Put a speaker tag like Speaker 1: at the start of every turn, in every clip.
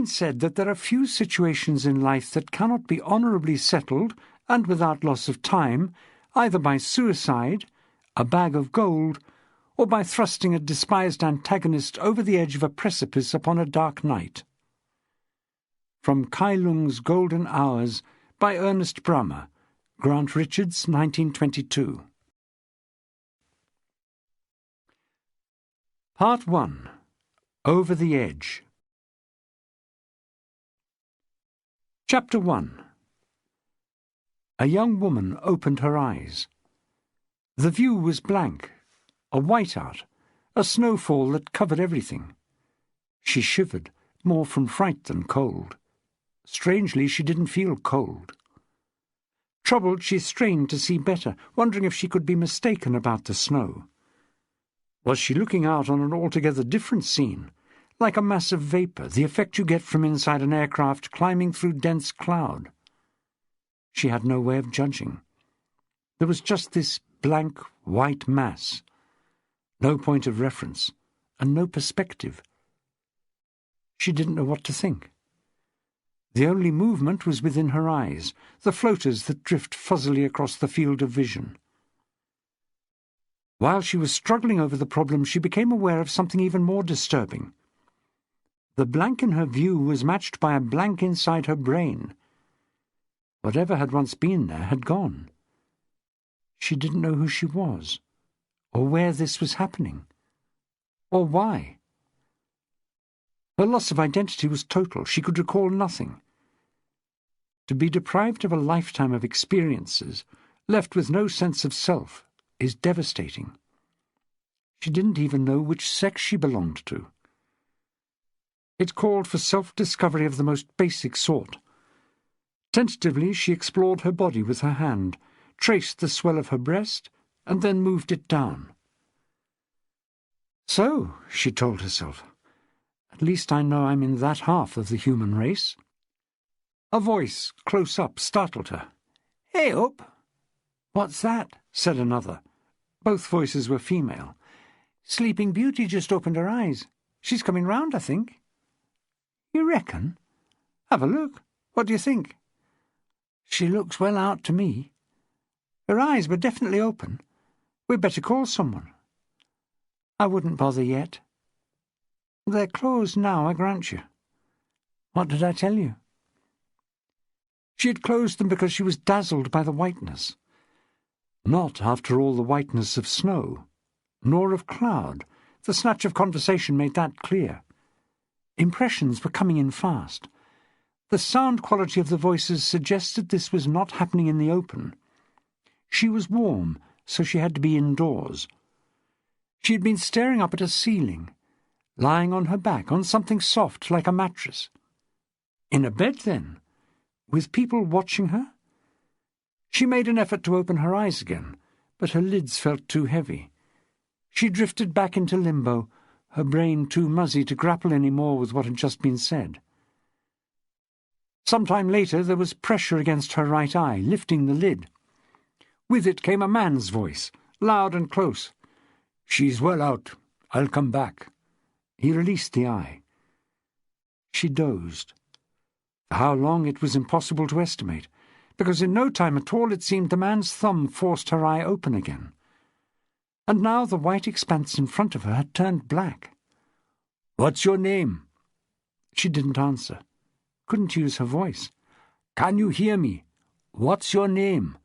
Speaker 1: said that there are few situations in life that cannot be honourably settled, and without loss of time, either by suicide, a bag of gold, or by thrusting a despised antagonist over the edge of a precipice upon a dark night. From Kai Lung's Golden Hours, by Ernest Brummer, Grant Richards, 1922. Part 1. Over the Edge. Chapter 1. A young woman opened her eyes. The view was blank, a whiteout, a snowfall that covered everything. She shivered, more from fright than cold. Strangely, she didn't feel cold. Troubled, she strained to see better, wondering if she could be mistaken about the snow. Was she looking out on an altogether different scene, like a mass of vapour, the effect you get from inside an aircraft climbing through dense cloud? She had no way of judging. There was just this blank white mass, no point of reference, and no perspective. She didn't know what to think. The only movement was within her eyes, the floaters that drift fuzzily across the field of vision. While she was struggling over the problem, she became aware of something even more disturbing. The blank in her view was matched by a blank inside her brain. Whatever had once been there had gone. She didn't know who she was, or where this was happening, or why. Her loss of identity was total. She could recall nothing. To be deprived of a lifetime of experiences, left with no sense of self, is devastating. She didn't even know which sex she belonged to. It called for self-discovery of the most basic sort. Tentatively, she explored her body with her hand, traced the swell of her breast, and then moved it down. So, she told herself, at least I know I'm in that half of the human race. A voice, close up, startled her. "Hey up!" "What's that?" said another. Both voices were female. "Sleeping Beauty just opened her eyes. She's coming round, I think." "You reckon?" "Have a look. What do you think?" "She looks well out to me." "Her eyes were definitely open. We'd better call someone." "I wouldn't bother yet." "They're closed now, I grant you." "What did I tell you?" She had closed them because she was dazzled by the whiteness. Not, after all, the whiteness of snow, nor of cloud. The snatch of conversation made that clear. Impressions were coming in fast. The sound quality of the voices suggested this was not happening in the open. She was warm, so she had to be indoors. She had been staring up at a ceiling, lying on her back on something soft like a mattress. In a bed, then, with people watching her? She made an effort to open her eyes again, but her lids felt too heavy. She drifted back into limbo, her brain too muzzy to grapple any more with what had just been said. Some time later there was pressure against her right eye, lifting the lid. With it came a man's voice, loud and close. "She's well out. I'll come back." He released the eye. She dozed. For how long it was impossible to estimate, because in no time at all it seemed the man's thumb forced her eye open again. And now the white expanse in front of her had turned black. "What's your name?" She didn't answer. Couldn't use her voice. "Can you hear me? What's your name?"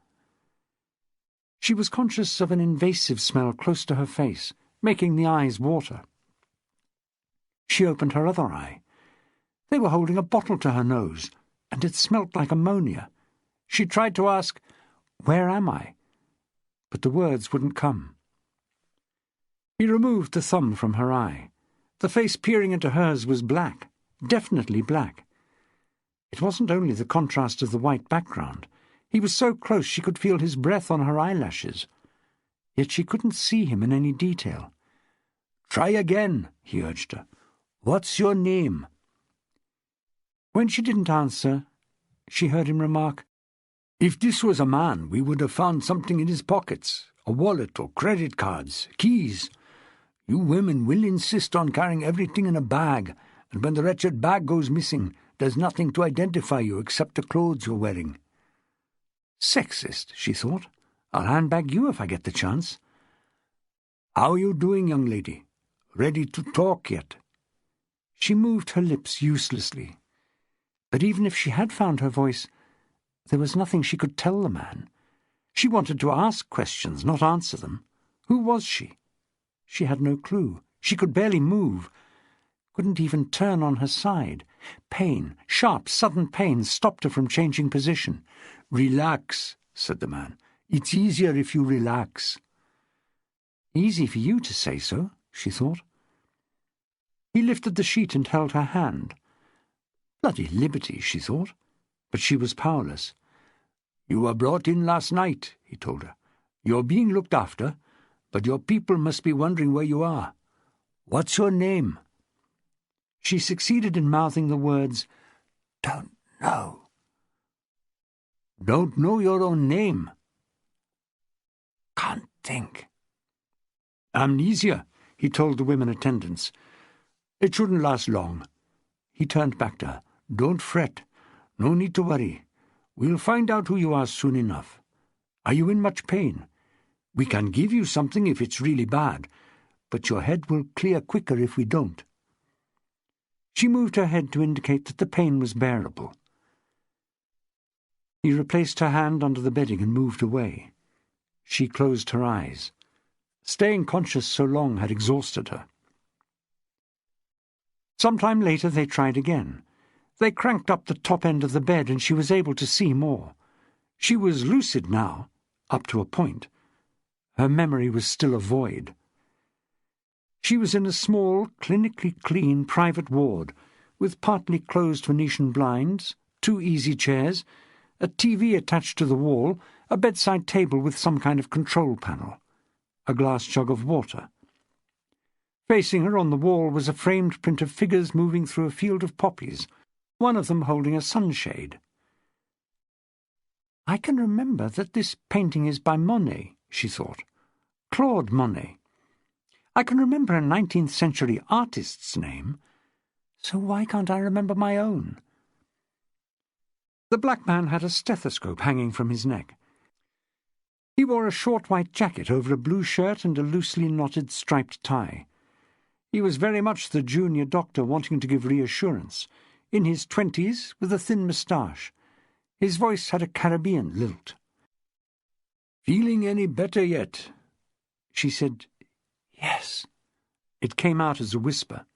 Speaker 1: She was conscious of an invasive smell close to her face, making the eyes water. She opened her other eye. They were holding a bottle to her nose, and it smelt like ammonia. She tried to ask, "Where am I?" But the words wouldn't come. He removed the thumb from her eye. The face peering into hers was black, definitely black. It wasn't only the contrast of the white background. He was so close she could feel his breath on her eyelashes. Yet she couldn't see him in any detail. "Try again," he urged her. "What's your name?" When she didn't answer, she heard him remark, "If this was a man, we would have found something in his pockets, a wallet or credit cards, keys. You women will insist on carrying everything in a bag, and when the wretched bag goes missing, there's nothing to identify you except the clothes you're wearing. Sexist, she thought. I'll handbag you if I get the chance. How are you doing, young lady? Ready to talk yet? She moved her lips uselessly. But even if she had found her voice, there was nothing she could tell the man. She wanted to ask questions, not answer them. Who was she? She had no clue. She could barely move. Couldn't even turn on her side. Pain, sharp, sudden pain, stopped her from changing position. "Relax," said the man. "It's easier if you relax." Easy for you to say so, she thought. He lifted the sheet and held her hand. Bloody liberty, she thought, but she was powerless. "You were brought in last night," he told her. "You're being looked after, but your people must be wondering where you are. What's your name?" She succeeded in mouthing the words, "Don't know." "Don't know your own name?" "Can't think." "Amnesia," he told the women attendants. "It shouldn't last long." He turned back to her. "Don't fret. No need to worry. We'll find out who you are soon enough. Are you in much pain? We can give you something if it's really bad, but your head will clear quicker if we don't." She moved her head to indicate that the pain was bearable. He replaced her hand under the bedding and moved away. She closed her eyes. Staying conscious so long had exhausted her. Some time later they tried again. They cranked up the top end of the bed and she was able to see more. She was lucid now, up to a point. Her memory was still a void. She was in a small, clinically clean private ward, with partly closed Venetian blinds, 2 easy chairs, a TV attached to the wall, a bedside table with some kind of control panel, a glass jug of water. Facing her on the wall was a framed print of figures moving through a field of poppies, one of them holding a sunshade. "I can remember that this painting is by Monet," she thought. "Claude Monet. I can remember a 19th century artist's name, so why can't I remember my own?" The black man had a stethoscope hanging from his neck. He wore a short white jacket over a blue shirt and a loosely knotted striped tie. He was very much the junior doctor wanting to give reassurance, in his 20s, with a thin moustache. His voice had a Caribbean lilt. "Feeling any better yet?" She said, "Yes." It came out as a whisper.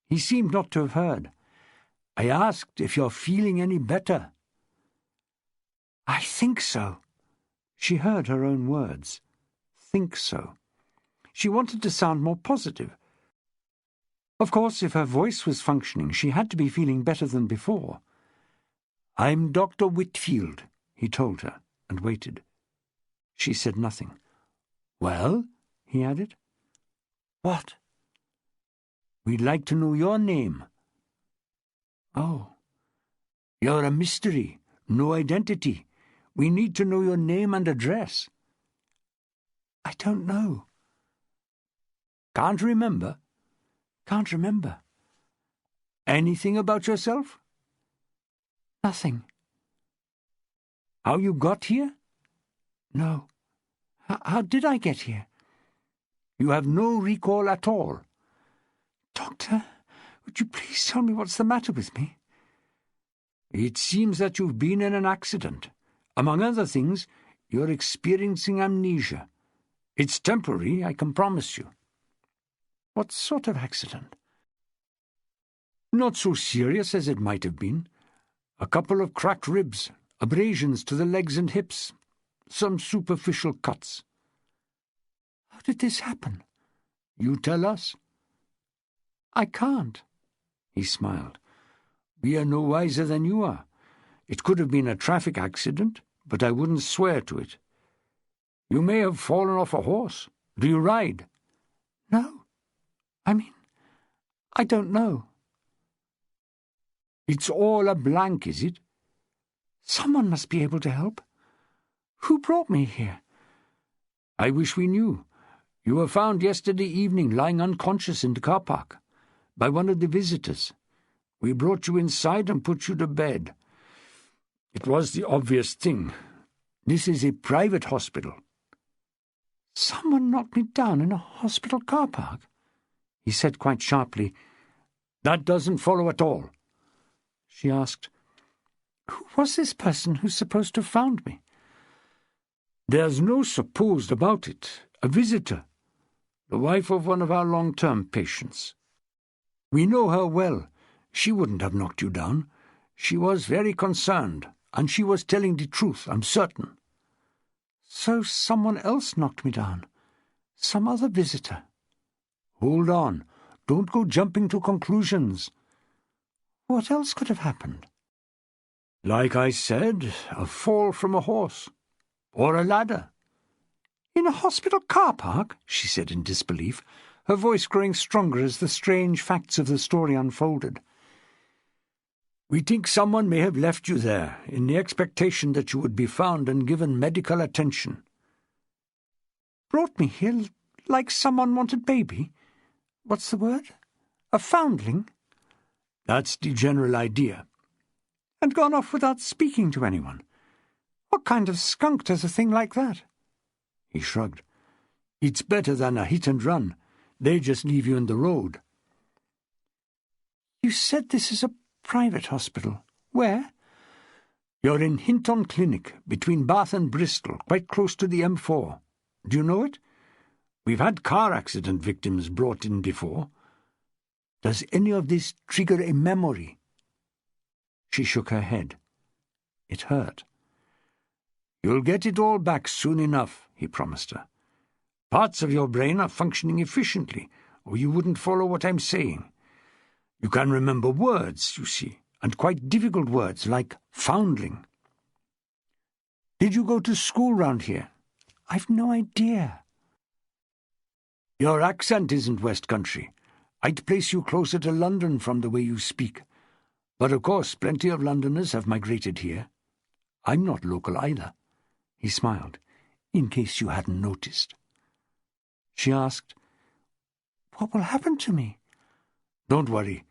Speaker 1: He seemed not to have heard. "I asked if you're feeling any better." "I think so." She heard her own words. Think so. She wanted to sound more positive. Of course, if her voice was functioning, she had to be feeling better than before. "I'm Dr. Whitfield," he told her, and waited. She said nothing. "Well?" he added. "What?" "We'd like to know your name." "Oh." "You're a mystery, no identity. We need to know your name and address." "I don't know." "Can't remember?" "Can't remember." "Anything about yourself?" "Nothing." "How you got here?" "No. How did I get here?" "You have no recall at all." "Doctor, would you please tell me what's the matter with me?" "It seems that you've been in an accident. Among other things, you're experiencing amnesia. It's temporary, I can promise you." "What sort of accident?" "Not so serious as it might have been. A couple of cracked ribs, abrasions to the legs and hips, some superficial cuts." "How did this happen?" "You tell us." "I can't." He smiled. "We are no wiser than you are. It could have been a traffic accident, but I wouldn't swear to it. You may have fallen off a horse. Do you ride?" "No. I don't know." "It's all a blank, is it?" "Someone must be able to help. Who brought me here?" "I wish we knew. You were found yesterday evening lying unconscious in the car park by one of the visitors. We brought you inside and put you to bed. It was the obvious thing. This is a private hospital."
Speaker 2: "Someone knocked me down in a hospital car park?"
Speaker 1: he said quite sharply. "That doesn't follow at all."
Speaker 2: She asked, "Who was this person who's supposed to have found me?"
Speaker 1: "There's no supposed about it. A visitor. The wife of one of our long-term patients. We know her well. She wouldn't have knocked you down. She was very concerned, and she was telling the truth, I'm certain."
Speaker 2: "So someone else knocked me down? Some other visitor?"
Speaker 1: "Hold on. Don't go jumping to conclusions."
Speaker 2: "What else could have happened?"
Speaker 1: "Like I said, a fall from a horse. Or a ladder."
Speaker 2: "In a hospital car park?"
Speaker 1: she said in disbelief, her voice growing stronger as the strange facts of the story unfolded. "We think someone may have left you there, in the expectation that you would be found and given medical attention."
Speaker 2: "Brought me here like someone wanted baby? What's the word? A foundling?"
Speaker 1: "That's the general idea."
Speaker 2: "And gone off without speaking to anyone? What kind of skunk does a thing like that?"
Speaker 1: He shrugged. "It's better than a hit and run. They just leave you in the road."
Speaker 2: "You said this is a private hospital. Where?"
Speaker 1: "You're in Hinton Clinic, between Bath and Bristol, quite close to the M4. Do you know it? We've had car accident victims brought in before. Does any of this trigger a memory?" She shook her head. It hurt. "You'll get it all back soon enough," he promised her. "Parts of your brain are functioning efficiently, or you wouldn't follow what I'm saying. You can remember words, you see, and quite difficult words like foundling." "Did you go to school round here?"
Speaker 2: "I've no idea."
Speaker 1: "Your accent isn't West Country. I'd place you closer to London from the way you speak. But of course plenty of Londoners have migrated here. I'm not local either." He smiled. "In case you hadn't noticed."
Speaker 2: She asked, "What will happen to me?"
Speaker 1: "Don't worry.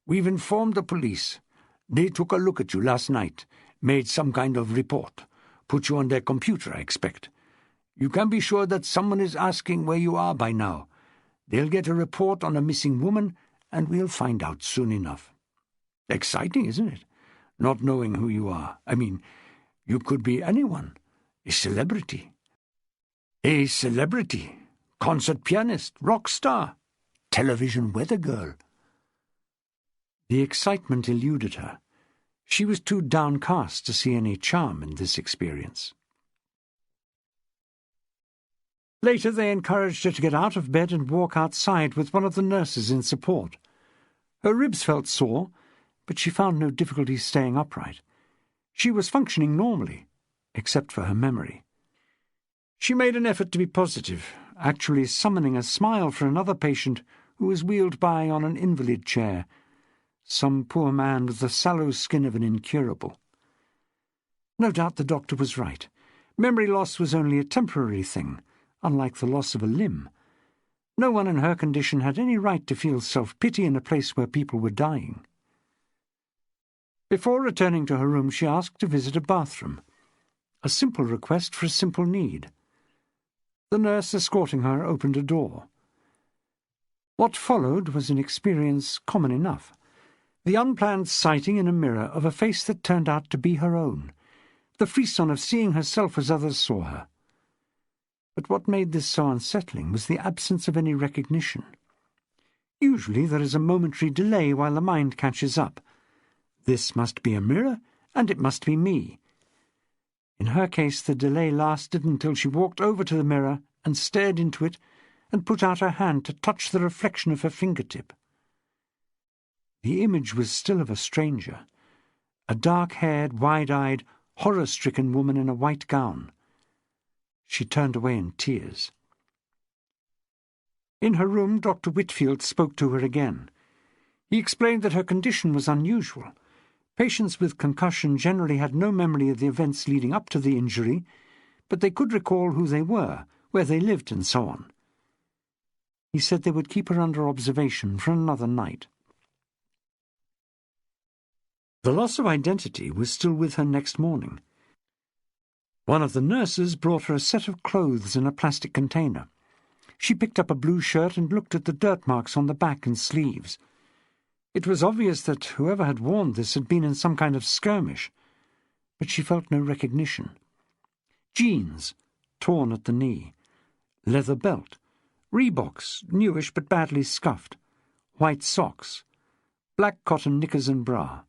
Speaker 1: We've informed the police. They took a look at you last night, made some kind of report, put you on their computer, I expect. You can be sure that someone is asking where you are by now. They'll get a report on a missing woman, and we'll find out soon enough. Exciting, isn't it? Not knowing who you are. I mean, you could be anyone. A celebrity. A celebrity. Concert pianist, rock star, television weather girl." The excitement eluded her. She was too downcast to see any charm in this experience. Later they encouraged her to get out of bed and walk outside with one of the nurses in support. Her ribs felt sore, but she found no difficulty staying upright. She was functioning normally, except for her memory. She made an effort to be positive, actually summoning a smile for another patient who was wheeled by on an invalid chair, some poor man with the sallow skin of an incurable. No doubt the doctor was right. Memory loss was only a temporary thing, unlike the loss of a limb. No one in her condition had any right to feel self-pity in a place where people were dying. Before returning to her room, she asked to visit a bathroom, a simple request for a simple need. The nurse escorting her opened a door. What followed was an experience common enough. The unplanned sighting in a mirror of a face that turned out to be her own, the frisson of seeing herself as others saw her. But what made this so unsettling was the absence of any recognition. Usually there is a momentary delay while the mind catches up. This must be a mirror, and it must be me. In her case the delay lasted until she walked over to the mirror and stared into it and put out her hand to touch the reflection of her fingertip. The image was still of a stranger, a dark-haired, wide-eyed, horror-stricken woman in a white gown. She turned away in tears. In her room, Dr. Whitfield spoke to her again. He explained that her condition was unusual. Patients with concussion generally had no memory of the events leading up to the injury, but they could recall who they were, where they lived, and so on. He said they would keep her under observation for another night. The loss of identity was still with her next morning. One of the nurses brought her a set of clothes in a plastic container. She picked up a blue shirt and looked at the dirt marks on the back and sleeves. It was obvious that whoever had worn this had been in some kind of skirmish, but she felt no recognition. Jeans, torn at the knee. Leather belt. Reeboks, newish but badly scuffed. White socks. Black cotton knickers and bra.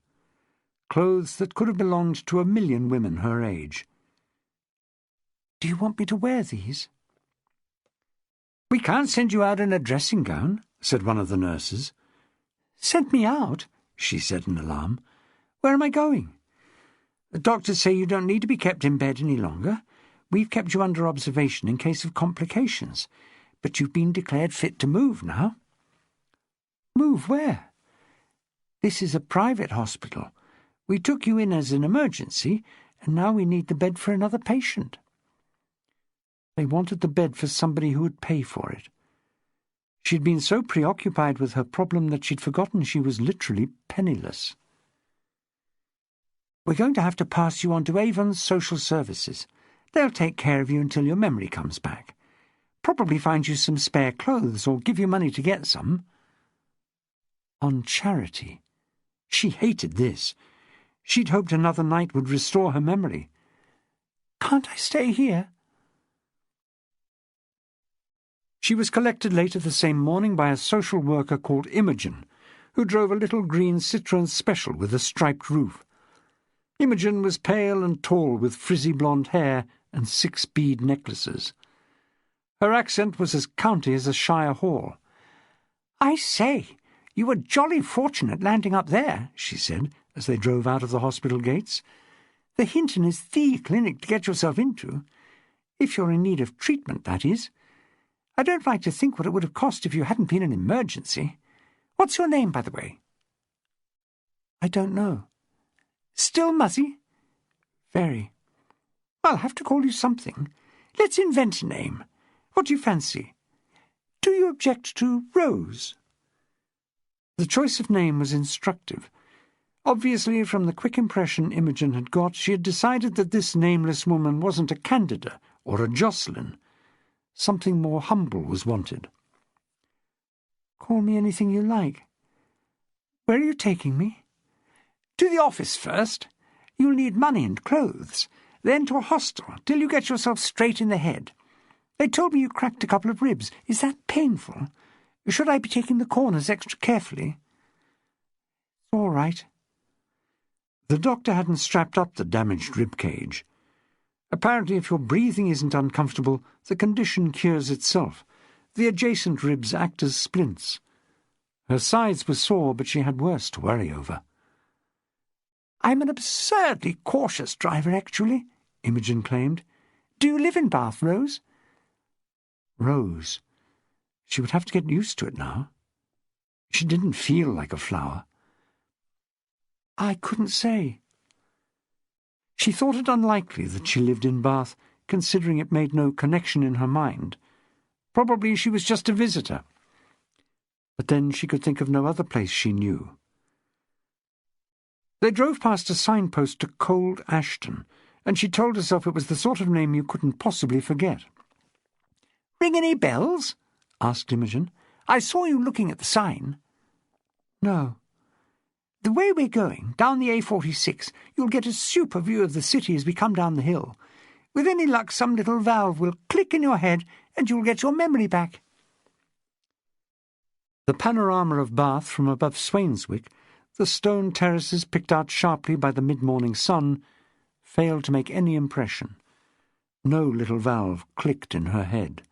Speaker 1: Clothes that could have belonged to 1,000,000 women her age.
Speaker 2: "Do you want me to wear these?"
Speaker 1: "We can't send you out in a dressing gown," said one of the nurses.
Speaker 2: "Send me out?"
Speaker 1: she said in alarm.
Speaker 2: "Where am I going?"
Speaker 1: "The doctors say you don't need to be kept in bed any longer. We've kept you under observation in case of complications, but you've been declared fit to move now."
Speaker 2: "Move where?"
Speaker 1: "This is a private hospital. We took you in as an emergency, and now we need the bed for another patient." They wanted the bed for somebody who would pay for it. She'd been so preoccupied with her problem that she'd forgotten she was literally penniless. "We're going to have to pass you on to Avon's social services. They'll take care of you until your memory comes back. Probably find you some spare clothes or give you money to get some." On charity. She hated this. She'd hoped another night would restore her memory.
Speaker 2: "Can't I stay here?"
Speaker 1: She was collected later the same morning by a social worker called Imogen, who drove a little green Citroën Special with a striped roof. Imogen was pale and tall, with frizzy blonde hair and 6 bead necklaces. Her accent was as county as a shire hall.
Speaker 2: "I say, you were jolly fortunate landing up there," she said, as they drove out of the hospital gates. "The Hinton is the clinic to get yourself into. If you're in need of treatment, that is. I don't like to think what it would have cost if you hadn't been an emergency. What's your name, by the way?"
Speaker 1: "I don't know."
Speaker 2: "Still muzzy?"
Speaker 1: "Very."
Speaker 2: "I'll have to call you something. Let's invent a name. What do you fancy? Do you object to Rose?"
Speaker 1: The choice of name was instructive. Obviously, from the quick impression Imogen had got, she had decided that this nameless woman wasn't a Candida or a Jocelyn. Something more humble was wanted.
Speaker 2: "Call me anything you like. Where are you taking me?" "To the office first. You'll need money and clothes. Then to a hostel, till you get yourself straight in the head. They told me you cracked a couple of ribs. Is that painful? Should I be taking the corners extra carefully?"
Speaker 1: "All right." The doctor hadn't strapped up the damaged rib cage. Apparently, if your breathing isn't uncomfortable, the condition cures itself. The adjacent ribs act as splints. Her sides were sore, but she had worse to worry over.
Speaker 2: "I'm an absurdly cautious driver, actually," Imogen claimed. "Do you live in Bath, Rose?"
Speaker 1: Rose. She would have to get used to it now. She didn't feel like a flower.
Speaker 2: "I couldn't say."
Speaker 1: She thought it unlikely that she lived in Bath, considering it made no connection in her mind. Probably she was just a visitor. But then she could think of no other place she knew. They drove past a signpost to Cold Ashton, and she told herself it was the sort of name you couldn't possibly forget.
Speaker 2: "Ring any bells?" asked Imogen. "I saw you looking at the sign."
Speaker 1: "No."
Speaker 2: "The way we're going, down the A46, you'll get a super view of the city as we come down the hill. With any luck, some little valve will click in your head, and you'll get your memory back."
Speaker 1: The panorama of Bath from above Swainswick, the stone terraces picked out sharply by the mid-morning sun, failed to make any impression. No little valve clicked in her head.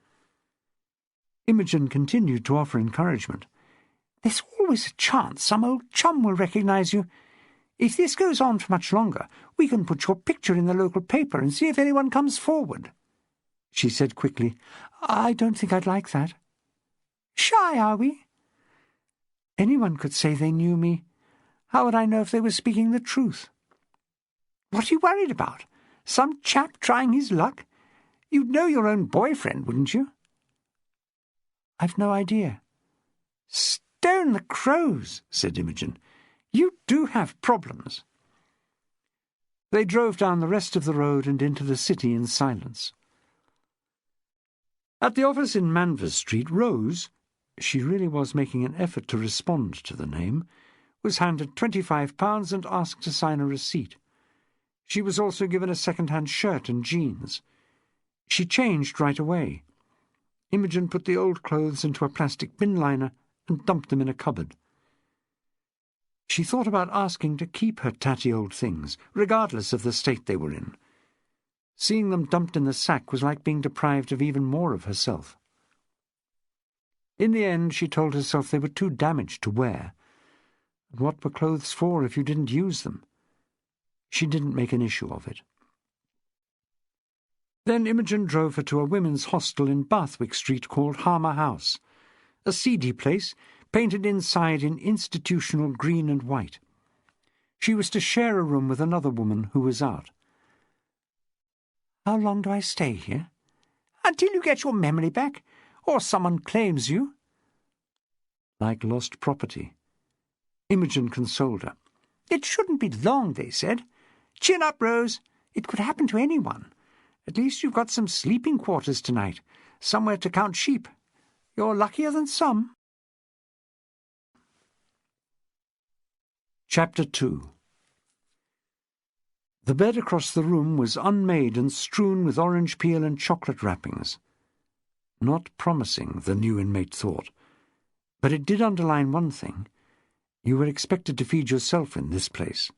Speaker 1: Imogen continued to offer encouragement.
Speaker 2: "There's always a chance some old chum will recognise you. If this goes on for much longer, we can put your picture in the local paper and see if anyone comes forward."
Speaker 1: She said quickly,
Speaker 2: "I don't think I'd like that." "Shy, are we?"
Speaker 1: "Anyone could say they knew me. How would I know if they were speaking the truth?"
Speaker 2: "What are you worried about? Some chap trying his luck? You'd know your own boyfriend, wouldn't you?"
Speaker 1: "I've no idea."
Speaker 2: "Stone the crows," said Imogen. "You do have problems."
Speaker 1: They drove down the rest of the road and into the city in silence. At the office in Manvers Street, Rose, she really was making an effort to respond to the name, was handed £25 and asked to sign a receipt. She was also given a second-hand shirt and jeans. She changed right away. Imogen put the old clothes into a plastic bin liner and dumped them in a cupboard. She thought about asking to keep her tatty old things, regardless of the state they were in. Seeing them dumped in the sack was like being deprived of even more of herself. In the end, she told herself they were too damaged to wear. And what were clothes for if you didn't use them? She didn't make an issue of it. Then Imogen drove her to a women's hostel in Bathwick Street called Harmer House, a seedy place painted inside in institutional green and white. She was to share a room with another woman who was out.
Speaker 2: "How long do I stay here?" "Until you get your memory back, or someone claims you."
Speaker 1: Like lost property. Imogen consoled her.
Speaker 2: "It shouldn't be long," they said. "Chin up, Rose. It could happen to anyone. At least you've got some sleeping quarters tonight, somewhere to count sheep. You're luckier than some."
Speaker 1: Chapter 2. The bed across the room was unmade and strewn with orange peel and chocolate wrappings. Not promising, the new inmate thought, but it did underline one thing. You were expected to feed yourself in this place.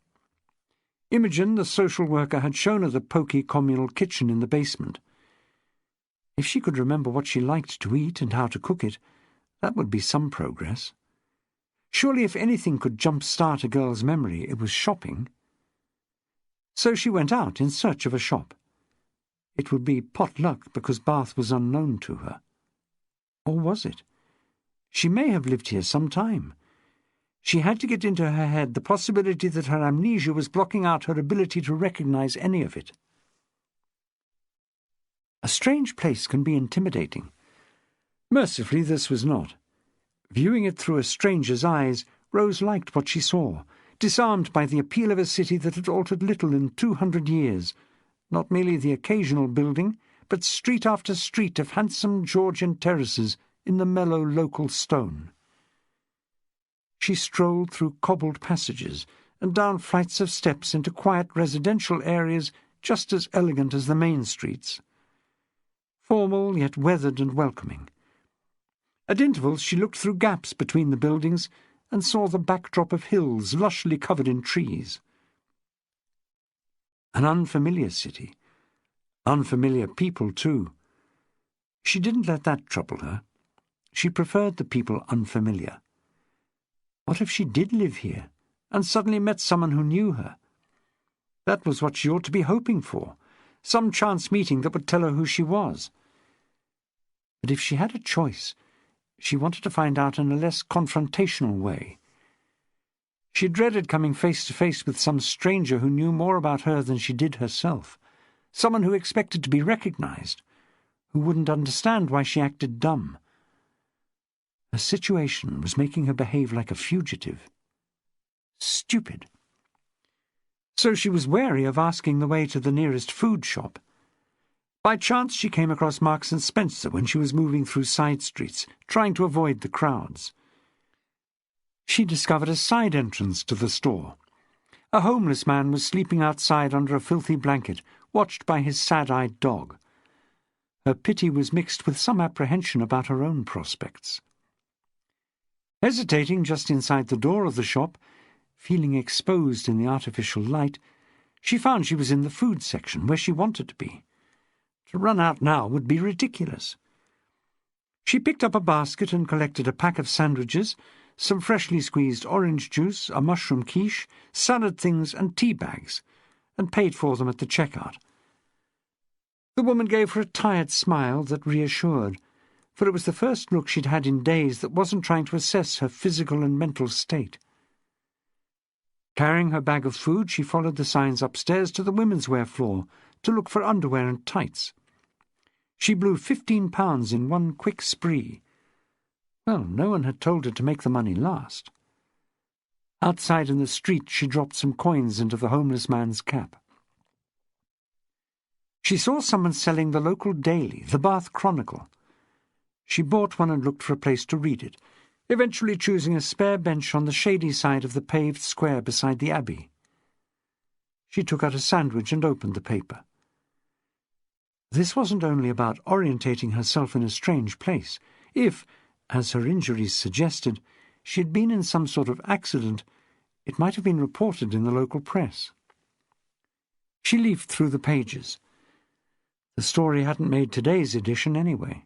Speaker 1: Imogen, the social worker, had shown her the poky communal kitchen in the basement. If she could remember what she liked to eat and how to cook it, that would be some progress. Surely if anything could jump-start a girl's memory, it was shopping. So she went out in search of a shop. It would be pot luck because Bath was unknown to her. Or was it? She may have lived here some time. She had to get into her head the possibility that her amnesia was blocking out her ability to recognize any of it. A strange place can be intimidating. Mercifully, this was not. Viewing it through a stranger's eyes, Rose liked what she saw, disarmed by the appeal of a city that had altered little in 200 years, not merely the occasional building, but street after street of handsome Georgian terraces in the mellow local stone. She strolled through cobbled passages and down flights of steps into quiet residential areas just as elegant as the main streets. Formal, yet weathered and welcoming. At intervals she looked through gaps between the buildings and saw the backdrop of hills lushly covered in trees. An unfamiliar city. Unfamiliar people, too. She didn't let that trouble her. She preferred the people unfamiliar. What if she did live here, and suddenly met someone who knew her? That was what she ought to be hoping for, some chance meeting that would tell her who she was. But if she had a choice, she wanted to find out in a less confrontational way. She dreaded coming face to face with some stranger who knew more about her than she did herself, someone who expected to be recognized, who wouldn't understand why she acted dumb. Her situation was making her behave like a fugitive. Stupid. So she was wary of asking the way to the nearest food shop. By chance she came across Marks & Spencer when she was moving through side streets, trying to avoid the crowds. She discovered a side entrance to the store. A homeless man was sleeping outside under a filthy blanket, watched by his sad-eyed dog. Her pity was mixed with some apprehension about her own prospects. Hesitating just inside the door of the shop, feeling exposed in the artificial light, she found she was in the food section, where she wanted to be. To run out now would be ridiculous. She picked up a basket and collected a pack of sandwiches, some freshly squeezed orange juice, a mushroom quiche, salad things and tea bags, and paid for them at the checkout. The woman gave her a tired smile that reassured, for it was the first look she'd had in days that wasn't trying to assess her physical and mental state. Carrying her bag of food, she followed the signs upstairs to the women's wear floor to look for underwear and tights. She blew £15 in one quick spree. Well, no one had told her to make the money last. Outside in the street she dropped some coins into the homeless man's cap. She saw someone selling the local daily, the Bath Chronicle. She bought one and looked for a place to read it, eventually choosing a spare bench on the shady side of the paved square beside the Abbey. She took out a sandwich and opened the paper. This wasn't only about orientating herself in a strange place. If, as her injuries suggested, she had been in some sort of accident, it might have been reported in the local press. She leafed through the pages. The story hadn't made today's edition anyway.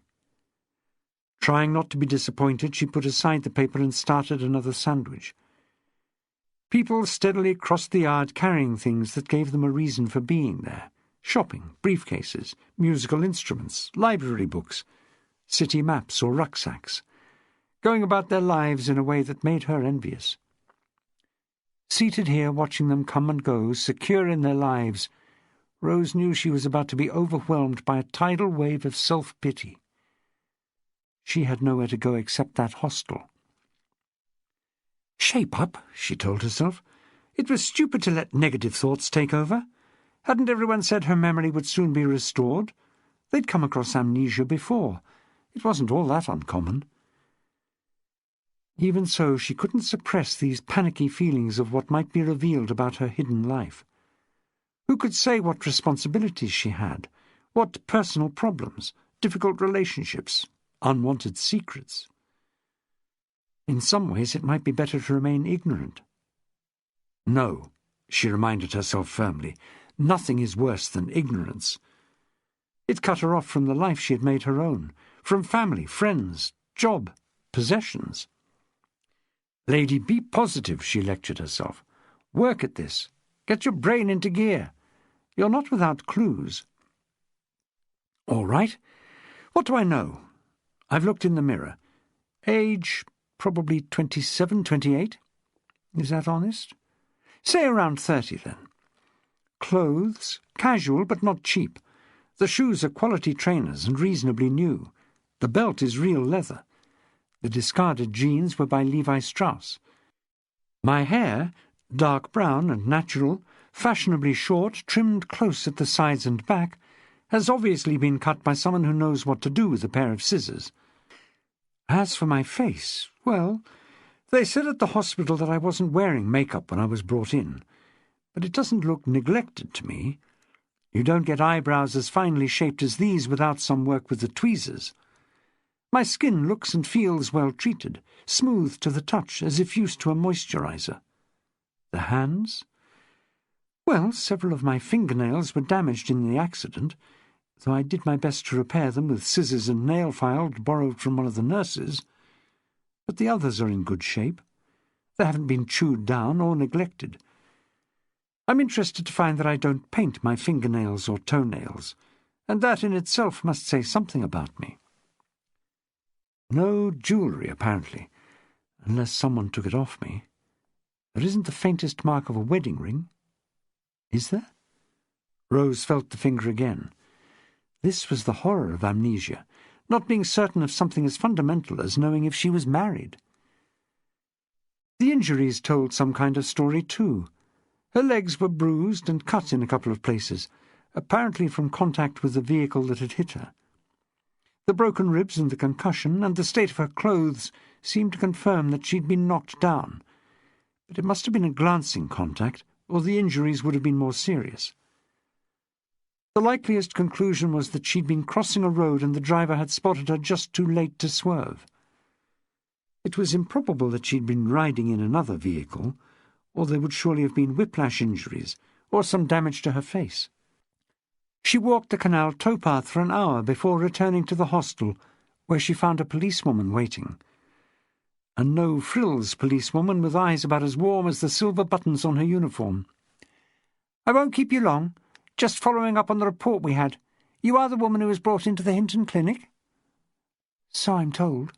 Speaker 1: Trying not to be disappointed, she put aside the paper and started another sandwich. People steadily crossed the yard carrying things that gave them a reason for being there. Shopping, briefcases, musical instruments, library books, city maps or rucksacks, going about their lives in a way that made her envious. Seated here, watching them come and go, secure in their lives, Rose knew she was about to be overwhelmed by a tidal wave of self-pity. She had nowhere to go except that hostel. Shape up, she told herself. It was stupid to let negative thoughts take over. Hadn't everyone said her memory would soon be restored? They'd come across amnesia before. It wasn't all that uncommon. Even so, she couldn't suppress these panicky feelings of what might be revealed about her hidden life. Who could say what responsibilities she had, what personal problems, difficult relationships, unwanted secrets? In some ways it might be better to remain ignorant. No, she reminded herself firmly, nothing is worse than ignorance. It cut her off from the life she had made her own, from family, friends, job, possessions. Lady, be positive, she lectured herself. Work at this. Get your brain into gear. You're not without clues. All right. What do I know? I've looked in the mirror. Age, probably 27, 28. Is that honest? Say around 30, then. Clothes, casual but not cheap. The shoes are quality trainers and reasonably new. The belt is real leather. The discarded jeans were by Levi Strauss. My hair, dark brown and natural, fashionably short, trimmed close at the sides and back, has obviously been cut by someone who knows what to do with a pair of scissors. As for my face, well, they said at the hospital that I wasn't wearing makeup when I was brought in, but it doesn't look neglected to me. You don't get eyebrows as finely shaped as these without some work with the tweezers. My skin looks and feels well treated, smooth to the touch, as if used to a moisturizer. The hands? Well, several of my fingernails were damaged in the accident, though I did my best to repair them with scissors and nail file borrowed from one of the nurses. But the others are in good shape. They haven't been chewed down or neglected. I'm interested to find that I don't paint my fingernails or toenails, and that in itself must say something about me. No jewellery, apparently, unless someone took it off me. There isn't the faintest mark of a wedding ring. Is there? Rose felt the finger again. This was the horror of amnesia, not being certain of something as fundamental as knowing if she was married. The injuries told some kind of story, too. Her legs were bruised and cut in a couple of places, apparently from contact with the vehicle that had hit her. The broken ribs and the concussion and the state of her clothes seemed to confirm that she'd been knocked down, but it must have been a glancing contact, or the injuries would have been more serious. The likeliest conclusion was that she'd been crossing a road and the driver had spotted her just too late to swerve. It was improbable that she'd been riding in another vehicle, or there would surely have been whiplash injuries, or some damage to her face. She walked the canal towpath for an hour before returning to the hostel, where she found a policewoman waiting. A no-frills policewoman with eyes about as warm as the silver buttons on her uniform. "I won't keep you long. Just following up on the report we had. You are the woman who was brought into the Hinton clinic?" "So I'm told."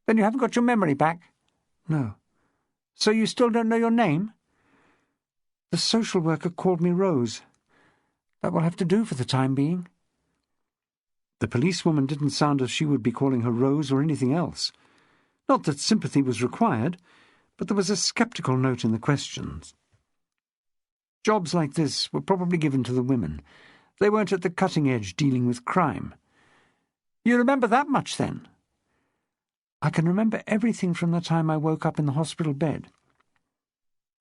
Speaker 1: "Then you haven't got your memory back?" "No." "So you still don't know your name?" "The social worker called me Rose. That will have to do for the time being." The policewoman didn't sound as she would be calling her Rose or anything else. Not that sympathy was required, but there was a sceptical note in the questions. Jobs like this were probably given to the women. They weren't at the cutting edge dealing with crime. You remember that much, then? I can remember everything from the time I woke up in the hospital bed.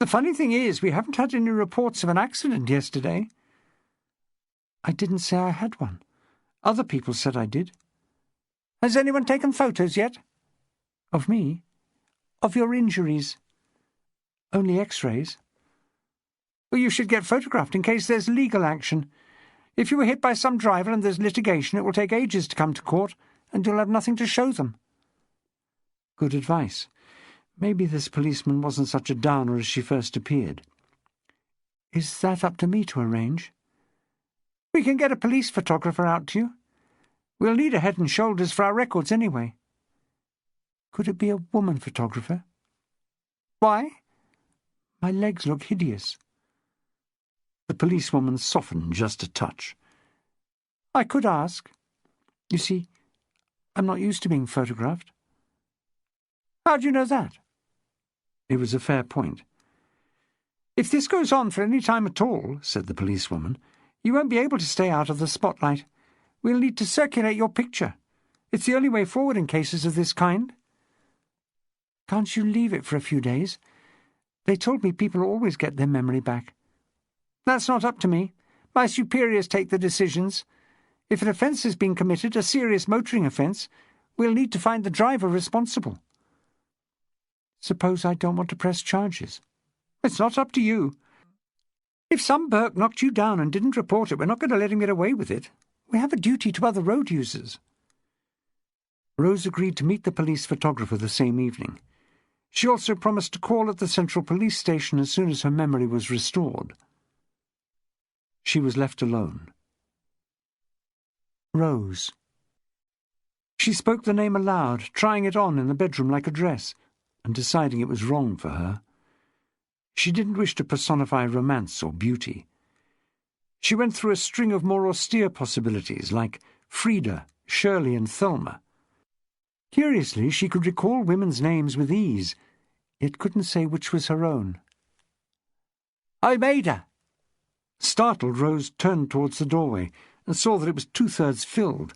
Speaker 1: The funny thing is, we haven't had any reports of an accident yesterday. I didn't say I had one. Other people said I did. Has anyone taken photos yet? Of me? Of your injuries? Only X-rays. Well, you should get photographed in case there's legal action. If you were hit by some driver and there's litigation, it will take ages to come to court, and you'll have nothing to show them. Good advice. Maybe this policeman wasn't such a downer as she first appeared. Is that up to me to arrange? We can get a police photographer out to you. We'll need a head and shoulders for our records anyway. Could it be a woman photographer? Why? My legs look hideous. The policewoman softened just a touch. I could ask. You see, I'm not used to being photographed. How do you know that? It was a fair point. If this goes on for any time at all, said the policewoman, you won't be able to stay out of the spotlight. We'll need to circulate your picture. It's the only way forward in cases of this kind. Can't you leave it for a few days? They told me people always get their memory back. That's not up to me. My superiors take the decisions. If an offence has been committed, a serious motoring offence, we'll need to find the driver responsible. Suppose I don't want to press charges? It's not up to you. If some Burke knocked you down and didn't report it, we're not going to let him get away with it. We have a duty to other road users. Rose agreed to meet the police photographer the same evening. She also promised to call at the central police station as soon as her memory was restored. She was left alone. Rose. She spoke the name aloud, trying it on in the bedroom like a dress, and deciding it was wrong for her. She didn't wish to personify romance or beauty. She went through a string of more austere possibilities, like Frida, Shirley, and Thelma. Curiously, she could recall women's names with ease, yet couldn't say which was her own. I'm Ada. Startled, Rose turned towards the doorway and saw that it was 2/3 filled.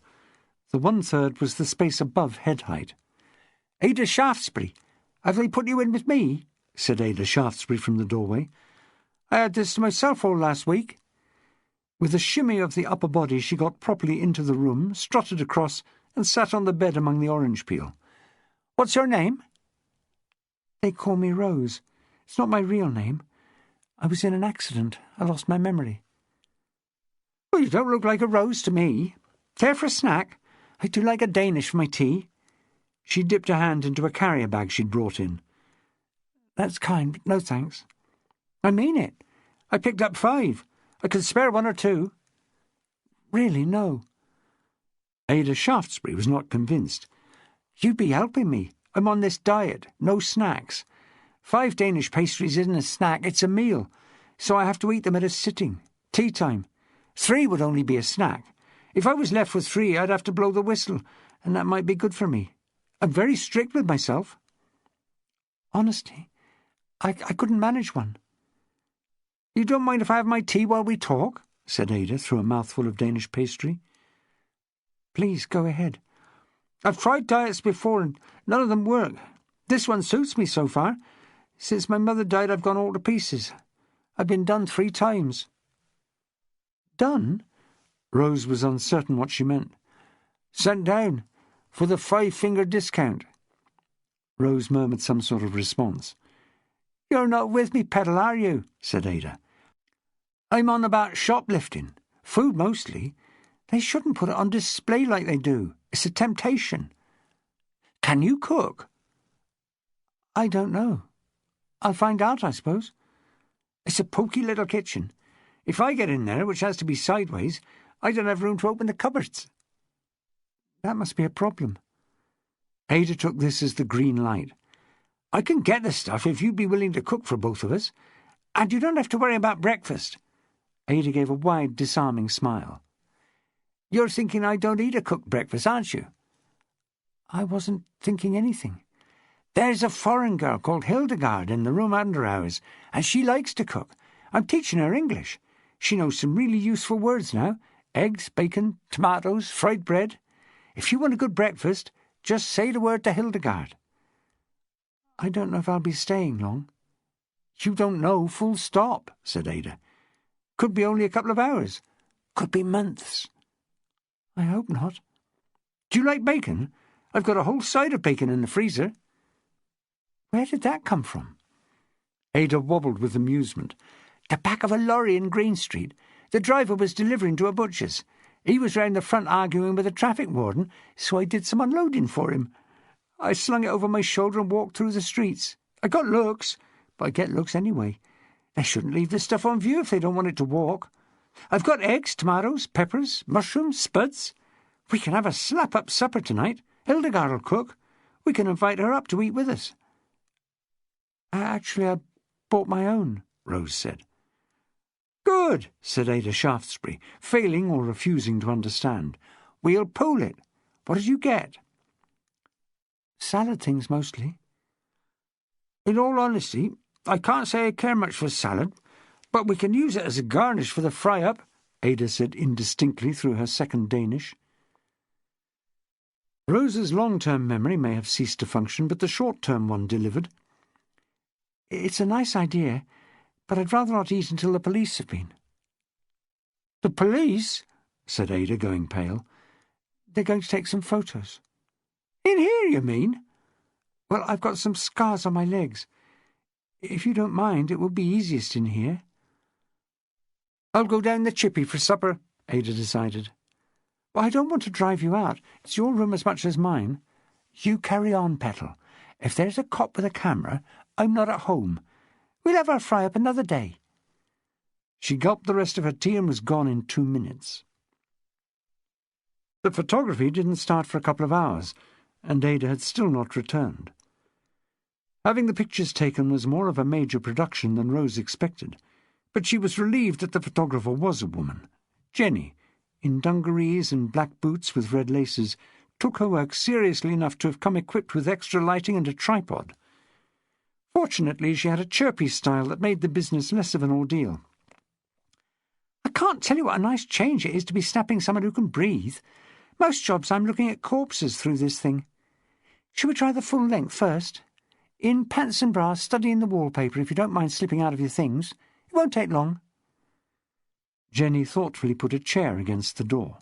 Speaker 1: The 1/3 was the space above head height. Ada Shaftesbury, have they put you in with me? Said Ada Shaftesbury from the doorway. I had this to myself all last week. With a shimmy of the upper body, she got properly into the room, strutted across, and sat on the bed among the orange peel. What's your name? They call me Rose. It's not my real name. I was in an accident. I lost my memory. Well, you don't look like a Rose to me. Care for a snack? I do like a Danish for my tea. She dipped her hand into a carrier bag she'd brought in. That's kind, but no thanks. I mean it. I picked up 5. I could spare 1 or 2. Really, no. Ada Shaftesbury was not convinced. You'd be helping me. I'm on this diet, no snacks. 5 Danish pastries isn't a snack, it's a meal, so I have to eat them at a sitting. Tea time. 3 would only be a snack. If I was left with 3, I'd have to blow the whistle, and that might be good for me. I'm very strict with myself. Honestly, I couldn't manage one. You don't mind if I have my tea while we talk? Said Ada through a mouthful of Danish pastry. Please, go ahead. I've tried diets before and none of them work. This one suits me so far. Since my mother died, I've gone all to pieces. I've been done 3 times. Done? Rose was uncertain what she meant. Sent down, for the 5-finger discount. Rose murmured some sort of response. You're not with me, Petal, are you? Said Ada. I'm on about shoplifting. Food mostly. They shouldn't put it on display like they do. It's a temptation. Can you cook? I don't know. I'll find out, I suppose. It's a poky little kitchen. If I get in there, which has to be sideways, I don't have room to open the cupboards. That must be a problem. Ada took this as the green light. I can get the stuff if you'd be willing to cook for both of us, and you don't have to worry about breakfast. Ada gave a wide, disarming smile. You're thinking I don't eat a cooked breakfast, aren't you? I wasn't thinking anything. There's a foreign girl called Hildegard in the room under ours, and she likes to cook. I'm teaching her English. She knows some really useful words now,
Speaker 2: eggs, bacon, tomatoes, fried bread. If you want a good breakfast, just say the word to Hildegard." "I don't know if I'll be staying long." "You don't know, full stop," said Ada. "Could be only a couple of hours. Could be months." "I hope not." "Do you like bacon? I've got a whole side of bacon in the freezer." "Where did that come from?" Ada wobbled with amusement. "The back of a lorry in Green Street. The driver was delivering to a butcher's. He was round the front arguing with the traffic warden, so I did some unloading for him. I slung it over my shoulder and walked through the streets. I got looks, but I get looks anyway. They shouldn't leave the stuff on view if they don't want it to walk. I've got eggs, tomatoes, peppers, mushrooms, spuds. We can have a slap-up supper tonight. Hildegard'll cook. We can invite her up to eat with us." "Actually, I bought my own," Rose said. "Good," said Ada Shaftesbury, failing or refusing to understand. "We'll pool it. What did you get?" "Salad things, mostly." "In all honesty, I can't say I care much for salad, but we can use it as a garnish for the fry-up," Ada said indistinctly through her second Danish. Rose's long-term memory may have ceased to function, but the short-term one delivered. "It's a nice idea, but I'd rather not eat until the police have been." "The police?" said Ada, going pale. "They're going to take some photos." "In here, you mean?" "Well, I've got some scars on my legs. If you don't mind, it would be easiest in here." "I'll go down the chippy for supper," Ada decided. "Well, I don't want to drive you out. It's your room as much as mine." "You carry on, Petal. If there's a cop with a camera, I'm not at home. We'll have our fry-up another day." She gulped the rest of her tea and was gone in 2 minutes. The photography didn't start for a couple of hours, and Ada had still not returned. Having the pictures taken was more of a major production than Rose expected, but she was relieved that the photographer was a woman. Jenny, in dungarees and black boots with red laces, took her work seriously enough to have come equipped with extra lighting and a tripod. Fortunately, she had a chirpy style that made the business less of an ordeal. "I can't tell you what a nice change it is to be snapping someone who can breathe. Most jobs I'm looking at corpses through this thing. Shall we try the full length first? In pants and bras, studying the wallpaper, if you don't mind slipping out of your things. It won't take long." Jenny thoughtfully put a chair against the door.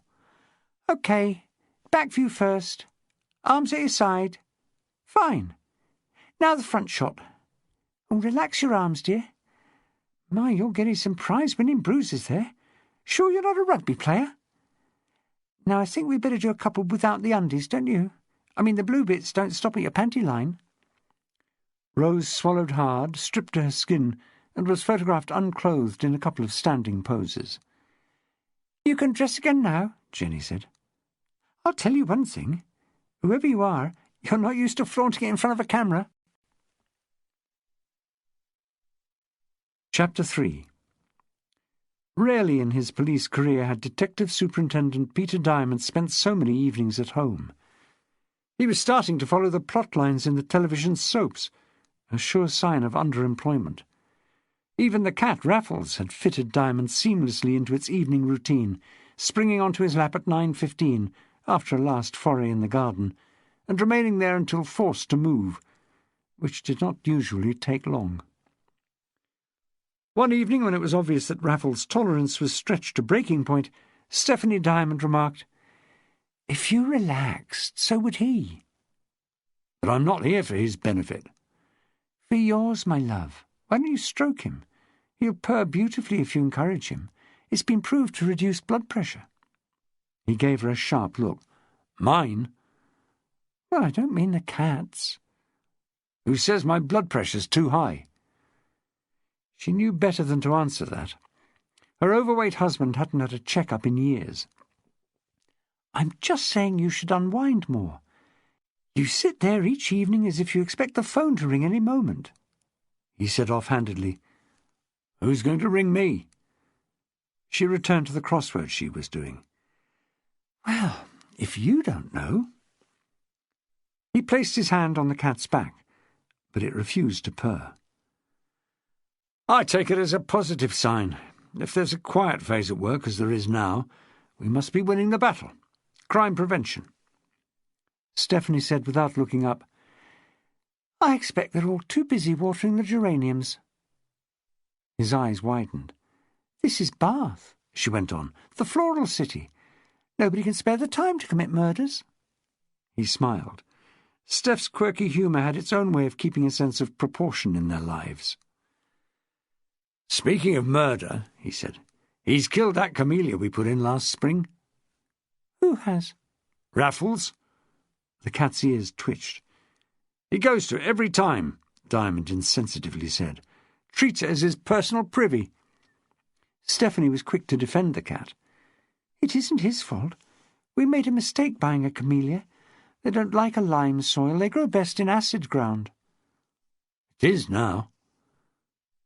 Speaker 2: "OK, back view first. Arms at your side. Fine. Now the front shot. Oh, relax your arms, dear. My, you're getting some prize-winning bruises there. Sure you're not a rugby player? Now I think we'd better do a couple without the undies, don't you? I mean, the blue bits don't stop at your panty line." Rose swallowed hard, stripped to her skin, and was photographed unclothed in a couple of standing poses. "You can dress again now," Jenny said. "I'll tell you one thing. Whoever you are, you're not used to flaunting it in front of a camera." Chapter 3. Rarely in his police career had Detective Superintendent Peter Diamond spent so many evenings at home. He was starting to follow the plot lines in the television soaps, a sure sign of underemployment. Even the cat, Raffles, had fitted Diamond seamlessly into its evening routine, springing onto his lap at 9:15 after a last foray in the garden, and remaining there until forced to move, which did not usually take long. One evening, when it was obvious that Raffles' tolerance was stretched to breaking point, Stephanie Diamond remarked, "If you relaxed, so would he." "But I'm not here for his benefit." "For yours, my love. Why don't you stroke him? He'll purr beautifully if you encourage him. It's been proved to reduce blood pressure." He gave her a sharp look. "Mine?" "Well, I don't mean the cat's." "Who says my blood pressure's too high?" She knew better than to answer that. Her overweight husband hadn't had a check-up in years. "I'm just saying you should unwind more. You sit there each evening as if you expect the phone to ring any moment." He said offhandedly, "Who's going to ring me?" She returned to the crossword she was doing. "Well, if you don't know." He placed his hand on the cat's back, but it refused to purr. "I take it as a positive sign. If there's a quiet phase at work, as there is now,
Speaker 1: We must be winning the battle. Crime prevention.
Speaker 2: Stephanie said without looking up, I expect they're all too busy watering the geraniums. His eyes widened. This is Bath, she went on, the floral city. Nobody can spare the time to commit murders.
Speaker 1: He smiled. Steph's quirky humour had its own way of keeping a sense of proportion in their lives. Speaking of murder, he said, he's killed that camellia we put in last spring.
Speaker 2: Who has?
Speaker 1: Raffles. The cat's ears twitched. He goes to it every time, Diamond insensitively said. Treats it as his personal privy.
Speaker 2: Stephanie was quick to defend the cat. It isn't his fault. We made a mistake buying a camellia. They don't like a lime soil. They grow best in acid ground.
Speaker 1: It is now.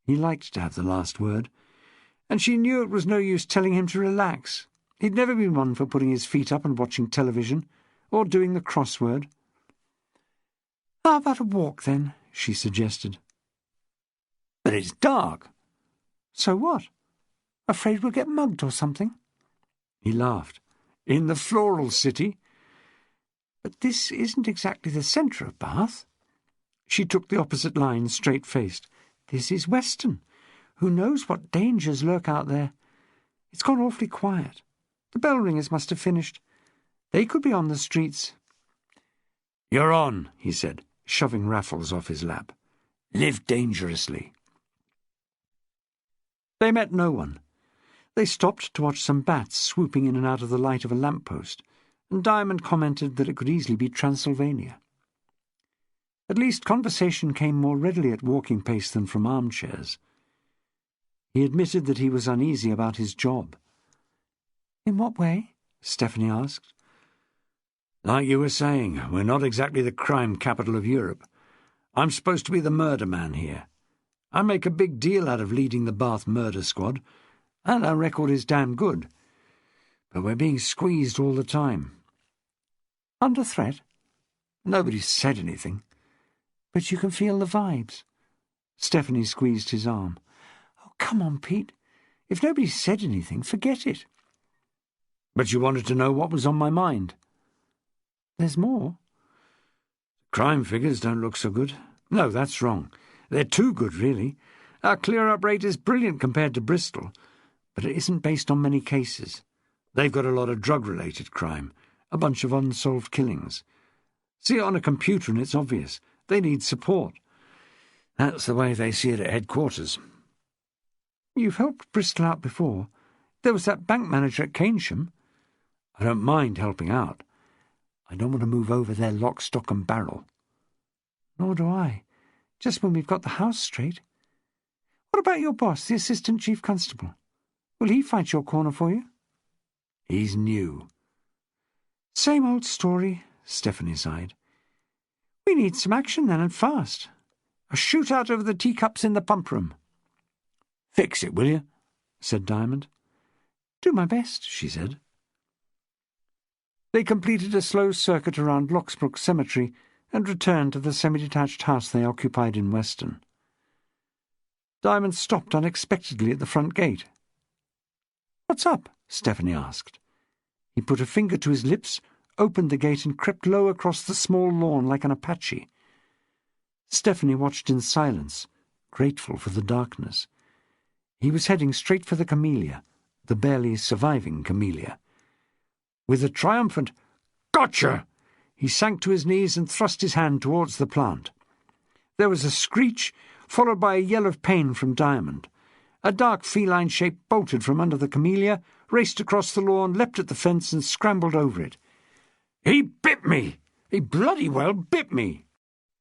Speaker 1: He liked to have the last word, and she knew it was no use telling him to relax. He'd never been one for putting his feet up and watching television, or doing the crossword.
Speaker 2: How about a walk, then? She suggested.
Speaker 1: But it's dark.
Speaker 2: So what? Afraid we'll get mugged or something?
Speaker 1: He laughed. In the floral city?
Speaker 2: But this isn't exactly the centre of Bath.
Speaker 1: She took the opposite line, straight-faced.
Speaker 2: This is Weston. Who knows what dangers lurk out there? It's gone awfully quiet. The bell ringers must have finished. They could be on the streets.
Speaker 1: You're on, he said, shoving Raffles off his lap. Live dangerously. They met no one. They stopped to watch some bats swooping in and out of the light of a lamp-post, and Diamond commented that it could easily be Transylvania. At least conversation came more readily at walking pace than from armchairs. He admitted that he was uneasy about his job.
Speaker 2: In what way?
Speaker 1: Stephanie asked. Like you were saying, we're not exactly the crime capital of Europe. I'm supposed to be the murder man here. I make a big deal out of leading the Bath murder squad, and our record is damn good. But we're being squeezed all the time.
Speaker 2: Under threat?
Speaker 1: Nobody's said anything.
Speaker 2: But you can feel the vibes.
Speaker 1: Stephanie squeezed his arm.
Speaker 2: Oh, come on, Pete. If nobody's said anything, forget it.
Speaker 1: But you wanted to know what was on my mind.
Speaker 2: There's more.
Speaker 1: Crime figures don't look so good. No, that's wrong. They're too good, really. Our clear-up rate is brilliant compared to Bristol, but it isn't based on many cases. They've got a lot of drug-related crime, a bunch of unsolved killings. See it on a computer and it's obvious. They need support. That's the way they see it at headquarters.
Speaker 2: You've helped Bristol out before. There was that bank manager at Keynsham.
Speaker 1: I don't mind helping out. I don't want to move over their lock, stock and barrel.
Speaker 2: Nor do I. Just when we've got the house straight. What about your boss, the assistant chief constable? Will he fight your corner for you?
Speaker 1: He's new.
Speaker 2: Same old story, Stephanie sighed. We need some action then, and fast. A shootout over the teacups in the pump room.
Speaker 1: Fix it, will you? Said Diamond.
Speaker 2: Do my best, she said.
Speaker 1: They completed a slow circuit around Locksbrook Cemetery and returned to the semi-detached house they occupied in Weston. Diamond stopped unexpectedly at the front gate.
Speaker 2: What's up?
Speaker 1: Stephanie asked. He put a finger to his lips, opened the gate and crept low across the small lawn like an Apache. Stephanie watched in silence, grateful for the darkness. He was heading straight for the camellia, the barely surviving camellia. With a triumphant "Gotcha!" he sank to his knees and thrust his hand towards the plant. There was a screech, followed by a yell of pain from Diamond. A dark feline shape bolted from under the camellia, raced across the lawn, leapt at the fence and scrambled over it. "He bit me! He bloody well bit me!"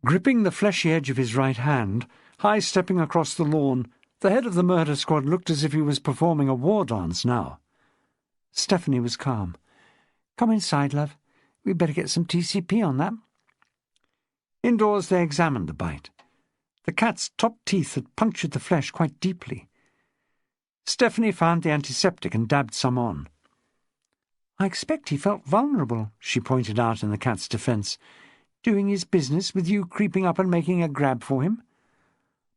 Speaker 1: Gripping the fleshy edge of his right hand, high-stepping across the lawn, the head of the murder squad looked as if he was performing a war dance now.
Speaker 2: Stephanie was calm. Come inside, love. We'd better get some TCP on that.
Speaker 1: Indoors they examined the bite. The cat's top teeth had punctured the flesh quite deeply. Stephanie found the antiseptic and dabbed some on.
Speaker 2: I expect he felt vulnerable, she pointed out in the cat's defence, doing his business with you creeping up and making a grab for him.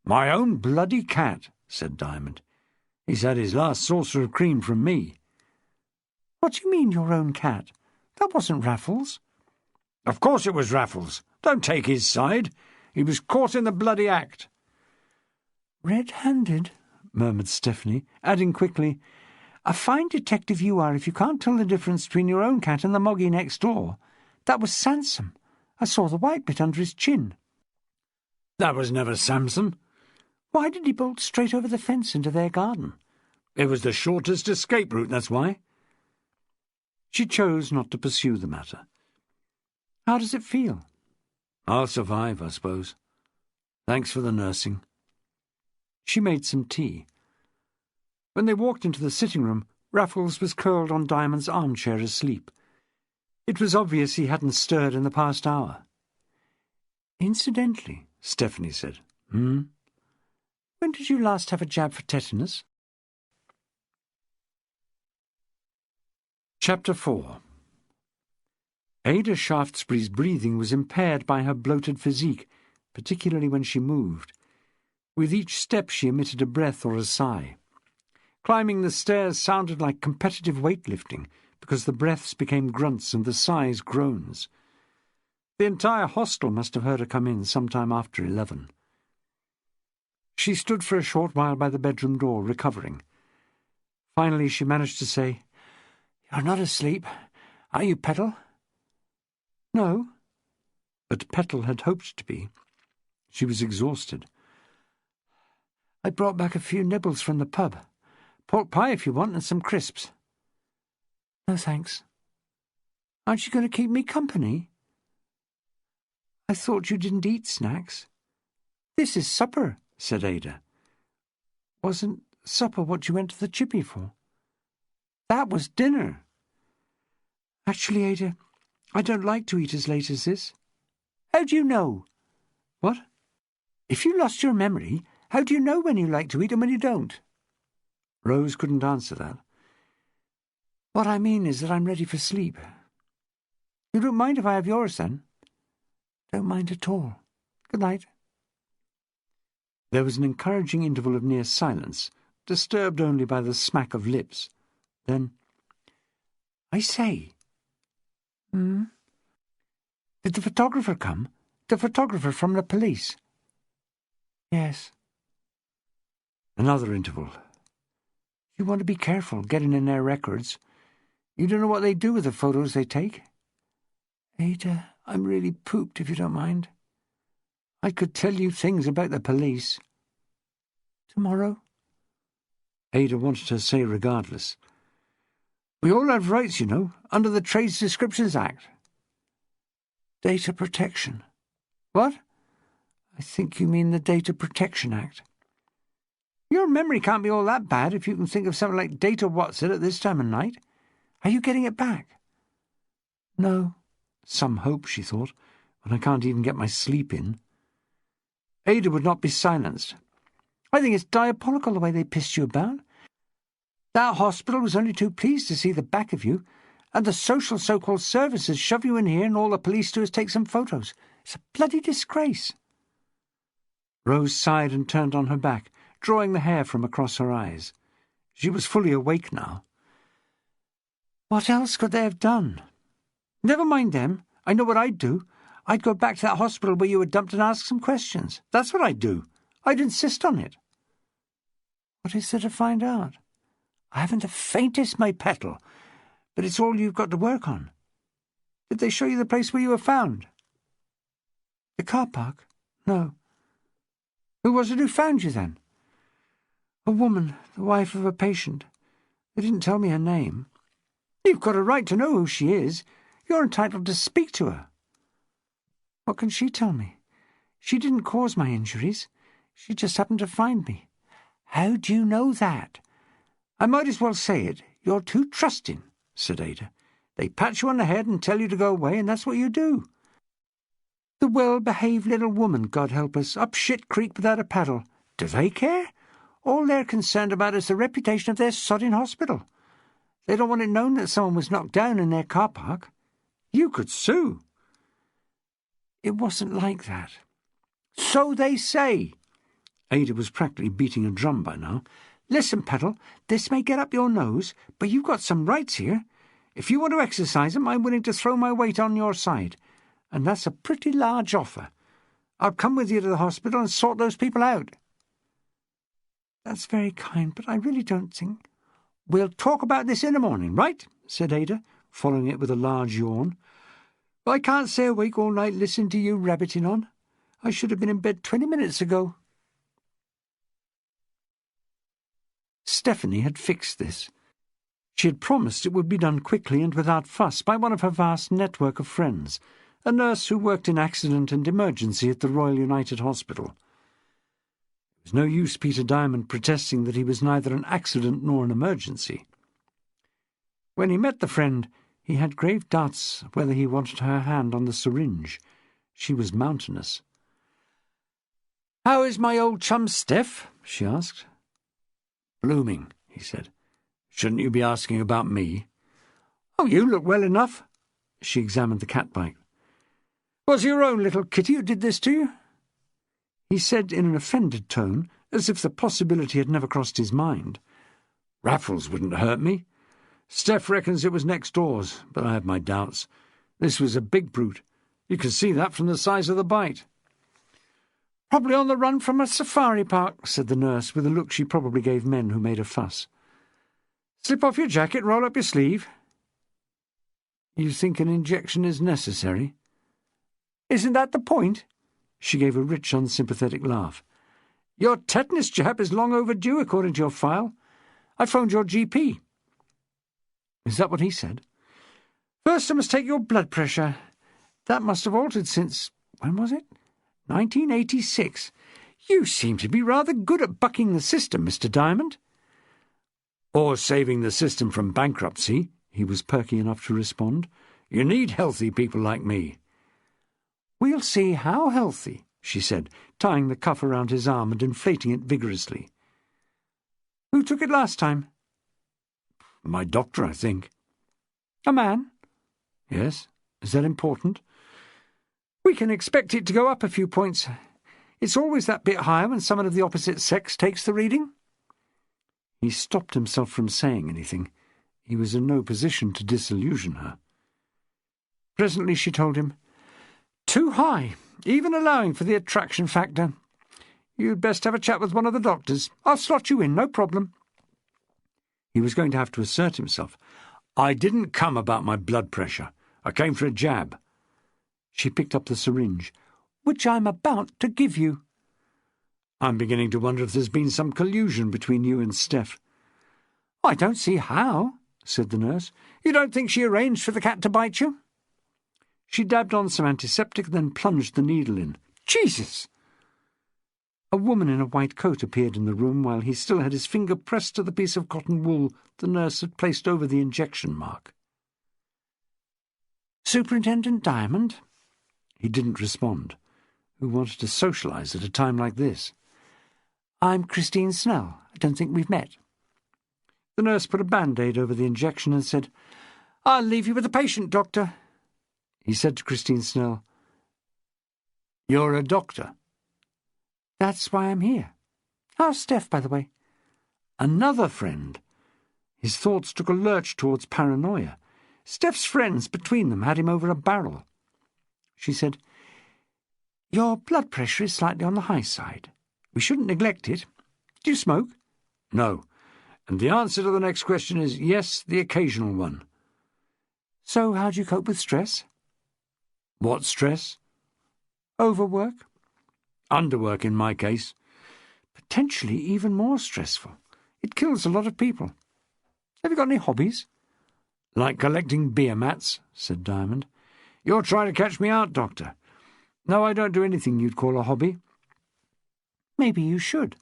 Speaker 1: My own bloody cat, said Diamond. He's had his last saucer of cream from me.
Speaker 2: What do you mean, your own cat? That wasn't Raffles.
Speaker 1: Of course it was Raffles. Don't take his side. He was caught in the bloody act.
Speaker 2: Red-handed, murmured Stephanie, adding quickly, a fine detective you are if you can't tell the difference between your own cat and the moggy next door. That was Sansom. I saw the white bit under his chin.
Speaker 1: That was never Samson.
Speaker 2: Why did he bolt straight over the fence into their garden?
Speaker 1: It was the shortest escape route, that's why.
Speaker 2: She chose not to pursue the matter. How does it feel?
Speaker 1: I'll survive, I suppose. Thanks for the nursing.
Speaker 2: She made some tea. When they walked into the sitting room, Raffles was curled on Diamond's armchair asleep. It was obvious he hadn't stirred in the past hour. Incidentally, Stephanie said. When did you last have a jab for tetanus?
Speaker 1: Chapter 4.
Speaker 2: Ada Shaftesbury's breathing was impaired by her bloated physique, particularly when she moved. With each step she emitted a breath or a sigh. Climbing the stairs sounded like competitive weightlifting, because the breaths became grunts and the sighs groans. The entire hostel must have heard her come in sometime after 11. She stood for a short while by the bedroom door, recovering. Finally she managed to say, "You're not asleep, are you, Petal?" "No." But Petal had hoped to be. She was exhausted. "I brought back a few nibbles from the pub. Pork pie if you want, and some crisps." "No, thanks." "Aren't you going to keep me company?" "I thought you didn't eat snacks." "This is supper," said Ada. "Wasn't supper what you went to the chippy for?" "That was dinner." "Actually, Ada, I don't like to eat as late as this." "How do you know?" "What?" "If you lost your memory, how do you know when you like to eat and when you don't?" Rose couldn't answer that. "What I mean is that I'm ready for sleep." "You don't mind if I have yours, then?" "Don't mind at all. Good night." There was an encouraging interval of near silence, disturbed only by the smack of lips. Then, "I say." "Did the photographer come? The photographer from the police?" "Yes." Another interval. "You want to be careful getting in their records. You don't know what they do with the photos they take." "Ada, I'm really pooped, if you don't mind." "I could tell you things about the police." "Tomorrow?" Ada wanted to say regardless. "We all have rights, you know, under the Trades Descriptions Act." "Data Protection." "What?" "I think you mean the Data Protection Act." "Your memory can't be all that bad if you can think of something like Data What's-It at this time of night. Are you getting it back?" "No." Some hope, she thought, when I can't even get my sleep in. Ada would not be silenced. "I think it's diabolical the way they pissed you about. That hospital was only too pleased to see the back of you, and the social so-called services shove you in here and all the police do is take some photos. It's a bloody disgrace." Rose sighed and turned on her back, drawing the hair from across her eyes. She was fully awake now. "What else could they have done?" "Never mind them. I know what I'd do. I'd go back to that hospital where you were dumped and ask some questions. That's what I'd do. I'd insist on it." "What is there to find out?" "I haven't the faintest, my Petal, but it's all you've got to work on." "Did they show you the place where you were found?" "The car park? No." "Who was it who found you, then?" "A woman, the wife of a patient. They didn't tell me her name." "You've got a right to know who she is. You're entitled to speak to her." "What can she tell me? She didn't cause my injuries. She just happened to find me." "How do you know that?" "I might as well say it. You're too trusting," said Ada. "They pat you on the head and tell you to go away, and that's what you do. The well-behaved little woman, God help us, up shit creek without a paddle. Do they care? All they're concerned about is the reputation of their sodding hospital. They don't want it known that someone was knocked down in their car park. You could sue." "It wasn't like that." "So they say." Ada was practically beating a drum by now. "Listen, Petal, this may get up your nose, but you've got some rights here. If you want to exercise 'em, I'm willing to throw my weight on your side, and that's a pretty large offer. I'll come with you to the hospital and sort those people out." "That's very kind, but I really don't think—" "We'll talk about this in the morning, right?" said Ada, following it with a large yawn. "I can't stay awake all night listening to you rabbiting on. I should have been in bed 20 minutes ago." Stephanie had fixed this. She had promised it would be done quickly and without fuss by one of her vast network of friends, a nurse who worked in accident and emergency at the Royal United Hospital. It was no use Peter Diamond protesting that he was neither an accident nor an emergency. When he met the friend, he had grave doubts whether he wanted her hand on the syringe. She was mountainous. "How is my old chum Steph?" she asked. "Blooming," he said. "Shouldn't you be asking about me?" "Oh, you look well enough." She examined the cat bite. "Was it your own little kitty who did this to you?" He said in an offended tone, as if the possibility had never crossed his mind. "Raffles wouldn't hurt me. Steph reckons it was next door's, but I have my doubts. This was a big brute. You can see that from the size of the bite." "Probably on the run from a safari park," said the nurse, with a look she probably gave men who made a fuss. "Slip off your jacket, roll up your sleeve." "You think an injection is necessary?" "Isn't that the point?" She gave a rich, unsympathetic laugh. "Your tetanus jab is long overdue, according to your file. I phoned your GP." "Is that what he said?" "First I must take your blood pressure. That must have altered since— when was it? 1986. You seem to be rather good at bucking the system, Mr. Diamond." "Or saving the system from bankruptcy," he was perky enough to respond. "You need healthy people like me." "We'll see how healthy," she said, tying the cuff around his arm and inflating it vigorously. "Who took it last time?" "My doctor, I think." "A man?" "Yes. Is that important?" "We can expect it to go up a few points. It's always that bit higher when someone of the opposite sex takes the reading." He stopped himself from saying anything. He was in no position to disillusion her. Presently she told him, "Too high, even allowing for the attraction factor. You'd best have a chat with one of the doctors. I'll slot you in, no problem." He was going to have to assert himself. "I didn't come about my blood pressure. I came for a jab." She picked up the syringe. "Which I'm about to give you." "I'm beginning to wonder if there's been some collusion between you and Steph." "I don't see how," said the nurse. "You don't think she arranged for the cat to bite you?" She dabbed on some antiseptic, then plunged the needle in. "Jesus!" A woman in a white coat appeared in the room while he still had his finger pressed to the piece of cotton wool the nurse had placed over the injection mark. "Superintendent Diamond?" He didn't respond. Who wanted to socialise at a time like this? "I'm Christine Snell. I don't think we've met." The nurse put a band-aid over the injection and said, "I'll leave you with the patient, doctor." He said to Christine Snell, "You're a doctor?" "That's why I'm here. How's Steph, by the way?" Another friend. His thoughts took a lurch towards paranoia. Steph's friends between them had him over a barrel. She said, "Your blood pressure is slightly on the high side. We shouldn't neglect it. Do you smoke?" "No. And the answer to the next question is yes, the occasional one." "So how do you cope with stress?" "What stress?" "Overwork?"
Speaker 1: "Underwork in my case."
Speaker 2: "Potentially even more stressful. It kills a lot of people. Have you got any hobbies?"
Speaker 1: "Like collecting beer mats," said Diamond. "You're trying to catch me out, Doctor. No, I don't do anything you'd call a hobby."
Speaker 2: "Maybe you should."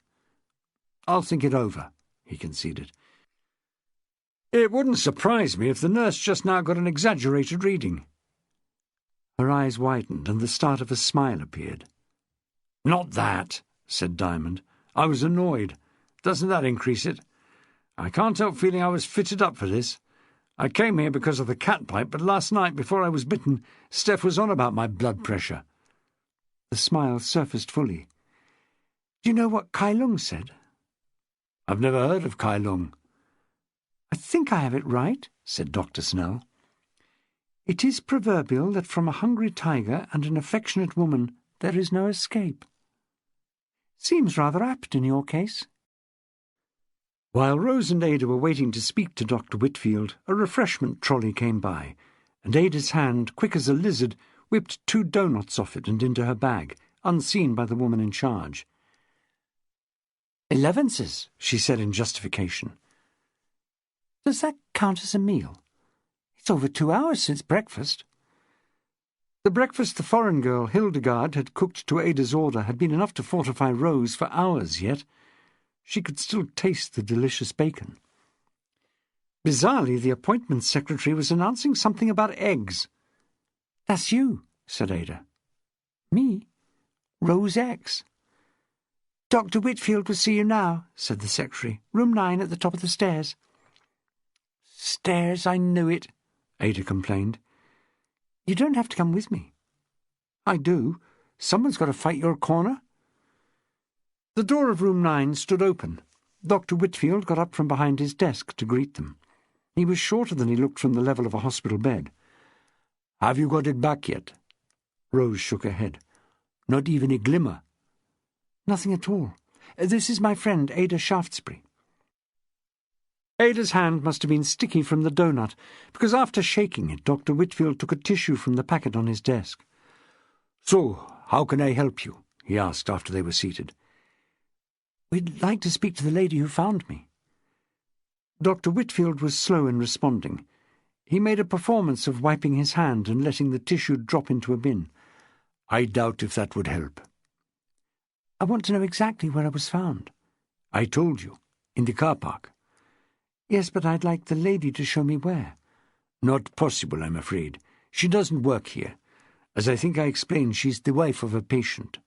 Speaker 1: "I'll think it over," he conceded. "It wouldn't surprise me if the nurse just now got an exaggerated reading."
Speaker 2: Her eyes widened and the start of a smile appeared.
Speaker 1: "Not that," said Diamond. "I was annoyed. Doesn't that increase it? I can't help feeling I was fitted up for this. I came here because of the cat bite, but last night, before I was bitten, Steph was on about my blood pressure."
Speaker 2: The smile surfaced fully. "Do you know what Kai Lung said?"
Speaker 1: "I've never heard of Kai Lung."
Speaker 2: I think I have it right, said Dr. Snell. It is proverbial that from a hungry tiger and an affectionate woman there is no escape. Seems rather apt in your case.
Speaker 1: While Rose and Ada were waiting to speak to Dr. Whitfield, a refreshment trolley came by, and Ada's hand, quick as a lizard, whipped 2 doughnuts off it and into her bag, unseen by the woman in charge.
Speaker 2: "11s,"
Speaker 1: she said in justification.
Speaker 2: Does that count as a meal? It's over 2 hours since breakfast.
Speaker 1: The breakfast the foreign girl, Hildegard, had cooked to Ada's order had been enough to fortify Rose for hours yet. She could still taste the delicious bacon. Bizarrely, the appointments secretary was announcing something about eggs.
Speaker 2: "That's you," said Ada. "Me? Rose X." "Dr. Whitfield will see you now," said the secretary. "Room 9 at the top of the stairs."
Speaker 1: "Stairs, I knew it," Ada complained.
Speaker 2: "You don't have to come with me."
Speaker 1: "I do. Someone's got to fight your corner." The door of room 9 stood open. Dr. Whitfield got up from behind his desk to greet them. He was shorter than he looked from the level of a hospital bed. "Have you got it back yet?" Rose shook her head. "Not even a glimmer?"
Speaker 2: "Nothing at all. This is my friend, Ada Shaftesbury."
Speaker 1: Ada's hand must have been sticky from the doughnut, because after shaking it, Dr. Whitfield took a tissue from the packet on his desk. "So, how can I help you?" he asked after they were seated.
Speaker 2: "We'd like to speak to the lady who found me."
Speaker 1: Dr. Whitfield was slow in responding. He made a performance of wiping his hand and letting the tissue drop into a bin. "I doubt if that would help."
Speaker 2: "I want to know exactly where I was found."
Speaker 1: "I told you, in the car park."
Speaker 2: "Yes, but I'd like the lady to show me where."
Speaker 1: "Not possible, I'm afraid. She doesn't work here. As I think I explained, she's the wife of a patient."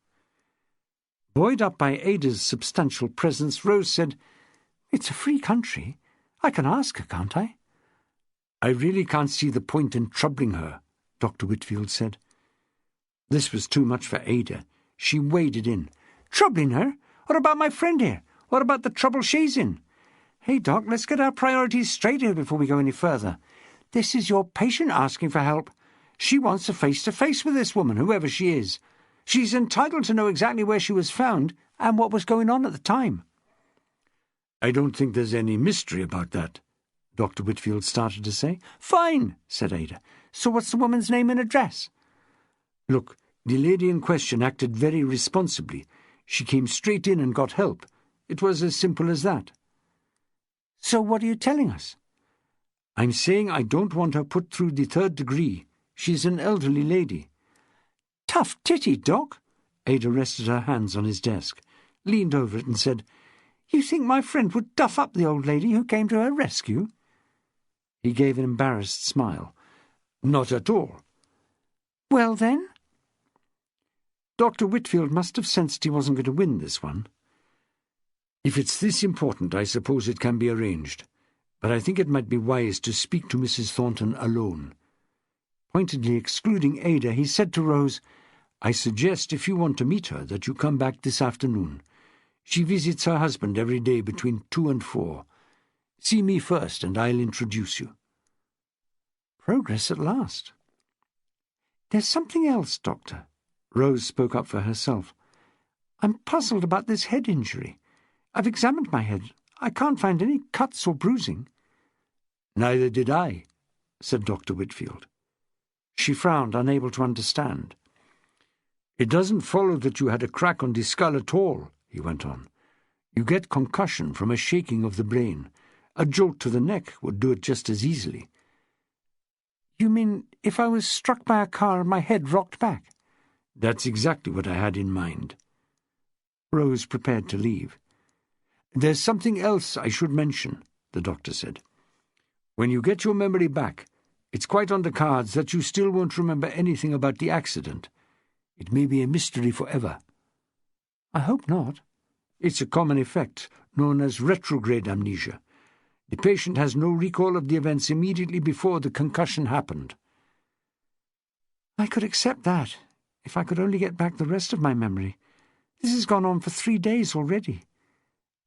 Speaker 1: Buoyed up by Ada's substantial presence, Rose said,
Speaker 2: "It's a free country. I can ask her, can't I?"
Speaker 1: "I really can't see the point in troubling her," Dr. Whitfield said. This was too much for Ada. She waded in.
Speaker 2: "Troubling her? What about my friend here? What about the trouble she's in? Hey, Doc, let's get our priorities straight here before we go any further. This is your patient asking for help. She wants a face-to-face with this woman, whoever she is. She's entitled to know exactly where she was found and what was going on at the time."
Speaker 1: "I don't think there's any mystery about that," Dr. Whitfield started to say.
Speaker 2: "Fine," said Ada. "So what's the woman's name and address?"
Speaker 1: "Look, the lady in question acted very responsibly. She came straight in and got help. It was as simple as that."
Speaker 2: "So what are you telling us?"
Speaker 1: "I'm saying I don't want her put through the 3rd degree. She's an elderly lady."
Speaker 2: "Tough titty, Doc."
Speaker 1: Ada rested her hands on his desk, leaned over it and said,
Speaker 2: "You think my friend would duff up the old lady who came to her rescue?"
Speaker 1: He gave an embarrassed smile. "Not at all."
Speaker 2: "Well, then?"
Speaker 1: Dr. Whitfield must have sensed he wasn't going to win this one. "If it's this important, I suppose it can be arranged. But I think it might be wise to speak to Mrs. Thornton alone." Pointedly excluding Ada, he said to Rose, "I suggest, if you want to meet her, that you come back this afternoon. She visits her husband every day between 2 and 4. See me first, and I'll introduce you."
Speaker 2: Progress at last. "There's something else, Doctor." Rose spoke up for herself. "I'm puzzled about this head injury. I've examined my head. I can't find any cuts or bruising."
Speaker 1: "Neither did I," said Dr. Whitfield. She frowned, unable to understand. "It doesn't follow that you had a crack on the skull at all," he went on. "You get concussion from a shaking of the brain. A jolt to the neck would do it just as easily."
Speaker 2: "You mean if I was struck by a car and my head rocked back?"
Speaker 1: "That's exactly what I had in mind." Rose prepared to leave. "There's something else I should mention," the doctor said. "When you get your memory back, it's quite on the cards that you still won't remember anything about the accident. It may be a mystery forever."
Speaker 2: "I hope not."
Speaker 1: "It's a common effect, known as retrograde amnesia. The patient has no recall of the events immediately before the concussion happened."
Speaker 2: "I could accept that, if I could only get back the rest of my memory. This has gone on for 3 days already.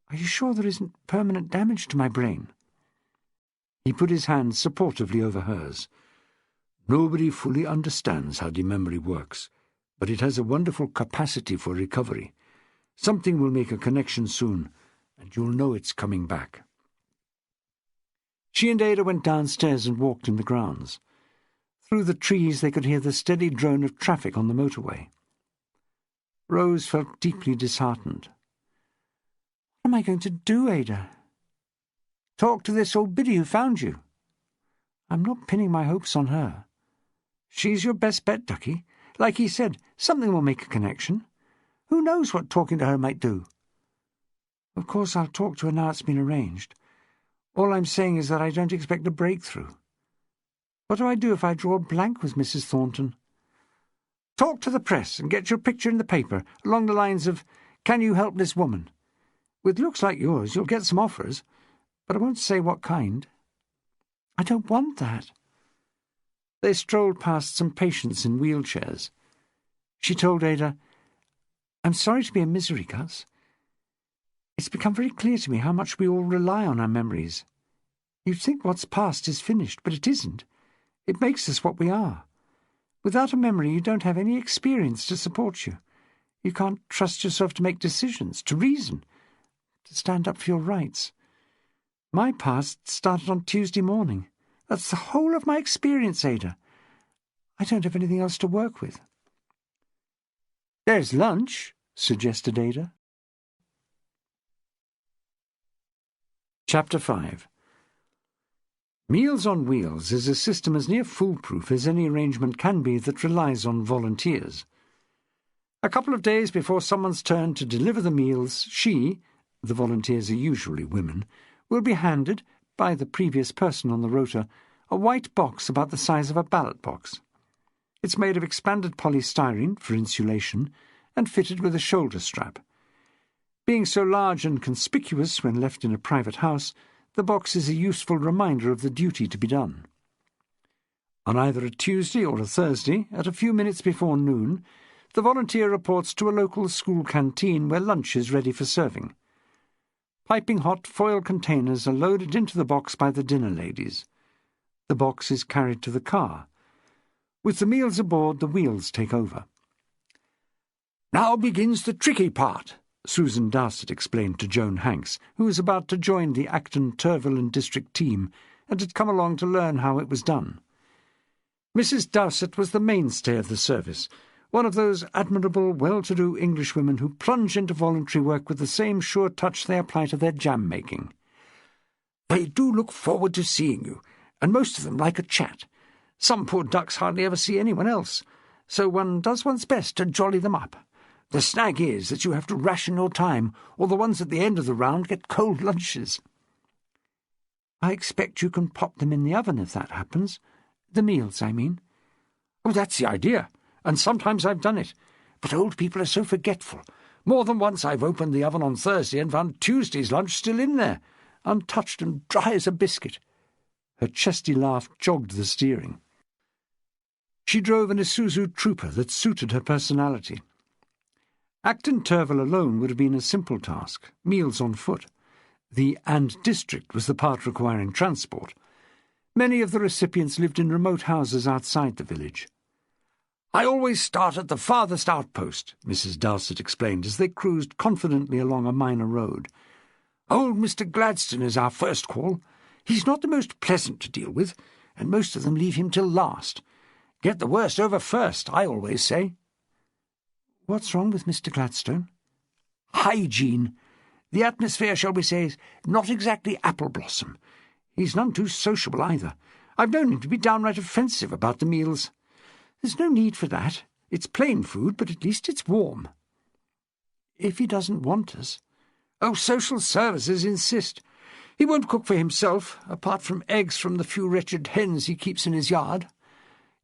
Speaker 2: Are you sure there isn't permanent damage to my brain?"
Speaker 1: He put his hand supportively over hers. "Nobody fully understands how memory works, but it has a wonderful capacity for recovery. Something will make a connection soon, and you'll know it's coming back." She and Ada went downstairs and walked in the grounds. Through the trees they could hear the steady drone of traffic on the motorway. Rose felt deeply disheartened. "What am I going to do, Ada?" "Talk to this old biddy who found you." "I'm not pinning my hopes on her." "She's your best bet, Ducky. Like he said, something will make a connection. Who knows what talking to her might do?" "Of course I'll talk to her now it's been arranged. All I'm saying is that I don't expect a breakthrough. What do I do if I draw a blank with Mrs. Thornton?" "Talk to the press and get your picture in the paper, along the lines of, 'Can you help this woman?' With looks like yours, you'll get some offers, but I won't say what kind." "I don't want that." They strolled past some patients in wheelchairs. She told Ada, "I'm sorry to be a misery, Gus. It's become very clear to me how much we all rely on our memories. You'd think what's past is finished, but it isn't. It makes us what we are. Without a memory, you don't have any experience to support you. You can't trust yourself to make decisions, to reason, to stand up for your rights. My past started on Tuesday morning. That's the whole of my experience, Ada. I don't have anything else to work with." "There's lunch," suggested Ada. Chapter 5. Meals on Wheels is a system as near foolproof as any arrangement can be that relies on volunteers. A couple of days before someone's turn to deliver the meals, the volunteers are usually women, will be handed, by the previous person on the rota, a white box about the size of a ballot box. It's made of expanded polystyrene for insulation and fitted with a shoulder strap. Being so large and conspicuous when left in a private house, the box is a useful reminder of the duty to be done. On either a Tuesday or a Thursday, at a few minutes before noon, the volunteer reports to a local school canteen where lunch is ready for serving. Piping hot foil containers are loaded into the box by the dinner ladies. The box is carried to the car. With the meals aboard, the wheels take over. "Now begins the tricky part," Susan Dowsett explained to Joan Hanks, who was about to join the Acton, Turville and District team and had come along to learn how it was done. Mrs. Dowsett was the mainstay of the service, one of those admirable, well-to-do Englishwomen who plunge into voluntary work with the same sure touch they apply to their jam-making. "They do look forward to seeing you, and most of them like a chat. Some poor ducks hardly ever see anyone else, so one does one's best to jolly them up. The snag is that you have to ration your time, or the ones at the end of the round get cold lunches." "I expect you can pop them in the oven if that happens. The meals, I mean." "Oh, that's the idea, and sometimes I've done it. But old people are so forgetful. More than once I've opened the oven on Thursday and found Tuesday's lunch still in there, untouched and dry as a biscuit." Her chesty laugh jogged the steering. She drove an Isuzu Trooper that suited her personality. Acton Turville alone would have been a simple task, meals on foot. The and district was the part requiring transport. Many of the recipients lived in remote houses outside the village. "I always start at the farthest outpost," Mrs. Dowsett explained as they cruised confidently along a minor road. "Old Mr. Gladstone is our first call. He's not the most pleasant to deal with, and most of them leave him till last. Get the worst over first, I always say."
Speaker 2: "What's wrong with Mr. Gladstone?"
Speaker 1: "Hygiene. The atmosphere, shall we say, is not exactly apple blossom. He's none too sociable either. I've known him to be downright offensive about the meals." "There's no need for that. It's plain food, but at least it's warm." "If he doesn't want us." "Oh, social services insist. He won't cook for himself, apart from eggs from the few wretched hens he keeps in his yard.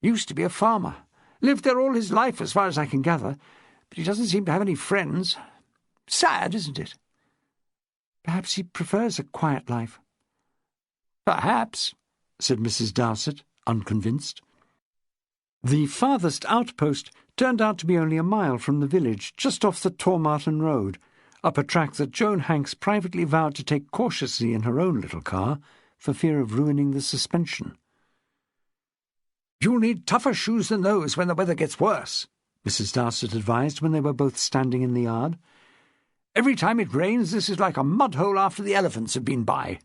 Speaker 1: Used to be a farmer. Lived there all his life, as far as I can gather, but he doesn't seem to have any friends. Sad, isn't it?"
Speaker 2: "Perhaps he prefers a quiet life."
Speaker 1: "Perhaps," said Mrs. Dowsett, unconvinced. The farthest outpost turned out to be only a mile from the village, just off the Tormarton Road, up a track that Joan Hanks privately vowed to take cautiously in her own little car, for fear of ruining the suspension.
Speaker 2: "You'll need tougher shoes than those when the weather gets worse," Mrs. Darcy advised when they were both standing in the yard. "Every time it rains, this is like a mud-hole after the elephants have been by.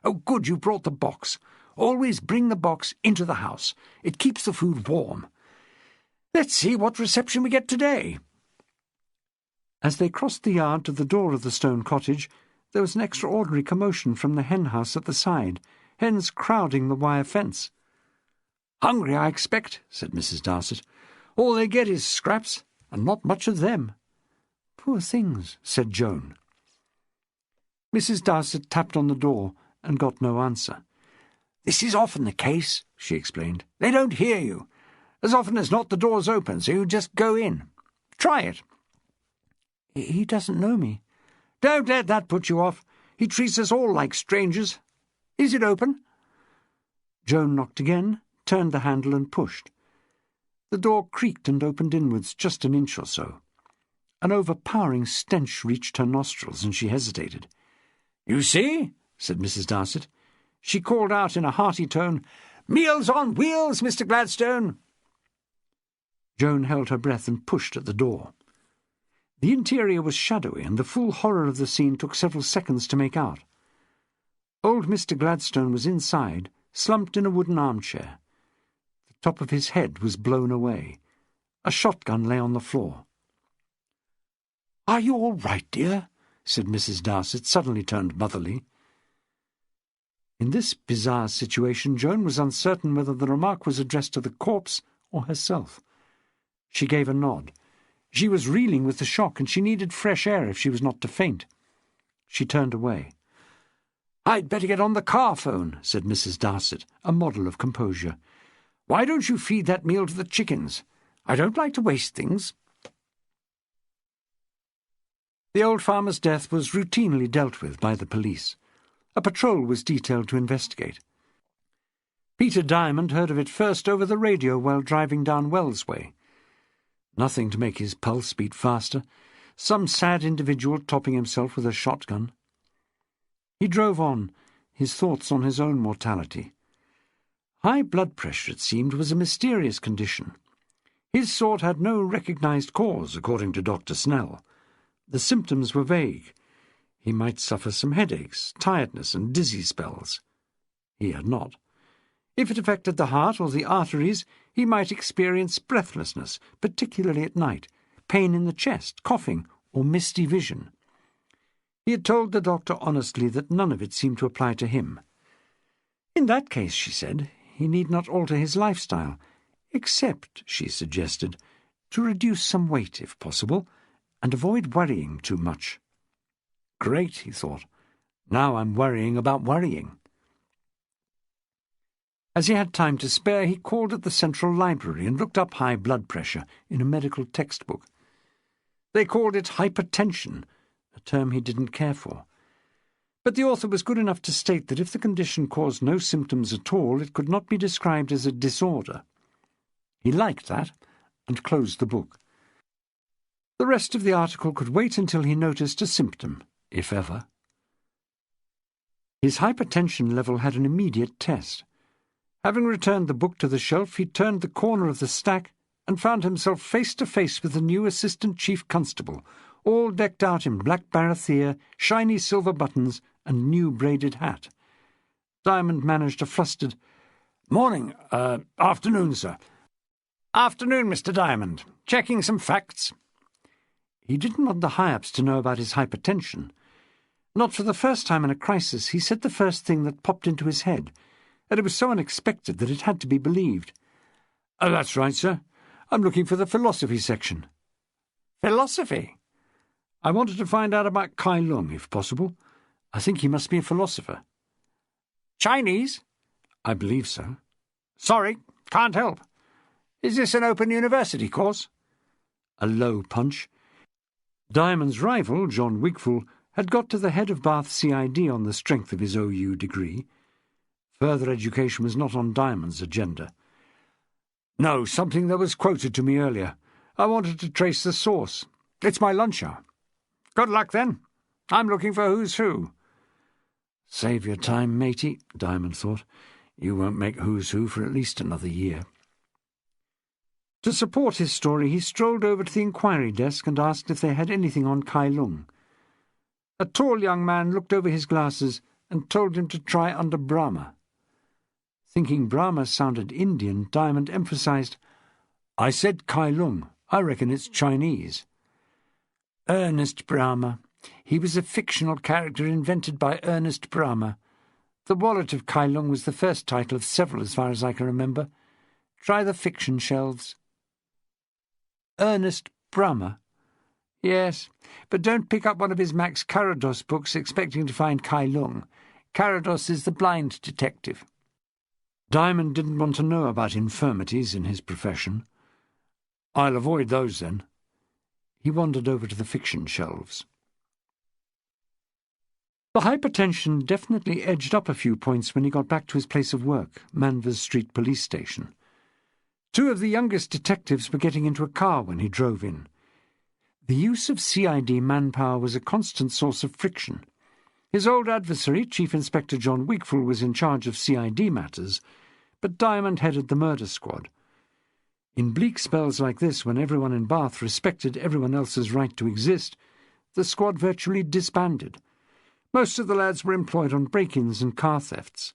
Speaker 2: Oh, good, you brought the box. Always bring the box into the house. It keeps the food warm. Let's see what reception we get today."
Speaker 1: As they crossed the yard to the door of the stone cottage, there was an extraordinary commotion from the hen-house at the side, hens crowding the wire fence.
Speaker 2: "Hungry, I expect," said Mrs. Darcy. "All they get is scraps, and not much of them."
Speaker 1: "Poor things," said Joan.
Speaker 2: Mrs. Darcy tapped on the door and got no answer. "This is often the case," she explained. "They don't hear you. As often as not the door's open, so you just go in. Try it."
Speaker 1: "He doesn't know me."
Speaker 2: "Don't let that put you off. He treats us all like strangers. Is it open?"
Speaker 1: Joan knocked again, turned the handle and pushed. The door creaked and opened inwards just an inch or so. An overpowering stench reached her nostrils, and she hesitated.
Speaker 2: "You see," said Mrs. Darcy. She called out in a hearty tone, "Meals on wheels, Mr. Gladstone."
Speaker 1: Joan held her breath and pushed at the door. The interior was shadowy, and the full horror of the scene took several seconds to make out. Old Mr. Gladstone was inside, slumped in a wooden armchair. The top of his head was blown away. A shotgun lay on the floor.
Speaker 2: "Are you all right, dear?" said Mrs. Darcy, suddenly turned motherly.
Speaker 1: In this bizarre situation, Joan was uncertain whether the remark was addressed to the corpse or herself. She gave a nod. She was reeling with the shock, and she needed fresh air if she was not to faint. She turned away.
Speaker 2: "I'd better get on the car phone," said Mrs. Darcy, a model of composure. "Why don't you feed that meal to the chickens? I don't like to waste things."
Speaker 1: The old farmer's death was routinely dealt with by the police. A patrol was detailed to investigate. Peter Diamond heard of it first over the radio while driving down Wells Way. Nothing to make his pulse beat faster. Some sad individual topping himself with a shotgun. He drove on, his thoughts on his own mortality. High blood pressure, it seemed, was a mysterious condition. His sort had no recognized cause, according to Dr. Snell. The symptoms were vague. He might suffer some headaches, tiredness, and dizzy spells. He had not. If it affected the heart or the arteries, he might experience breathlessness, particularly at night, pain in the chest, coughing, or misty vision. He had told the doctor honestly that none of it seemed to apply to him. In that case, she said, he need not alter his lifestyle, except, she suggested, to reduce some weight, if possible, and avoid worrying too much. Great, he thought. Now I'm worrying about worrying. As he had time to spare, he called at the Central Library and looked up high blood pressure in a medical textbook. They called it hypertension, a term he didn't care for. But the author was good enough to state that if the condition caused no symptoms at all, it could not be described as a disorder. He liked that, and closed the book. The rest of the article could wait until he noticed a symptom, if ever. His hypertension level had an immediate test. Having returned the book to the shelf, he turned the corner of the stack and found himself face to face with the new Assistant Chief Constable, all decked out in black barathea, shiny silver buttons, and new braided hat. Diamond managed a flustered, "Morning, afternoon, sir." "Afternoon, Mr. Diamond. Checking some facts." He didn't want the high-ups to know about his hypertension. Not for the first time in a crisis, he said the first thing that popped into his head, and it was so unexpected that it had to be believed. "Oh, that's right, sir. I'm looking for the philosophy section." "Philosophy?" "I wanted to find out about Kai Lung, if possible. I think he must be a philosopher." "Chinese?" "I believe so." "Sorry, can't help. Is this an open university course?" A low punch. Diamond's rival, John Wigfall, had got to the head of Bath CID on the strength of his OU degree. Further education was not on Diamond's agenda. "No, something that was quoted to me earlier. I wanted to trace the source. It's my lunch hour." "Good luck, then. I'm looking for who's who." Save your time, matey, Diamond thought. You won't make who's who for at least another year. To support his story, he strolled over to the inquiry desk and asked if they had anything on Kai Lung. A tall young man looked over his glasses and told him to try under Brahma. Thinking Brahma sounded Indian, Diamond emphasized, "I said Kai Lung. I reckon it's Chinese." Ernest Brahma. He was a fictional character invented by Ernest Brahma. The Wallet of Kai Lung was the first title of several as far as I can remember. Try the fiction shelves. Ernest Brahma? Yes, but don't pick up one of his Max Carados books expecting to find Kai Lung. Carados is the blind detective. Diamond didn't want to know about infirmities in his profession. I'll avoid those, then. He wandered over to the fiction shelves. The hypertension definitely edged up a few points when he got back to his place of work, Manvers Street Police Station. Two of the youngest detectives were getting into a car when he drove in. The use of CID manpower was a constant source of friction. His old adversary, Chief Inspector John Wigfall, was in charge of CID matters, but Diamond headed the murder squad. In bleak spells like this, when everyone in Bath respected everyone else's right to exist, the squad virtually disbanded. Most of the lads were employed on break-ins and car thefts.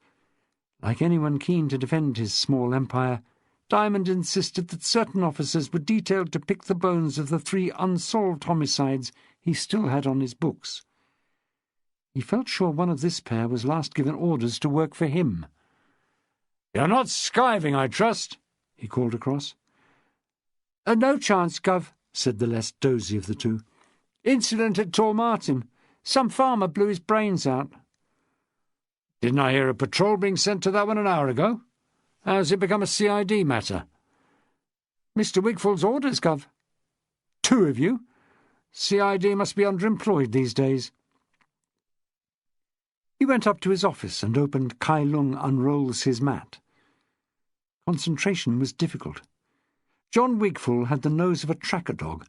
Speaker 1: Like anyone keen to defend his small empire, Diamond insisted that certain officers were detailed to pick the bones of the 3 unsolved homicides he still had on his books. He felt sure one of this pair was last given orders to work for him. "You're not skiving, I trust?" he called across. No chance, Gov," said the less dozy of the two. "Incident at Tor Martin. Some farmer blew his brains out." "Didn't I hear a patrol being sent to that one an hour ago? How's it become a CID matter?" "Mr. Wigfall's orders, Gov." "2 of you? CID must be underemployed these days." He went up to his office and opened Kai Lung Unrolls His Mat. Concentration was difficult. John Wigfall had the nose of a tracker dog,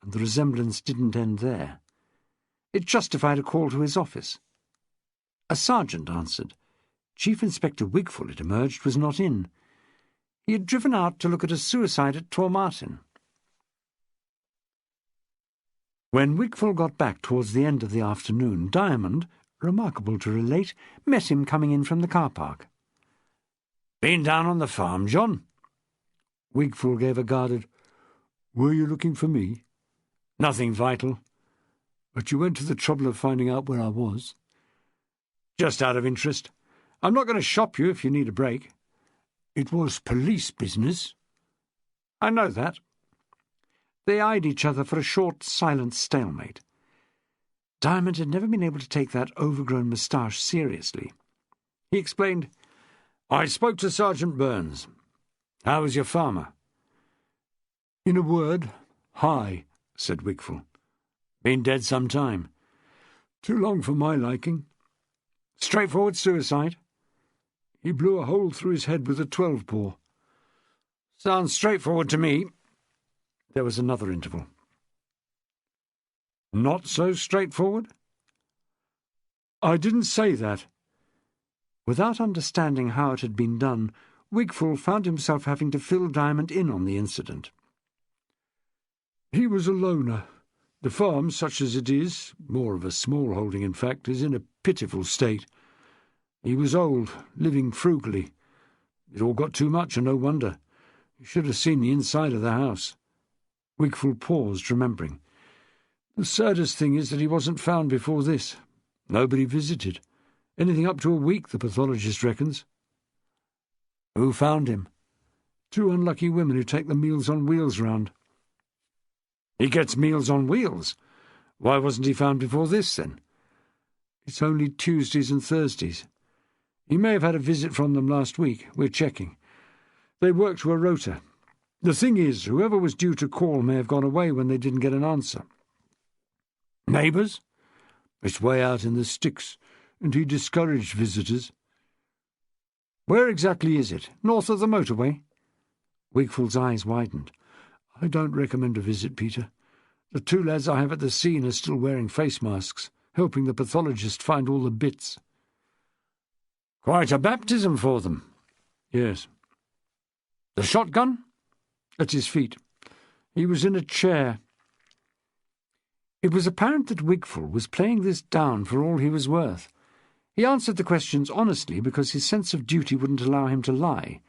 Speaker 1: and the resemblance didn't end there. It justified a call to his office. A sergeant answered. Chief Inspector Wigfall, it emerged, was not in. He had driven out to look at a suicide at Tor Martin. When Wigfall got back towards the end of the afternoon, Diamond, remarkable to relate, met him coming in from the car park. "Been down on the farm, John?" Wigfall gave a guarded, "Were you looking for me?" "Nothing vital." "But you went to the trouble of finding out where I was." "Just out of interest. I'm not going to shop you if you need a break." "It was police business." "I know that." They eyed each other for a short, silent stalemate. Diamond had never been able to take that overgrown moustache seriously. He explained, "I spoke to Sergeant Burns. How was your farmer?" "In a word, high," said Wigfall. "Been dead some time." "Too long for my liking." "Straightforward suicide?" "He blew a hole through his head with a 12-bore. "Sounds straightforward to me." There was another interval. "Not so straightforward?" "I didn't say that." Without understanding how it had been done, Wigfall found himself having to fill Diamond in on the incident. "He was a loner. The farm, such as it is, more of a small holding in fact, is in a pitiful state. He was old, living frugally. It all got too much, and no wonder. You should have seen the inside of the house." Wigfall paused, remembering. "The saddest thing is that he wasn't found before this. Nobody visited. Anything up to a week, the pathologist reckons." "Who found him?" "2 unlucky women who take the Meals on Wheels round." "He gets Meals on Wheels? Why wasn't he found before this, then?" "It's only Tuesdays and Thursdays. He may have had a visit from them last week. We're checking. They work to a rota. The thing is, whoever was due to call may have gone away when they didn't get an answer." "Neighbours?" "It's way out in the sticks, and he discouraged visitors." "Where exactly is it? North of the motorway?" Wigfall's eyes widened. "I don't recommend a visit, Peter. The 2 lads I have at the scene are still wearing face masks, helping the pathologist find all the bits." Quite a baptism for them. Yes. The shotgun? At his feet. He was in a chair. It was apparent that Wigfall was playing this down for all he was worth. He answered the questions honestly because his sense of duty wouldn't allow him to lie.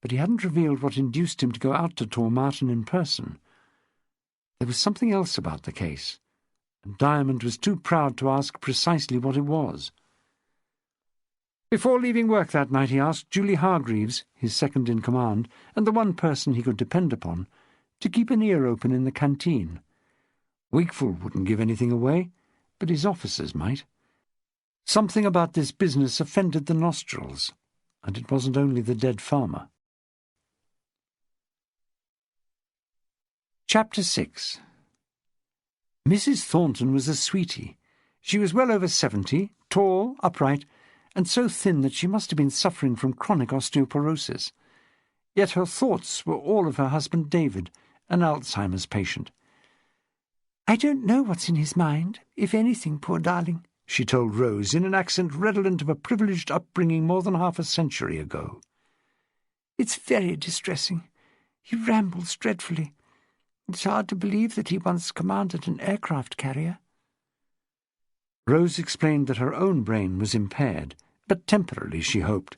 Speaker 1: But he hadn't revealed what induced him to go out to Tor Martin in person. There was something else about the case, and Diamond was too proud to ask precisely what it was. Before leaving work that night he asked Julie Hargreaves, his second-in-command, and the one person he could depend upon, to keep an ear open in the canteen. Wigfall wouldn't give anything away, but his officers might. Something about this business offended the nostrils, and it wasn't only the dead farmer. Chapter 6. Mrs. Thornton was a sweetie. She was well over 70, tall, upright, and so thin that she must have been suffering from chronic osteoporosis. Yet her thoughts were all of her husband David, an Alzheimer's patient.
Speaker 2: "I don't know what's in his mind, if anything, poor darling,"
Speaker 1: she told Rose in an accent redolent of a privileged upbringing more than half a century ago.
Speaker 2: "It's very distressing. He rambles dreadfully. It's hard to believe that he once commanded an aircraft carrier."
Speaker 1: Rose explained that her own brain was impaired, but temporarily, she hoped.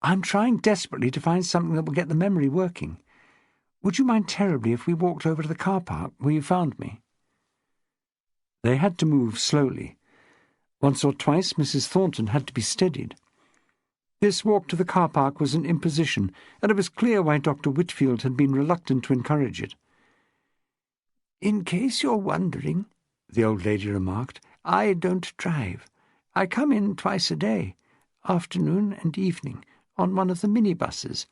Speaker 2: "I'm trying desperately to find something that will get the memory working. Would you mind terribly if we walked over to the car park where you found me?"
Speaker 1: They had to move slowly. Once or twice Mrs. Thornton had to be steadied. This walk to the car park was an imposition, and it was clear why Dr. Whitfield had been reluctant to encourage it.
Speaker 2: "In case you're wondering," the old lady remarked, "I don't drive. I come in twice a day, afternoon and evening, on one of the minibuses.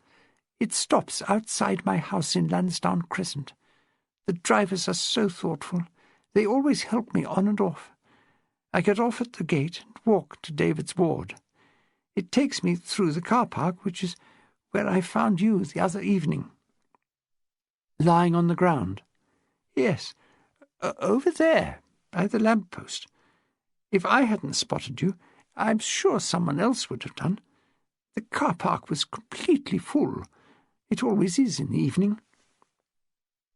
Speaker 2: It stops outside my house in Lansdowne Crescent. The drivers are so thoughtful. They always help me on and off. I get off at the gate and walk to David's ward. It takes me through the car park, which is where I found you the other evening."
Speaker 1: "Lying on the ground?"
Speaker 2: "Yes, over there, by the lamp-post. If I hadn't spotted you, I'm sure someone else would have done. The car park was completely full. It always is in the evening."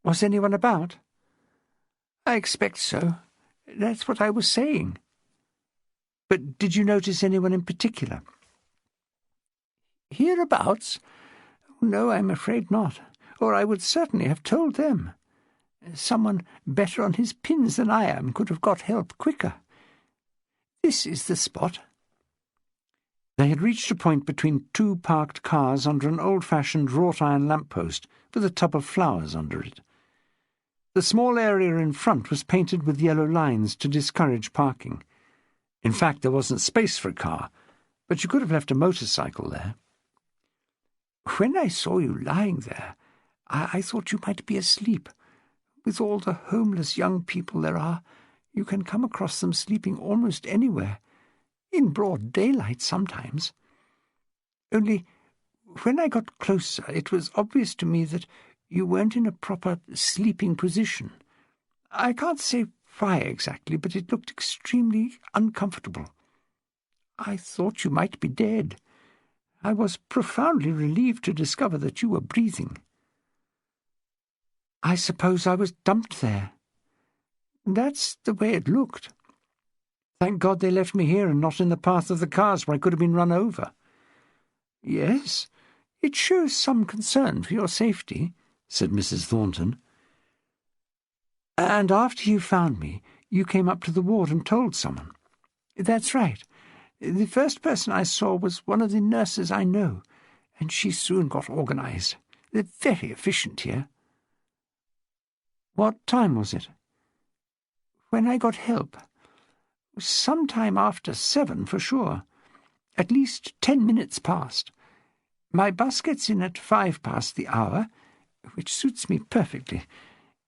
Speaker 1: "Was anyone about?"
Speaker 2: "I expect so. That's what I was saying."
Speaker 1: "But did you notice anyone in particular?"
Speaker 2: "Hereabouts? No, I'm afraid not, or I would certainly have told them. Someone better on his pins than I am could have got help quicker. This is the spot."
Speaker 1: They had reached a point between two parked cars under an old-fashioned wrought-iron lamp-post with a tub of flowers under it. The small area in front was painted with yellow lines to discourage parking. In fact, there wasn't space for a car, but you could have left a motorcycle there.
Speaker 2: "When I saw you lying there, I thought you might be asleep. With all the homeless young people there are, you can come across them sleeping almost anywhere, in broad daylight sometimes. Only, when I got closer, it was obvious to me that you weren't in a proper sleeping position. I can't say why exactly, but it looked extremely uncomfortable. I thought you might be dead. I was profoundly relieved to discover that you were breathing."
Speaker 1: "I suppose I was dumped there."
Speaker 2: "That's the way it looked."
Speaker 1: "Thank God they left me here and not in the path of the cars where I could have been run over."
Speaker 2: "Yes, it shows some concern for your safety," said Mrs. Thornton.
Speaker 1: "And after you found me, you came up to the ward and told someone?"
Speaker 2: "That's right. The first person I saw was one of the nurses I know, and she soon got organized. They're very efficient here."
Speaker 1: "What time was it?"
Speaker 2: "When I got help. Some time after 7 for sure. At least 10 minutes past. My bus gets in at 5 past the hour, which suits me perfectly.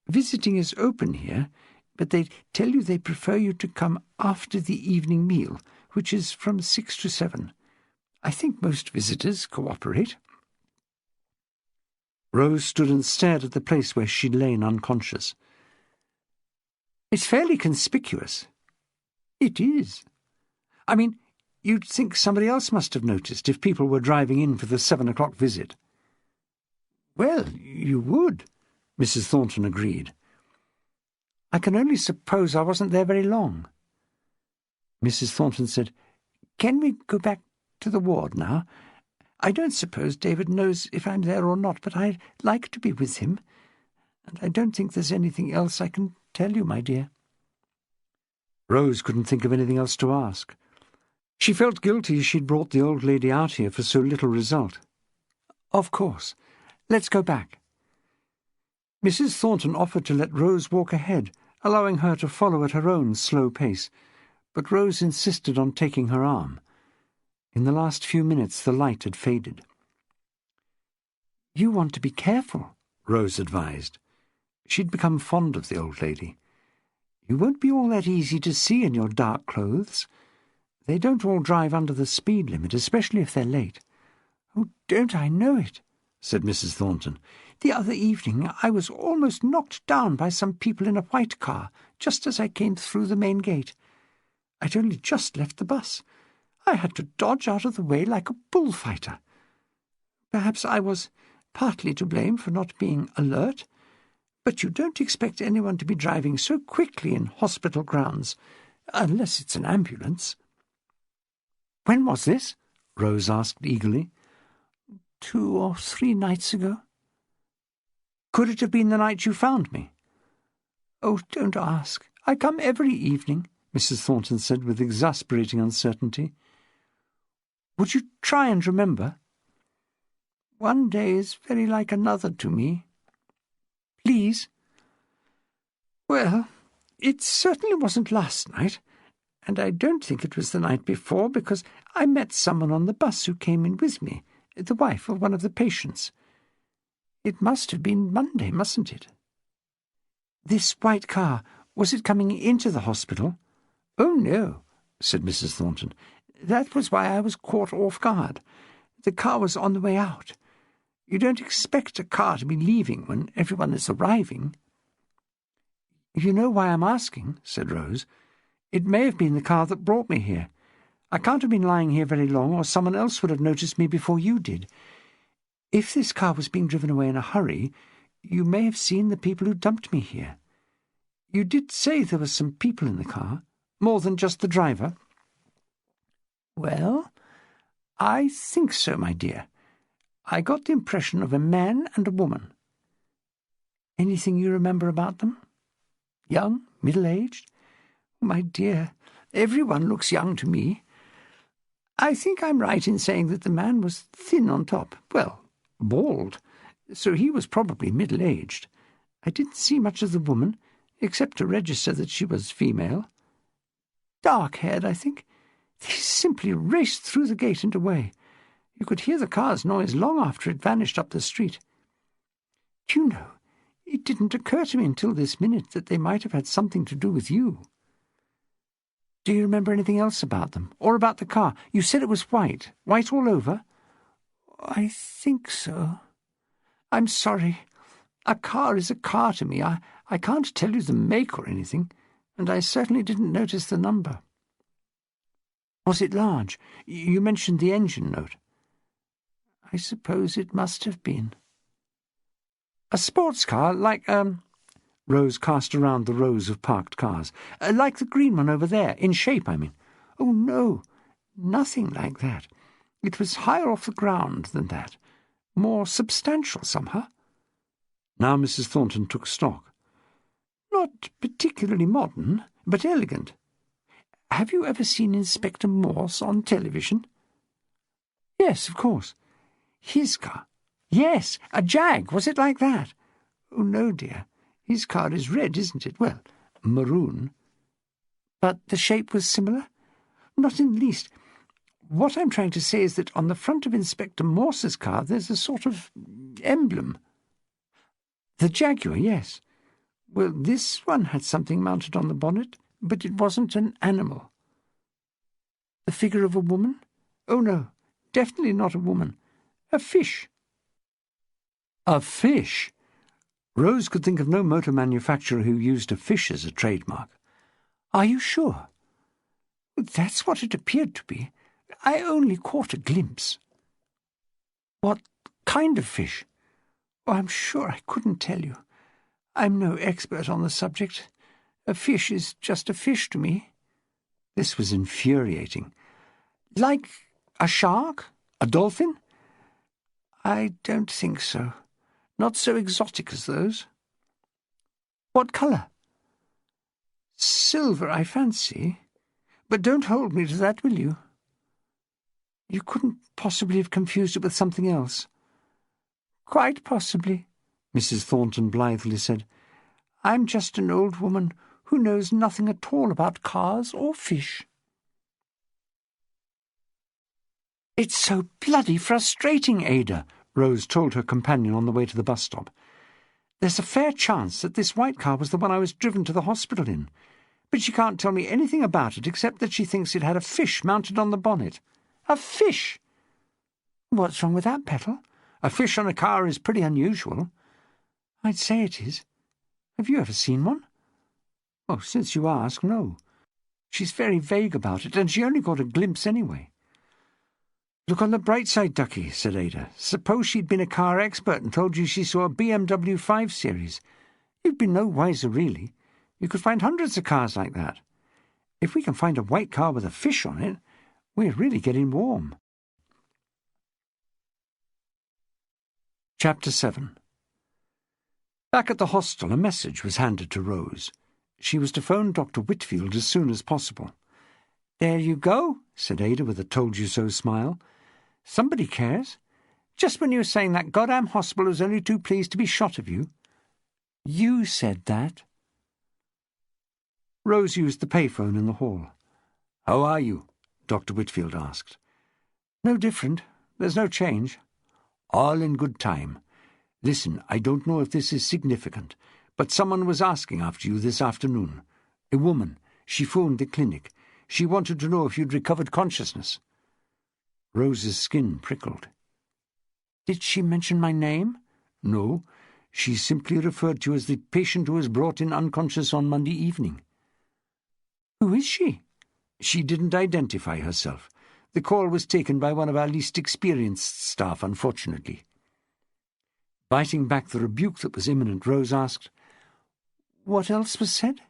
Speaker 2: Visiting is open here, but they tell you they prefer you to come after the evening meal, which is from 6 to 7. I think most visitors cooperate."
Speaker 1: Rose stood and stared at the place where she'd lain unconscious.
Speaker 2: "It's fairly conspicuous." "It is. I mean,
Speaker 1: You'd think somebody else must have noticed if people were driving in for the 7 o'clock visit." "Well, you would," Mrs. Thornton agreed. "I can only suppose I wasn't there very long." Mrs. Thornton said, "Can we go back to the ward now? I don't suppose David knows if I'm there or not, but I'd like to be with him, and I don't think there's anything else I can tell you, my dear." Rose couldn't think of anything else to ask. She felt guilty she'd brought the old lady out here for so little result. "Of course. Let's go back." Mrs. Thornton offered to let Rose walk ahead, allowing her to follow at her own slow pace, but Rose insisted on taking her arm. In the last few minutes the light had faded. "You want to be careful," Rose advised. She'd become fond of the old lady. "You won't be all that easy to see in your dark clothes. They don't all drive under the speed limit, especially if they're late." "Oh, don't I know it?" said Mrs. Thornton. "The other evening I was almost knocked down by some people in a white car, just as I came through the main gate. I'd only just left the bus. I had to dodge out of the way like a bullfighter. Perhaps I was partly to blame for not being alert, but you don't expect anyone to be driving so quickly in hospital grounds, unless it's an ambulance." "When was this?" Rose asked eagerly. 2 or 3 nights ago." "Could it have been the night you found me?" "Oh, don't ask. I come every evening," Mrs. Thornton said with exasperating uncertainty. "Would you try and remember?" "One day is very like another to me." "Please." "Well, it certainly wasn't last night, and I don't think it was the night before, because I met someone on the bus who came in with me, the wife of one of the patients. It must have been Monday, mustn't it?" "This white car, was it coming into the hospital?" "Oh, no," said Mrs. Thornton. "That was why I was caught off guard. The car was on the way out. You don't expect a car to be leaving when everyone is arriving." "You know why I'm asking," said Rose. "It may have been the car that brought me here. I can't have been lying here very long, or someone else would have noticed me before you did. If this car was being driven away in a hurry, you may have seen the people who dumped me here. You did say there were some people in the car, more than just the driver." "Well, I think so, my dear. I got the impression of a man and a woman." "Anything you remember about them? Young, middle-aged?" "My dear, everyone looks young to me. I think I'm right in saying that the man was thin on top, well, bald, so he was probably middle-aged. I didn't see much of the woman, except to register that she was female. Dark-haired, I think. They simply raced through the gate and away. You could hear the car's noise long after it vanished up the street. Do you know, it didn't occur to me until this minute that they might have had something to do with you." "Do you remember anything else about them, or about the car? You said it was white all over?" "I think so. I'm sorry. A car is a car to me. I can't tell you the make or anything, and I certainly didn't notice the number." "Was it large? You mentioned the engine note." "I suppose it must have been." "A sports car, like, Rose cast around the rows of parked cars. "Like the green one over there, in shape, I mean." "Oh, no, nothing like that. It was higher off the ground than that. More substantial, somehow." Now Mrs. Thornton took stock. "Not particularly modern, but elegant. Have you ever seen Inspector Morse on television?" "Yes, of course." "His car?" "Yes, a Jag. Was it like that?" "Oh, no, dear. His car is red, isn't it? Well, maroon." "But the shape was similar?" "Not in the least. What I'm trying to say is that on the front of Inspector Morse's car there's a sort of emblem." "The Jaguar, yes. Well, this one had something mounted on the bonnet, but it wasn't an animal." "The figure of a woman?" "Oh, no, definitely not a woman. A fish." A fish? Rose could think of no motor manufacturer who used a fish as a trademark. "Are you sure?" "That's what it appeared to be.
Speaker 2: I only caught a glimpse." "What kind of fish?" "Oh, I'm sure I couldn't tell you. I'm no expert on the subject. A fish is just a fish to me."
Speaker 1: This was infuriating.
Speaker 2: "Like a shark? A dolphin?" "I don't think so. Not so exotic as those." "What colour?" "Silver, I fancy. But don't hold me to that, will you?" "You couldn't possibly have confused it with something else?" "Quite possibly," Mrs. Thornton blithely said. "I'm just an old woman who knows nothing at all about cars or fish."
Speaker 1: "It's so bloody frustrating, Ada," Rose told her companion on the way to the bus stop. "There's a fair chance that this white car was the one I was driven to the hospital in, but she can't tell me anything about it except that she thinks it had a fish mounted on the bonnet."
Speaker 2: "A fish?"
Speaker 1: "What's wrong with that, Petal? A fish on a car is pretty unusual."
Speaker 2: "I'd say it is. Have you ever seen one?"
Speaker 1: "Oh, since you ask, no."
Speaker 2: "She's very vague about it, and she only got a glimpse anyway."
Speaker 1: "Look on the bright side, Ducky," said Ada. "Suppose she'd been a car expert and told you she saw a BMW 5 Series. You'd be no wiser, really. You could find hundreds of cars like that. If we can find a white car with a fish on it, we're really getting warm." Chapter 7. Back at the hostel, a message was handed to Rose. She was to phone Dr. Whitfield as soon as possible.
Speaker 2: "There you go,"
Speaker 1: said Ada with a told-you-so smile.
Speaker 2: "Somebody cares. Just when you were saying that goddamn hospital was only too pleased to be shot of you."
Speaker 1: "You said that." Rose used the payphone in the hall. "How are you?" Dr. Whitfield asked.
Speaker 2: "No different. There's no change."
Speaker 1: "All in good time. Listen, I don't know if this is significant, but someone was asking after you this afternoon. A woman. She phoned the clinic. She wanted to know if you'd recovered consciousness." Rose's skin prickled.
Speaker 2: "Did she mention my name?"
Speaker 1: "No. She simply referred to you as the patient who was brought in unconscious on Monday evening."
Speaker 2: "Who is she?"
Speaker 1: "She didn't identify herself. The call was taken by one of our least experienced staff, unfortunately." Biting back the rebuke that was imminent, Rose asked,
Speaker 2: "What else was said?"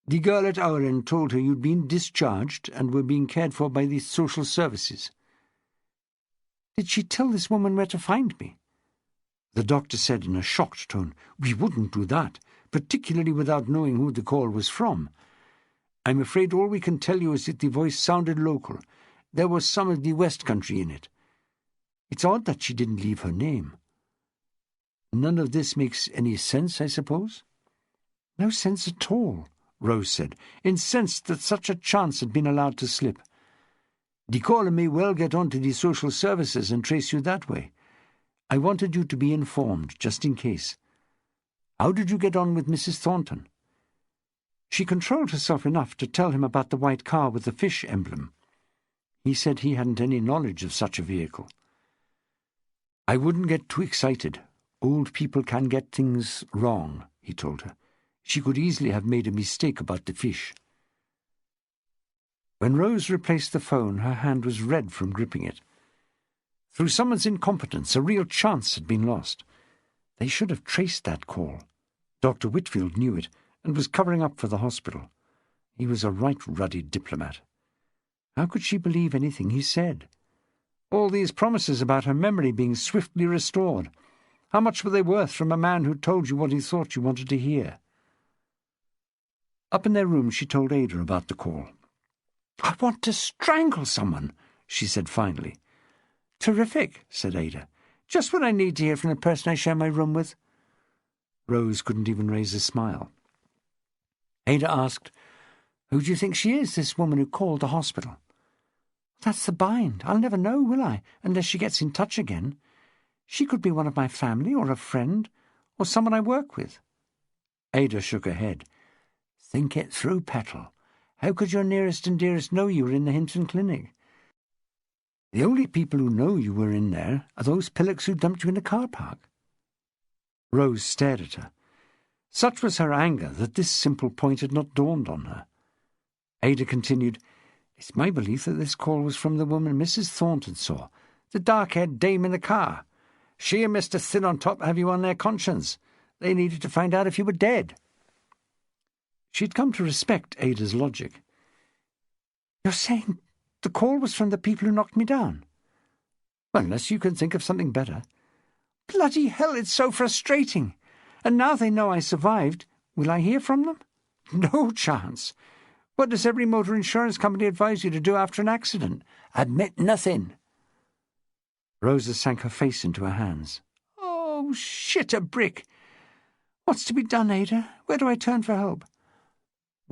Speaker 1: "The girl at our end told her you'd been discharged and were being cared for by the social services."
Speaker 2: "Did she tell this woman where to find me?"
Speaker 1: The doctor said in a shocked tone, "We wouldn't do that, particularly without knowing who the call was from. I'm afraid all we can tell you is that the voice sounded local. There was some of the West Country in it. It's odd that she didn't leave her name." "None of this makes any sense, I suppose?"
Speaker 2: "No sense at all,"
Speaker 1: Rose said, incensed that such a chance had been allowed to slip. "The caller may well get on to the social services and trace you that way. I wanted you to be informed, just in case. How did you get on with Mrs. Thornton?"
Speaker 2: "She controlled herself enough to tell him about the white car with the fish emblem.
Speaker 1: He said he hadn't any knowledge of such a vehicle." "I wouldn't get too excited. Old people can get things wrong," he told her. "She could easily have made a mistake about the fish." When Rose replaced the phone, her hand was red from gripping it. Through someone's incompetence, a real chance had been lost. They should have traced that call. Dr. Whitfield knew it, and was covering up for the hospital. He was a right ruddy diplomat. How could she believe anything he said? All these promises about her memory being swiftly restored. How much were they worth from a man who told you what he thought you wanted to hear? Up in their room, she told Ada about the call. "I want to strangle someone," she said finally.
Speaker 2: "Terrific," said Ada. "Just what I need to hear from the person I share my room with."
Speaker 1: Rose couldn't even raise a smile.
Speaker 2: Ada asked, "Who do you think she is, this woman who called the hospital?" "That's the bind. I'll never know, will I, unless she gets in touch again. She could be one of my family, or a friend, or someone I work with."
Speaker 1: Ada shook her head.
Speaker 2: "Think it through, Petal. How could your nearest and dearest know you were in the Hinton Clinic?"
Speaker 1: "The only people who know you were in there are those pillocks who dumped you in the car park." Rose stared at her. Such was her anger that this simple point had not dawned on her. Ada continued, It's my belief that this call was from the woman Mrs. Thornton saw, the dark-haired dame in the car. She and Mr. Thin-on-Top have you on their conscience. They needed to find out if you were dead." She'd come to respect Ada's logic. "You're saying the call was from the people who knocked me down?" "Well, unless you can think of something better." "Bloody hell, it's so frustrating. And now they know I survived. Will I hear from them?" "No chance. What does every motor insurance company advise you to do after an accident? Admit nothing." Rosa sank her face into her hands. "Oh, shit a brick. What's to be done, Ada? Where do I turn for help?"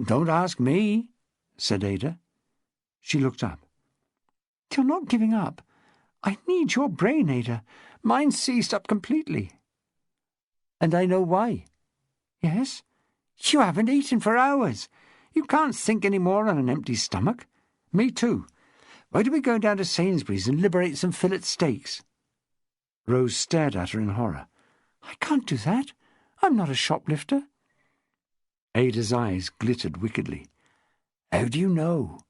Speaker 1: "Don't ask me," said Ada. She looked up. "You're not giving up. I need your brain, Ada. Mine's seized up completely." "And I know why." "Yes? You haven't eaten for hours. You can't think any more on an empty stomach." "Me too. Why do we go down to Sainsbury's and liberate some fillet steaks?" Rose stared at her in horror. "I can't do that. I'm not a shoplifter." Ada's eyes glittered wickedly. "How do you know?"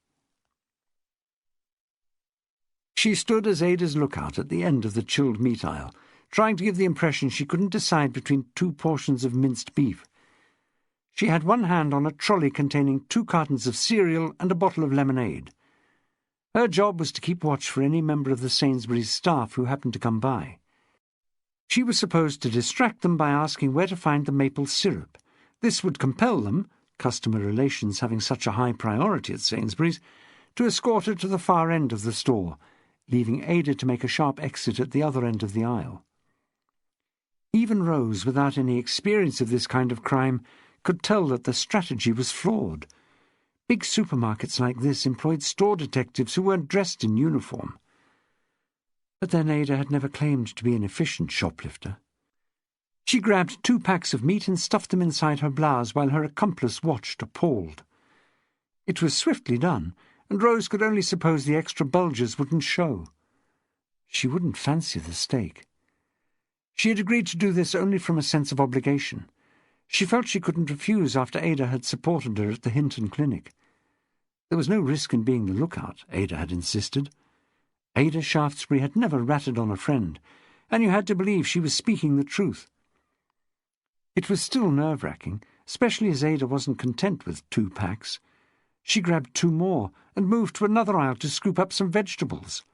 Speaker 1: She stood as Ada's lookout at the end of the chilled meat aisle, trying to give the impression she couldn't decide between 2 portions of minced beef. She had one hand on a trolley containing 2 cartons of cereal and a bottle of lemonade. Her job was to keep watch for any member of the Sainsbury's staff who happened to come by. She was supposed to distract them by asking where to find the maple syrup. This would compel them, customer relations having such a high priority at Sainsbury's, to escort her to the far end of the store, leaving Ada to make a sharp exit at the other end of the aisle. Even Rose, without any experience of this kind of crime, could tell that the strategy was flawed. Big supermarkets like this employed store detectives who weren't dressed in uniform. But then Ada had never claimed to be an efficient shoplifter. She grabbed 2 packs of meat and stuffed them inside her blouse while her accomplice watched, appalled. It was swiftly done, and Rose could only suppose the extra bulges wouldn't show. She wouldn't fancy the steak. She had agreed to do this only from a sense of obligation. She felt she couldn't refuse after Ada had supported her at the Hinton Clinic. There was no risk in being the lookout, Ada had insisted. Ada Shaftesbury had never ratted on a friend, and you had to believe she was speaking the truth. It was still nerve-wracking, especially as Ada wasn't content with 2 packs. She grabbed 2 more and moved to another aisle to scoop up some vegetables.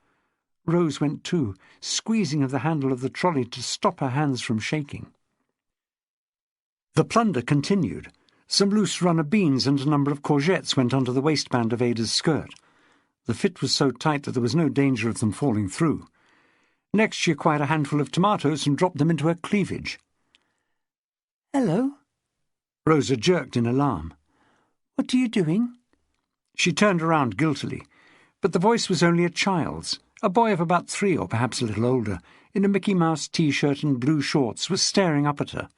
Speaker 1: Rose went too, squeezing of the handle of the trolley to stop her hands from shaking. The plunder continued. Some loose runner beans and a number of courgettes went under the waistband of Ada's skirt. The fit was so tight that there was no danger of them falling through. Next she acquired a handful of tomatoes and dropped them into her cleavage. "Hello?" Rosa jerked in alarm. "What are you doing?" She turned around guiltily, but the voice was only a child's. A boy of about 3, or perhaps a little older, in a Mickey Mouse T-shirt and blue shorts, was staring up at her.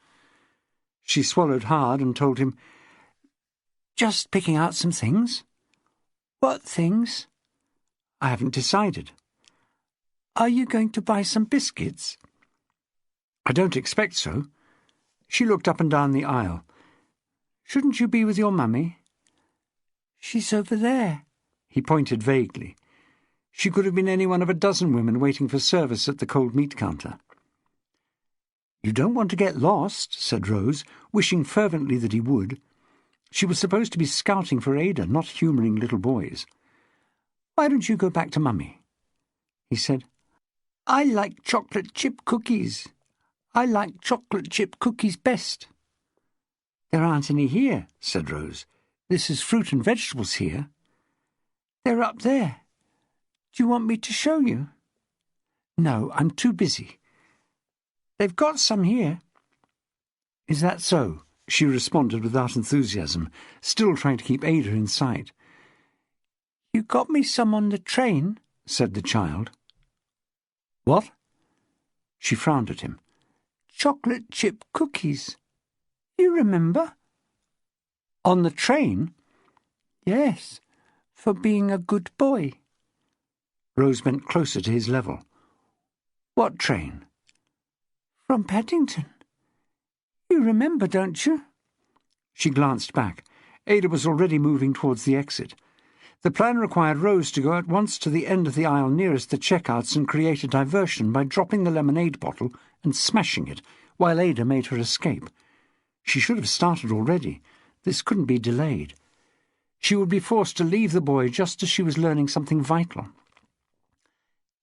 Speaker 1: She swallowed hard and told him, "Just picking out some things." "What things?" "I haven't decided." "Are you going to buy some biscuits?" "I don't expect so." She looked up and down the aisle. "Shouldn't you be with your mummy?" "She's over there." He pointed vaguely. She could have been any one of a dozen women waiting for service at the cold meat counter. "You don't want to get lost," said Rose, wishing fervently that he would. She was supposed to be scouting for Ada, not humouring little boys. "Why don't you go back to Mummy?" He said, "I like chocolate chip cookies. I like chocolate chip cookies best." "There aren't any here," said Rose. "This is fruit and vegetables here." "They're up there. Do you want me to show you?" "No, I'm too busy." "They've got some here." "Is that so?" she responded without enthusiasm, still trying to keep Ada in sight. "You got me some on the train," said the child. "What?" She frowned at him. "Chocolate chip cookies. You remember?" "On the train?" "Yes, for being a good boy." Rose bent closer to his level. "What train?" "From Paddington. You remember, don't you?" She glanced back. Ada was already moving towards the exit. The plan required Rose to go at once to the end of the aisle nearest the checkouts and create a diversion by dropping the lemonade bottle and smashing it, while Ada made her escape. She should have started already. This couldn't be delayed. She would be forced to leave the boy just as she was learning something vital.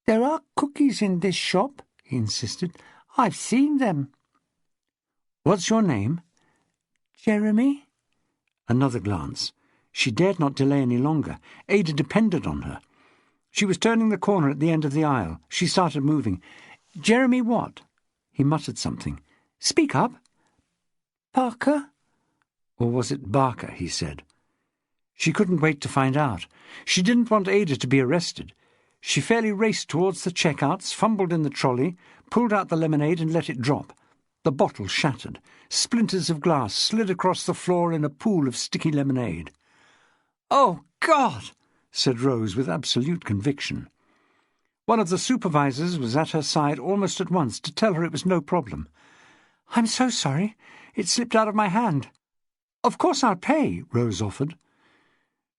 Speaker 2: "There are cookies in this shop," he insisted. "I've seen them."
Speaker 1: "What's your name?"
Speaker 2: "Jeremy."
Speaker 1: Another glance. She dared not delay any longer. Ada depended on her. She was turning the corner at the end of the aisle. She started moving. "Jeremy what?" He muttered something. "Speak up."
Speaker 2: "Parker?"
Speaker 1: Or was it Barker, he said. She couldn't wait to find out. She didn't want Ada to be arrested. She fairly raced towards the checkouts, fumbled in the trolley, pulled out the lemonade and let it drop. The bottle shattered. Splinters of glass slid across the floor in a pool of sticky lemonade. "Oh, God!" said Rose with absolute conviction. One of the supervisors was at her side almost at once to tell her it was no problem. "I'm so sorry. It slipped out of my hand." "Of course I'll pay," Rose offered.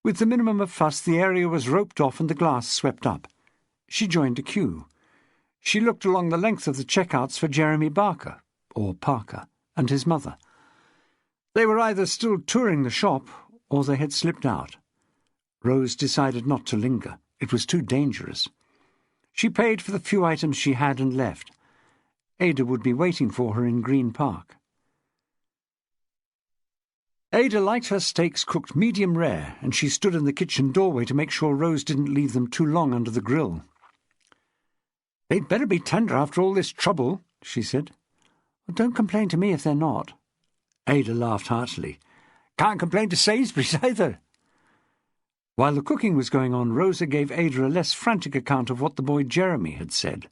Speaker 1: With the minimum of fuss, the area was roped off and the glass swept up. She joined a queue. She looked along the length of the checkouts for Jeremy Barker, or Parker, and his mother. They were either still touring the shop, or they had slipped out. Rose decided not to linger. It was too dangerous. She paid for the few items she had and left. Ada would be waiting for her in Green Park. Ada liked her steaks cooked medium rare, and she stood in the kitchen doorway to make sure Rose didn't leave them too long under the grill. "They'd better be tender after all this trouble," she said.
Speaker 2: "Well, don't complain to me if they're not."
Speaker 1: Ada laughed heartily. "Can't complain to Sainsbury's either." While the cooking was going on, Rosa gave Ada a less frantic account of what the boy Jeremy had said.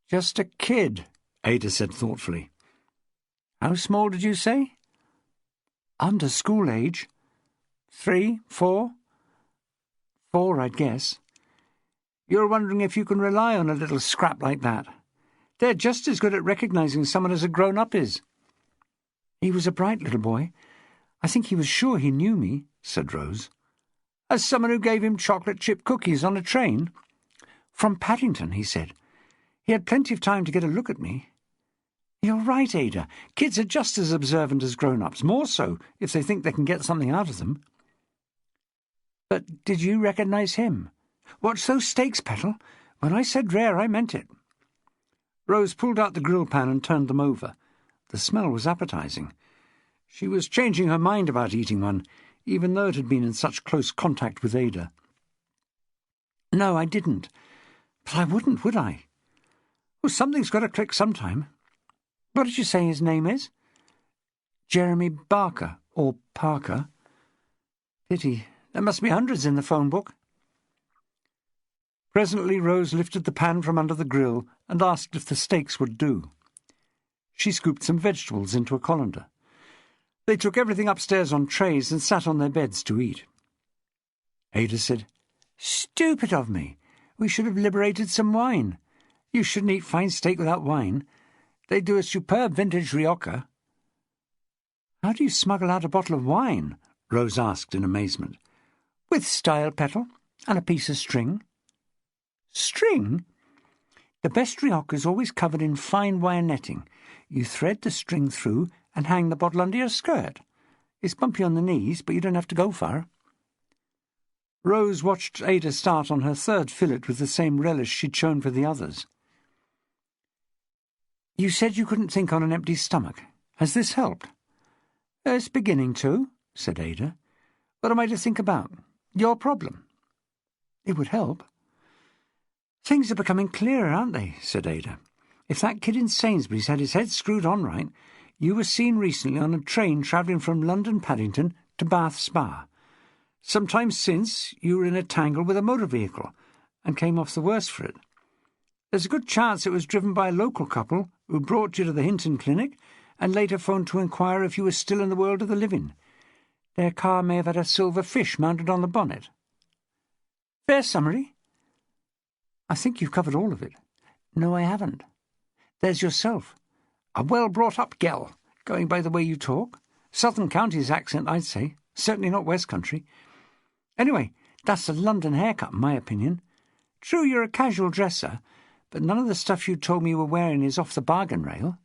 Speaker 1: "Just a kid," Ada said thoughtfully. "How small did you say?"
Speaker 2: "Under school age.
Speaker 1: 3, 4?
Speaker 2: 4, I'd guess."
Speaker 1: "You're wondering if you can rely on a little scrap like that. They're just as good at recognizing someone as a grown-up is."
Speaker 2: "He was a bright little boy. I think he was sure he knew me," said Rose.
Speaker 1: "As someone who gave him chocolate chip cookies on a train?"
Speaker 2: "From Paddington," he said. "He had plenty of time to get a look at me."
Speaker 1: "You're right, Ada. Kids are just as observant as grown-ups, more so if they think they can get something out of them."
Speaker 2: "But did you recognize him? Watch those steaks, Petal. When I said rare, I meant it."
Speaker 1: Rose pulled out the grill pan and turned them over. The smell was appetizing. She was changing her mind about eating one, even though it had been in such close contact with Ada.
Speaker 2: "No, I didn't. But I wouldn't, would I?"
Speaker 1: "Well, something's got to click sometime."
Speaker 2: "What did you say his name is?"
Speaker 1: "Jeremy Barker, or Parker."
Speaker 2: "Pity. There must be hundreds in the phone book."
Speaker 1: Presently Rose lifted the pan from under the grill and asked if the steaks would do. She scooped some vegetables into a colander. They took everything upstairs on trays and sat on their beds to eat. Ada said,
Speaker 2: "Stupid of me. We should have liberated some wine. You shouldn't eat fine steak without wine. They do a superb vintage Rioja."
Speaker 1: "How do you smuggle out a bottle of wine?" Rose asked in amazement.
Speaker 2: "With style, Petal, and a piece of string."
Speaker 1: "String?"
Speaker 2: "The best Rioja is always covered in fine wire netting. You thread the string through and hang the bottle under your skirt. It's bumpy on the knees, but you don't have to go far."
Speaker 1: Rose watched Ada start on her third fillet with the same relish she'd shown for the others.
Speaker 2: "You said you couldn't think on an empty stomach. Has this helped?"
Speaker 1: "It's beginning to," said Ada. "What am I to think about? Your problem."
Speaker 2: "It would help."
Speaker 1: "Things are becoming clearer, aren't they?" said Ada. "If that kid in Sainsbury's had his head screwed on right, you were seen recently on a train travelling from London Paddington to Bath Spa. Some time since, you were in a tangle with a motor vehicle and came off the worse for it. There's a good chance it was driven by a local couple who brought you to the Hinton Clinic and later phoned to inquire if you were still in the world of the living. Their car may have had a silver fish mounted on the bonnet. Fair summary?"
Speaker 2: "I think you've covered all of it."
Speaker 1: "No, I haven't. There's yourself. A well-brought-up gal, going by the way you talk. Southern Counties accent, I'd say. Certainly not West Country.
Speaker 2: Anyway, that's a London haircut, in my opinion. True, you're a casual dresser, but none of the stuff you told me you were wearing is off the bargain rail.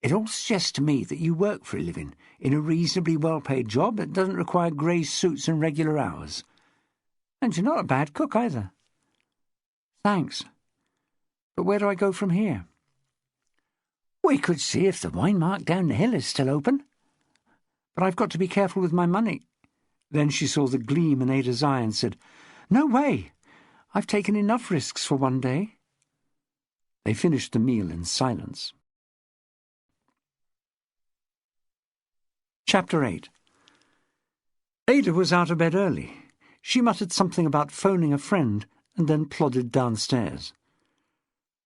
Speaker 2: It all suggests to me that you work for a living, in a reasonably well-paid job that doesn't require grey suits and regular hours. And you're not a bad cook either. Thanks. But where do I go from here? We could see if the wine mark down the hill is still open. But I've got to be careful with my money. Then she saw the gleam in Ada's eye and said, No way! I've taken enough risks for one day. They finished the meal in silence. Chapter 8. Ada was out of bed early. She muttered something about phoning a friend and then plodded downstairs.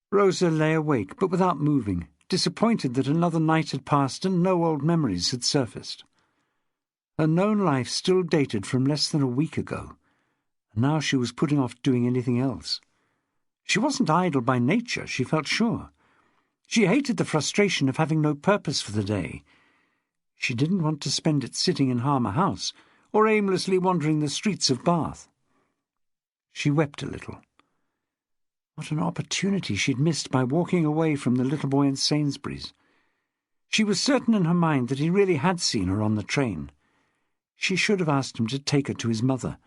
Speaker 2: Rosa lay awake, but without moving, disappointed that another night had passed and no old memories had surfaced. Her known life still dated from less than a week ago, and now she was putting off doing anything else. She wasn't idle by nature, she felt sure. She hated the frustration of having no purpose for the day. She didn't want to spend it sitting in Harmer House or aimlessly wandering the streets of Bath. She wept a little. What an opportunity she'd missed by walking away from the little boy in Sainsbury's. She was certain in her mind that he really had seen her on the train. She should have asked him to take her to his mother.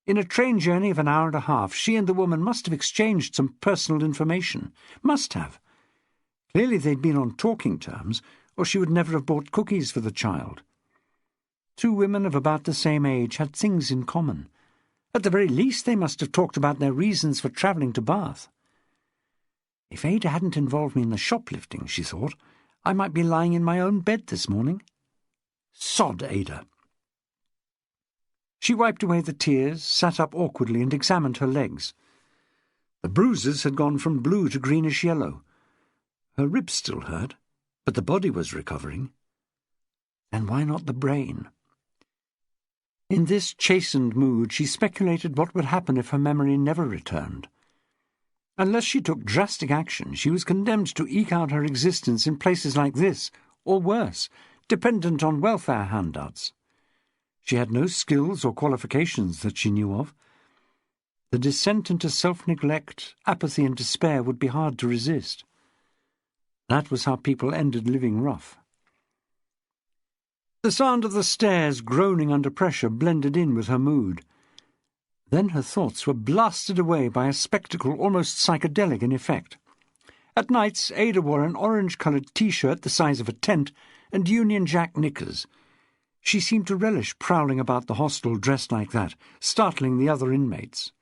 Speaker 2: In a train journey of an hour and a half, she and the woman must have exchanged some personal information. Must have. Clearly they'd been on talking terms, or she would never have bought cookies for the child. Two women of about the same age had things in common. At the very least, they must have talked about their reasons for travelling to Bath. If Ada hadn't involved me in the shoplifting, she thought, I might be lying in my own bed this morning. Sod Ada. She wiped away the tears, sat up awkwardly and examined her legs. The bruises had gone from blue to greenish yellow. Her ribs still hurt, but the body was recovering. And why not the brain? In this chastened mood, she speculated what would happen if her memory never returned. Unless she took drastic action, she was condemned to eke out her existence in places like this, or worse, dependent on welfare handouts. She had no skills or qualifications that she knew of. The descent into self-neglect, apathy and despair would be hard to resist. That was how people ended living rough. The sound of the stairs groaning under pressure blended in with her mood. Then her thoughts were blasted away by a spectacle almost psychedelic in effect. At nights, Ada wore an orange-coloured T-shirt the size of a tent and Union Jack knickers. She seemed to relish prowling about the hostel dressed like that, startling the other inmates.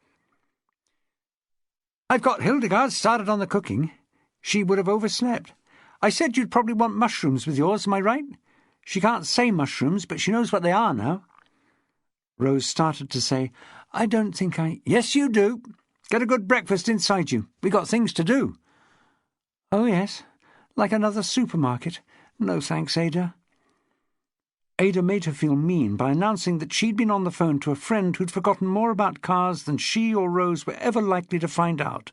Speaker 2: "I've got Hildegard started on the cooking. She would have overslept. I said you'd probably want mushrooms with yours, am I right? She can't say mushrooms, but she knows what they are now." Rose started to say, "I don't think I—" "Yes, you do. Get a good breakfast inside you. We got things to do." "Oh, yes, like another supermarket. No thanks, Ada." Ada made her feel mean by announcing that she'd been on the phone to a friend who'd forgotten more about cars than she or Rose were ever likely to find out.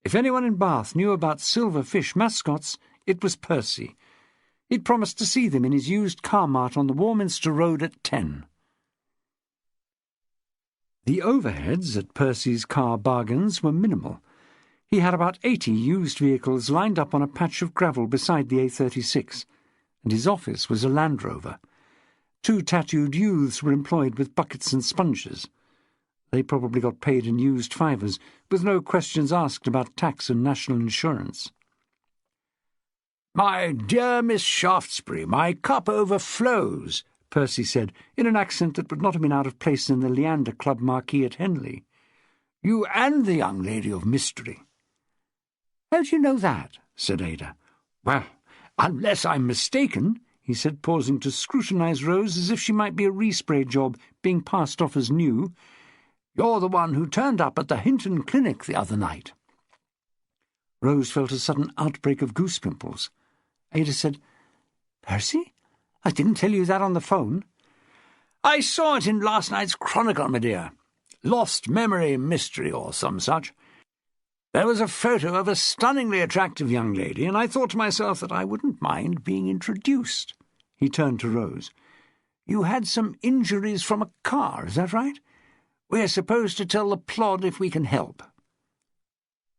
Speaker 2: If anyone in Bath knew about silver fish mascots, it was Percy. He'd promised to see them in his used car mart on the Warminster Road at 10. The overheads at Percy's car bargains were minimal. He had about 80 used vehicles lined up on a patch of gravel beside the A36, and his office was a Land Rover. 2 tattooed youths were employed with buckets and sponges. They probably got paid in used fivers, with no questions asked about tax and national insurance. "My dear Miss Shaftesbury, my cup overflows," Percy said, in an accent that would not have been out of place in the Leander Club marquee at Henley. "You and the young lady of mystery." "How do you know that?" said Ada. "Well, unless I'm mistaken," he said, pausing to scrutinize Rose as if she might be a respray job being passed off as new, "you're the one who turned up at the Hinton Clinic the other night." Rose felt a sudden outbreak of goose pimples. Ada said, "Percy? I didn't tell you that on the phone." "I saw it in last night's Chronicle, my dear. Lost Memory Mystery or some such. There was a photo of a stunningly attractive young lady, and I thought to myself that I wouldn't mind being introduced." He turned to Rose.
Speaker 1: You had some injuries from a car, is that right? We're supposed to tell the plot if we can help."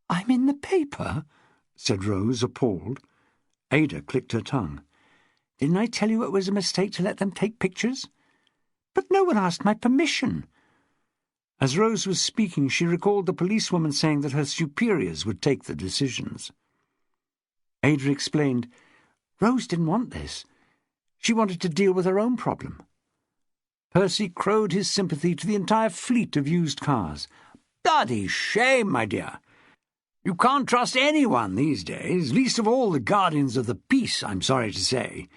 Speaker 2: "I'm in the paper?"
Speaker 1: said Rose, appalled. Ada clicked her tongue.
Speaker 2: "Didn't I tell you it was a mistake to let them take pictures? But no one asked my permission."
Speaker 1: As Rose was speaking, she recalled the policewoman saying that her superiors would take the decisions.
Speaker 2: Ada explained, "Rose didn't want this. She wanted to deal with her own problem."
Speaker 1: Percy crowed his sympathy to the entire fleet of used cars. "Bloody shame, my dear. You can't trust anyone these days, least of all the guardians of the peace, I'm sorry to say.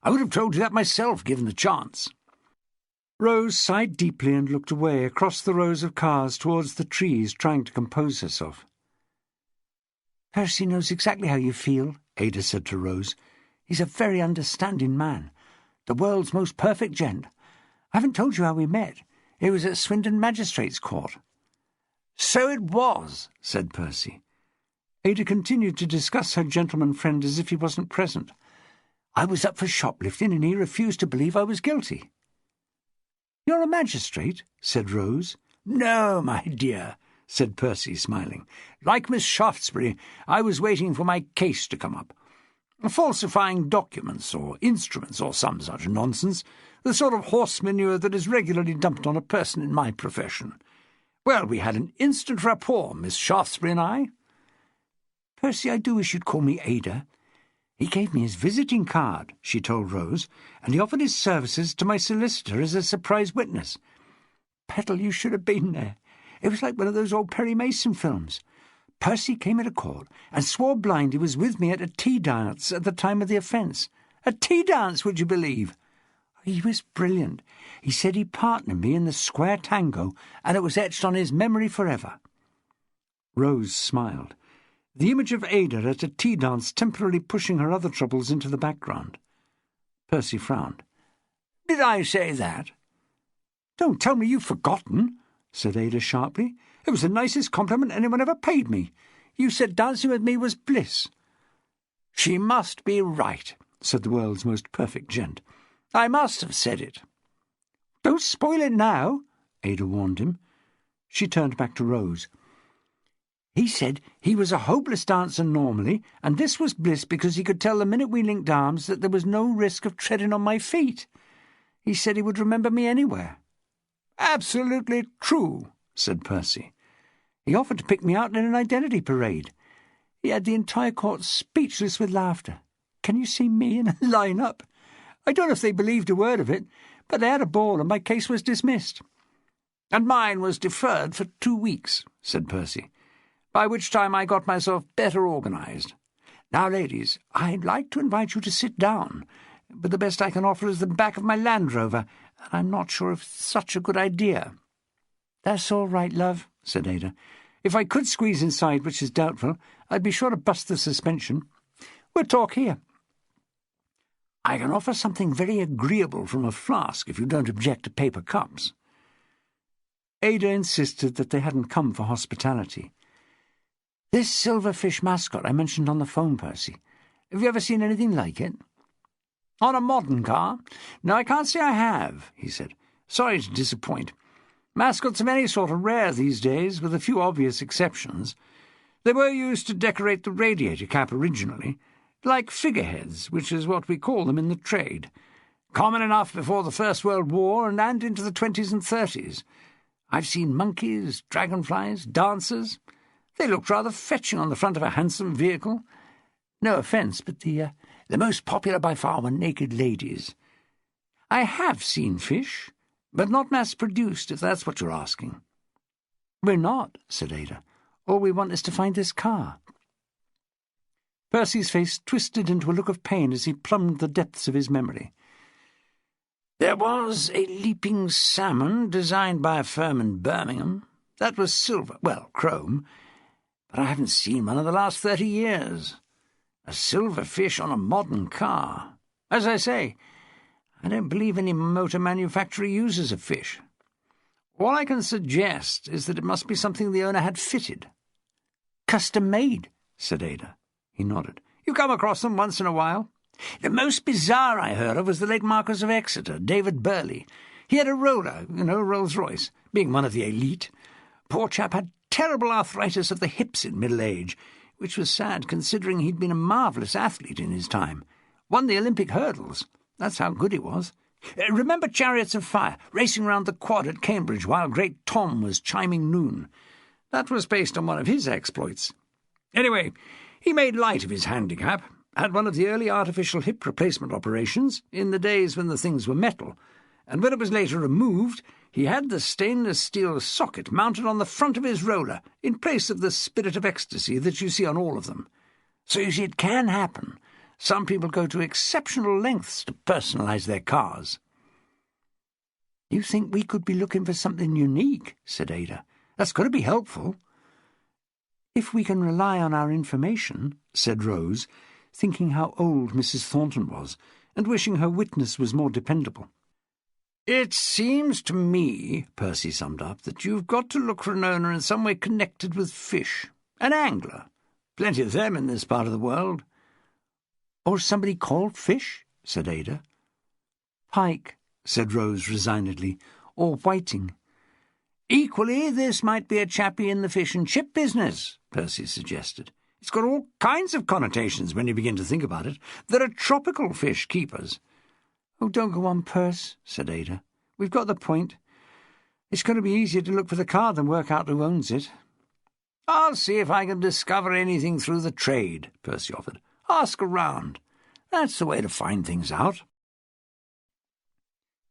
Speaker 1: I would have told you that myself, given the chance." Rose sighed deeply and looked away across the rows of cars towards the trees, trying to compose herself.
Speaker 2: "Percy knows exactly how you feel,"
Speaker 1: Ada said to Rose.
Speaker 2: "He's a very understanding man. The world's most perfect gent. I haven't told you how we met. It was at Swindon Magistrates' Court."
Speaker 1: "So it was," said Percy. Ada continued to discuss her gentleman friend as if he wasn't present.
Speaker 2: "I was up for shoplifting and he refused to believe I was guilty."
Speaker 1: "You're a magistrate?" said Rose. "No, my dear," said Percy, smiling. "Like Miss Shaftesbury, I was waiting for my case to come up. Falsifying documents or instruments or some such nonsense, the sort of horse manure that is regularly dumped on a person in my profession. Well, we had an instant rapport, Miss Shaftesbury and I."
Speaker 2: "Percy, I do wish you'd call me Ada. He gave me his visiting card," she told Rose, "and he offered his services to my solicitor as a surprise witness. Petal, you should have been there. It was like one of those old Perry Mason films. Percy came into court and swore blind he was with me at a tea dance at the time of the offence. A tea dance, would you believe? He was brilliant. He said he partnered me in the square tango, and it was etched on his memory forever."
Speaker 1: Rose smiled, the image of Ada at a tea dance temporarily pushing her other troubles into the background. Percy frowned. "Did I say that?" "Don't tell me you've forgotten," said Ada sharply. "It was the nicest compliment anyone ever paid me. You said dancing with me was bliss." "She must be right," said the world's most perfect gent. "I must have said it." "Don't spoil it now," Ada warned him. She turned back to Rose. "He said he was a hopeless dancer normally, and this was bliss because he could tell the minute we linked arms that there was no risk of treading on my feet. He said he would remember me anywhere." "Absolutely true," said Percy. "He offered to pick me out in an identity parade. He had the entire court speechless with laughter. Can you see me in a line-up? I don't know if they believed a word of it, but they had a ball and my case was dismissed." "And mine was deferred for 2 weeks," said Percy, "by which time I got myself better organised. Now, ladies, I'd like to invite you to sit down, but the best I can offer is the back of my Land Rover, and I'm not sure if it's such a good idea." "That's all right, love," said Ada. "If I could squeeze inside, which is doubtful, I'd be sure to bust the suspension. We'll talk here. I can offer something very agreeable from a flask if you don't object to paper cups." Ada insisted that they hadn't come for hospitality. "This silverfish mascot I mentioned on the phone, Percy. Have you ever seen anything like it?" "On a modern car? No, I can't say I have," he said. "Sorry to disappoint. Mascots of any sort are rare these days, with a few obvious exceptions. They were used to decorate the radiator cap originally, like figureheads, which is what we call them in the trade. Common enough before the First World War and into the 20s and 30s. I've seen monkeys, dragonflies, dancers. They looked rather fetching on the front of a handsome vehicle. No offence, but the most popular by far were naked ladies. I have seen fish, but not mass-produced, if that's what you're asking." "We're not," said Ada. "All we want is to find this car." Percy's face twisted into a look of pain as he plumbed the depths of his memory. "There was a leaping salmon designed by a firm in Birmingham. That was silver, well, chrome, but I haven't seen one in the last 30 years. A silver fish on a modern car. As I say, I don't believe any motor manufacturer uses a fish. All I can suggest is that it must be something the owner had fitted." "Custom-made," said Ada. He nodded. "You come across them once in a while. The most bizarre I heard of was the late Marquis of Exeter, David Burley. He had a roller, Rolls-Royce, being one of the elite. Poor chap had terrible arthritis of the hips in middle age, which was sad considering he'd been a marvellous athlete in his time. Won the Olympic hurdles. That's how good he was. Remember Chariots of Fire, racing round the quad at Cambridge while Great Tom was chiming noon? That was based on one of his exploits. Anyway, he made light of his handicap, had one of the early artificial hip replacement operations in the days when the things were metal, and when it was later removed, he had the stainless steel socket mounted on the front of his roller in place of the Spirit of Ecstasy that you see on all of them. So you see, it can happen. Some people go to exceptional lengths to personalise their cars. "You think we could be looking for something unique?" said Ada. "That's got to be helpful." "If we can rely on our information," said Rose, thinking how old Mrs. Thornton was, and wishing her witness was more dependable. "It seems to me," Percy summed up, "that you've got to look for an owner in some way connected with fish. An angler. Plenty of them in this part of the world." "Or somebody called Fish," said Ada. "Pike," said Rose resignedly, "or Whiting." "Equally, this might be a chappie in the fish and chip business," Percy suggested. "It's got all kinds of connotations when you begin to think about it. There are tropical fish keepers." "Oh, don't go on, Perce," said Ada. "We've got the point. It's going to be easier to look for the car than work out who owns it." "I'll see if I can discover anything through the trade," Percy offered. "Ask around. That's the way to find things out."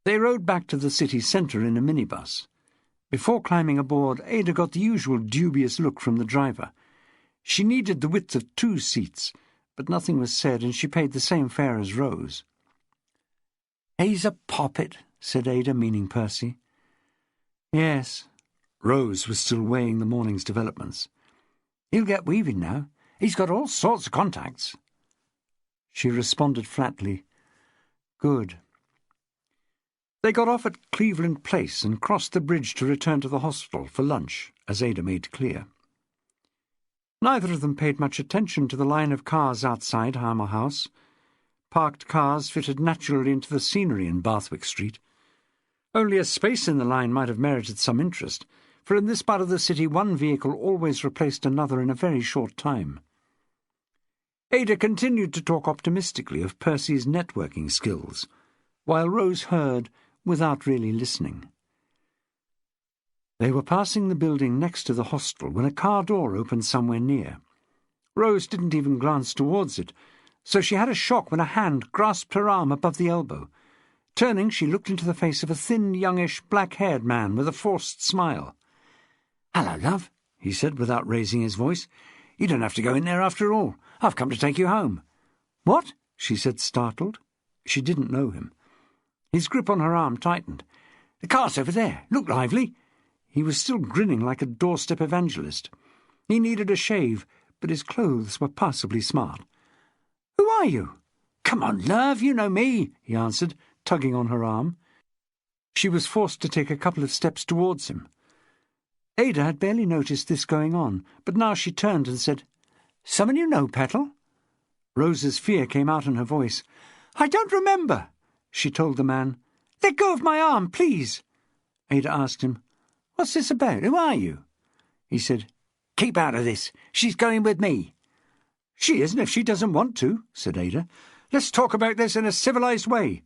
Speaker 1: They rode back to the city centre in a minibus. Before climbing aboard, Ada got the usual dubious look from the driver. She needed the width of 2 seats, but nothing was said, and she paid the same fare as Rose. "He's a poppet," said Ada, meaning Percy. "Yes." Rose was still weighing the morning's developments. "He'll get weaving now. He's got all sorts of contacts." She responded flatly, "Good." They got off at Cleveland Place and crossed the bridge to return to the hospital for lunch, as Ada made clear. Neither of them paid much attention to the line of cars outside Hammer House. Parked cars fitted naturally into the scenery in Bathwick Street. Only a space in the line might have merited some interest, for in this part of the city one vehicle always replaced another in a very short time. Ada continued to talk optimistically of Percy's networking skills, while Rose heard without really listening. They were passing the building next to the hostel when a car door opened somewhere near. Rose didn't even glance towards it, so she had a shock when a hand grasped her arm above the elbow. Turning, she looked into the face of a thin, youngish, black-haired man with a forced smile. "Hello, love," he said without raising his voice. "You don't have to go in there after all. I've come to take you home." "What?" she said, startled. She didn't know him. His grip on her arm tightened. "The car's over there. Look lively." He was still grinning like a doorstep evangelist. He needed a shave, but his clothes were passably smart. "Who are you?" "Come on, love, you know me," he answered, tugging on her arm. She was forced to take a couple of steps towards him. Ada had barely noticed this going on, but now she turned and said, "Someone you know, Petal?" Rose's fear came out in her voice. "I don't remember," she told the man. "Let go of my arm, please." Ada asked him, "What's this about? Who are you?" He said, "Keep out of this. She's going with me." "She isn't if she doesn't want to," said Ada. "Let's talk about this in a civilized way."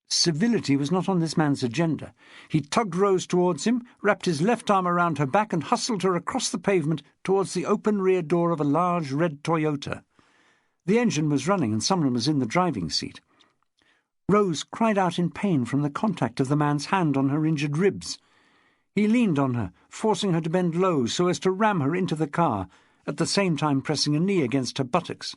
Speaker 1: Civility was not on this man's agenda. He tugged Rose towards him, wrapped his left arm around her back and hustled her across the pavement towards the open rear door of a large red Toyota. The engine was running and someone was in the driving seat. Rose cried out in pain from the contact of the man's hand on her injured ribs. He leaned on her, forcing her to bend low so as to ram her into the car, at the same time pressing a knee against her buttocks.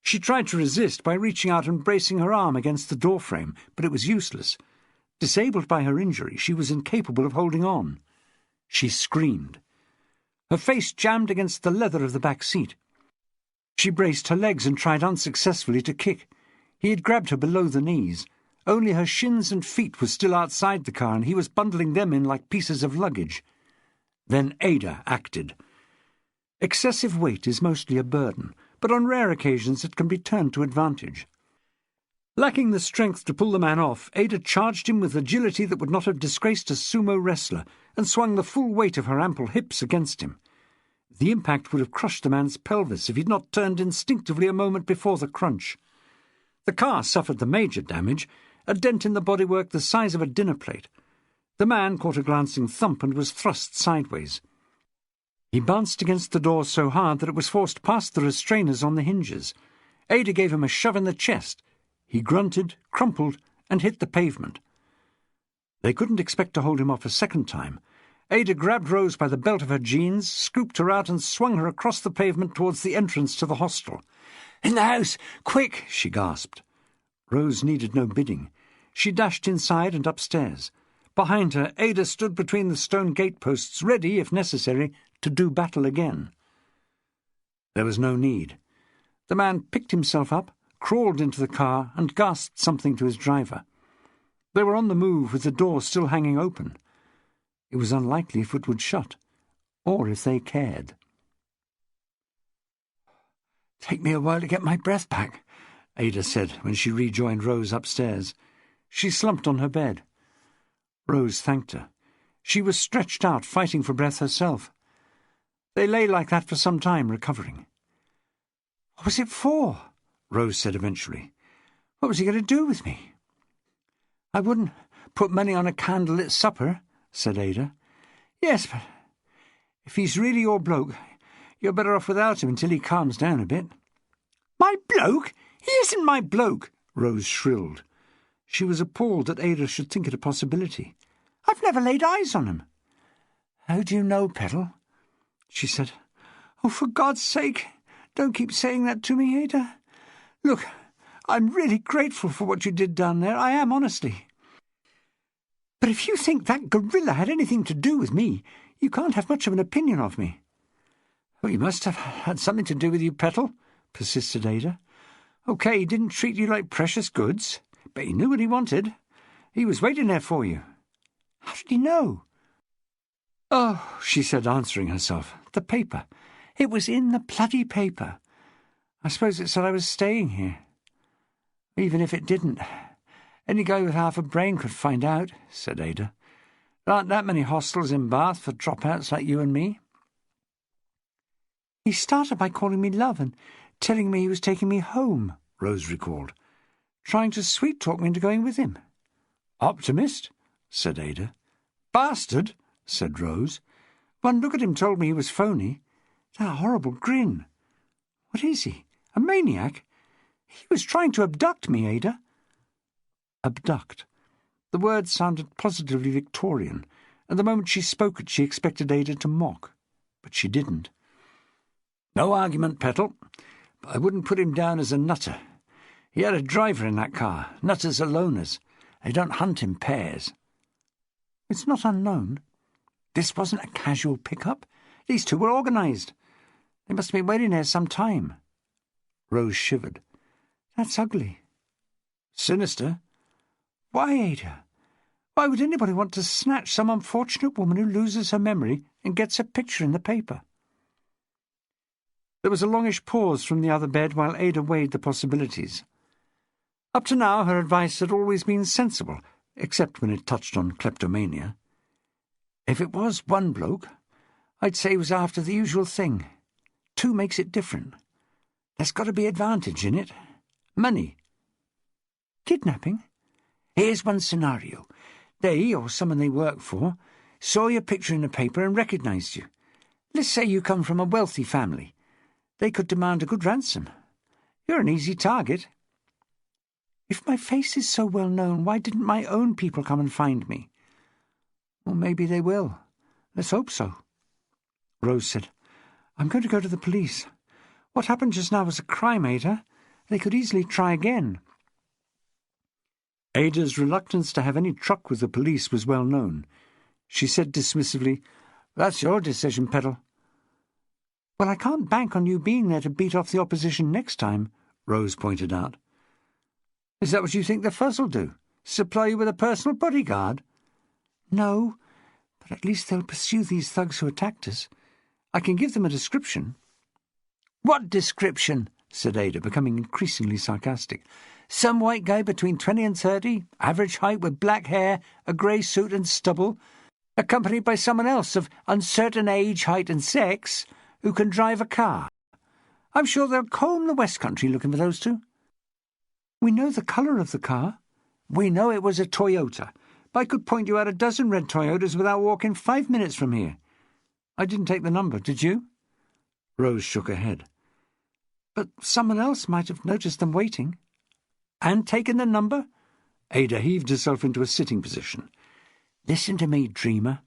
Speaker 1: She tried to resist by reaching out and bracing her arm against the doorframe, but it was useless. Disabled by her injury, she was incapable of holding on. She screamed. Her face jammed against the leather of the back seat. She braced her legs and tried unsuccessfully to kick. He had grabbed her below the knees. Only her shins and feet were still outside the car, and he was bundling them in like pieces of luggage. Then Ada acted. Excessive weight is mostly a burden, but on rare occasions it can be turned to advantage. Lacking the strength to pull the man off, Ada charged him with agility that would not have disgraced a sumo wrestler, and swung the full weight of her ample hips against him. The impact would have crushed the man's pelvis if he'd not turned instinctively a moment before the crunch. The car suffered the major damage, a dent in the bodywork the size of a dinner plate. The man caught a glancing thump and was thrust sideways. He bounced against the door so hard that it was forced past the restrainers on the hinges. Ada gave him a shove in the chest. He grunted, crumpled, and hit the pavement. They couldn't expect to hold him off a second time. Ada grabbed Rose by the belt of her jeans, scooped her out, and swung her across the pavement towards the entrance to the hostel. "In the house! Quick!" she gasped. Rose needed no bidding. She dashed inside and upstairs. Behind her, Ada stood between the stone gateposts, ready, if necessary, to do battle again. There was no need. The man picked himself up, crawled into the car, and gasped something to his driver. They were on the move, with the door still hanging open. It was unlikely if it would shut, or if they cared. "Take me a while to get my breath back," Ada said when she rejoined Rose upstairs. She slumped on her bed. Rose thanked her. She was stretched out, fighting for breath herself. They lay like that for some time, recovering. "What was it for?" Rose said eventually. "What was he going to do with me?" "I wouldn't put money on a candlelit supper," said Ada. "Yes, but if he's really your bloke, you're better off without him until he calms down a bit." "My bloke? He isn't my bloke!" Rose shrilled. She was appalled that Ada should think it a possibility. "I've never laid eyes on him." "How do you know, Petal?" she said. "Oh, for God's sake, don't keep saying that to me, Ada. Look, I'm really grateful for what you did down there. I am, honestly. But if you think that gorilla had anything to do with me, you can't have much of an opinion of me." "Oh, he must have had something to do with you, Petal," persisted Ada. "OK, he didn't treat you like precious goods, but he knew what he wanted. He was waiting there for you." "How did he know?" "Oh," she said, answering herself, "the paper. It was in the bloody paper. I suppose it said I was staying here. Even if it didn't, any guy with half a brain could find out," said Ada. "There aren't that many hostels in Bath for dropouts like you and me." "He started by calling me love and telling me he was taking me home," Rose recalled, "trying to sweet-talk me into going with him." "Optimist," said Ada. "Bastard," said Rose. "One look at him told me he was phony. That horrible grin. What is he? A maniac? He was trying to abduct me, Ada." Abduct. The word sounded positively Victorian, and the moment she spoke it she expected Ada to mock. But she didn't. "No argument, Petal. But I wouldn't put him down as a nutter. He had a driver in that car. Nutters are loners. They don't hunt in pairs." "It's not unknown. This wasn't a casual pick-up. These two were organised. They must have been waiting there some time." Rose shivered. "That's ugly." "Sinister." "Why, Ada? Why would anybody want to snatch some unfortunate woman who loses her memory and gets a picture in the paper?" There was a longish pause from the other bed while Ada weighed the possibilities. Up to now her advice had always been sensible, except when it touched on kleptomania. "If it was one bloke, I'd say he was after the usual thing. Two makes it different. There's got to be advantage in it. Money." "Kidnapping?" "Here's one scenario. They, or someone they work for, saw your picture in the paper and recognised you. Let's say you come from a wealthy family. They could demand a good ransom. You're an easy target." "If my face is so well known, why didn't my own people come and find me?" "Well, maybe they will. Let's hope so." Rose said, "I'm going to go to the police. What happened just now was a crime, Ada. They could easily try again." Ada's reluctance to have any truck with the police was well known. She said dismissively, "That's your decision, Petal." "Well, I can't bank on you being there to beat off the opposition next time," Rose pointed out. "Is that what you think the fuzz'll do? Supply you with a personal bodyguard?" "No, but at least they'll pursue these thugs who attacked us. I can give them a description."
Speaker 2: "What description?" said Ada, becoming increasingly sarcastic. "Some white guy between 20 and 30, average height with black hair, a grey suit and stubble, accompanied by someone else of uncertain age, height and sex, who can drive a car. I'm sure they'll comb the West Country looking for those two." "We know the colour of the car." "We know it was a Toyota. I could point you out a dozen red Toyotas without walking 5 minutes from here. I didn't take the number, did you?"
Speaker 1: Rose shook her head.
Speaker 2: "But someone else might have noticed them waiting." "And taken the number?"
Speaker 1: Ada heaved herself into a sitting position.
Speaker 2: "Listen to me, dreamer.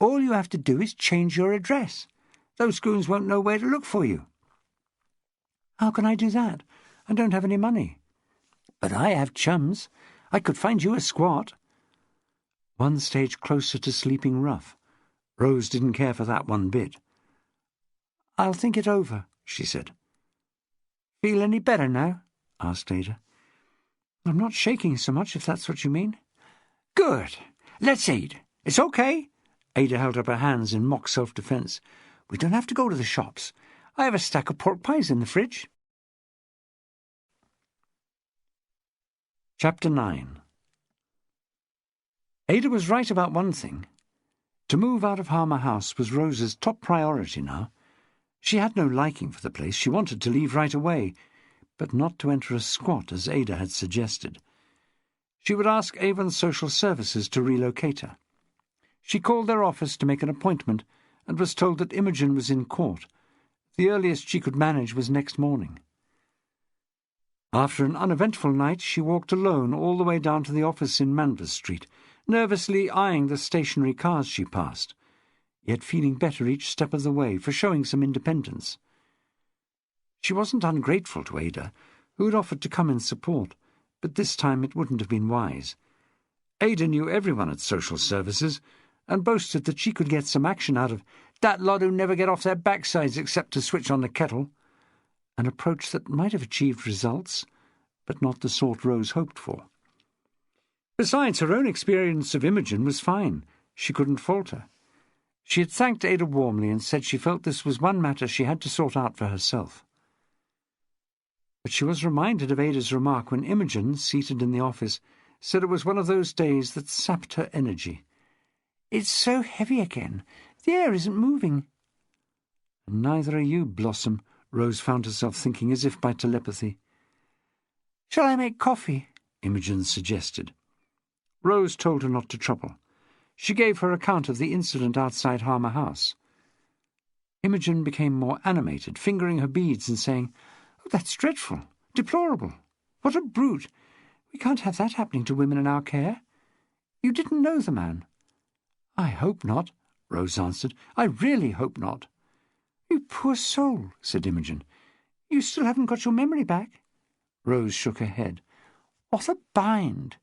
Speaker 2: All you have to do is change your address. Those goons won't know where to look for you."
Speaker 1: "How can I do that? I don't have any money."
Speaker 2: "But I have chums. I could find you a squat."
Speaker 1: One stage closer to sleeping rough. Rose didn't care for that one bit.
Speaker 2: "I'll think it over," she said. "Feel any better now?" asked Ada.
Speaker 1: "I'm not shaking so much, if that's what you mean."
Speaker 2: "Good. Let's eat. It's okay."
Speaker 1: Ada held up her hands in mock self-defence.
Speaker 2: "We don't have to go to the shops. I have a stack of pork pies in the fridge."
Speaker 1: Chapter 9. Ada was right about one thing. To move out of Harmer House was Rose's top priority now. She had no liking for the place. She wanted to leave right away, but not to enter a squat, as Ada had suggested. She would ask Avon Social Services to relocate her. She called their office to make an appointment and was told that Imogen was in court. The earliest she could manage was next morning. After an uneventful night, she walked alone all the way down to the office in Manvers Street, nervously eyeing the stationary cars she passed, yet feeling better each step of the way for showing some independence. She wasn't ungrateful to Ada, who had offered to come in support, but this time it wouldn't have been wise. Ada knew everyone at Social Services, and boasted that she could get some action out of "that lot who never get off their backsides except to switch on the kettle," an approach that might have achieved results, but not the sort Rose hoped for. Besides, her own experience of Imogen was fine. She couldn't falter. She had thanked Ada warmly and said she felt this was one matter she had to sort out for herself. But she was reminded of Ada's remark when Imogen, seated in the office, said it was one of those days that sapped her energy.
Speaker 2: "It's so heavy again. The air isn't moving."
Speaker 1: "And neither are you, Blossom," Rose found herself thinking as if by telepathy.
Speaker 2: "Shall I make coffee?"
Speaker 1: Imogen suggested. Rose told her not to trouble. She gave her account of the incident outside Harmer House. Imogen became more animated, fingering her beads and saying,
Speaker 2: "Oh, that's dreadful, deplorable. What a brute. We can't have that happening to women in our care. You didn't know the man?"
Speaker 1: "I hope not," Rose answered. "I really hope not."
Speaker 2: "You poor soul," said Imogen. "You still haven't got your memory back?"
Speaker 1: Rose shook her head.
Speaker 2: "What a bind."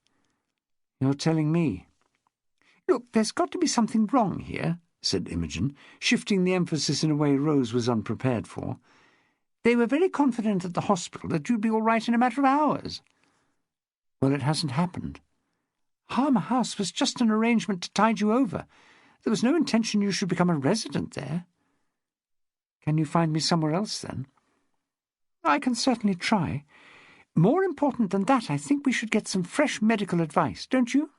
Speaker 1: "You're telling me."
Speaker 2: "Look, there's got to be something wrong here," said Imogen, shifting the emphasis in a way Rose was unprepared for. "They were very confident at the hospital that you'd be all right in a matter of hours."
Speaker 1: "Well, it hasn't happened."
Speaker 2: "Harmer House was just an arrangement to tide you over. There was no intention you should become a resident there."
Speaker 1: "Can you find me somewhere else, then?"
Speaker 2: "I can certainly try. More important than that, I think we should get some fresh medical advice, don't you?"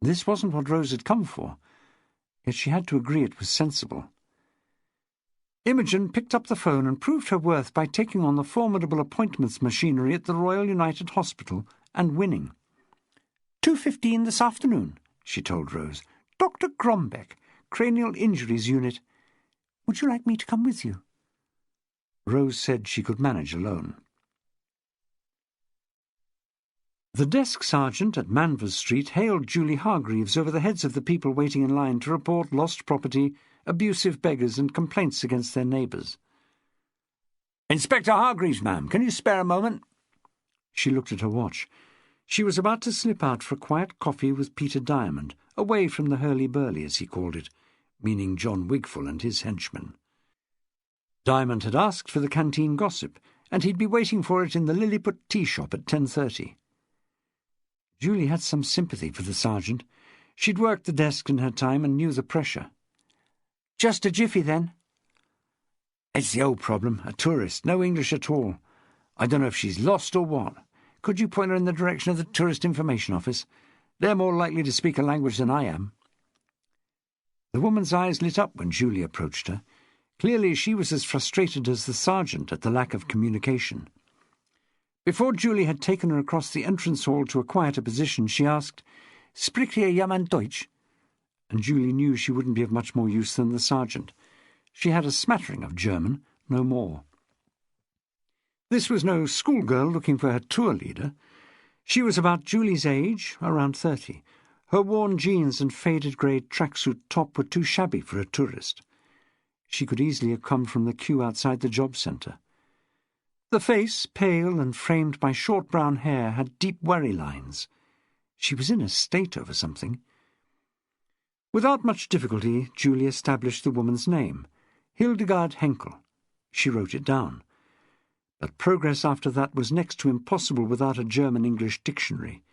Speaker 1: This wasn't what Rose had come for, yet she had to agree it was sensible. Imogen picked up the phone and proved her worth by taking on the formidable appointments machinery at the Royal United Hospital and winning.
Speaker 2: 2:15 this afternoon, she told Rose. Dr. Grombeck, Cranial Injuries Unit. Would you like me to come with you?
Speaker 1: Rose said she could manage alone. The desk sergeant at Manvers Street hailed Julie Hargreaves over the heads of the people waiting in line to report lost property, abusive beggars, and complaints against their neighbours.
Speaker 2: "Inspector Hargreaves, ma'am, can you spare a moment?"
Speaker 1: She looked at her watch. She was about to slip out for a quiet coffee with Peter Diamond, away from the hurly-burly, as he called it, meaning John Wigfall and his henchmen. Diamond had asked for the canteen gossip, and he'd be waiting for it in the Lilliput tea shop at 10:30. Julie had some sympathy for the sergeant. She'd worked the desk in her time and knew the pressure.
Speaker 2: "Just a jiffy, then."
Speaker 1: It's the old problem, a tourist, no English at all. I don't know if she's lost or what. Could you point her in the direction of the Tourist Information Office? They're more likely to speak a language than I am." The woman's eyes lit up when Julie approached her. Clearly she was as frustrated as the sergeant at the lack of communication. Before Julie had taken her across the entrance hall to a quieter position, she asked, "Spricht ihr jemand Deutsch?" And Julie knew she wouldn't be of much more use than the sergeant. She had a smattering of German, no more. This was no schoolgirl looking for her tour leader. She was about Julie's age, around 30. Her worn jeans and faded grey tracksuit top were too shabby for a tourist. She could easily have come from the queue outside the job centre. The face, pale and framed by short brown hair, had deep worry lines. She was in a state over something. Without much difficulty, Julie established the woman's name, Hildegard Henkel. She wrote it down. But progress after that was next to impossible without a German-English dictionary.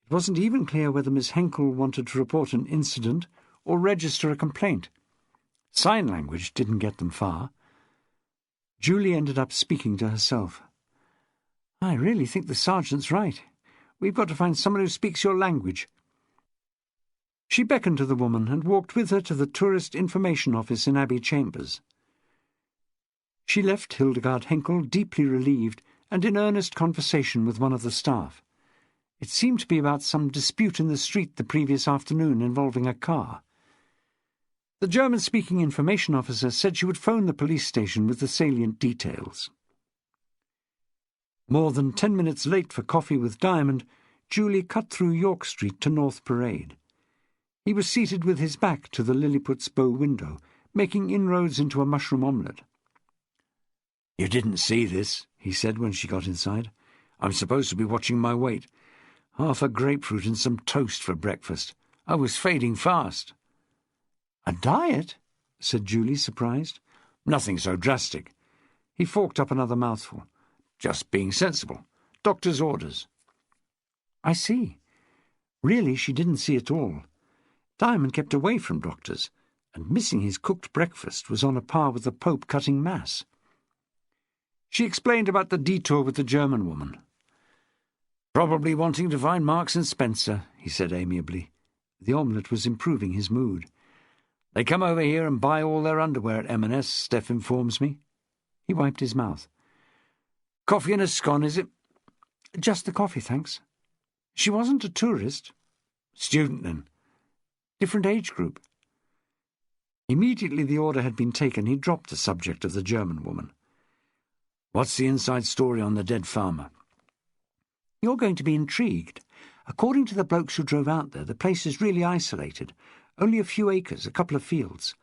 Speaker 1: It wasn't even clear whether Miss Henkel wanted to report an incident or register a complaint. Sign language didn't get them far. Julie ended up speaking to herself. "I really think the sergeant's right. We've got to find someone who speaks your language." She beckoned to the woman and walked with her to the Tourist Information Office in Abbey Chambers. She left Hildegard Henkel deeply relieved and in earnest conversation with one of the staff. It seemed to be about some dispute in the street the previous afternoon involving a car. The German-speaking information officer said she would phone the police station with the salient details. More than 10 minutes late for coffee with Diamond, Julie cut through York Street to North Parade. He was seated with his back to the Lilliput's bow window, making inroads into a mushroom omelette. "You didn't see this," he said when she got inside. "I'm supposed to be watching my weight. Half a grapefruit and some toast for breakfast. I was fading fast." "A diet?" said Julie, surprised. "Nothing so drastic." He forked up another mouthful. "Just being sensible. Doctor's orders." "I see." Really, she didn't see it all. Diamond kept away from doctors, and missing his cooked breakfast was on a par with the Pope cutting Mass. She explained about the detour with the German woman. "Probably wanting to find Marks and Spencer," he said amiably. The omelette was improving his mood. "They come over here and buy all their underwear at M&S, Steph informs me." He wiped his mouth. "Coffee and a scone, is it?" "Just the coffee, thanks." "She wasn't a tourist?" "Student, then." "Different age group?" Immediately the order had been taken, he dropped the subject of the German woman. "What's the inside story on the dead farmer?" "You're going to be intrigued. According to the blokes who drove out there, the place is really isolated. Only a few acres, a couple of fields.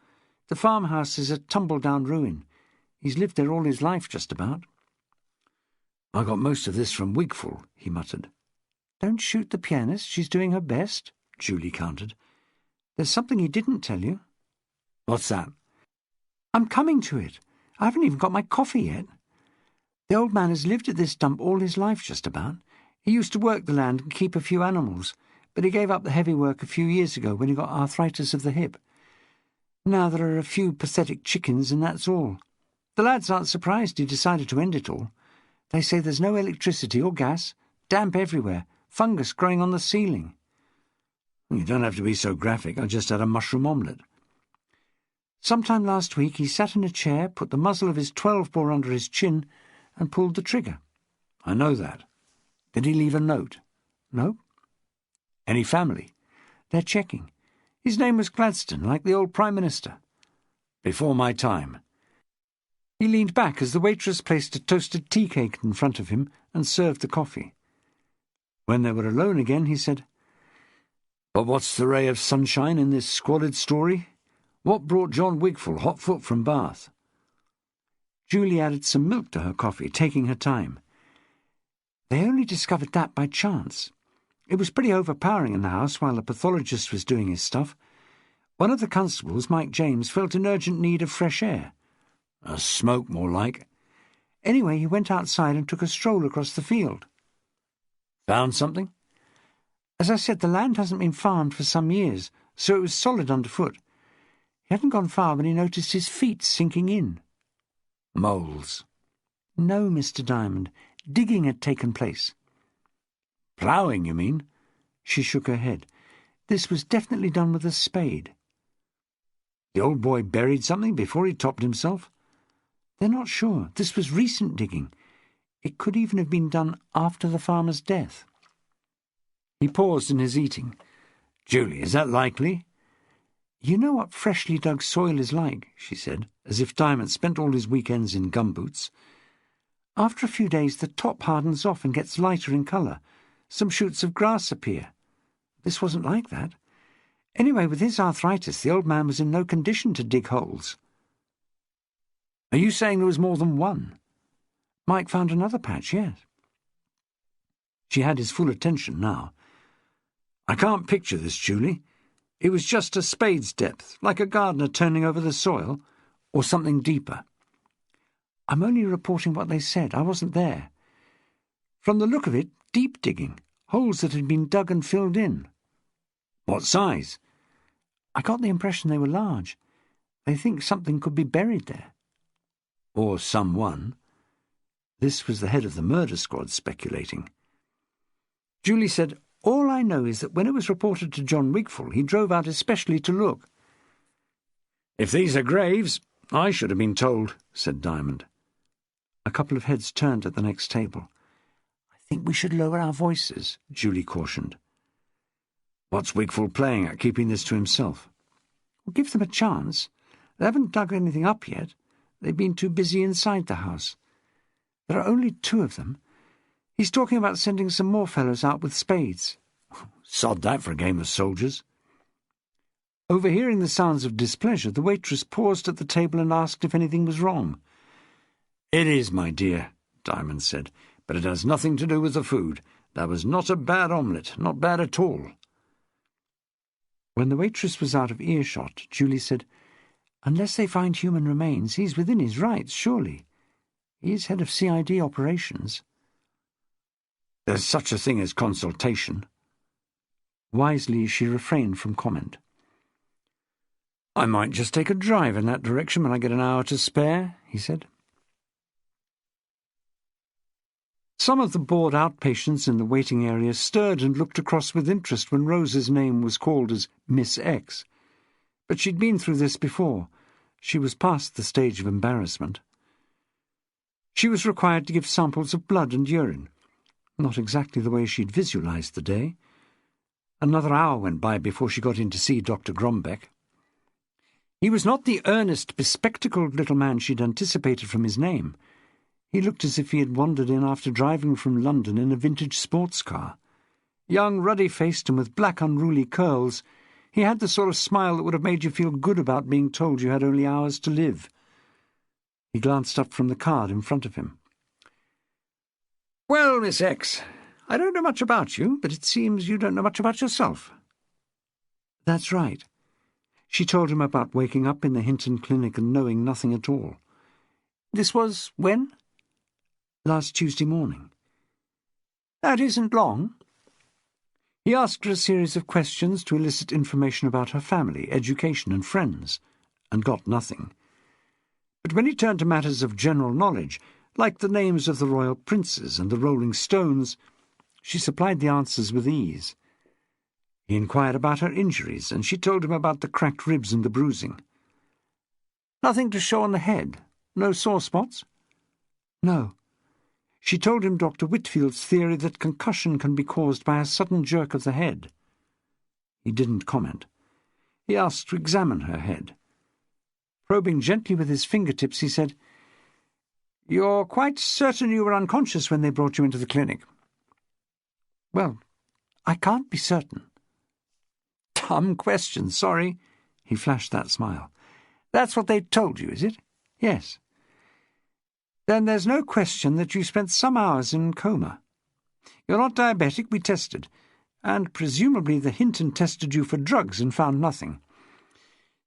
Speaker 1: The farmhouse is a tumble-down ruin. He's lived there all his life, just about." "I got most of this from Wigful," he muttered. "Don't shoot the pianist. She's doing her best," Julie countered. "There's something he didn't tell you." "What's that?" "I'm coming to it. I haven't even got my coffee yet. The old man has lived at this dump all his life, just about. He used to work the land and keep a few animals, but he gave up the heavy work a few years ago when he got arthritis of the hip. Now there are a few pathetic chickens, and that's all. The lads aren't surprised he decided to end it all. They say there's no electricity or gas, damp everywhere, fungus growing on the ceiling." "You don't have to be so graphic. I just had a mushroom omelette." "Sometime last week he sat in a chair, put the muzzle of his 12-bore under his chin, and pulled the trigger." "I know that. Did he leave a note?" "No." "Any family?" "They're checking. His name was Gladstone, like the old Prime Minister." "Before my time." He leaned back as the waitress placed a toasted tea cake in front of him and served the coffee. When they were alone again, he said, "But what's the ray of sunshine in this squalid story? What brought John Wigful hot foot from Bath?" Julie added some milk to her coffee, taking her time. "They only discovered that by chance. It was pretty overpowering in the house while the pathologist was doing his stuff. One of the constables, Mike James, felt in urgent need of fresh air." "A smoke, more like." "Anyway, he went outside and took a stroll across the field." "Found something?" "As I said, the land hasn't been farmed for some years, so it was solid underfoot. He hadn't gone far when he noticed his feet sinking in." Moles.
Speaker 2: No, Mr. Diamond. Digging had taken place.
Speaker 1: Ploughing, you mean?
Speaker 2: She shook her head. This was definitely done with a spade.
Speaker 1: The old boy buried something before he topped himself?
Speaker 2: They're not sure. This was recent digging. It could even have been done after the farmer's death.
Speaker 1: He paused in his eating. Julie, is that likely?
Speaker 2: You know what freshly dug soil is like, she said, as if Diamond spent all his weekends in gumboots. After a few days, the top hardens off and gets lighter in colour. Some shoots of grass appear. This wasn't like that. Anyway, with his arthritis, the old man was in no condition to dig holes.
Speaker 1: Are you saying there was more than one?
Speaker 2: Mike found another patch, yes.
Speaker 1: She had his full attention now. I can't picture this, Julie. It was just a spade's depth, like a gardener turning over the soil, or something deeper.
Speaker 2: I'm only reporting what they said. I wasn't there. From the look of it, deep digging, holes that had been dug and filled in.
Speaker 1: What size?
Speaker 2: I got the impression they were large. They think something could be buried there.
Speaker 1: Or someone. This was the head of the murder squad speculating.
Speaker 2: Julie said, all I know is that when it was reported to John Wigfall, he drove out especially to look.
Speaker 1: If these are graves, I should have been told, said Diamond.
Speaker 2: A couple of heads turned at the next table. I think we should lower our voices, Julie cautioned.
Speaker 1: What's Wigfall playing at, keeping this to himself?
Speaker 2: Well, give them a chance. They haven't dug anything up yet. They've been too busy inside the house. There are only 2 of them. He's talking about sending some more fellows out with spades.
Speaker 1: Sod that for a game of soldiers.
Speaker 2: Overhearing the sounds of displeasure, the waitress paused at the table and asked if anything was wrong.
Speaker 1: It is, my dear, Diamond said, but it has nothing to do with the food. That was not a bad omelette, not bad at all.
Speaker 2: When the waitress was out of earshot, Julie said, unless they find human remains, he's within his rights, surely. He is head of CID operations.
Speaker 1: There's such a thing as consultation.
Speaker 2: Wisely, she refrained from comment.
Speaker 1: I might just take a drive in that direction when I get an hour to spare, he said.
Speaker 2: Some of the bored outpatients in the waiting area stirred and looked across with interest when Rose's name was called as Miss X. But she'd been through this before. She was past the stage of embarrassment. She was required to give samples of blood and urine. Not exactly the way she'd visualized the day. Another hour went by before she got in to see Dr. Grombeck. He was not the earnest, bespectacled little man she'd anticipated from his name. He looked as if he had wandered in after driving from London in a vintage sports car. Young, ruddy-faced and with black, unruly curls, he had the sort of smile that would have made you feel good about being told you had only hours to live. He glanced up from the card in front of him.
Speaker 1: Well, Miss X, I don't know much about you, but it seems you don't know much about yourself.
Speaker 2: That's right. She told him about waking up in the Hinton clinic and knowing nothing at all.
Speaker 1: This was when?
Speaker 2: Last Tuesday morning.
Speaker 1: That isn't long.
Speaker 2: He asked her a series of questions to elicit information about her family, education and friends, and got nothing. But when he turned to matters of general knowledge, like the names of the royal princes and the Rolling Stones, she supplied the answers with ease. He inquired about her injuries, and she told him about the cracked ribs and the bruising.
Speaker 1: Nothing to show on the head? No sore spots?
Speaker 2: No. She told him Dr. Whitfield's theory that concussion can be caused by a sudden jerk of the head. He didn't comment. He asked to examine her head. Probing gently with his fingertips, he said, "You're quite certain you were unconscious when they brought you into the clinic?" "Well, I can't be certain."
Speaker 1: "Dumb question, sorry."
Speaker 2: He flashed that smile.
Speaker 1: "That's what they told you, is it?"
Speaker 2: "Yes." "Then there's no question that you spent some hours in coma. You're not diabetic, we tested, and presumably the Hinton tested you for drugs and found nothing.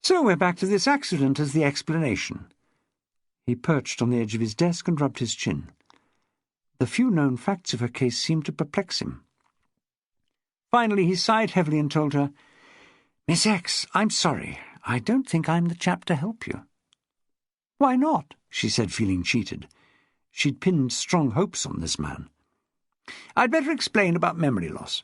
Speaker 2: So we're back to this accident as the explanation." He perched on the edge of his desk and rubbed his chin. The few known facts of her case seemed to perplex him. Finally he sighed heavily and told her, "Miss X, I'm sorry. I don't think I'm the chap to help you."
Speaker 1: "Why not?" she said, feeling cheated. She'd pinned strong hopes on this man. "I'd better explain about memory loss.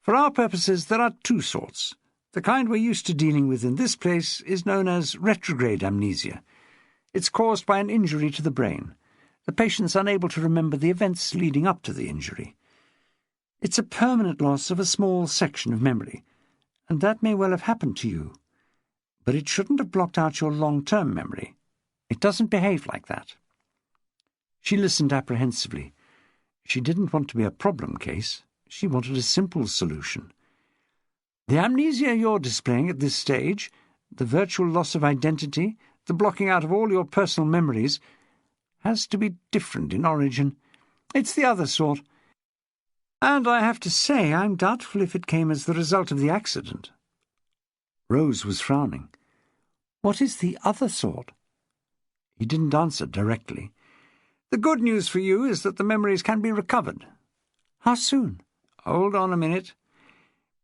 Speaker 1: For our purposes, there are two sorts. The kind we're used to dealing with in this place is known as retrograde amnesia. It's caused by an injury to the brain. The patient's unable to remember the events leading up to the injury. It's a permanent loss of a small section of memory, and that may well have happened to you. But it shouldn't have blocked out your long-term memory. It doesn't behave like that." She listened apprehensively. She didn't want to be a problem case. She wanted a simple solution. "The amnesia you're displaying at this stage, the virtual loss of identity, the blocking out of all your personal memories, has to be different in origin. It's the other sort. And I have to say, I'm doubtful if it came as the result of the accident." Rose was frowning. "What is the other sort?" He didn't answer directly. "The good news for you is that the memories can be recovered." "How soon?" "Hold on a minute.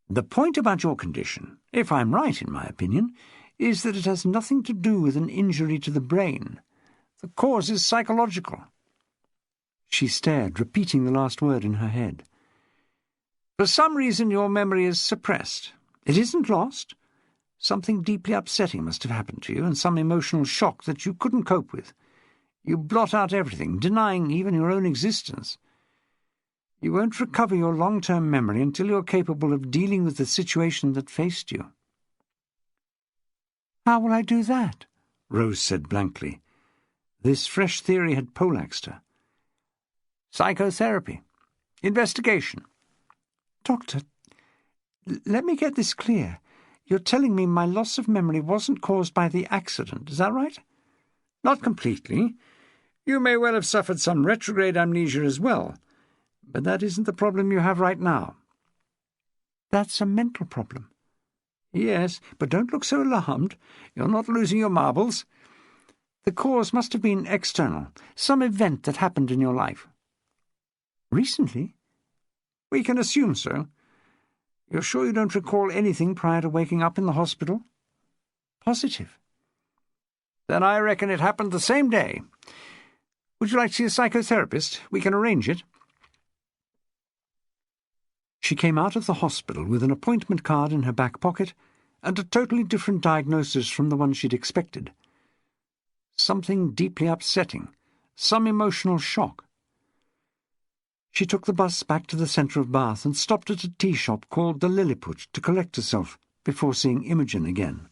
Speaker 1: The point about your condition, if I'm right in my opinion, is that it has nothing to do with an injury to the brain. The cause is psychological." She stared, repeating the last word in her head. "For some reason your memory is suppressed. It isn't lost. Something deeply upsetting must have happened to you, and some emotional shock that you couldn't cope with. You blot out everything, denying even your own existence. You won't recover your long-term memory until you're capable of dealing with the situation that faced you."
Speaker 2: "How will I do that?"
Speaker 1: Rose said blankly. This fresh theory had poleaxed her. "Psychotherapy. Investigation."
Speaker 2: "Doctor, let me get this clear. You're telling me my loss of memory wasn't caused by the accident, is that right?"
Speaker 1: "Not completely. You may well have suffered some retrograde amnesia as well, but that isn't the problem you have right now."
Speaker 2: "That's a mental problem."
Speaker 1: "Yes, but don't look so alarmed. You're not losing your marbles. The cause must have been external, some event that happened in your life."
Speaker 2: "Recently?"
Speaker 1: "We can assume so. You're sure you don't recall anything prior to waking up in the hospital?"
Speaker 2: "Positive."
Speaker 1: "Then I reckon it happened the same day. Would you like to see a psychotherapist? We can arrange it." She came out of the hospital with an appointment card in her back pocket and a totally different diagnosis from the one she'd expected. Something deeply upsetting, some emotional shock. She took the bus back to the centre of Bath and stopped at a tea shop called the Lilliput to collect herself before seeing Imogen again.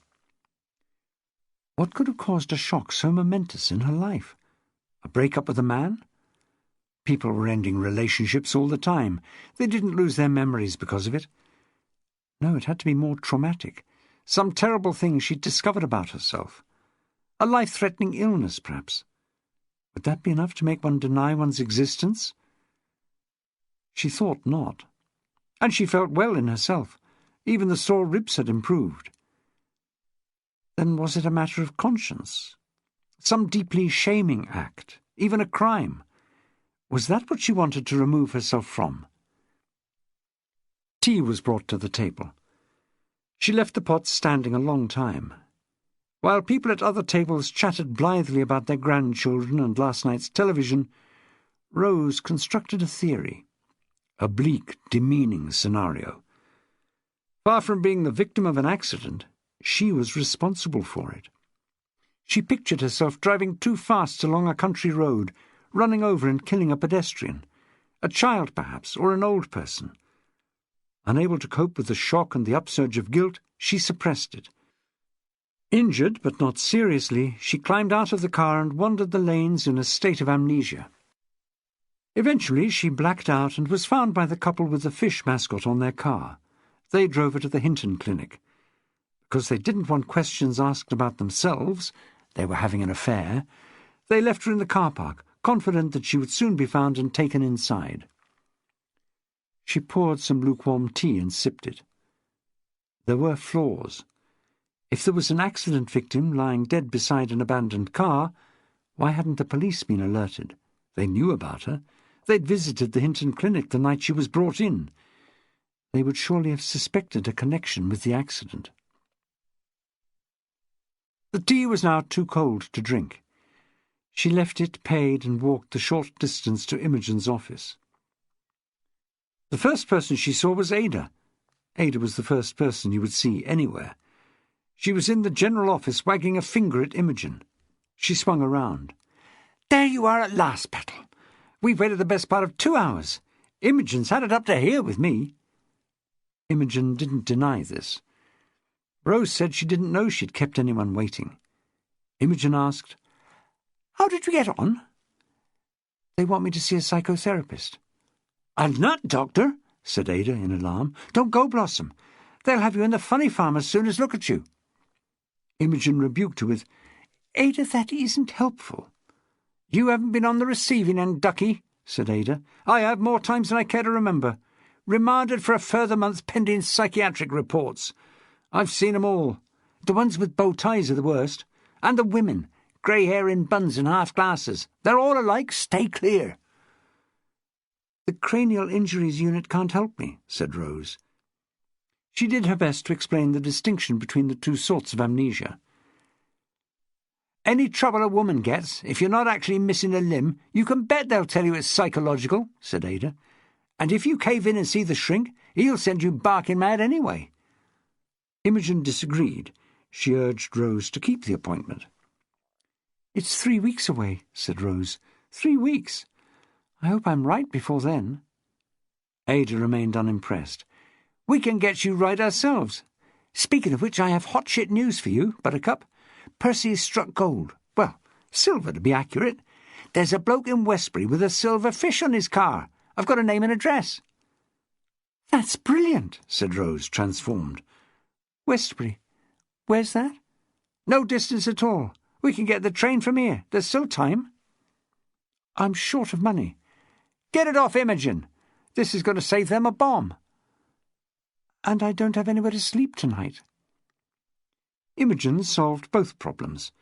Speaker 1: What could have caused a shock so momentous in her life? A break-up with a man? People were ending relationships all the time. They didn't lose their memories because of it. No, it had to be more traumatic. Some terrible thing she'd discovered about herself. A life-threatening illness, perhaps. Would that be enough to make one deny one's existence? She thought not. And she felt well in herself. Even the sore ribs had improved. Then was it a matter of conscience? Some deeply shaming act? Even a crime? Was that what she wanted to remove herself from? Tea was brought to the table. She left the pot standing a long time. While people at other tables chatted blithely about their grandchildren and last night's television, Rose constructed a theory. A bleak, demeaning scenario. Far from being the victim of an accident, she was responsible for it. She pictured herself driving too fast along a country road, running over and killing a pedestrian, a child perhaps, or an old person. Unable to cope with the shock and the upsurge of guilt, she suppressed it. Injured, but not seriously, she climbed out of the car and wandered the lanes in a state of amnesia. Eventually she blacked out and was found by the couple with the fish mascot on their car. They drove her to the Hinton Clinic. Because they didn't want questions asked about themselves, they were having an affair, they left her in the car park, confident that she would soon be found and taken inside. She poured some lukewarm tea and sipped it. There were flaws. If there was an accident victim lying dead beside an abandoned car, why hadn't the police been alerted? They knew about her. They'd visited the Hinton Clinic the night she was brought in. They would surely have suspected a connection with the accident. The tea was now too cold to drink. She left it, paid, and walked the short distance to Imogen's office. The first person she saw was Ada. Ada was the first person you would see anywhere. She was in the general office, wagging a finger at Imogen. She swung around. "There you are at last, Petal. We've waited the best part of 2 hours. Imogen's had it up to here with me." Imogen didn't deny this. Rose said she didn't know she'd kept anyone waiting. Imogen asked, "How did you get on?" "They want me to see a psychotherapist." "A nut doctor," said Ada in alarm. "Don't go, Blossom. They'll have you in the funny farm as soon as look at you." Imogen rebuked her with, "Ada, that isn't helpful." "You haven't been on the receiving end, ducky," said Ada. "I have more times than I care to remember. Remanded for a further month pending psychiatric reports. I've seen 'em all. The ones with bow ties are the worst. And the women, grey hair in buns and half glasses. They're all alike. Stay clear." "The cranial injuries unit can't help me," said Rose. She did her best to explain the distinction between the two sorts of amnesia. "Any trouble a woman gets, if you're not actually missing a limb, you can bet they'll tell you it's psychological," said Ada. "And if you cave in and see the shrink, he'll send you barking mad anyway." Imogen disagreed. She urged Rose to keep the appointment. "It's 3 weeks away," said Rose. 3 weeks. I hope I'm right before then." Ada remained unimpressed. "We can get you right ourselves. Speaking of which, I have hot shit news for you, Buttercup. Percy's struck gold. Well, silver to be accurate. There's a bloke in Westbury with a silver fish on his car. I've got a name and address." "That's brilliant," said Rose, transformed. "Westbury. Where's that?" "No distance at all. We can get the train from here. There's still time." "I'm short of money." "Get it off Imogen. This is going to save them a bomb." "And I don't have anywhere to sleep tonight." Imogen solved both problems.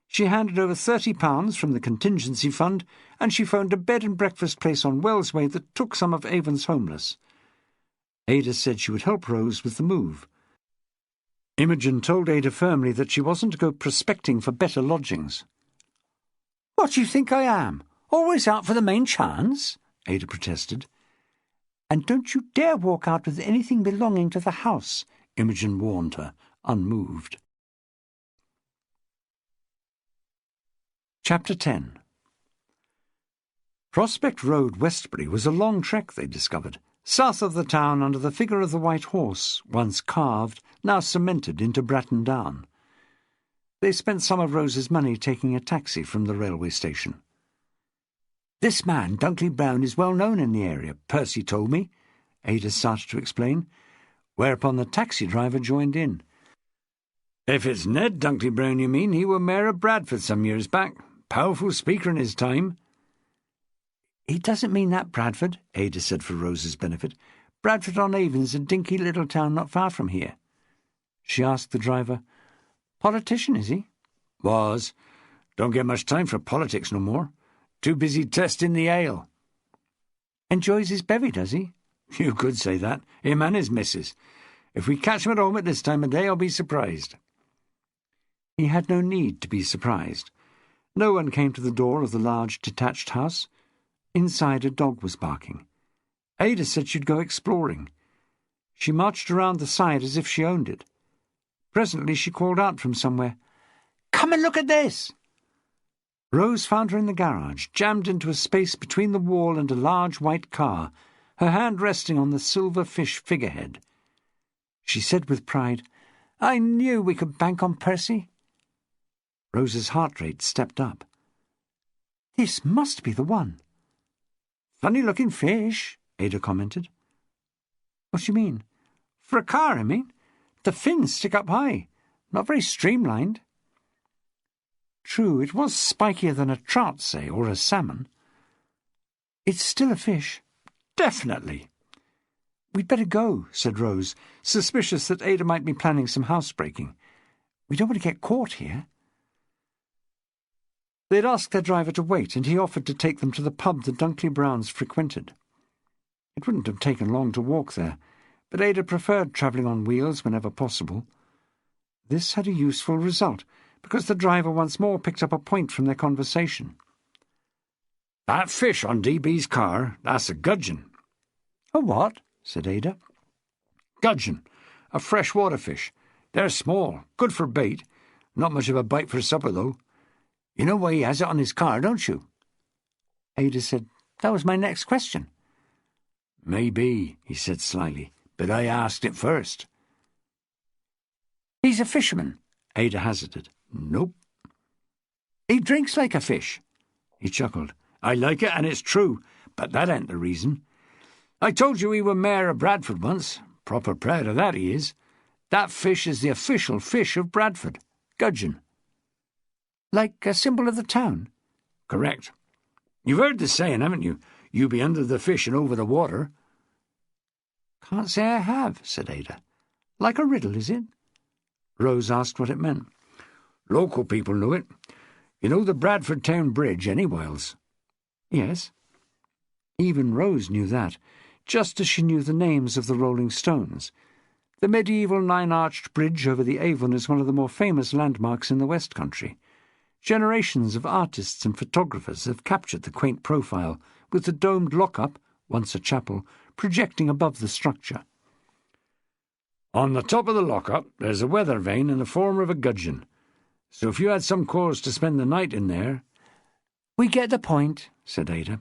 Speaker 1: She handed over £30 from the contingency fund, and she phoned a bed and breakfast place on Wells Way that took some of Avon's homeless. Ada said she would help Rose with the move. Imogen told Ada firmly that she wasn't to go prospecting for better lodgings. "What do you think I am? Always out for the main chance?" Ada protested. "And don't you dare walk out with anything belonging to the house," Imogen warned her, unmoved. Chapter 10. Prospect Road, Westbury, was a long trek, they discovered, south of the town under the figure of the White Horse, once carved, now cemented into Bratton Down. They spent some of Rose's money taking a taxi from the railway station. "This man, Dunkley Brown, is well known in the area, Percy told me," Ada started to explain, whereupon the taxi driver joined in. "If it's Ned Dunkley Brown you mean, he were mayor of Bradford some years back. Powerful speaker in his time." "He doesn't mean that, Bradford," Ada said for Rose's benefit. "Bradford-on-Avon's a dinky little town not far from here." She asked the driver, "Politician, is he?" "Was. Don't get much time for politics no more. Too busy testing the ale." "Enjoys his bevy, does he?" "You could say that. Him and his missus. If we catch him at home at this time of day, I'll be surprised." He had no need to be surprised. No one came to the door of the large detached house. Inside, a dog was barking. Ada said she'd go exploring. She marched around the side as if she owned it. Presently she called out from somewhere, "Come and look at this!" Rose found her in the garage, jammed into a space between the wall and a large white car, her hand resting on the silver fish figurehead. She said with pride, "I knew we could bank on Percy." Rose's heart rate stepped up. "This must be the one." "Funny-looking fish," Ada commented. "What do you mean?" "For a car, I mean. The fins stick up high. Not very streamlined." True, it was spikier than a trout, say, or a salmon. "It's still a fish." "Definitely." "We'd better go," said Rose, suspicious that Ada might be planning some housebreaking. "We don't want to get caught here." They'd asked their driver to wait, and he offered to take them to the pub the Dunkley Browns frequented. It wouldn't have taken long to walk there, but Ada preferred travelling on wheels whenever possible. This had a useful result, because the driver once more picked up a point from their conversation. That fish on DB's car, that's a gudgeon.
Speaker 2: A what? Said Ada.
Speaker 1: Gudgeon, a freshwater fish. They're small, good for bait. Not much of a bite for supper, though. You know why he has it on his car, don't you?
Speaker 2: Ada said, That was my next question.
Speaker 1: Maybe, he said slyly, but I asked it first.
Speaker 2: He's a fisherman,
Speaker 1: Ada hazarded. Nope.
Speaker 2: He drinks like a fish.
Speaker 1: He chuckled. I like it, and it's true, but that ain't the reason. I told you he were mayor of Bradford once. Proper proud of that he is. That fish is the official fish of Bradford. Gudgeon.
Speaker 2: Like a symbol of the town?
Speaker 1: Correct. You've heard the saying, haven't you? You be under the fish and over the water.
Speaker 2: Can't say I have, said Ada. Like a riddle, is it?
Speaker 1: Rose asked what it meant. Local people knew it. You know the Bradford Town Bridge, Wells?
Speaker 2: Yes.
Speaker 1: Even Rose knew that, just as she knew the names of the Rolling Stones. The medieval nine-arched bridge over the Avon is one of the more famous landmarks in the West Country. Generations of artists and photographers have captured the quaint profile, with the domed lock-up, once a chapel, projecting above the structure. On the top of the lock-up there's a weather vane in the form of a gudgeon. So if you had some cause to spend the night in there—
Speaker 2: We get the point, said Ada.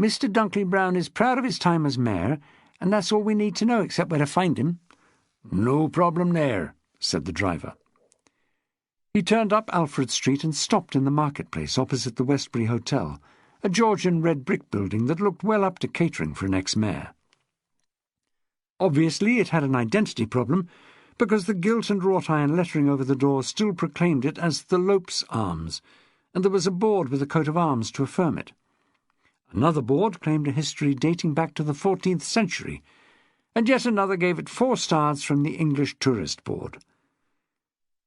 Speaker 2: Mr. Dunkley Brown is proud of his time as mayor, and that's all we need to know except where to find him.
Speaker 1: No problem there, said the driver.
Speaker 2: He turned up Alfred Street and stopped in the marketplace opposite the Westbury Hotel, a Georgian red brick building that looked well up to catering for an ex-mayor. Obviously it had an identity problem, because the gilt and wrought-iron lettering over the door still proclaimed it as the Lopes Arms, and there was a board with a coat of arms to affirm it. Another board claimed a history dating back to the 14th century, and yet another gave it 4 stars from the English Tourist Board.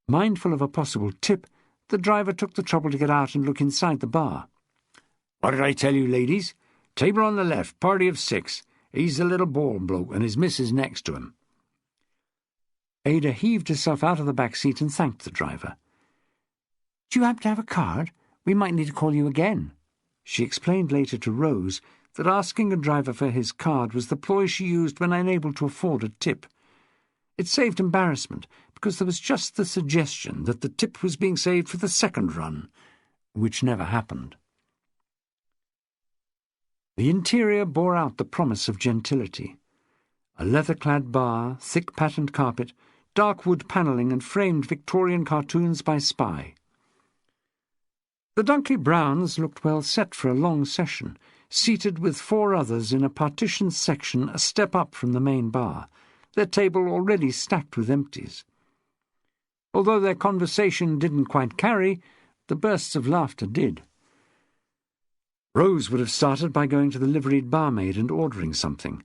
Speaker 2: Mindful of a possible tip, the driver took the trouble to get out and look inside the bar.
Speaker 1: What did I tell you, ladies? Table on the left, party of 6. He's the little bald bloke, and his missus next to him.
Speaker 2: Ada heaved herself out of the back seat and thanked the driver. Do you happen to have a card? We might need to call you again. She explained later to Rose that asking a driver for his card was the ploy she used when unable to afford a tip. It saved embarrassment, because there was just the suggestion that the tip was being saved for the second run, which never happened. The interior bore out the promise of gentility. A leather-clad bar, thick patterned carpet, dark wood panelling and framed Victorian cartoons by Spy. The Dunkley Browns looked well set for a long session, seated with 4 others in a partitioned section a step up from the main bar, their table already stacked with empties. Although their conversation didn't quite carry, the bursts of laughter did. Rose would have started by going to the liveried barmaid and ordering something.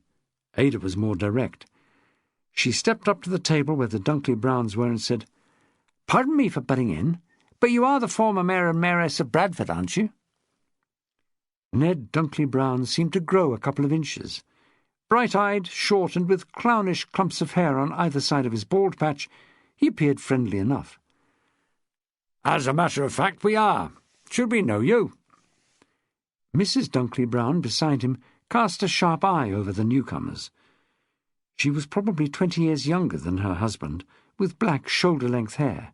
Speaker 2: Ada was more direct. She stepped up to the table where the Dunkley Browns were and said, "Pardon me for butting in, but you are the former mayor and mayoress of Bradford, aren't you?" Ned Dunkley Brown seemed to grow a couple of inches. Bright-eyed, short, and with clownish clumps of hair on either side of his bald patch, he appeared friendly enough.
Speaker 1: "As a matter of fact, we are. Should we know you?"
Speaker 2: Mrs. Dunkley Brown, beside him, cast a sharp eye over the newcomers. She was probably 20 years younger than her husband, with black shoulder-length hair.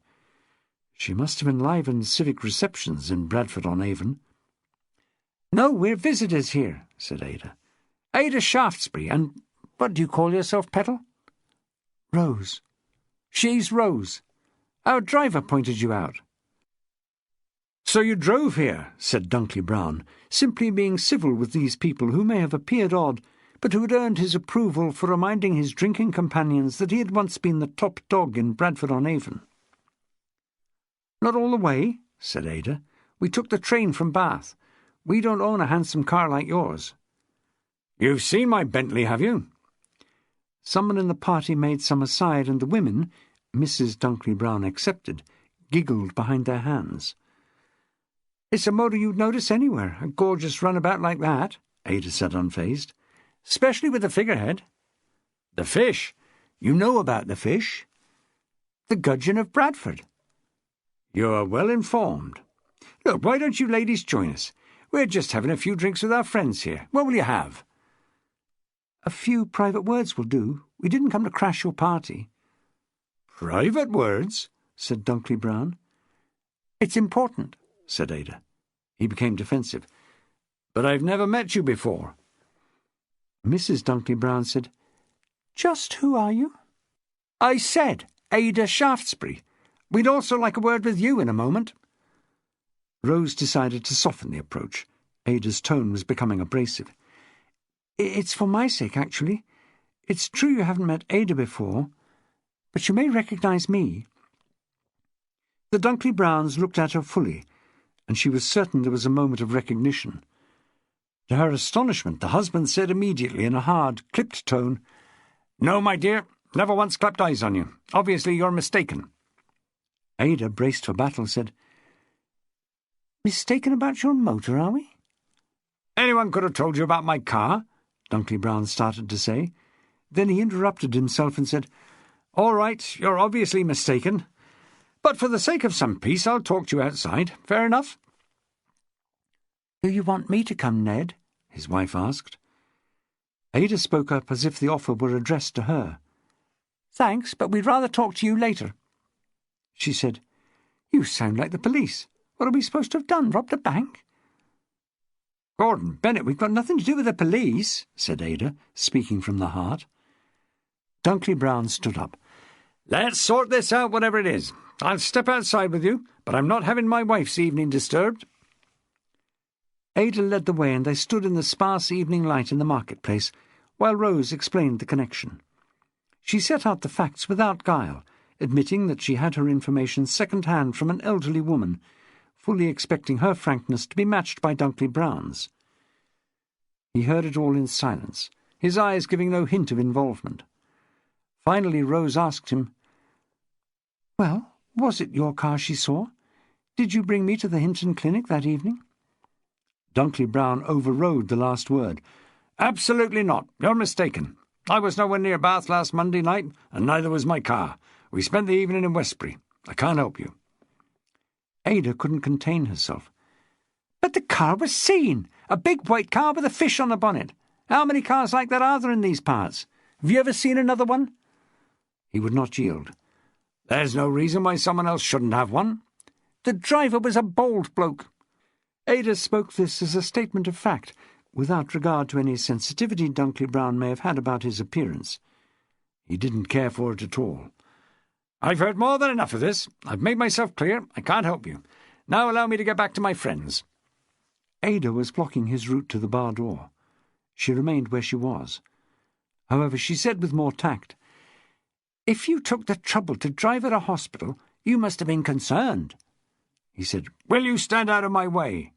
Speaker 2: She must have enlivened civic receptions in Bradford-on-Avon. "No, we're visitors here," said Ada. "Ada Shaftesbury, and what do you call yourself, Petal?" "Rose." "She's Rose. Our driver pointed you out."
Speaker 1: "So you drove here," said Dunkley Brown, simply being civil with these people who may have appeared odd, but who had earned his approval for reminding his drinking companions that he had once been the top dog in Bradford-on-Avon.
Speaker 2: "Not all the way," said Ada. "We took the train from Bath. We don't own a handsome car like yours."
Speaker 1: "You've seen my Bentley, have you?"
Speaker 2: Someone in the party made some aside, and the women, Mrs. Dunkley Brown excepted, giggled behind their hands. "It's a motor you'd notice anywhere, a gorgeous runabout like that," Ada said unfazed. "Especially with the figurehead."
Speaker 1: "The fish? You know about the fish?"
Speaker 2: "The gudgeon of Bradford."
Speaker 1: "You're well informed. Look, why don't you ladies join us? We're just having a few drinks with our friends here. What will you have?"
Speaker 2: "A few private words will do. We didn't come to crash your party."
Speaker 1: "Private words?"
Speaker 2: said Dunkley Brown.
Speaker 1: "It's important," said Ada. He became defensive. "But I've never met you before."
Speaker 2: Mrs. Dunkley Brown said, "Just who are you?"
Speaker 1: "I said Ada Shaftesbury. We'd also like a word with you in a moment."
Speaker 2: Rose decided to soften the approach. Ada's tone was becoming abrasive. "It's for my sake, actually. It's true you haven't met Ada before, but you may recognize me." The Dunkley Browns looked at her fully, and she was certain there was a moment of recognition. To her astonishment, the husband said immediately in a hard, clipped tone, "No, my dear, never once clapped eyes on you. Obviously you're mistaken." Ada, braced for battle, said, "Mistaken about your motor, are we?"
Speaker 1: "Anyone could have told you about my car," Dunkley Brown started to say. Then he interrupted himself and said, "All right, you're obviously mistaken. But for the sake of some peace, I'll talk to you outside. Fair enough?"
Speaker 2: "Do you want me to come, Ned?" his wife asked.
Speaker 1: Ada spoke up as if the offer were addressed to her.
Speaker 2: "Thanks, but we'd rather talk to you later."
Speaker 1: She said, "You sound like the police. What are we supposed to have done, robbed a bank?" "Gordon Bennett, we've got nothing to do with the police," said Ada, speaking from the heart. Dunkley Brown stood up. "Let's sort this out, whatever it is. I'll step outside with you, but I'm not having my wife's evening disturbed."
Speaker 2: Ada led the way, and they stood in the sparse evening light in the marketplace, while Rose explained the connection. She set out the facts without guile, admitting that she had her information second-hand from an elderly woman, fully expecting her frankness to be matched by Dunkley Brown's. He heard it all in silence, his eyes giving no hint of involvement. Finally Rose asked him, "Well, was it your car she saw? Did you bring me to the Hinton Clinic that evening?" Dunkley Brown overrode the last word. "Absolutely not. You're mistaken. I was nowhere near Bath last Monday night, and neither was my car. We spent the evening in Westbury. I can't help you." Ada couldn't contain herself. "But the car was seen! A big white car with a fish on the bonnet. How many cars like that are there in these parts? Have you ever seen another one?" He would not yield. "There's no reason why someone else shouldn't have one. The driver was a bold bloke." Ada spoke this as a statement of fact, without regard to any sensitivity Dunkley Brown may have had about his appearance. He didn't care for it at all. "I've heard more than enough of this. I've made myself clear. I can't help you. Now allow me to get back to my friends." Ada was blocking his route to the bar door. She remained where she was. However, she said with more tact, "If you took the trouble to drive at a hospital, you must have been concerned." He said, "Will you stand out of my way?"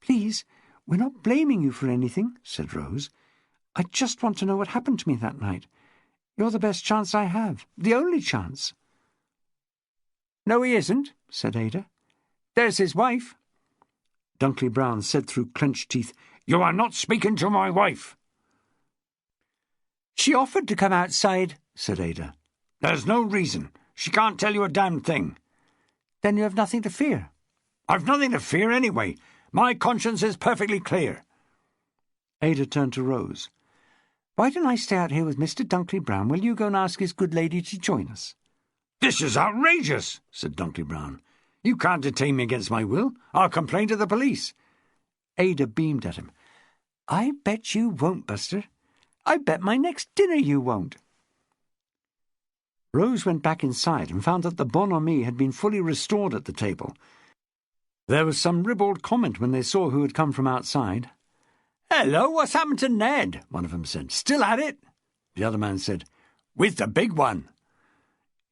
Speaker 2: "Please, we're not blaming you for anything," said Rose. "I just want to know what happened to me that night. You're the best chance I have, the only chance." "No, he isn't," said Ada. "There's his wife." Dunkley Brown said through clenched teeth, "You are not speaking to my wife." "She offered to come outside," said Ada. "There's no reason. She can't tell you a damned thing." "Then you have nothing to fear." "I've nothing to fear anyway. My conscience is perfectly clear." Ada turned to Rose. "Why don't I stay out here with Mr. Dunkley Brown while you go and ask his good lady to join us?" "This is outrageous," said Dunkley Brown. "You can't detain me against my will. I'll complain to the police." Ada beamed at him. "I bet you won't, Buster. I bet my next dinner you won't." Rose went back inside and found that the bonhomie had been fully restored at the table. There was some ribald comment when they saw who had come from outside. "Hello, what's happened to Ned?" one of them said. "Still at it?" The other man said, "With the big one."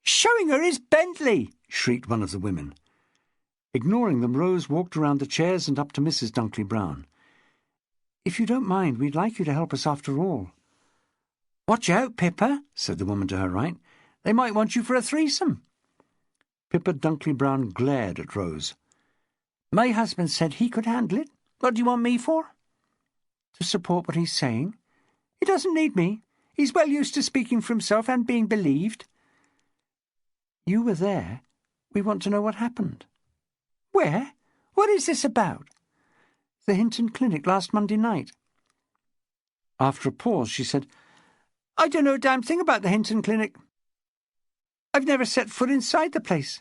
Speaker 2: "Showing her his Bentley!" shrieked one of the women. Ignoring them, Rose walked around the chairs and up to Mrs. Dunkley Brown. "If you don't mind, we'd like you to help us after all." "Watch out, Pippa," said the woman to her right. "They might want you for a threesome." Pippa Dunkley Brown glared at Rose. "My husband said he could handle it. What do you want me for?" "To support what he's saying. He doesn't need me. He's well used to speaking for himself and being believed." "You were there. We want to know what happened." "Where? What is this about?" The Hinton Clinic last Monday night. After a pause, she said, I don't know a damn thing about the Hinton Clinic. I've never set foot inside the place.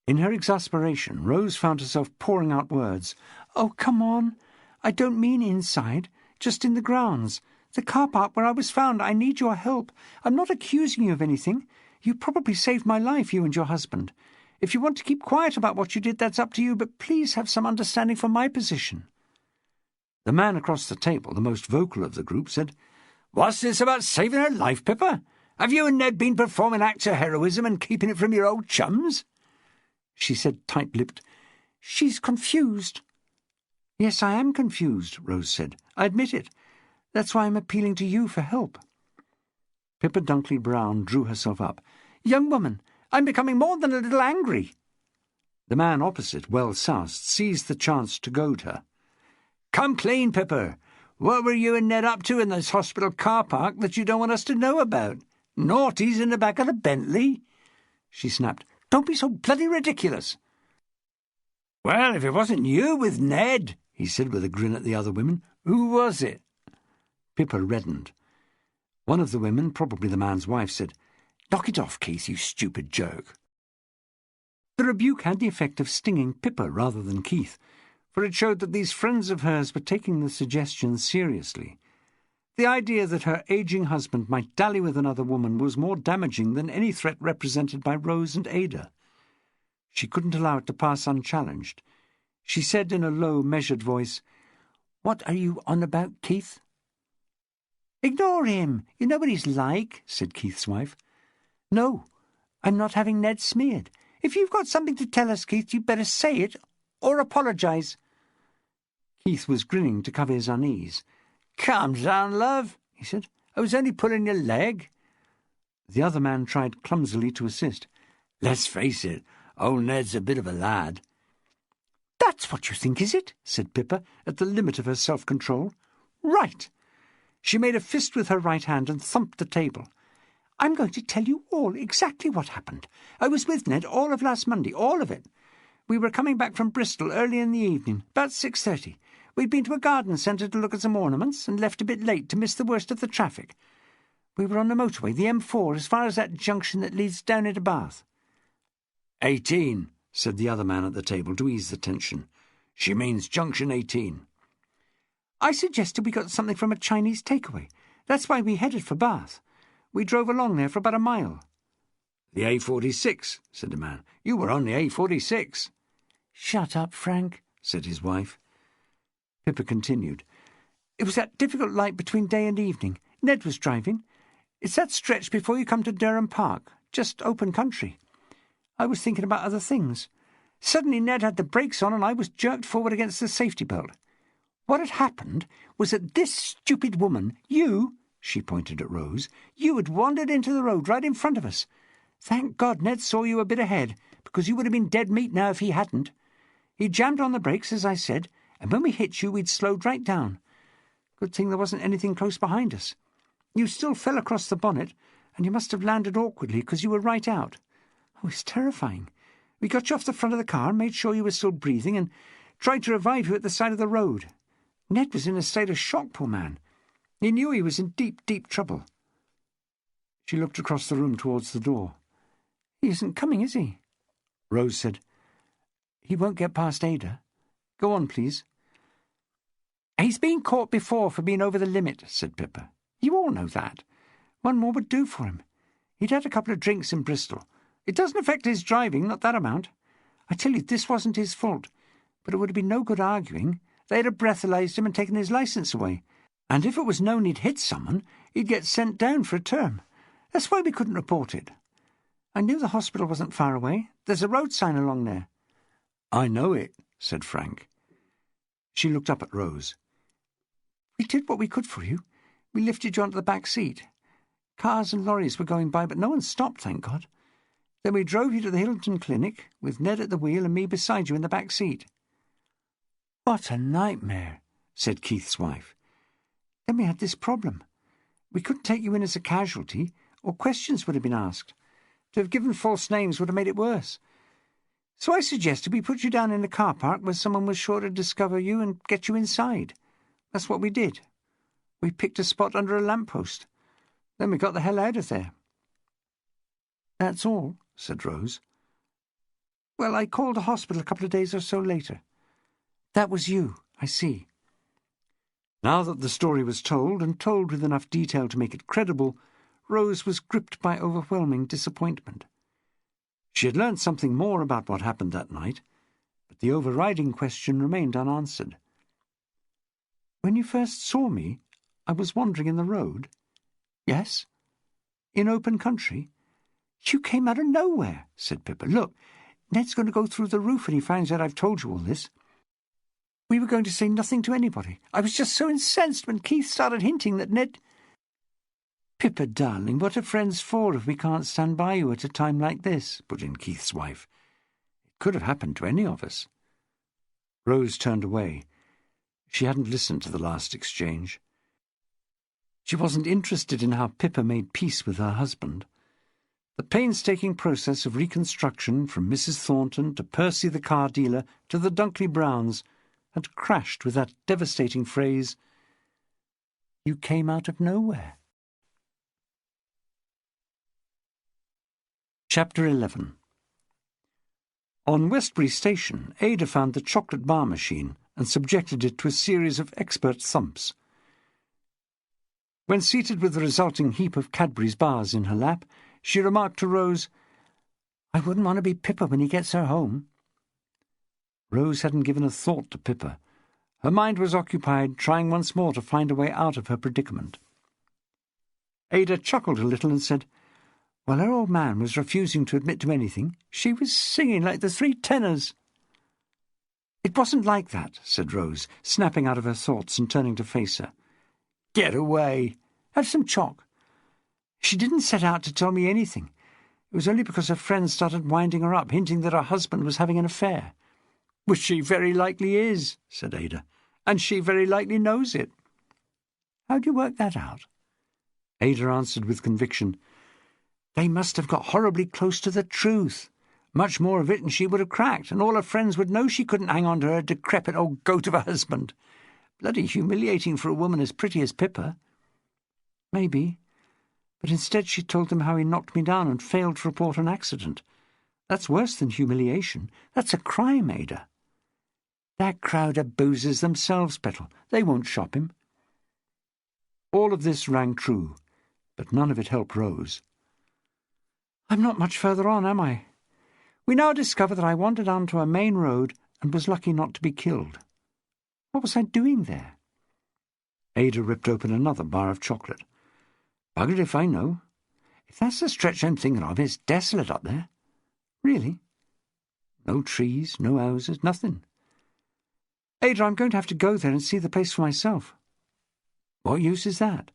Speaker 2: In her exasperation, Rose found herself pouring out words. Oh, come on. I don't mean inside, just in the grounds. The car park where I was found. I need your help. I'm not accusing you of anything. You probably saved my life, you and your husband. If you want to keep quiet about what you did, that's up to you, but please have some understanding for my position. The man across the table, the most vocal of the group, said, What's this about saving her life, Pippa? Have you and Ned been performing acts of heroism and keeping it from your old chums? She said, tight-lipped, She's confused. Yes, I am confused, Rose said. I admit it. That's why I'm appealing to you for help. Pippa Dunkley-Brown drew herself up. Young woman, I'm becoming more than a little angry. The man opposite, well soused, seized the chance to goad her. Come clean, Pippa. What were you and Ned up to in this hospital car park that you don't want us to know about? Naughties in the back of the Bentley? She snapped. Don't be so bloody ridiculous. Well, if it wasn't you with Ned, he said with a grin at the other women, who was it? Pippa reddened. One of the women, probably the man's wife, said, Knock it off, Keith, you stupid jerk. The rebuke had the effect of stinging Pippa rather than Keith, for it showed that these friends of hers were taking the suggestion seriously. The idea that her ageing husband might dally with another woman was more damaging than any threat represented by Rose and Ada. She couldn't allow it to pass unchallenged. She said in a low, measured voice, What are you on about, Keith? Ignore him. You know what he's like, said Keith's wife. No, I'm not having Ned smeared. If you've got something to tell us, Keith, you'd better say it or apologise. Keith was grinning to cover his unease. Calm down, love, he said. I was only pulling your leg. The other man tried clumsily to assist. Let's face it, old Ned's a bit of a lad. That's what you think, is it? Said Pippa, at the limit of her self-control. Right. She made a fist with her right hand and thumped the table. I'm going to tell you all exactly what happened. I was with Ned all of last Monday, all of it. We were coming back from Bristol early in the evening, about 6:30. We'd been to a garden centre to look at some ornaments and left a bit late to miss the worst of the traffic. We were on the motorway, the M4, as far as that junction that leads down into Bath. 18, said the other man at the table to ease the tension. She means junction 18. I suggested we got something from a Chinese takeaway. That's why we headed for Bath. We drove along there for about a mile. The A46, said the man. You were on the A46. Shut up, Frank, said his wife. Pippa continued. It was that difficult light between day and evening. Ned was driving. It's that stretch before you come to Durham Park, just open country. I was thinking about other things. Suddenly Ned had the brakes on and I was jerked forward against the safety belt. What had happened was that this stupid woman, you, she pointed at Rose, you had wandered into the road right in front of us. Thank God Ned saw you a bit ahead, because you would have been dead meat now if he hadn't. He jammed on the brakes, as I said, and when we hit you, we'd slowed right down. Good thing there wasn't anything close behind us. You still fell across the bonnet, and you must have landed awkwardly because you were right out. Oh, it's terrifying. We got you off the front of the car, made sure you were still breathing, and tried to revive you at the side of the road. Ned was in a state of shock, poor man. He knew he was in deep, deep trouble. She looked across the room towards the door. He isn't coming, is he? Rose said, He won't get past Ada. Go on, please. He's been caught before for being over the limit, said Pippa. You all know that. One more would do for him. He'd had a couple of drinks in Bristol. It doesn't affect his driving, not that amount. I tell you, this wasn't his fault. But it would have been no good arguing. They'd have breathalyzed him and taken his licence away. And if it was known he'd hit someone, he'd get sent down for a term. That's why we couldn't report it. I knew the hospital wasn't far away. There's a road sign along there. I know it, said Frank. She looked up at Rose. We did what we could for you. We lifted you onto the back seat. Cars and lorries were going by, but no one stopped, thank God. Then we drove you to the Hilton Clinic, with Ned at the wheel and me beside you in the back seat. What a nightmare, said Keith's wife. Then we had this problem. We couldn't take you in as a casualty, or questions would have been asked. To have given false names would have made it worse. So I suggested we put you down in a car park where someone was sure to discover you and get you inside. That's what we did. We picked a spot under a lamppost. Then we got the hell out of there." "That's all," said Rose. "Well, I called a hospital a couple of days or so later. That was you, I see."
Speaker 1: Now that the story was told, and told with enough detail to make it credible, Rose was gripped by overwhelming disappointment. She had learned something more about what happened that night, but the overriding question remained unanswered.
Speaker 2: "When you first saw me, I was wandering in the road." "Yes." "In open country?" "You came out of nowhere," said Pippa. "Look, Ned's going to go through the roof when he finds out I've told you all this. We were going to say nothing to anybody. I was just so incensed when Keith started hinting that Ned—" "Pippa, darling, what are friends for if we can't stand by you at a time like this?" put in Keith's wife. "It could have happened to any of us."
Speaker 1: Rose turned away. She hadn't listened to the last exchange. She wasn't interested in how Pippa made peace with her husband. The painstaking process of reconstruction from Mrs. Thornton to Percy the car dealer to the Dunkley Browns had crashed with that devastating phrase, "You came out of nowhere." Chapter 11. On Westbury Station, Ada found the chocolate bar machine and subjected it to a series of expert thumps. When seated with the resulting heap of Cadbury's bars in her lap, she remarked to Rose, "I wouldn't want to be Pippa when he gets her home." Rose hadn't given a thought to Pippa. Her mind was occupied trying once more to find a way out of her predicament. Ada chuckled a little and said, "While her old man was refusing to admit to anything, she was singing like the three tenors." "It wasn't like that," said Rose, snapping out of her thoughts and turning to face her. "Get away. Have some chalk. She didn't set out to tell me anything. It was only because her friends started winding her up, hinting that her husband was having an affair." "Which she very likely is," said Ada, "and she very likely knows it." "How do you work that out?" Ada answered with conviction,
Speaker 2: "They must have got horribly close to the truth. Much more of it than she would have cracked, and all her friends would know she couldn't hang on to her decrepit old goat of a husband. Bloody humiliating for a woman as pretty as Pippa."
Speaker 1: "Maybe. But instead she told them how he knocked me down and failed to report an accident. That's worse than humiliation. That's a crime, Ada."
Speaker 2: "That crowd of boozers themselves, Petal. They won't shop him."
Speaker 1: All of this rang true, but none of it helped Rose.
Speaker 2: "I'm not much further on, am I? We now discover that I wandered onto a main road and was lucky not to be killed. What was I doing there?"
Speaker 1: Ada ripped open another bar of chocolate.
Speaker 2: "Buggered if I know. If that's the stretch I'm thinking of, it's desolate up there." "Really?"
Speaker 1: "No trees, no houses, nothing."
Speaker 2: "Ada, I'm going to have to go there and see the place for myself."
Speaker 1: "What use is that?"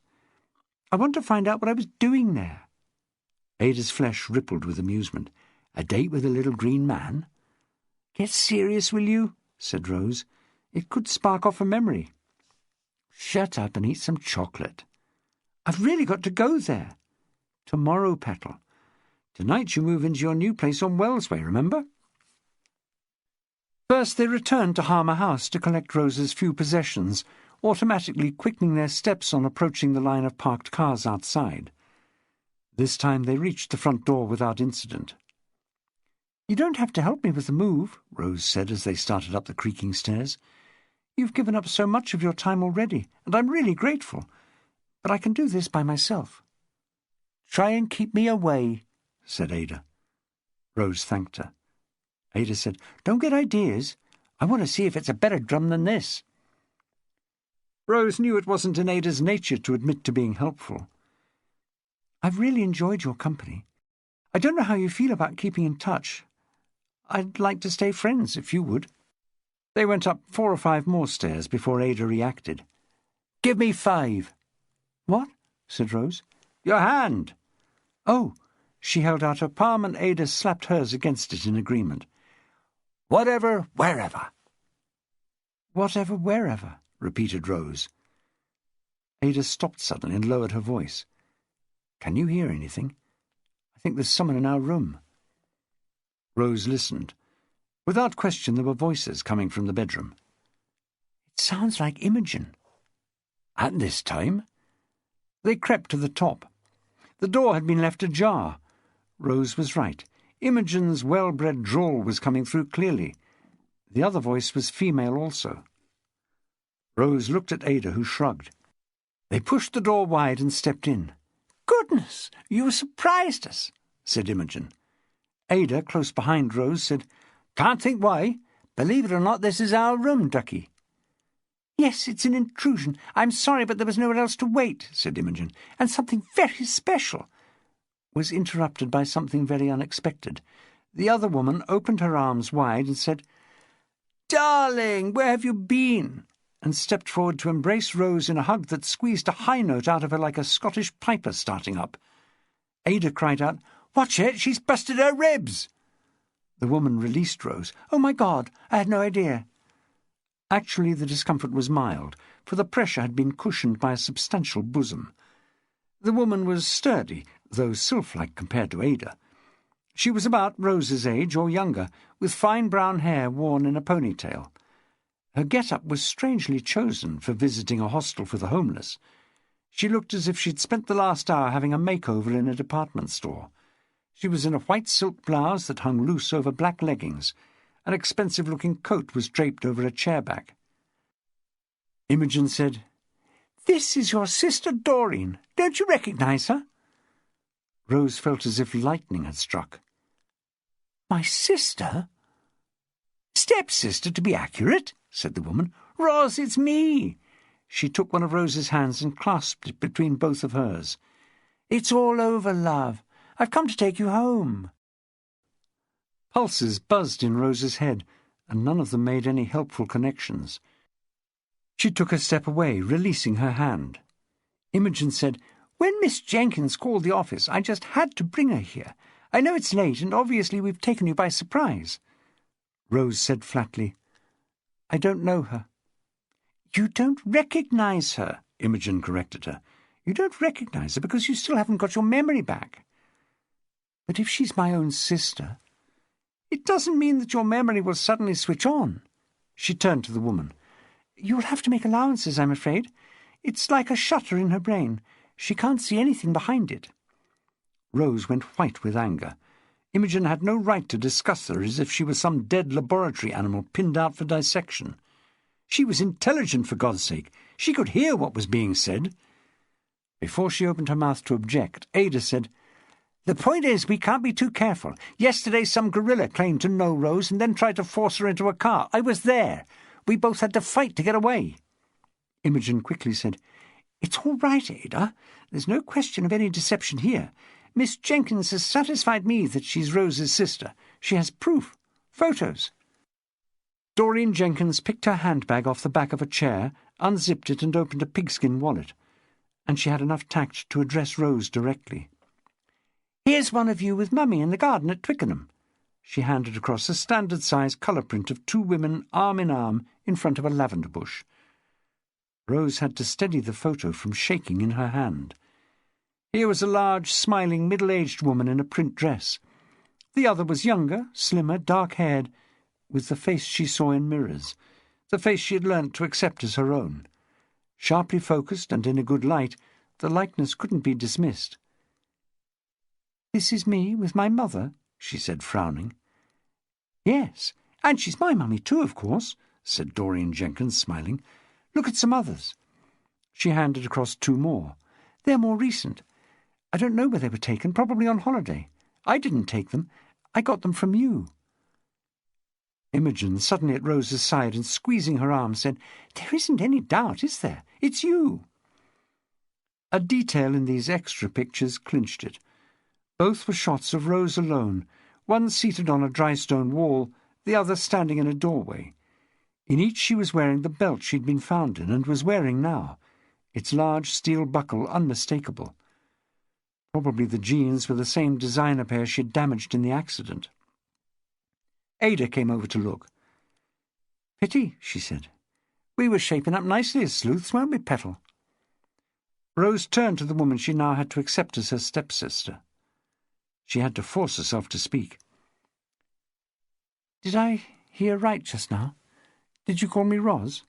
Speaker 2: "I want to find out what I was doing there."
Speaker 1: Ada's flesh rippled with amusement.
Speaker 2: "A date with a little green man?" "Get serious, will you?" said Rose. "It could spark off a memory."
Speaker 1: "Shut up and eat some chocolate."
Speaker 2: "I've really got to go there."
Speaker 1: "Tomorrow, Petal. Tonight you move into your new place on Wellsway, remember?" First they returned to Harmer House to collect Rose's few possessions, automatically quickening their steps on approaching the line of parked cars outside. This time they reached the front door without incident.
Speaker 2: "You don't have to help me with the move," Rose said as they started up the creaking stairs. "You've given up so much of your time already, and I'm really grateful. But I can do this by myself."
Speaker 1: "Try and keep me away," said Ada. Rose thanked her.
Speaker 2: Ada said, "Don't get ideas. I want to see if it's a better drum than this."
Speaker 1: Rose knew it wasn't in Ada's nature to admit to being helpful.
Speaker 2: "I've really enjoyed your company. I don't know how you feel about keeping in touch. I'd like to stay friends, if you would."
Speaker 1: They went up 4 or 5 more stairs before Ada reacted.
Speaker 2: "Give me 5.
Speaker 1: "What?" said Rose.
Speaker 2: "Your hand."
Speaker 1: "Oh." She held out her palm and Ada slapped hers against it in agreement.
Speaker 2: "Whatever, wherever."
Speaker 1: "Whatever, wherever," repeated Rose. Ada stopped suddenly and lowered her voice. "Can you hear anything? I think there's someone in our room." Rose listened. Without question, there were voices coming from the bedroom.
Speaker 2: It sounds like Imogen.
Speaker 1: At this time? They crept to the top. The door had been left ajar. Rose was right. Imogen's well-bred drawl was coming through clearly. The other voice was female also. Rose looked at Ada, who shrugged. They pushed the door wide and stepped in.
Speaker 2: "Goodness, you surprised us,"
Speaker 1: said Imogen. Ada, close behind Rose, said, "Can't think why. Believe it or not, this is our room, ducky."
Speaker 2: "Yes, it's an intrusion. I'm sorry, but there was nowhere else to wait," said Imogen. "And something very special—"
Speaker 1: was interrupted by something very unexpected. The other woman opened her arms wide and said, "Darling, where have you been?" and stepped forward to embrace Rose in a hug that squeezed a high note out of her like a Scottish piper starting up. Ada cried out, "Watch it, she's busted her ribs!" The woman released Rose.
Speaker 2: "Oh, my God, I had no idea."
Speaker 1: Actually, the discomfort was mild, for the pressure had been cushioned by a substantial bosom. The woman was sturdy, though sylph-like compared to Ada. She was about Rose's age or younger, with fine brown hair worn in a ponytail. Her get-up was strangely chosen for visiting a hostel for the homeless. She looked as if she'd spent the last hour having a makeover in a department store. She was in a white silk blouse that hung loose over black leggings. An expensive-looking coat was draped over a chair-back. Imogen said,
Speaker 2: "This is your sister Doreen. Don't you recognize her?"
Speaker 1: Rose felt as if lightning had struck.
Speaker 2: "My sister?"
Speaker 1: "Stepsister, to be accurate," said the woman. "Ros, it's me." She took one of Rose's hands and clasped it between both of hers.
Speaker 2: "It's all over, love. I've come to take you home."
Speaker 1: Pulses buzzed in Rose's head, and none of them made any helpful connections. She took a step away, releasing her hand. Imogen said,
Speaker 2: "When Miss Jenkins called the office, I just had to bring her here. I know it's late, and obviously we've taken you by surprise."
Speaker 1: Rose said flatly, "I don't know her."
Speaker 2: "You don't recognize her,"
Speaker 1: Imogen corrected her.
Speaker 2: "You don't recognize her because you still haven't got your memory back."
Speaker 1: "But if she's my own sister—"
Speaker 2: "It doesn't mean that your memory will suddenly switch on."
Speaker 1: She turned to the woman.
Speaker 2: "You'll have to make allowances, I'm afraid. It's like a shutter in her brain. She can't see anything behind it."
Speaker 1: Rose went white with anger. Imogen had no right to discuss her as if she was some dead laboratory animal pinned out for dissection. She was intelligent, for God's sake. She could hear what was being said. Before she opened her mouth to object, Ada said,
Speaker 2: "The point is, we can't be too careful. Yesterday some gorilla claimed to know Rose and then tried to force her into a car. I was there. We both had to fight to get away."
Speaker 1: Imogen quickly said,
Speaker 2: "It's all right, Ada. There's no question of any deception here. Miss Jenkins has satisfied me that she's Rose's sister. She has proof. Photos."
Speaker 1: Doreen Jenkins picked her handbag off the back of a chair, unzipped it and opened a pigskin wallet, and she had enough tact to address Rose directly.
Speaker 2: "Here's one of you with Mummy in the garden at Twickenham."
Speaker 1: She handed across a standard-size colour print of two women arm in arm in front of a lavender bush. Rose had to steady the photo from shaking in her hand. Here was a large, smiling, middle-aged woman in a print dress. The other was younger, slimmer, dark-haired, with the face she saw in mirrors, the face she had learnt to accept as her own. Sharply focused and in a good light, the likeness couldn't be dismissed.
Speaker 2: "This is me with my mother," she said, frowning. "Yes, and she's my mummy too, of course," said Doreen Jenkins, smiling. "Look at some others."
Speaker 1: She handed across two more.
Speaker 2: "They're more recent. I don't know where they were taken, probably on holiday. I didn't take them. I got them from you."
Speaker 1: Imogen, suddenly at Rose's side and squeezing her arm, said,
Speaker 2: "There isn't any doubt, is there? It's you."
Speaker 1: A detail in these extra pictures clinched it. Both were shots of Rose alone, one seated on a dry stone wall, the other standing in a doorway. In each she was wearing the belt she'd been found in and was wearing now, its large steel buckle unmistakable. Probably the jeans were the same designer pair she'd damaged in the accident. Ada came over to look.
Speaker 2: "Pity," she said. "We were shaping up nicely as sleuths, weren't we, Petal?"
Speaker 1: Rose turned to the woman she now had to accept as her stepsister. She had to force herself to speak.
Speaker 2: Did I hear right just now? Did you call me Ros?"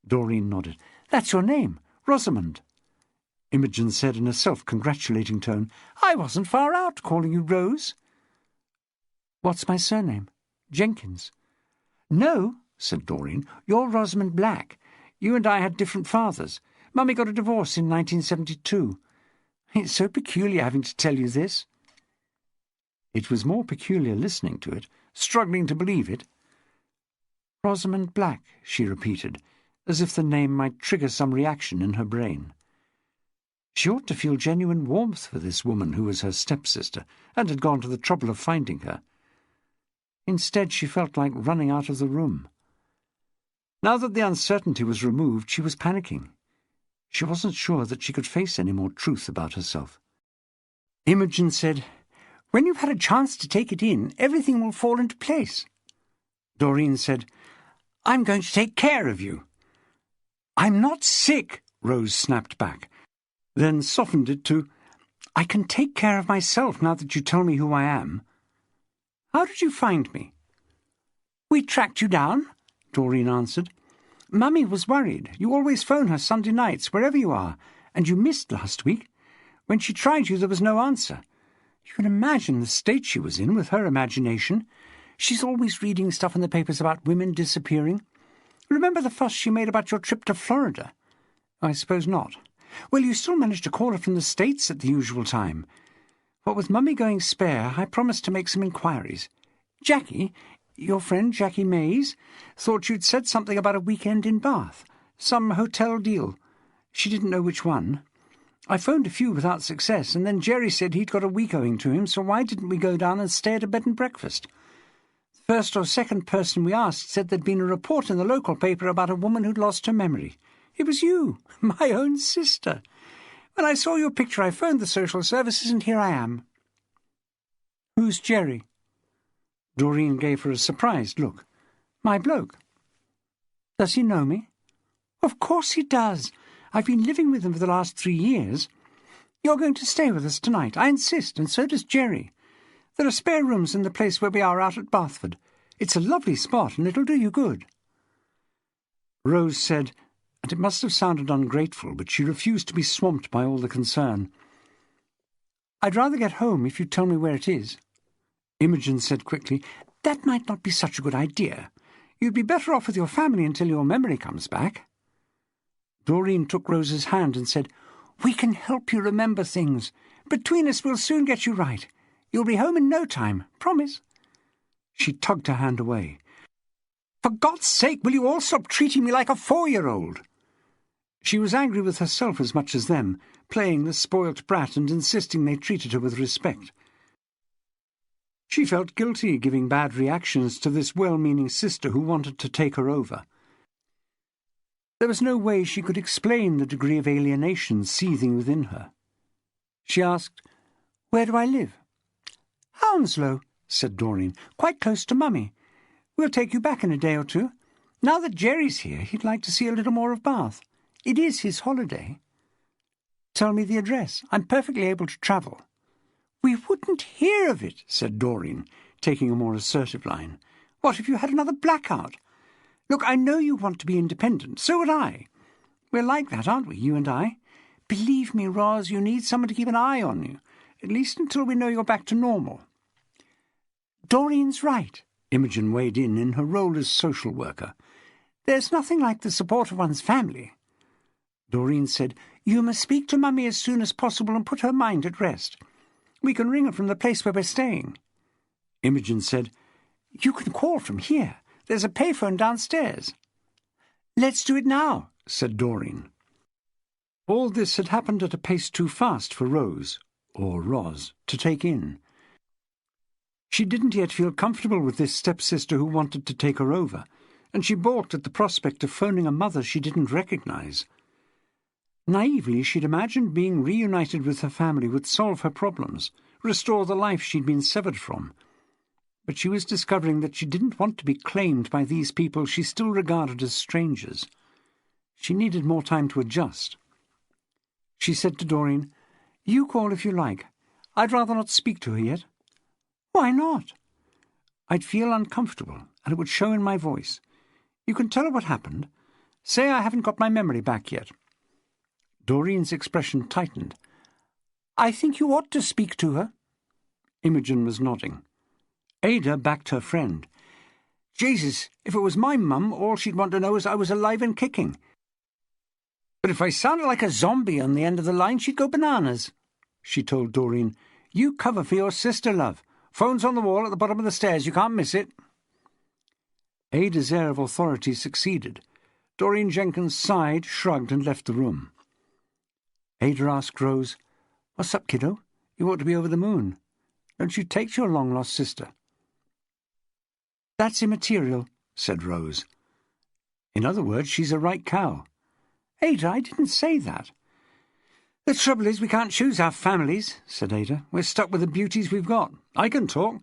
Speaker 2: Doreen nodded. "That's your name, Rosamond."
Speaker 1: Imogen said in a self-congratulating tone,
Speaker 2: "I wasn't far out calling you Rose."
Speaker 1: "What's my surname? Jenkins?"
Speaker 2: "No," said Doreen. "You're Rosamond Black. You and I had different fathers. Mummy got a divorce in 1972. It's so peculiar having to tell you this."
Speaker 1: It was more peculiar listening to it, struggling to believe it. "Rosamond Black," she repeated, as if the name might trigger some reaction in her brain. She ought to feel genuine warmth for this woman who was her stepsister and had gone to the trouble of finding her. Instead, she felt like running out of the room. Now that the uncertainty was removed, she was panicking. She wasn't sure that she could face any more truth about herself.
Speaker 2: Imogen said, "When you've had a chance to take it in, everything will fall into place."
Speaker 1: Doreen said,
Speaker 2: "I'm going to take care of you."
Speaker 1: "I'm not sick," Rose snapped back, then softened it to, "I can take care of myself now that you tell me who I am."
Speaker 2: "How did you find me?" "We tracked you down," Doreen answered. "Mummy was worried. You always phone her Sunday nights, wherever you are, and you missed last week. When she tried you, there was no answer. You can imagine the state she was in with her imagination. She's always reading stuff in the papers about women disappearing. Remember the fuss she made about your trip to Florida?" "I suppose not." "Well, you still managed to call her from the States at the usual time. What with Mummy going spare, I promised to make some inquiries. Jackie, your friend Jackie Mays, thought you'd said something about a weekend in Bath, some hotel deal. She didn't know which one. I phoned a few without success, and then Jerry said he'd got a week owing to him, so why didn't we go down and stay at a bed and breakfast? The first or second person we asked said there'd been a report in the local paper about a woman who'd lost her memory. It was you, my own sister. When I saw your picture, I phoned the social services, and here I am."
Speaker 1: "Who's Jerry?"
Speaker 2: Doreen gave her a surprised look. "My bloke."
Speaker 1: "Does he know me?"
Speaker 2: "Of course he does. I've been living with him for the last 3 years. You're going to stay with us tonight, I insist, and so does Jerry. There are spare rooms in the place where we are out at Bathford. It's a lovely spot, and it'll do you good."
Speaker 1: Rose said, and it must have sounded ungrateful, but she refused to be swamped by all the concern,
Speaker 2: "I'd rather get home if you tell me where it is."
Speaker 1: Imogen said quickly,
Speaker 2: "That might not be such a good idea. You'd be better off with your family until your memory comes back."
Speaker 1: Doreen took Rose's hand and said,
Speaker 2: "We can help you remember things. Between us, we'll soon get you right. You'll be home in no time. Promise."
Speaker 1: She tugged her hand away.
Speaker 2: "For God's sake, will you all stop treating me like a 4-year-old?
Speaker 1: She was angry with herself as much as them, playing the spoilt brat and insisting they treated her with respect. She felt guilty giving bad reactions to this well-meaning sister who wanted to take her over. There was no way she could explain the degree of alienation seething within her. She asked,
Speaker 2: "Where do I live?" "Hounslow," said Doreen, "quite close to Mummy. We'll take you back in a day or two. Now that Jerry's here, he'd like to see a little more of Bath. It is his holiday." "Tell me the address. I'm perfectly able to travel." "We wouldn't hear of it," said Doreen, taking a more assertive line. "What if you had another blackout? Look, I know you want to be independent. So would I. We're like that, aren't we, you and I? Believe me, Roz, you need someone to keep an eye on you, at least until we know you're back to normal." "Doreen's right," Imogen weighed in her role as social worker. "There's nothing like the support of one's family." Doreen said, "You must speak to Mummy as soon as possible and put her mind at rest. We can ring her from the place where we're staying." Imogen said, "You can call from here. There's a payphone downstairs." "Let's do it now," said Doreen.
Speaker 1: All this had happened at a pace too fast for Rose, or Roz, to take in. She didn't yet feel comfortable with this stepsister who wanted to take her over, and she balked at the prospect of phoning a mother she didn't recognize. Naively, she'd imagined being reunited with her family would solve her problems, restore the life she'd been severed from. But she was discovering that she didn't want to be claimed by these people she still regarded as strangers. She needed more time to adjust. She said to Doreen, "You call if you like. I'd rather not speak to her yet." "Why not?" "I'd feel uncomfortable,
Speaker 2: and it would show in my voice. You can tell her what happened. Say I haven't got my memory back yet." Doreen's expression tightened. "I think you ought to speak to her." Imogen was nodding. Ada backed her friend. "Jesus, if it was my mum, all she'd want to know is I was alive and kicking. But if I sounded like a zombie on the end of the line, she'd go bananas." She told Doreen, "You cover for your sister, love. Phone's on the wall at the bottom of the stairs. You can't miss it." Ada's air of authority succeeded. Doreen Jenkins sighed, shrugged, and left the room. Ada asked Rose, "What's up, kiddo? You ought to be over the moon. Don't you take to your long-lost sister?" "That's immaterial," said Rose. "In other words, she's a right cow." "Ada, I didn't say that." "The trouble is we can't choose our families," said Ada. "We're stuck with the beauties we've got. I can talk.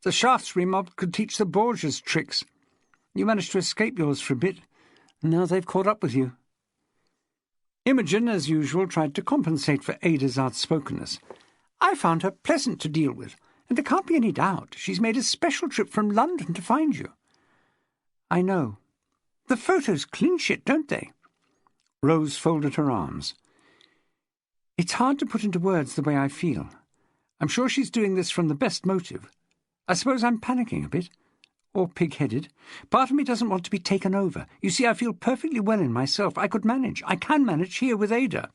Speaker 2: The Shaftesbury mob could teach the Borgias tricks. You managed to escape yours for a bit. Now they've caught up with you." Imogen, as usual, tried to compensate for Ada's outspokenness. "I found her pleasant to deal with, and there can't be any doubt she's made a special trip from London to find you." "I know. The photos clinch it, don't they?" Rose folded her arms. "It's hard to put into words the way I feel. I'm sure she's doing this from the best motive. I suppose I'm panicking a bit. Or pig-headed. Part of me doesn't want to be taken over. You see, I feel perfectly well in myself. I could manage. I can manage here with Ada."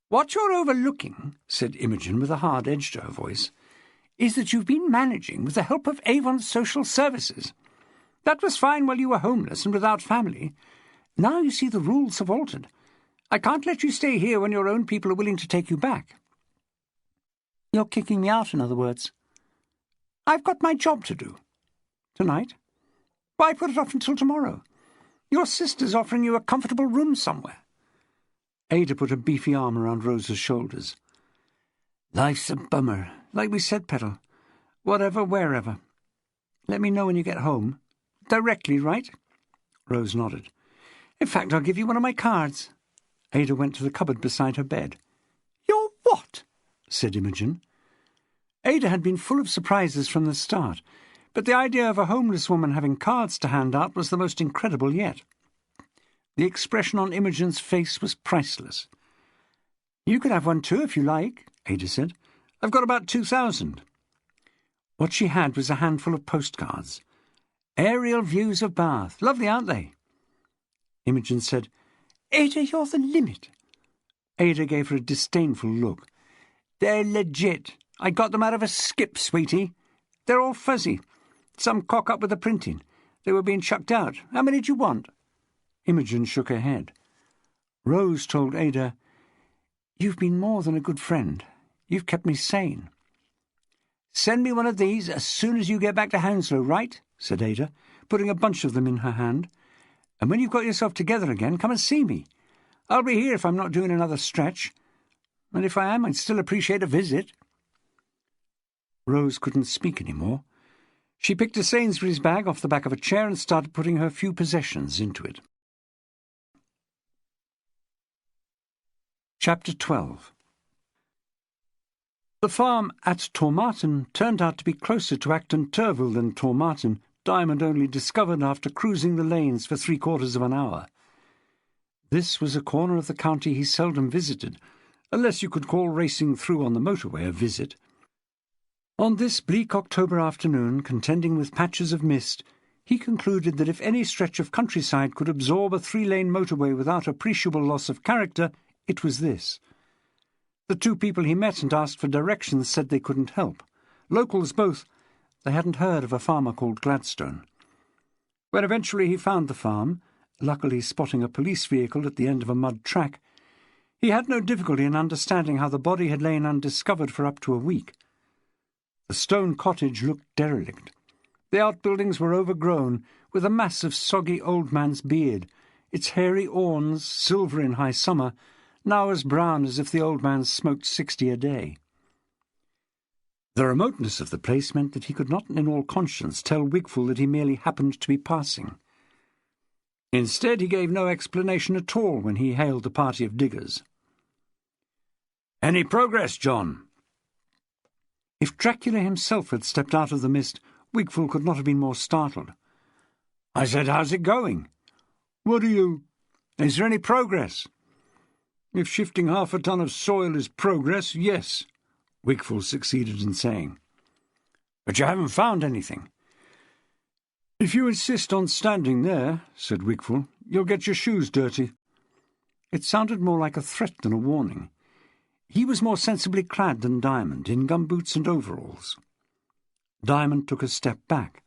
Speaker 2: "What you're overlooking," said Imogen with a hard edge to her voice, "is that you've been managing with the help of Avon's social services. That was fine while you were homeless and without family. Now you see the rules have altered. I can't let you stay here when your own people are willing to take you back." "You're kicking me out, in other words." "I've got my job to do." "Tonight?" "Why put it off until tomorrow? Your sister's offering you a comfortable room somewhere." Ada put a beefy arm around Rose's shoulders. "Life's a bummer, like we said, Petal. Whatever, wherever. Let me know when you get home. Directly, right?" Rose nodded. "In fact, I'll give you one of my cards." Ada went to the cupboard beside her bed. "Your what?" said Imogen. Ada had been full of surprises from the start, but the idea of a homeless woman having cards to hand out was the most incredible yet. The expression on Imogen's face was priceless. "You could have one too, if you like," Ada said. "I've got about 2,000. What she had was a handful of postcards. "Aerial views of Bath. Lovely, aren't they?" Imogen said, "Ada, you're the limit." Ada gave her a disdainful look. "They're legit. I got them out of a skip, sweetie. They're all fuzzy. Some cock-up with the printing. They were being chucked out. How many do you want?" Imogen shook her head. Rose told Ada, "You've been more than a good friend. You've kept me sane." "Send me one of these as soon as you get back to Hounslow, right?" said Ada, putting a bunch of them in her hand. "And when you've got yourself together again, come and see me. I'll be here if I'm not doing another stretch. And if I am, I'd still appreciate a visit." Rose couldn't speak any more. She picked a Sainsbury's bag off the back of a chair and started putting her few possessions into it. Chapter 12. The farm at Tormarton turned out to be closer to Acton Turville than Tormarton, Diamond only discovered after cruising the lanes for 3/4 of an hour. This was a corner of the county he seldom visited, unless you could call racing through on the motorway a visit. On this bleak October afternoon, contending with patches of mist, he concluded that if any stretch of countryside could absorb a 3-lane motorway without appreciable loss of character, it was this. The two people he met and asked for directions said they couldn't help. Locals both. They hadn't heard of a farmer called Gladstone. When eventually he found the farm, luckily spotting a police vehicle at the end of a mud track, he had no difficulty in understanding how the body had lain undiscovered for up to a week. The stone cottage looked derelict. The outbuildings were overgrown, with a mass of soggy old man's beard, its hairy awns, silver in high summer, now as brown as if the old man smoked 60 a day. The remoteness of the place meant that he could not in all conscience tell Wigful that he merely happened to be passing. Instead, he gave no explanation at all when he hailed the party of diggers. "Any progress, John?" If Dracula himself had stepped out of the mist,
Speaker 1: Wigfall could not have been more startled. "I said, how's it going?" "What are you—" "Is there any progress?" "If shifting 1/2 ton of soil is progress, yes," Wigfall succeeded in saying. "But you haven't found anything." "If you insist on standing there," said Wigfall, "you'll get your shoes dirty." It sounded more like a threat than a warning. He was more sensibly clad than Diamond, in gumboots and overalls. Diamond took a step back.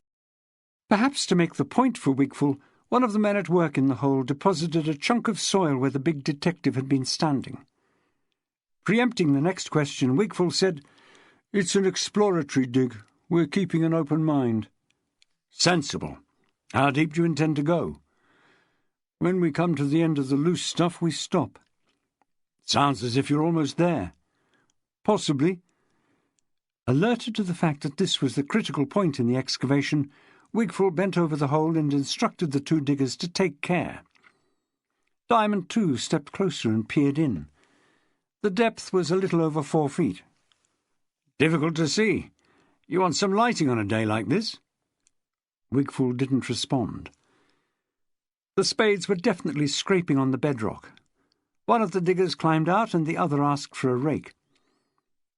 Speaker 1: Perhaps to make the point for Wigfall, one of the men at work in the hole deposited a chunk of soil where the big detective had been standing. Preempting the next question, Wigfall said, "It's an exploratory dig. We're keeping an open mind." "Sensible. How deep do you intend to go?" "When we come to the end of the loose stuff, we stop." "Sounds as if you're almost there." "Possibly." Alerted to the fact that this was the critical point in the excavation, Wigfall bent over the hole and instructed the 2 diggers to take care. Diamond, too, stepped closer and peered in. The depth was a little over 4 feet. "Difficult to see. You want some lighting on a day like this?" Wigfall didn't respond. The spades were definitely scraping on the bedrock. One of the diggers climbed out and the other asked for a rake.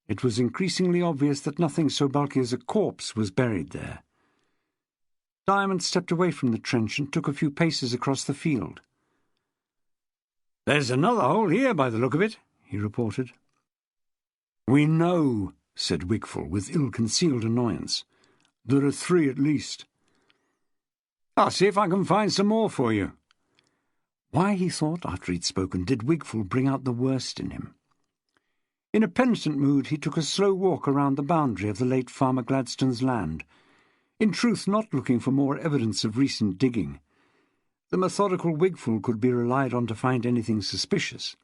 Speaker 1: It was increasingly obvious that nothing so bulky as a corpse was buried there. Diamond stepped away from the trench and took a few paces across the field. "There's another hole here by the look of it," he reported. "We know," said Wigfall with ill-concealed annoyance. "There are 3 at least." "I'll see if I can find some more for you." Why, he thought, after he'd spoken, did Wigfall bring out the worst in him? In a penitent mood, he took a slow walk around the boundary of the late Farmer Gladstone's land, in truth not looking for more evidence of recent digging. The methodical Wigfall could be relied on to find anything suspicious.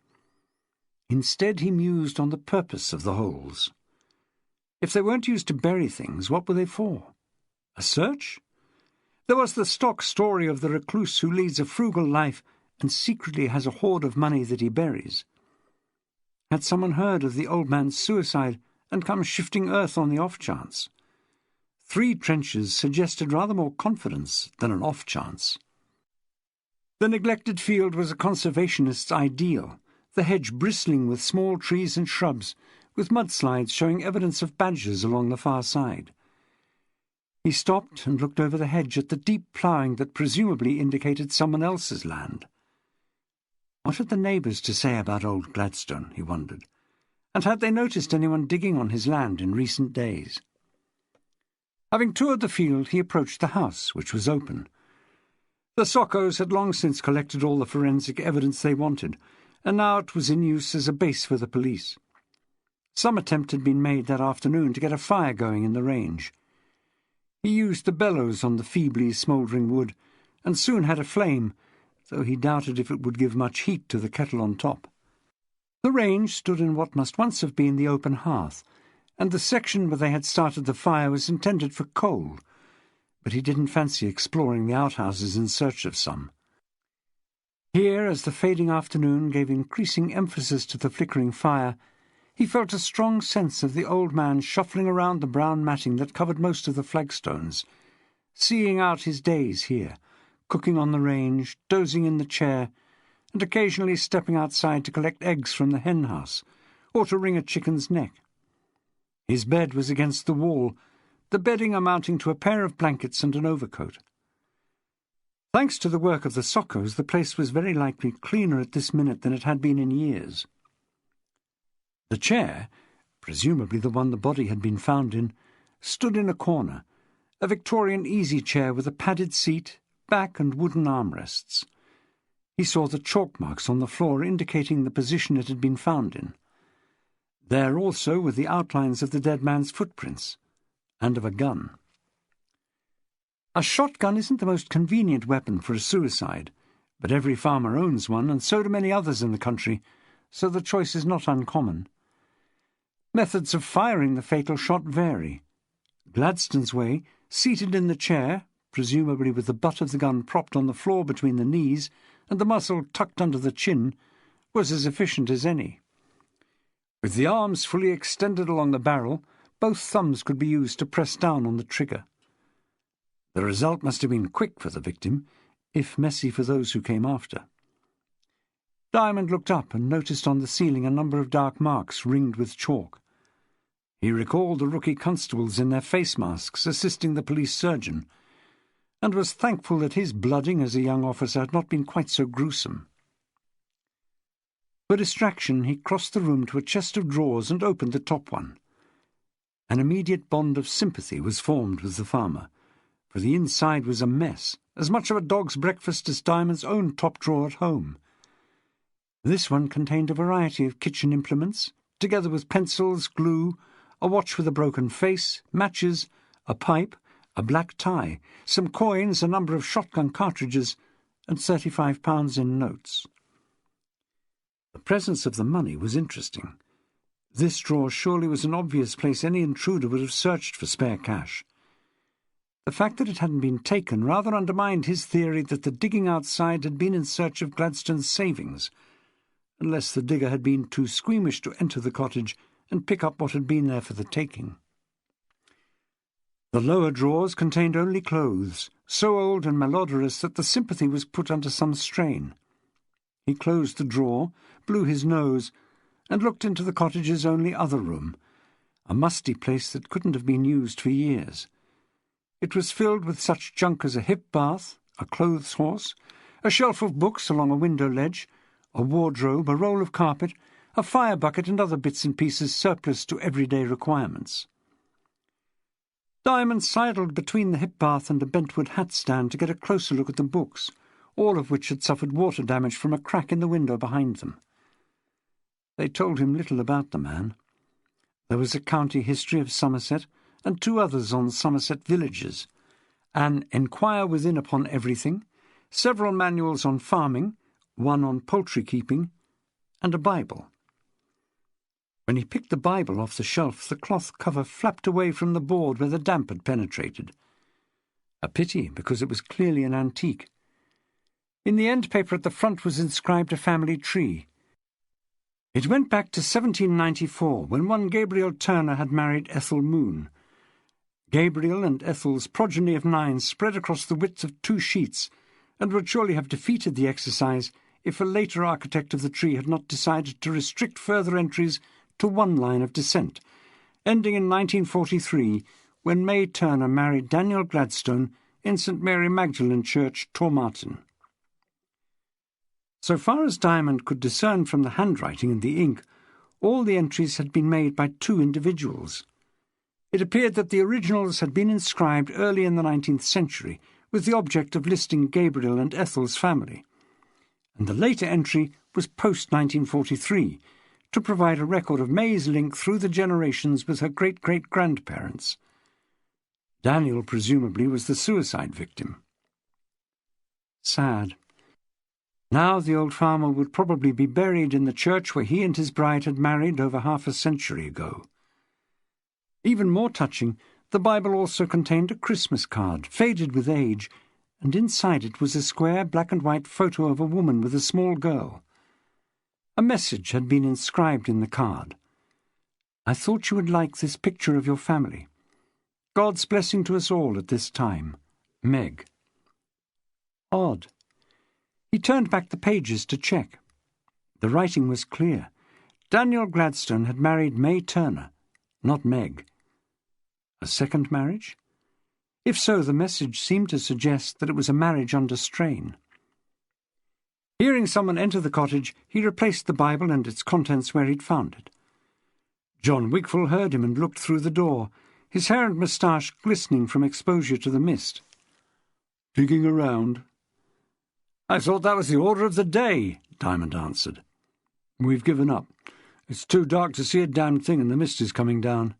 Speaker 1: Instead, he mused on the purpose of the holes. If they weren't used to bury things, what were they for? A search? There was the stock story of the recluse who leads a frugal life and secretly has a hoard of money that he buries. Had someone heard of the old man's suicide and come shifting earth on the off-chance? 3 trenches suggested rather more confidence than an off-chance. The neglected field was a conservationist's ideal, the hedge bristling with small trees and shrubs, with mudslides showing evidence of badgers along the far side. He stopped and looked over the hedge at the deep ploughing that presumably indicated someone else's land. What had the neighbours to say about old Gladstone, he wondered, and had they noticed anyone digging on his land in recent days? Having toured the field, he approached the house, which was open. The Soccos had long since collected all the forensic evidence they wanted, and now it was in use as a base for the police. Some attempt had been made that afternoon to get a fire going in the range. He used the bellows on the feebly smouldering wood, and soon had a flame, though he doubted if it would give much heat to the kettle on top. The range stood in what must once have been the open hearth, and the section where they had started the fire was intended for coal, but he didn't fancy exploring the outhouses in search of some. Here, as the fading afternoon gave increasing emphasis to the flickering fire, he felt a strong sense of the old man shuffling around the brown matting that covered most of the flagstones, seeing out his days here, cooking on the range, dozing in the chair, and occasionally stepping outside to collect eggs from the hen-house, or to wring a chicken's neck. His bed was against the wall, the bedding amounting to a pair of blankets and an overcoat. Thanks to the work of the Soccos, the place was very likely cleaner at this minute than it had been in years. The chair, presumably the one the body had been found in, stood in a corner, a Victorian easy-chair with a padded seat, back and wooden armrests. He saw the chalk marks on the floor indicating the position it had been found in. There also were the outlines of the dead man's footprints, and of a gun. A shotgun isn't the most convenient weapon for a suicide, but every farmer owns one, and so do many others in the country, so the choice is not uncommon. Methods of firing the fatal shot vary. Gladstone's way, seated in the chair, presumably with the butt of the gun propped on the floor between the knees and the muzzle tucked under the chin, was as efficient as any. With the arms fully extended along the barrel, both thumbs could be used to press down on the trigger. The result must have been quick for the victim, if messy for those who came after. Diamond looked up and noticed on the ceiling a number of dark marks ringed with chalk. He recalled the rookie constables in their face masks assisting the police surgeon, and was thankful that his blooding as a young officer had not been quite so gruesome. For distraction, he crossed the room to a chest of drawers and opened the top one. An immediate bond of sympathy was formed with the farmer, for the inside was a mess, as much of a dog's breakfast as Diamond's own top drawer at home. This one contained a variety of kitchen implements, together with pencils, glue, a watch with a broken face, matches, a pipe, a black tie, some coins, a number of shotgun cartridges, and £35 in notes. The presence of the money was interesting. This drawer surely was an obvious place any intruder would have searched for spare cash. The fact that it hadn't been taken rather undermined his theory that the digging outside had been in search of Gladstone's savings, unless the digger had been too squeamish to enter the cottage and pick up what had been there for the taking. The lower drawers contained only clothes, so old and malodorous that the sympathy was put under some strain. He closed the drawer, blew his nose, and looked into the cottage's only other room, a musty place that couldn't have been used for years. It was filled with such junk as a hip bath, a clothes horse, a shelf of books along a window ledge, a wardrobe, a roll of carpet, a fire bucket, and other bits and pieces surplus to everyday requirements. Diamond sidled between the hip bath and a bentwood hat stand to get a closer look at the books, all of which had suffered water damage from a crack in the window behind them. They told him little about the man. There was a county history of Somerset, and 2 others on Somerset villages, an Enquire Within upon Everything, several manuals on farming, one on poultry keeping, and a Bible. When he picked the Bible off the shelf, the cloth cover flapped away from the board where the damp had penetrated. A pity, because it was clearly an antique. In the end paper at the front was inscribed a family tree. It went back to 1794, when one Gabriel Turner had married Ethel Moon. Gabriel and Ethel's progeny of 9 spread across the width of 2 sheets, and would surely have defeated the exercise if a later architect of the tree had not decided to restrict further entries to 1 line of descent, ending in 1943, when May Turner married Daniel Gladstone in St. Mary Magdalene Church, Tormarton. So far as Diamond could discern from the handwriting and the ink, all the entries had been made by 2 individuals. It appeared that the originals had been inscribed early in the 19th century, with the object of listing Gabriel and Ethel's family, and the later entry was post-1943, to provide a record of May's link through the generations with her great-great-grandparents. Daniel, presumably, was the suicide victim. Sad. Now the old farmer would probably be buried in the church where he and his bride had married over half a century ago. Even more touching, the Bible also contained a Christmas card, faded with age, and inside it was a square black-and-white photo of a woman with a small girl. A message had been inscribed in the card. "I thought you would like this picture of your family. God's blessing to us all at this time. Meg." Odd. He turned back the pages to check. The writing was clear. Daniel Gladstone had married May Turner, not Meg. A second marriage? If so, the message seemed to suggest that it was a marriage under strain. Hearing someone enter the cottage, he replaced the Bible and its contents where he'd found it. John Wigfall heard him and looked through the door, his hair and moustache glistening from exposure to the mist. "Digging around?" "I thought that was the order of the day," Diamond answered. "We've given up. It's too dark to see a damned thing and the mist is coming down."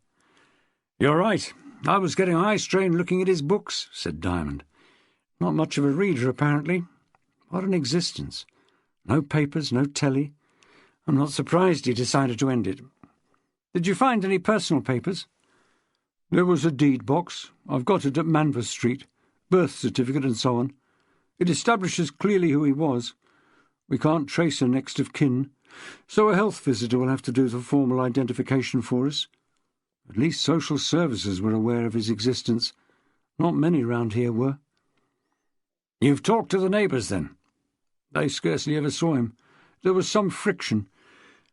Speaker 1: "You're right. I was getting eye strain looking at his books," said Diamond. "Not much of a reader, apparently. What an existence. No papers, no telly. I'm not surprised he decided to end it. Did you find any personal papers?" "There was a deed box. I've got it at Manvers Street. Birth certificate and so on. It establishes clearly who he was. We can't trace a next of kin, so a health visitor will have to do the formal identification for us. At least social services were aware of his existence. Not many round here were. You've talked to the neighbours, then? They scarcely ever saw him. There was some friction.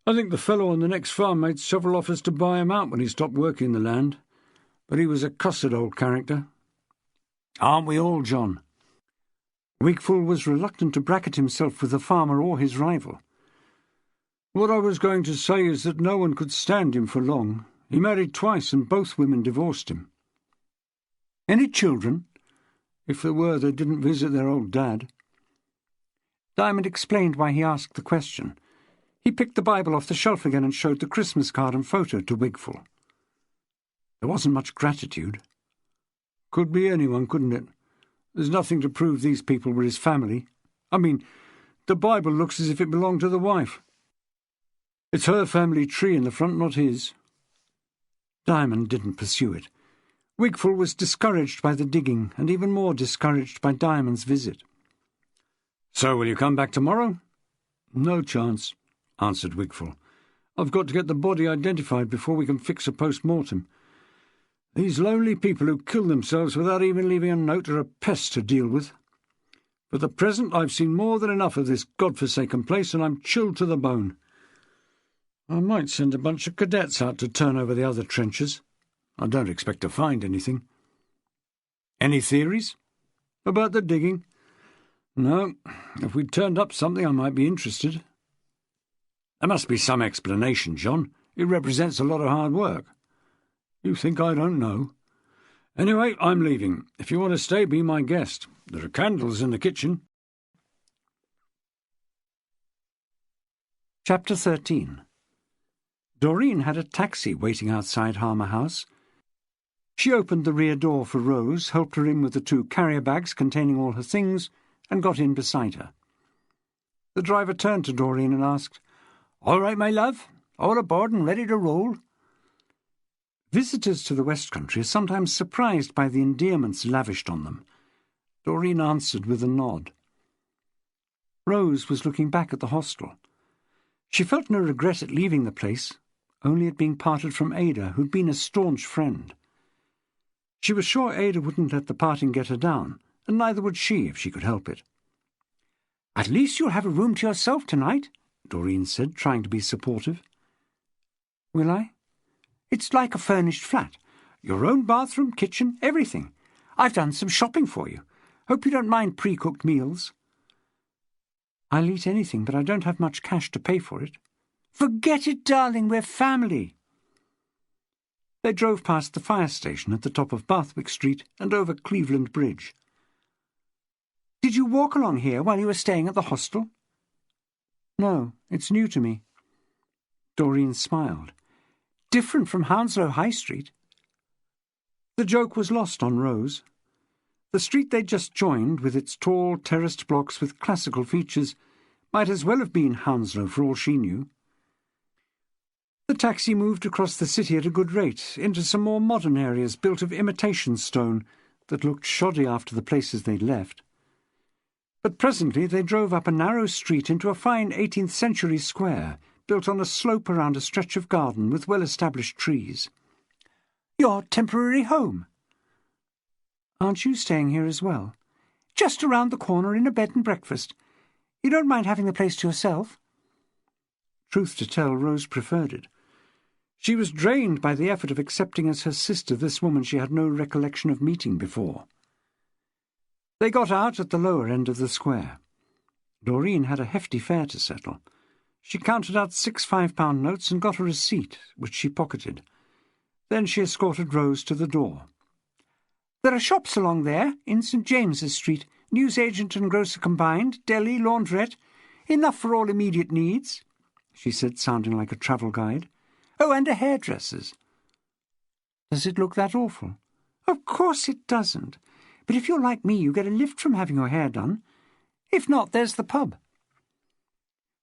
Speaker 1: I think the fellow on the next farm made several offers to buy him out when he stopped working the land. But he was a cussed old character. Aren't we all, John? Wigfall was reluctant to bracket himself with the farmer or his rival. What I was going to say is that no one could stand him for long. He married twice and both women divorced him. Any children? If there were, they didn't visit their old dad. Diamond explained why he asked the question. He picked the Bible off the shelf again and showed the Christmas card and photo to Wigfall. There wasn't much gratitude. Could be anyone, couldn't it? There's nothing to prove these people were his family. I mean, the Bible looks as if it belonged to the wife. It's her family tree in the front, not his. Diamond didn't pursue it. Wigfall was discouraged by the digging, and even more discouraged by Diamond's visit. So will you come back tomorrow? No chance, answered Wigfall. I've got to get the body identified before we can fix a post-mortem. These lonely people who kill themselves without even leaving a note are a pest to deal with. For the present, I've seen more than enough of this God-forsaken place, and I'm chilled to the bone. I might send a bunch of cadets out to turn over the other trenches. I don't expect to find anything. Any theories? About the digging? No. If we'd turned up something, I might be interested. There must be some explanation, John. It represents a lot of hard work. You think I don't know? Anyway, I'm leaving. If you want to stay, be my guest. There are candles in the kitchen. Chapter 13. Doreen had a taxi waiting outside Harmer House. She opened the rear door for Rose, helped her in with the 2 carrier bags containing all her things, and got in beside her. The driver turned to Doreen and asked, "All right, my love? All aboard and ready to roll?" Visitors to the West Country are sometimes surprised by the endearments lavished on them. Doreen answered with a nod. Rose was looking back at the hostel. She felt no regret at leaving the place, only at being parted from Ada, who'd been a staunch friend. She was sure Ada wouldn't let the parting get her down, and neither would she if she could help it. "At least you'll have a room to yourself tonight," Doreen said, trying to be supportive. "Will I? It's like a furnished flat. Your own bathroom, kitchen, everything. I've done some shopping for you. Hope you don't mind pre-cooked meals." "I'll eat anything, but I don't have much cash to pay for it." "Forget it, darling. We're family." They drove past the fire station at the top of Bathwick Street and over Cleveland Bridge. "Did you walk along here while you were staying at the hostel?" "No, it's new to me." Doreen smiled. "Different from Hounslow High Street." The joke was lost on Rose. The street they'd just joined, with its tall, terraced blocks with classical features, might as well have been Hounslow for all she knew. The taxi moved across the city at a good rate, into some more modern areas built of imitation stone that looked shoddy after the places they'd left. But presently they drove up a narrow street into a fine 18th-century square, built on a slope around a stretch of garden with well-established trees. "Your temporary home?" "Aren't you staying here as well?" "Just around the corner in a bed and breakfast. You don't mind having the place to yourself?" Truth to tell, Rose preferred it. She was drained by the effort of accepting as her sister this woman she had no recollection of meeting before. They got out at the lower end of the square. Doreen had a hefty fare to settle. She counted out 6 £5 notes and got a receipt, which she pocketed. Then she escorted Rose to the door. "There are shops along there, in St. James's Street, newsagent and grocer combined, deli, laundrette, enough for all immediate needs," she said, sounding like a travel guide. "Oh, and a hairdresser's." "Does it look that awful?" "Of course it doesn't. But if you're like me, you get a lift from having your hair done. If not, there's the pub."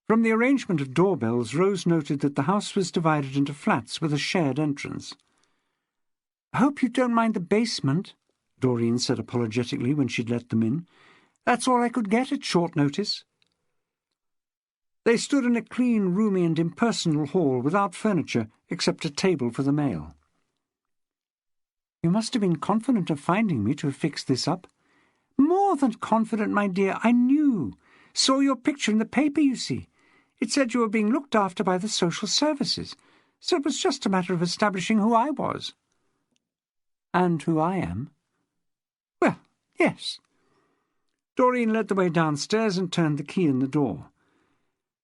Speaker 1: From the arrangement of doorbells, Rose noted that the house was divided into flats with a shared entrance. "I hope you don't mind the basement," Doreen said apologetically when she'd let them in. "That's all I could get at short notice." They stood in a clean, roomy and impersonal hall without furniture except a table for the mail.
Speaker 2: You must have been confident of finding me to have fixed this up. More than confident, my dear. I knew. Saw your picture in the paper, you see. It said you were being looked after by the social services, so it was just a matter of establishing who I was. And who I am? Well, yes. Doreen led the way downstairs and turned the key in the door.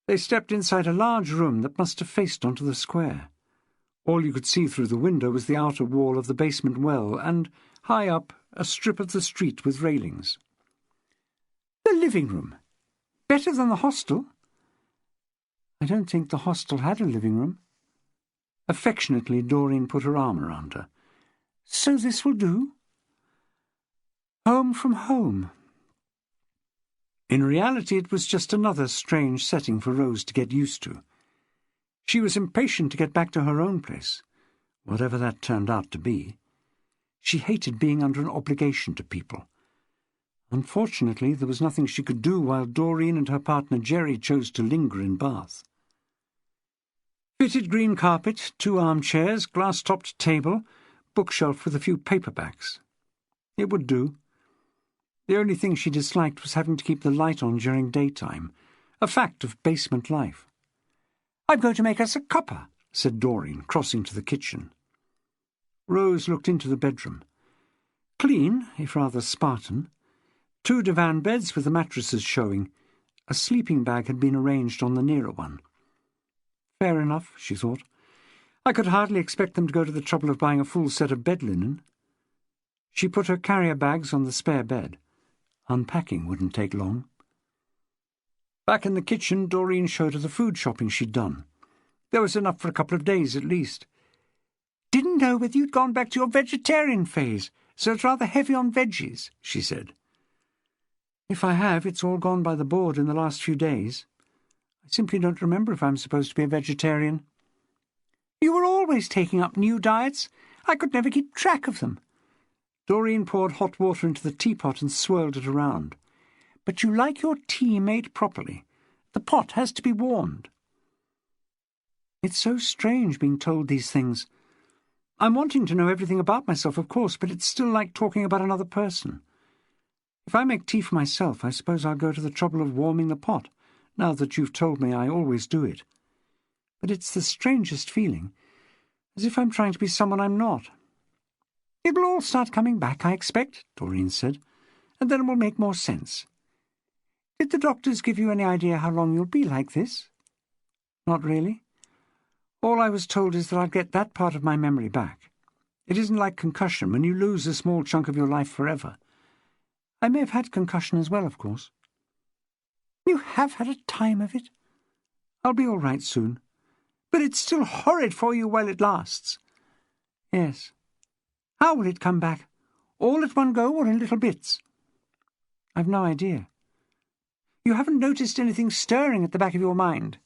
Speaker 2: They stepped inside a large room that must have faced onto the square. All you could see through the window was the outer wall of the basement well, and, high up, a strip of the street with railings. The living room. Better than the hostel? I don't think the hostel had a living room. Affectionately, Doreen put her arm around her. So this will do? Home from home. In reality, it was just another strange setting for Rose to get used to. She was impatient to get back to her own place, whatever that turned out to be. She hated being under an obligation to people. Unfortunately, there was nothing she could do while Doreen and her partner Jerry chose to linger in Bath. Fitted green carpet, 2 armchairs, glass-topped table, bookshelf with a few paperbacks. It would do. The only thing she disliked was having to keep the light on during daytime, a fact of basement life. "I'm going to make us a cuppa," said Doreen, crossing to the kitchen. Rose looked into the bedroom. Clean, if rather Spartan. 2 divan beds with the mattresses showing. A sleeping bag had been arranged on the nearer one. Fair enough, she thought. I could hardly expect them to go to the trouble of buying a full set of bed linen. She put her carrier bags on the spare bed. Unpacking wouldn't take long. Back in the kitchen, Doreen showed her the food shopping she'd done. There was enough for a couple of days at least. "Didn't know whether you'd gone back to your vegetarian phase, so it's rather heavy on veggies," she said. "If I have, it's all gone by the board in the last few days. I simply don't remember if I'm supposed to be a vegetarian." "You were always taking up new diets. I could never keep track of them." Doreen poured hot water into the teapot and swirled it around. "But you like your tea made properly. The pot has to be warmed." It's so strange being told these things. I'm wanting to know everything about myself, of course, but it's still like talking about another person. If I make tea for myself, I suppose I'll go to the trouble of warming the pot, now that you've told me I always do it. But it's the strangest feeling, as if I'm trying to be someone I'm not. "It will all start coming back, I expect," Doreen said, "and then it will make more sense. Did the doctors give you any idea how long you'll be like this?" "Not really. All I was told is that I'd get that part of my memory back. It isn't like concussion, when you lose a small chunk of your life forever. I may have had concussion as well, of course." "You have had a time of it?" "I'll be all right soon." "But it's still horrid for you while it lasts." "Yes." "How will it come back? All at one go or in little bits?" "I've no idea." "You haven't noticed anything stirring at the back of your mind?"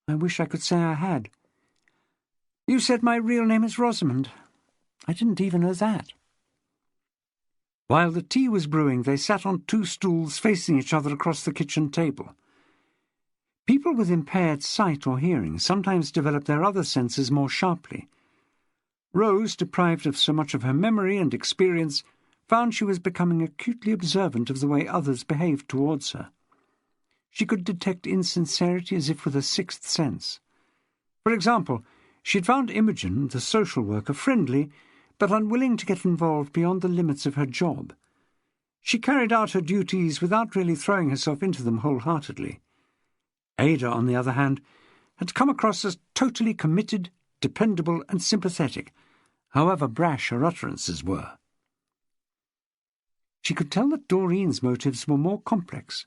Speaker 2: "I wish I could say I had." "You said my real name is Rosamond. I didn't even know that." While the tea was brewing, they sat on 2 stools facing each other across the kitchen table. People with impaired sight or hearing sometimes develop their other senses more sharply. Rose, deprived of so much of her memory and experience, found she was becoming acutely observant of the way others behaved towards her. She could detect insincerity as if with a 6th sense. For example, she had found Imogen, the social worker, friendly, but unwilling to get involved beyond the limits of her job. She carried out her duties without really throwing herself into them wholeheartedly. Ada, on the other hand, had come across as totally committed, dependable, and sympathetic, however brash her utterances were. She could tell that Doreen's motives were more complex.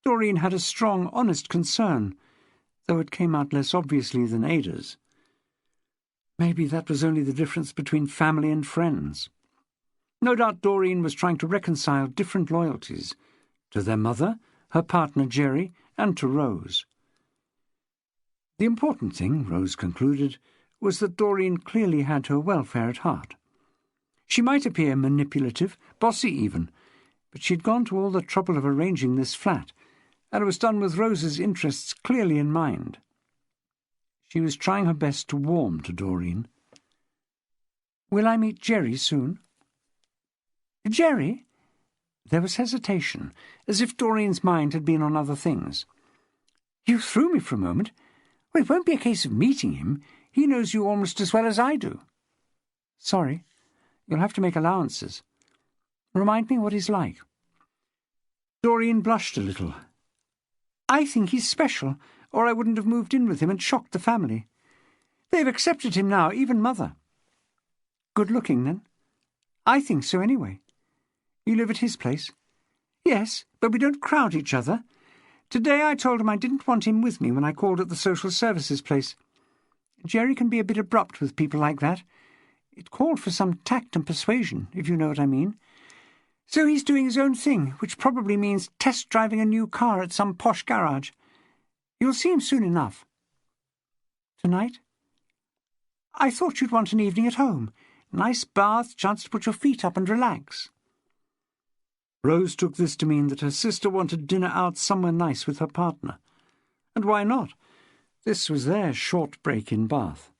Speaker 2: Doreen had a strong, honest concern, though it came out less obviously than Ada's. Maybe that was only the difference between family and friends. No doubt Doreen was trying to reconcile different loyalties, to their mother, her partner Jerry, and to Rose. The important thing, Rose concluded, was that Doreen clearly had her welfare at heart. She might appear manipulative, bossy even, but she'd gone to all the trouble of arranging this flat, and it was done with Rose's interests clearly in mind. She was trying her best to warm to Doreen.
Speaker 1: Will I meet Jerry soon?" "Jerry?" There was hesitation, as if Doreen's mind had been on other things. "You threw me for a moment. Well, it won't be a case of meeting him. He knows you almost as well as I do." "Sorry. You'll have to make allowances. Remind me what he's like." Doreen blushed a little. "I think he's special, or I wouldn't have moved in with him and shocked the family. They've accepted him now, even Mother." "Good-looking, then?" "I think so, anyway." "You live at his place?" "Yes, but we don't crowd each other. Today I told him I didn't want him with me when I called at the social services place. Jerry can be a bit abrupt with people like that. It called for some tact and persuasion, if you know what I mean. So he's doing his own thing, which probably means test-driving a new car at some posh garage. You'll see him soon enough." "Tonight?" "I thought you'd want an evening at home. Nice bath, chance to put your feet up and relax." Rose took this to mean that her sister wanted dinner out somewhere nice with her partner. And why not? This was their short break in Bath.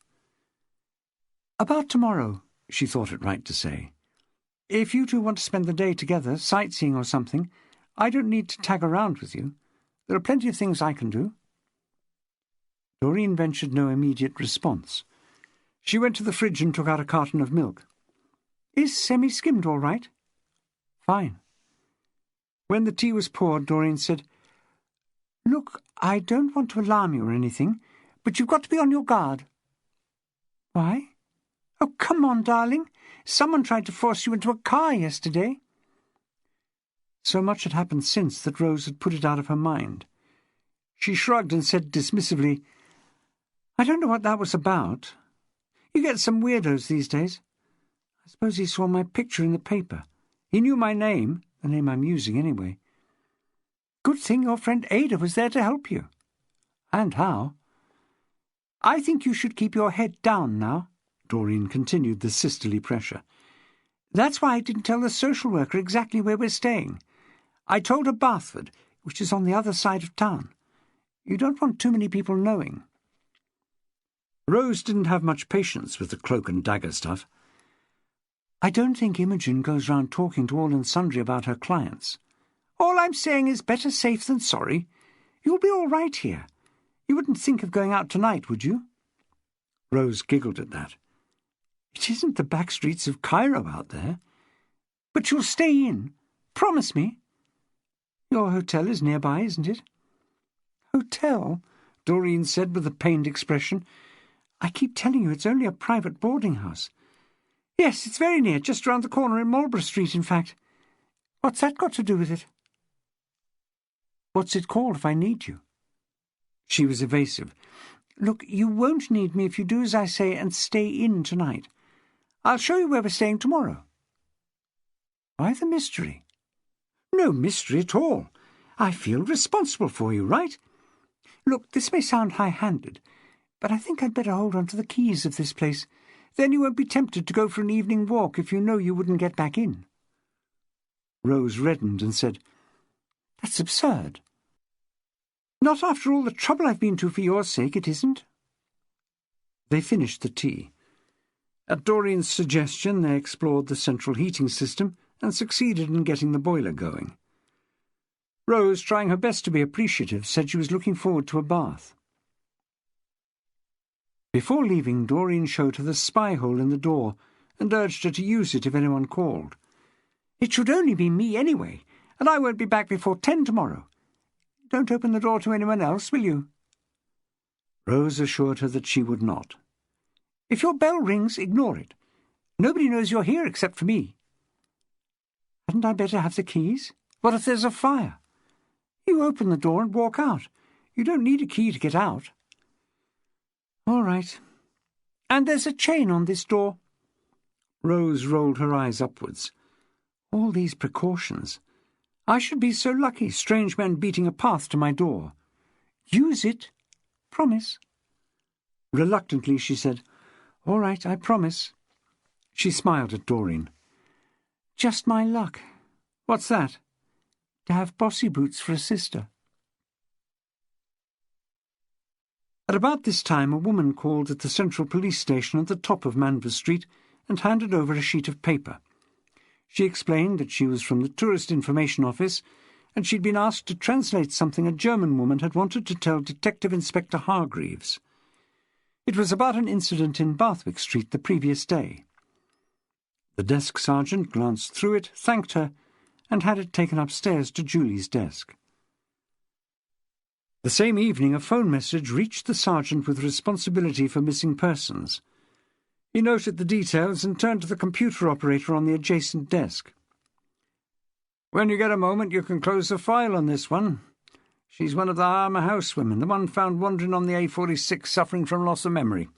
Speaker 1: "About tomorrow," she thought it right to say. "If you two want to spend the day together, sightseeing or something, I don't need to tag around with you. There are plenty of things I can do." Doreen ventured no immediate response. She went to the fridge and took out a carton of milk. "Is semi-skimmed all right?" "Fine." When the tea was poured, Doreen said, "Look, I don't want to alarm you or anything, but you've got to be on your guard." "Why?" "Oh, come on, darling. Someone tried to force you into a car yesterday." So much had happened since that Rose had put it out of her mind. She shrugged and said dismissively, "I don't know what that was about. You get some weirdos these days. I suppose he saw my picture in the paper. He knew my name, the name I'm using anyway. Good thing your friend Ada was there to help you." "And how?" "I think you should keep your head down now." Doreen continued the sisterly pressure. "That's why I didn't tell the social worker exactly where we're staying. I told her Bathford, which is on the other side of town. You don't want too many people knowing." Rose didn't have much patience with the cloak and dagger stuff. "I don't think Imogen goes round talking to all and sundry about her clients." "All I'm saying is better safe than sorry. You'll be all right here. You wouldn't think of going out tonight, would you?" Rose giggled at that. "It isn't the back streets of Cairo out there." "But you'll stay in. Promise me." "Your hotel is nearby, isn't it?" "Hotel?" Doreen said with a pained expression. "I keep telling you it's only a private boarding house." "Yes, it's very near, just round the corner in Marlborough Street, in fact. What's that got to do with it?" "What's it called if I need you?" She was evasive. "Look, you won't need me if you do as I say and stay in tonight. I'll show you where we're staying tomorrow." "Why the mystery?" "No mystery at all. I feel responsible for you, right? Look, this may sound high-handed, but I think I'd better hold on to the keys of this place. Then you won't be tempted to go for an evening walk if you know you wouldn't get back in." Rose reddened and said, "That's absurd." "Not after all the trouble I've been to for your sake, it isn't." They finished the tea. At Doreen's suggestion, they explored the central heating system and succeeded in getting the boiler going. Rose, trying her best to be appreciative, said she was looking forward to a bath. Before leaving, Doreen showed her the spy hole in the door and urged her to use it if anyone called. "It should only be me anyway, and I won't be back before 10 tomorrow. Don't open the door to anyone else, will you?" Rose assured her that she would not. "If your bell rings, ignore it. Nobody knows you're here except for me." "Hadn't I better have the keys? What if there's a fire?" "You open the door and walk out. You don't need a key to get out." "All right. And there's a chain on this door." Rose rolled her eyes upwards. All these precautions. I should be so lucky, strange men beating a path to my door. "Use it. Promise." Reluctantly she said, "All right, I promise." She smiled at Doreen. "Just my luck." "What's that?" "To have bossy boots for a sister." At about this time a woman called at the central police station at the top of Manvers Street and handed over a sheet of paper. She explained that she was from the Tourist Information Office, and she'd been asked to translate something a German woman had wanted to tell Detective Inspector Hargreaves. It was about an incident in Bathwick Street the previous day. The desk sergeant glanced through it, thanked her, and had it taken upstairs to Julie's desk. The same evening a phone message reached the sergeant with responsibility for missing persons. He noted the details and turned to the computer operator on the adjacent desk. "When you get a moment, you can close the file on this one. She's one of the Harmer House women, the one found wandering on the A46 suffering from loss of memory.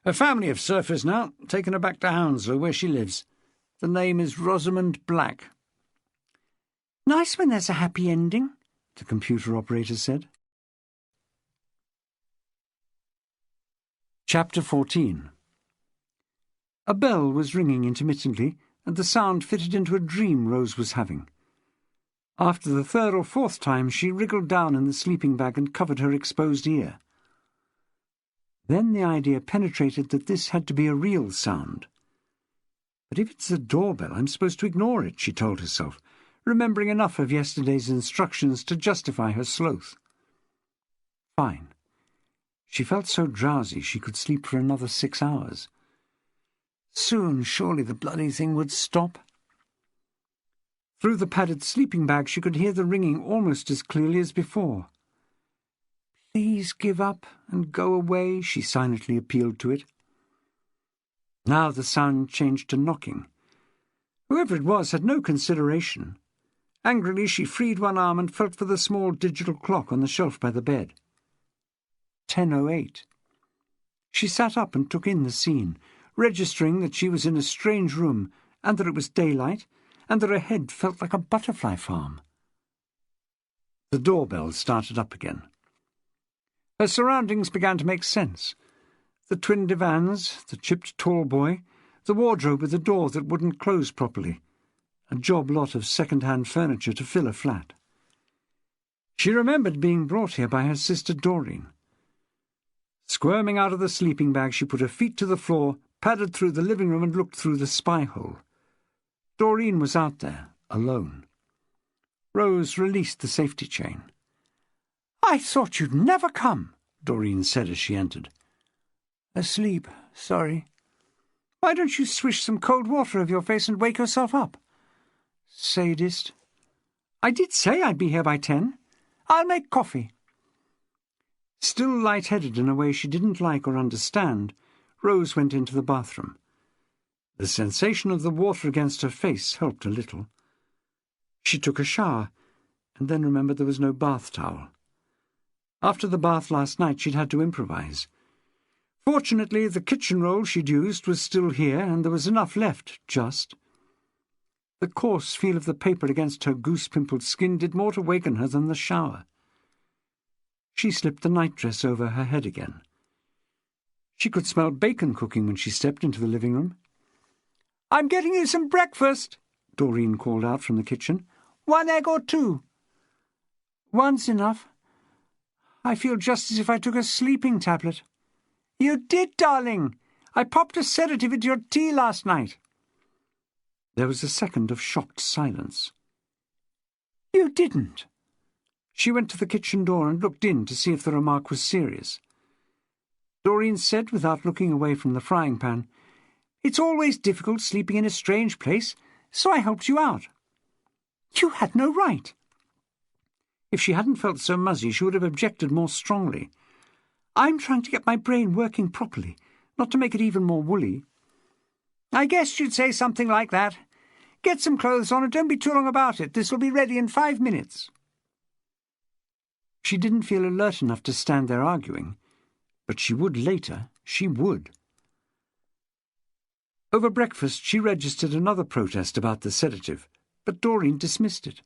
Speaker 1: Her family have surfaced now, taken her back to Hounslow, where she lives. The name is Rosamond Black."
Speaker 2: "Nice when there's a happy ending," the computer operator said.
Speaker 1: Chapter 14. A bell was ringing intermittently, and the sound fitted into a dream Rose was having. After the third or fourth time, she wriggled down in the sleeping bag and covered her exposed ear. Then the idea penetrated that this had to be a real sound. "But if it's a doorbell, I'm supposed to ignore it," she told herself, remembering enough of yesterday's instructions to justify her sloth. Fine. She felt so drowsy she could sleep for another 6 hours. Soon, surely, the bloody thing would stop. Through the padded sleeping bag she could hear the ringing almost as clearly as before. "Please give up and go away," she silently appealed to it. Now the sound changed to knocking. Whoever it was had no consideration. Angrily she freed one arm and felt for the small digital clock on the shelf by the bed. 10:08. She sat up and took in the scene, registering that she was in a strange room, and that it was daylight, and that her head felt like a butterfly farm. The doorbell started up again. Her surroundings began to make sense. The twin divans, the chipped tall boy, the wardrobe with a door that wouldn't close properly, a job lot of second-hand furniture to fill a flat. She remembered being brought here by her sister Doreen. Squirming out of the sleeping bag, she put her feet to the floor, padded through the living room and looked through the spy hole. Doreen was out there, alone. Rose released the safety chain.
Speaker 2: "I thought you'd never come,"
Speaker 1: Doreen said as she entered.
Speaker 2: "Asleep, sorry."
Speaker 1: "Why don't you swish some cold water over your face and wake yourself up?"
Speaker 2: "Sadist."
Speaker 1: "I did say I'd be here by 10.
Speaker 2: I'll make coffee."
Speaker 1: Still light-headed in a way she didn't like or understand, Rose went into the bathroom. The sensation of the water against her face helped a little. She took a shower, and then remembered there was no bath towel. After the bath last night she'd had to improvise. Fortunately, the kitchen roll she'd used was still here, and there was enough left, just. The coarse feel of the paper against her goose-pimpled skin did more to waken her than the shower. She slipped the nightdress over her head again. She could smell bacon cooking when she stepped into the living room.
Speaker 2: "I'm getting you some breakfast,"
Speaker 1: Doreen called out from the kitchen.
Speaker 2: "1 egg or 2?
Speaker 1: "One's enough.
Speaker 2: I feel just as if I took a sleeping tablet." "You did, darling. I popped a sedative into your tea last night."
Speaker 1: There was a second of shocked silence.
Speaker 2: "You didn't."
Speaker 1: She went to the kitchen door and looked in to see if the remark was serious. Doreen said, without looking away from the frying pan,
Speaker 2: "It's always difficult sleeping in a strange place, so I helped you out." "You had no right."
Speaker 1: If she hadn't felt so muzzy, she would have objected more strongly.
Speaker 2: "I'm trying to get my brain working properly, not to make it even more woolly." "I guess you'd say something like that. Get some clothes on and don't be too long about it. This will be ready in 5 minutes.
Speaker 1: She didn't feel alert enough to stand there arguing, but she would later. She would. Over breakfast she registered another protest about the sedative, but Doreen dismissed it.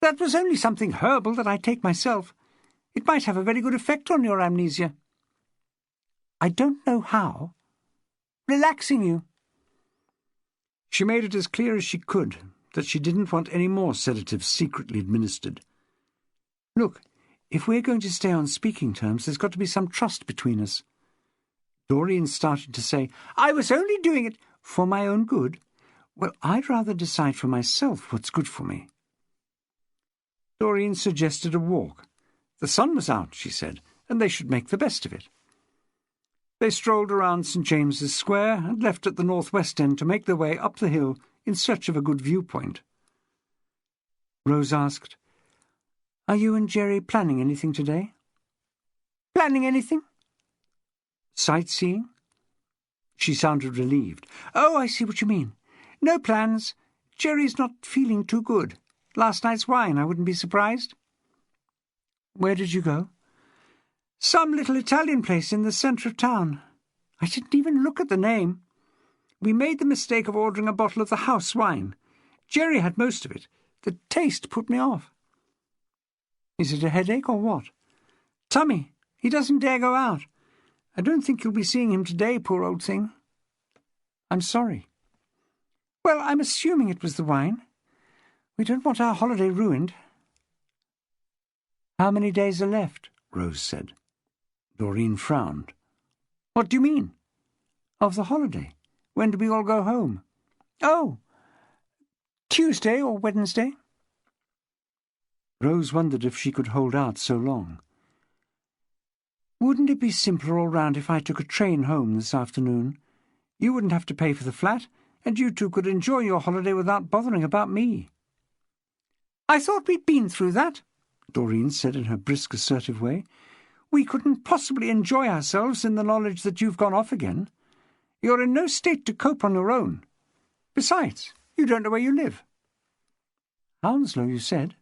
Speaker 2: "That was only something herbal that I take myself. It might have a very good effect on your amnesia." "I don't know how." "Relaxing you."
Speaker 1: She made it as clear as she could that she didn't want any more sedatives secretly administered. "Look, if we're going to stay on speaking terms, there's got to be some trust between us." Doreen started to say,
Speaker 2: "I was only doing it For my own good? Well, I'd rather decide for myself what's good for me.
Speaker 1: Doreen suggested a walk. The sun was out, she said, and they should make the best of it. They strolled around St. James's Square and left at the northwest end to make their way up the hill in search of a good viewpoint.
Speaker 2: Rose asked, "Are you and Jerry planning anything today?" "Planning anything?"
Speaker 1: "Sightseeing?" She sounded relieved.
Speaker 2: "Oh, I see what you mean. No plans. Jerry's not feeling too good. Last night's wine, I wouldn't be surprised."
Speaker 1: "Where did you go?"
Speaker 2: "Some little Italian place in the centre of town. I didn't even look at the name. We made the mistake of ordering a bottle of the house wine. Jerry had most of it. The taste put me off."
Speaker 1: "Is it a headache or what?"
Speaker 2: "Tummy. He doesn't dare go out. I don't think you'll be seeing him today, poor old thing."
Speaker 1: "I'm sorry."
Speaker 2: "Well, I'm assuming it was the wine. We don't want our holiday ruined."
Speaker 1: "How many days are left?" Rose said. Doreen frowned.
Speaker 2: "What do you mean?"
Speaker 1: "Of the holiday. When do we all go home?"
Speaker 2: "Oh, Tuesday or Wednesday."
Speaker 1: Rose wondered if she could hold out so long.
Speaker 2: "Wouldn't it be simpler all round if I took a train home this afternoon? You wouldn't have to pay for the flat, and you two could enjoy your holiday without bothering about me." "I thought we'd been through that," Doreen said in her brisk, assertive way. "We couldn't possibly enjoy ourselves in the knowledge that you've gone off again. You're in no state to cope on your own. Besides, you don't know where you live."
Speaker 1: "Hounslow, you said?"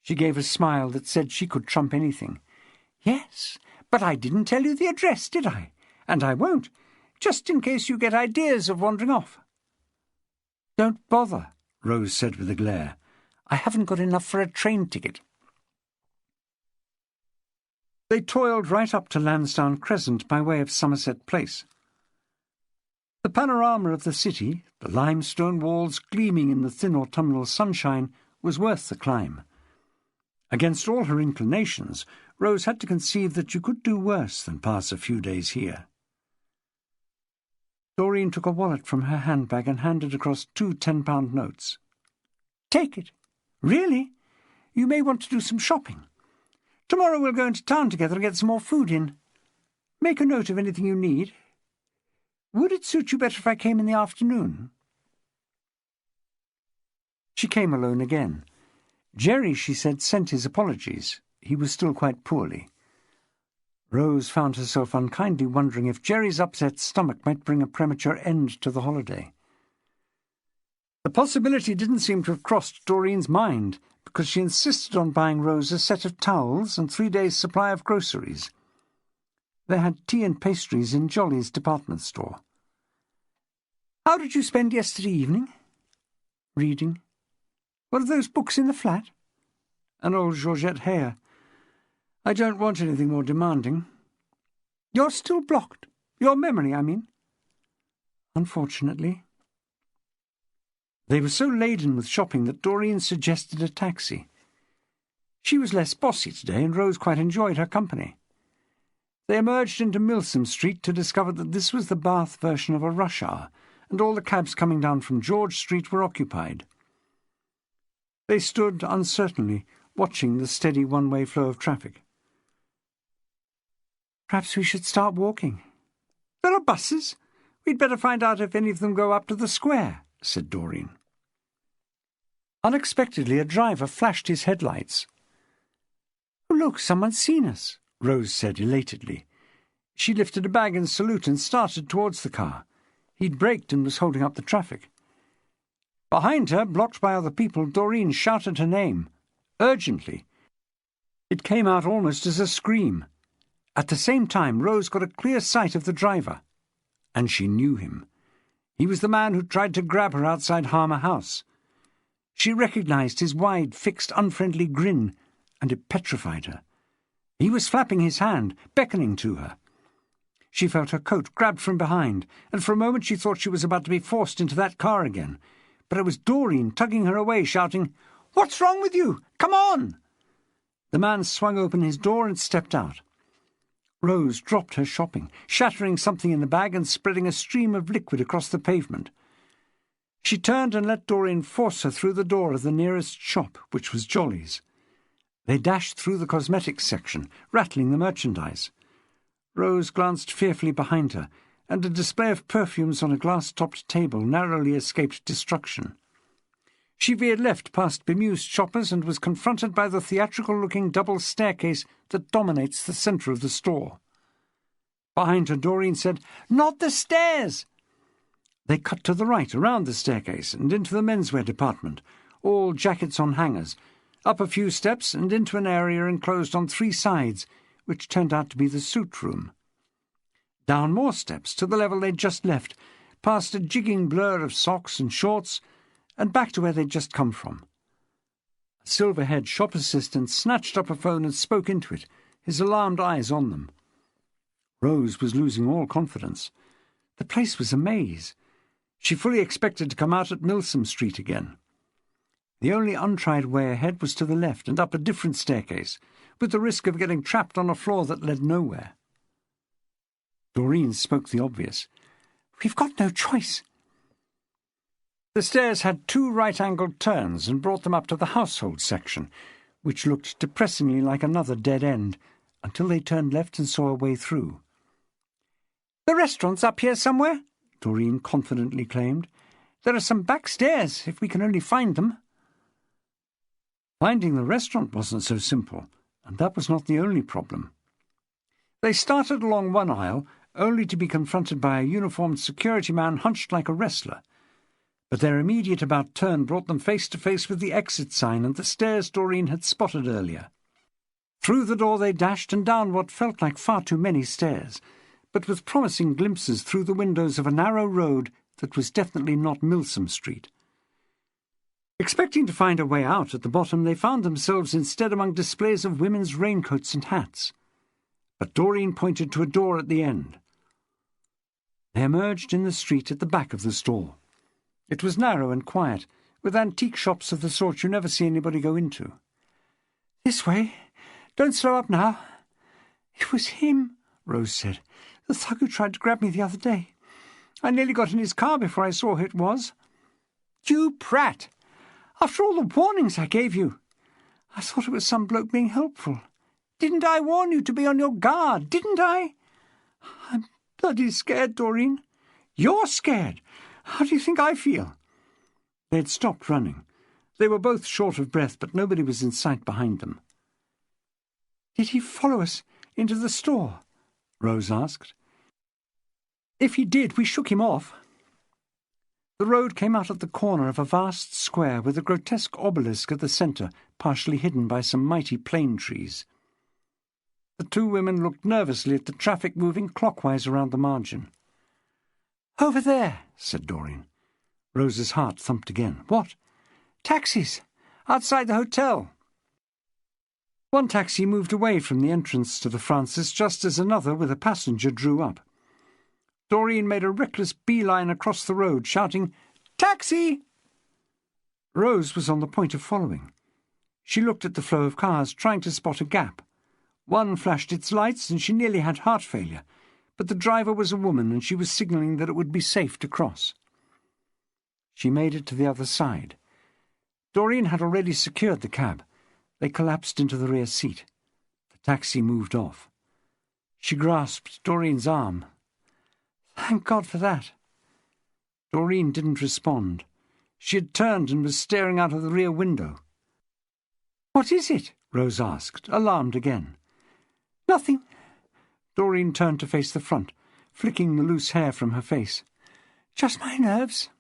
Speaker 1: She gave a smile that said she could trump anything.
Speaker 2: "Yes, but I didn't tell you the address, did I? And I won't, just in case you get ideas of wandering off."
Speaker 1: "Don't bother," Rose said with a glare. "I haven't got enough for a train ticket." They toiled right up to Lansdowne Crescent by way of Somerset Place. The panorama of the city, the limestone walls gleaming in the thin autumnal sunshine, was worth the climb. Against all her inclinations, Rose had to conceive that you could do worse than pass a few days here. Doreen took a wallet from her handbag and handed across 2 £10 notes.
Speaker 2: "Take it. Really? You may want to do some shopping. Tomorrow we'll go into town together and get some more food in. Make a note of anything you need. Would it suit you better if I came in the afternoon?"
Speaker 1: She came alone again. Jerry, she said, sent his apologies. He was still quite poorly. Rose found herself unkindly wondering if Jerry's upset stomach might bring a premature end to the holiday. The possibility didn't seem to have crossed Doreen's mind, because she insisted on buying Rose a set of towels and 3 days' supply of groceries. They had tea and pastries in Jolly's department store.
Speaker 2: "How did you spend yesterday evening?"
Speaker 1: "Reading."
Speaker 2: "What are those books in the flat?"
Speaker 1: "An old Georgette Hare. I don't want anything more demanding."
Speaker 2: "You're still blocked. Your memory, I mean."
Speaker 1: "Unfortunately." They were so laden with shopping that Doreen suggested a taxi. She was less bossy today, and Rose quite enjoyed her company. They emerged into Milsom Street to discover that this was the Bath version of a rush hour, and all the cabs coming down from George Street were occupied. They stood uncertainly, watching the steady one-way flow of traffic.
Speaker 2: "Perhaps we should start walking." "There are buses. We'd better find out if any of them go up to the square," said Doreen.
Speaker 1: Unexpectedly, a driver flashed his headlights.
Speaker 2: "Oh, look, someone's seen us,"
Speaker 1: Rose said elatedly. She lifted a bag in salute and started towards the car. He'd braked and was holding up the traffic. Behind her, blocked by other people, Doreen shouted her name, urgently. It came out almost as a scream. At the same time, Rose got a clear sight of the driver, and she knew him. He was the man who tried to grab her outside Harmer House. She recognized his wide, fixed, unfriendly grin, and it petrified her. He was flapping his hand, beckoning to her. She felt her coat grabbed from behind, and for a moment she thought she was about to be forced into that car again. But it was Doreen tugging her away, shouting, "What's wrong with you? Come on!" The man swung open his door and stepped out. Rose dropped her shopping, shattering something in the bag and spreading a stream of liquid across the pavement. She turned and let Doreen force her through the door of the nearest shop, which was Jolly's. They dashed through the cosmetics section, rattling the merchandise. Rose glanced fearfully behind her, and a display of perfumes on a glass-topped table narrowly escaped destruction. She veered left past bemused shoppers and was confronted by the theatrical-looking double staircase that dominates the centre of the store. Behind her, Doreen said, "Not the stairs!" They cut to the right, around the staircase, and into the menswear department, all jackets on hangers, up a few steps and into an area enclosed on 3 sides, which turned out to be the suit room. Down more steps, to the level they'd just left, past a jigging blur of socks and shorts, and back to where they'd just come from. A silver-haired shop assistant snatched up a phone and spoke into it, his alarmed eyes on them. Rose was losing all confidence. The place was a maze. She fully expected to come out at Milsom Street again. The only untried way ahead was to the left and up a different staircase, with the risk of getting trapped on a floor that led nowhere. Doreen spoke the obvious. "We've got no choice." The stairs had 2 right-angled turns and brought them up to the household section, which looked depressingly like another dead end, until they turned left and saw a way through. "The restaurant's up here somewhere," Doreen confidently claimed. "There are some back stairs, if we can only find them." Finding the restaurant wasn't so simple, and that was not the only problem. They started along one aisle, only to be confronted by a uniformed security man hunched like a wrestler. But their immediate about turn brought them face to face with the exit sign and the stairs Doreen had spotted earlier. Through the door they dashed and down what felt like far too many stairs, but with promising glimpses through the windows of a narrow road that was definitely not Milsom Street. Expecting to find a way out at the bottom, they found themselves instead among displays of women's raincoats and hats. But Doreen pointed to a door at the end. They emerged in the street at the back of the store. It was narrow and quiet, with antique shops of the sort you never see anybody go into. "This way. Don't slow up now." "It was him," Rose said. "The thug who tried to grab me the other day. I nearly got in his car before I saw who it was." "You prat! After all the warnings I gave you." "I thought it was some bloke being helpful." "Didn't I warn you to be on your guard? Didn't I?" "I'm bloody scared, Doreen." "You're scared. How do you think I feel?" They had stopped running. They were both short of breath, but nobody was in sight behind them. "Did he follow us into the store?" Rose asked. "If he did, we shook him off." The road came out at the corner of a vast square with a grotesque obelisk at the centre, partially hidden by some mighty plane trees. The 2 women looked nervously at the traffic moving clockwise around the margin. "Over there," said Doreen. Rose's heart thumped again. "What?" "Taxis. Outside the hotel." One taxi moved away from the entrance to the Francis just as another with a passenger drew up. Doreen made a reckless beeline across the road, shouting, "Taxi!" Rose was on the point of following. She looked at the flow of cars, trying to spot a gap. One flashed its lights, and she nearly had heart failure, but the driver was a woman, and she was signalling that it would be safe to cross. She made it to the other side. Doreen had already secured the cab. They collapsed into the rear seat. The taxi moved off. She grasped Doreen's arm. "Thank God for that." Doreen didn't respond. She had turned and was staring out of the rear window. "What is it?" Rose asked, alarmed again. "Nothing." Doreen turned to face the front, flicking the loose hair from her face. "Just my nerves."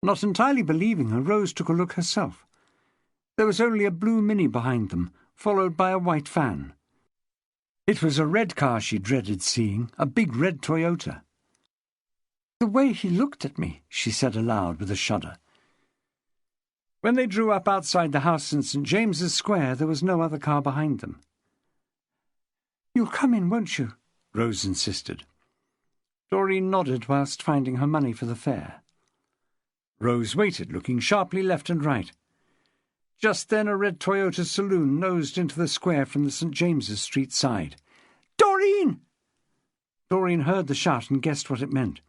Speaker 1: Not entirely believing her, Rose took a look herself. There was only a blue Mini behind them, followed by a white van. It was a red car she dreaded seeing, a big red Toyota. "The way he looked at me," she said aloud with a shudder. When they drew up outside the house in St. James's Square, there was no other car behind them. "You'll come in, won't you?" Rose insisted. Doreen nodded whilst finding her money for the fare. Rose waited, looking sharply left and right. Just then a red Toyota saloon nosed into the square from the St. James's Street side.
Speaker 2: Doreen!"
Speaker 1: Doreen heard the shout and guessed what it meant.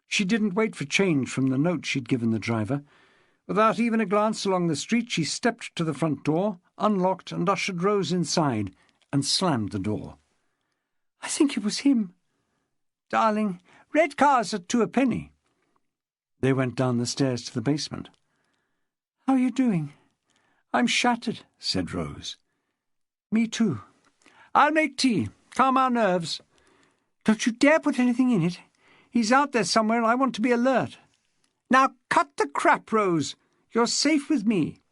Speaker 1: She didn't wait for change from the note she'd given the driver. Without even a glance along the street, she stepped to the front door, unlocked and ushered Rose inside, and slammed the door.
Speaker 2: "I think it was him." "Darling, red cars are 2 a penny."
Speaker 1: They went down the stairs to the basement.
Speaker 2: "How are you doing?"
Speaker 1: "I'm shattered," said Rose.
Speaker 2: "Me too."
Speaker 1: "I'll make tea. Calm our nerves."
Speaker 2: "Don't you dare put anything in it. He's out there somewhere and I want to be alert." "Now cut the crap, Rose. You're safe with me."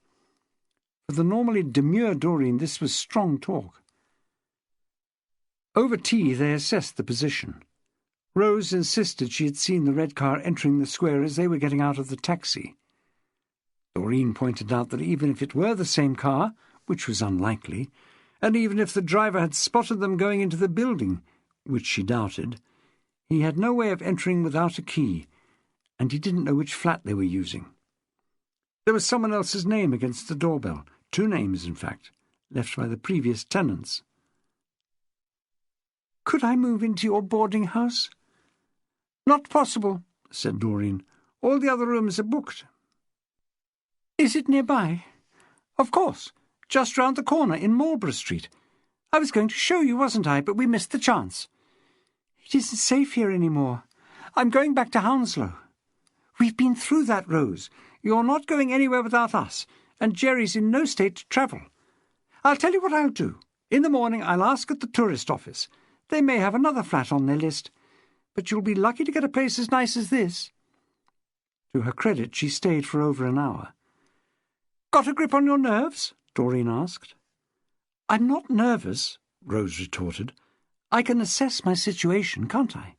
Speaker 1: For the normally demure Doreen, this was strong talk. Over tea they assessed the position. Rose insisted she had seen the red car entering the square as they were getting out of the taxi. Doreen pointed out that even if it were the same car, which was unlikely, and even if the driver had spotted them going into the building, which she doubted, he had no way of entering without a key, and he didn't know which flat they were using. There was someone else's name against the doorbell, 2 names, in fact, left by the previous tenants.
Speaker 2: "Could I move into your boarding house?"
Speaker 1: "Not possible," said Doreen. "All the other rooms are booked."
Speaker 2: "Is it nearby?"
Speaker 1: "Of course. Just round the corner in Marlborough Street. I was going to show you, wasn't I? But we missed the chance."
Speaker 2: "It isn't safe here any more. I'm going back to Hounslow."
Speaker 1: "We've been through that, Rose. You're not going anywhere without us, and Jerry's in no state to travel. I'll tell you what I'll do. In the morning I'll ask at the tourist office. They may have another flat on their list, but you'll be lucky to get a place as nice as this." To her credit, she stayed for over an hour. "Got a grip on your nerves?" Doreen asked.
Speaker 2: "I'm not nervous,"
Speaker 1: Rose retorted.
Speaker 2: "I can assess my situation, can't I?"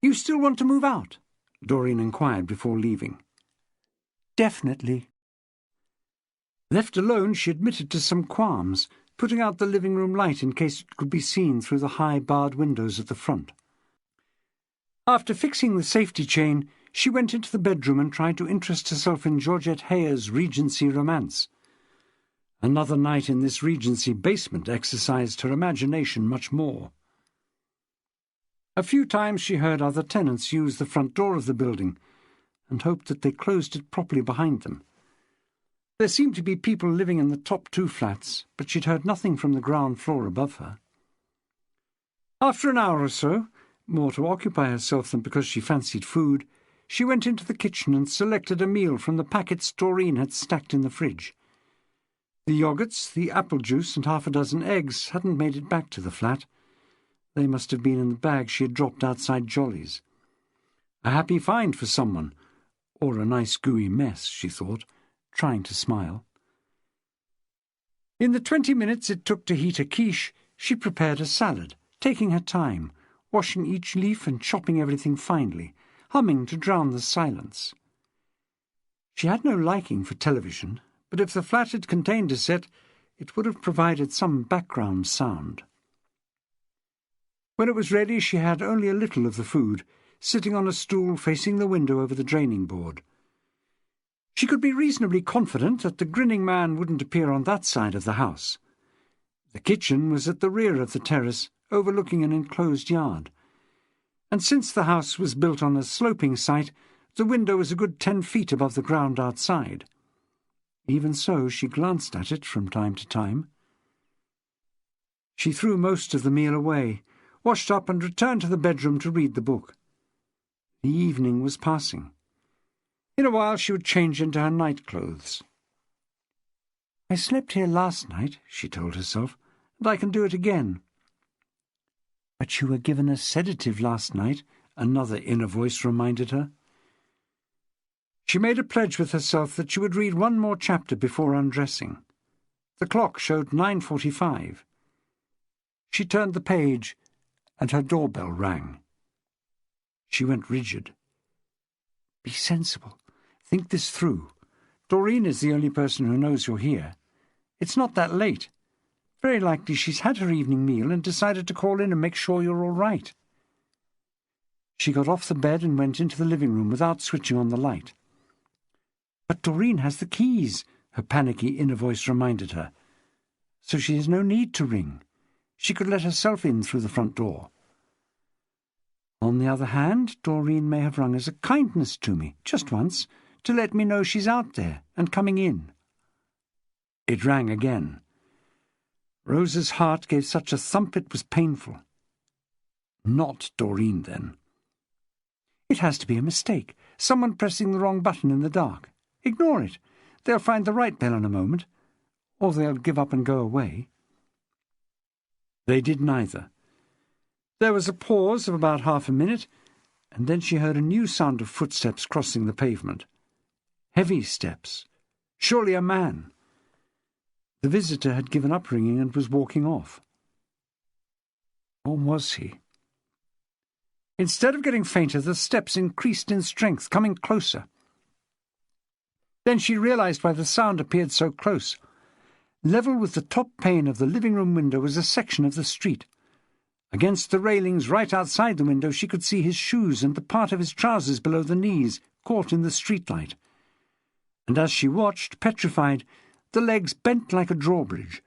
Speaker 1: "You still want to move out?" Doreen inquired before leaving.
Speaker 2: "Definitely."
Speaker 1: Left alone, she admitted to some qualms, putting out the living-room light in case it could be seen through the high barred windows at the front. After fixing the safety chain, she went into the bedroom and tried to interest herself in Georgette Hayer's Regency romance. Another night in this Regency basement exercised her imagination much more. A few times she heard other tenants use the front door of the building, and hoped that they closed it properly behind them. There seemed to be people living in the top 2 flats, but she'd heard nothing from the ground floor above her. After an hour or so, more to occupy herself than because she fancied food, she went into the kitchen and selected a meal from the packets Doreen had stacked in the fridge. The yogurts, the apple juice, and 6 eggs hadn't made it back to the flat. They must have been in the bag she had dropped outside Jolly's. A happy find for someone, or a nice gooey mess, she thought, trying to smile. In the 20 minutes it took to heat a quiche, she prepared a salad, taking her time, washing each leaf and chopping everything finely, humming to drown the silence. She had no liking for television, but if the flat had contained a set, it would have provided some background sound. When it was ready, she had only a little of the food, sitting on a stool facing the window over the draining board. She could be reasonably confident that the grinning man wouldn't appear on that side of the house. The kitchen was at the rear of the terrace, overlooking an enclosed yard. And since the house was built on a sloping site, the window was a good 10 feet above the ground outside. Even so, she glanced at it from time to time. She threw most of the meal away, washed up and returned to the bedroom to read the book. The evening was passing. In a while she would change into her night-clothes. "I slept here last night," she told herself, "and I can do it again." "But you were given a sedative last night," another inner voice reminded her. She made a pledge with herself that she would read 1 more chapter before undressing. The clock showed 9:45. She turned the page, and her doorbell rang. She went rigid. Be sensible. Think this through. Doreen is the only person who knows you're here. It's not that late. Very likely she's had her evening meal and decided to call in and make sure you're all right. She got off the bed and went into the living room without switching on the light. "But Doreen has the keys," her panicky inner voice reminded her. "So she has no need to ring. she could let herself in through the front door. On the other hand, Doreen may have rung as a kindness to me, just once, to let me know she's out there and coming in. It rang again. Rosa's heart gave such a thump it was painful. Not Doreen, then. It has to be a mistake, someone pressing the wrong button in the dark. Ignore it. They'll find the right bell in a moment, or they'll give up and go away. They did neither. There was a pause of about half a minute, and then she heard a new sound of footsteps crossing the pavement. Heavy steps. Surely a man. The visitor had given up ringing and was walking off. Or was he? Instead of getting fainter, the steps increased in strength, coming closer. Then she realized why the sound appeared so close. Level with the top pane of the living-room window was a section of the street. Against the railings right outside the window she could see his shoes and the part of his trousers below the knees caught in the streetlight. And as she watched, petrified, the legs bent like a drawbridge.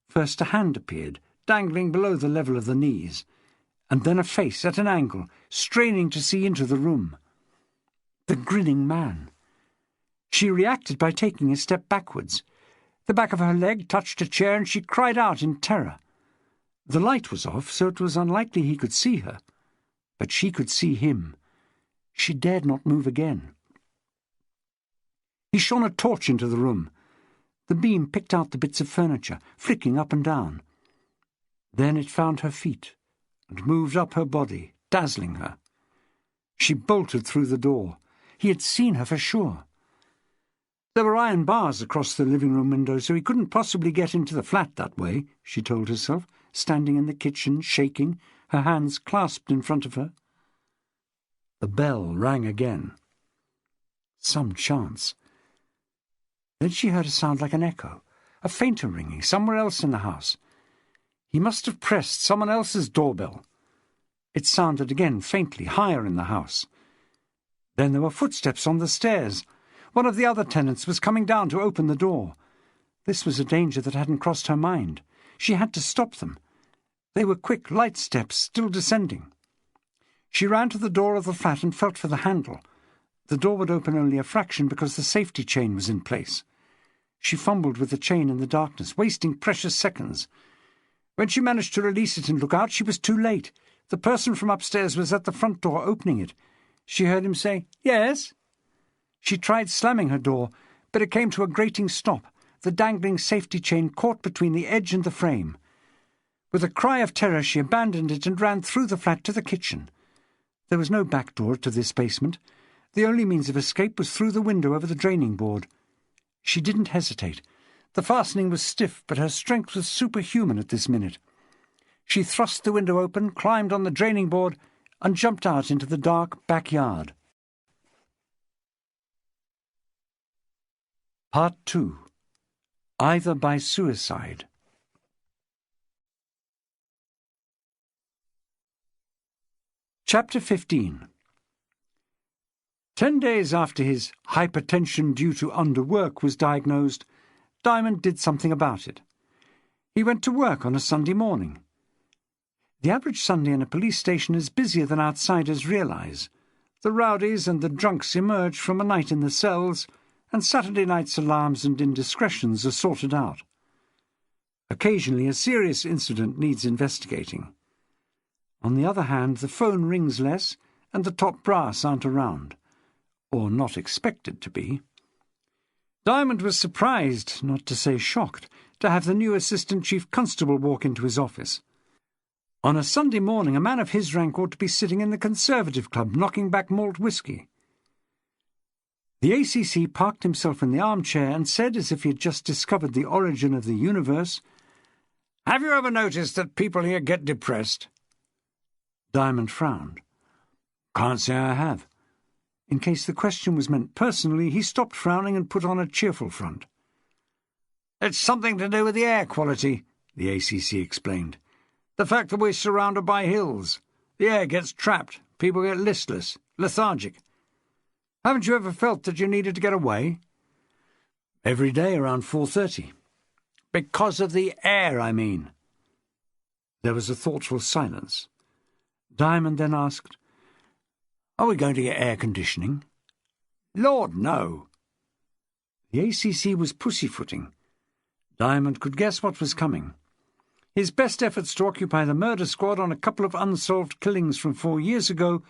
Speaker 1: First a hand appeared, dangling below the level of the knees, and then a face at an angle, straining to see into the room. The grinning man. She reacted by taking a step backwards. The back of her leg touched a chair and she cried out in terror. The light was off, so it was unlikely he could see her. But she could see him. She dared not move again. He shone a torch into the room. The beam picked out the bits of furniture, flicking up and down. Then it found her feet and moved up her body, dazzling her. She bolted through the door. He had seen her for sure. There were iron bars across the living-room window, so he couldn't possibly get into the flat that way, she told herself, standing in the kitchen, shaking, her hands clasped in front of her. The bell rang again. Some chance. Then she heard a sound like an echo, a fainter ringing, somewhere else in the house. He must have pressed someone else's doorbell. It sounded again faintly, higher in the house. Then there were footsteps on the stairs. One of the other tenants was coming down to open the door. This was a danger that hadn't crossed her mind. She had to stop them. They were quick, light steps, still descending. She ran to the door of the flat and felt for the handle. The door would open only a fraction because the safety chain was in place. She fumbled with the chain in the darkness, wasting precious seconds. When she managed to release it and look out, she was too late. The person from upstairs was at the front door opening it. She heard him say, "Yes?" She tried slamming her door, but it came to a grating stop, the dangling safety chain caught between the edge and the frame. With a cry of terror she abandoned it and ran through the flat to the kitchen. There was no back door to this basement. The only means of escape was through the window over the draining board. She didn't hesitate. The fastening was stiff, but her strength was superhuman at this minute. She thrust the window open, climbed on the draining board, and jumped out into the dark backyard. Part 2. Either by Suicide. Chapter 15. 10 days after his hypertension due to underwork was diagnosed, Diamond did something about it. He went to work on a Sunday morning. The average Sunday in a police station is busier than outsiders realise. The rowdies and the drunks emerge from a night in the cells, and Saturday night's alarms and indiscretions are sorted out. Occasionally a serious incident needs investigating. On the other hand, the phone rings less, and the top brass aren't around. Or not expected to be. Diamond was surprised, not to say shocked, to have the new Assistant Chief Constable walk into his office. On a Sunday morning, a man of his rank ought to be sitting in the Conservative Club, knocking back malt whisky. The ACC parked himself in the armchair and said, as if he had just discovered the origin of the universe, "Have you ever noticed that people here get depressed?" Diamond frowned. "Can't say I have." In case the question was meant personally, he stopped frowning and put on a cheerful front. "It's something to do with the air quality," the ACC explained. "The fact that we're surrounded by hills. The air gets trapped. People get listless, lethargic. Haven't you ever felt that you needed to get away?" "Every day around 4:30. "Because of the air, I mean." There was a thoughtful silence. Diamond then asked, "Are we going to get air conditioning?" "Lord, no." The ACC was pussyfooting. Diamond could guess what was coming. His best efforts to occupy the murder squad on a couple of unsolved killings from 4 years ago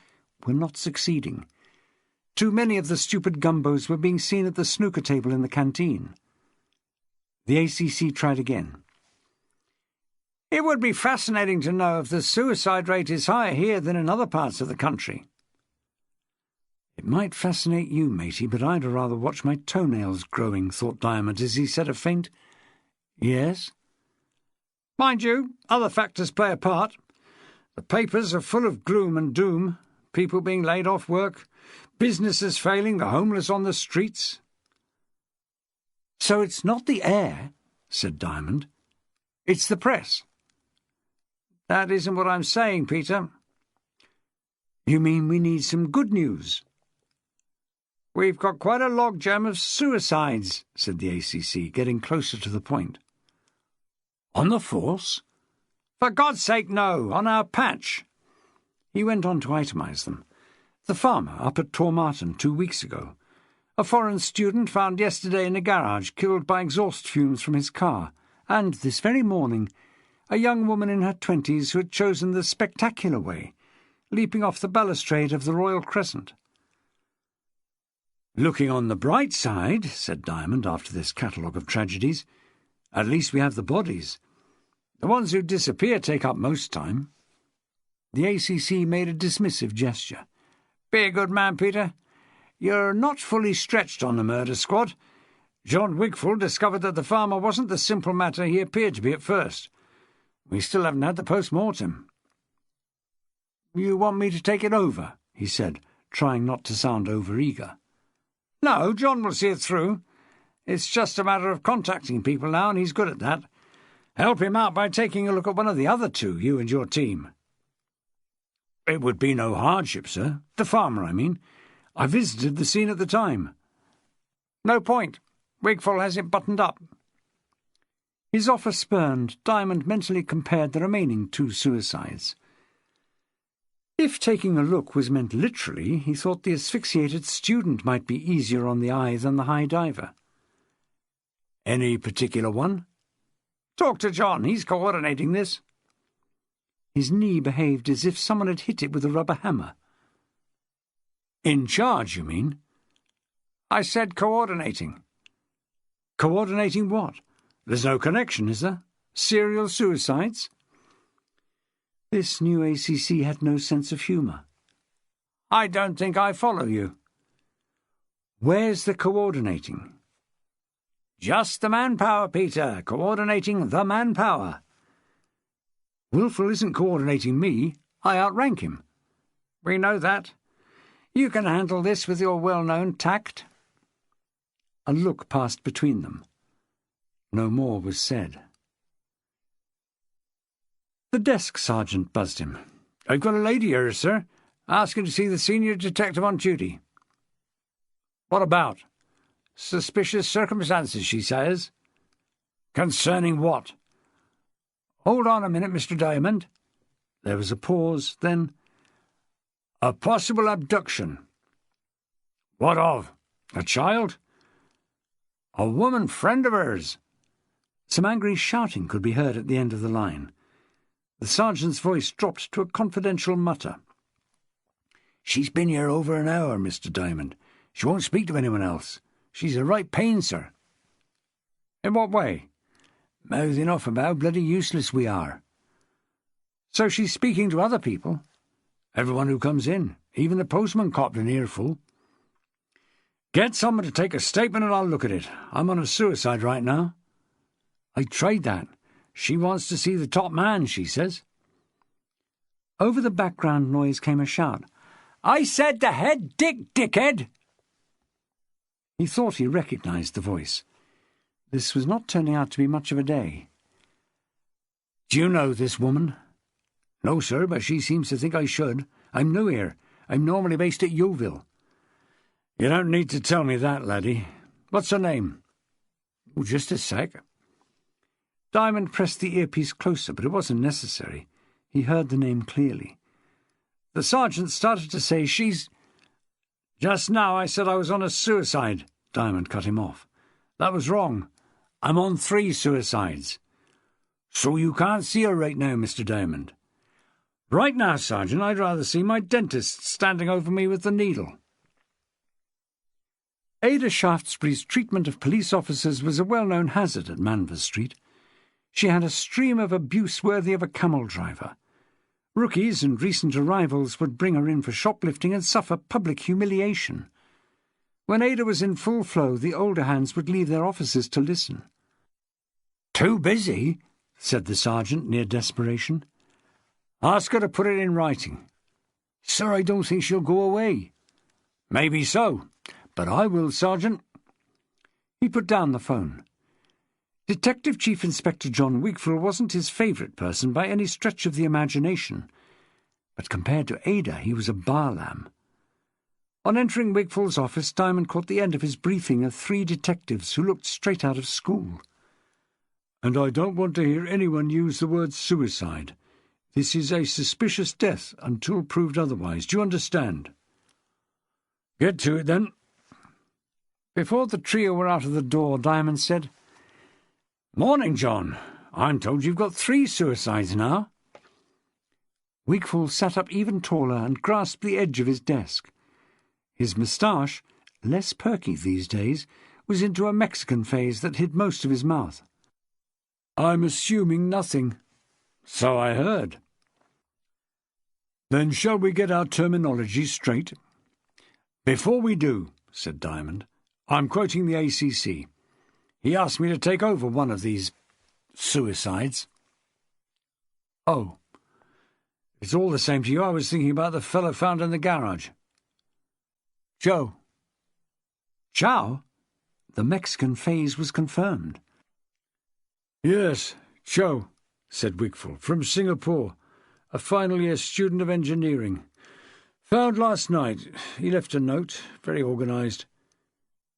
Speaker 1: were not succeeding. Too many of the stupid gumbos were being seen at the snooker table in the canteen. The ACC tried again. "It would be fascinating to know if the suicide rate is higher here than in other parts of the country." "It might fascinate you, matey, but I'd rather watch my toenails growing," thought Diamond as he said a faint, "Yes?" "Mind you, other factors play a part. The papers are full of gloom and doom, people being laid off work, businesses failing, the homeless on the streets." "So it's not the air," said Diamond. "It's the press." "That isn't what I'm saying, Peter." "You mean we need some good news?" "We've got quite a logjam of suicides," said the ACC, getting closer to the point. "On the force?" "For God's sake, no, on our patch." He went on to itemize them. The farmer up at Tormarton 2 weeks ago. A foreign student found yesterday in a garage, killed by exhaust fumes from his car. And this very morning, a young woman in her 20s who had chosen the spectacular way, leaping off the balustrade of the Royal Crescent. "Looking on the bright side," said Diamond after this catalogue of tragedies, "at least we have the bodies. The ones who disappear take up most time." The ACC made a dismissive gesture. "Be a good man, Peter. You're not fully stretched on the murder squad. John Wigfall discovered that the farmer wasn't the simple matter he appeared to be at first. We still haven't had the post-mortem." "You want me to take it over?" he said, trying not to sound over-eager. "No, John will see it through. It's just a matter of contacting people now, and he's good at that. Help him out by taking a look at one of the other two, you and your team." "It would be no hardship, sir. The farmer, I mean. I visited the scene at the time." "No point. Wigfall has it buttoned up." His offer spurned, Diamond mentally compared the remaining 2 suicides. If taking a look was meant literally, he thought the asphyxiated student might be easier on the eye than the high diver. "Any particular one?" "Talk to John. He's coordinating this." His knee behaved as if someone had hit it with a rubber hammer. "In charge, you mean?" "I said coordinating." "Coordinating what? There's no connection, is there? Serial suicides?" This new ACC had no sense of humour. "I don't think I follow you." "Where's the coordinating?" "Just the manpower, Peter. Coordinating the manpower." "Wilful isn't coordinating me. I outrank him." "We know that. You can handle this with your well-known tact." A look passed between them. No more was said. The desk sergeant buzzed him. "I've got a lady here, sir, asking to see the senior detective on duty." "What about?" "Suspicious circumstances, she says." "Concerning what?" "Hold on a minute, Mr. Diamond." There was a pause, then, "A possible abduction." "What of? A child?" "A woman friend of hers." Some angry shouting could be heard at the end of the line. The sergeant's voice dropped to a confidential mutter. "She's been here over an hour, Mr. Diamond. She won't speak to anyone else. She's a right pain, sir." "In what way?" "Mouthing off about how bloody useless we are." "So she's speaking to other people?" "Everyone who comes in. Even the postman copped an earful." "Get someone to take a statement and I'll look at it. I'm on a suicide right now." "I tried that. She wants to see the top man, she says." Over the background noise came a shout. "I said the head dick, dickhead!" He thought he recognized the voice. This was not turning out to be much of a day. "Do you know this woman?" "No, sir, but she seems to think I should. I'm new here. I'm normally based at Yeovil." "You don't need to tell me that, laddie. What's her name?" "Oh, just a sec." Diamond pressed the earpiece closer, but it wasn't necessary. He heard the name clearly. The sergeant started to say, "She's—" "Just now I said I was on a suicide," Diamond cut him off. "That was wrong. I'm on 3 suicides. So you can't see her right now, Mr. Diamond." "Right now, Sergeant, I'd rather see my dentist standing over me with the needle." Ada Shaftesbury's treatment of police officers was a well-known hazard at Manvers Street. She had a stream of abuse worthy of a camel driver. Rookies and recent arrivals would bring her in for shoplifting and suffer public humiliation. When Ada was in full flow, the older hands would leave their offices to listen. "Too busy?" said the sergeant, near desperation. "Ask her to put it in writing." "Sir, I don't think she'll go away." "Maybe so, but I will, Sergeant." He put down the phone. Detective Chief Inspector John Wigfall wasn't his favourite person by any stretch of the imagination, but compared to Ada he was a bar lamb. On entering Wigfall's office, Diamond caught the end of his briefing of 3 detectives who looked straight out of school. "And I don't want to hear anyone use the word suicide. This is a suspicious death until proved otherwise. Do you understand?" "Get to it, then." Before the trio were out of the door, Diamond said, "Morning, John. I'm told you've got 3 suicides now." Wigfall sat up even taller and grasped the edge of his desk. His moustache, less perky these days, was into a Mexican phase that hid most of his mouth. "I'm assuming nothing." "So I heard." "Then shall we get our terminology straight?" "Before we do," said Diamond, "I'm quoting the ACC. He asked me to take over one of these suicides." "Oh. It's all the same to you. I was thinking about the fellow found in the garage." "Joe." "Chow?" The Mexican phase was confirmed. "Yes, Cho," said Wigfall, "from Singapore, a final-year student of engineering. Found last night. He left a note, very organised.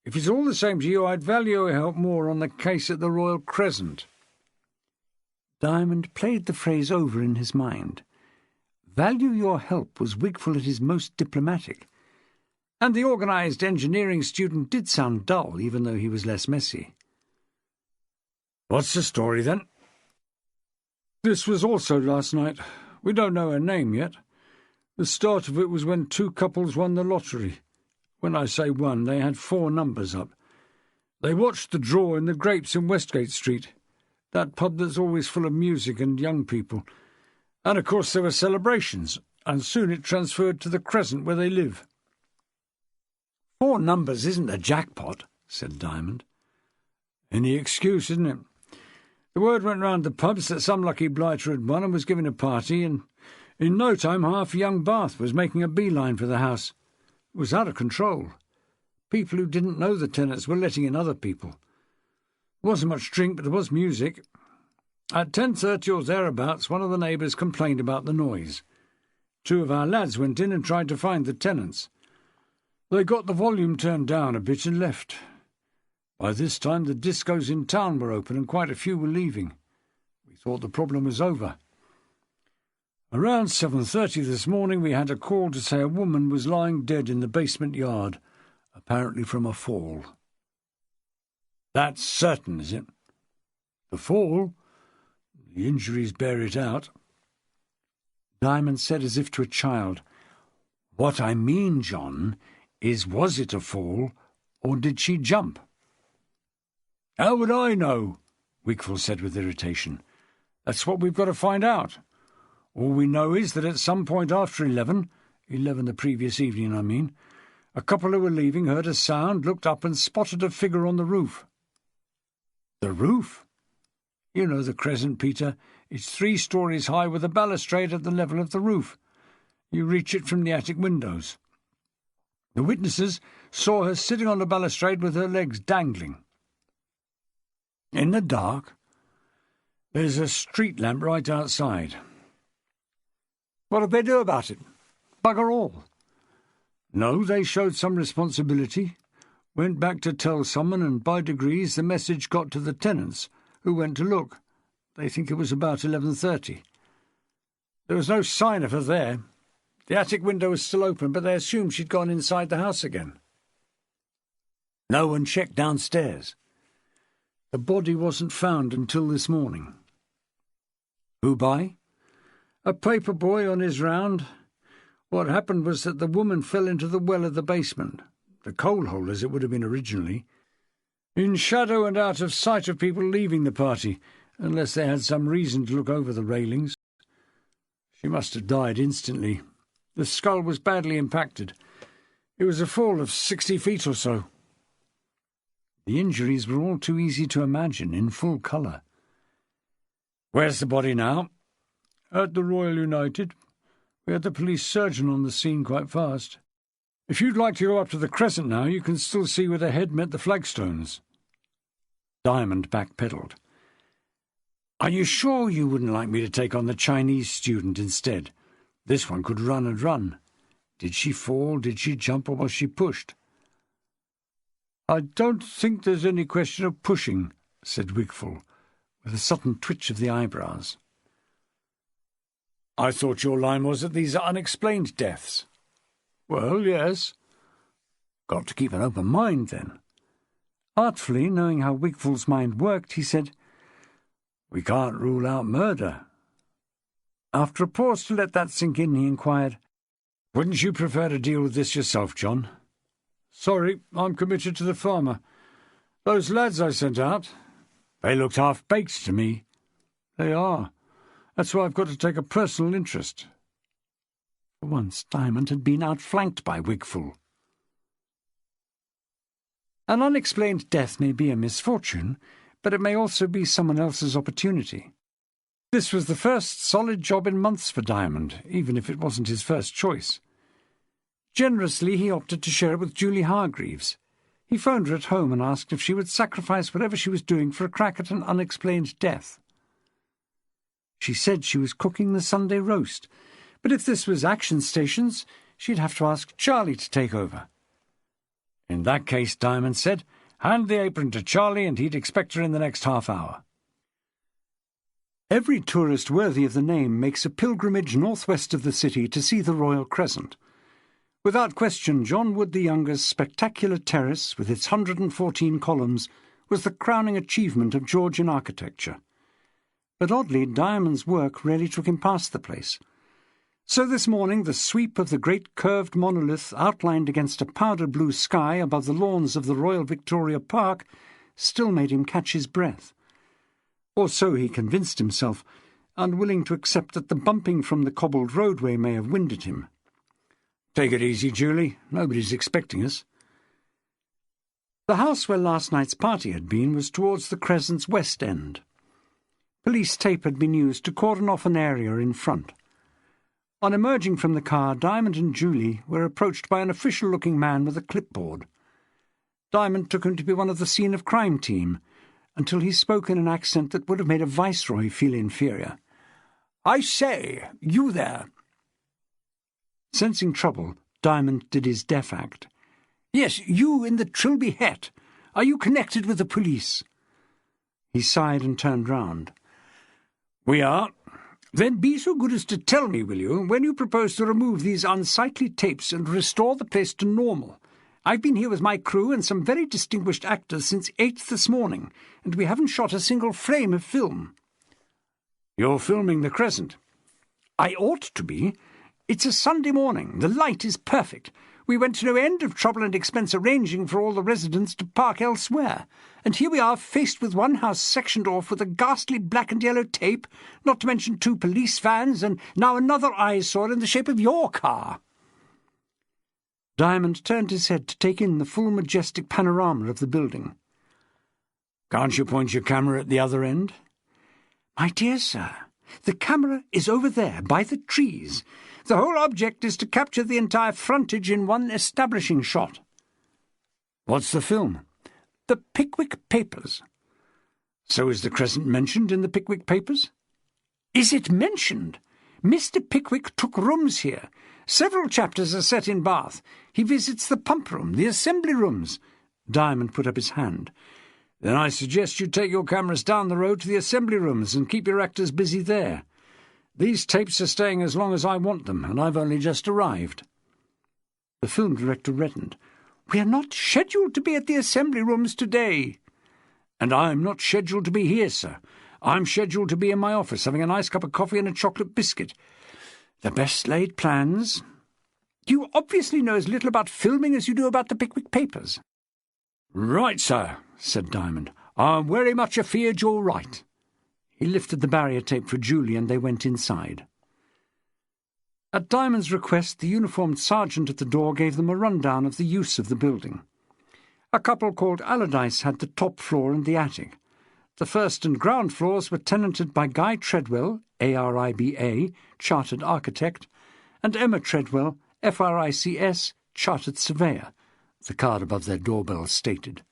Speaker 1: If it's all the same to you, I'd value your help more on the case at the Royal Crescent." Diamond played the phrase over in his mind. Value your help was Wigfall at his most diplomatic, and the organised engineering student did sound dull, even though he was less messy. "What's the story, then?" "This was also last night. We don't know her name yet. The start of it was when 2 couples won the lottery. When I say won, they had 4 numbers up. They watched the draw in the Grapes in Westgate Street, that pub that's always full of music and young people. And of course there were celebrations, and soon it transferred to the Crescent where they live." "4 numbers isn't a jackpot," said Diamond. "Any excuse, isn't it? The word went round the pubs that some lucky blighter had won and was giving a party, and in no time half young Bath was making a beeline for the house. It was out of control. People who didn't know the tenants were letting in other people. There wasn't much drink, but there was music. At 10:30 or thereabouts, one of the neighbours complained about the noise. 2 of our lads went in and tried to find the tenants. They got the volume turned down a bit and left. By this time the discos in town were open and quite a few were leaving. We thought the problem was over. Around 7:30 this morning we had a call to say a woman was lying dead in the basement yard, apparently from a fall." "That's certain, is it?" "The fall? The injuries bear it out." Diamond said as if to a child, "What I mean, John, is was it a fall, or did she jump?" "How would I know?" Wigfall said with irritation. "That's what we've got to find out. All we know is that at some point after 11 the previous evening, I mean, a couple who were leaving heard a sound, looked up and spotted a figure on the roof." "The roof?" "You know the Crescent, Peter. It's 3 stories high with a balustrade at the level of the roof. You reach it from the attic windows. The witnesses saw her sitting on the balustrade with her legs dangling." "In the dark?" "There's a street lamp right outside." "What did they do about it? Bugger all." "No, they showed some responsibility. Went back to tell someone, and by degrees the message got to the tenants, who went to look, They think it was about 11:30. There was no sign of her there. The attic window was still open, but they assumed she'd gone inside the house again. No one checked downstairs. The body wasn't found until this morning. Who by? A paper boy on his round. What happened was that the woman fell into the well of the basement, the coal hole as it would have been originally, in shadow and out of sight of people leaving the party, unless they had some reason to look over the railings. She must have died instantly. The skull was badly impacted. It was a fall of 60 feet or so. The injuries were all too easy to imagine, in full colour. Where's the body now? At the Royal United. We had the police surgeon on the scene quite fast. If you'd like to go up to the Crescent now, you can still see where the head met the flagstones. Diamond backpedalled. Are you sure you wouldn't like me to take on the Chinese student instead? This one could run and run. Did she fall, did she jump, or was she pushed? I don't think there's any question of pushing, said Wigfall, with a sudden twitch of the eyebrows. I thought your line was that these are unexplained deaths. Well, yes. Got to keep an open mind, then. Artfully, knowing how Wigfall's mind worked, he said, We can't rule out murder. After a pause to let that sink in, he inquired, Wouldn't you prefer to deal with this yourself, John? Sorry, I'm committed to the farmer. Those lads I sent out, they looked half-baked to me. They are. That's why I've got to take a personal interest. For once, Diamond had been outflanked by Wigfall. An unexplained death may be a misfortune, but it may also be someone else's opportunity. This was the first solid job in months for Diamond, even if it wasn't his first choice. Generously, he opted to share it with Julie Hargreaves. He phoned her at home and asked if she would sacrifice whatever she was doing for a crack at an unexplained death. She said she was cooking the Sunday roast, but if this was Action Stations, she'd have to ask Charlie to take over. In that case, Diamond said, hand the apron to Charlie and he'd expect her in the next half hour. Every tourist worthy of the name makes a pilgrimage northwest of the city to see the Royal Crescent. Without question, John Wood the Younger's spectacular terrace, with its 114 columns, was the crowning achievement of Georgian architecture. But oddly, Diamond's work rarely took him past the place. So this morning the sweep of the great curved monolith outlined against a powder-blue sky above the lawns of the Royal Victoria Park still made him catch his breath. Or so he convinced himself, unwilling to accept that the bumping from the cobbled roadway may have winded him. Take it easy, Julie. Nobody's expecting us. The house where last night's party had been was towards the Crescent's west end. Police tape had been used to cordon off an area in front. On emerging from the car, Diamond and Julie were approached by an official-looking man with a clipboard. Diamond took him to be one of the scene-of-crime team, until he spoke in an accent that would have made a viceroy feel inferior. "I say, you there!" Sensing trouble, Diamond did his deaf act. "Yes, you in the Trilby hat. Are you connected with the police?" He sighed and turned round. "We are." "Then be so good as to tell me, will you, when you propose to remove these unsightly tapes and restore the place to normal. I've been here with my crew and some very distinguished actors since 8 this morning, and we haven't shot a single frame of film." "You're filming the Crescent." "I ought to be. It's a Sunday morning. The light is perfect. We went to no end of trouble and expense arranging for all the residents to park elsewhere, and here we are faced with one house sectioned off with a ghastly black and yellow tape, not to mention 2 police vans, and now another eyesore in the shape of your car." Diamond turned his head to take in the full majestic panorama of the building. "Can't you point your camera at the other end?" "My dear sir, the camera is over there, by the trees. The whole object is to capture the entire frontage in one establishing shot." "What's the film?" "The Pickwick Papers." "So is the Crescent mentioned in the Pickwick Papers?" "Is it mentioned? Mr. Pickwick took rooms here. Several chapters are set in Bath. He visits the pump room, the assembly rooms." Diamond put up his hand. Then I suggest you take your cameras down the road to the assembly rooms and keep your actors busy there. These tapes are staying as long as I want them, and I've only just arrived." The film director reddened. "We are not scheduled to be at the assembly rooms today." "And I'm not scheduled to be here, sir. I'm scheduled to be in my office having a nice cup of coffee and a chocolate biscuit. The best laid plans. You obviously know as little about filming as you do about the Pickwick Papers." "Right, sir," said Diamond. "I'm very much afeard you're right." He lifted the barrier tape for Julie and they went inside. At Diamond's request, the uniformed sergeant at the door gave them a rundown of the use of the building. A couple called Allardyce had the top floor and the attic. The first and ground floors were tenanted by Guy Treadwell, ARIBA, Chartered Architect, and Emma Treadwell, FRICS, Chartered Surveyor, the card above their doorbell stated.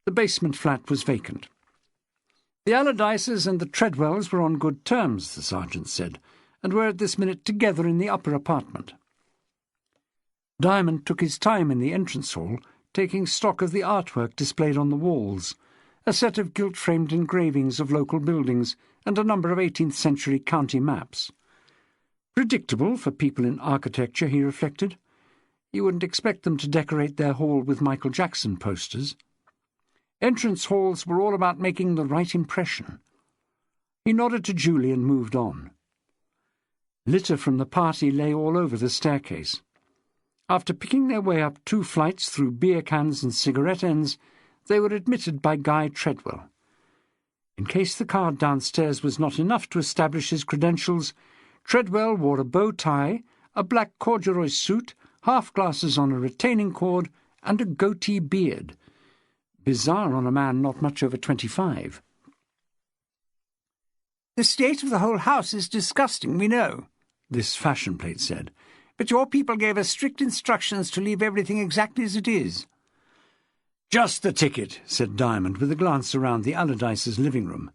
Speaker 1: The basement flat was vacant. The Allardyces and the Treadwells were on good terms, the sergeant said, and were at this minute together in the upper apartment. Diamond took his time in the entrance hall, taking stock of the artwork displayed on the walls, a set of gilt-framed engravings of local buildings and a number of 18th-century county maps. Predictable for people in architecture, he reflected. You wouldn't expect them to decorate their hall with Michael Jackson posters. Entrance halls were all about making the right impression. He nodded to Julie and moved on. Litter from the party lay all over the staircase. After picking their way up 2 flights through beer cans and cigarette ends, they were admitted by Guy Treadwell. In case the card downstairs was not enough to establish his credentials, Treadwell wore a bow tie, a black corduroy suit, half-glasses on a retaining cord, and a goatee beard. Bizarre on a man not much over 25.
Speaker 2: "The state of the whole house is disgusting, we know," this fashion plate said, "but your people gave us strict instructions to leave everything exactly as it is."
Speaker 1: "Just the ticket," said Diamond, with a glance around the Allardyces' living room.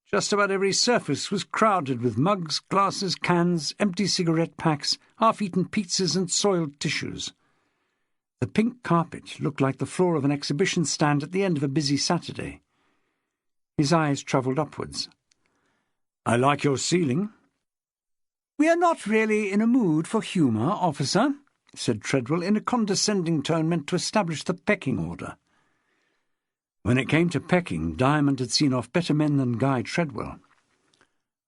Speaker 1: Just about every surface was crowded with mugs, glasses, cans, empty cigarette packs, half-eaten pizzas and soiled tissues. The pink carpet looked like the floor of an exhibition stand at the end of a busy Saturday. His eyes travelled upwards. "I like your ceiling."
Speaker 2: "We are not really in a mood for humour, officer," said Treadwell in a condescending tone meant to establish the pecking order.
Speaker 1: When it came to pecking, Diamond had seen off better men than Guy Treadwell.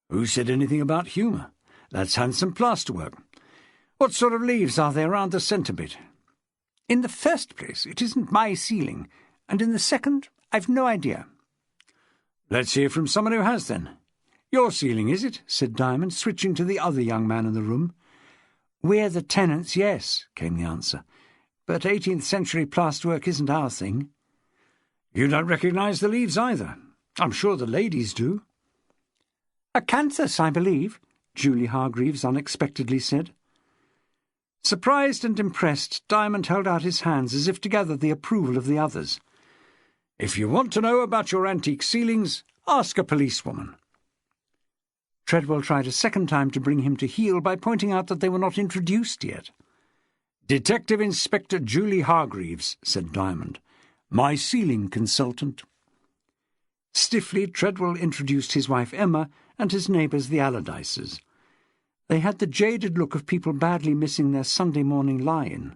Speaker 1: "Who said anything about humour? That's handsome plasterwork. What sort of leaves are there round the centre bit?"
Speaker 2: "In the first place, it isn't my ceiling, and in the second, I've no idea."
Speaker 1: "Let's hear from someone who has, then. Your ceiling, is it?" said Diamond, switching to the other young man in the room.
Speaker 2: "We're the tenants, yes," came the answer. "But 18th-century plasterwork isn't our thing."
Speaker 1: "You don't recognise the leaves either. I'm sure the ladies do."
Speaker 2: "Acanthus, I believe," Julie Hargreaves unexpectedly said.
Speaker 1: Surprised and impressed, Diamond held out his hands as if to gather the approval of the others. "If you want to know about your antique ceilings, ask a policewoman."
Speaker 2: Treadwell tried a second time to bring him to heel by pointing out that they were not introduced yet.
Speaker 1: "Detective Inspector Julie Hargreaves," said Diamond. "My ceiling consultant."
Speaker 2: Stiffly, Treadwell introduced his wife Emma and his neighbours the Allardyces. They had the jaded look of people badly missing their Sunday morning lie-in.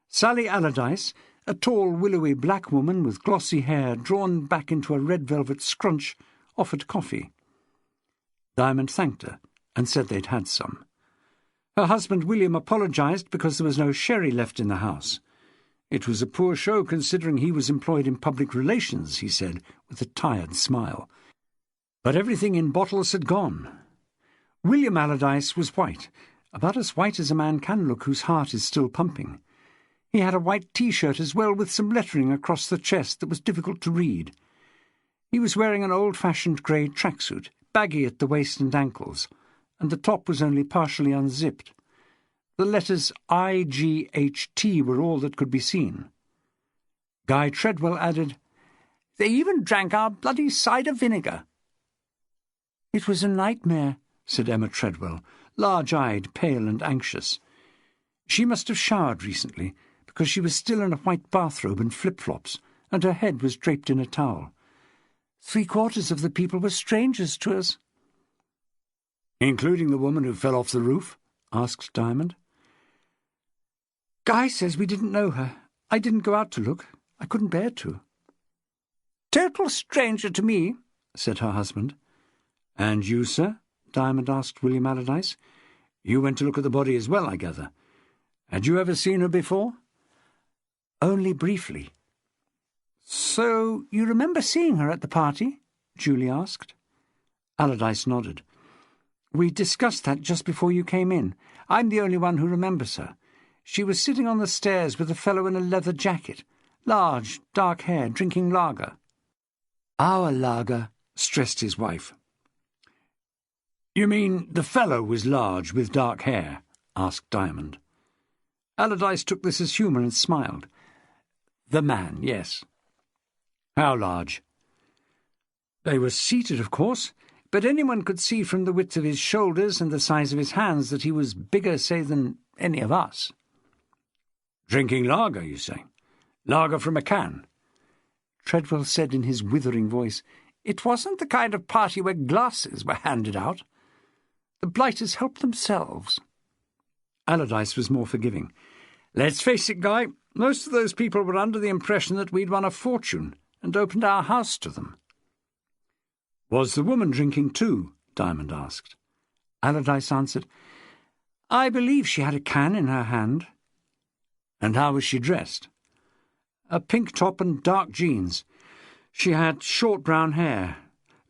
Speaker 2: Sally Allardyce, a tall, willowy black woman with glossy hair drawn back into a red velvet scrunch, offered coffee. Diamond thanked her and said they'd had some. Her husband William apologised because there was no sherry left in the house. It was a poor show considering he was employed in public relations, he said, with a tired smile. But everything in bottles had gone. William Allardyce was white, about as white as a man can look whose heart is still pumping. He had a white T-shirt as well, with some lettering across the chest that was difficult to read. He was wearing an old-fashioned grey tracksuit, baggy at the waist and ankles, and the top was only partially unzipped. The letters IGHT were all that could be seen. Guy Treadwell added, "They even drank our bloody cider vinegar." "It was a nightmare," said Emma Treadwell, large-eyed, pale and anxious. She must have showered recently, because she was still in a white bathrobe and flip-flops, and her head was draped in a towel. 3/4 of the people were strangers to us.
Speaker 1: "Including the woman who fell off the roof?" asked Diamond.
Speaker 2: Guy says we didn't know her. I didn't go out to look. I couldn't bear to. "Total stranger to me," said her husband.
Speaker 1: "And you, sir?" Diamond asked William Allardyce. "You went to look at the body as well, I gather. Had you ever seen her before?"
Speaker 2: "Only briefly." "So you remember seeing her at the party?" Julie asked.
Speaker 1: Allardyce nodded.
Speaker 2: "We discussed that just before you came in. I'm the only one who remembers her. She was sitting on the stairs with a fellow in a leather jacket, large, dark hair, drinking lager."
Speaker 1: "Our lager," stressed his wife. "You mean the fellow was large with dark hair?" asked Diamond.
Speaker 2: Allardyce took this as humour and smiled. "The man, yes."
Speaker 1: "How large?"
Speaker 2: "They were seated, of course, but anyone could see from the width of his shoulders and the size of his hands that he was bigger, say, than any of us."
Speaker 1: "Drinking lager, you say? Lager from a can?"
Speaker 2: Treadwell said in his withering voice, "It wasn't the kind of party where glasses were handed out. The blighters helped themselves."
Speaker 1: Allardyce was more forgiving. "Let's face it, Guy, most of those people were under the impression that we'd won a fortune and opened our house to them." "Was the woman drinking too?" Diamond asked.
Speaker 2: Allardyce answered, "I believe she had a can in her hand."
Speaker 1: "And how was she dressed?"
Speaker 2: "A pink top and dark jeans. She had short brown hair,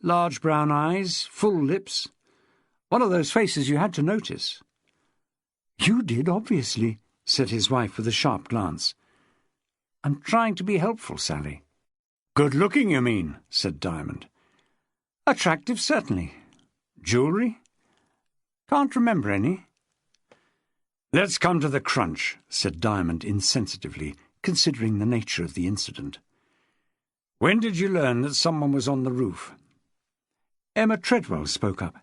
Speaker 2: large brown eyes, full lips. One of those faces you had to notice." "You did, obviously," said his wife with a sharp glance. "I'm trying to be helpful, Sally."
Speaker 1: "Good-looking, you mean?" said Diamond.
Speaker 2: "Attractive, certainly."
Speaker 1: "Jewellery?"
Speaker 2: "Can't remember any."
Speaker 1: "Let's come to the crunch," said Diamond insensitively, considering the nature of the incident. "When did you learn that someone was on the roof?"
Speaker 2: Emma Treadwell spoke up.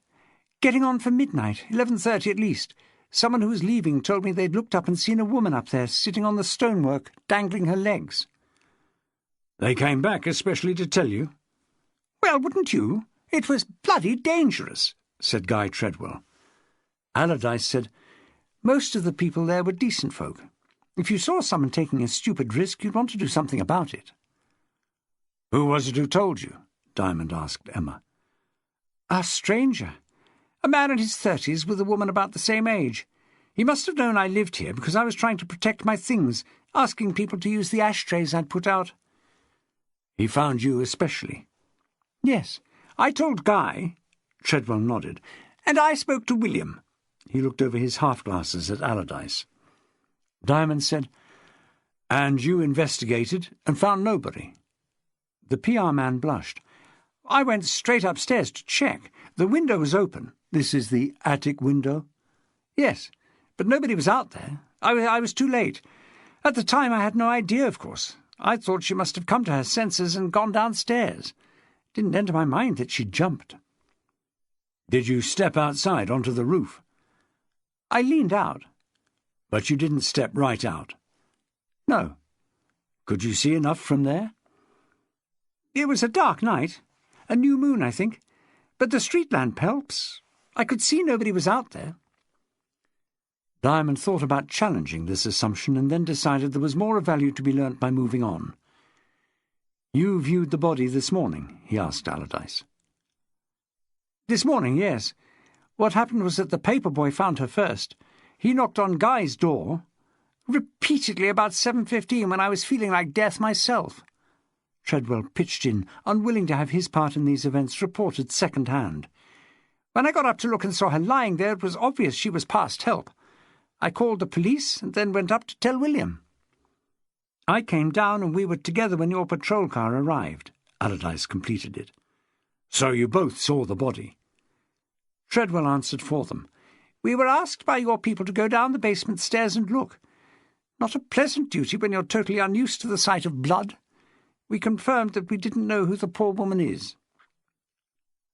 Speaker 2: "Getting on for midnight, 11:30 at least. Someone who was leaving told me they'd looked up and seen a woman up there sitting on the stonework, dangling her legs."
Speaker 1: "They came back especially to tell you?"
Speaker 2: "Well, wouldn't you? It was bloody dangerous," said Guy Treadwell. Allardyce said, "Most of the people there were decent folk. If you saw someone taking a stupid risk, you'd want to do something about it."
Speaker 1: "Who was it who told you?" Diamond asked Emma.
Speaker 2: "A stranger. A man in his 30s with a woman about the same age. He must have known I lived here because I was trying to protect my things, asking people to use the ashtrays I'd put out."
Speaker 1: "He found you especially?"
Speaker 2: "Yes. I told Guy." Treadwell nodded. "And I spoke to William." He looked over his half-glasses at Allardyce.
Speaker 1: Diamond said, "And you investigated and found nobody?"
Speaker 2: The PR man blushed. "I went straight upstairs to check. The window was open."
Speaker 1: "This is the attic window?"
Speaker 2: "Yes, but nobody was out there. I was too late. At the time I had no idea, of course. I thought she must have come to her senses and gone downstairs. It didn't enter my mind that she'd jumped."
Speaker 1: "Did you step outside onto the roof?"
Speaker 2: "I leaned out."
Speaker 1: "But you didn't step right out?"
Speaker 2: "No."
Speaker 1: "Could you see enough from there?"
Speaker 2: "It was a dark night. A new moon, I think. But the street lamp helps. I could see nobody was out there."
Speaker 1: Diamond thought about challenging this assumption and then decided there was more of value to be learnt by moving on. "You viewed the body this morning?" he asked Allardyce.
Speaker 2: "This morning, yes. What happened was that the paper boy found her first. He knocked on Guy's door repeatedly about 7:15 when I was feeling like death myself." Treadwell pitched in, unwilling to have his part in these events reported second-hand. "When I got up to look and saw her lying there, it was obvious she was past help. I called the police and then went up to tell William. I came down and we were together when your patrol car arrived."
Speaker 1: Allardyce completed it. "So you both saw the body?"
Speaker 2: Treadwell answered for them. "We were asked by your people to go down the basement stairs and look. Not a pleasant duty when you're totally unused to the sight of blood. We confirmed that we didn't know who the poor woman is."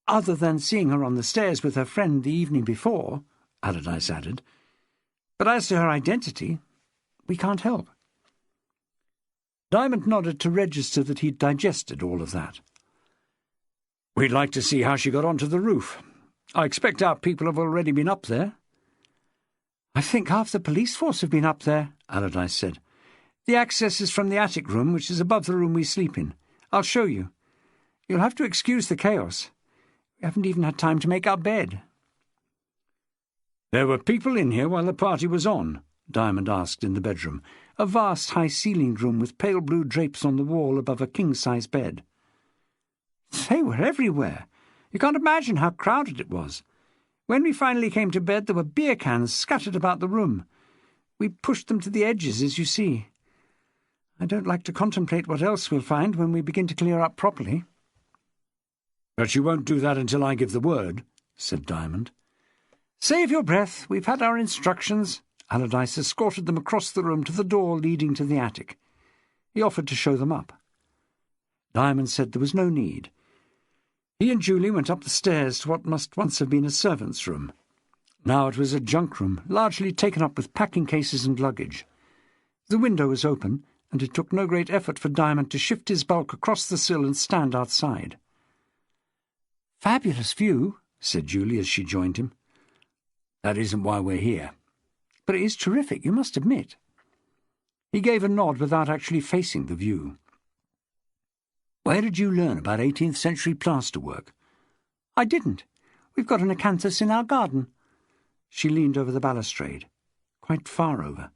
Speaker 2: "Other than seeing her on the stairs with her friend the evening before," Allardyce added. "But as to her identity, we can't help."
Speaker 1: Diamond nodded to register that he'd digested all of that. "We'd like to see how she got onto the roof. I expect our people have already been up there."
Speaker 2: "I think half the police force have been up there," Allardyce said. "The access is from the attic room, which is above the room we sleep in. I'll show you. You'll have to excuse the chaos. We haven't even had time to make our bed."
Speaker 1: "There were people in here while the party was on?" Diamond asked in the bedroom, a vast high-ceilinged room with pale blue drapes on the wall above a king-size bed.
Speaker 2: "They were everywhere. You can't imagine how crowded it was. When we finally came to bed, there were beer cans scattered about the room. We pushed them to the edges, as you see. I don't like to contemplate what else we'll find when we begin to clear up properly."
Speaker 1: "But you won't do that until I give the word," said Diamond.
Speaker 2: "Save your breath. We've had our instructions." Allardyce escorted them across the room to the door leading to the attic. He offered to show them up. Diamond said there was no need. He and Julie went up the stairs to what must once have been a servant's room. Now it was a junk room, largely taken up with packing cases and luggage. The window was open, and it took no great effort for Diamond to shift his bulk across the sill and stand outside. "Fabulous view," said Julie as she joined him.
Speaker 1: "That isn't why we're here."
Speaker 2: "But it is terrific, you must admit." He gave a nod without actually facing the view.
Speaker 1: "Where did you learn about 18th century plasterwork?"
Speaker 2: "I didn't. We've got an acanthus in our garden." She leaned over the balustrade, quite far over.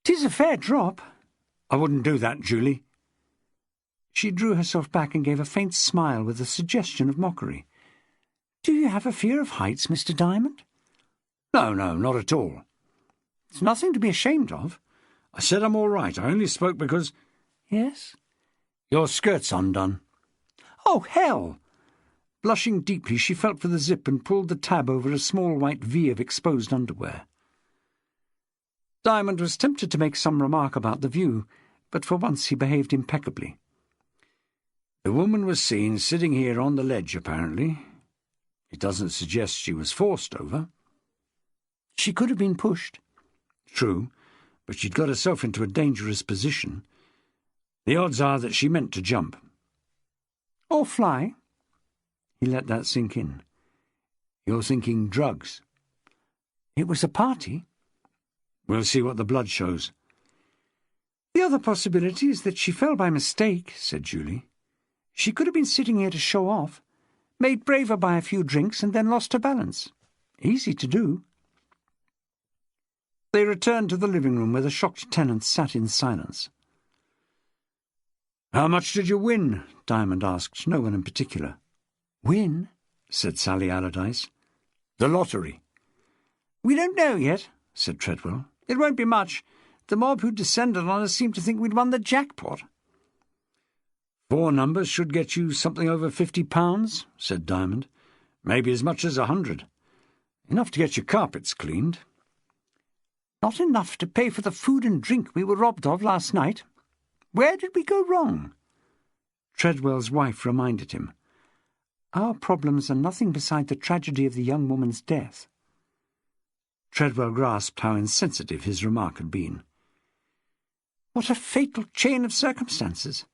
Speaker 2: "'Tis a fair drop."
Speaker 1: "I wouldn't do that, Julie."
Speaker 2: She drew herself back and gave a faint smile with a suggestion of mockery. "Do you have a fear of heights, Mr. Diamond?"
Speaker 1: No, not at all."
Speaker 2: "It's nothing to be ashamed of."
Speaker 1: "I said I'm all right. I only spoke because—"
Speaker 2: "Yes?"
Speaker 1: "Your skirt's undone."
Speaker 2: "Oh, hell!"
Speaker 1: Blushing deeply, she felt for the zip and pulled the tab over a small white V of exposed underwear.
Speaker 2: Diamond was tempted to make some remark about the view, but for once he behaved impeccably.
Speaker 1: "The woman was seen sitting here on the ledge, apparently. It doesn't suggest she was forced over."
Speaker 2: "She could have been pushed."
Speaker 1: "True, but she'd got herself into a dangerous position. The odds are that she meant to jump."
Speaker 2: "Or fly."
Speaker 1: He let that sink in. "You're thinking drugs?"
Speaker 2: "It was a party."
Speaker 1: "We'll see what the blood shows."
Speaker 2: "The other possibility is that she fell by mistake," said Julie. "She could have been sitting here to show off, made braver by a few drinks, and then lost her balance. Easy to do." They returned to the living room where the shocked tenants sat in silence.
Speaker 1: "How much did you win?" Diamond asked, no one in particular.
Speaker 2: "Win?"
Speaker 1: said Sally Allardyce. "The lottery."
Speaker 2: "We don't know yet," said Treadwell. "It won't be much. The mob who descended on us seemed to think we'd won the jackpot."
Speaker 1: 4 numbers should get you something over £50, said Diamond. Maybe as much as 100. Enough to get your carpets cleaned.
Speaker 2: "Not enough to pay for the food and drink we were robbed of last night. Where did we go wrong?"
Speaker 1: Treadwell's wife reminded him.
Speaker 2: "Our problems are nothing beside the tragedy of the young woman's death."
Speaker 1: Treadwell grasped how insensitive his remark had been.
Speaker 2: "What a fatal chain of circumstances!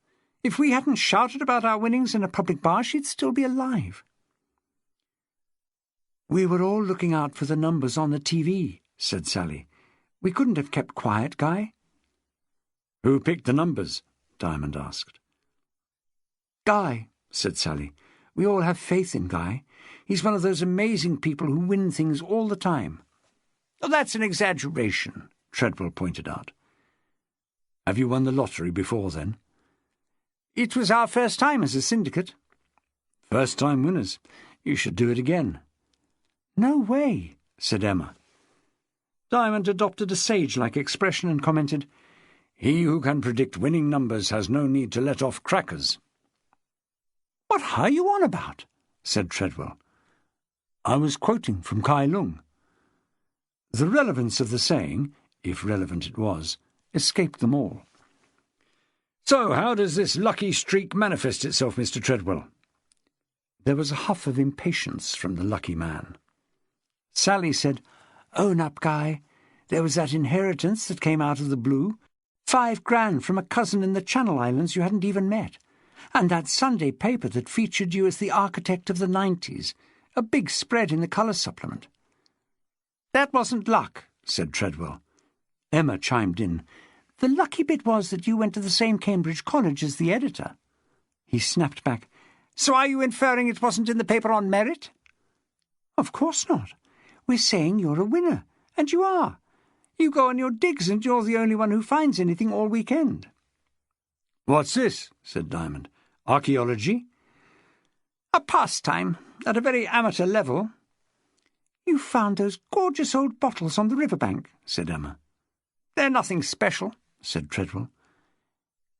Speaker 2: If we hadn't shouted about our winnings in a public bar, she'd still be alive."
Speaker 1: "We were all looking out for the numbers on the TV," said Sally. "We couldn't have kept quiet, Guy." "Who picked the numbers?" Diamond asked.
Speaker 2: "Guy," said Sally. "We all have faith in Guy. He's one of those amazing people who win things all the time."
Speaker 1: "Oh, that's an exaggeration," Treadwell pointed out. "Have you won the lottery before, then?"
Speaker 2: "It was our first time as a syndicate."
Speaker 1: "First-time winners. You should do it again."
Speaker 2: "No way,"
Speaker 1: said Emma.
Speaker 2: Diamond adopted a sage-like expression and commented,
Speaker 1: "He who can predict winning numbers has no need to let off crackers."
Speaker 2: "What are you on about?" said Treadwell.
Speaker 1: "I was quoting from Kai Lung." The relevance of the saying, if relevant it was, escaped them all. "So, how does this lucky streak manifest itself, Mr. Treadwell?" There was a huff of impatience from the lucky man.
Speaker 2: Sally said, "Own up, Guy. There was that inheritance that came out of the blue. 5 grand from a cousin in the Channel Islands you hadn't even met. And that Sunday paper that featured you as the architect of the 90s. A big spread in the colour supplement."
Speaker 1: "That wasn't luck," said Treadwell.
Speaker 2: Emma chimed in. "The lucky bit was that you went to the same Cambridge college as the editor."
Speaker 1: He snapped back. "So are you inferring it wasn't in the paper on merit?"
Speaker 2: "Of course not. We're saying you're a winner, and you are. You go on your digs and you're the only one who finds anything all weekend."
Speaker 1: "What's this?" said Diamond. "Archaeology?"
Speaker 2: "A pastime, at a very amateur level." "You found those gorgeous old bottles on the riverbank," said Emma.
Speaker 1: "They're nothing special," said Treadwell.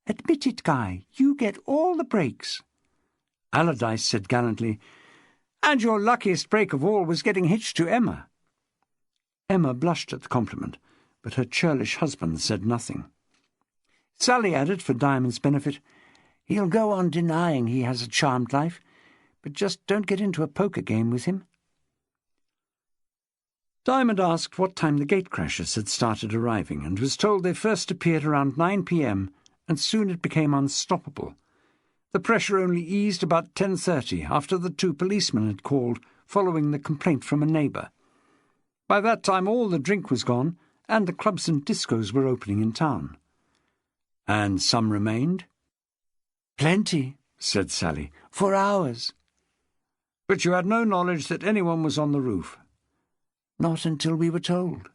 Speaker 2: "Admit it, Guy. You get all the breaks."
Speaker 1: Allardyce said gallantly, "And your luckiest break of all was getting hitched to Emma."
Speaker 2: Emma blushed at the compliment, but her churlish husband said nothing. Sally added, for Diamond's benefit, "He'll go on denying he has a charmed life, but just don't get into a poker game with him."
Speaker 1: Diamond asked what time the gatecrashers had started arriving, and was told they first appeared around 9 p.m, and soon it became unstoppable. The pressure only eased about 10:30, after the 2 policemen had called, following the complaint from a neighbour. By that time all the drink was gone, and the clubs and discos were opening in town. "And some remained?"
Speaker 2: "Plenty," said Sally, "for hours."
Speaker 1: "But you had no knowledge that anyone was on the roof?"
Speaker 2: "Not until we were told."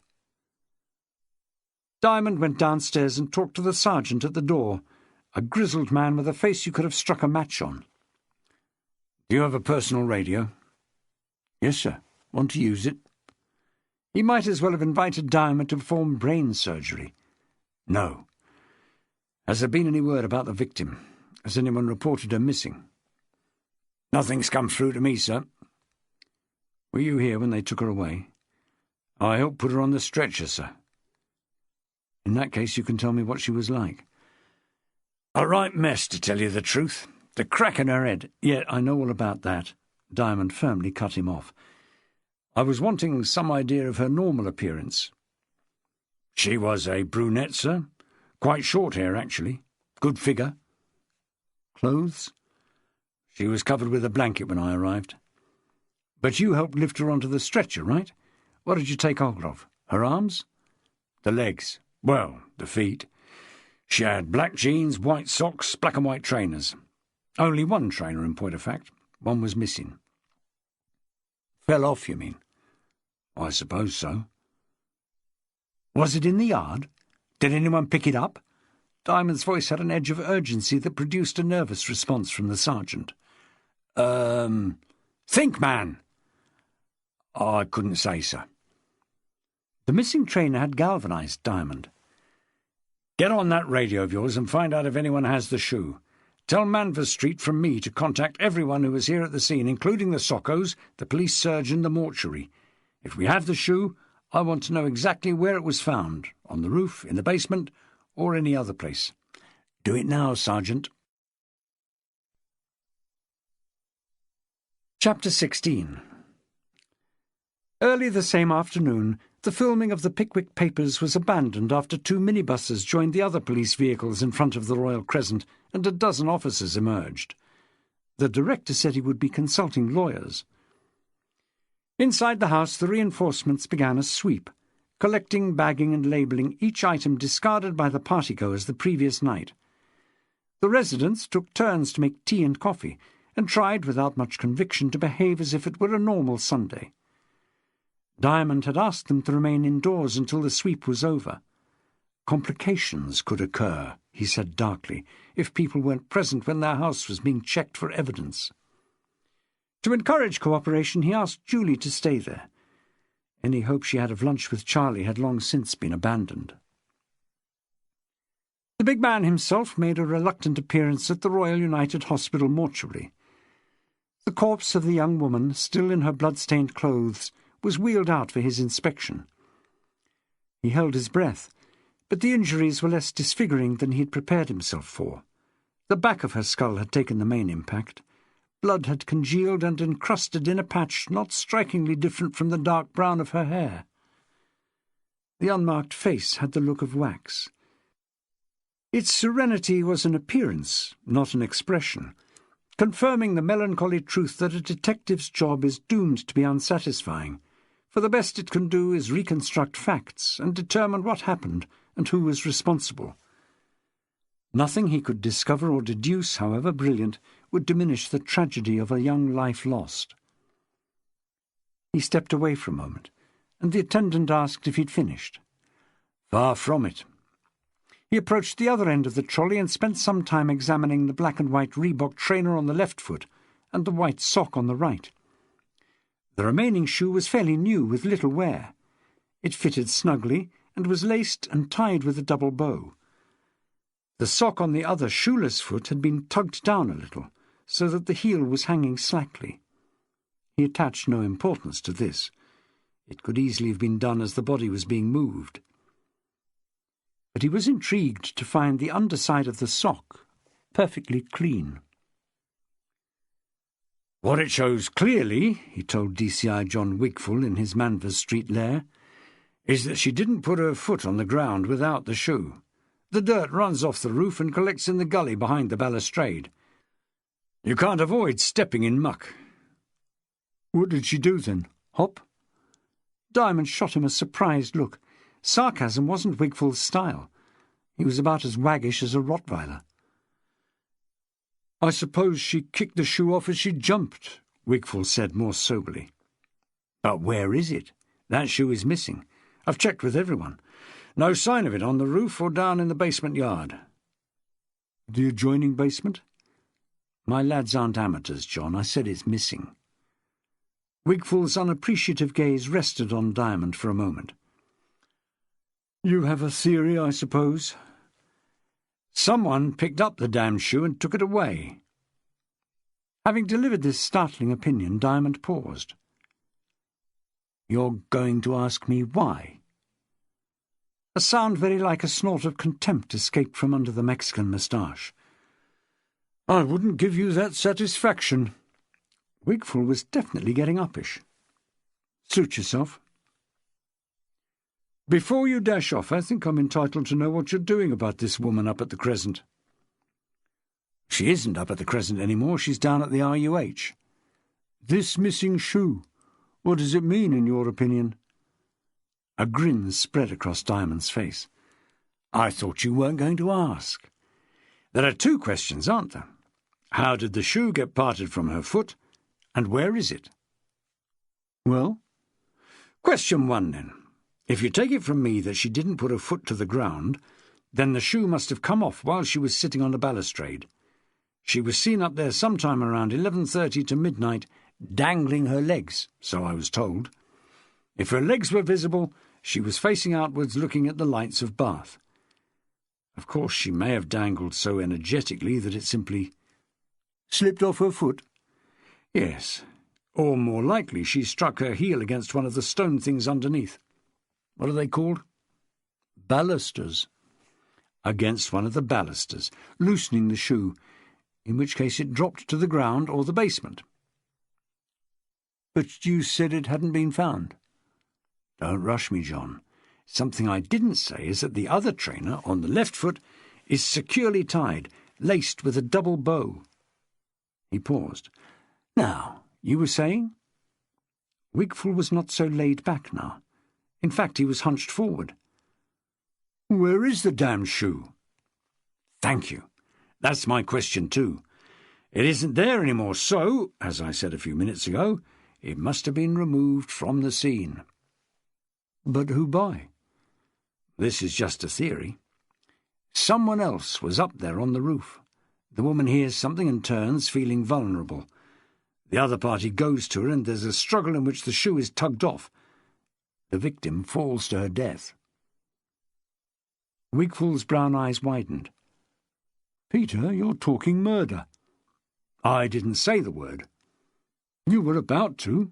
Speaker 1: Diamond went downstairs and talked to the sergeant at the door, a grizzled man with a face you could have struck a match on. "Do you have a personal radio?"
Speaker 2: "Yes, sir. Want to use it?"
Speaker 1: He might as well have invited Diamond to perform brain surgery. "No." "Has there been any word about the victim? Has anyone reported her missing?" "Nothing's come through to me, sir." "Were you here when they took her away?" "I helped put her on the stretcher, sir." "In that case you can tell me what she was like." "A right mess, to tell you the truth. The crack in her head." "Yet I know all about that." Diamond firmly cut him off. "I was wanting some idea of her normal appearance." "She was a brunette, sir. Quite short hair, actually. Good figure." "Clothes?" "She was covered with a blanket when I arrived." "But you helped lift her onto the stretcher, right? What did you take hold of? Her arms?" "The legs. Well, the feet. She had black jeans, white socks, black and white trainers. Only one trainer, in point of fact. One was missing." "Fell off, you mean?" "I suppose so." "Was it in the yard? Did anyone pick it up?" Diamond's voice had an edge of urgency that produced a nervous response from the sergeant. Think, man!" "I couldn't say, sir." The missing trainer had galvanised Diamond. "Get on that radio of yours and find out if anyone has the shoe. Tell Manvers Street from me to contact everyone who was here at the scene, including the Soccos, the police surgeon, the mortuary. If we have the shoe, I want to know exactly where it was found, on the roof, in the basement, or any other place. Do it now, Sergeant." Chapter 16. Early the same afternoon, the filming of the Pickwick Papers was abandoned after 2 minibuses joined the other police vehicles in front of the Royal Crescent, and a dozen officers emerged. The director said he would be consulting lawyers. Inside the house, the reinforcements began a sweep, collecting, bagging and labelling each item discarded by the partygoers the previous night. The residents took turns to make tea and coffee, and tried, without much conviction, to behave as if it were a normal Sunday. Diamond had asked them to remain indoors until the sweep was over. Complications could occur, he said darkly, if people weren't present when their house was being checked for evidence. To encourage cooperation, he asked Julie to stay there. Any hope she had of lunch with Charlie had long since been abandoned. The big man himself made a reluctant appearance at the Royal United Hospital mortuary. The corpse of the young woman, still in her blood-stained clothes, was wheeled out for his inspection. He held his breath, but the injuries were less disfiguring than he had prepared himself for. The back of her skull had taken the main impact. Blood had congealed and encrusted in a patch not strikingly different from the dark brown of her hair. The unmarked face had the look of wax. Its serenity was an appearance, not an expression, confirming the melancholy truth that a detective's job is doomed to be unsatisfying, for the best it can do is reconstruct facts and determine what happened and who was responsible. Nothing he could discover or deduce, however brilliant, would diminish the tragedy of a young life lost. He stepped away for a moment, and the attendant asked if he'd finished. Far from it. He approached the other end of the trolley and spent some time examining the black and white Reebok trainer on the left foot and the white sock on the right. The remaining shoe was fairly new, with little wear. It fitted snugly and was laced and tied with a double bow. The sock on the other shoeless foot had been tugged down a little, so that the heel was hanging slackly. He attached no importance to this. It could easily have been done as the body was being moved. But he was intrigued to find the underside of the sock perfectly clean. What it shows clearly, he told DCI John Wigfall in his Manvers Street lair, is that she didn't put her foot on the ground without the shoe. The dirt runs off the roof and collects in the gully behind the balustrade. You can't avoid stepping in muck. What did she do then? Hop? Diamond shot him a surprised look. Sarcasm wasn't Wigfall's style. He was about as waggish as a Rottweiler. I suppose she kicked the shoe off as she jumped, Wigfall said more soberly. But where is it? That shoe is missing. I've checked with everyone. No sign of it on the roof or down in the basement yard. The adjoining basement? My lads aren't amateurs, John. I said it's missing. Wigfall's unappreciative gaze rested on Diamond for a moment. You have a theory, I suppose? Someone picked up the damned shoe and took it away. Having delivered this startling opinion, Diamond paused. You're going to ask me why? A sound very like a snort of contempt escaped from under the Mexican moustache. I wouldn't give you that satisfaction. Wigfall was definitely getting uppish. Suit yourself. Before you dash off, I think I'm entitled to know what you're doing about this woman up at the Crescent. She isn't up at the Crescent anymore. She's down at the RUH. This missing shoe, what does it mean, in your opinion? A grin spread across Diamond's face. I thought you weren't going to ask. There are two questions, aren't there? How did the shoe get parted from her foot, and where is it? Well? Question one, then. If you take it from me that she didn't put her foot to the ground, then the shoe must have come off while she was sitting on the balustrade. She was seen up there sometime around 11:30 to midnight, dangling her legs, so I was told. If her legs were visible, she was facing outwards looking at the lights of Bath. Of course, she may have dangled so energetically that it simply slipped off her foot. Yes, or more likely she struck her heel against one of the stone things underneath. What are they called? Balusters. Against one of the balusters, loosening the shoe, in which case it dropped to the ground or the basement. But you said it hadn't been found. Don't rush me, John. Something I didn't say is that the other trainer, on the left foot, is securely tied, laced with a double bow. He paused. Now, you were saying? Wigfall was not so laid back now. In fact, he was hunched forward. Where is the damned shoe? Thank you. That's my question too. It isn't there any more, so, as I said a few minutes ago, it must have been removed from the scene. But who by? This is just a theory. Someone else was up there on the roof. The woman hears something and turns, feeling vulnerable. The other party goes to her, and there's a struggle in which the shoe is tugged off. The victim falls to her death. Wigfall's brown eyes widened. Peter, you're talking murder. I didn't say the word. You were about to.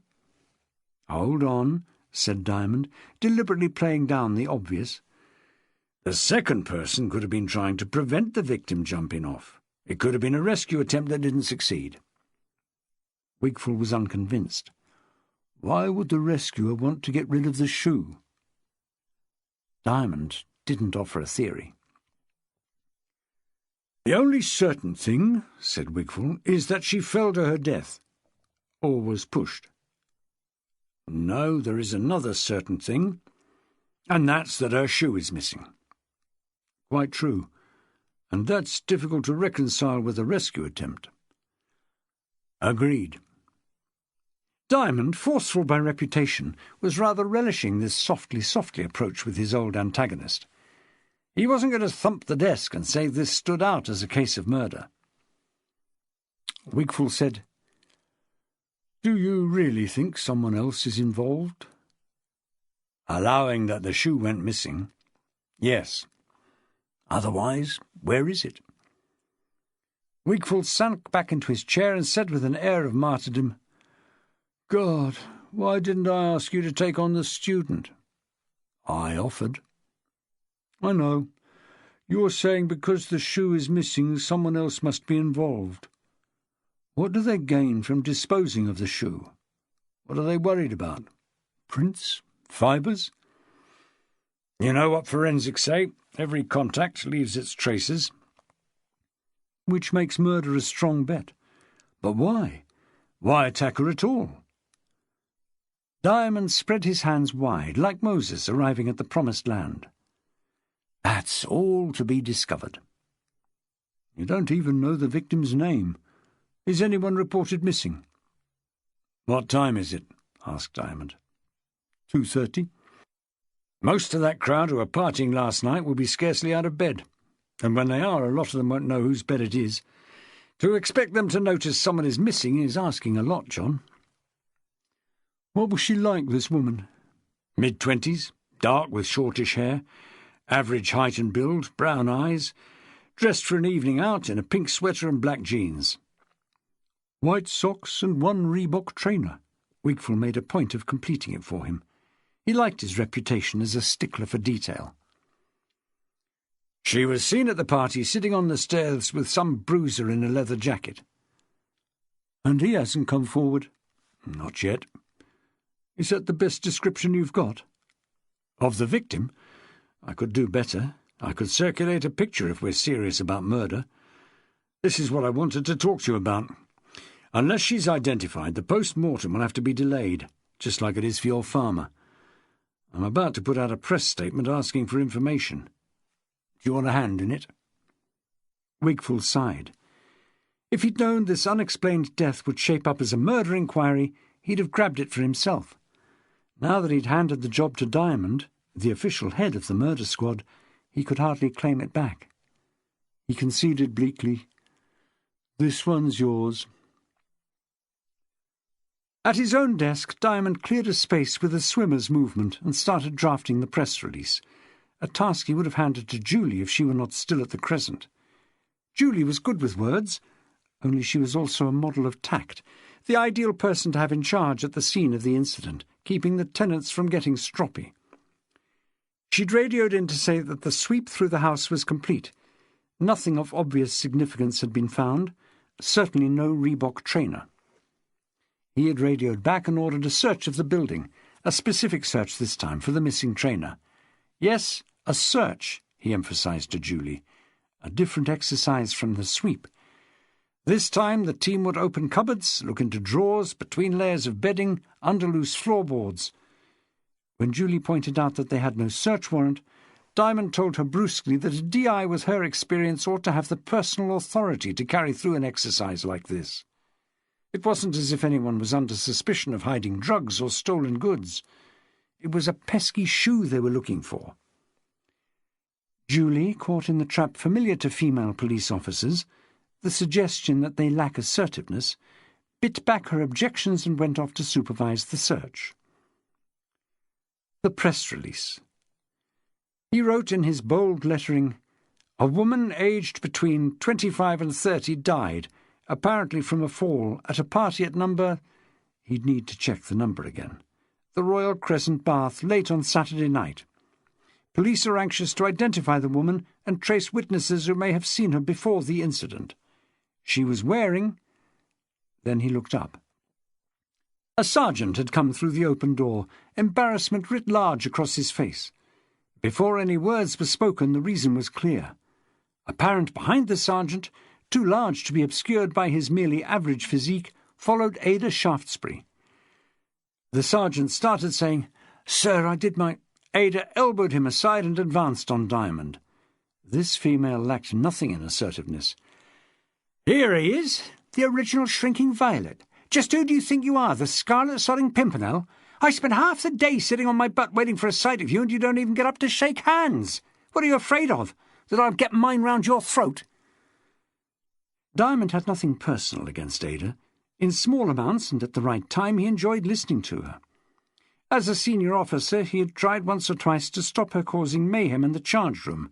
Speaker 1: Hold on, said Diamond, deliberately playing down the obvious. The second person could have been trying to prevent the victim jumping off. It could have been a rescue attempt that didn't succeed. Wigfall was unconvinced. Why would the rescuer want to get rid of the shoe? Diamond didn't offer a theory. "The only certain thing," said Wigfall, "is that she fell to her death, or was pushed. No, there is another certain thing, and that's that her shoe is missing." "Quite true, and that's difficult to reconcile with a rescue attempt." "Agreed." Diamond, forceful by reputation, was rather relishing this softly approach with his old antagonist. He wasn't going to thump the desk and say this stood out as a case of murder. Wigfall said, "Do you really think someone else is involved?" "Allowing that the shoe went missing, yes. Otherwise, where is it?" Wigfall sank back into his chair and said with an air of martyrdom, "God, why didn't I ask you to take on the student?" "I offered." "I know. You're saying because the shoe is missing, someone else must be involved. What do they gain from disposing of the shoe? What are they worried about? Prints? Fibres?" "You know what forensics say. Every contact leaves its traces." "Which makes murder a strong bet. But why? Why attack her at all?" Diamond spread his hands wide, like Moses arriving at the promised land. "That's all to be discovered." "You don't even know the victim's name. Is anyone reported missing?" "What time is it?" asked Diamond. 2:30. "Most of that crowd who were partying last night will be scarcely out of bed, and when they are, a lot of them won't know whose bed it is. To expect them to notice someone is missing is asking a lot, John." "What was she like, this woman?" "Mid-20s, dark with shortish hair, average height and build, brown eyes, dressed for an evening out in a pink sweater and black jeans." "White socks and one Reebok trainer." Wigfall made a point of completing it for him. He liked his reputation as a stickler for detail. "She was seen at the party sitting on the stairs with some bruiser in a leather jacket." "And he hasn't come forward?" "Not yet." "Is that the best description you've got?" "Of the victim? I could do better. I could circulate a picture if we're serious about murder. This is what I wanted to talk to you about. Unless she's identified, the post-mortem will have to be delayed, just like it is for your farmer. I'm about to put out a press statement asking for information. Do you want a hand in it?" Wigfall sighed. If he'd known this unexplained death would shape up as a murder inquiry, he'd have grabbed it for himself. Now that he'd handed the job to Diamond, the official head of the murder squad, he could hardly claim it back. He conceded bleakly, "This one's yours." At his own desk, Diamond cleared a space with a swimmer's movement and started drafting the press release, a task he would have handed to Julie if she were not still at the Crescent. Julie was good with words, only she was also a model of tact, the ideal person to have in charge at the scene of the incident, keeping the tenants from getting stroppy. She'd radioed in to say that the sweep through the house was complete. Nothing of obvious significance had been found, certainly no Reebok trainer. He had radioed back and ordered a search of the building, a specific search this time for the missing trainer. Yes, a search, he emphasized to Julie, a different exercise from the sweep. This time the team would open cupboards, look into drawers, between layers of bedding, under loose floorboards. When Julie pointed out that they had no search warrant, Diamond told her brusquely that a DI with her experience ought to have the personal authority to carry through an exercise like this. It wasn't as if anyone was under suspicion of hiding drugs or stolen goods. It was a pesky shoe they were looking for. Julie, caught in the trap familiar to female police officers, the suggestion that they lack assertiveness, bit back her objections and went off to supervise the search. The press release. He wrote in his bold lettering, "A woman aged between 25 and 30 died, apparently from a fall, at a party at number—" He'd need to check the number again. "The Royal Crescent, Bath, late on Saturday night. Police are anxious to identify the woman and trace witnesses who may have seen her before the incident. She was wearing—" Then he looked up. A sergeant had come through the open door, embarrassment writ large across his face. Before any words were spoken, the reason was clear. Apparent behind the sergeant, too large to be obscured by his merely average physique, followed Ada Shaftesbury. The sergeant started saying, "Sir, I did my—" Ada elbowed him aside and advanced on Diamond. This female lacked nothing in assertiveness. "Here he is, the original Shrinking Violet. Just who do you think you are, the Scarlet-Sodding Pimpernel? I spent half the day sitting on my butt waiting for a sight of you, and you don't even get up to shake hands. What are you afraid of? That I'll get mine round your throat?" Diamond had nothing personal against Ada. In small amounts and at the right time he enjoyed listening to her. As a senior officer he had tried once or twice to stop her causing mayhem in the charge room,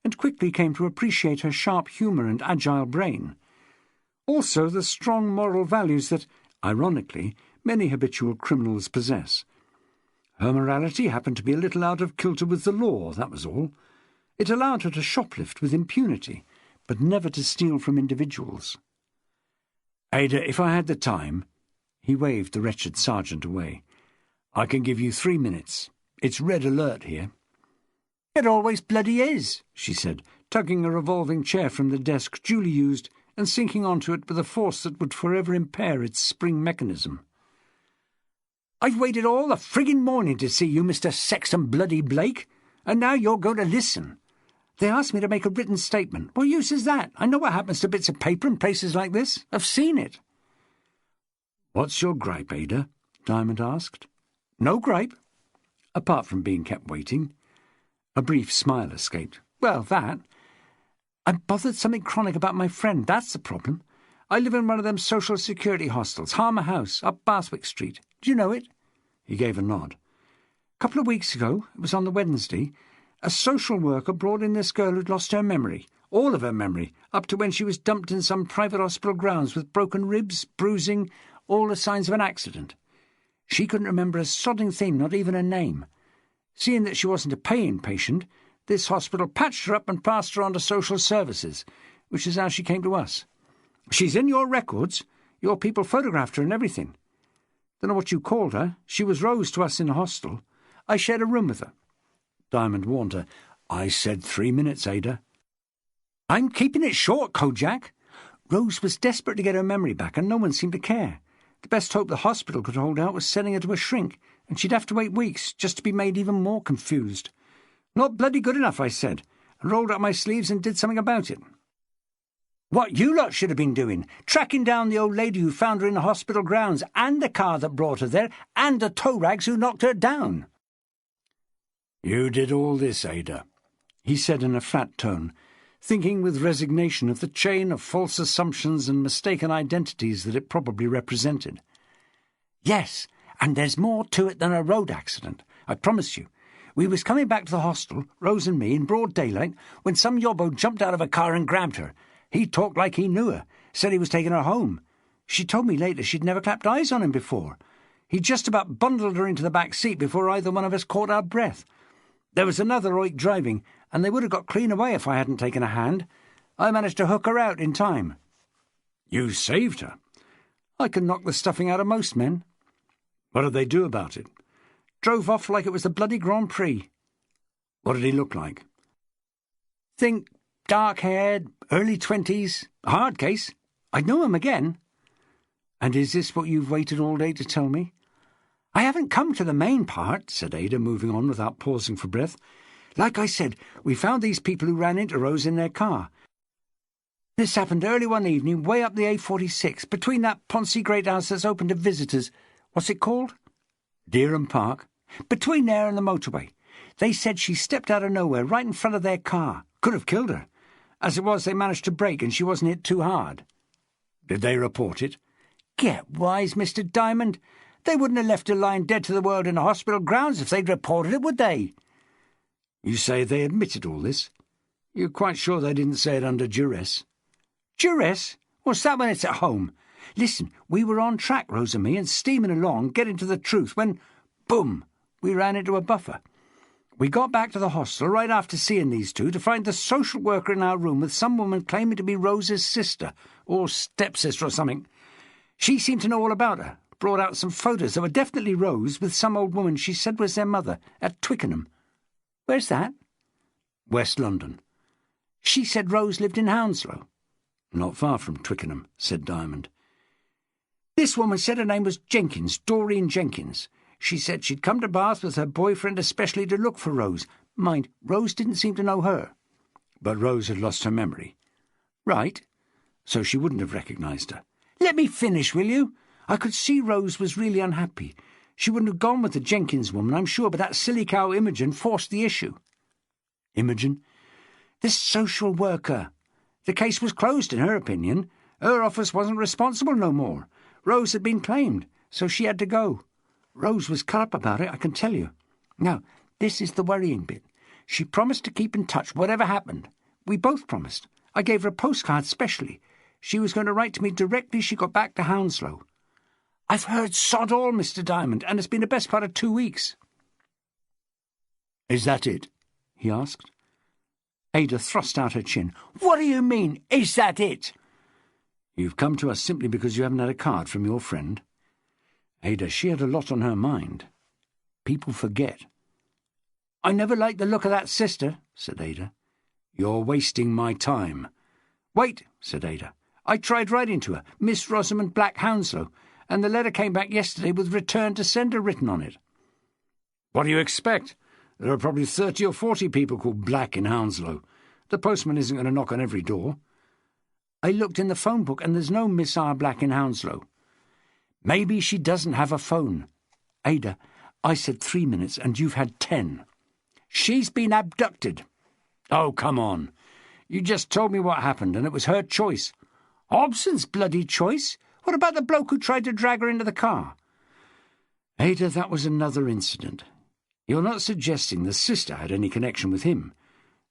Speaker 1: and quickly came to appreciate her sharp humour and agile brain. Also the strong moral values that, ironically, many habitual criminals possess. Her morality happened to be a little out of kilter with the law, that was all. It allowed her to shoplift with impunity, but never to steal from individuals. "Ada, if I had the time—" He waved the wretched sergeant away. "I can give you 3 minutes. It's red alert here." "It always bloody is," she said, tugging a revolving chair from the desk duly used and sinking onto it with a force that would forever impair its spring mechanism. "I've waited all the friggin' morning to see you, Mr. Sexton Bloody Blake, and now you're going to listen. They asked me to make a written statement. What use is that? I know what happens to bits of paper in places like this. I've seen it." "What's your gripe, Ada?" Diamond asked. "No gripe, apart from being kept waiting." A brief smile escaped. "Well, that. I'm bothered something chronic about my friend, that's the problem. I live in one of them social security hostels, Harmer House, up Bathwick Street. Do you know it?" He gave a nod. "A couple of weeks ago, it was on the Wednesday, a social worker brought in this girl who'd lost her memory, all of her memory, up to when she was dumped in some private hospital grounds with broken ribs, bruising, all the signs of an accident. She couldn't remember a sodding thing, not even her name. Seeing that she wasn't a paying patient, this hospital patched her up and passed her on to social services, which is how she came to us. She's in your records. Your people photographed her and everything. Don't know what you called her. She was Rose to us in the hostel. I shared a room with her." Diamond warned her. "I said 3 minutes, Ada." "I'm keeping it short, Kojak. Rose was desperate to get her memory back, and no one seemed to care. The best hope the hospital could hold out was sending her to a shrink, and she'd have to wait weeks just to be made even more confused. Not bloody good enough, I said, and rolled up my sleeves and did something about it. What you lot should have been doing, tracking down the old lady who found her in the hospital grounds, and the car that brought her there, and the tow rags who knocked her down." "You did all this, Ada," he said in a flat tone, thinking with resignation of the chain of false assumptions and mistaken identities that it probably represented. "Yes, and there's more to it than a road accident, I promise you. We was coming back to the hostel, Rose and me, in broad daylight, when some yobbo jumped out of a car and grabbed her. He talked like he knew her, said he was taking her home. She told me later she'd never clapped eyes on him before. He just about bundled her into the back seat before either one of us caught our breath. There was another oik driving, and they would have got clean away if I hadn't taken a hand. I managed to hook her out in time." "You saved her?" "I can knock the stuffing out of most men." "What did they do about it?" "Drove off like it was the bloody Grand Prix." "What did he look like?" "Think dark-haired, early 20s, a hard case. I'd know him again." "And is this what you've waited all day to tell me?" "I haven't come to the main part," said Ada, moving on without pausing for breath. "Like I said, we found these people who ran into Rose in their car. This happened early one evening, way up the A46, between that Poncy Great House that's open to visitors. What's it called?" "Dereham Park." "Between there and the motorway. They said she stepped out of nowhere, right in front of their car. Could have killed her. As it was, they managed to brake, and she wasn't hit too hard." "Did they report it?" "Get wise, Mr. Diamond. They wouldn't have left her lying dead to the world in the hospital grounds if they'd reported it, would they?" "You say they admitted all this? You're quite sure they didn't say it under duress?" "Duress? What's that when it's at home? Listen, we were on track, Rose and me, and steaming along, getting to the truth, when, boom, we ran into a buffer. We got back to the hostel right after seeing these two to find the social worker in our room with some woman claiming to be Rose's sister, or stepsister or something. She seemed to know all about her, brought out some photos that were definitely Rose with some old woman she said was their mother, at Twickenham." "Where's that?" "West London." She said Rose lived in Hounslow. Not far from Twickenham, said Diamond. This woman said her name was Jenkins, Doreen Jenkins. She said she'd come to Bath with her boyfriend especially to look for Rose. Mind, Rose didn't seem to know her. But Rose had lost her memory. Right. So she wouldn't have recognised her. Let me finish, will you? I could see Rose was really unhappy. She wouldn't have gone with the Jenkins woman, I'm sure, but that silly cow Imogen forced the issue. Imogen? This social worker. The case was closed, in her opinion. Her office wasn't responsible no more. Rose had been claimed, so she had to go. Rose was cut up about it, I can tell you. Now, this is the worrying bit. She promised to keep in touch, whatever happened. We both promised. I gave her a postcard specially. She was going to write to me directly she got back to Hounslow. I've heard sod all, Mr. Diamond, and it's been the best part of 2 weeks. Is that it? He asked. Ada thrust out her chin. What do you mean, is that it? You've come to us simply because you haven't had a card from your friend. Ada, she had a lot on her mind. People forget. I never liked the look of that sister, said Ada. You're wasting my time. Wait, said Ada. I tried writing to her, Miss Rosamond Black Hounslow, and the letter came back yesterday with return to sender written on it. What do you expect? There are probably 30 or 40 people called Black in Hounslow. The postman isn't going to knock on every door. I looked in the phone book and there's no Miss R. Black in Hounslow. Maybe she doesn't have a phone. Ada, I said 3 minutes and you've had 10. She's been abducted. Oh, come on. You just told me what happened and it was her choice. Hobson's bloody choice? What about the bloke who tried to drag her into the car? Ada, that was another incident. You're not suggesting the sister had any connection with him.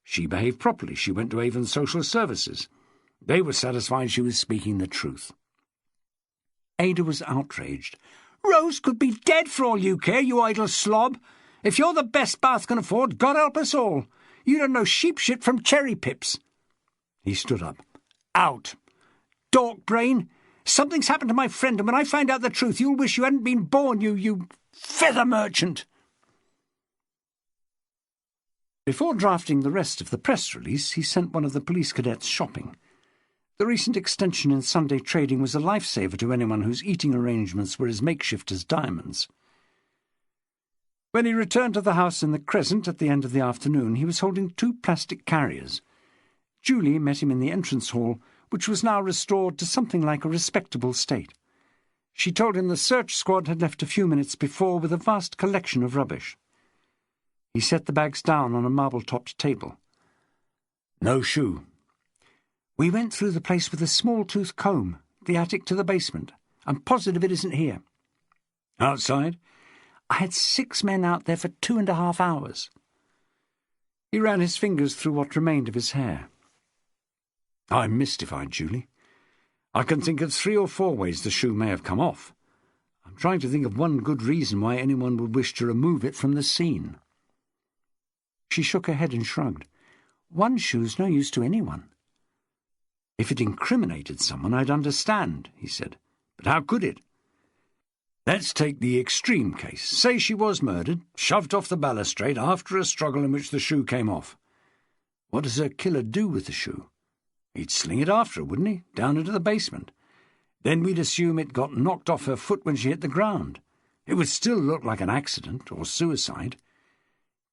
Speaker 1: She behaved properly. She went to Avon Social Services. They were satisfied she was speaking the truth. Ada was outraged. Rose could be dead for all you care, you idle slob. If you're the best Bath can afford, God help us all. You don't know sheep shit from cherry pips. He stood up. Out. Dork brain. Something's happened to my friend, and when I find out the truth, you'll wish you hadn't been born, you feather merchant. Before drafting the rest of the press release, he sent one of the police cadets shopping. The recent extension in Sunday trading was a lifesaver to anyone whose eating arrangements were as makeshift as Diamond's. When he returned to the house in the Crescent at the end of the afternoon, he was holding 2 plastic carriers. Julie met him in the entrance hall, which was now restored to something like a respectable state. She told him the search squad had left a few minutes before with a vast collection of rubbish. He set the bags down on a marble-topped table. No shoe. We went through the place with a small-tooth comb, the attic to the basement. I'm positive it isn't here. Outside? I had 6 men out there for 2.5 hours. He ran his fingers through what remained of his hair. I'm mystified, Julie. I can think of 3 or 4 ways the shoe may have come off. I'm trying to think of one good reason why anyone would wish to remove it from the scene. She shook her head and shrugged. One shoe's no use to anyone. If it incriminated someone, I'd understand, he said. But how could it? Let's take the extreme case. Say she was murdered, shoved off the balustrade after a struggle in which the shoe came off. What does her killer do with the shoe? He'd sling it after her, wouldn't he? Down into the basement. Then we'd assume it got knocked off her foot when she hit the ground. It would still look like an accident or suicide.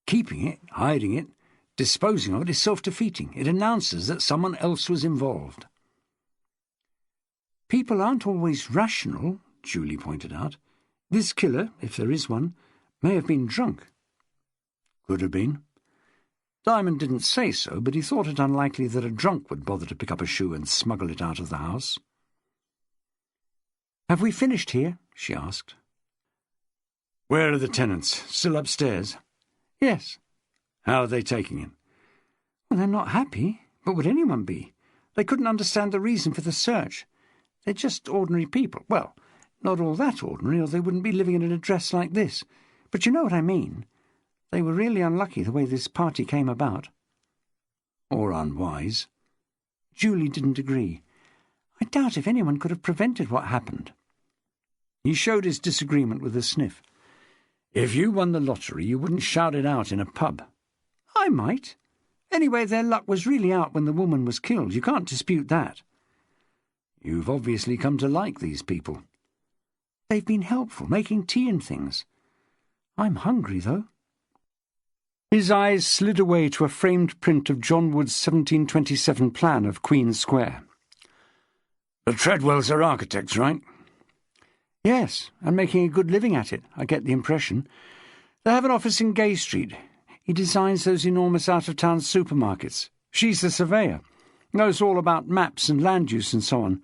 Speaker 1: Keeping it, hiding it, disposing of it is self-defeating. It announces that someone else was involved. People aren't always rational, Julie pointed out. This killer, if there is one, may have been drunk. Could have been. Diamond didn't say so, but he thought it unlikely that a drunk would bother to pick up a shoe and smuggle it out of the house. Have we finished here? She asked. Where are the tenants? Still upstairs? Yes. How are they taking it? Well, they're not happy. But would anyone be? They couldn't understand the reason for the search. They're just ordinary people. Well, not all that ordinary, or they wouldn't be living in an address like this. But you know what I mean. They were really unlucky the way this party came about. Or unwise. Julie didn't agree. I doubt if anyone could have prevented what happened. He showed his disagreement with a sniff. If you won the lottery, you wouldn't shout it out in a pub. I might. Anyway, their luck was really out when the woman was killed. You can't dispute that. You've obviously come to like these people. They've been helpful, making tea and things. I'm hungry, though. His eyes slid away to a framed print of John Wood's 1727 plan of Queen Square. The Treadwells are architects, right? Yes, and making a good living at it, I get the impression. They have an office in Gay Street. He designs those enormous out-of-town supermarkets. She's the surveyor, knows all about maps and land use and so on.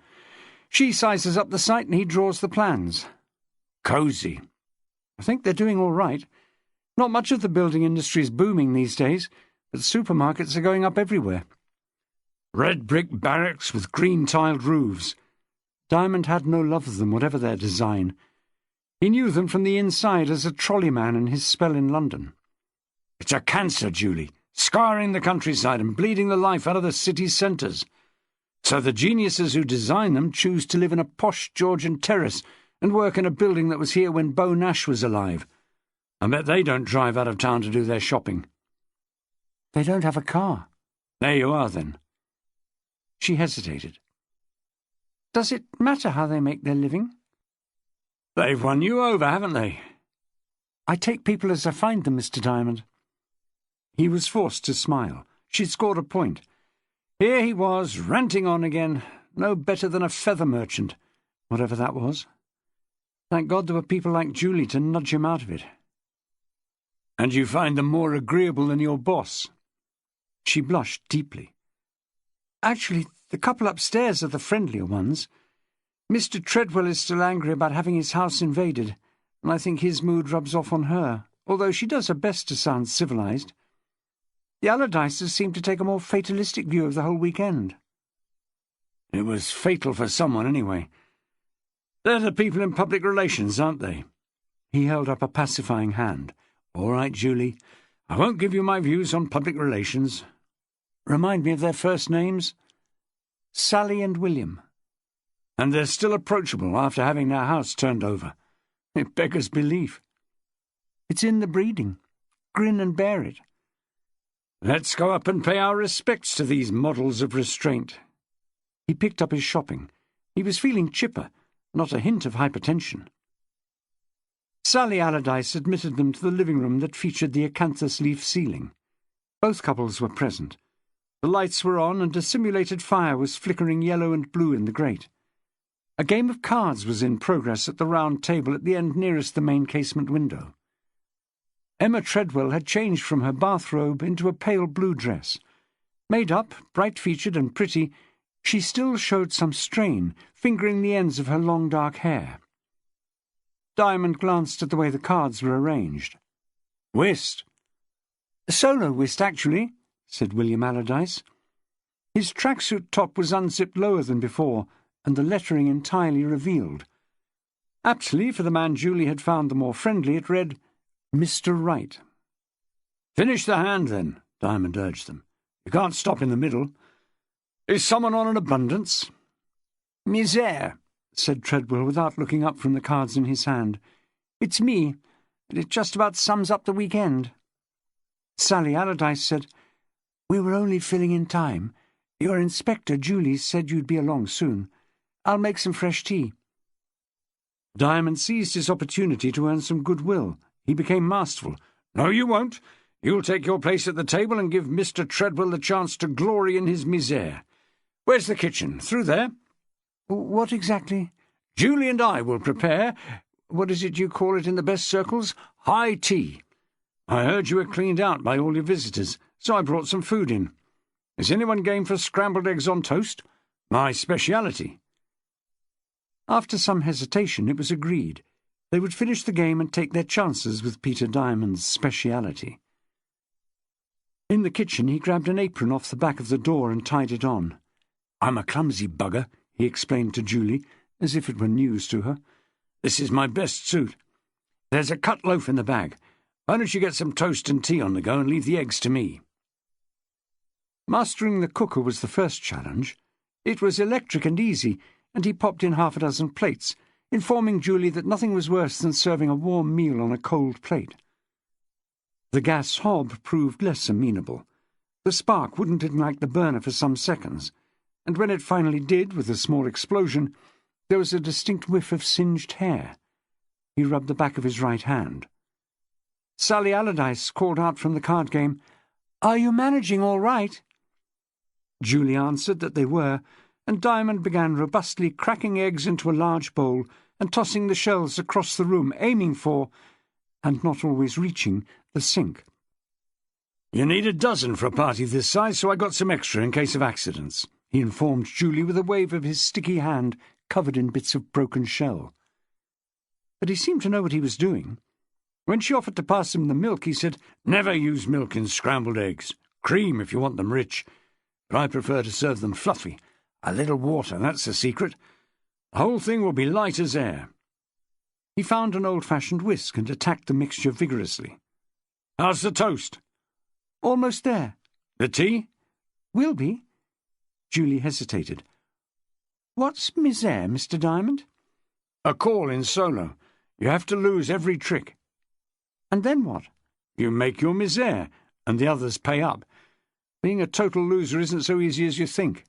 Speaker 1: She sizes up the site and he draws the plans. Cosy. I think they're doing all right. Not much of the building industry is booming these days, but supermarkets are going up everywhere. Red brick barracks with green-tiled roofs. Diamond had no love of them, whatever their design. He knew them from the inside as a trolleyman in his spell in London. It's a cancer, Julie, scarring the countryside and bleeding the life out of the city's centres. So the geniuses who design them choose to live in a posh Georgian terrace and work in a building that was here when Beau Nash was alive. I bet they don't drive out of town to do their shopping. They don't have a car. There you are, then. She hesitated. Does it matter how they make their living? They've won you over, haven't they? I take people as I find them, Mr. Diamond. He was forced to smile. She'd scored a point. Here he was, ranting on again, no better than a feather merchant, whatever that was. Thank God there were people like Julie to nudge him out of it. And you find them more agreeable than your boss? She blushed deeply. Actually, the couple upstairs are the friendlier ones. Mr. Treadwell is still angry about having his house invaded, and I think his mood rubs off on her, although she does her best to sound civilised. The Allardyces seem to take a more fatalistic view of the whole weekend. It was fatal for someone, anyway. They're the people in public relations, aren't they? He held up a pacifying hand. All right, Julie, I won't give you my views on public relations. Remind me of their first names? Sally and William. And they're still approachable after having their house turned over. It beggars belief. It's in the breeding. Grin and bear it. Let's go up and pay our respects to these models of restraint. He picked up his shopping. He was feeling chipper, not a hint of hypertension. Sally Allardyce admitted them to the living room that featured the acanthus leaf ceiling. Both couples were present. The lights were on and a simulated fire was flickering yellow and blue in the grate. A game of cards was in progress at the round table at the end nearest the main casement window. Emma Treadwell had changed from her bathrobe into a pale blue dress. Made up, bright-featured and pretty, she still showed some strain, fingering the ends of her long dark hair. Diamond glanced at the way the cards were arranged. Whist. Solo whist, actually, said William Allardyce. His tracksuit top was unzipped lower than before, and the lettering entirely revealed. Aptly, for the man Julie had found the more friendly, it read, Mr. Wright. Finish the hand, then, Diamond urged them. You can't stop in the middle. Is someone on an abundance? Misère, said Treadwell without looking up from the cards in his hand. It's me, and it just about sums up the weekend. Sally Allardyce said, We were only filling in time. Your inspector, Julie, said you'd be along soon. I'll make some fresh tea. Diamond seized his opportunity to earn some goodwill. He became masterful. No, you won't. You'll take your place at the table and give Mr. Treadwell the chance to glory in his misère. Where's the kitchen? Through there? What exactly? Julie and I will prepare, what is it you call it in the best circles? High tea. I heard you were cleaned out by all your visitors, so I brought some food in. Is anyone game for scrambled eggs on toast? My speciality. After some hesitation, it was agreed. They would finish the game and take their chances with Peter Diamond's speciality. In the kitchen, he grabbed an apron off the back of the door and tied it on. I'm a clumsy bugger, he explained to Julie, as if it were news to her. This is my best suit. There's a cut loaf in the bag. Why don't you get some toast and tea on the go and leave the eggs to me? Mastering the cooker was the first challenge. It was electric and easy, and he popped in half a dozen plates, informing Julie that nothing was worse than serving a warm meal on a cold plate. The gas hob proved less amenable. The spark wouldn't ignite the burner for some seconds, and when it finally did, with a small explosion, there was a distinct whiff of singed hair. He rubbed the back of his right hand. Sally Allardyce called out from the card game, "Are you managing all right?" Julie answered that they were, and Diamond began robustly cracking eggs into a large bowl and tossing the shells across the room, aiming for, and not always reaching, the sink. "You need a dozen for a party this size, so I got some extra in case of accidents," he informed Julie with a wave of his sticky hand covered in bits of broken shell. But he seemed to know what he was doing. When she offered to pass him the milk, he said, "Never use milk in scrambled eggs. Cream if you want them rich, but I prefer to serve them fluffy. A little water, that's the secret. The whole thing will be light as air." He found an old-fashioned whisk and attacked the mixture vigorously. "How's the toast?" "Almost there." "The tea?" "Will be." Julie hesitated. "What's misère, Mr. Diamond?" "A call in solo. You have to lose every trick." "And then what?" "You make your misère, and the others pay up. Being a total loser isn't so easy as you think."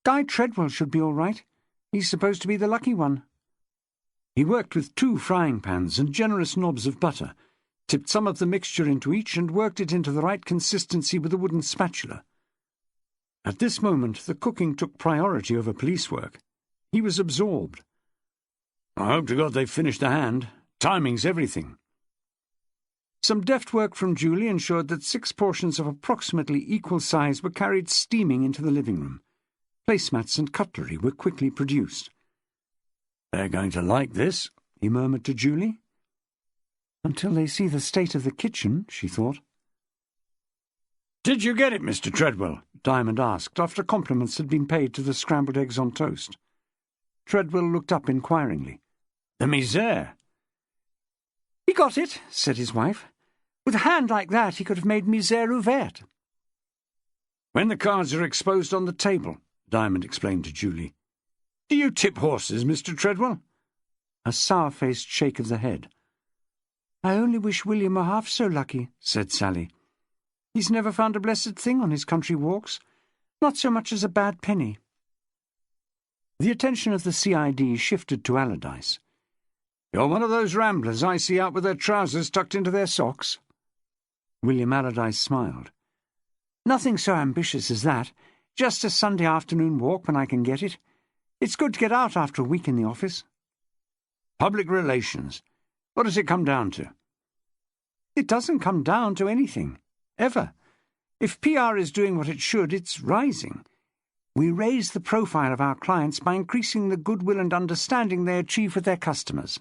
Speaker 1: "Guy Treadwell should be all right. He's supposed to be the lucky one." He worked with 2 frying pans and generous knobs of butter, tipped some of the mixture into each and worked it into the right consistency with a wooden spatula. At this moment the cooking took priority over police work. He was absorbed. "I hope to God they've finished the hand. Timing's everything." Some deft work from Julie ensured that 6 portions of approximately equal size were carried steaming into the living room. Placemats and cutlery were quickly produced. "They're going to like this," he murmured to Julie. "Until they see the state of the kitchen," she thought. "Did you get it, Mr. Treadwell?" Diamond asked, after compliments had been paid to the scrambled eggs on toast. Treadwell looked up inquiringly. "The misère?" "He got it," said his wife. "With a hand like that he could have made misère ouverte." "When the cards are exposed on the table," Diamond explained to Julie. "Do you tip horses, Mr. Treadwell?" A sour-faced shake of the head. "I only wish William were half so lucky," said Sally. "He's never found a blessed thing on his country walks, not so much as a bad penny." The attention of the CID shifted to Allardyce. "You're one of those ramblers I see out with their trousers tucked into their socks?" William Allardyce smiled. "Nothing so ambitious as that. Just a Sunday afternoon walk when I can get it. It's good to get out after a week in the office." "Public relations. What does it come down to?" "It doesn't come down to anything. Ever. If PR is doing what it should, it's rising. We raise the profile of our clients by increasing the goodwill and understanding they achieve with their customers."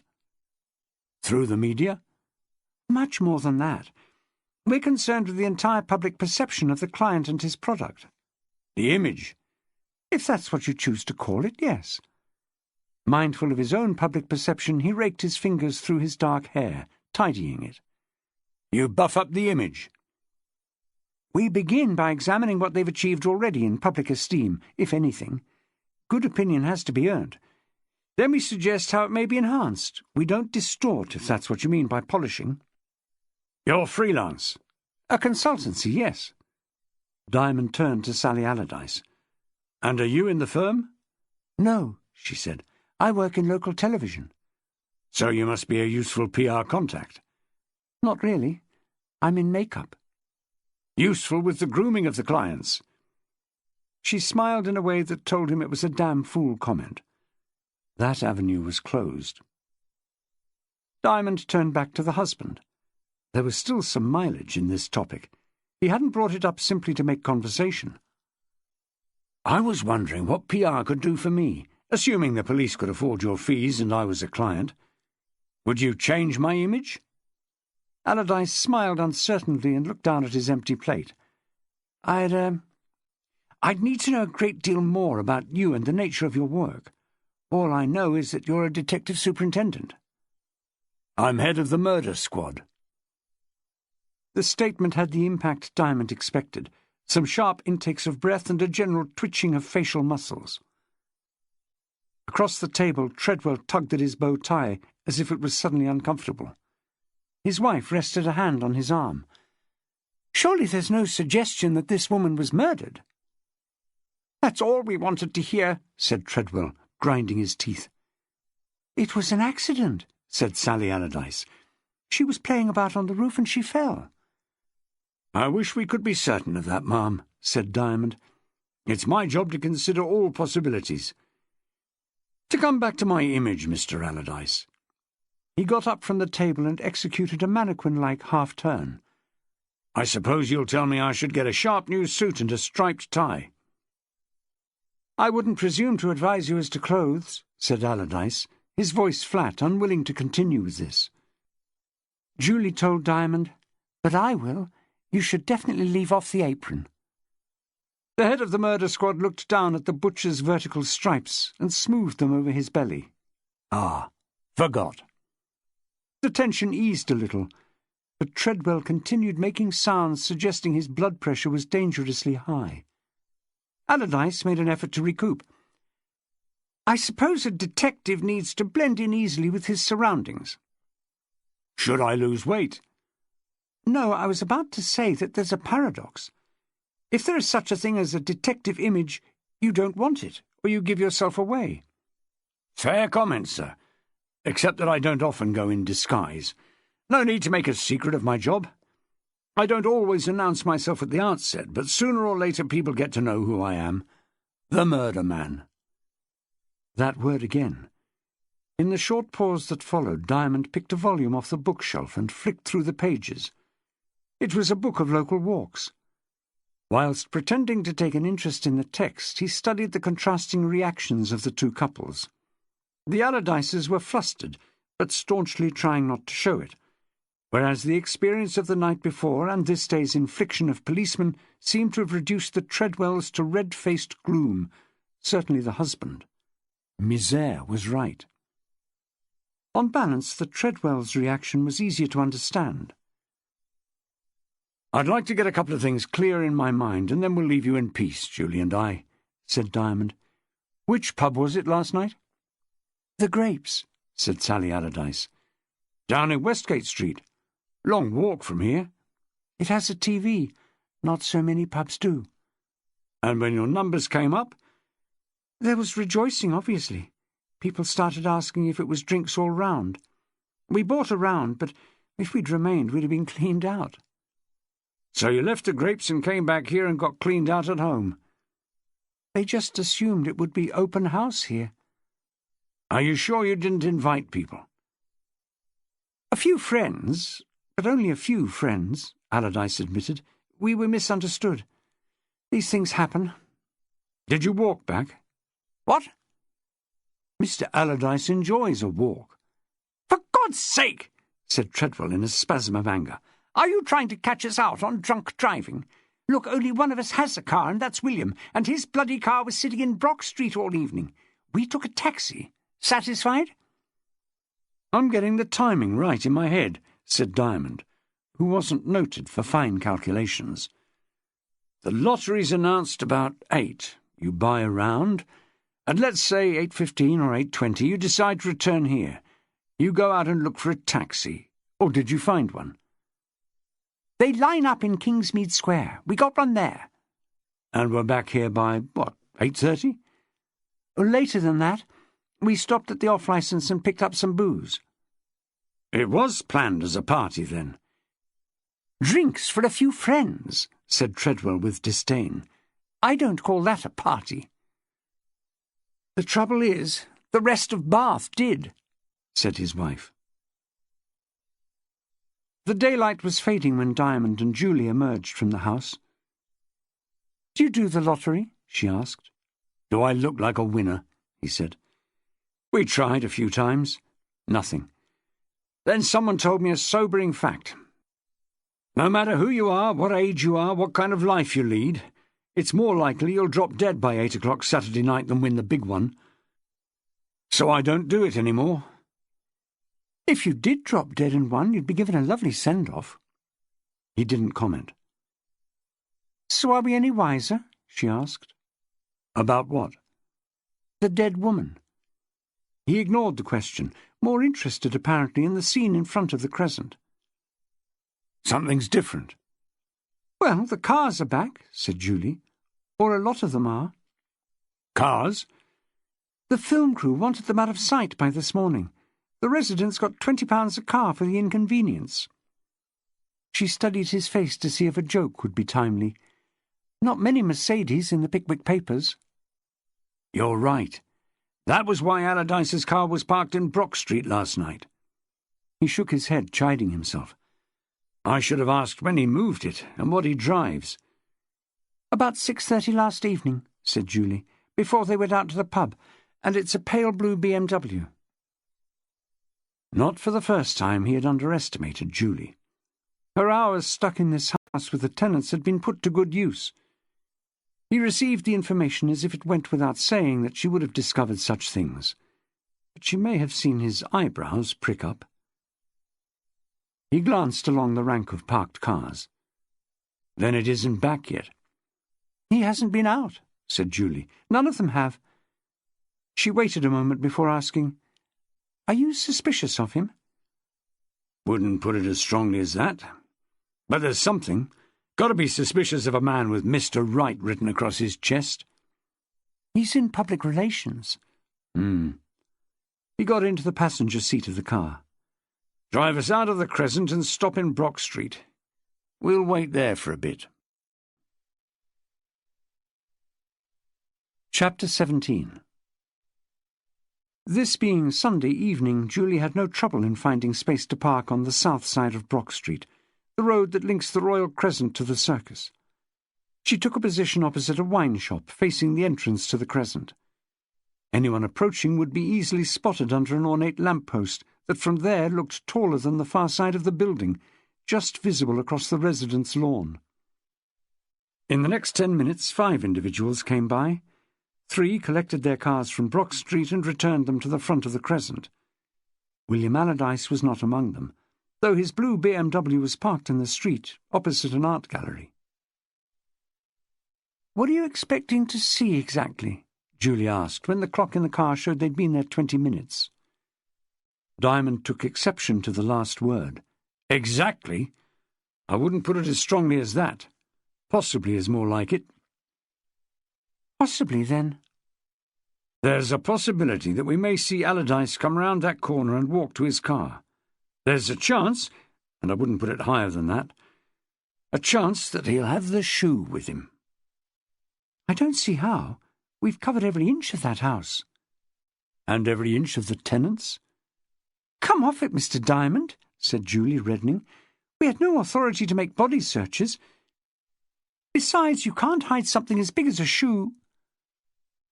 Speaker 1: "Through the media?" "Much more than that. We're concerned with the entire public perception of the client and his product." "The image?" "If that's what you choose to call it, yes." Mindful of his own public perception, he raked his fingers through his dark hair, tidying it. "You buff up the image?" "We begin by examining what they've achieved already in public esteem, if anything. Good opinion has to be earned. Then we suggest how it may be enhanced. We don't distort, if that's what you mean by polishing." "You're freelance?" "A consultancy, yes." Diamond turned to Sally Allardyce. "And are you in the firm?" "No," she said. "I work in local television." "So you must be a useful PR contact." "Not really. I'm in makeup." "Useful with the grooming of the clients." She smiled in a way that told him it was a damn fool comment. That avenue was closed. Diamond turned back to the husband. There was still some mileage in this topic. He hadn't brought it up simply to make conversation. "I was wondering what PR could do for me, assuming the police could afford your fees and I was a client. Would you change my image?" Allardyce smiled uncertainly and looked down at his empty plate. I'd need to know a great deal more about you and the nature of your work. All I know is that you're a detective superintendent." "I'm head of the murder squad." The statement had the impact Diamond expected, some sharp intakes of breath and a general twitching of facial muscles. Across the table, Treadwell tugged at his bow tie as if it was suddenly uncomfortable. His wife rested a hand on his arm.
Speaker 2: Surely there's no suggestion that this woman was murdered.
Speaker 1: That's all we wanted to hear, said Treadwell, grinding his teeth.
Speaker 2: It was an accident, said Sally Allardyce. She was playing about on the roof and she fell.
Speaker 1: I wish we could be certain of that, ma'am, said Diamond. It's my job to consider all possibilities. To come back to my image, Mr. Allardyce. He got up from the table and executed a mannequin-like half-turn. I suppose you'll tell me I should get a sharp new suit and a striped tie.
Speaker 2: I wouldn't presume to advise you as to clothes, said Allardyce, his voice flat, unwilling to continue with this. Julie told Diamond, "But I will. You should definitely leave off the apron."
Speaker 1: The head of the murder squad looked down at the butcher's vertical stripes and smoothed them over his belly. Ah, forgot. The tension eased a little, but Treadwell continued making sounds suggesting his blood pressure was dangerously high. Allardyce made an effort to recoup.
Speaker 2: I suppose a detective needs to blend in easily with his surroundings.
Speaker 1: Should I lose weight?
Speaker 2: No, I was about to say that there's a paradox. If there is such a thing as a detective image, you don't want it, or you give yourself away.
Speaker 1: Fair comment, sir, except that I don't often go in disguise. No need to make a secret of my job. I don't always announce myself at the outset, but sooner or later people get to know who I am. The murder man.
Speaker 2: That word again. In the short pause that followed, Diamond picked a volume off the bookshelf and flicked through the pages. It was a book of local walks. Whilst pretending to take an interest in the text, he studied the contrasting reactions of the two couples. The Allardyces were flustered, but staunchly trying not to show it, whereas the experience of the night before and this day's infliction of policemen seemed to have reduced the Treadwells to red-faced gloom, certainly the husband. Misere was right. On balance, the Treadwells' reaction was easier to understand.
Speaker 1: "I'd like to get a couple of things clear in my mind, and then we'll leave you in peace, Julie and I," said Diamond. "Which pub was it last night?"
Speaker 2: "The Grapes,"
Speaker 1: said Sally Allardyce. "Down in Westgate Street. Long walk from here."
Speaker 2: "It has a TV. Not so many pubs do."
Speaker 1: "And when your numbers came up?"
Speaker 2: "There was rejoicing, obviously. People started asking if it was drinks all round. We bought a round, but if we'd remained, we'd have been cleaned out."
Speaker 1: "So you left the Grapes and came back here and got cleaned out at home?"
Speaker 2: "They just assumed it would be open house here."
Speaker 1: "Are you sure you didn't invite people?"
Speaker 2: "A few friends, but only a few friends," Allardyce admitted. "We were misunderstood. These things happen."
Speaker 1: "Did you walk back?"
Speaker 2: "What?"
Speaker 1: "Mr. Allardyce enjoys a walk."
Speaker 2: "For God's sake!" said Treadwell in a spasm of anger. "Are you trying to catch us out on drunk driving? Look, only one of us has a car, and that's William, and his bloody car was sitting in Brock Street all evening. We took a taxi. Satisfied?"
Speaker 1: "I'm getting the timing right in my head," said Diamond, who wasn't noted for fine calculations. "The lottery's announced about 8. You buy a round, and let's say 8:15 or 8:20 you decide to return here. You go out and look for a taxi. Or did you find one?"
Speaker 2: "They line up in Kingsmead Square. We got one there."
Speaker 1: "And we're back here by, what, 8:30?
Speaker 2: "Later than that. We stopped at the off-licence and picked up some booze."
Speaker 1: "It was planned as a party, then?"
Speaker 2: "Drinks for a few friends," said Treadwell with disdain. "I don't call that a party." "The trouble is, the rest of Bath did," said his wife. The daylight was fading when Diamond and Julie emerged from the house. "Do you do the lottery?" she asked.
Speaker 1: "Do I look like a winner?" he said. "We tried a few times. Nothing. Then someone told me a sobering fact. No matter who you are, what age you are, what kind of life you lead, it's more likely you'll drop dead by 8 o'clock Saturday night than win the big one. So I don't do it anymore."
Speaker 2: "If you did drop dead and won, you'd be given a lovely send-off."
Speaker 1: He didn't comment.
Speaker 2: "So are we any wiser?" she asked.
Speaker 1: "About what?"
Speaker 2: "The dead woman." He ignored the question, more interested apparently in the scene in front of the crescent.
Speaker 1: "Something's different."
Speaker 2: "Well, the cars are back," said Julie. "Or a lot of them are."
Speaker 1: Cars?
Speaker 2: "The film crew wanted them out of sight by this morning. The residents got £20 a car for the inconvenience." She studied his face to see if a joke would be timely. "Not many Mercedes in the Pickwick papers."
Speaker 1: You're right. That was why Allardyce's car was parked in Brock Street last night.
Speaker 2: He shook his head, chiding himself.
Speaker 1: I should have asked when he moved it and what he drives.
Speaker 2: "About 6:30 last evening," said Julie, "before they went out to the pub, and it's a pale blue BMW.
Speaker 1: Not for the first time he had underestimated Julie.
Speaker 2: Her hours stuck in this house with the tenants had been put to good use. He received the information as if it went without saying that she would have discovered such things, but she may have seen his eyebrows prick up. He glanced along the rank of parked cars.
Speaker 1: Then it isn't back yet.
Speaker 2: "He hasn't been out," said Julie. "None of them have." She waited a moment before asking, "Are you suspicious of him?"
Speaker 1: Wouldn't put it as strongly as that. But there's something. Got to be suspicious of a man with Mr. Right written across his chest.
Speaker 2: "He's in public relations."
Speaker 1: He got into the passenger seat of the car. Drive us out of the Crescent and stop in Brock Street. We'll wait there for a bit.
Speaker 2: Chapter 17. This being Sunday evening, Julie had no trouble in finding space to park on the south side of Brock Street, the road that links the Royal Crescent to the circus. She took a position opposite a wine shop facing the entrance to the Crescent. Anyone approaching would be easily spotted under an ornate lamp-post that from there looked taller than the far side of the building, just visible across the residence lawn. In the next 10 minutes, 5 individuals came by. 3 collected their cars from Brock Street and returned them to the front of the Crescent. William Allardyce was not among them, though his blue BMW was parked in the street, opposite an art gallery. "What are you expecting to see exactly?" Julie asked, when the clock in the car showed they'd been there 20 minutes.
Speaker 1: Diamond took exception to the last word. Exactly? I wouldn't put it as strongly as that. Possibly is more like it.
Speaker 2: Possibly, then.
Speaker 1: There's a possibility that we may see Allardyce come round that corner and walk to his car. There's a chance, and I wouldn't put it higher than that, a chance that he'll have the shoe with him.
Speaker 2: I don't see how. We've covered every inch of that house.
Speaker 1: And every inch of the tenants?
Speaker 2: "Come off it, Mr. Diamond," said Julie, reddening. "We had no authority to make body searches. Besides, you can't hide something as big as a shoe."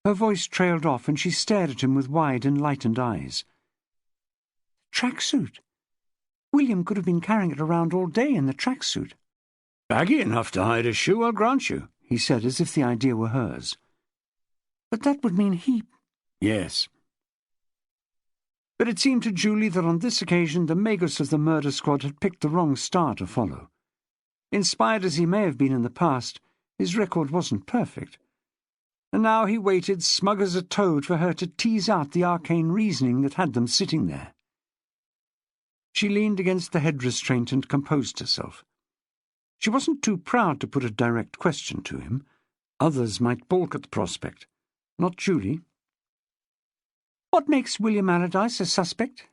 Speaker 2: Her voice trailed off, and she stared at him with wide, enlightened eyes. "Tracksuit. William could have been carrying it around all day in the tracksuit."
Speaker 1: "Baggy enough to hide a shoe, I'll grant you,"
Speaker 2: he said, as if the idea were hers. "But that would mean he—"
Speaker 1: "Yes."
Speaker 2: But it seemed to Julie that on this occasion the Magus of the murder squad had picked the wrong star to follow. Inspired as he may have been in the past, his record wasn't perfect. And now he waited, smug as a toad, for her to tease out the arcane reasoning that had them sitting there. She leaned against the head restraint and composed herself. She wasn't too proud to put a direct question to him. Others might balk at the prospect. Not Julie. "What makes William Allardyce a suspect?"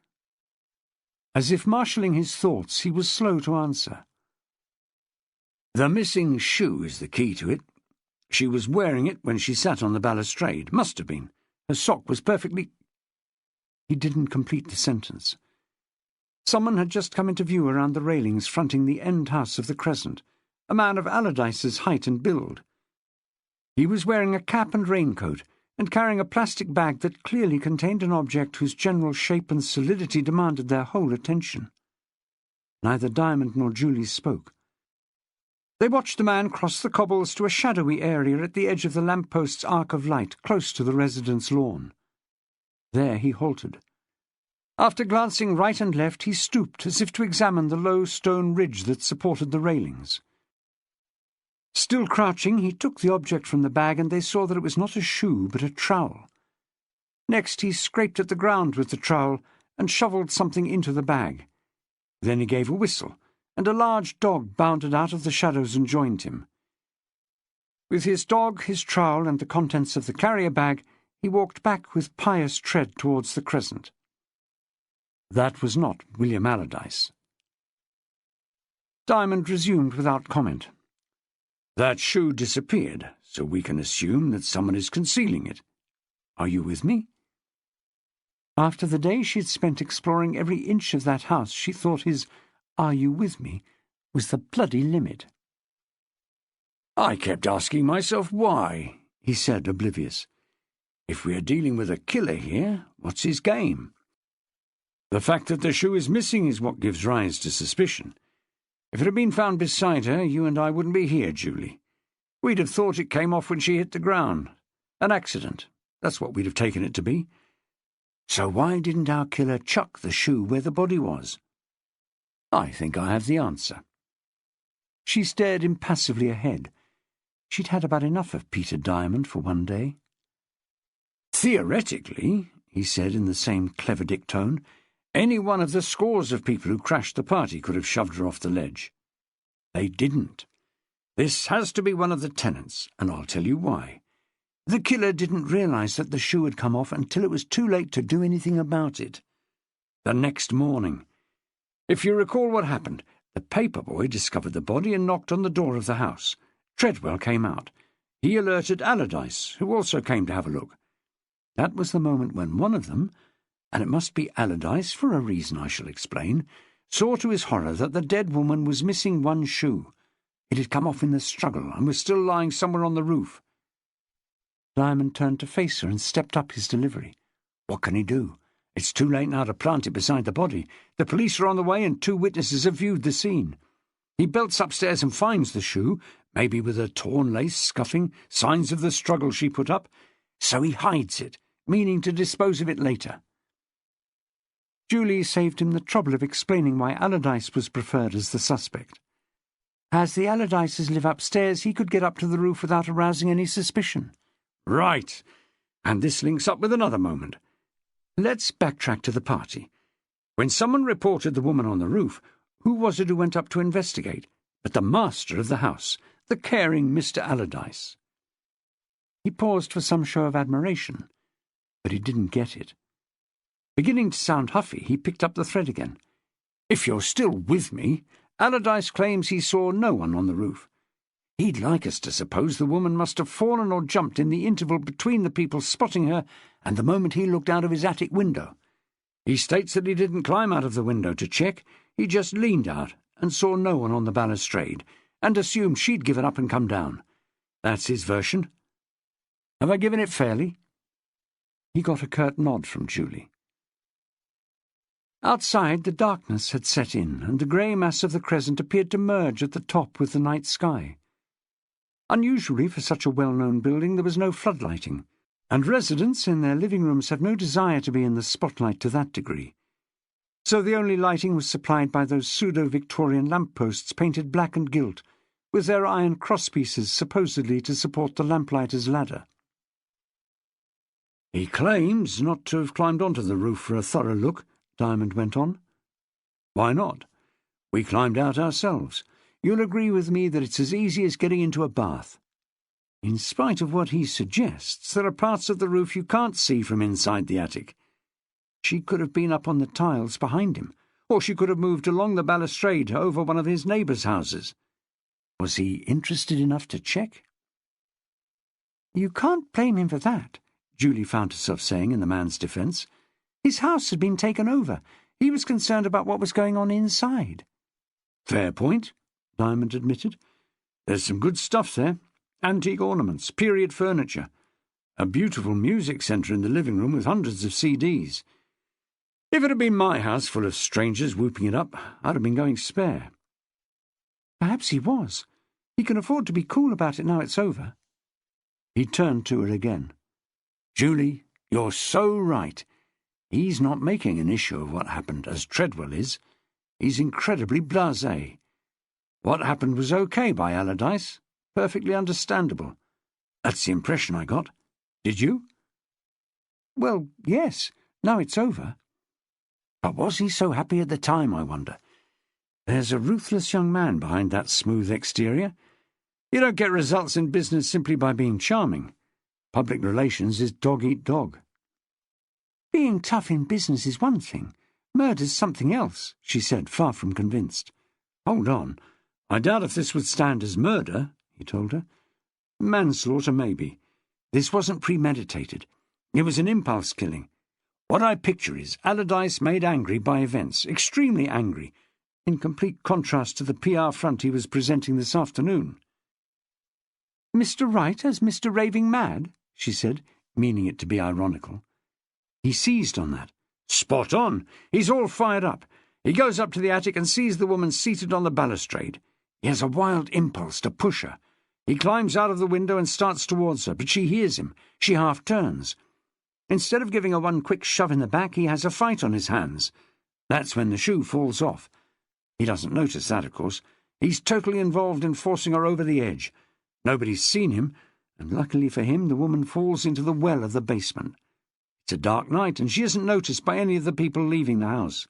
Speaker 2: As if marshalling his thoughts, he was slow to answer.
Speaker 1: "The missing shoe is the key to it. She was wearing it when she sat on the balustrade. Must have been. Her sock was perfectly—"
Speaker 2: He didn't complete the sentence. Someone had just come into view around the railings fronting the end house of the Crescent, a man of Allardyce's height and build. He was wearing a cap and raincoat, and carrying a plastic bag that clearly contained an object whose general shape and solidity demanded their whole attention. Neither Diamond nor Julie spoke. They watched the man cross the cobbles to a shadowy area at the edge of the lamp-post's arc of light, close to the residence lawn. There he halted. After glancing right and left, he stooped as if to examine the low stone ridge that supported the railings. Still crouching, he took the object from the bag, and they saw that it was not a shoe, but a trowel. Next, he scraped at the ground with the trowel and shovelled something into the bag. Then he gave a whistle,
Speaker 1: and a large dog bounded out of the shadows and joined him. With his dog, his trowel, and the contents of the carrier bag, he walked back with pious tread towards the crescent. That was not William Allardyce. Diamond resumed without comment. That shoe disappeared, so we can assume that someone is concealing it. Are you with me? After the day she had spent exploring every inch of that house, she thought his "Are you with me?" was the bloody limit. I kept asking myself why, he said, oblivious. If we are dealing with a killer here, what's his game? The fact that the shoe is missing is what gives rise to suspicion. If it had been found beside her, you and I wouldn't be here, Julie. We'd have thought it came off when she hit the ground. An accident. That's what we'd have taken it to be. So why didn't our killer chuck the shoe where the body was? I think I have the answer. She stared impassively ahead. She'd had about enough of Peter Diamond for one day. Theoretically, he said in the same clever dick tone, any one of the scores of people who crashed the party could have shoved her off the ledge. They didn't. This has to be one of the tenants, and I'll tell you why. The killer didn't realise that the shoe had come off until it was too late to do anything about it. The next morning. If you recall what happened, the paper boy discovered the body and knocked on the door of the house. Treadwell came out. He alerted Allardyce, who also came to have a look. That was the moment when one of them, and it must be Allardyce for a reason I shall explain, saw to his horror that the dead woman was missing one shoe. It had come off in the struggle and was still lying somewhere on the roof. Diamond turned to face her and stepped up his delivery. What can he do? It's too late now to plant it beside the body. The police are on the way and 2 witnesses have viewed the scene. He belts upstairs and finds the shoe, maybe with a torn lace scuffing, signs of the struggle she put up. So he hides it, meaning to dispose of it later. Julie saved him the trouble of explaining why Allardyce was preferred as the suspect. As the Allardyces live upstairs, he could get up to the roof without arousing any suspicion. Right. And this links up with another moment. Let's backtrack to the party. When someone reported the woman on the roof, who was it who went up to investigate? But the master of the house, the caring Mr. Allardyce. He paused for some show of admiration, but he didn't get it. Beginning to sound huffy, he picked up the thread again. If you're still with me, Allardyce claims he saw no one on the roof. He'd like us to suppose the woman must have fallen or jumped in the interval between the people spotting her and the moment he looked out of his attic window. He states that he didn't climb out of the window to check, he just leaned out and saw no one on the balustrade, and assumed she'd given up and come down. That's his version. Have I given it fairly? He got a curt nod from Julie. Outside, the darkness had set in, and the grey mass of the crescent appeared to merge at the top with the night sky. Unusually for such a well-known building, there was no floodlighting, and residents in their living rooms had no desire to be in the spotlight to that degree. So the only lighting was supplied by those pseudo-Victorian lampposts painted black and gilt, with their iron crosspieces supposedly to support the lamplighter's ladder. He claims not to have climbed onto the roof for a thorough look, Diamond went on. Why not? We climbed out ourselves. You'll agree with me that it's as easy as getting into a bath. In spite of what he suggests, there are parts of the roof you can't see from inside the attic. She could have been up on the tiles behind him, or she could have moved along the balustrade over one of his neighbours' houses. Was he interested enough to check? You can't blame him for that, Julie found herself saying in the man's defence. His house had been taken over. He was concerned about what was going on inside. Fair point, Diamond admitted. There's some good stuff there. Antique ornaments, period furniture. A beautiful music centre in the living room with hundreds of CDs. If it had been my house full of strangers whooping it up, I'd have been going spare. Perhaps he was. He can afford to be cool about it now it's over. He turned to her again. Julie, you're so right. He's not making an issue of what happened, as Treadwell is. He's incredibly blasé. What happened was okay by Allardyce. Perfectly understandable. That's the impression I got. Did you? Well, yes. Now it's over. But was he so happy at the time, I wonder? There's a ruthless young man behind that smooth exterior. You don't get results in business simply by being charming. Public relations is dog-eat-dog.
Speaker 2: Being tough in business is one thing. Murder's something else, she said, far from convinced.
Speaker 1: Hold on. I doubt if this would stand as murder, he told her. Manslaughter, maybe. This wasn't premeditated. It was an impulse killing. What I picture is Allardyce made angry by events, extremely angry, in complete contrast to the PR front he was presenting this afternoon.
Speaker 2: Mr. Wright as Mr. Raving Mad, she said, meaning it to be ironical.
Speaker 1: He seized on that. Spot on. He's all fired up. He goes up to the attic and sees the woman seated on the balustrade. He has a wild impulse to push her. He climbs out of the window and starts towards her, but she hears him. She half turns. Instead of giving her one quick shove in the back, he has a fight on his hands. That's when the shoe falls off. He doesn't notice that, of course. He's totally involved in forcing her over the edge. Nobody's seen him, and luckily for him, the woman falls into the well of the basement. It's a dark night, and she isn't noticed by any of the people leaving the house.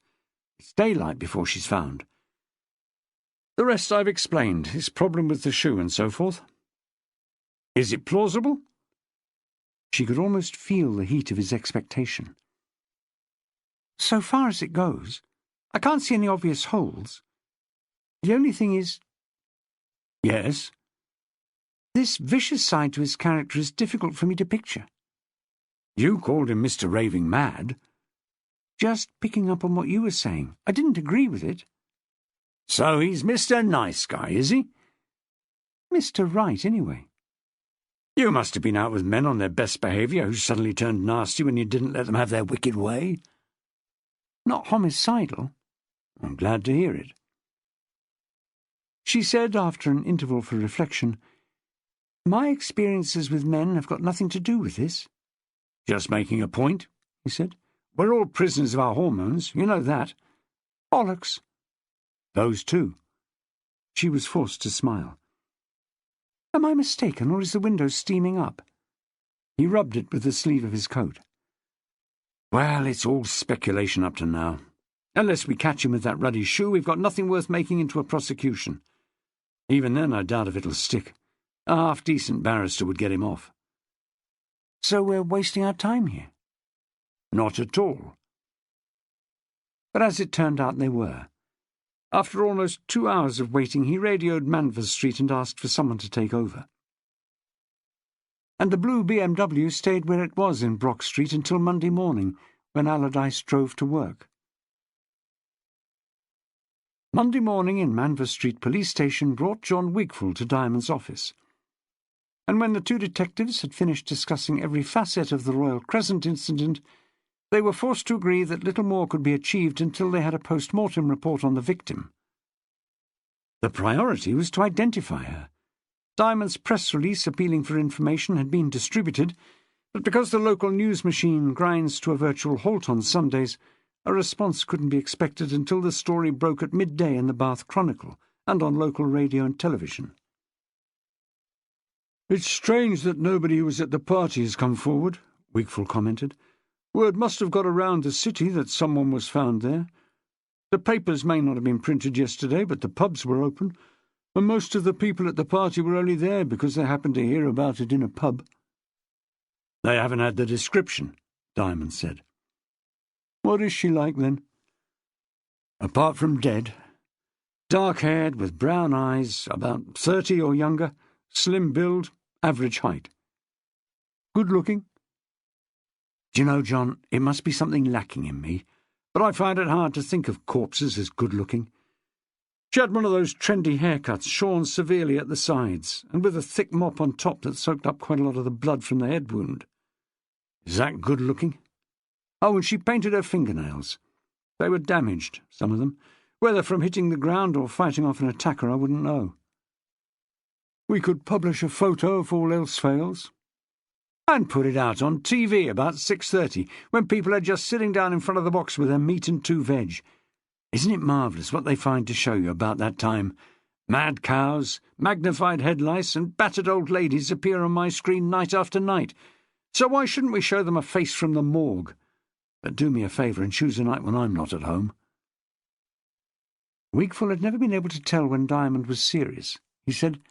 Speaker 1: It's daylight before she's found. The rest I've explained, his problem with the shoe and so forth. Is it plausible?
Speaker 2: She could almost feel the heat of his expectation. So far as it goes, I can't see any obvious holes. The only thing is...
Speaker 1: Yes?
Speaker 2: This vicious side to his character is difficult for me to picture.
Speaker 1: You called him Mr. Raving Mad.
Speaker 2: Just picking up on what you were saying. I didn't agree with it.
Speaker 1: So he's Mr. Nice Guy, is he?
Speaker 2: Mr. Right, anyway.
Speaker 1: You must have been out with men on their best behaviour who suddenly turned nasty when you didn't let them have their wicked way.
Speaker 2: Not homicidal.
Speaker 1: I'm glad to hear it.
Speaker 2: She said, after an interval for reflection, My experiences with men have got nothing to do with this.
Speaker 1: Just making a point, he said. We're all prisoners of our hormones, you know that.
Speaker 2: Bollocks.
Speaker 1: Those too.
Speaker 2: She was forced to smile. Am I mistaken, or is the window steaming up?
Speaker 1: He rubbed it with the sleeve of his coat. Well, it's all speculation up to now. Unless we catch him with that ruddy shoe, we've got nothing worth making into a prosecution. Even then, I doubt if it'll stick. A half-decent barrister would get him off.
Speaker 2: So we're wasting our time here?
Speaker 1: Not at all.
Speaker 2: But as it turned out, they were. After almost 2 hours of waiting, he radioed Manvers Street and asked for someone to take over. And the blue BMW stayed where it was in Brock Street until Monday morning, when Allardyce drove to work. Monday morning in Manvers Street Police Station brought John Wigfall to Diamond's office. And when the two detectives had finished discussing every facet of the Royal Crescent incident, they were forced to agree that little more could be achieved until they had a post-mortem report on the victim. The priority was to identify her. Diamond's press release appealing for information had been distributed, but because the local news machine grinds to a virtual halt on Sundays, a response couldn't be expected until the story broke at midday in the Bath Chronicle and on local radio and television.
Speaker 1: It's strange that nobody who was at the party has come forward, Wigfall commented. Word must have got around the city that someone was found there. The papers may not have been printed yesterday, but the pubs were open, and most of the people at the party were only there because they happened to hear about it in a pub. They haven't had the description, Diamond said. What is she like, then? Apart from dead, dark-haired with brown eyes, about 30 or younger, slim build, average height. Good-looking? Do you know, John, it must be something lacking in me, but I find it hard to think of corpses as good-looking. She had one of those trendy haircuts, shorn severely at the sides, and with a thick mop on top that soaked up quite a lot of the blood from the head wound. Is that good-looking? Oh, and she painted her fingernails. They were damaged, some of them. Whether from hitting the ground or fighting off an attacker, I wouldn't know. We could publish a photo if all else fails. And put it out on TV about 6:30, when people are just sitting down in front of the box with their meat and 2 veg. Isn't it marvellous what they find to show you about that time? Mad cows, magnified head lice, and battered old ladies appear on my screen night after night. So why shouldn't we show them a face from the morgue? But do me a favour and choose a night when I'm not at home. Wakeful had never been able to tell when Diamond was serious. He said,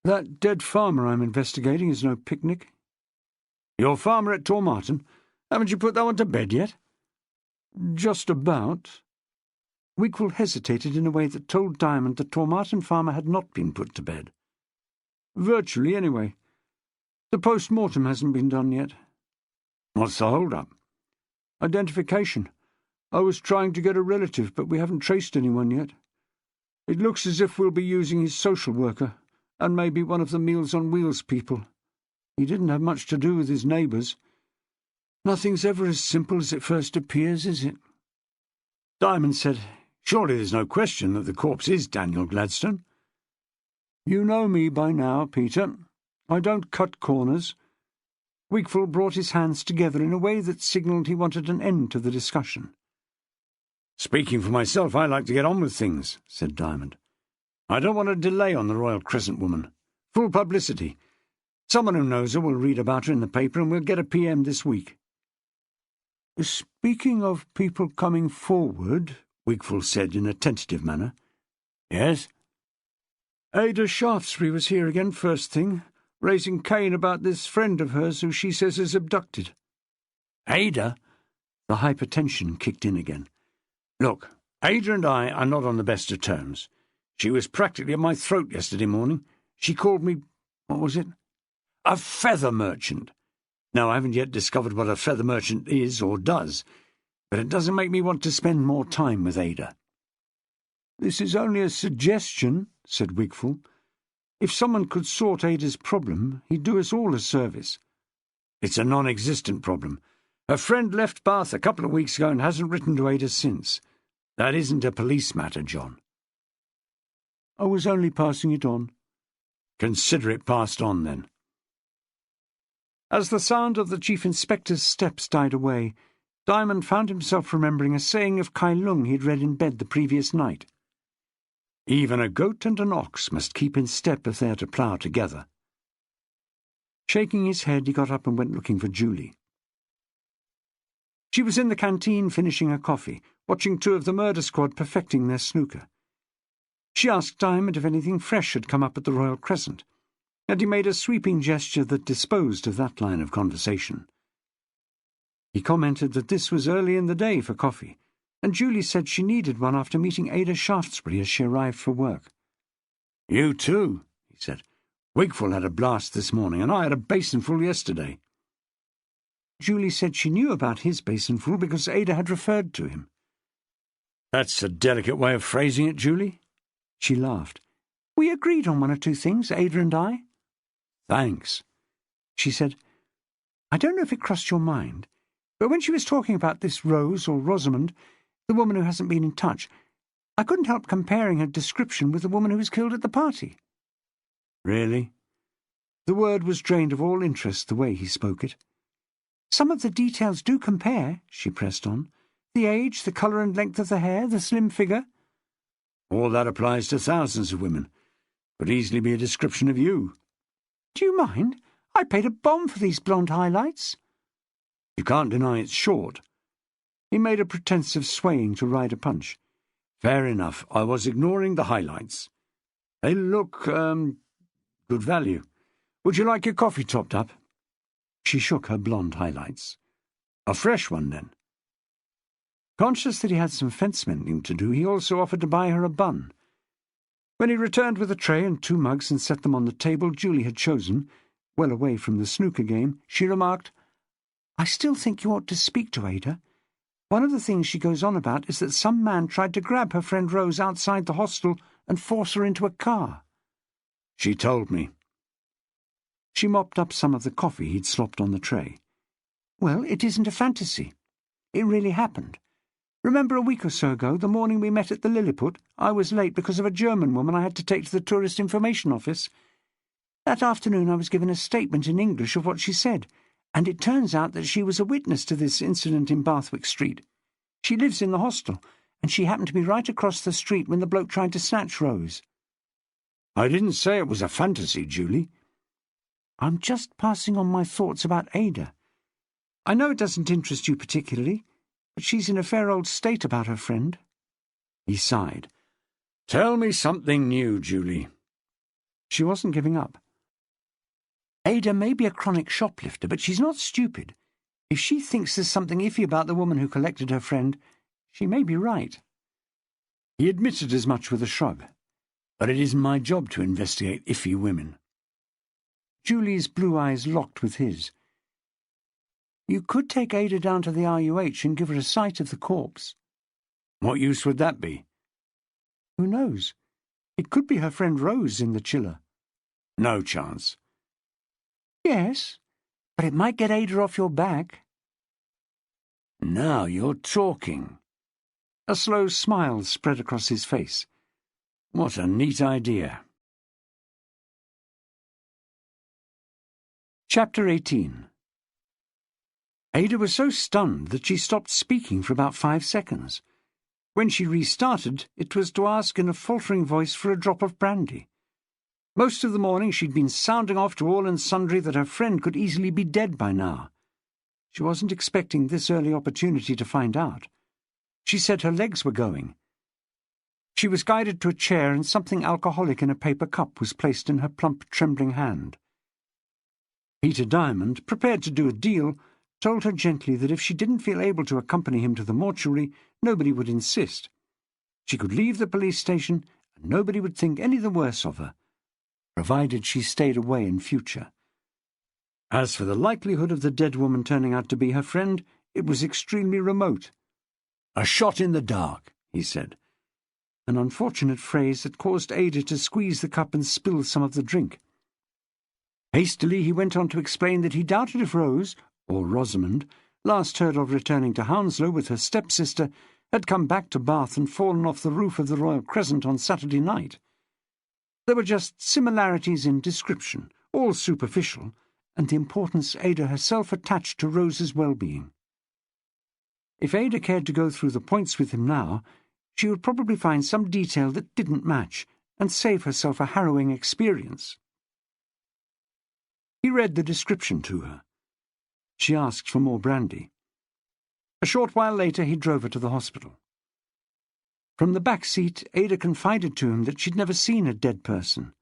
Speaker 1: "That dead farmer I'm investigating is no picnic." "Your farmer at Tormarton? Haven't you put that one to bed yet?" "Just about." Wakeful hesitated in a way that told Diamond the Tormarton farmer had not been put to bed. "Virtually, anyway. The post-mortem hasn't been done yet." "What's the hold-up?" "Identification. I was trying to get a relative, but we haven't traced anyone yet. It looks as if we'll be using his social worker, and maybe one of the Meals on Wheels people. He didn't have much to do with his neighbours. Nothing's ever as simple as it first appears, is it?" Diamond said, "Surely there's no question that the corpse is Daniel Gladstone." "You know me by now, Peter. I don't cut corners." Wakeful brought his hands together in a way that signalled he wanted an end to the discussion. "Speaking for myself, I like to get on with things," said Diamond. "I don't want a delay on the Royal Crescent woman. Full publicity. Someone who knows her will read about her in the paper, and we'll get a PM this week." "Speaking of people coming forward," Wakeful said in a tentative manner. "Yes?" "Ada Shaftesbury was here again first thing, raising Cain about this friend of hers who she says is abducted." "Ada?" The hypertension kicked in again. "Look, Ada and I are not on the best of terms. She was practically at my throat yesterday morning. She called me, what was it? A feather merchant. Now, I haven't yet discovered what a feather merchant is or does, but it doesn't make me want to spend more time with Ada." "This is only a suggestion," said Wakeful. "If someone could sort Ada's problem, he'd do us all a service." "It's a non-existent problem. Her friend left Bath a couple of weeks ago and hasn't written to Ada since. That isn't a police matter, John." "I was only passing it on." "Consider it passed on, then." As the sound of the Chief Inspector's steps died away, Diamond found himself remembering a saying of Kai Lung he'd read in bed the previous night. "Even a goat and an ox must keep in step if they are to plough together." Shaking his head, he got up and went looking for Julie. She was in the canteen finishing her coffee, watching two of the murder squad perfecting their snooker. She asked Diamond if anything fresh had come up at the Royal Crescent, and he made a sweeping gesture that disposed of that line of conversation. He commented that this was early in the day for coffee, and Julie said she needed one after meeting Ada Shaftesbury as she arrived for work. "You too," he said. "Wakeful had a blast this morning, and I had a basinful yesterday." Julie said she knew about his basinful because Ada had referred to him. "That's a delicate way of phrasing it, Julie." She laughed. "We agreed on one or two things, Ada and I." "Thanks." She said, "I don't know if it crossed your mind, but when she was talking about this Rose or Rosamond, the woman who hasn't been in touch, I couldn't help comparing her description with the woman who was killed at the party." "Really?" The word was drained of all interest the way he spoke it. "Some of the details do compare," she pressed on. "The age, the colour and length of the hair, the slim figure." "All that applies to thousands of women. Could easily be a description of you." "Do you mind? I paid a bomb for these blonde highlights." "You can't deny it's short." He made a pretence of swaying to ride a punch. "Fair enough. I was ignoring the highlights. They look, good value. Would you like your coffee topped up?" She shook her blonde highlights. "A fresh one, then." Conscious that he had some fence-mending to do, he also offered to buy her a bun. When he returned with a tray and two mugs and set them on the table Julie had chosen, well away from the snooker game, she remarked, "I still think you ought to speak to Ada. One of the things she goes on about is that some man tried to grab her friend Rose outside the hostel and force her into a car." "She told me." She mopped up some of the coffee he'd slopped on the tray. "Well, it isn't a fantasy. It really happened. Remember a week or so ago, the morning we met at the Lilliput, I was late because of a German woman I had to take to the Tourist Information Office. That afternoon I was given a statement in English of what she said, and it turns out that she was a witness to this incident in Bathwick Street. She lives in the hostel, and she happened to be right across the street when the bloke tried to snatch Rose." "I didn't say it was a fantasy, Julie." "I'm just passing on my thoughts about Ada. I know it doesn't interest you particularly, but she's in a fair old state about her friend." He sighed. "Tell me something new, Julie." She wasn't giving up. "Ada may be a chronic shoplifter, but she's not stupid. If she thinks there's something iffy about the woman who collected her friend, she may be right." He admitted as much with a shrug. "But it isn't my job to investigate iffy women." Julie's blue eyes locked with his. "You could take Ada down to the RUH and give her a sight of the corpse." "What use would that be?" "Who knows? It could be her friend Rose in the chiller." "No chance." "Yes, but it might get Ada off your back." "Now you're talking." A slow smile spread across his face. "What a neat idea." Chapter 18. Ada was so stunned that she stopped speaking for about 5 seconds. When she restarted, it was to ask in a faltering voice for a drop of brandy. Most of the morning she'd been sounding off to all and sundry that her friend could easily be dead by now. She wasn't expecting this early opportunity to find out. She said her legs were going. She was guided to a chair, and something alcoholic in a paper cup was placed in her plump, trembling hand. Peter Diamond, prepared to do a deal, told her gently that if she didn't feel able to accompany him to the mortuary, nobody would insist. She could leave the police station, and nobody would think any the worse of her, provided she stayed away in future. As for the likelihood of the dead woman turning out to be her friend, it was extremely remote. "A shot in the dark," he said, an unfortunate phrase that caused Ada to squeeze the cup and spill some of the drink. Hastily he went on to explain that he doubted if Rose, or Rosamond, last heard of returning to Hounslow with her stepsister, had come back to Bath and fallen off the roof of the Royal Crescent on Saturday night. There were just similarities in description, all superficial, and the importance Ada herself attached to Rose's well-being. If Ada cared to go through the points with him now, she would probably find some detail that didn't match, and save herself a harrowing experience. He read the description to her. She asked for more brandy. A short while later he drove her to the hospital. From the back seat, Ada confided to him that she'd never seen a dead person.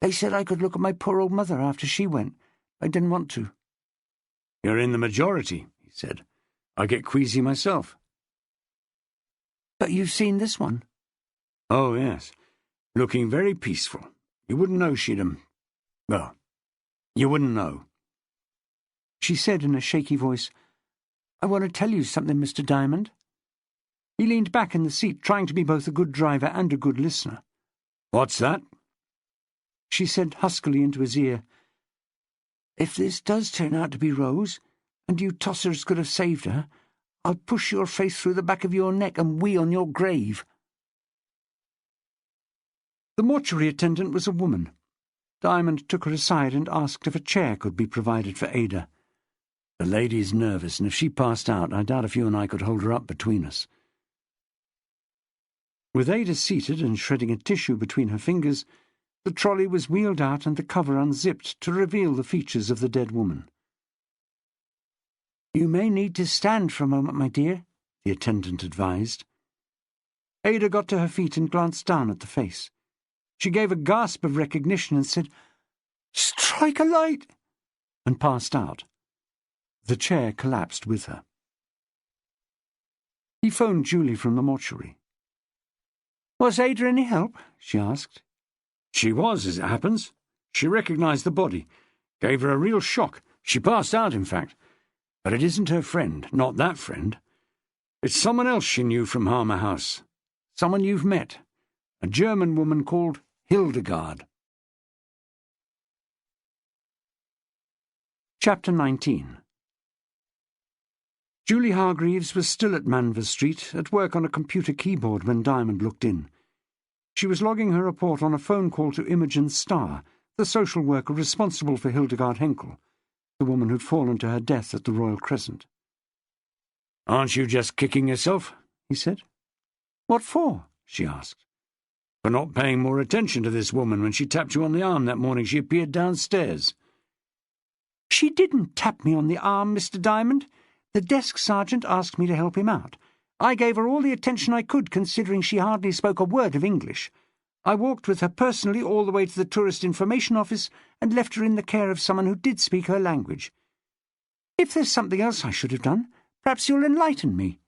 Speaker 1: "They said I could look at my poor old mother after she went. I didn't want to." "You're in the majority," he said. "I get queasy myself." "But you've seen this one?" "Oh, yes. Looking very peaceful. You wouldn't know she'd well, you wouldn't know." She said in a shaky voice, "I want to tell you something, Mr. Diamond." He leaned back in the seat, trying to be both a good driver and a good listener. "What's that?" She said huskily into his ear, "If this does turn out to be Rose, and you tossers could have saved her, I'll push your face through the back of your neck and wee on your grave." The mortuary attendant was a woman. Diamond took her aside and asked if a chair could be provided for Ada. "The lady's nervous, and if she passed out, I doubt if you and I could hold her up between us." With Ada seated and shredding a tissue between her fingers, the trolley was wheeled out and the cover unzipped to reveal the features of the dead woman. "You may need to stand for a moment, my dear," the attendant advised. Ada got to her feet and glanced down at the face. She gave a gasp of recognition and said, "Strike a light!" and passed out. The chair collapsed with her. He phoned Julie from the mortuary. "Was Ada any help?" she asked. "She was, as it happens. She recognized the body. Gave her a real shock. She passed out, in fact. But it isn't her friend, not that friend. It's someone else she knew from Harmer House. Someone you've met. A German woman called Hildegard." Chapter 19. Julie Hargreaves was still at Manvers Street, at work on a computer keyboard when Diamond looked in. She was logging her report on a phone call to Imogen Starr, the social worker responsible for Hildegard Henkel, the woman who'd fallen to her death at the Royal Crescent. "Aren't you just kicking yourself?" he said. "What for?" she asked. "For not paying more attention to this woman when she tapped you on the arm that morning she appeared downstairs." "She didn't tap me on the arm, Mr. Diamond. The desk sergeant asked me to help him out.
Speaker 2: I gave her all the attention I could, considering she hardly spoke a word of English. I walked with her personally all the way to the Tourist Information Office and left her in the care of someone who did speak her language. If there's something else I should have done, perhaps you'll enlighten me."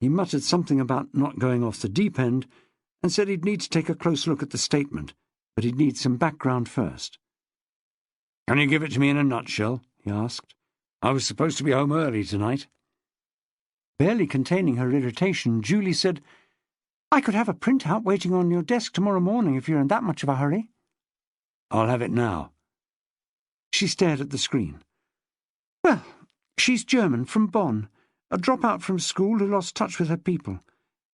Speaker 1: He muttered something about not going off the deep end and said he'd need to take a close look at the statement, but he'd need some background first. "Can you give it to me in a nutshell?" he asked. "I was supposed to be home early tonight."
Speaker 2: Barely containing her irritation, Julie said, "I could have a printout waiting on your desk tomorrow morning if you're in that much of a hurry."
Speaker 1: "I'll have it now."
Speaker 2: She stared at the screen. "Well, she's German, from Bonn, a dropout from school who lost touch with her people,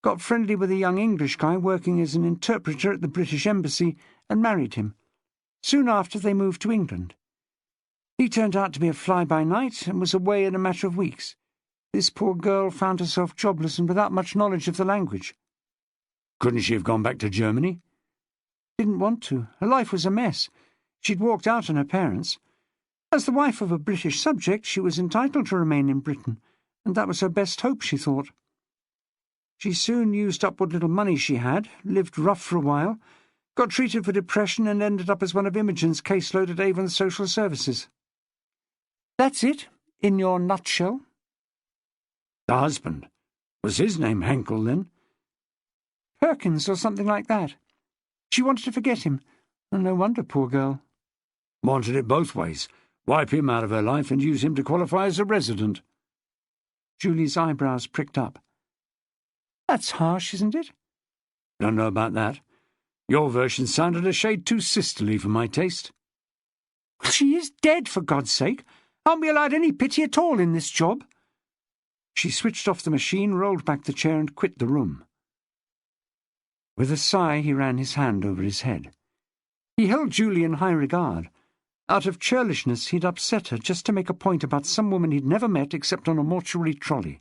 Speaker 2: got friendly with a young English guy working as an interpreter at the British Embassy and married him. Soon after, they moved to England. He turned out to be a fly-by-night and was away in a matter of weeks. This poor girl found herself jobless and without much knowledge of the language."
Speaker 1: "Couldn't she have gone back to Germany?"
Speaker 2: "Didn't want to. Her life was a mess. She'd walked out on her parents. As the wife of a British subject, she was entitled to remain in Britain, and that was her best hope, she thought. She soon used up what little money she had, lived rough for a while, got treated for depression and ended up as one of Imogen's caseload at Avon Social Services. That's it, in your nutshell."
Speaker 1: "The husband. Was his name Henkel, then?"
Speaker 2: "Perkins or something like that. She wanted to forget him, and no wonder, poor girl."
Speaker 1: "Wanted it both ways. Wipe him out of her life and use him to qualify as a resident."
Speaker 2: Julie's eyebrows pricked up. "That's harsh, isn't it?"
Speaker 1: "Don't know about that. Your version sounded a shade too sisterly for my taste."
Speaker 2: "She is dead, for God's sake. Aren't we allowed any pity at all in this job?" She switched off the machine, rolled back the chair, and quit the room. With a sigh, he ran his hand over his head. He held Julie in high regard. Out of churlishness, he'd upset her just to make a point about some woman he'd never met except on a mortuary trolley.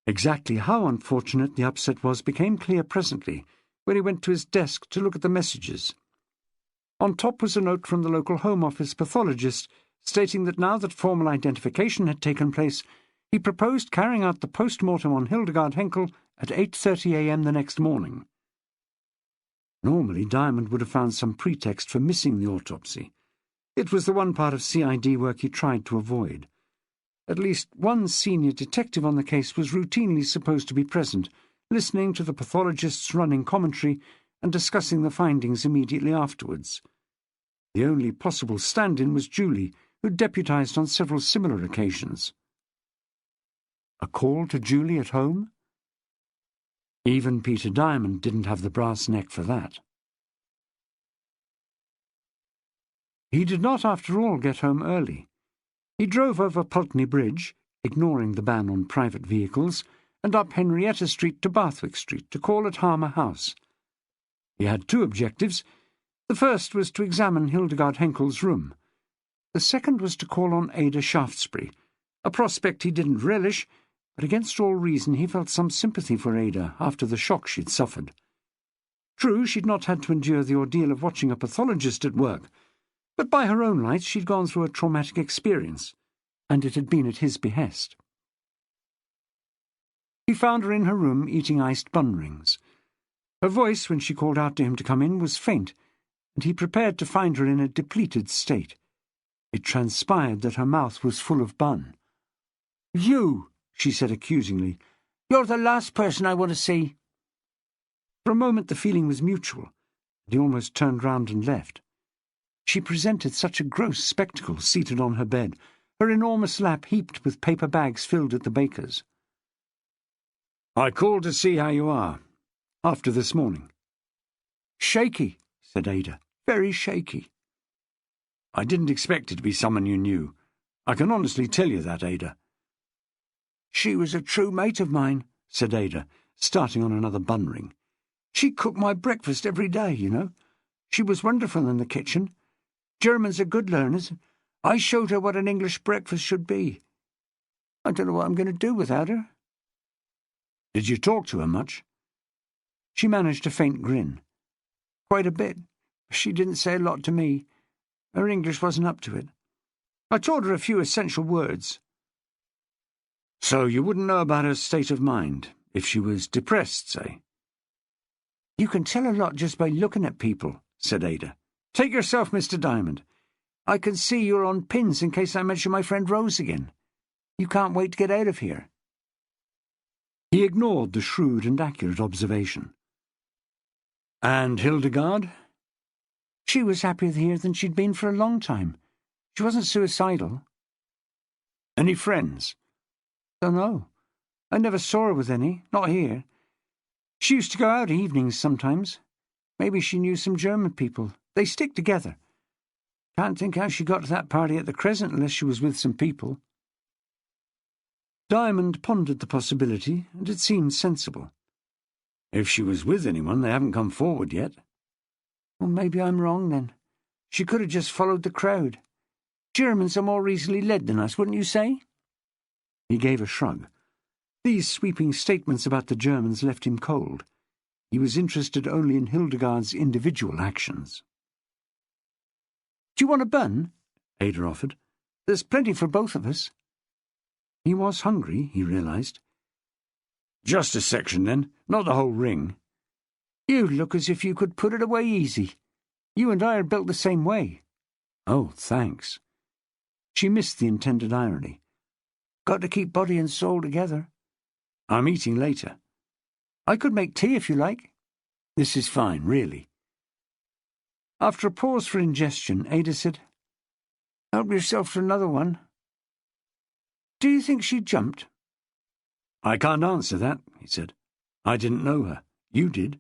Speaker 2: Exactly how unfortunate the upset was became clear presently, when he went to his desk to look at the messages. On top was a note from the local Home Office pathologist stating that now that formal identification had taken place, he proposed carrying out the post-mortem on Hildegard Henkel at 8:30 a.m. the next morning. Normally, Diamond would have found some pretext for missing the autopsy. It was the one part of CID work he tried to avoid. At least one senior detective on the case was routinely supposed to be present, listening to the pathologist's running commentary and discussing the findings immediately afterwards. The only possible stand-in was Julie, who deputized on several similar occasions. A call to Julie at home? Even Peter Diamond didn't have the brass neck for that. He did not, after all, get home early. He drove over Pulteney Bridge, ignoring the ban on private vehicles, and up Henrietta Street to Bathwick Street to call at Harmer House. He had two objectives. The first was to examine Hildegard Henkel's room. The second was to call on Ada Shaftesbury, a prospect he didn't relish, but against all reason he felt some sympathy for Ada after the shock she'd suffered. True, she'd not had to endure the ordeal of watching a pathologist at work, but by her own lights she'd gone through a traumatic experience, and it had been at his behest. He found her in her room eating iced bun rings. Her voice, when she called out to him to come in, was faint, and he prepared to find her in a depleted state. It transpired that her mouth was full of bun. "You," she said accusingly. "You're the last person I want to see." For a moment the feeling was mutual, and he almost turned round and left. She presented such a gross spectacle seated on her bed, her enormous lap heaped with paper bags filled at the baker's. "I called to see how you are, after this morning." "Shaky," said Ada. "Very shaky." "I didn't expect it to be someone you knew. I can honestly tell you that, Ada." "She was a true mate of mine," said Ada, starting on another bun ring. "She cooked my breakfast every day, you know. She was wonderful in the kitchen. Germans are good learners. I showed her what an English breakfast should be. I don't know what I'm going to do without her."
Speaker 1: "Did you talk to her much?"
Speaker 2: She managed a faint grin. "Quite a bit. She didn't say a lot to me. Her English wasn't up to it. I taught her a few essential words."
Speaker 1: So you wouldn't know about her state of mind, if she was depressed, say?
Speaker 2: You can tell a lot just by looking at people, said Ada. Take yourself, Mr. Diamond. I can see you're on pins in case I mention my friend Rose again. You can't wait to get out of here.
Speaker 1: He ignored the shrewd and accurate observation. And Hildegard?
Speaker 2: She was happier here than she'd been for a long time. She wasn't suicidal.
Speaker 1: Any friends?
Speaker 2: Dunno. I never saw her with any, not here. She used to go out evenings sometimes. Maybe she knew some German people. They stick together. Can't think how she got to that party at the Crescent unless she was with some people.
Speaker 1: Diamond pondered the possibility, and it seemed sensible. If she was with anyone, they haven't come forward yet.
Speaker 2: Well, maybe I'm wrong, then. She could have just followed the crowd. Germans are more easily led than us, wouldn't you say?
Speaker 1: He gave a shrug. These sweeping statements about the Germans left him cold. He was interested only in Hildegard's individual actions.
Speaker 2: Do you want a bun? Ada offered. There's plenty for both of us.
Speaker 1: He was hungry, he realized. Just a section, then, not the whole ring.
Speaker 2: You look as if you could put it away easy. You and I are built the same way.
Speaker 1: Oh, thanks. She missed the intended irony.
Speaker 2: Got to keep body and soul together.
Speaker 1: I'm eating later.
Speaker 2: I could make tea if you like.
Speaker 1: This is fine, really.
Speaker 2: After a pause for ingestion, Ada said, Help yourself to another one. Do you think she jumped?
Speaker 1: I can't answer that, he said. I didn't know her. You did.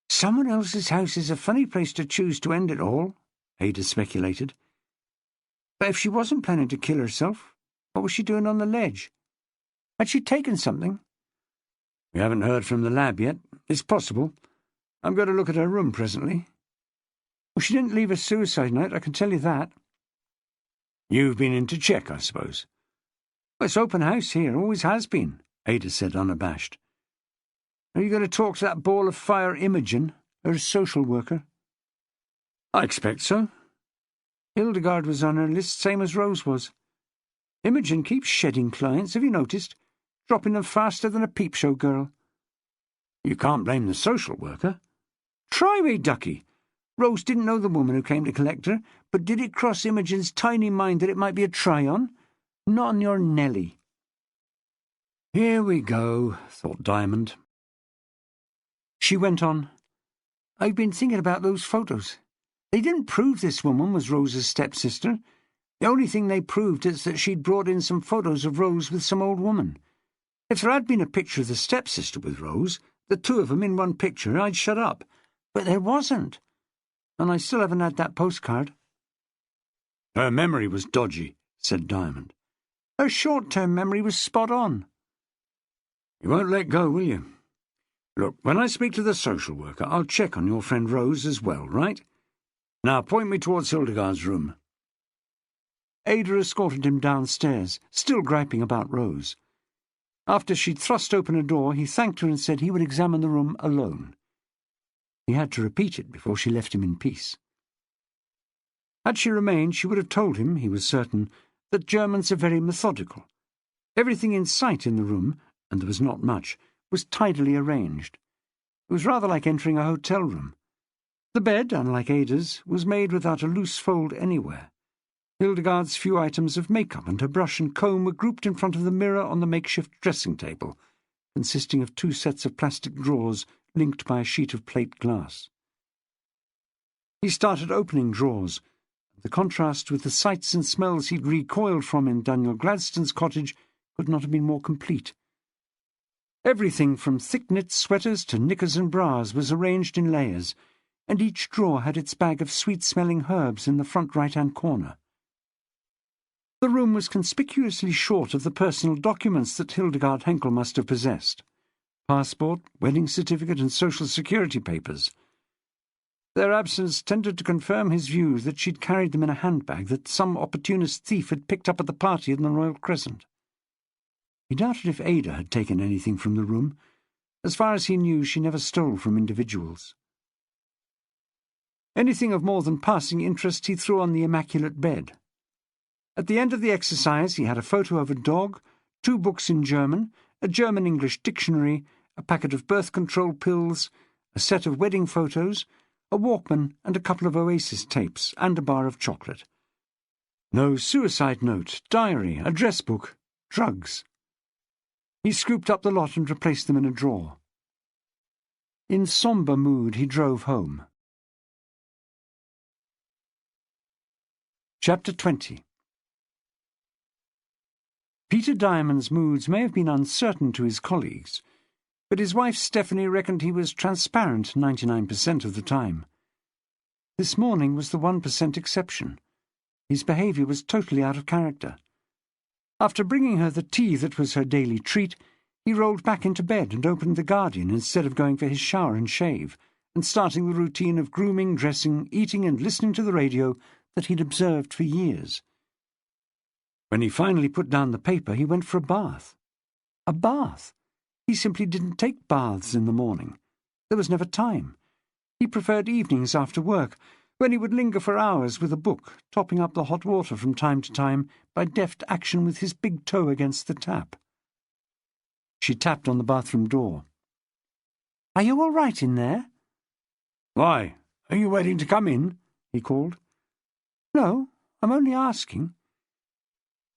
Speaker 2: Someone else's house is a funny place to choose to end it all, Ada speculated. But if she wasn't planning to kill herself, what was she doing on the ledge? Had she taken something?
Speaker 1: We haven't heard from the lab yet. It's possible. I'm going to look at her room presently.
Speaker 2: Well, she didn't leave a suicide note, I can tell you that.
Speaker 1: You've been in to check, I suppose.
Speaker 2: Well, it's open house here, always has been,
Speaker 1: Ada said, unabashed.
Speaker 2: Are you going to talk to that ball of fire Imogen, her social worker?
Speaker 1: I expect so.
Speaker 2: Hildegard was on her list, same as Rose was. Imogen keeps shedding clients, have you noticed? Dropping them faster than a peep show girl.
Speaker 1: You can't blame the social worker.
Speaker 2: Try me, ducky. Rose didn't know the woman who came to collect her, but did it cross Imogen's tiny mind that it might be a try-on? Not on your Nelly.
Speaker 1: Here we go, thought Diamond.
Speaker 2: She went on. I've been thinking about those photos. They didn't prove this woman was Rose's stepsister. The only thing they proved is that she'd brought in some photos of Rose with some old woman. If there had been a picture of the stepsister with Rose, the two of them in one picture, I'd shut up. But there wasn't. And I still haven't had that postcard.
Speaker 1: Her memory was dodgy, said Diamond.
Speaker 2: Her short-term memory was spot on.
Speaker 1: You won't let go, will you? Look, when I speak to the social worker, I'll check on your friend Rose as well, right? Now point me towards Hildegard's room.
Speaker 2: Ada escorted him downstairs, still griping about Rose. After she'd thrust open a door, he thanked her and said he would examine the room alone. He had to repeat it before she left him in peace. Had she remained, she would have told him, he was certain, that Germans are very methodical. Everything in sight in the room, and there was not much, was tidily arranged. It was rather like entering a hotel room. The bed, unlike Ada's, was made without a loose fold anywhere. Hildegard's few items of makeup and her brush and comb were grouped in front of the mirror on the makeshift dressing table, consisting of 2 sets of plastic drawers linked by a sheet of plate glass. He started opening drawers. The contrast with the sights and smells he'd recoiled from in Daniel Gladstone's cottage could not have been more complete. Everything from thick-knit sweaters to knickers and bras was arranged in layers, and each drawer had its bag of sweet-smelling herbs in the front right-hand corner. The room was conspicuously short of the personal documents that Hildegard Henkel must have possessed. Passport, wedding certificate, and social security papers. Their absence tended to confirm his view that she'd carried them in a handbag that some opportunist thief had picked up at the party in the Royal Crescent. He doubted if Ada had taken anything from the room. As far as he knew, she never stole from individuals. Anything of more than passing interest he threw on the immaculate bed. At the end of the exercise he had a photo of a dog,
Speaker 1: 2 books in German, a German-English dictionary, a packet of birth control pills, a set of wedding photos, a Walkman and a couple of Oasis tapes, and a bar of chocolate. No suicide note, diary, address book, drugs. He scooped up the lot and replaced them in a drawer. In sombre mood, he drove home. Chapter 20. Peter Diamond's moods may have been uncertain to his colleagues, but his wife Stephanie reckoned he was transparent 99% of the time. This morning was the 1% exception. His behaviour was totally out of character. After bringing her the tea that was her daily treat, he rolled back into bed and opened The Guardian instead of going for his shower and shave, and starting the routine of grooming, dressing, eating and listening to the radio that he'd observed for years. When he finally put down the paper, he went for a bath. A bath? He simply didn't take baths in the morning. There was never time. He preferred evenings after work, when he would linger for hours with a book, topping up the hot water from time to time by deft action with his big toe against the tap. She tapped on the bathroom door. "Are you all right in there?"
Speaker 2: "Why? Are you waiting to come in?" he called.
Speaker 1: "No, I'm only asking."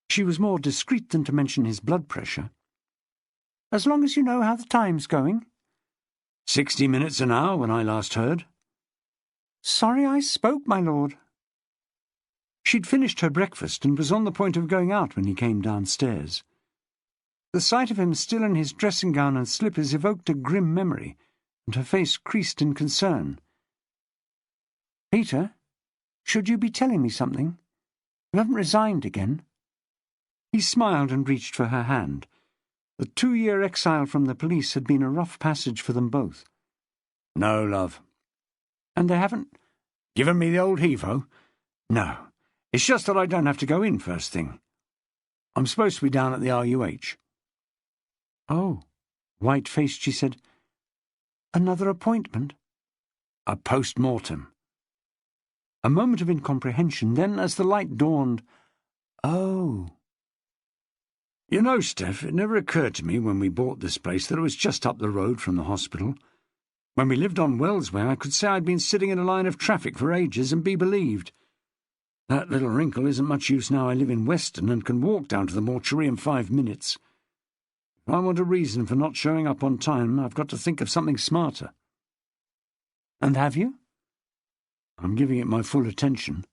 Speaker 1: She was more discreet than to mention his blood pressure. "As long as you know how the time's going."
Speaker 2: 60 minutes an hour when I last heard.
Speaker 1: "Sorry I spoke, my lord." She'd finished her breakfast and was on the point of going out when he came downstairs. The sight of him still in his dressing gown and slippers evoked a grim memory, and her face creased in concern. "Peter, should you be telling me something? You haven't resigned again?" He smiled and reached for her hand. The 2-year exile from the police had been a rough passage for them both.
Speaker 2: "No, love."
Speaker 1: "And they haven't—"
Speaker 2: "Given me the old heave-ho? No. It's just that I don't have to go in first thing. I'm supposed to be down at the RUH.
Speaker 1: "Oh," white-faced, she said. "Another appointment?"
Speaker 2: "A post-mortem."
Speaker 1: A moment of incomprehension, then, as the light dawned, "Oh."
Speaker 2: "You know, Steph, it never occurred to me when we bought this place that it was just up the road from the hospital. When we lived on Wellsway, I could say I'd been sitting in a line of traffic for ages and be believed. That little wrinkle isn't much use now I live in Weston and can walk down to the mortuary in 5 minutes. If I want a reason for not showing up on time, I've got to think of something smarter."
Speaker 1: "And have you?"
Speaker 2: "I'm giving it my full attention."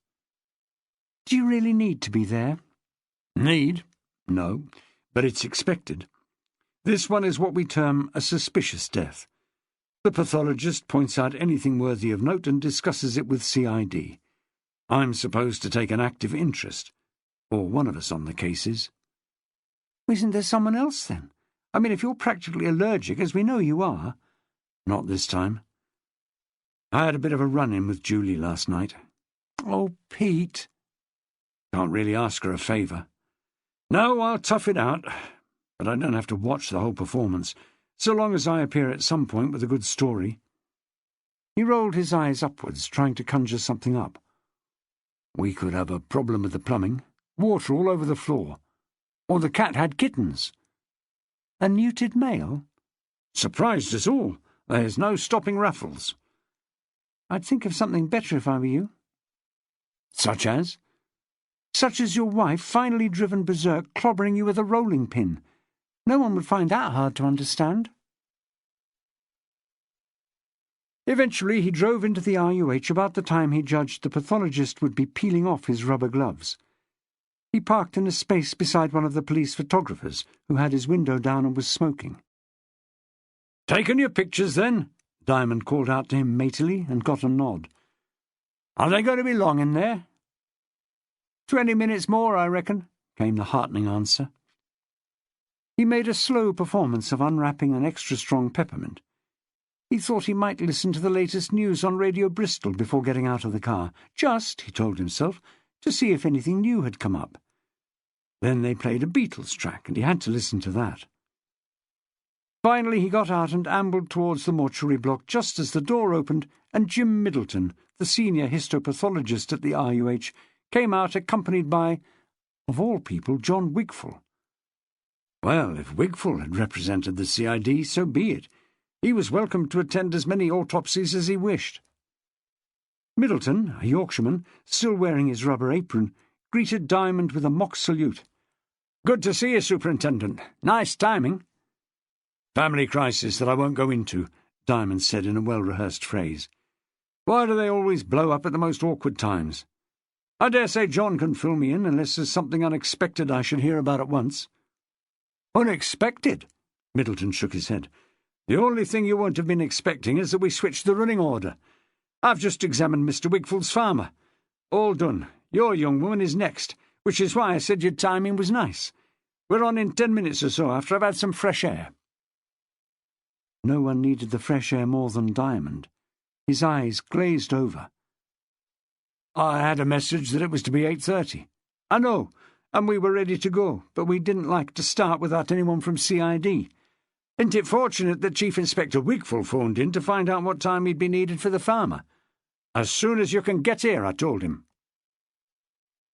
Speaker 1: "Do you really need to be there?"
Speaker 2: "Need? No, but it's expected. This one is what we term a suspicious death. The pathologist points out anything worthy of note and discusses it with CID. I'm supposed to take an active interest, or one of us on the cases."
Speaker 1: "Isn't there someone else, then? I mean, if you're practically allergic, as we know you are."
Speaker 2: "Not this time. I had a bit of a run-in with Julie last night."
Speaker 1: "Oh, Pete."
Speaker 2: "Can't really ask her a favour. No, I'll tough it out, but I don't have to watch the whole performance, so long as I appear at some point with a good story."
Speaker 1: He rolled his eyes upwards, trying to conjure something up.
Speaker 2: "We could have a problem with the plumbing. Water all over the floor. Or the cat had kittens."
Speaker 1: "A neutered male?"
Speaker 2: "Surprised us all. There's no stopping Raffles."
Speaker 1: "I'd think of something better if I were you."
Speaker 2: "Such as?"
Speaker 1: "Such as your wife finally driven berserk, clobbering you with a rolling pin. No one would find that hard to understand." Eventually he drove into the RUH about the time he judged the pathologist would be peeling off his rubber gloves. He parked in a space beside one of the police photographers, who had his window down and was smoking.
Speaker 2: "Taken your pictures, then?" Diamond called out to him matily, and got a nod. "Are they going to be long in there?"
Speaker 1: 20 minutes more, I reckon," came the heartening answer. He made a slow performance of unwrapping an extra-strong peppermint. He thought he might listen to the latest news on Radio Bristol before getting out of the car, just, he told himself, to see if anything new had come up. Then they played a Beatles track, and he had to listen to that. Finally he got out and ambled towards the mortuary block just as the door opened, and Jim Middleton, the senior histopathologist at the RUH, came out accompanied by, of all people, John Wigfall. Well, if Wigfall had represented the CID, so be it. He was welcome to attend as many autopsies as he wished. Middleton, a Yorkshireman, still wearing his rubber apron, greeted Diamond with a mock salute. "Good to see you, Superintendent. Nice timing." "Family crisis that I won't go into," Diamond said in a well-rehearsed phrase. "Why do they always blow up at the most awkward times? I dare say John can fill me in unless there's something unexpected I should hear about at once." "Unexpected?" Middleton shook his head. "The only thing you won't have been expecting is that we switched the running order. I've just examined Mr. Wigfall's farmer. All done. Your young woman is next, which is why I said your timing was nice. We're on in 10 minutes or so after I've had some fresh air." No one needed the fresh air more than Diamond. His eyes glazed over. "I had a message that it was to be 8:30. I know, and we were ready to go, but we didn't like to start without anyone from CID. Isn't it fortunate that Chief Inspector Wigfall phoned in to find out what time he'd be needed for the farmer? As soon as you can get here, I told him."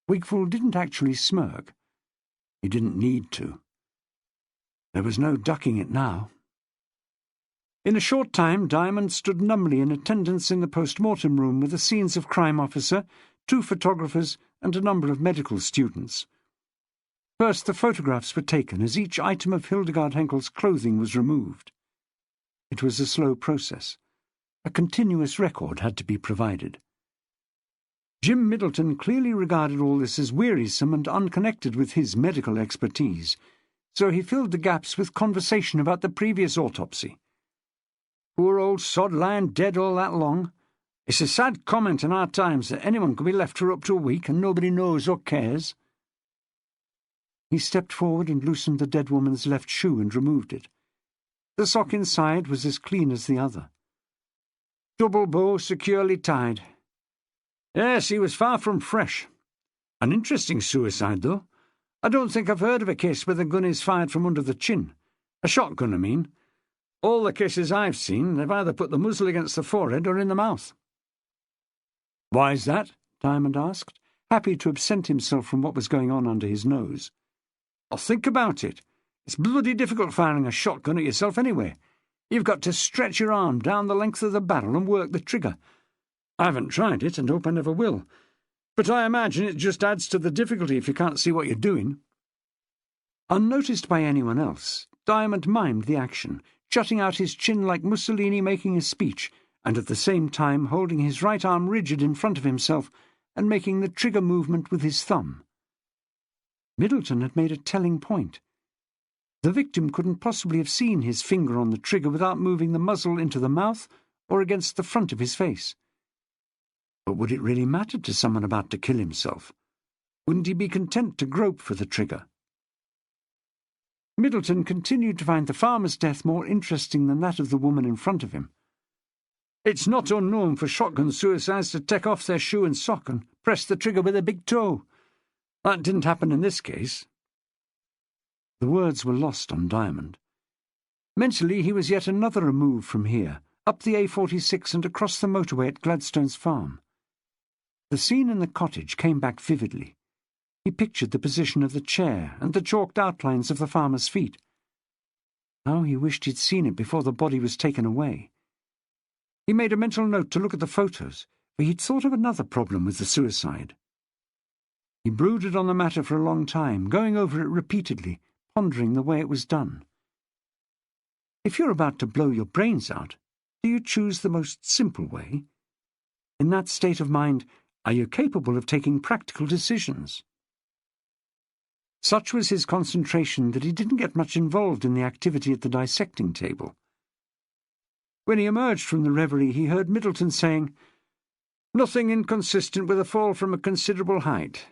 Speaker 1: Wigfall didn't actually smirk. He didn't need to. There was no ducking it now. In a short time, Diamond stood numbly in attendance in the post-mortem room with a scenes of crime officer, 2 photographers, and a number of medical students. First, the photographs were taken as each item of Hildegard Henkel's clothing was removed. It was a slow process. A continuous record had to be provided. Jim Middleton clearly regarded all this as wearisome and unconnected with his medical expertise, so he filled the gaps with conversation about the previous autopsy. "Poor old sod lying dead all that long. It's a sad comment in our times that anyone could be left for up to a week and nobody knows or cares." He stepped forward and loosened the dead woman's left shoe and removed it. The sock inside was as clean as the other. "Double bow securely tied. Yes, he was far from fresh. An interesting suicide, though. I don't think I've heard of a case where the gun is fired from under the chin. A shotgun, I mean. All the cases I've seen, they've either put the muzzle against the forehead or in the mouth." "Why's that?" Diamond asked, happy to absent himself from what was going on under his nose. "I'll think about it. It's bloody difficult firing a shotgun at yourself anyway. You've got to stretch your arm down the length of the barrel and work the trigger. I haven't tried it and hope I never will, but I imagine it just adds to the difficulty if you can't see what you're doing." Unnoticed by anyone else, Diamond mimed the action, jutting out his chin like Mussolini making a speech, and at the same time holding his right arm rigid in front of himself and making the trigger movement with his thumb. Middleton had made a telling point. The victim couldn't possibly have seen his finger on the trigger without moving the muzzle into the mouth or against the front of his face. But would it really matter to someone about to kill himself? Wouldn't he be content to grope for the trigger? Middleton continued to find the farmer's death more interesting than that of the woman in front of him. "It's not unknown for shotgun suicides to take off their shoe and sock and press the trigger with a big toe. That didn't happen in this case." The words were lost on Diamond. Mentally, he was yet another remove from here, up the A46 and across the motorway at Gladstone's farm. The scene in the cottage came back vividly. He pictured the position of the chair and the chalked outlines of the farmer's feet. How he wished he'd seen it before the body was taken away. He made a mental note to look at the photos, for he'd thought of another problem with the suicide. He brooded on the matter for a long time, going over it repeatedly, pondering the way it was done. If you're about to blow your brains out, do you choose the most simple way? In that state of mind, are you capable of taking practical decisions? Such was his concentration that he didn't get much involved in the activity at the dissecting table. When he emerged from the reverie, he heard Middleton saying, "Nothing inconsistent with a fall from a considerable height.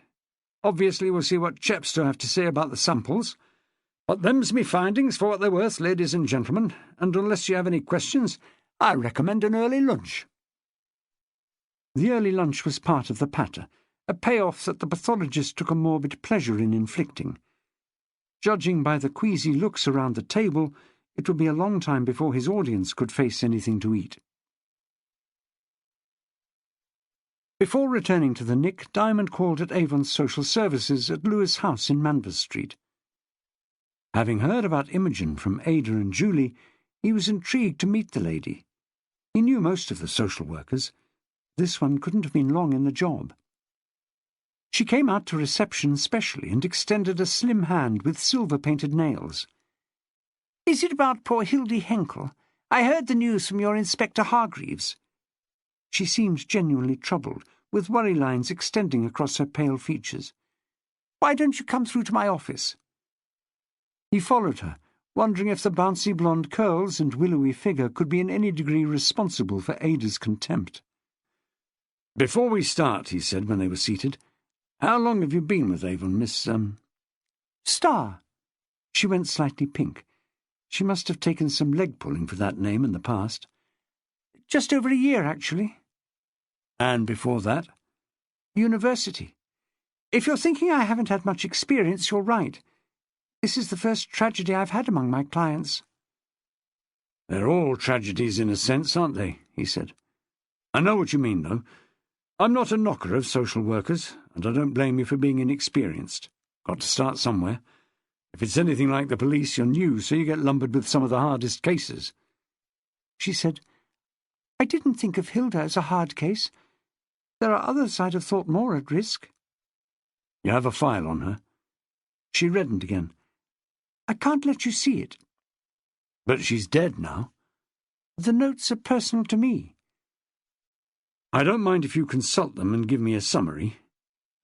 Speaker 1: Obviously we'll see what Chepstow have to say about the samples. But them's me findings for what they're worth, ladies and gentlemen, and unless you have any questions, I recommend an early lunch." The early lunch was part of the patter, a payoff that the pathologist took a morbid pleasure in inflicting. Judging by the queasy looks around the table, it would be a long time before his audience could face anything to eat. Before returning to the Nick, Diamond called at Avon's Social Services at Lewis House in Manvers Street. Having heard about Imogen from Ada and Julie, he was intrigued to meet the lady. He knew most of the social workers. This one couldn't have been long in the job. She came out to reception specially and extended a slim hand with silver-painted nails.
Speaker 2: "Is it about poor Hildy Henkel? I heard the news from your Inspector Hargreaves."
Speaker 1: She seemed genuinely troubled, with worry lines extending across her pale features.
Speaker 2: "Why don't you come through to my office?"
Speaker 1: He followed her, wondering if the bouncy blonde curls and willowy figure could be in any degree responsible for Ada's contempt. "Before we start," he said when they were seated, "how long have you been with Avon, Miss,
Speaker 2: Starr?"
Speaker 1: She went slightly pink. She must have taken some leg-pulling for that name in the past.
Speaker 2: "Just over a year, actually."
Speaker 1: "And before that?"
Speaker 2: "University. If you're thinking I haven't had much experience, you're right. This is the first tragedy I've had among my clients."
Speaker 1: "They're all tragedies in a sense, aren't they?" he said. "I know what you mean, though. I'm not a knocker of social workers, and I don't blame you for being inexperienced. Got to start somewhere. If it's anything like the police, you're new, so you get lumbered with some of the hardest cases."
Speaker 2: She said, "I didn't think of Hilda as a hard case. There are others I'd have thought more at risk."
Speaker 1: "You have a file on her?" She reddened again.
Speaker 2: "I can't let you see it."
Speaker 1: "But she's dead now."
Speaker 2: "The notes are personal to me."
Speaker 1: "I don't mind if you consult them and give me a summary.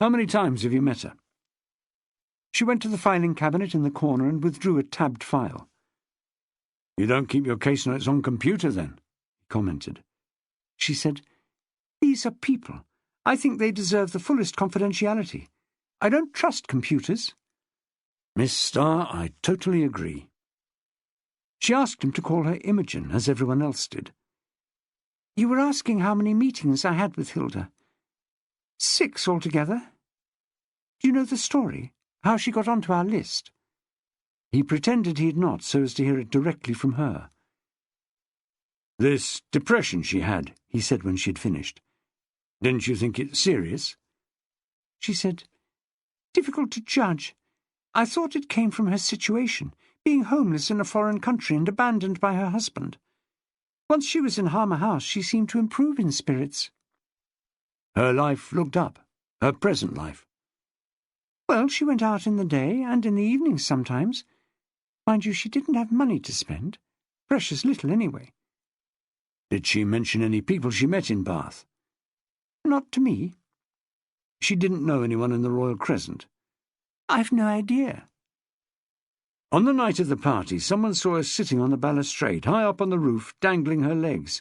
Speaker 1: How many times have you met her?"
Speaker 2: She went to the filing cabinet in the corner and withdrew a tabbed file.
Speaker 1: "You don't keep your case notes on computer, then?" he commented.
Speaker 2: She said, "These are people. I think they deserve the fullest confidentiality. I don't trust computers."
Speaker 1: "Miss Starr, I totally agree." She asked him to call her Imogen, as everyone else did.
Speaker 2: "You were asking how many meetings I had with Hilda. 6 altogether. Do you know the story? How she got onto our list?"
Speaker 1: He pretended he had not, so as to hear it directly from her. "This depression she had," he said when she had finished. "Didn't you think it serious?"
Speaker 2: She said, "Difficult to judge. I thought it came from her situation, being homeless in a foreign country and abandoned by her husband. Once she was in Harmer House, she seemed to improve in spirits."
Speaker 1: "Her life looked up? Her present life?"
Speaker 2: "Well, she went out in the day and in the evenings sometimes. Mind you, she didn't have money to spend. Precious little, anyway."
Speaker 1: "Did she mention any people she met in Bath?"
Speaker 2: "Not to me."
Speaker 1: "She didn't know anyone in the Royal Crescent?"
Speaker 2: "I've no idea."
Speaker 1: "On the night of the party, someone saw her sitting on the balustrade, high up on the roof, dangling her legs.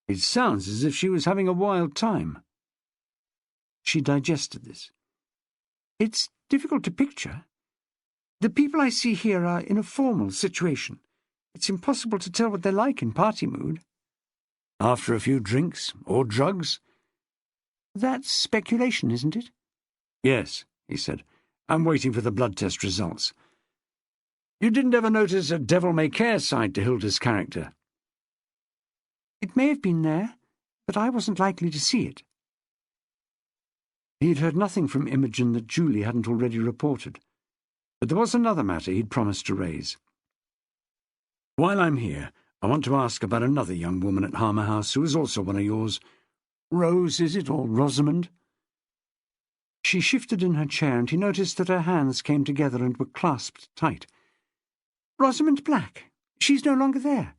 Speaker 1: It sounds as if she was having a wild time." She digested this.
Speaker 2: "It's difficult to picture. The people I see here are in a formal situation. It's impossible to tell what they're like in party mood."
Speaker 1: "After a few drinks, or drugs?"
Speaker 2: "That's speculation, isn't it?"
Speaker 1: "Yes," he said. "I'm waiting for the blood test results." "You didn't ever notice a devil-may-care side to Hilda's character?"
Speaker 2: "It may have been there, but I wasn't likely to see it."
Speaker 1: He'd heard nothing from Imogen that Julie hadn't already reported. But there was another matter he'd promised to raise. "While I'm here, I want to ask about another young woman at Harmer House who is also one of yours. Rose, is it, or Rosamond?" She shifted in her chair, and he noticed that her hands came together and were clasped tight.
Speaker 2: "Rosamond Black. She's no longer there.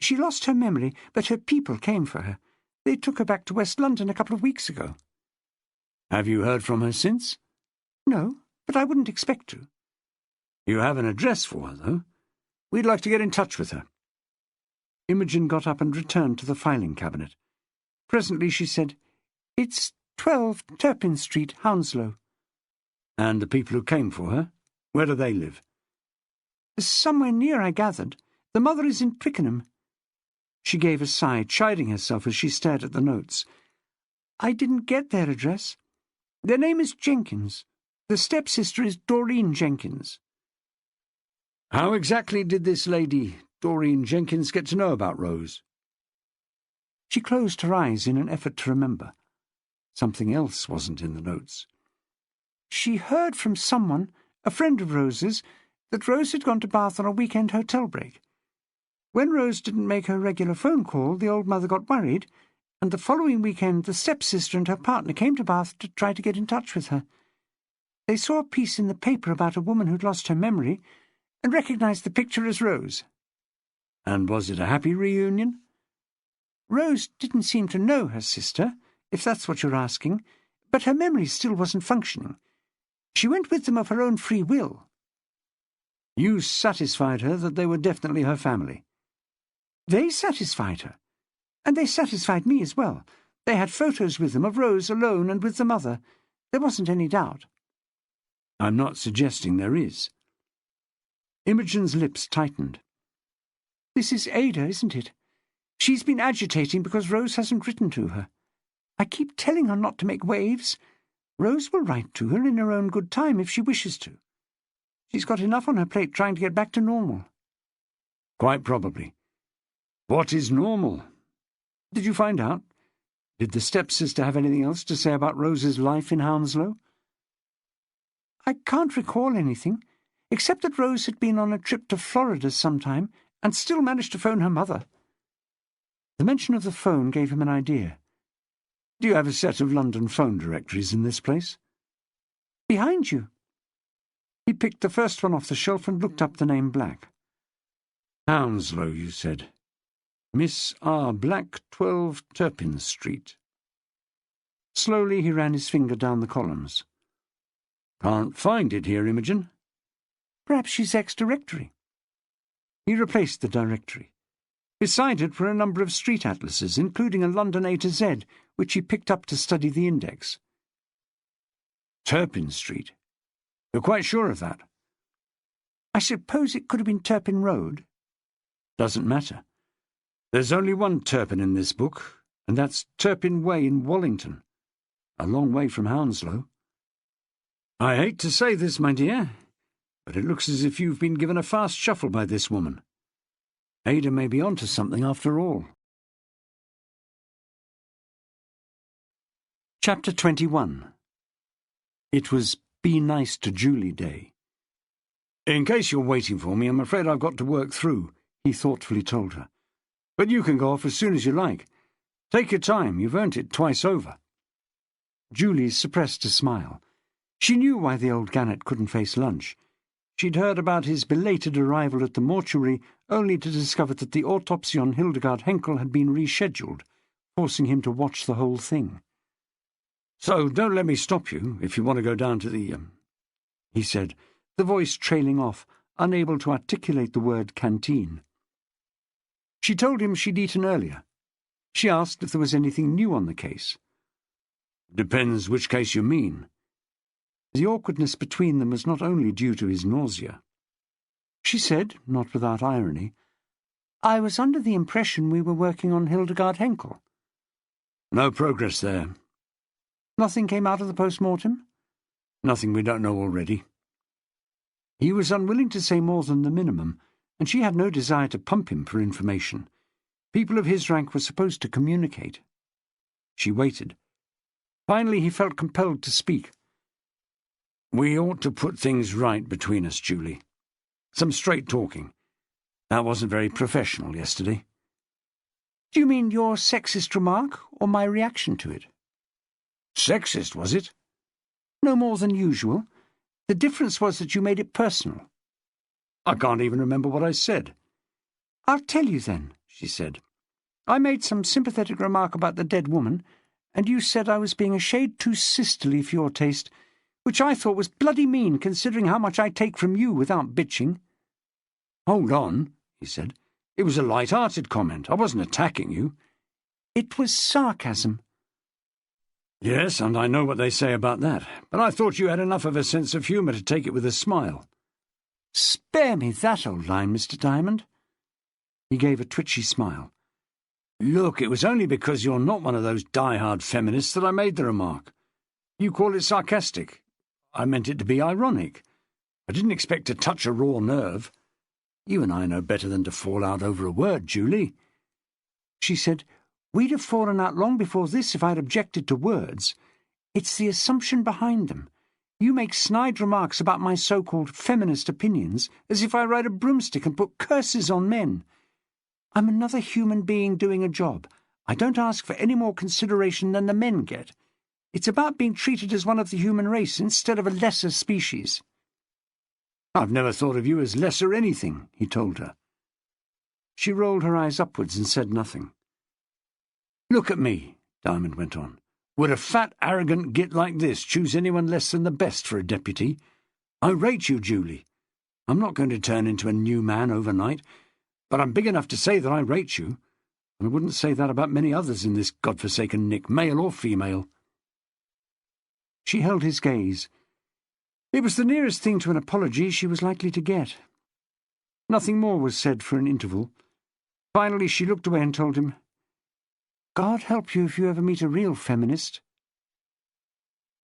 Speaker 2: She lost her memory, but her people came for her. They took her back to West London a couple of weeks ago."
Speaker 1: "Have you heard from her since?"
Speaker 2: "No, but I wouldn't expect to."
Speaker 1: "You have an address for her, though? We'd like to get in touch with her."
Speaker 2: Imogen got up and returned to the filing cabinet. Presently she said, "It's 12 Turpin Street, Hounslow."
Speaker 1: "And the people who came for her? Where do they live?"
Speaker 2: "Somewhere near, I gathered. The mother is in Twickenham."
Speaker 1: She gave a sigh, chiding herself as she stared at the notes.
Speaker 2: "I didn't get their address. Their name is Jenkins. The stepsister is Doreen Jenkins."
Speaker 1: "How exactly did this lady, Doreen Jenkins, get to know about Rose?"
Speaker 2: She closed her eyes in an effort to remember. Something else wasn't in the notes. "She heard from someone, a friend of Rose's, that Rose had gone to Bath on a weekend hotel break. When Rose didn't make her regular phone call, the old mother got worried, and the following weekend the stepsister and her partner came to Bath to try to get in touch with her. They saw a piece in the paper about a woman who'd lost her memory and recognised the picture as Rose.
Speaker 1: And was it a happy reunion?
Speaker 2: Rose didn't seem to know her sister, if that's what you're asking, but her memory still wasn't functioning. She went with them of her own free will.
Speaker 1: You satisfied her that they were definitely her family?
Speaker 2: They satisfied her, and they satisfied me as well. They had photos with them of Rose alone and with the mother. There wasn't any doubt.
Speaker 1: I'm not suggesting there is. Imogen's lips tightened.
Speaker 2: This is Ada, isn't it? She's been agitating because Rose hasn't written to her. I keep telling her not to make waves. Rose will write to her in her own good time if she wishes to. She's got enough on her plate trying to get back to normal.
Speaker 1: Quite probably. What is normal? Did you find out? Did the stepsister have anything else to say about Rose's life in Hounslow?
Speaker 2: I can't recall anything, except that Rose had been on a trip to Florida sometime and still managed to phone her mother.
Speaker 1: The mention of the phone gave him an idea. Do you have a set of London phone directories in this place?
Speaker 2: Behind you.
Speaker 1: He picked the first one off the shelf and looked up the name Black. Hounslow, you said. Miss R. Black, 12 Turpin Street. Slowly he ran his finger down the columns. Can't find it here, Imogen.
Speaker 2: Perhaps she's ex-directory.
Speaker 1: He replaced the directory. Beside it were a number of street atlases, including a London A to Z, which he picked up to study the index. Turpin Street. You're quite sure of that?
Speaker 2: I suppose it could have been Turpin Road.
Speaker 1: Doesn't matter. There's only one Turpin in this book, and that's Turpin Way in Wallington, a long way from Hounslow. I hate to say this, my dear, but it looks as if you've been given a fast shuffle by this woman. Ada may be onto something after all. Chapter 21. It was Be Nice to Julie Day. In case you're waiting for me, I'm afraid I've got to work through, he thoughtfully told her. But you can go off as soon as you like. Take your time, you've earned it twice over. Julie suppressed a smile. She knew why the old gannet couldn't face lunch. She'd heard about his belated arrival at the mortuary only to discover that the autopsy on Hildegard Henkel had been rescheduled, forcing him to watch the whole thing. So don't let me stop you if you want to go down to the, he said, the voice trailing off, unable to articulate the word canteen. She told him she'd eaten earlier. She asked if there was anything new on the case. Depends which case you mean. The awkwardness between them was not only due to his nausea. She said, not without irony, I was under the impression we were working on Hildegard Henkel. No progress there.
Speaker 2: Nothing came out of the post-mortem?
Speaker 1: Nothing we don't know already. He was unwilling to say more than the minimum, and she had no desire to pump him for information. People of his rank were supposed to communicate. She waited. Finally he felt compelled to speak. We ought to put things right between us, Julie. Some straight talking. That wasn't very professional yesterday.
Speaker 2: Do you mean your sexist remark, or my reaction to it?
Speaker 1: Sexist, was it?
Speaker 2: No more than usual. The difference was that you made it personal.
Speaker 1: I can't even remember what I said.
Speaker 2: I'll tell you then, she said. I made some sympathetic remark about the dead woman, and you said I was being a shade too sisterly for your taste, which I thought was bloody mean considering how much I take from you without bitching.
Speaker 1: Hold on, he said. It was a light-hearted comment. I wasn't attacking you.
Speaker 2: It was sarcasm.
Speaker 1: Yes, and I know what they say about that, but I thought you had enough of a sense of humour to take it with a smile.
Speaker 2: Spare me that old line, Mr. Diamond.
Speaker 1: He gave a twitchy smile. Look, it was only because you're not one of those die-hard feminists that I made the remark. You call it sarcastic. I meant it to be ironic. I didn't expect to touch a raw nerve. You and I know better than to fall out over a word, Julie.
Speaker 2: She said, We'd have fallen out long before this if I'd objected to words. It's the assumption behind them. You make snide remarks about my so-called feminist opinions as if I ride a broomstick and put curses on men. I'm another human being doing a job. I don't ask for any more consideration than the men get. It's about being treated as one of the human race instead of a lesser species."
Speaker 1: "I've never thought of you as lesser anything," he told her. She rolled her eyes upwards and said nothing. "Look at me," Diamond went on. "Would a fat, arrogant git like this choose anyone less than the best for a deputy? I rate you, Julie. I'm not going to turn into a new man overnight, but I'm big enough to say that I rate you. And I wouldn't say that about many others in this godforsaken nick, male or female." She held his gaze. It was the nearest thing to an apology she was likely to get. Nothing more was said for an interval. Finally she looked away and told him, "God help you if you ever meet a real feminist."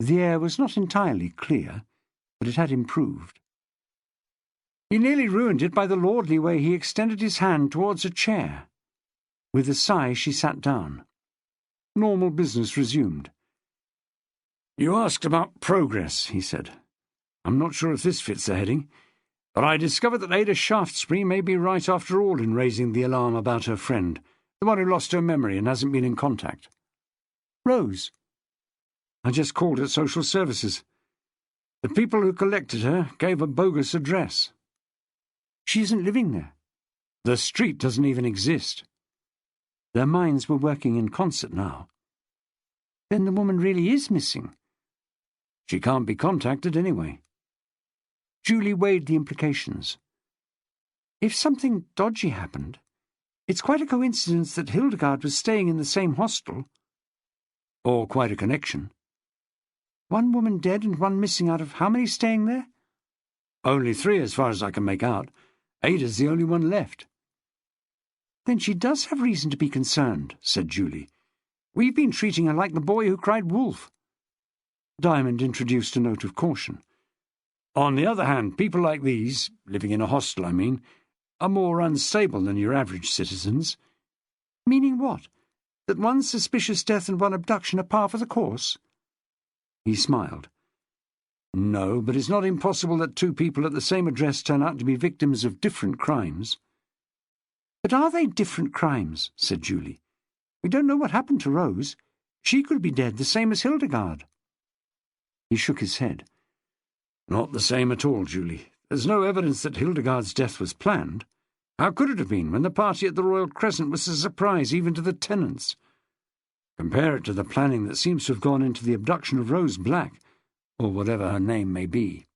Speaker 1: The air was not entirely clear, but it had improved. He nearly ruined it by the lordly way he extended his hand towards a chair. With a sigh she sat down. Normal business resumed. "You asked about progress," he said. "I'm not sure if this fits the heading, but I discovered that Ada Shaftesbury may be right after all in raising the alarm about her friend, the one who lost her memory and hasn't been in contact." "Rose?" "I just called at social services. The people who collected her gave a bogus address." "She isn't living there." "The street doesn't even exist." Their minds were working in concert now. "Then the woman really is missing." "She can't be contacted anyway." Julie weighed the implications. If something dodgy happened, it's quite a coincidence that Hildegard was staying in the same hostel. Or quite a connection. One woman dead and one missing out of how many staying there? Only 3 as far as I can make out. Ada's the only one left. Then she does have reason to be concerned, said Julie. We've been treating her like the boy who cried wolf. Diamond introduced a note of caution. On the other hand, people like these, living in a hostel, I mean, are more unstable than your average citizens. Meaning what? That one suspicious death and one abduction are par for the course? He smiled. No, but it's not impossible that 2 people at the same address turn out to be victims of different crimes. But are they different crimes? Said Julie. We don't know what happened to Rose. She could be dead, the same as Hildegard. He shook his head. Not the same at all, Julie. There's no evidence that Hildegard's death was planned. How could it have been when the party at the Royal Crescent was a surprise even to the tenants? Compare it to the planning that seems to have gone into the abduction of Rose Black, or whatever her name may be.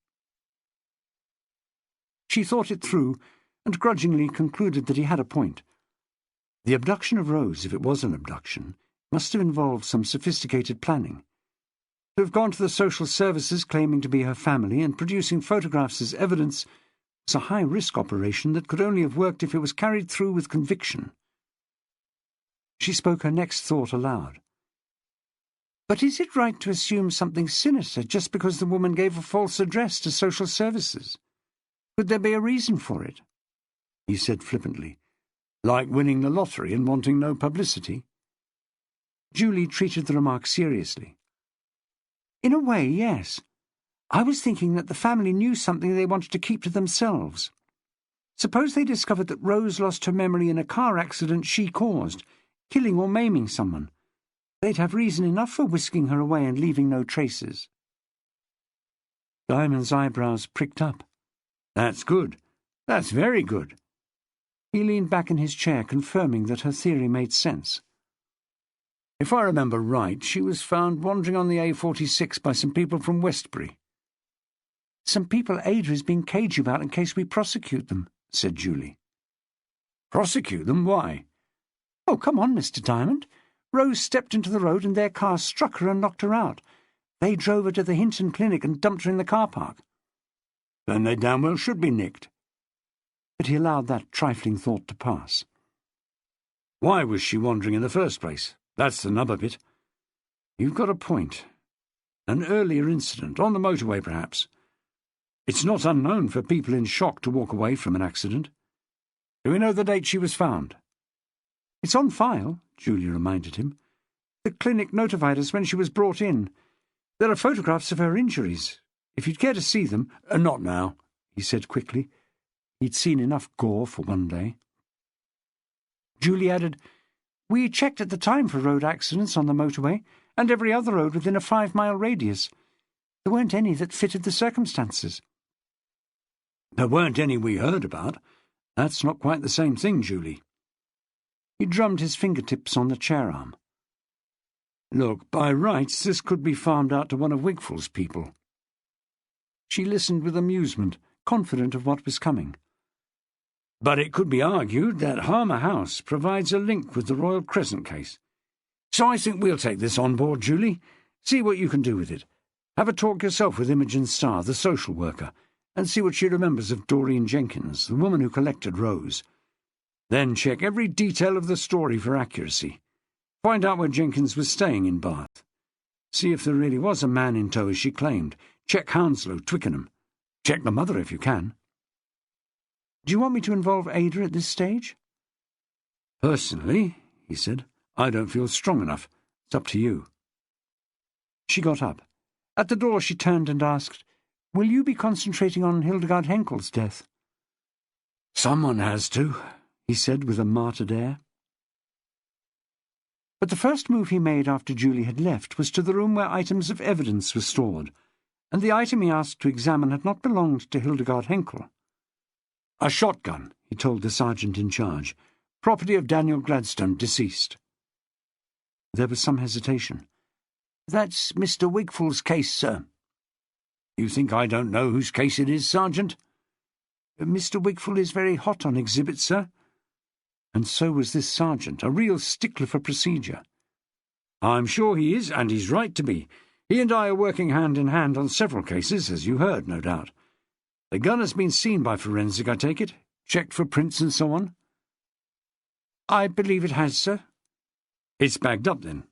Speaker 1: She thought it through, and grudgingly concluded that he had a point. The abduction of Rose, if it was an abduction, must have involved some sophisticated planning. To have gone to the social services claiming to be her family and producing photographs as evidence was a high-risk operation that could only have worked if it was carried through with conviction. She spoke her next thought aloud. But is it right to assume something sinister just because the woman gave a false address to social services? Could there be a reason for it? He said flippantly, like winning the lottery and wanting no publicity. Julie treated the remark seriously. In a way, yes. I was thinking that the family knew something they wanted to keep to themselves. Suppose they discovered that Rose lost her memory in a car accident she caused, killing or maiming someone. They'd have reason enough for whisking her away and leaving no traces. Diamond's eyebrows pricked up. That's good. That's very good. He leaned back in his chair, confirming that her theory made sense. If I remember right, she was found wandering on the A46 by some people from Westbury. Some people Ada is being cagey about in case we prosecute them, said Julie. Prosecute them? Why? Oh, come on, Mr. Diamond. Rose stepped into the road and their car struck her and knocked her out. They drove her to the Hinton Clinic and dumped her in the car park. Then they damn well should be nicked. But he allowed that trifling thought to pass. Why was she wandering in the first place? That's the nub of it. You've got a point. An earlier incident, on the motorway perhaps. It's not unknown for people in shock to walk away from an accident. Do we know the date she was found? It's on file, Julie reminded him. The clinic notified us when she was brought in. There are photographs of her injuries. If you'd care to see them— Not now," he said quickly. He'd seen enough gore for one day. Julie added, "We checked at the time for road accidents on the motorway, and every other road within a 5-mile radius. There weren't any that fitted the circumstances." "There weren't any we heard about. That's not quite the same thing, Julie." He drummed his fingertips on the chair arm. "Look, by rights, this could be farmed out to one of Wigfall's people." She listened with amusement, confident of what was coming. "But it could be argued that Harmer House provides a link with the Royal Crescent case. So I think we'll take this on board, Julie. See what you can do with it. Have a talk yourself with Imogen Starr, the social worker, and see what she remembers of Doreen Jenkins, the woman who collected Rose. Then check every detail of the story for accuracy. Find out where Jenkins was staying in Bath. See if there really was a man in tow as she claimed. Check Hounslow, Twickenham. Check the mother if you can." "Do you want me to involve Ada at this stage?" "Personally," he said, "I don't feel strong enough. It's up to you." She got up. At the door she turned and asked, "Will you be concentrating on Hildegard Henkel's death?" "Someone has to," he said with a martyred air. But the first move he made after Julie had left was to the room where items of evidence were stored, and the item he asked to examine had not belonged to Hildegard Henkel. "A shotgun," he told the sergeant in charge. "Property of Daniel Gladstone, deceased." There was some hesitation. "That's Mr. Wigfall's case, sir." "You think I don't know whose case it is, Sergeant?" "Mr. Wigfall is very hot on exhibits, sir." And so was this sergeant, a real stickler for procedure. "I'm sure he is, and he's right to be. He and I are working hand in hand on several cases, as you heard, no doubt. The gun has been seen by forensic, I take it? Checked for prints and so on?" "I believe it has, sir." "It's bagged up, then?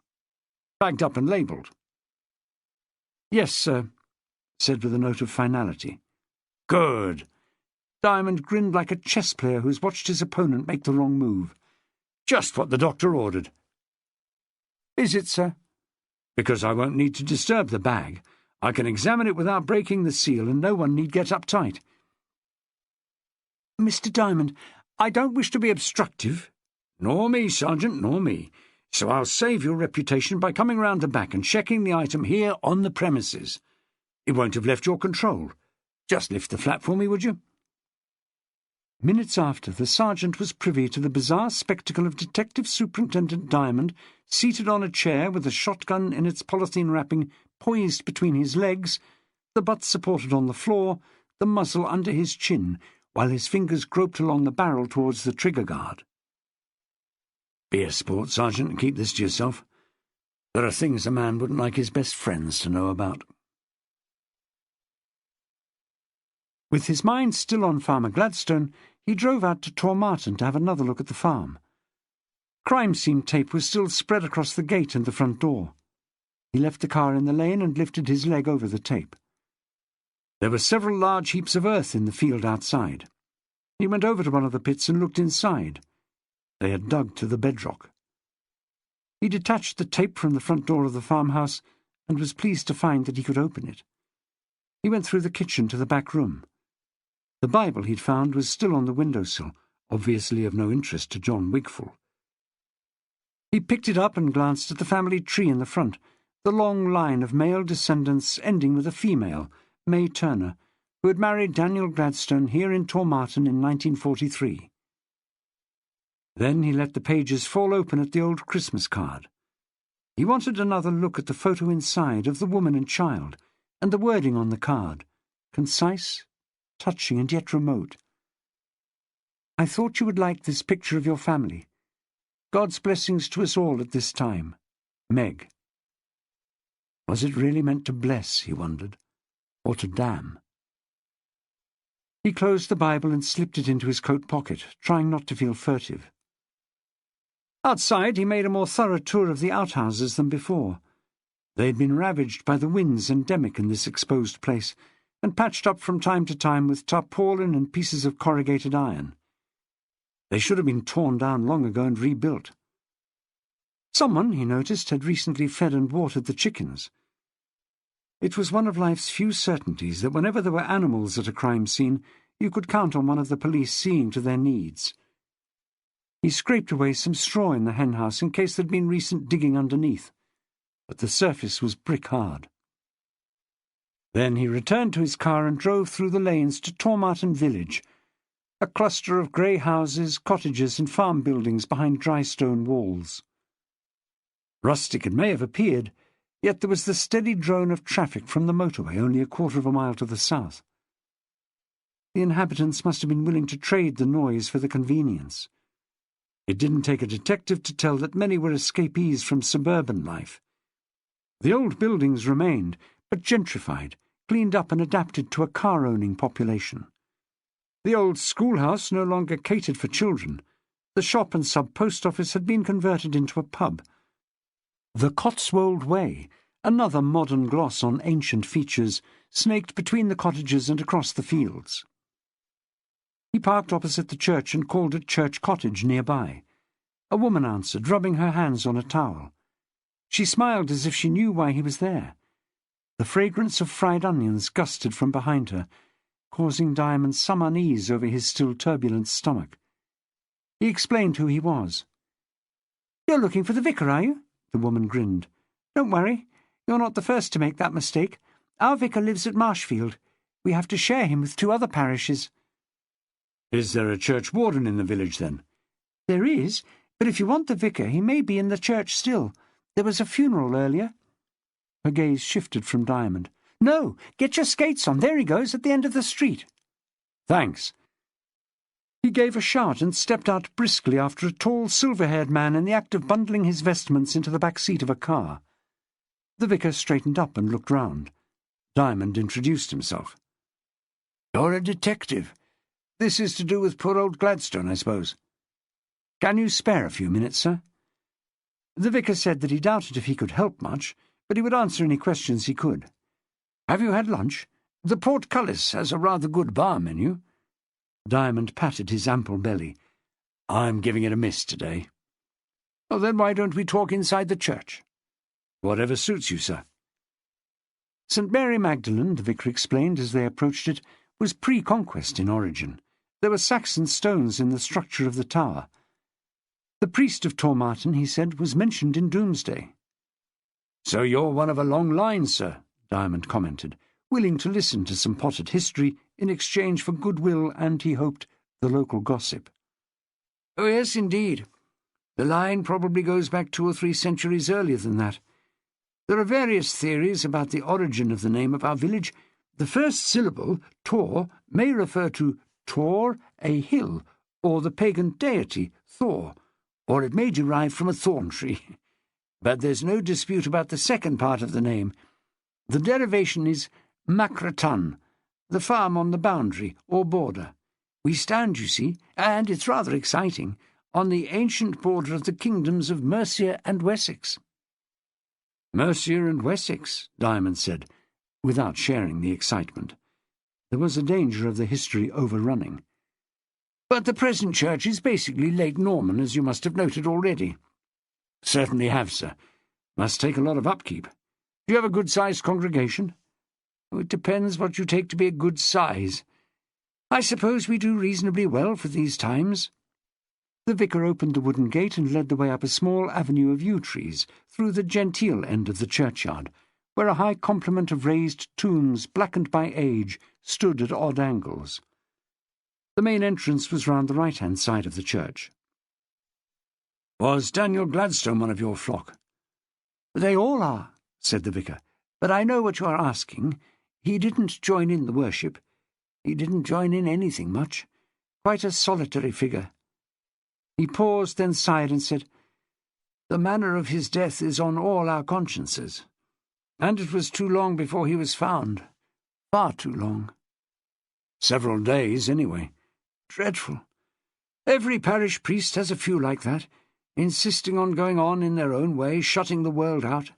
Speaker 1: Bagged up and labelled?" "Yes, sir," said with a note of finality. "Good." Diamond grinned like a chess player who's watched his opponent make the wrong move. "Just what the doctor ordered." "Is it, sir?" "Because I won't need to disturb the bag. I can examine it without breaking the seal, and no one need get uptight." "Mr. Diamond, I don't wish to be obstructive." "Nor me, Sergeant, nor me. So I'll save your reputation by coming round the back and checking the item here on the premises. It won't have left your control. Just lift the flap for me, would you?" Minutes after, the sergeant was privy to the bizarre spectacle of Detective Superintendent Diamond seated on a chair with a shotgun in its polythene wrapping poised between his legs, the butt supported on the floor, the muzzle under his chin, while his fingers groped along the barrel towards the trigger guard. "Be a sport, Sergeant, and keep this to yourself. There are things a man wouldn't like his best friends to know about." With his mind still on Farmer Gladstone, he drove out to Tormarton to have another look at the farm. Crime scene tape was still spread across the gate and the front door. He left the car in the lane and lifted his leg over the tape. There were several large heaps of earth in the field outside. He went over to one of the pits and looked inside. They had dug to the bedrock. He detached the tape from the front door of the farmhouse and was pleased to find that he could open it. He went through the kitchen to the back room. The Bible he'd found was still on the windowsill, obviously of no interest to John Wigfall. He picked it up and glanced at the family tree in the front, the long line of male descendants ending with a female, May Turner, who had married Daniel Gladstone here in Tormarton in 1943. Then he let the pages fall open at the old Christmas card. He wanted another look at the photo inside of the woman and child, and the wording on the card, concise, touching and yet remote. "I thought you would like this picture of your family. God's blessings to us all at this time. Meg." Was it really meant to bless, he wondered, or to damn? He closed the Bible and slipped it into his coat pocket, trying not to feel furtive. Outside, he made a more thorough tour of the outhouses than before. They had been ravaged by the winds endemic in this exposed place, and patched up from time to time with tarpaulin and pieces of corrugated iron. They should have been torn down long ago and rebuilt. Someone, he noticed, had recently fed and watered the chickens. It was one of life's few certainties that whenever there were animals at a crime scene, you could count on one of the police seeing to their needs. He scraped away some straw in the henhouse in case there'd been recent digging underneath, but the surface was brick-hard. Then he returned to his car and drove through the lanes to Tormarton village, a cluster of grey houses, cottages and farm buildings behind dry stone walls. Rustic it may have appeared, yet there was the steady drone of traffic from the motorway only a quarter of a mile to the south. The inhabitants must have been willing to trade the noise for the convenience. It didn't take a detective to tell that many were escapees from suburban life. The old buildings remained, but gentrified, cleaned up and adapted to a car-owning population. The old schoolhouse no longer catered for children. The shop and sub-post office had been converted into a pub. The Cotswold Way, another modern gloss on ancient features, snaked between the cottages and across the fields. He parked opposite the church and called at Church Cottage nearby. A woman answered, rubbing her hands on a towel. She smiled as if she knew why he was there. The fragrance of fried onions gusted from behind her, causing Diamond some unease over his still turbulent stomach. He explained who he was. "You're looking for the vicar, are you?" The woman grinned. "Don't worry. You're not the first to make that mistake. Our vicar lives at Marshfield. We have to share him with 2 other parishes." "Is there a church warden in the village, then?" "There is, but if you want the vicar, he may be in the church still. There was a funeral earlier." Her gaze shifted from Diamond. "No, get your skates on. There he goes, at the end of the street." "Thanks." He gave a shout and stepped out briskly after a tall, silver-haired man in the act of bundling his vestments into the back seat of a car. The vicar straightened up and looked round. Diamond introduced himself. "You're a detective. This is to do with poor old Gladstone, I suppose. Can you spare a few minutes, sir?" The vicar said that he doubted if he could help much, but he would answer any questions he could. "Have you had lunch? The Portcullis has a rather good bar menu." Diamond patted his ample belly. "I'm giving it a miss today." "Oh, then why don't we talk inside the church?" "Whatever suits you, sir." St. Mary Magdalene, the vicar explained as they approached it, was pre-conquest in origin. There were Saxon stones in the structure of the tower. The priest of Tormarton, he said, was mentioned in Doomsday. "So you're one of a long line, sir," Diamond commented, willing to listen to some potted history in exchange for goodwill and, he hoped, the local gossip. "Oh, yes, indeed. The line probably goes back 2 or 3 centuries earlier than that. There are various theories about the origin of the name of our village. The first syllable, Tor, may refer to Tor, a hill, or the pagan deity, Thor, or it may derive from a thorn tree. But there's no dispute about the second part of the name. The derivation is Macratun, the farm on the boundary, or border. We stand, you see, and it's rather exciting, on the ancient border of the kingdoms of Mercia and Wessex." "Mercia and Wessex," Diamond said, without sharing the excitement. There was a danger of the history overrunning. "But the present church is basically late Norman, as you must have noted already." "Certainly have, sir. Must take a lot of upkeep. Do you have a good-sized congregation?" "Oh, it depends what you take to be a good size. I suppose we do reasonably well for these times." The vicar opened the wooden gate and led the way up a small avenue of yew trees through the genteel end of the churchyard, where a high complement of raised tombs, blackened by age, stood at odd angles. The main entrance was round the right-hand side of the church. "Was Daniel Gladstone one of your flock?" "They all are," said the vicar. "But I know what you are asking. He didn't join in the worship. He didn't join in anything much. Quite a solitary figure." He paused, then sighed and said, "The manner of his death is on all our consciences. And it was too long before he was found. Far too long." "Several days, anyway." "Dreadful. Every parish priest has a few like that, insisting on going on in their own way, shutting the world out.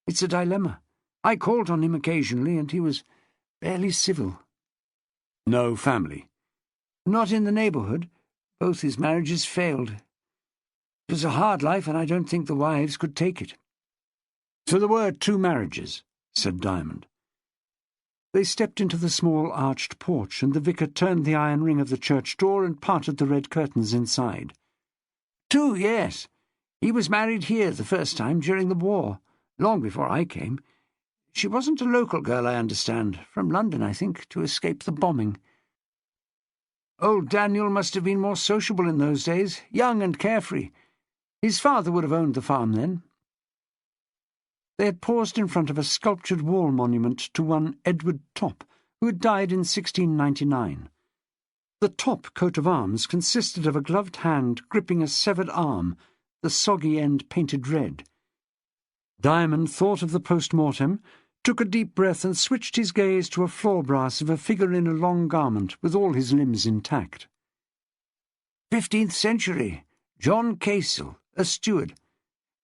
Speaker 1: It's a dilemma. I called on him occasionally, and he was barely civil." "No family?" "Not in the neighbourhood. Both his marriages failed. It was a hard life, and I don't think the wives could take it." "So there were 2 marriages," said Diamond. They stepped into the small arched porch, and the vicar turned the iron ring of the church door and parted the red curtains inside. "Two, yes. He was married here the first time during the war, long before I came. She wasn't a local girl, I understand, from London, I think, to escape the bombing. Old Daniel must have been more sociable in those days, young and carefree. His father would have owned the farm then." They had paused in front of a sculptured wall monument to one Edward Top, who had died in 1699. The Top coat of arms consisted of a gloved hand gripping a severed arm, the soggy end painted red. Diamond thought of the post-mortem, took a deep breath and switched his gaze to a floor brass of a figure in a long garment with all his limbs intact. 15th century, John Casel, a steward.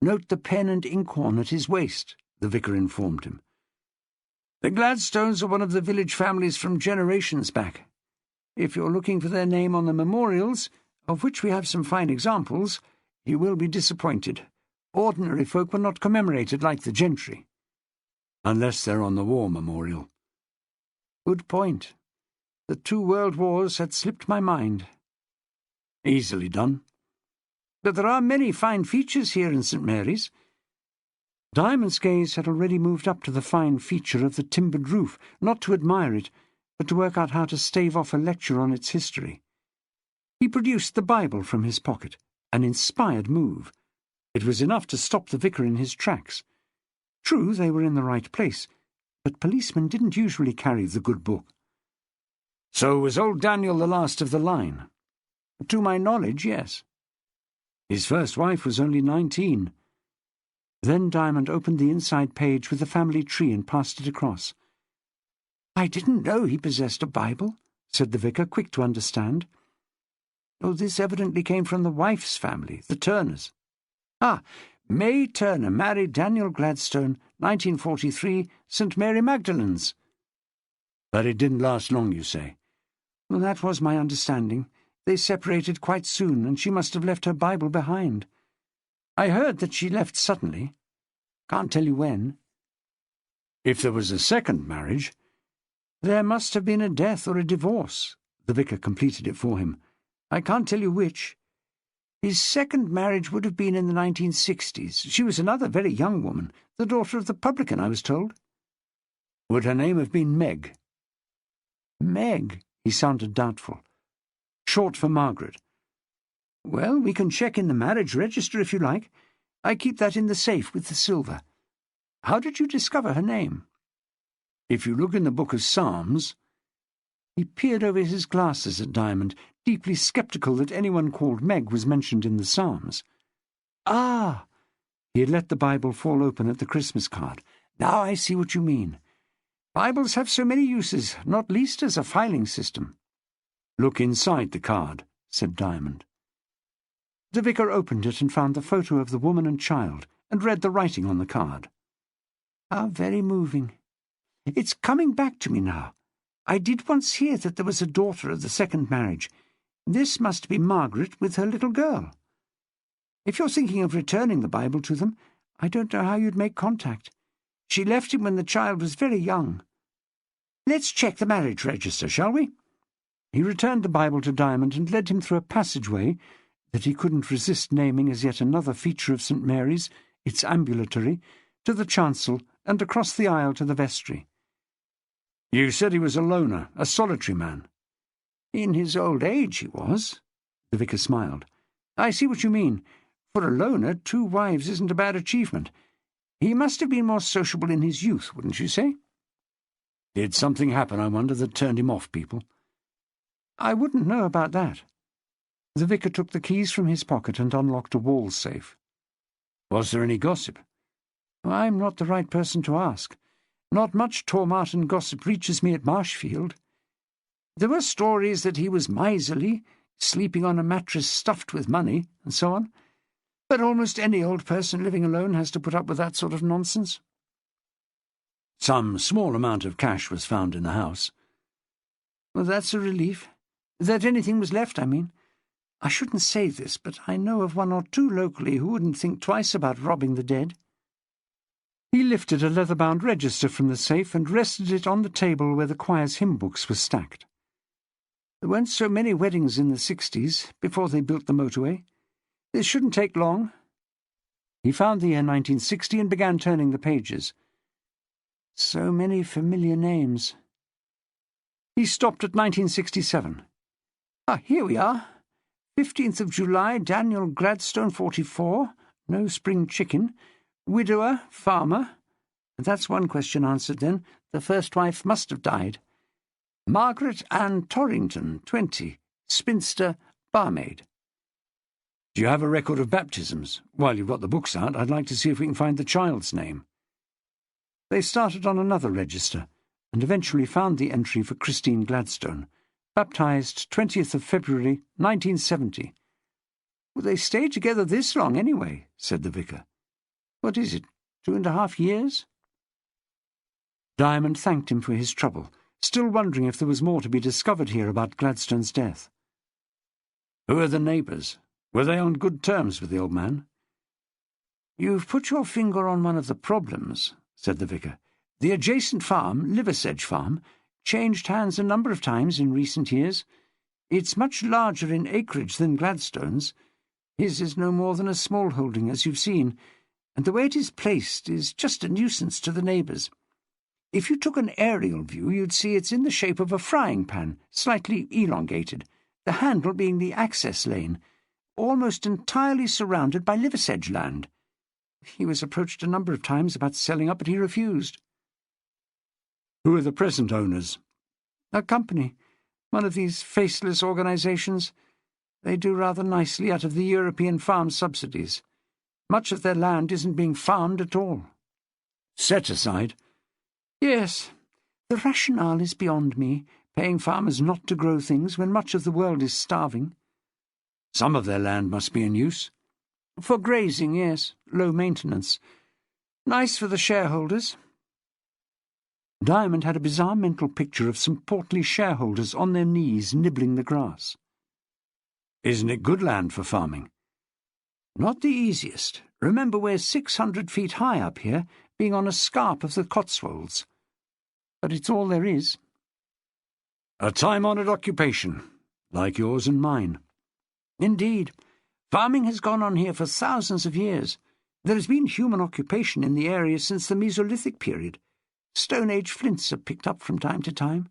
Speaker 1: Note the pen and inkhorn at his waist, the vicar informed him. The Gladstones are one of the village families from generations back. If you're looking for their name on the memorials, of which we have some fine examples, you will be disappointed. Ordinary folk were not commemorated like the gentry. Unless they're on the war memorial. Good point. The 2 world wars had slipped my mind. Easily done. But there are many fine features here in St. Mary's. Diamond's gaze had already moved up to the fine feature of the timbered roof, not to admire it, but to work out how to stave off a lecture on its history. He produced the Bible from his pocket, an inspired move. It was enough to stop the vicar in his tracks. True, they were in the right place, but policemen didn't usually carry the good book. So was old Daniel the last of the line? To my knowledge, yes. His first wife was only 19. Then Diamond opened the inside page with the family tree and passed it across. I didn't know he possessed a Bible, said the vicar, quick to understand. Oh, this evidently came from the wife's family, the Turners. Ah, May Turner married Daniel Gladstone, 1943, St. Mary Magdalene's. But it didn't last long, you say? Well, that was my understanding. They separated quite soon, and she must have left her Bible behind. I heard that she left suddenly. Can't tell you when. If there was a second marriage, there must have been a death or a divorce. The vicar completed it for him. I can't tell you which. His second marriage would have been in the 1960s. She was another very young woman, the daughter of the publican, I was told. Would her name have been Meg? Meg, he sounded doubtful. Short for Margaret. Well, we can check in the marriage register if you like. I keep that in the safe with the silver. How did you discover her name? If you look in the book of Psalms... He peered over his glasses at Diamond, deeply sceptical that anyone called Meg was mentioned in the Psalms. Ah! He had let the Bible fall open at the Christmas card. Now I see what you mean. Bibles have so many uses, not least as a filing system. Look inside the card, said Diamond. The vicar opened it and found the photo of the woman and child, and read the writing on the card. How very moving. It's coming back to me now. I did once hear that there was a daughter of the second marriage. This must be Margaret with her little girl. If you're thinking of returning the Bible to them, I don't know how you'd make contact. She left him when the child was very young. Let's check the marriage register, shall we? He returned the Bible to Diamond and led him through a passageway that he couldn't resist naming as yet another feature of St. Mary's, its ambulatory, to the chancel and across the aisle to the vestry. You said he was a loner, a solitary man. In his old age he was. The vicar smiled. I see what you mean. For a loner, 2 wives isn't a bad achievement. He must have been more sociable in his youth, wouldn't you say? Did something happen, I wonder, that turned him off people? I wouldn't know about that. The vicar took the keys from his pocket and unlocked a wall safe. Was there any gossip? I'm not the right person to ask. Not much Tormarton gossip reaches me at Marshfield. There were stories that he was miserly, sleeping on a mattress stuffed with money, and so on. But almost any old person living alone has to put up with that sort of nonsense. Some small amount of cash was found in the house. Well, that's a relief. That anything was left, I mean. I shouldn't say this, but I know of 1 or 2 locally who wouldn't think twice about robbing the dead. He lifted a leather-bound register from the safe and rested it on the table where the choir's hymn books were stacked. There weren't so many weddings in the 60s, before they built the motorway. This shouldn't take long. He found the year 1960 and began turning the pages. So many familiar names. He stopped at 1967. Here we are. 15th of July, Daniel Gladstone, 44. No spring chicken. Widower, farmer. That's one question answered then. The first wife must have died. Margaret Ann Torrington, 20. Spinster, barmaid. Do you have a record of baptisms? While you've got the books out, I'd like to see if we can find the child's name. They started on another register, and eventually found the entry for Christine Gladstone, baptised 20th of February, 1970. Well, they stayed together this long anyway, said the vicar. What is it, 2.5 years? Diamond thanked him for his trouble, still wondering if there was more to be discovered here about Gladstone's death. Who are the neighbours? Were they on good terms with the old man? You've put your finger on one of the problems, said the vicar. The adjacent farm, Liversedge Farm, changed hands a number of times in recent years. It's much larger in acreage than Gladstone's. His is no more than a small holding, as you've seen, and the way it is placed is just a nuisance to the neighbours. If you took an aerial view, you'd see it's in the shape of a frying pan, slightly elongated, the handle being the access lane, almost entirely surrounded by Liversedge land. He was approached a number of times about selling up, but he refused. Who are the present owners? A company, one of these faceless organisations. They do rather nicely out of the European farm subsidies. Much of their land isn't being farmed at all. Set aside? Yes. The rationale is beyond me, paying farmers not to grow things when much of the world is starving. Some of their land must be in use. For grazing, yes. Low maintenance. Nice for the shareholders. Diamond had a bizarre mental picture of some portly shareholders on their knees nibbling the grass. Isn't it good land for farming? Not the easiest. Remember, we're 600 feet high up here, being on a scarp of the Cotswolds. But it's all there is. A time-honoured occupation, like yours and mine. Indeed. Farming has gone on here for thousands of years. There has been human occupation in the area since the Mesolithic period. Stone Age flints are picked up from time to time.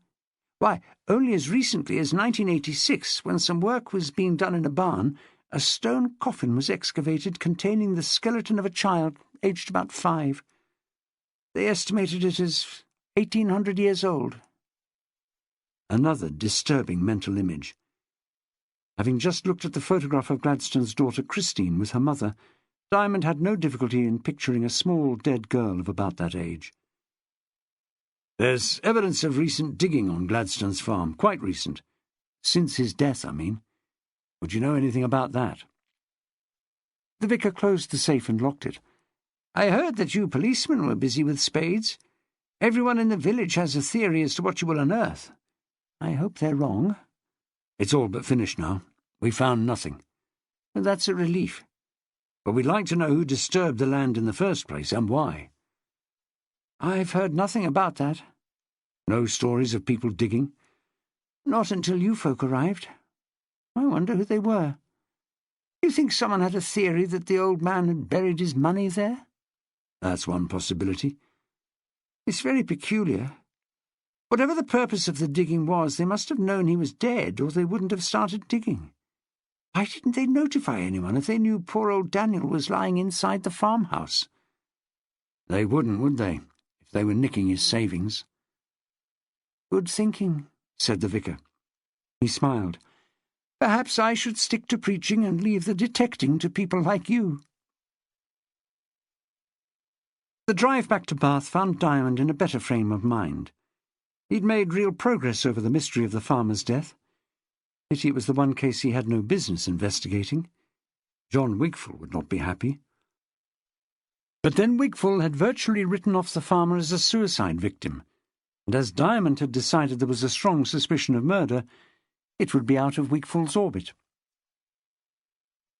Speaker 1: Why, only as recently as 1986, when some work was being done in a barn, a stone coffin was excavated containing the skeleton of a child aged about 5. They estimated it as 1,800 years old. Another disturbing mental image. Having just looked at the photograph of Gladstone's daughter Christine with her mother, Diamond had no difficulty in picturing a small dead girl of about that age. There's evidence of recent digging on Gladstone's farm, quite recent. Since his death, I mean. Would you know anything about that? The vicar closed the safe and locked it. I heard that you policemen were busy with spades. Everyone in the village has a theory as to what you will unearth. I hope they're wrong. It's all but finished now. We found nothing. Well, that's a relief. But we'd like to know who disturbed the land in the first place and why. I've heard nothing about that. No stories of people digging? Not until you folk arrived. I wonder who they were. You think someone had a theory that the old man had buried his money there? That's one possibility. It's very peculiar. Whatever the purpose of the digging was, they must have known he was dead, or they wouldn't have started digging. Why didn't they notify anyone if they knew poor old Daniel was lying inside the farmhouse? They wouldn't, would they, if they were nicking his savings? Good thinking, said the vicar. He smiled. Perhaps I should stick to preaching and leave the detecting to people like you. The drive back to Bath found Diamond in a better frame of mind. He'd made real progress over the mystery of the farmer's death. Pity it was the one case he had no business investigating. John Wigfall would not be happy. But then Wigfall had virtually written off the farmer as a suicide victim, and as Diamond had decided there was a strong suspicion of murder, it would be out of Wigfall's orbit.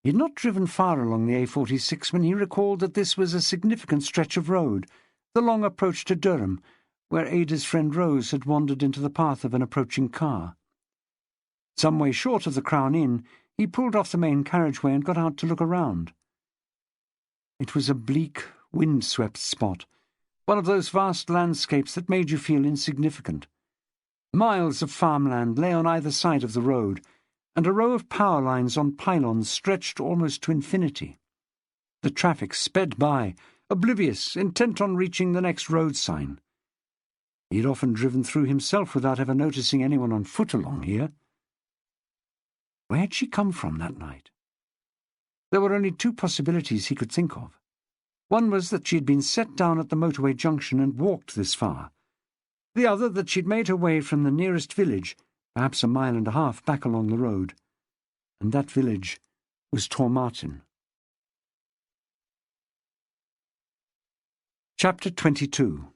Speaker 1: He had not driven far along the A46 when he recalled that this was a significant stretch of road, the long approach to Durham, where Ada's friend Rose had wandered into the path of an approaching car. Some way short of the Crown Inn, he pulled off the main carriageway and got out to look around. It was a bleak, wind-swept spot, one of those vast landscapes that made you feel insignificant. Miles of farmland lay on either side of the road, and a row of power lines on pylons stretched almost to infinity. The traffic sped by, oblivious, intent on reaching the next road sign. He'd often driven through himself without ever noticing anyone on foot along here. Where had she come from that night? There were only two possibilities he could think of. One was that she had been set down at the motorway junction and walked this far. The other that she'd made her way from the nearest village, perhaps 1.5 miles back along the road. And that village was Tormartin. Chapter 22.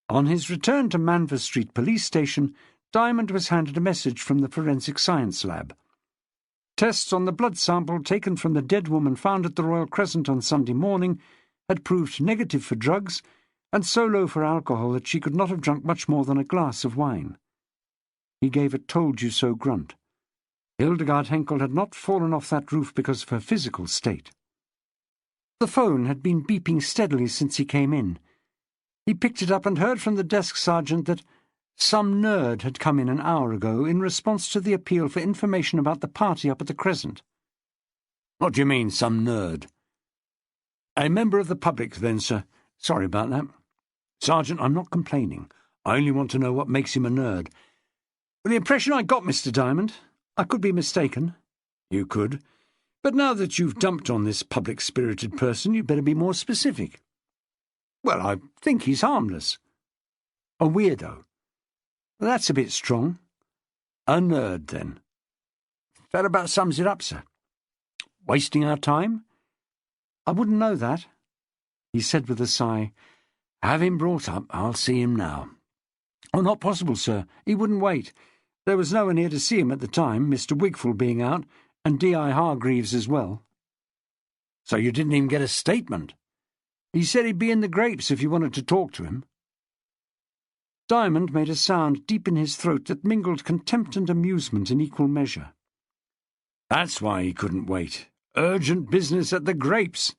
Speaker 1: On his return to Manvers Street Police Station, Diamond was handed a message from the Forensic Science Lab. Tests on the blood sample taken from the dead woman found at the Royal Crescent on Sunday morning had proved negative for drugs and so low for alcohol that she could not have drunk much more than a glass of wine. He gave a told-you-so grunt. Hildegard Henkel had not fallen off that roof because of her physical state. The phone had been beeping steadily since he came in. He picked it up and heard from the desk sergeant that some nerd had come in an hour ago in response to the appeal for information about the party up at the Crescent. "What do you mean, some nerd?" "A member of the public, then, sir. Sorry about that." "Sergeant, I'm not complaining. I only want to know what makes him a nerd." "The impression I got, Mr. Diamond. I could be mistaken." "You could. But now that you've dumped on this public-spirited person, you'd better be more specific." "Well, I think he's harmless." "A weirdo." "That's a bit strong." "A nerd, then." "That about sums it up, sir." "Wasting our time?" "I wouldn't know that." He said with a sigh, "Have him brought up. I'll see him now." "Oh, not possible, sir. He wouldn't wait. There was no one here to see him at the time, Mr. Wigfall being out, and D.I. Hargreaves as well." "So you didn't even get a statement?" "He said he'd be in the grapes if you wanted to talk to him." Diamond made a sound deep in his throat that mingled contempt and amusement in equal measure. "That's why he couldn't wait. Urgent business at the grapes.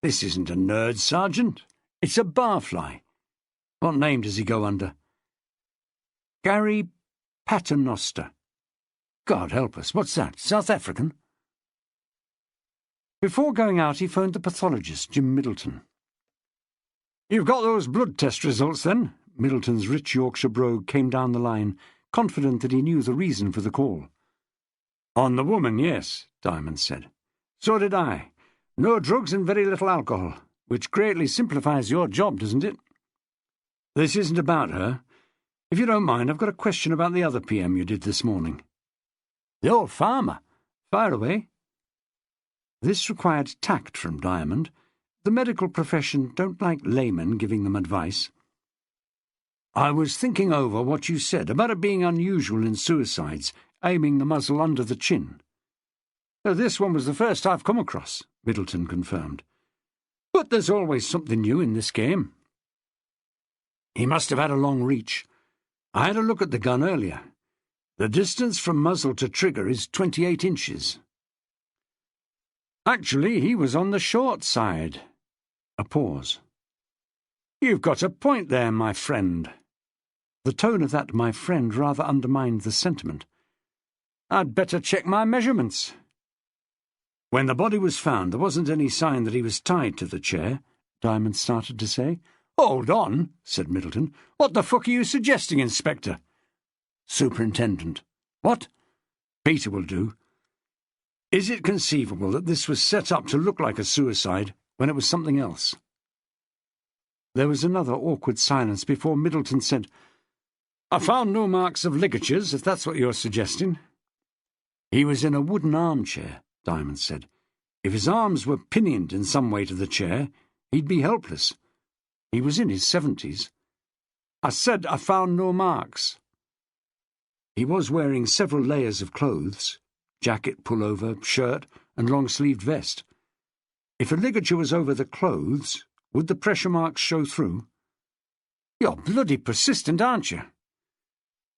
Speaker 1: This isn't a nerd, Sergeant. It's a barfly. What name does he go under?" "Gary Paternoster." "God help us, what's that? South African?" Before going out, he phoned the pathologist, Jim Middleton. "You've got those blood test results, then?" Middleton's rich Yorkshire brogue came down the line, confident that he knew the reason for the call. "On the woman, yes," Diamond said. "So did I. No drugs and very little alcohol, which greatly simplifies your job, doesn't it?" "This isn't about her. If you don't mind, I've got a question about the other PM you did this morning." "The old farmer. Fire away." This required tact from Diamond. The medical profession don't like laymen giving them advice. "I was thinking over what you said about it being unusual in suicides, aiming the muzzle under the chin." "This one was the first I've come across," Middleton confirmed. "But there's always something new in this game." "He must have had a long reach. I had a look at the gun earlier. The distance from muzzle to trigger is 28 inches. Actually, he was on the short side." A pause. "You've got a point there, my friend." The tone of that "my friend" rather undermined the sentiment. "I'd better check my measurements." "When the body was found, there wasn't any sign that he was tied to the chair," Diamond started to say. "Hold on," said Middleton. "What the fuck are you suggesting, Inspector?" "Superintendent." "What?" "Peter will do. Is it conceivable that this was set up to look like a suicide when it was something else?" There was another awkward silence before Middleton said, "I found no marks of ligatures, if that's what you're suggesting." "He was in a wooden armchair," Diamond said. "If his arms were pinioned in some way to the chair, he'd be helpless. He was in his 70s. "I said I found no marks." "He was wearing several layers of clothes, jacket, pullover, shirt, and long-sleeved vest. If a ligature was over the clothes, Would the pressure marks show through? You're bloody persistent, aren't you?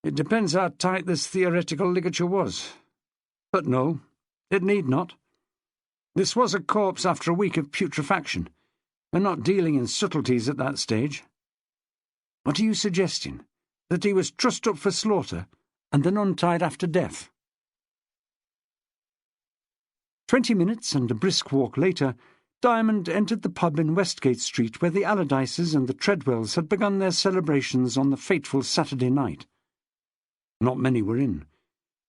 Speaker 1: It depends how tight this theoretical ligature was. But no, it need not. This was a corpse after a week of putrefaction. We're not dealing in subtleties at that stage. What are you suggesting? That he was trussed up for slaughter and then untied after death? 20 minutes and a brisk walk later, Diamond entered the pub in Westgate Street where the Allardyces and the Treadwells had begun their celebrations on the fateful Saturday night. Not many were in.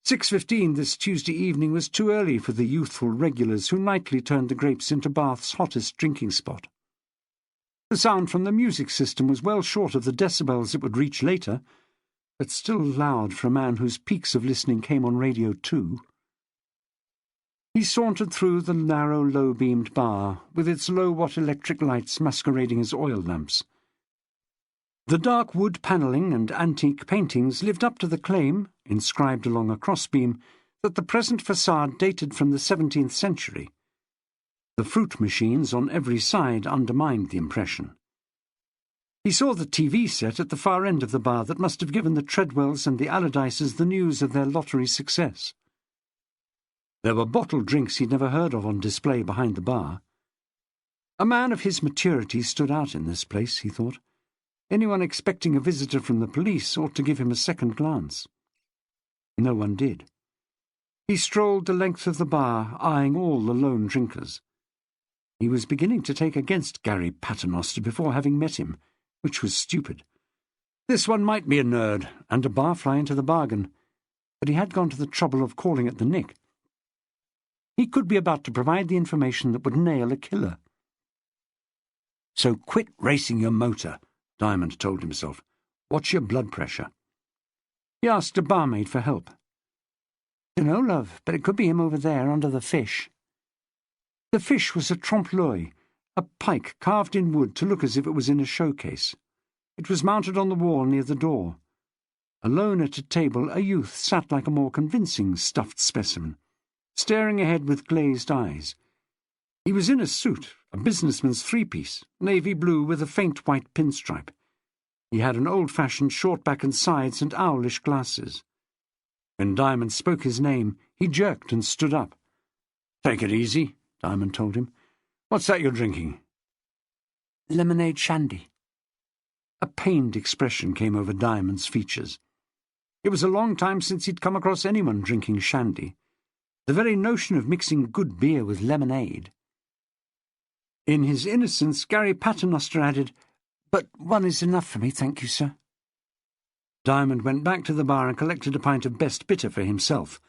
Speaker 1: 6:15 this Tuesday evening was too early for the youthful regulars who nightly turned the Grapes into Bath's hottest drinking spot. The sound from the music system was well short of the decibels it would reach later, but still loud for a man whose peaks of listening came on Radio 2. He sauntered through the narrow, low-beamed bar, with its low-watt electric lights masquerading as oil lamps. The dark wood panelling and antique paintings lived up to the claim, inscribed along a crossbeam, that the present facade dated from the 17th century. The fruit machines on every side undermined the impression. He saw the TV set at the far end of the bar that must have given the Treadwells and the Allardyces the news of their lottery success. There were bottled drinks he'd never heard of on display behind the bar. A man of his maturity stood out in this place, he thought. Anyone expecting a visitor from the police ought to give him a second glance. No one did. He strolled the length of the bar, eyeing all the lone drinkers. He was beginning to take against Gary Paternoster before having met him, which was stupid. This one might be a nerd, and a barfly into the bargain, but he had gone to the trouble of calling at the Nick. He could be about to provide the information that would nail a killer. So quit racing your motor, Diamond told himself. Watch your blood pressure. He asked a barmaid for help. Dunno, love, but it could be him over there under the fish. The fish was a trompe-l'oeil, a pike carved in wood to look as if it was in a showcase. It was mounted on the wall near the door. Alone at a table, a youth sat like a more convincing stuffed specimen, staring ahead with glazed eyes. He was in a suit, a businessman's three-piece, navy blue with a faint white pinstripe. He had an old-fashioned short back and sides and owlish glasses. When Diamond spoke his name, he jerked and stood up. "Take it easy," Diamond told him. "What's that you're drinking?" "Lemonade shandy." A pained expression came over Diamond's features. It was a long time since he'd come across anyone drinking shandy. The very notion of mixing good beer with lemonade. In his innocence, Gary Paternoster added, "But one is enough for me, thank you, sir." Diamond went back to the bar and collected a pint of best bitter for himself,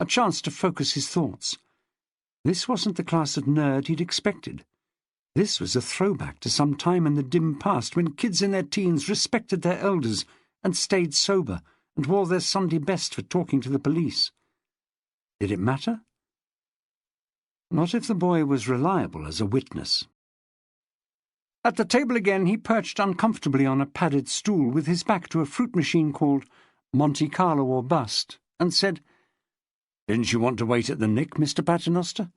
Speaker 1: a chance to focus his thoughts. This wasn't the class of nerd he'd expected. This was a throwback to some time in the dim past when kids in their teens respected their elders and stayed sober and wore their Sunday best for talking to the police. Did it matter? Not if the boy was reliable as a witness. At the table again, he perched uncomfortably on a padded stool with his back to a fruit machine called Monte Carlo or Bust, and said, "Didn't you want to wait at the Nick, Mr. Paternoster?"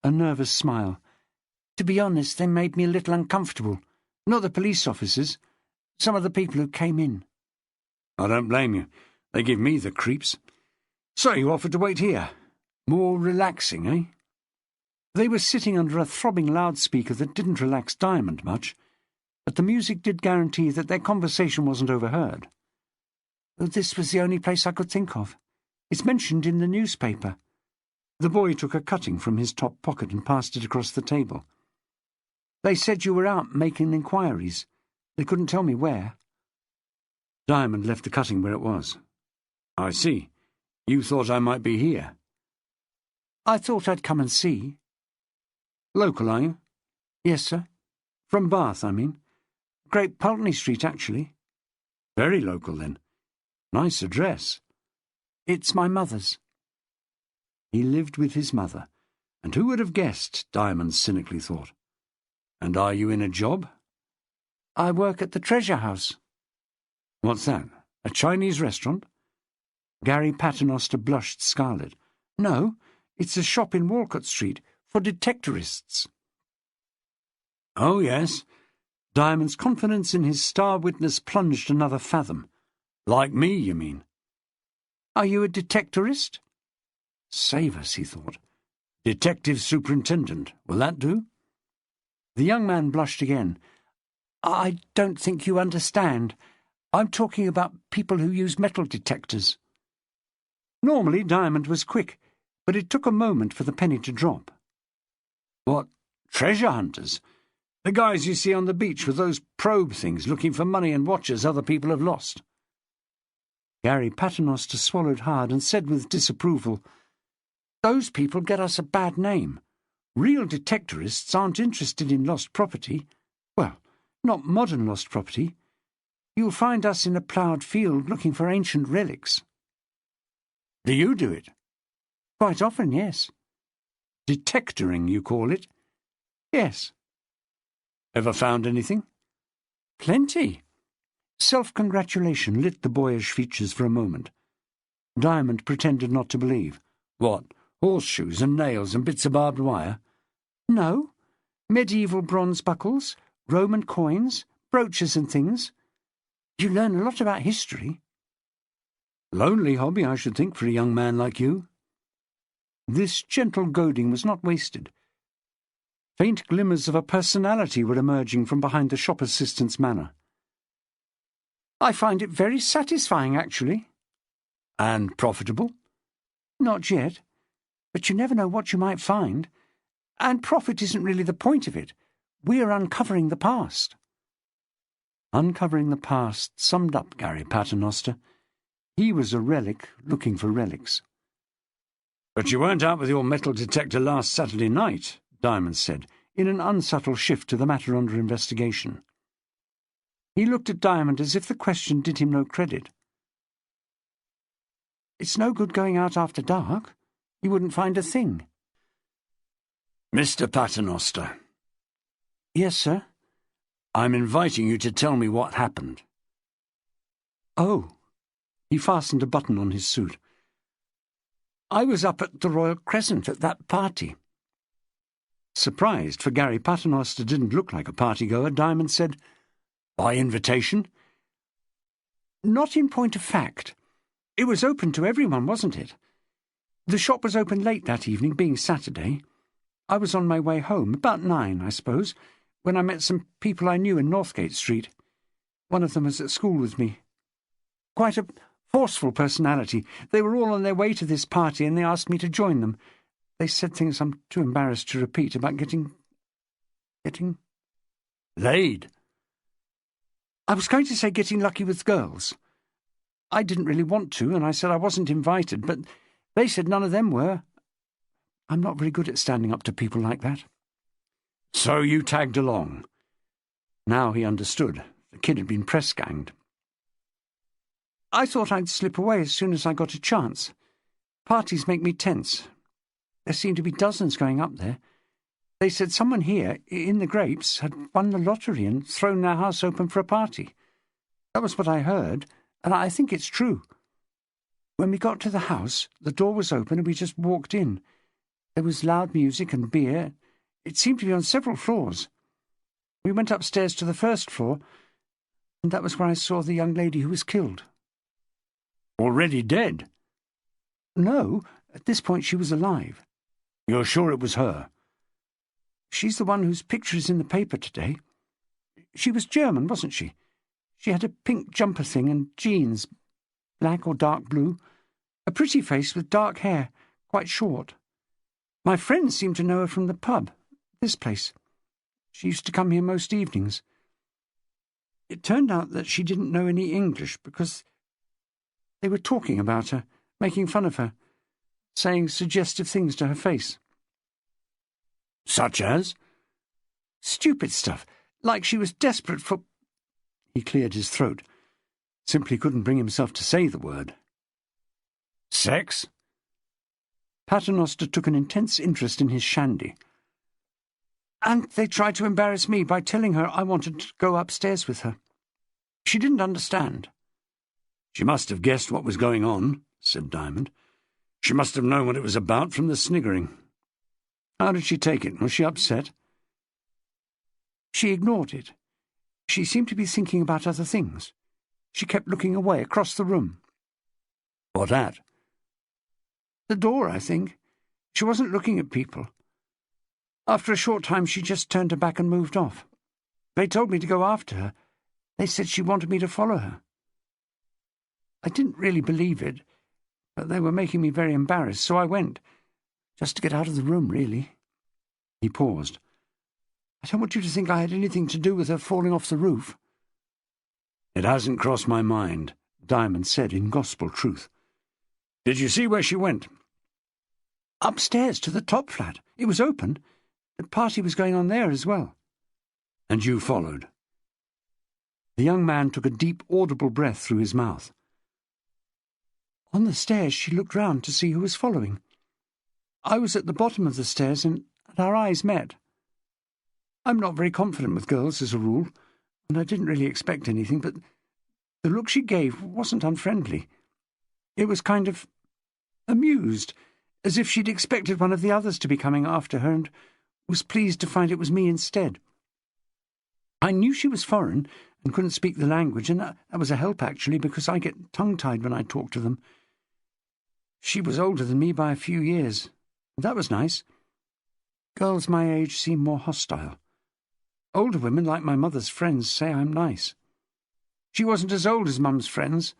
Speaker 1: A nervous smile. "To be honest, they made me a little uncomfortable. Not the police officers. Some of the people who came in." "I don't blame you. They give me the creeps. So you offered to wait here. More relaxing, eh?" They were sitting under a throbbing loudspeaker that didn't relax Diamond much, but the music did guarantee that their conversation wasn't overheard. "This was the only place I could think of. It's mentioned in the newspaper." The boy took a cutting from his top pocket and passed it across the table. "They said you were out making inquiries. They couldn't tell me where." Diamond left the cutting where it was. "I see. You thought I might be here." "I thought I'd come and see." "Local, are you?" "Yes, sir. From Bath, I mean. Great Pulteney Street, actually." "Very local, then. Nice address." "It's my mother's." He lived with his mother, and who would have guessed, Diamond cynically thought. "And are you in a job?" "I work at the Treasure House." "What's that? A Chinese restaurant?" Gary Paternoster blushed scarlet. "No, it's a shop in Walcott Street, for detectorists." Oh, yes. Diamond's confidence in his star witness plunged another fathom. Like me, you mean?
Speaker 2: Are you a detectorist?
Speaker 1: Save us, he thought. Detective superintendent. Will that do? The young man blushed again.
Speaker 2: I don't think you understand. I'm talking about people who use metal detectors.
Speaker 1: Normally, Diamond was quick, but it took a moment for the penny to drop. What, treasure hunters? The guys you see on the beach with those probe things looking for money and watches other people have lost?
Speaker 2: Gary Paternoster swallowed hard and said with disapproval, "Those people get us a bad name. Real detectorists aren't interested in lost property. Well, not modern lost property. You'll find us in a ploughed field looking for ancient relics."
Speaker 1: Do you do it?
Speaker 2: Quite often, yes.
Speaker 1: Detectoring, you call it?
Speaker 2: Yes.
Speaker 1: Ever found anything?
Speaker 2: Plenty.
Speaker 1: Self-congratulation lit the boyish features for a moment. Diamond pretended not to believe. What, horseshoes and nails and bits of barbed wire?
Speaker 2: No. Medieval bronze buckles, Roman coins, brooches and things. You learn a lot about history.
Speaker 1: Lonely hobby, I should think, for a young man like you. This gentle goading was not wasted. Faint glimmers of a personality were emerging from behind the shop assistant's manner.
Speaker 2: I find it very satisfying, actually.
Speaker 1: And profitable?
Speaker 2: Not yet, but you never know what you might find. And profit isn't really the point of it. We're uncovering the past.
Speaker 1: Uncovering the past summed up Gary Paternoster. He was a relic looking for relics. But you weren't out with your metal detector last Saturday night, Diamond said, in an unsubtle shift to the matter under investigation. He looked at Diamond as if the question did him no credit.
Speaker 2: It's no good going out after dark. You wouldn't find a thing.
Speaker 1: Mr. Paternoster.
Speaker 2: Yes, sir?
Speaker 1: I'm inviting you to tell me what happened.
Speaker 2: Oh.
Speaker 1: He fastened a button on his suit.
Speaker 2: I was up at the Royal Crescent at that party.
Speaker 1: Surprised, for Gary Paternoster didn't look like a party-goer, Diamond said, By invitation?
Speaker 2: Not in point of fact. It was open to everyone, wasn't it? The shop was open late that evening, being Saturday. I was on my way home, about 9, I suppose, when I met some people I knew in Northgate Street. One of them was at school with me. Quite a forceful personality. They were all on their way to this party and they asked me to join them. They said things I'm too embarrassed to repeat about getting...
Speaker 1: Laid.
Speaker 2: I was going to say getting lucky with girls. I didn't really want to, and I said I wasn't invited, but they said none of them were. I'm not very good at standing up to people like that.
Speaker 1: So you tagged along. Now he understood. The kid had been press-ganged.
Speaker 2: I thought I'd slip away as soon as I got a chance. Parties make me tense. There seemed to be dozens going up there. They said someone here, in the Grapes, had won the lottery and thrown their house open for a party. That was what I heard, and I think it's true. When we got to the house, the door was open and we just walked in. There was loud music and beer. It seemed to be on several floors. We went upstairs to the first floor, and that was where I saw the young lady who was killed.
Speaker 1: Already dead?
Speaker 2: No, at this point she was alive.
Speaker 1: You're sure it was her?
Speaker 2: She's the one whose picture is in the paper today. She was German, wasn't she? She had a pink jumper thing and jeans, black or dark blue, a pretty face with dark hair, quite short. My friends seemed to know her from the pub, this place. She used to come here most evenings. It turned out that she didn't know any English because they were talking about her, making fun of her, saying suggestive things to her face.
Speaker 1: Such as?
Speaker 2: Stupid stuff, like she was desperate for...
Speaker 1: He cleared his throat. Simply couldn't bring himself to say the word. Sex?
Speaker 2: Paternoster took an intense interest in his shandy. And they tried to embarrass me by telling her I wanted to go upstairs with her. She didn't understand.
Speaker 1: She must have guessed what was going on, said Diamond. She must have known what it was about from the sniggering. How did she take it? Was she upset?
Speaker 2: She ignored it. She seemed to be thinking about other things. She kept looking away across the room.
Speaker 1: What at?
Speaker 2: The door, I think. She wasn't looking at people. After a short time, she just turned her back and moved off. They told me to go after her. They said she wanted me to follow her. I didn't really believe it, but they were making me very embarrassed, so I went. Just to get out of the room, really.
Speaker 1: He paused.
Speaker 2: I don't want you to think I had anything to do with her falling off the roof.
Speaker 1: It hasn't crossed my mind, Diamond said in gospel truth. Did you see where she went?
Speaker 2: Upstairs to the top flat. It was open. The party was going on there as well.
Speaker 1: And you followed? The young man took a deep, audible breath through his mouth.
Speaker 2: On the stairs, she looked round to see who was following. I was at the bottom of the stairs, and our eyes met. I'm not very confident with girls, as a rule, and I didn't really expect anything, but the look she gave wasn't unfriendly. It was kind of amused, as if she'd expected one of the others to be coming after her and was pleased to find it was me instead. I knew she was foreign and couldn't speak the language, and that was a help, actually, because I get tongue-tied when I talk to them. She was older than me by a few years. That was nice. Girls my age seem more hostile. Older women, like my mother's friends, say I'm nice. She wasn't as old as Mum's friends,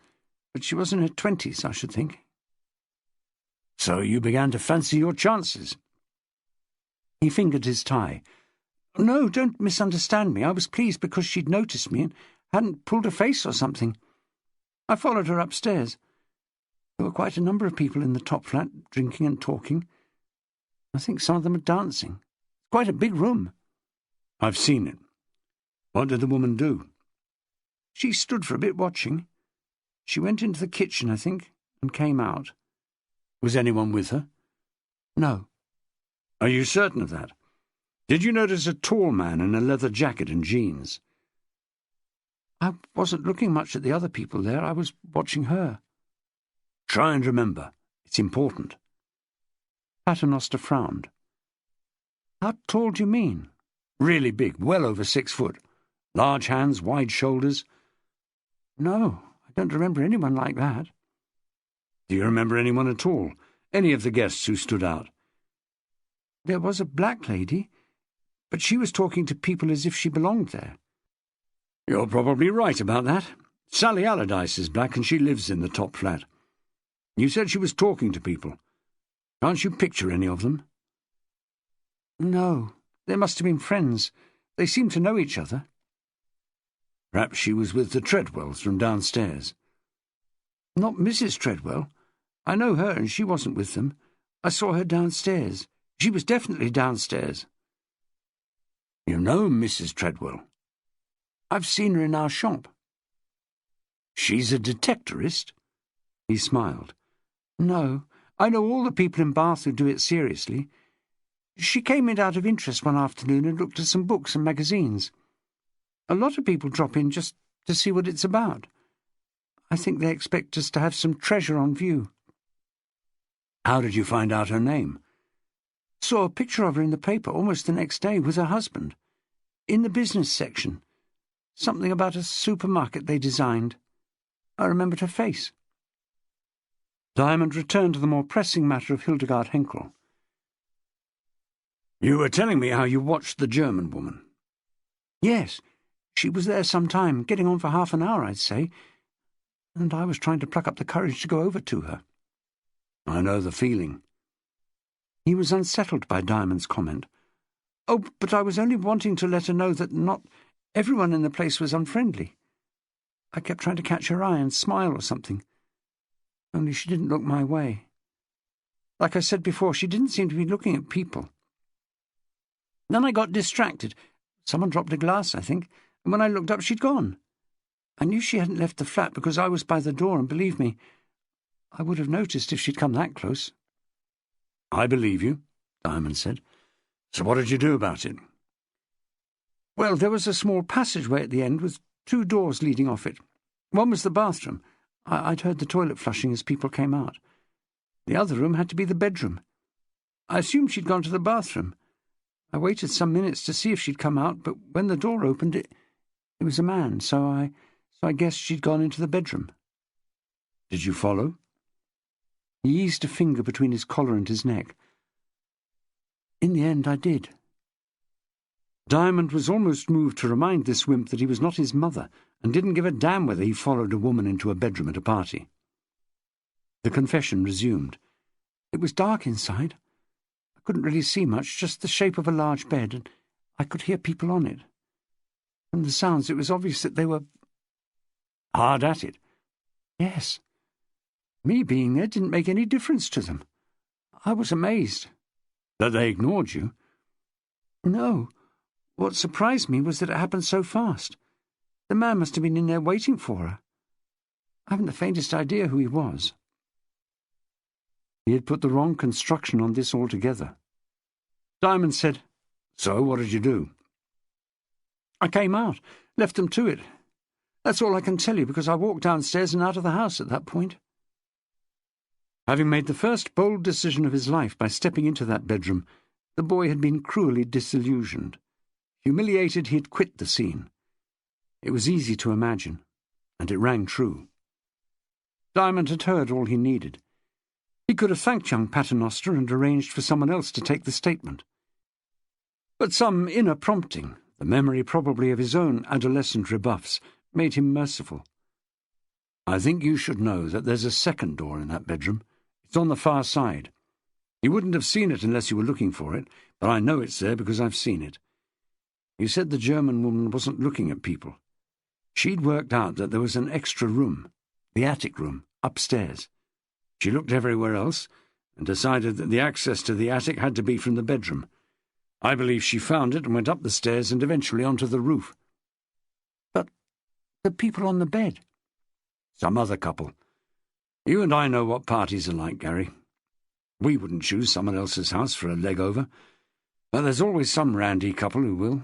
Speaker 2: but she was in her 20s, I should think.
Speaker 1: So you began to fancy your chances?
Speaker 2: He fingered his tie. No, don't misunderstand me. I was pleased because she'd noticed me and hadn't pulled a face or something. I followed her upstairs. There were quite a number of people in the top flat, drinking and talking. I think some of them are dancing. It's quite a big room.
Speaker 1: I've seen it. What did the woman do?
Speaker 2: She stood for a bit watching. She went into the kitchen, I think, and came out.
Speaker 1: Was anyone with her?
Speaker 2: No.
Speaker 1: Are you certain of that? Did you notice a tall man in a leather jacket and jeans?
Speaker 2: I wasn't looking much at the other people there. I was watching her.
Speaker 1: Try and remember. It's important.
Speaker 2: Paternoster frowned. How tall do you mean?
Speaker 1: Really big, well over 6 foot. Large hands, wide shoulders.
Speaker 2: No, I don't remember anyone like that.
Speaker 1: Do you remember anyone at all? Any of the guests who stood out?
Speaker 2: There was a black lady, but she was talking to people as if she belonged there.
Speaker 1: You're probably right about that. Sally Allardyce is black and she lives in the top flat. You said she was talking to people. Can't you picture any of them?
Speaker 2: No, they must have been friends. They seemed to know each other.
Speaker 1: Perhaps she was with the Treadwells from downstairs.
Speaker 2: Not Mrs. Treadwell. I know her and she wasn't with them. I saw her downstairs. She was definitely downstairs.
Speaker 1: You know Mrs. Treadwell?
Speaker 2: I've seen her in our shop.
Speaker 1: She's a detectorist?
Speaker 2: He smiled. No, I know all the people in Bath who do it seriously. She came in out of interest one afternoon and looked at some books and magazines. A lot of people drop in just to see what it's about. I think they expect us to have some treasure on view.
Speaker 1: How did you find out her name?
Speaker 2: Saw a picture of her in the paper almost the next day with her husband. In the business section. Something about a supermarket they designed. I remembered her face. Diamond returned to the more pressing matter of Hildegard Henkel.
Speaker 1: You were telling me how you watched the German woman.
Speaker 2: Yes, she was there some time, getting on for half an hour, I'd say, and I was trying to pluck up the courage to go over to her.
Speaker 1: I know the feeling.
Speaker 2: He was unsettled by Diamond's comment. Oh, but I was only wanting to let her know that not everyone in the place was unfriendly. I kept trying to catch her eye and smile or something, only she didn't look my way. Like I said before, she didn't seem to be looking at people. Then I got distracted. Someone dropped a glass, I think, and when I looked up, she'd gone. I knew she hadn't left the flat because I was by the door, and believe me, I would have noticed if she'd come that close.
Speaker 1: I believe you, Diamond said. So what did you do about it?
Speaker 2: Well, there was a small passageway at the end with 2 doors leading off it. One was the bathroom. I'd heard the toilet flushing as people came out. The other room had to be the bedroom. I assumed she'd gone to the bathroom.
Speaker 1: I waited some minutes to see if she'd come out, but when the door opened, it was a man, so I guessed she'd gone into the bedroom.
Speaker 2: Did you follow?
Speaker 1: He eased a finger between his collar and his neck. In the end, I did.
Speaker 2: Diamond was almost moved to remind this wimp that he was not his mother and didn't give a damn whether he followed a woman into a bedroom at a party. The confession resumed.
Speaker 1: It was dark inside. I couldn't really see much, just the shape of a large bed, and I could hear people on it. From the sounds, it was obvious that they were
Speaker 2: hard at it.
Speaker 1: Yes. Me being there didn't make any difference to them. I was amazed.
Speaker 2: That they ignored you?
Speaker 1: No. What surprised me was that it happened so fast. The man must have been in there waiting for her. I haven't the faintest idea who he was.
Speaker 2: He had put the wrong construction on this altogether. Diamond said, "So, what did you do?"
Speaker 1: I came out, left them to it. That's all I can tell you, because I walked downstairs and out of the house at that point.
Speaker 2: Having made the first bold decision of his life by stepping into that bedroom, the boy had been cruelly disillusioned. Humiliated, he had quit the scene. It was easy to imagine, and it rang true. Diamond had heard all he needed. He could have thanked young Paternoster and arranged for someone else to take the statement. But some inner prompting, the memory probably of his own adolescent rebuffs, made him merciful. "I think you should know that there's a second door in that bedroom. It's on the far side. You wouldn't have seen it unless you were looking for it, but I know it's there because I've seen it. You said the German woman wasn't looking at people. She'd worked out that there was an extra room, the attic room, upstairs. She looked everywhere else and decided that the access to the attic had to be from the bedroom. I believe she found it and went up the stairs and eventually onto the roof."
Speaker 1: "But the people on the bed?"
Speaker 2: "Some other couple. You and I know what parties are like, Gary. We wouldn't choose someone else's house for a leg over, but there's always some randy couple who will."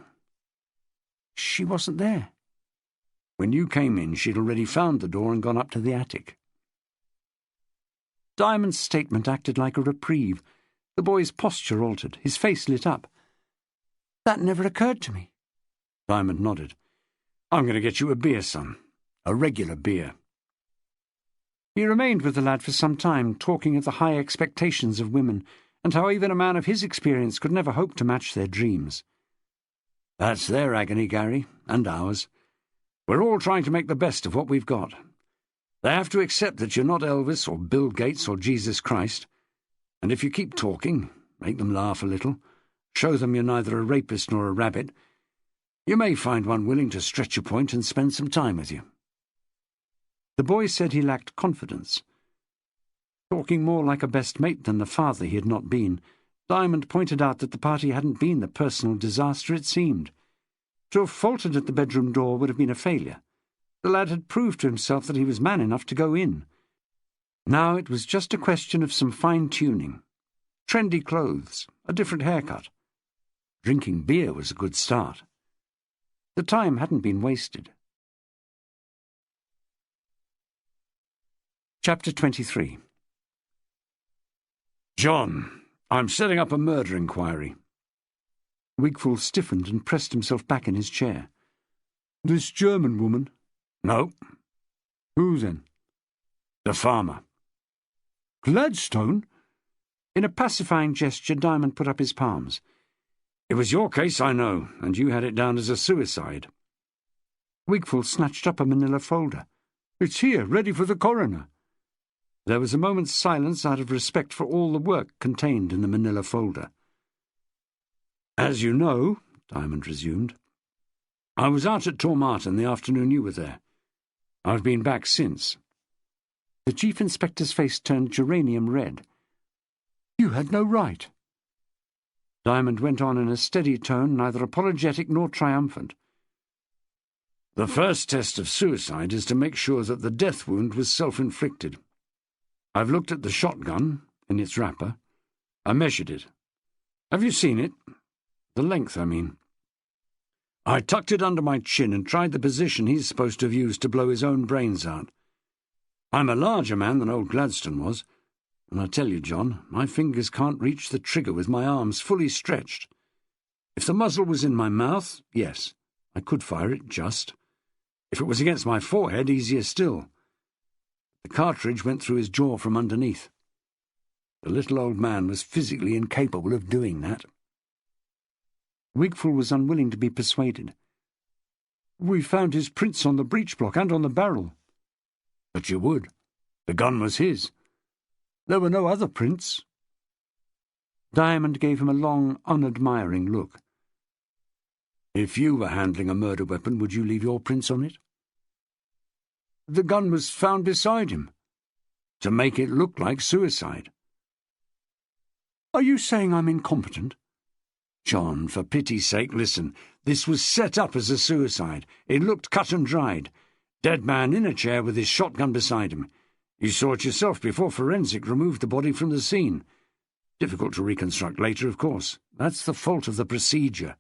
Speaker 1: "She wasn't there."
Speaker 2: "When you came in, she'd already found the door and gone up to the attic."
Speaker 1: Diamond's statement acted like a reprieve. The boy's posture altered, his face lit up. "That never occurred to me."
Speaker 2: Diamond nodded. "I'm going to get you a beer, son. A regular beer." He remained with the lad for some time, talking of the high expectations of women, and how even a man of his experience could never hope to match their dreams. "That's their agony, Gary, and ours. We're all trying to make the best of what we've got. They have to accept that you're not Elvis or Bill Gates or Jesus Christ. And if you keep talking, make them laugh a little, show them you're neither a rapist nor a rabbit, you may find one willing to stretch a point and spend some time with you." The boy said he lacked confidence. Talking more like a best mate than the father he had not been, Diamond pointed out that the party hadn't been the personal disaster it seemed. To have faltered at the bedroom door would have been a failure. The lad had proved to himself that he was man enough to go in. Now it was just a question of some fine-tuning. Trendy clothes, a different haircut. Drinking beer was a good start. The time hadn't been wasted. Chapter 23. "John, I'm setting up a murder inquiry." Wigfall stiffened and pressed himself back in his chair. "This German woman?" "No." "Who then?" "The farmer." "Gladstone?" In a pacifying gesture, Diamond put up his palms. "It was your case, I know, and you had it down as a suicide." Wigfall snatched up a manila folder. "It's here, ready for the coroner." There was a moment's silence out of respect for all the work contained in the manila folder. "As you know," Diamond resumed, "I was out at Tormarton the afternoon you were there. I've been back since." The Chief Inspector's face turned geranium red. "You had no right." Diamond went on in a steady tone, neither apologetic nor triumphant. "The first test of suicide is to make sure that the death wound was self-inflicted. I've looked at the shotgun, in its wrapper. I measured it. Have you seen it? The length, I mean. I tucked it under my chin and tried the position he's supposed to have used to blow his own brains out. I'm a larger man than old Gladstone was, and I tell you, John, my fingers can't reach the trigger with my arms fully stretched.
Speaker 1: If the muzzle was in my mouth, yes, I could fire it just. If it was against my forehead, easier still. The cartridge went through his jaw from underneath. The little old man was physically incapable of doing that.
Speaker 2: Wigfall was unwilling to be persuaded. We found his prints on the breech block and on the barrel.
Speaker 1: But you would. The gun was his.
Speaker 2: There were no other prints. Diamond gave him a long, unadmiring look.
Speaker 1: If you were handling a murder weapon, would you leave your prints on it?
Speaker 2: The gun was found beside him.
Speaker 1: To make it look like suicide.
Speaker 2: Are you saying I'm incompetent?
Speaker 1: John, for pity's sake, listen. This was set up as a suicide. It looked cut and dried. Dead man in a chair with his shotgun beside him. You saw it yourself before forensic removed the body from the scene. Difficult to reconstruct later, of course. That's the fault of the procedure.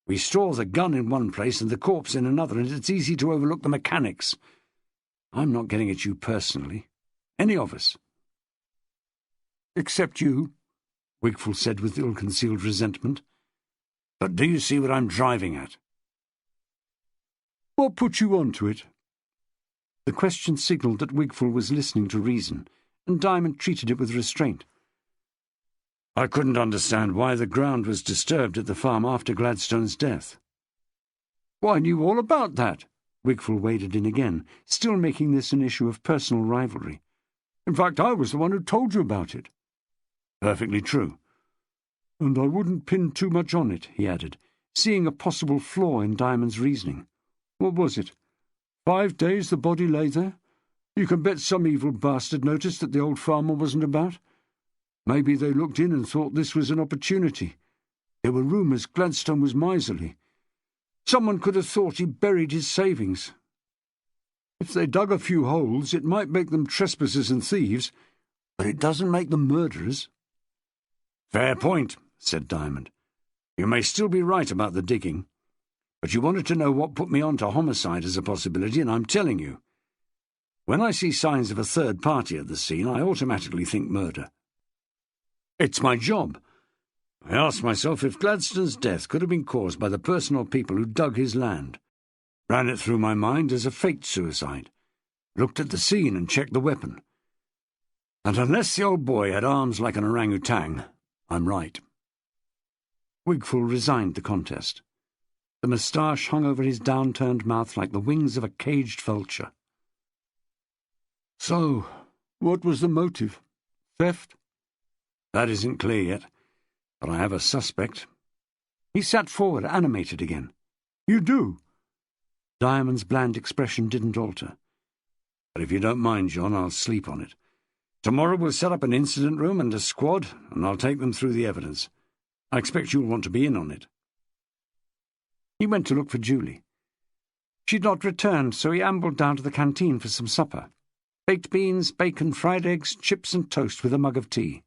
Speaker 1: We store the gun in one place and the corpse in another, and it's easy to overlook the mechanics. I'm not getting at you personally. Any of us.
Speaker 2: Except you, Wigfall said with ill-concealed resentment.
Speaker 1: But do you see what I'm driving at?
Speaker 2: What put you on to it? The question signalled that Wigfall was listening to reason, and Diamond treated it with restraint.
Speaker 1: I couldn't understand why the ground was disturbed at the farm after Gladstone's death.
Speaker 2: I knew all about that, Wigfall waded in again, still making this an issue of personal rivalry. In fact, I was the one who told you about it.
Speaker 1: Perfectly true.
Speaker 2: And I wouldn't pin too much on it, he added, seeing a possible flaw in Diamond's reasoning. What was it? 5 days the body lay there? You can bet some evil bastard noticed that the old farmer wasn't about. Maybe they looked in and thought this was an opportunity. There were rumours Gladstone was miserly. Someone could have thought he buried his savings. If they dug a few holes, it might make them trespassers and thieves, but it doesn't make them murderers.
Speaker 1: Fair point, said Diamond. You may still be right about the digging, but you wanted to know what put me on to homicide as a possibility, and I'm telling you. When I see signs of a third party at the scene, I automatically think murder. It's my job. I asked myself if Gladstone's death could have been caused by the person or people who dug his land. Ran it through my mind as a faked suicide. Looked at the scene and checked the weapon. And unless the old boy had arms like an orangutan, I'm right.
Speaker 2: Wigfall resigned the contest. The moustache hung over his downturned mouth like the wings of a caged vulture. So, what was the motive? Theft?
Speaker 1: That isn't clear yet, but I have a suspect.
Speaker 2: He sat forward, animated again. You do? Diamond's bland expression didn't alter.
Speaker 1: But if you don't mind, John, I'll sleep on it. Tomorrow we'll set up an incident room and a squad, and I'll take them through the evidence. I expect you'll want to be in on it.
Speaker 2: He went to look for Julie. She'd not returned, so he ambled down to the canteen for some supper. Baked beans, bacon, fried eggs, chips and toast with a mug of tea.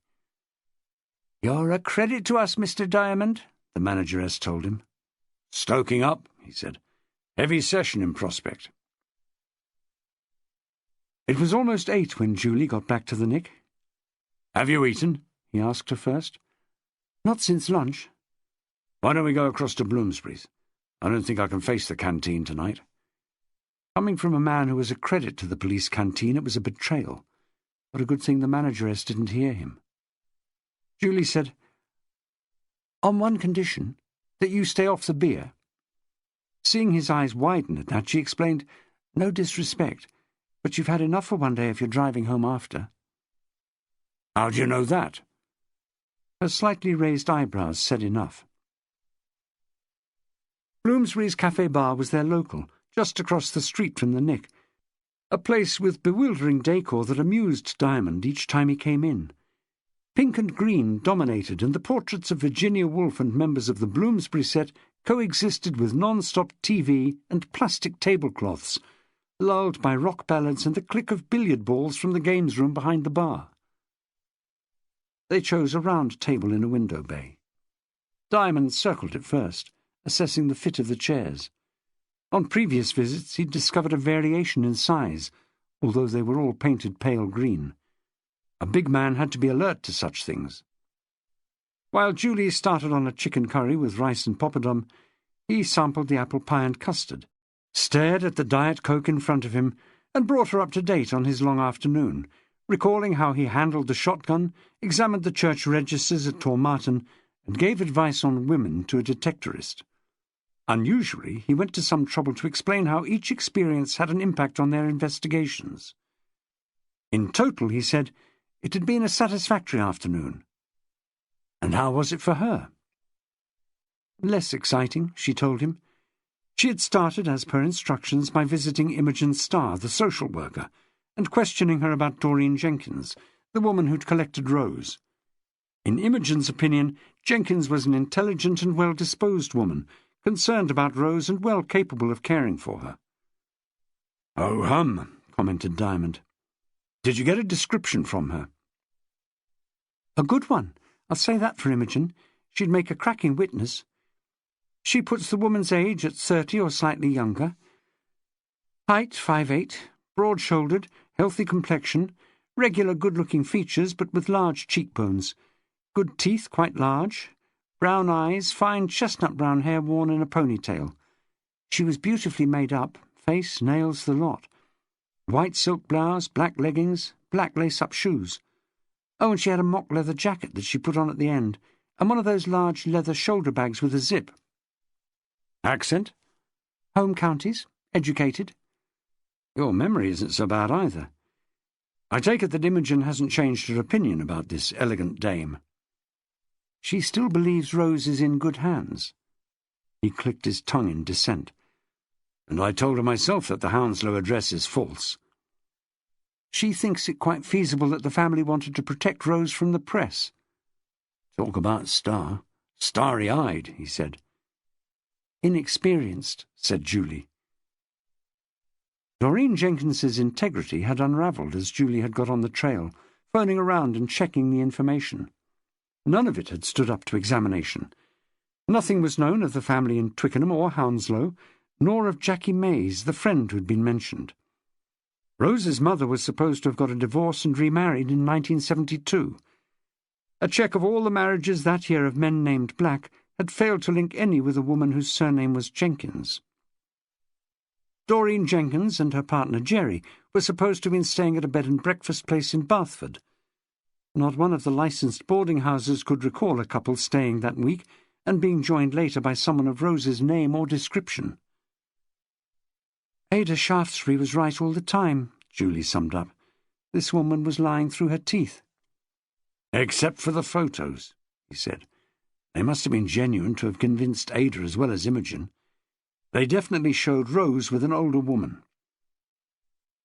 Speaker 2: "You're a credit to us, Mr. Diamond," the manageress told him.
Speaker 1: "Stoking up," he said. "Heavy session in Prospect."
Speaker 2: It was almost 8 when Julie got back to the Nick.
Speaker 1: "Have you eaten?"
Speaker 2: he asked her first. "Not since lunch."
Speaker 1: "Why don't we go across to Bloomsbury's? I don't think I can face the canteen tonight."
Speaker 2: Coming from a man who was a credit to the police canteen, it was a betrayal. But a good thing the manageress didn't hear him. Julie said, "On one condition, that you stay off the beer." Seeing his eyes widen at that, she explained, "No disrespect, but you've had enough for one day if you're driving home after."
Speaker 1: "How do you know that?"
Speaker 2: Her slightly raised eyebrows said enough. Bloomsbury's Cafe Bar was their local, just across the street from the Nick, a place with bewildering decor that amused Diamond each time he came in. Pink and green dominated, and the portraits of Virginia Woolf and members of the Bloomsbury set coexisted with non-stop TV and plastic tablecloths, lulled by rock ballads and the click of billiard balls from the games room behind the bar. They chose a round table in a window bay. Diamond circled it first, assessing the fit of the chairs. On previous visits he'd discovered a variation in size, although they were all painted pale green. A big man had to be alert to such things.
Speaker 1: While Julie started on a chicken curry with rice and poppadom, he sampled the apple pie and custard, stared at the Diet Coke in front of him, and brought her up to date on his long afternoon, recalling how he handled the shotgun, examined the church registers at Tormarton, and gave advice on women to a detectorist. Unusually, he went to some trouble to explain how each experience had an impact on their investigations. In total, he said, it had been a satisfactory afternoon. And how was it for her? Less exciting, she told him. She had started, as per instructions, by visiting Imogen Starr, the social worker, and questioning her about Doreen Jenkins, the woman who'd collected Rose. In Imogen's opinion, Jenkins was an intelligent and well-disposed woman, concerned about Rose and well capable of caring for her. "Oh, hum," commented Diamond. "Did you get a description from her?" "A good one. I'll say that for Imogen. She'd make a cracking witness. She puts the woman's age at 30 or slightly younger. Height 5'8", broad-shouldered, healthy complexion, regular good-looking features but with large cheekbones, good teeth quite large, brown eyes, fine chestnut-brown hair worn in a ponytail. She was beautifully made up, face, nails, the lot. White silk blouse, black leggings, black lace-up shoes. Oh, and she had a mock leather jacket that she put on at the end, and one of those large leather shoulder bags with a zip." "Accent?" "Home counties. Educated." "Your memory isn't so bad either. I take it that Imogen hasn't changed her opinion about this elegant dame." "She still believes Rose is in good hands." He clicked his tongue in dissent. "And I told her myself that the Hounslow address is false." "She thinks it quite feasible that the family wanted to protect Rose from the press." "Talk about starry-eyed," he said. "Inexperienced," said Julie. Doreen Jenkins's integrity had unravelled as Julie had got on the trail, phoning around and checking the information. None of it had stood up to examination. Nothing was known of the family in Twickenham or Hounslow, nor of Jackie Mays, the friend who had been mentioned. Rose's mother was supposed to have got a divorce and remarried in 1972. A check of all the marriages that year of men named Black had failed to link any with a woman whose surname was Jenkins. Doreen Jenkins and her partner Jerry were supposed to have been staying at a bed-and-breakfast place in Bathford. Not one of the licensed boarding houses could recall a couple staying that week and being joined later by someone of Rose's name or description. "Ada Shaftesbury was right all the time," Julie summed up. "This woman was lying through her teeth." "Except for the photos," he said. "They must have been genuine to have convinced Ada as well as Imogen. They definitely showed Rose with an older woman."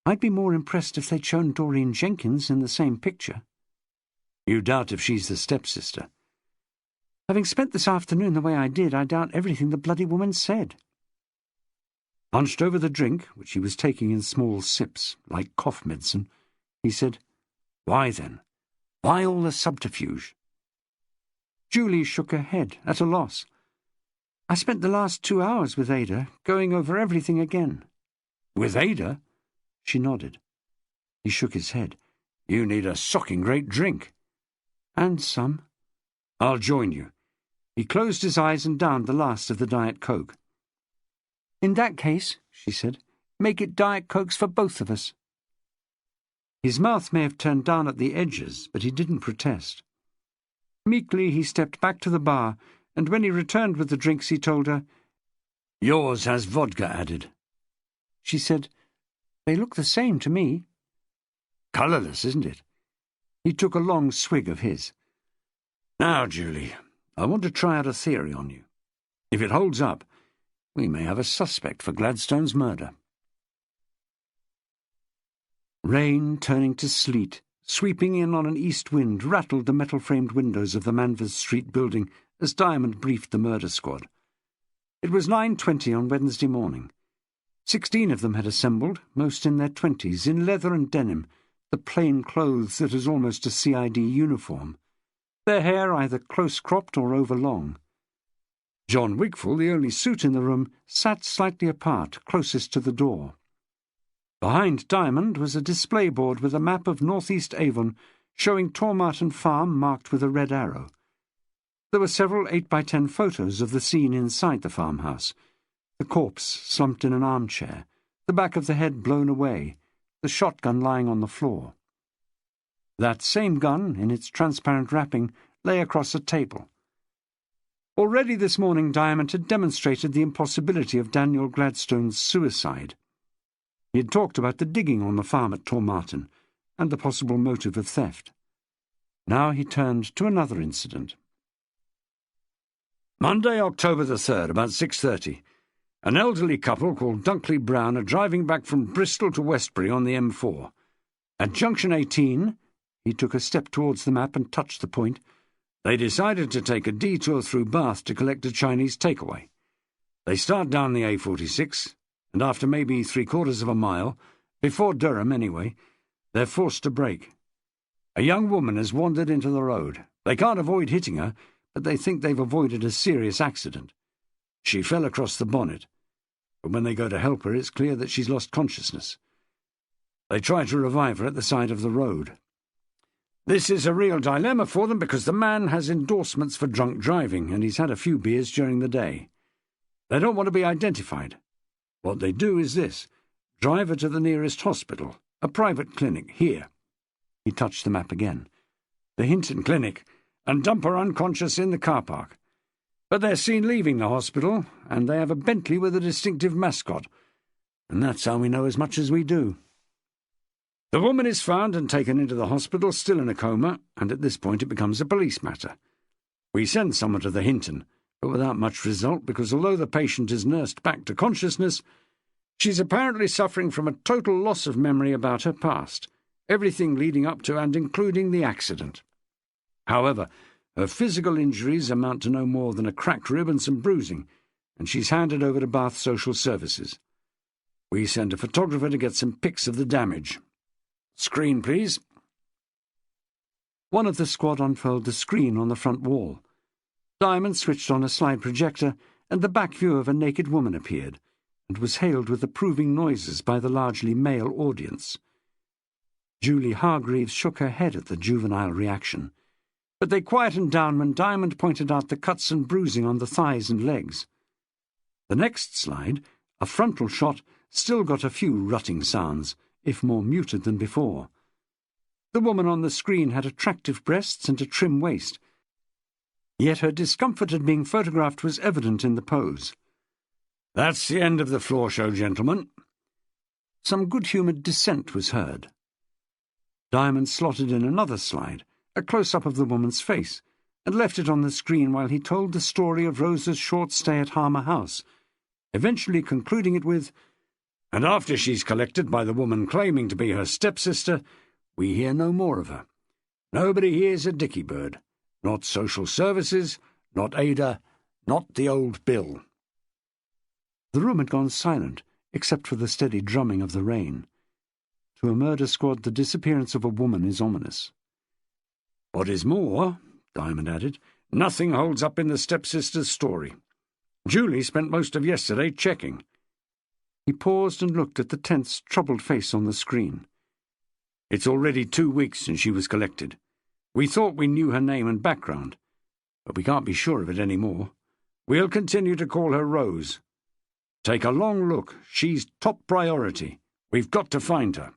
Speaker 1: "I'd be more impressed if they'd shown Doreen Jenkins in the same picture." "You doubt if she's the stepsister?" "Having spent this afternoon the way I did, I doubt everything the bloody woman said." Hunched over the drink, which he was taking in small sips, like cough medicine, he said, "Why then? Why all the subterfuge?" Julie shook her head, at a loss. "I spent the last 2 hours with Ada, going over everything again." "With Ada?" She nodded. He shook his head. "You need a socking great drink." "And some." "I'll join you." He closed his eyes and downed the last of the Diet Coke. "In that case," she said, "make it Diet Cokes for both of us." His mouth may have turned down at the edges, but he didn't protest. Meekly he stepped back to the bar, and when he returned with the drinks he told her, "Yours has vodka added." She said, "They look the same to me." "Colourless, isn't it?" He took a long swig of his. "Now, Julie, I want to try out a theory on you. If it holds up, we may have a suspect for Gladstone's murder." Rain turning to sleet, sweeping in on an east wind, rattled the metal-framed windows of the Manvers Street building as Diamond briefed the murder squad. It was 9:20 on Wednesday morning. 16 of them had assembled, most in their 20s, in leather and denim, the plain clothes that is almost a CID uniform, their hair either close-cropped or overlong. John Wigfall, the only suit in the room, sat slightly apart, closest to the door. Behind Diamond was a display board with a map of northeast Avon showing Tormarton Farm marked with a red arrow. There were several 8x10 photos of the scene inside the farmhouse. The corpse slumped in an armchair, the back of the head blown away, the shotgun lying on the floor. That same gun, in its transparent wrapping, lay across a table. Already this morning Diamond had demonstrated the impossibility of Daniel Gladstone's suicide. He had talked about the digging on the farm at Tormarton and the possible motive of theft. Now he turned to another incident. Monday, October the 3rd, about 6:30. An elderly couple called Dunkley Brown are driving back from Bristol to Westbury on the M4. At junction 18, he took a step towards the map and touched the point, they decided to take a detour through Bath to collect a Chinese takeaway. They start down the A46, and after maybe 3/4 of a mile, before Durham anyway, they're forced to brake. A young woman has wandered into the road. They can't avoid hitting her, but they think they've avoided a serious accident. She fell across the bonnet, but when they go to help her, it's clear that she's lost consciousness. They try to revive her at the side of the road. This is a real dilemma for them because the man has endorsements for drunk driving and he's had a few beers during the day. They don't want to be identified. What they do is this: drive her to the nearest hospital, a private clinic, here. He touched the map again. The Hinton Clinic, and dump her unconscious in the car park. But they're seen leaving the hospital, and they have a Bentley with a distinctive mascot. And that's how we know as much as we do. The woman is found and taken into the hospital, still in a coma, and at this point it becomes a police matter. We send someone to the Hinton, but without much result, because although the patient is nursed back to consciousness, she's apparently suffering from a total loss of memory about her past, everything leading up to and including the accident. However, her physical injuries amount to no more than a cracked rib and some bruising, and she's handed over to Bath Social Services. We send a photographer to get some pics of the damage. Screen, please. One of the squad unfurled the screen on the front wall. Diamond switched on a slide projector, and the back view of a naked woman appeared, and was hailed with approving noises by the largely male audience. Julie Hargreaves shook her head at the juvenile reaction, but they quietened down when Diamond pointed out the cuts and bruising on the thighs and legs. The next slide, a frontal shot, still got a few rutting sounds, if more muted than before. The woman on the screen had attractive breasts and a trim waist, yet her discomfort at being photographed was evident in the pose. That's the end of the floor show, gentlemen. Some good-humoured dissent was heard. Diamond slotted in another slide, a close-up of the woman's face, and left it on the screen while he told the story of Rosa's short stay at Harmer House, eventually concluding it with, "And after she's collected by the woman claiming to be her stepsister, we hear no more of her. Nobody hears a dicky bird. Not social services, not Ada, not the old Bill." The room had gone silent, except for the steady drumming of the rain. To a murder squad, the disappearance of a woman is ominous. "What is more," Diamond added, "nothing holds up in the stepsister's story. Julie spent most of yesterday checking." He paused and looked at the tense, troubled face on the screen. "It's already 2 weeks since she was collected. We thought we knew her name and background, but we can't be sure of it any more. We'll continue to call her Rose. Take a long look. She's top priority. We've got to find her."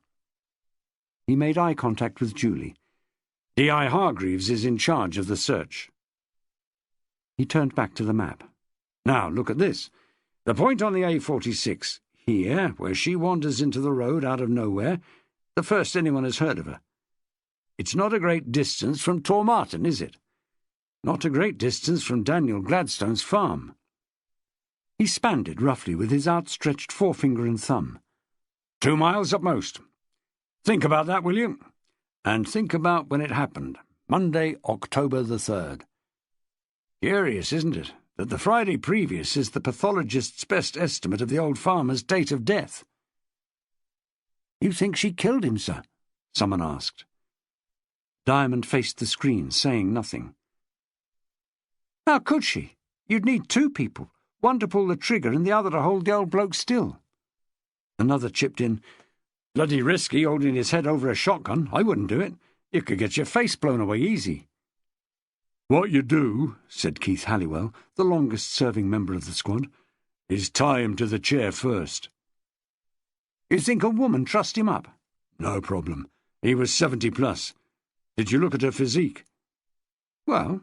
Speaker 1: He made eye contact with Julie. D.I. Hargreaves is in charge of the search. He turned back to the map. "Now, look at this. The point on the A46, here, where she wanders into the road out of nowhere, the first anyone has heard of her. It's not a great distance from Tormarton, is it? Not a great distance from Daniel Gladstone's farm." He spanned it roughly with his outstretched forefinger and thumb. 2 miles at most. Think about that, will you? And think about when it happened, Monday, October the 3rd. Curious, isn't it, that the Friday previous is the pathologist's best estimate of the old farmer's date of death? "You think she killed him, sir?" someone asked. Diamond faced the screen, saying nothing. "How could she? You'd need 2 people, one to pull the trigger and the other to hold the old bloke still." Another chipped in, "Bloody risky holding his head over a shotgun. I wouldn't do it. You could get your face blown away easy."
Speaker 3: "What you do," said Keith Halliwell, the longest-serving member of the squad, "is tie him to the chair first."
Speaker 1: You think a woman trussed him up?
Speaker 3: No problem. He was 70+. Did you look at her physique?
Speaker 1: Well,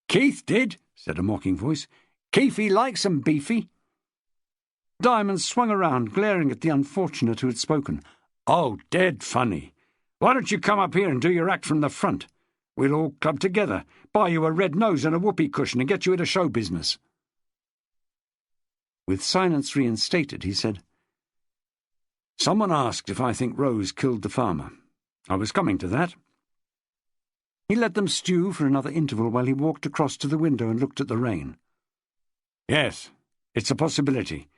Speaker 1: Keith did, said a mocking voice. Keefy likes 'em beefy. Diamond swung around, glaring at the unfortunate who had spoken.
Speaker 3: "Oh, dead funny. Why don't you come up here and do your act from the front? We'll all club together, buy you a red nose and a whoopee cushion and get you into show business."
Speaker 1: With silence reinstated, he said,
Speaker 3: "Someone asked if I think Rose killed the farmer. I was coming to that."
Speaker 1: He let them stew for another interval while he walked across to the window and looked at the rain.
Speaker 3: "Yes, it's a possibility.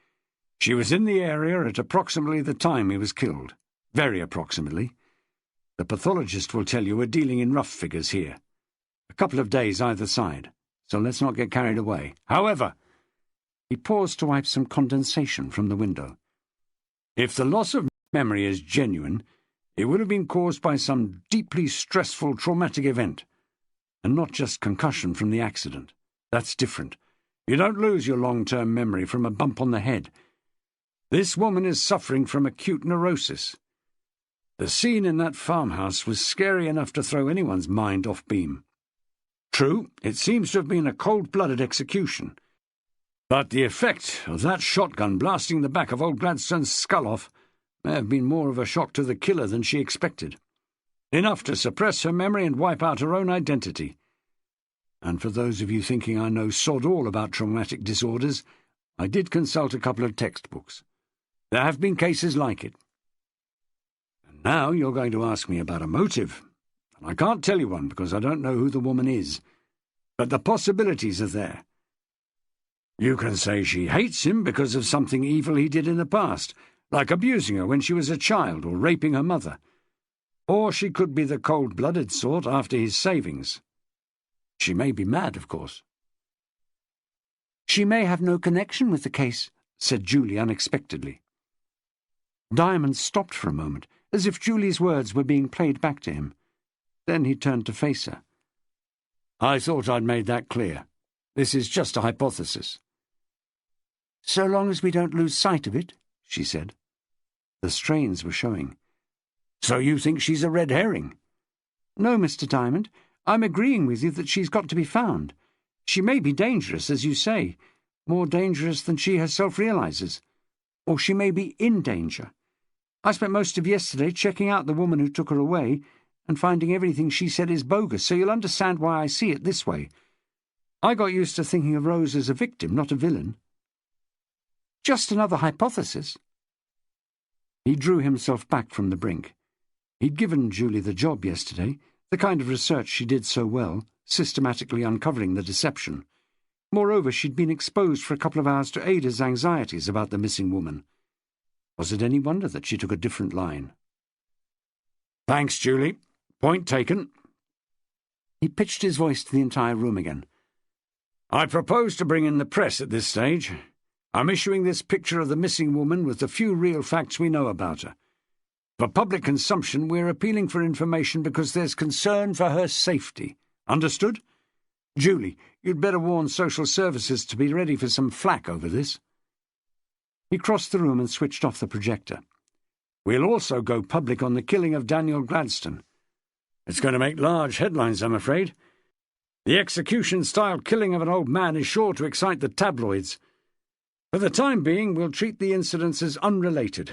Speaker 3: She was in the area at approximately the time he was killed. Very approximately. The pathologist will tell you we're dealing in rough figures here. A couple of days either side, so let's not get carried away. However,"
Speaker 1: he paused to wipe some condensation from the window,
Speaker 3: "if the loss of memory is genuine, it would have been caused by some deeply stressful traumatic event, and not just concussion from the accident. That's different. You don't lose your long-term memory from a bump on the head. This woman is suffering from acute neurosis. The scene in that farmhouse was scary enough to throw anyone's mind off beam. True, it seems to have been a cold-blooded execution, but the effect of that shotgun blasting the back of old Gladstone's skull off may have been more of a shock to the killer than she expected. Enough to suppress her memory and wipe out her own identity. And for those of you thinking I know sod all about traumatic disorders, I did consult a couple of textbooks. There have been cases like it. And now you're going to ask me about a motive, and I can't tell you one because I don't know who the woman is. But the possibilities are there. You can say she hates him because of something evil he did in the past, like abusing her when she was a child or raping her mother. Or she could be the cold-blooded sort after his savings. She may be mad, of course.
Speaker 1: She may have no connection with the case, said Julie unexpectedly. Diamond stopped for a moment, as if Julie's words were being played back to him. Then he turned to face her.
Speaker 3: I thought I'd made that clear. This is just a hypothesis.
Speaker 1: So long as we don't lose sight of it, she said. The strains were showing.
Speaker 3: So you think she's a red herring?
Speaker 1: No, Mr. Diamond. I'm agreeing with you that she's got to be found. She may be dangerous, as you say, more dangerous than she herself realizes. Or she may be in danger. I spent most of yesterday checking out the woman who took her away and finding everything she said is bogus, so you'll understand why I see it this way. I got used to thinking of Rose as a victim, not a villain. Just another hypothesis. He drew himself back from the brink. He'd given Julie the job yesterday, the kind of research she did so well, systematically uncovering the deception. Moreover, she'd been exposed for a couple of hours to Ada's anxieties about the missing woman. Was it any wonder that she took a different line?
Speaker 3: Thanks, Julie. Point taken.
Speaker 1: He pitched his voice to the entire room again.
Speaker 3: I propose to bring in the press at this stage. I'm issuing this picture of the missing woman with the few real facts we know about her. For public consumption, we're appealing for information because there's concern for her safety. Understood? Julie, you'd better warn social services to be ready for some flack over this.
Speaker 1: He crossed the room and switched off the projector.
Speaker 3: We'll also go public on the killing of Daniel Gladstone. It's going to make large headlines, I'm afraid. The execution-style killing of an old man is sure to excite the tabloids. For the time being, we'll treat the incidents as unrelated.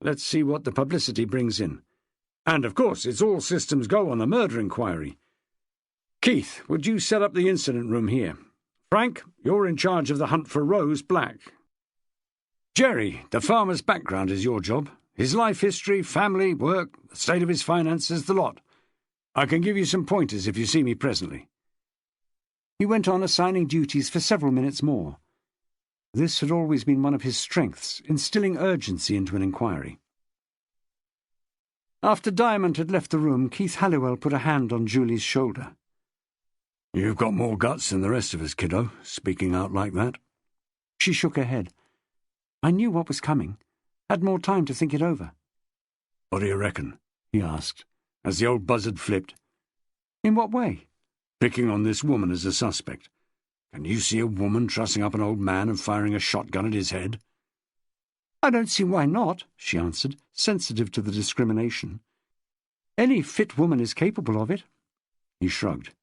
Speaker 3: Let's see what the publicity brings in. And, of course, it's all systems go on the murder inquiry. Keith, would you set up the incident room here? Frank, you're in charge of the hunt for Rose Black. Jerry, the farmer's background is your job. His life history, family, work, the state of his finances, the lot. I can give you some pointers if you see me presently.
Speaker 1: He went on assigning duties for several minutes more. This had always been one of his strengths, instilling urgency into an inquiry. After Diamond had left the room, Keith Halliwell put a hand on Julie's shoulder.
Speaker 3: You've got more guts than the rest of us, kiddo, speaking out like that.
Speaker 1: She shook her head. I knew what was coming. Had more time to think it over.
Speaker 3: What do you reckon? He asked, as the old buzzard flipped.
Speaker 1: In what way?
Speaker 3: picking on this woman as a suspect. Can you see a woman trussing up an old man and firing a shotgun at his head?"
Speaker 1: "I don't see why not," she answered, sensitive to the discrimination. "Any fit woman is capable of it."
Speaker 3: He shrugged.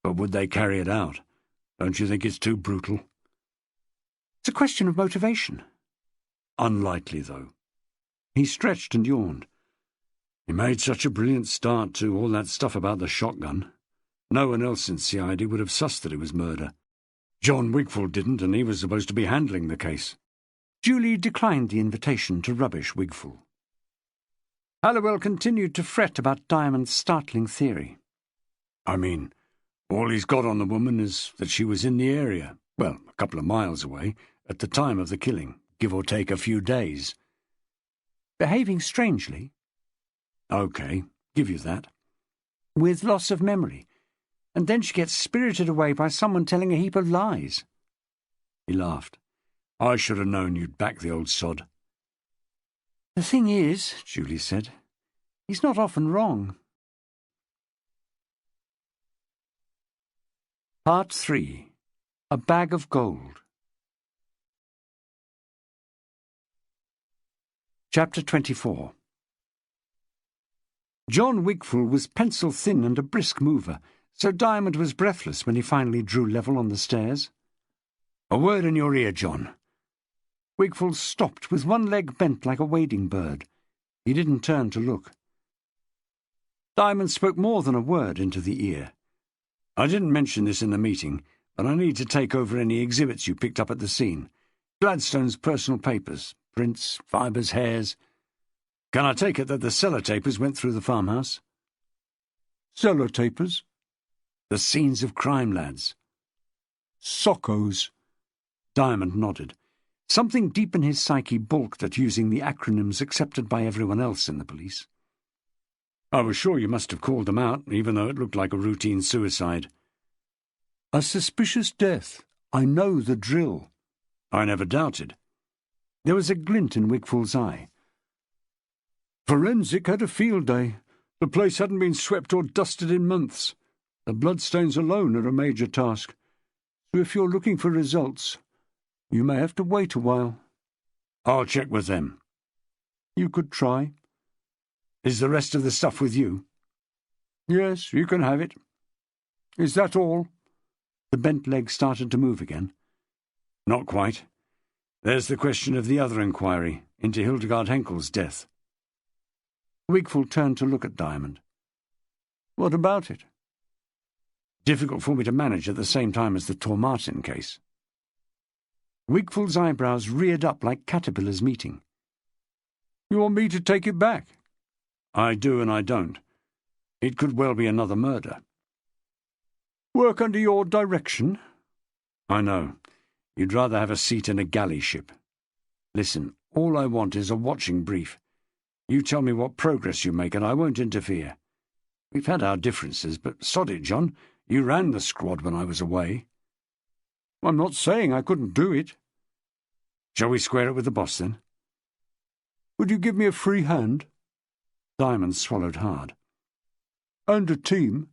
Speaker 3: "But would they carry it out? Don't you think it's too brutal?"
Speaker 1: "It's a question of motivation."
Speaker 3: "Unlikely, though." He stretched and yawned. "He made such a brilliant start to all that stuff about the shotgun. No one else in CID would have sussed that it was murder. John Wigfall didn't, and he was supposed to be handling the case."
Speaker 1: Julie declined the invitation to rubbish Wigfall. Halliwell continued to fret about Diamond's startling theory.
Speaker 3: "I mean, all he's got on the woman is that she was in the area, well, a couple of miles away, at the time of the killing, give or take a few days."
Speaker 1: "Behaving strangely?"
Speaker 3: "OK, give you that."
Speaker 1: "With loss of memory. And then she gets spirited away by someone telling a heap of lies."
Speaker 3: He laughed. "I should have known you'd back the old sod."
Speaker 1: "The thing is," Julie said, "he's not often wrong." Part 3. A Bag of Gold. Chapter 24. John Wigfall was pencil-thin and a brisk mover, so Diamond was breathless when he finally drew level on the stairs.
Speaker 3: "A word in your ear, John."
Speaker 1: Wigfall stopped with one leg bent like a wading bird. He didn't turn to look. Diamond spoke more than a word into the ear.
Speaker 3: "I didn't mention this in the meeting, but I need to take over any exhibits you picked up at the scene. Gladstone's personal papers, prints, fibres, hairs. Can I take it that the sellotapers went through the farmhouse?"
Speaker 1: "Sellotapers?"
Speaker 3: "The scenes of crime, lads."
Speaker 1: "Soccos."
Speaker 3: Diamond nodded.
Speaker 1: Something deep in his psyche balked at using the acronyms accepted by everyone else in the police.
Speaker 3: "I was sure you must have called them out, even though it looked like a routine suicide."
Speaker 1: "A suspicious death. I know the drill."
Speaker 3: "I never doubted."
Speaker 1: There was a glint in Wigfall's eye.
Speaker 3: "Forensic had a field day. The place hadn't been swept or dusted in months. The bloodstains alone are a major task.
Speaker 1: So if you're looking for results, you may have to wait a while."
Speaker 3: "I'll check with them."
Speaker 1: "You could try."
Speaker 3: "Is the rest of the stuff with you?"
Speaker 1: "Yes, you can have it." "Is that all?" The bent leg started to move again.
Speaker 3: "Not quite. There's the question of the other inquiry into Hildegard Henkel's death."
Speaker 1: Wigfall turned to look at Diamond. "What about it?"
Speaker 3: "Difficult for me to manage at the same time as the Tormartin case."
Speaker 1: Wigfall's eyebrows reared up like caterpillars meeting. "You want me to take it back?"
Speaker 3: "I do and I don't. It could well be another murder."
Speaker 1: "Work under your direction?"
Speaker 3: "I know. You'd rather have a seat in a galley ship. Listen, all I want is a watching brief. You tell me what progress you make and I won't interfere. We've had our differences, but sod it, John. You ran the squad when I was away."
Speaker 1: "I'm not saying I couldn't do it."
Speaker 3: "Shall we square it with the boss, then?"
Speaker 1: "Would you give me a free hand?"
Speaker 3: Diamond swallowed hard.
Speaker 1: "And a team?"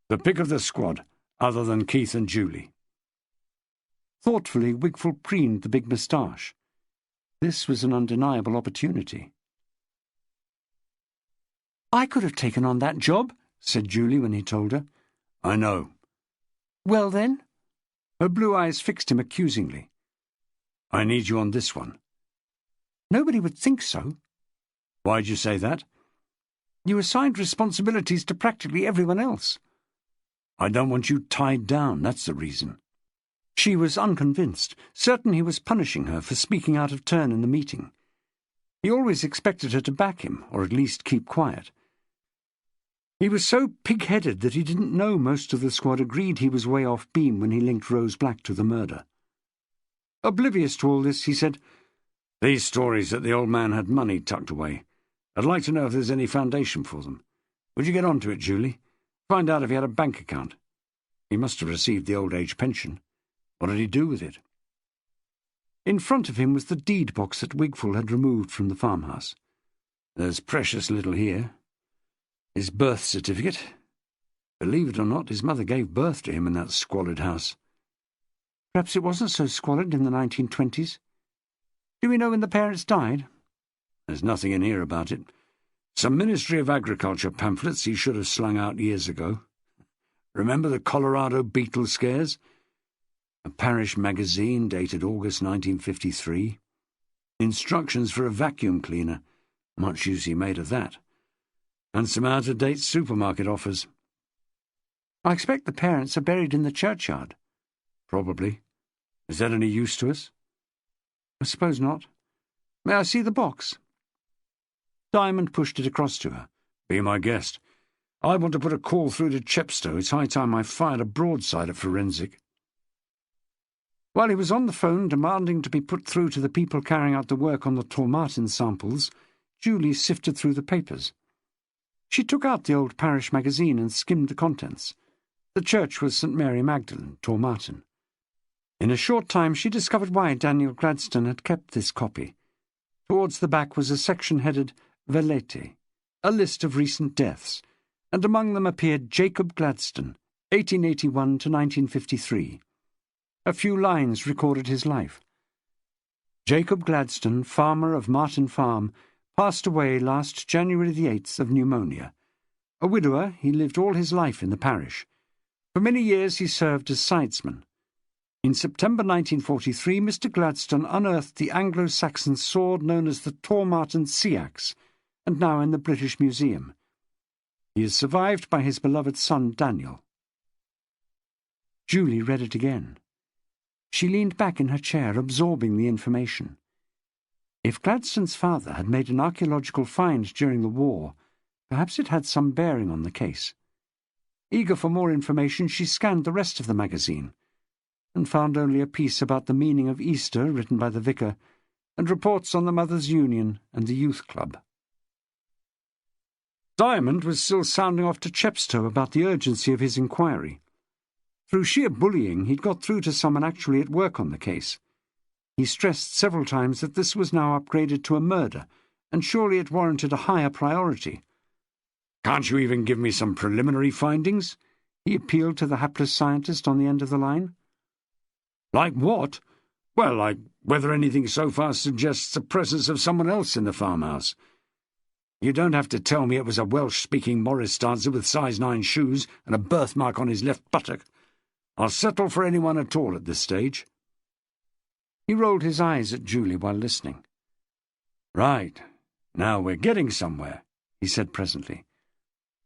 Speaker 3: "The pick of the squad, other than Keith and Julie."
Speaker 1: Thoughtfully, Wigfall preened the big moustache. This was an undeniable opportunity. "I could have taken on that job," said Julie when he told her.
Speaker 3: "I know."
Speaker 1: "Well, then?" Her blue eyes fixed him accusingly.
Speaker 3: "I need you on this one."
Speaker 1: "Nobody would think so."
Speaker 3: "Why'd you say that?"
Speaker 1: "You assigned responsibilities to practically everyone else."
Speaker 3: "I don't want you tied down, that's the reason."
Speaker 1: She was unconvinced, certain he was punishing her for speaking out of turn in the meeting. He always expected her to back him, or at least keep quiet. He was so pig-headed that he didn't know most of the squad agreed he was way off beam when he linked Rose Black to the murder. Oblivious to all this, he said,
Speaker 3: "These stories that the old man had money tucked away. I'd like to know if there's any foundation for them. Would you get on to it, Julie? Find out if he had a bank account. He must have received the old age pension. What did he do with it?"
Speaker 1: In front of him was the deed box that Wigfall had removed from the farmhouse.
Speaker 3: "There's precious little here. His birth certificate. Believe it or not, his mother gave birth to him in that squalid house.
Speaker 2: Perhaps it wasn't so squalid in the 1920s. Do we know when the parents died?
Speaker 3: There's nothing in here about it. Some Ministry of Agriculture pamphlets he should have slung out years ago. Remember the Colorado beetle scares? A parish magazine dated August 1953. Instructions for a vacuum cleaner. Much use he made of that. And some out-of-date supermarket offers.
Speaker 2: I expect the parents are buried in the churchyard.
Speaker 3: Probably. Is that any use to us?
Speaker 2: I suppose not. May I see the box?
Speaker 3: Diamond pushed it across to her. Be my guest. I want to put a call through to Chepstow. It's high time I fired a broadside at Forensic.
Speaker 2: While he was on the phone demanding to be put through to the people carrying out the work on the Tormartin samples, Julie sifted through the papers. She took out the old parish magazine and skimmed the contents. The church was St. Mary Magdalene, Tormartin. In a short time she discovered why Daniel Gladstone had kept this copy. Towards the back was a section headed Velete, a list of recent deaths, and among them appeared Jacob Gladstone, 1881 to 1953. A few lines recorded his life. Jacob Gladstone, farmer of Martin Farm, passed away last January the 8th of pneumonia. A widower, he lived all his life in the parish. For many years he served as sidesman. In September 1943, Mr. Gladstone unearthed the Anglo-Saxon sword known as the Tormartin Sea-Axe, and now in the British Museum. He is survived by his beloved son Daniel. Julie read it again. She leaned back in her chair, absorbing the information. If Gladstone's father had made an archaeological find during the war, perhaps it had some bearing on the case. Eager for more information, she scanned the rest of the magazine, and found only a piece about the meaning of Easter written by the vicar, and reports on the Mothers' Union and the Youth Club. Diamond was still sounding off to Chepstow about the urgency of his inquiry. Through sheer bullying, he'd got through to someone actually at work on the case. He stressed several times that this was now upgraded to a murder, and surely it warranted a higher priority. "Can't you even give me some preliminary findings?" he appealed to the hapless scientist on the end of the line. "Like what? Well, like whether anything so far suggests the presence of someone else in the farmhouse. You don't have to tell me it was a Welsh-speaking Morris dancer with size 9 shoes and a birthmark on his left buttock. I'll settle for anyone at all at this stage." He rolled his eyes at Julie while listening. "Right. Now we're getting somewhere," he said presently.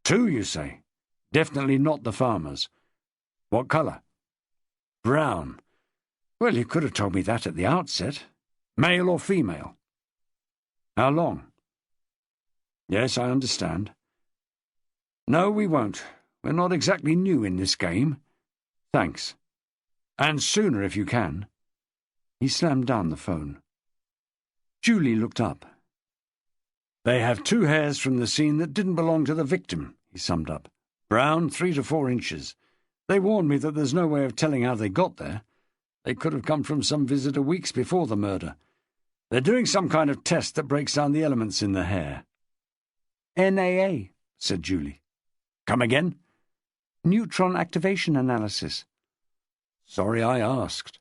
Speaker 2: "2, you say? Definitely not the farmer's. What colour?" "Brown. Well, you could have told me that at the outset. Male or female?" "How long?" "Yes, I understand." "No, we won't. We're not exactly new in this game. Thanks. And sooner if you can." He slammed down the phone. Julie looked up. "They have 2 hairs from the scene that didn't belong to the victim," he summed up. "Brown, 3 to 4 inches. They warned me that there's no way of telling how they got there. They could have come from some visitor weeks before the murder. They're doing some kind of test that breaks down the elements in the hair." "NAA," said Julie. "Come again?" "Neutron activation analysis." "Sorry I asked."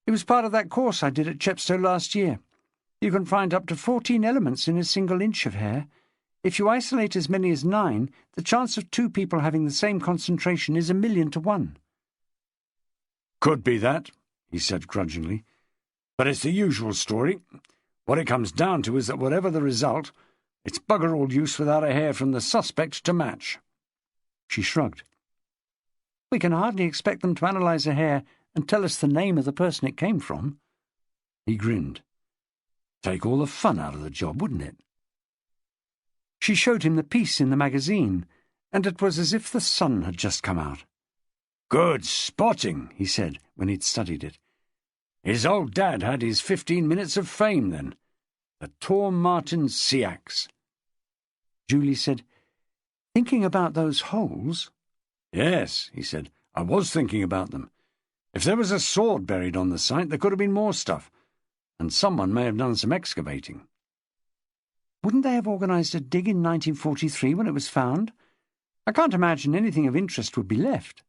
Speaker 2: "It was part of that course I did at Chepstow last year. You can find up to 14 elements in a single inch of hair. If you isolate as many as 9, the chance of 2 people having the same concentration is 1,000,000 to 1. "Could be that," he said grudgingly. "But it's the usual story. What it comes down to is that whatever the result, it's bugger all use without a hair from the suspect to match." She shrugged. "We can hardly expect them to analyse a hair and tell us the name of the person it came from." He grinned. "Take all the fun out of the job, wouldn't it?" She showed him the piece in the magazine, and it was as if the sun had just come out. "Good spotting," he said, when he'd studied it. "His old dad had his 15 minutes of fame, then. The Tormartin Sea-Axe." Julie said, "Thinking about those holes?" "Yes," he said, "I was thinking about them. If there was a sword buried on the site, there could have been more stuff, and someone may have done some excavating." "Wouldn't they have organised a dig in 1943 when it was found?
Speaker 1: I can't imagine anything of interest would be left.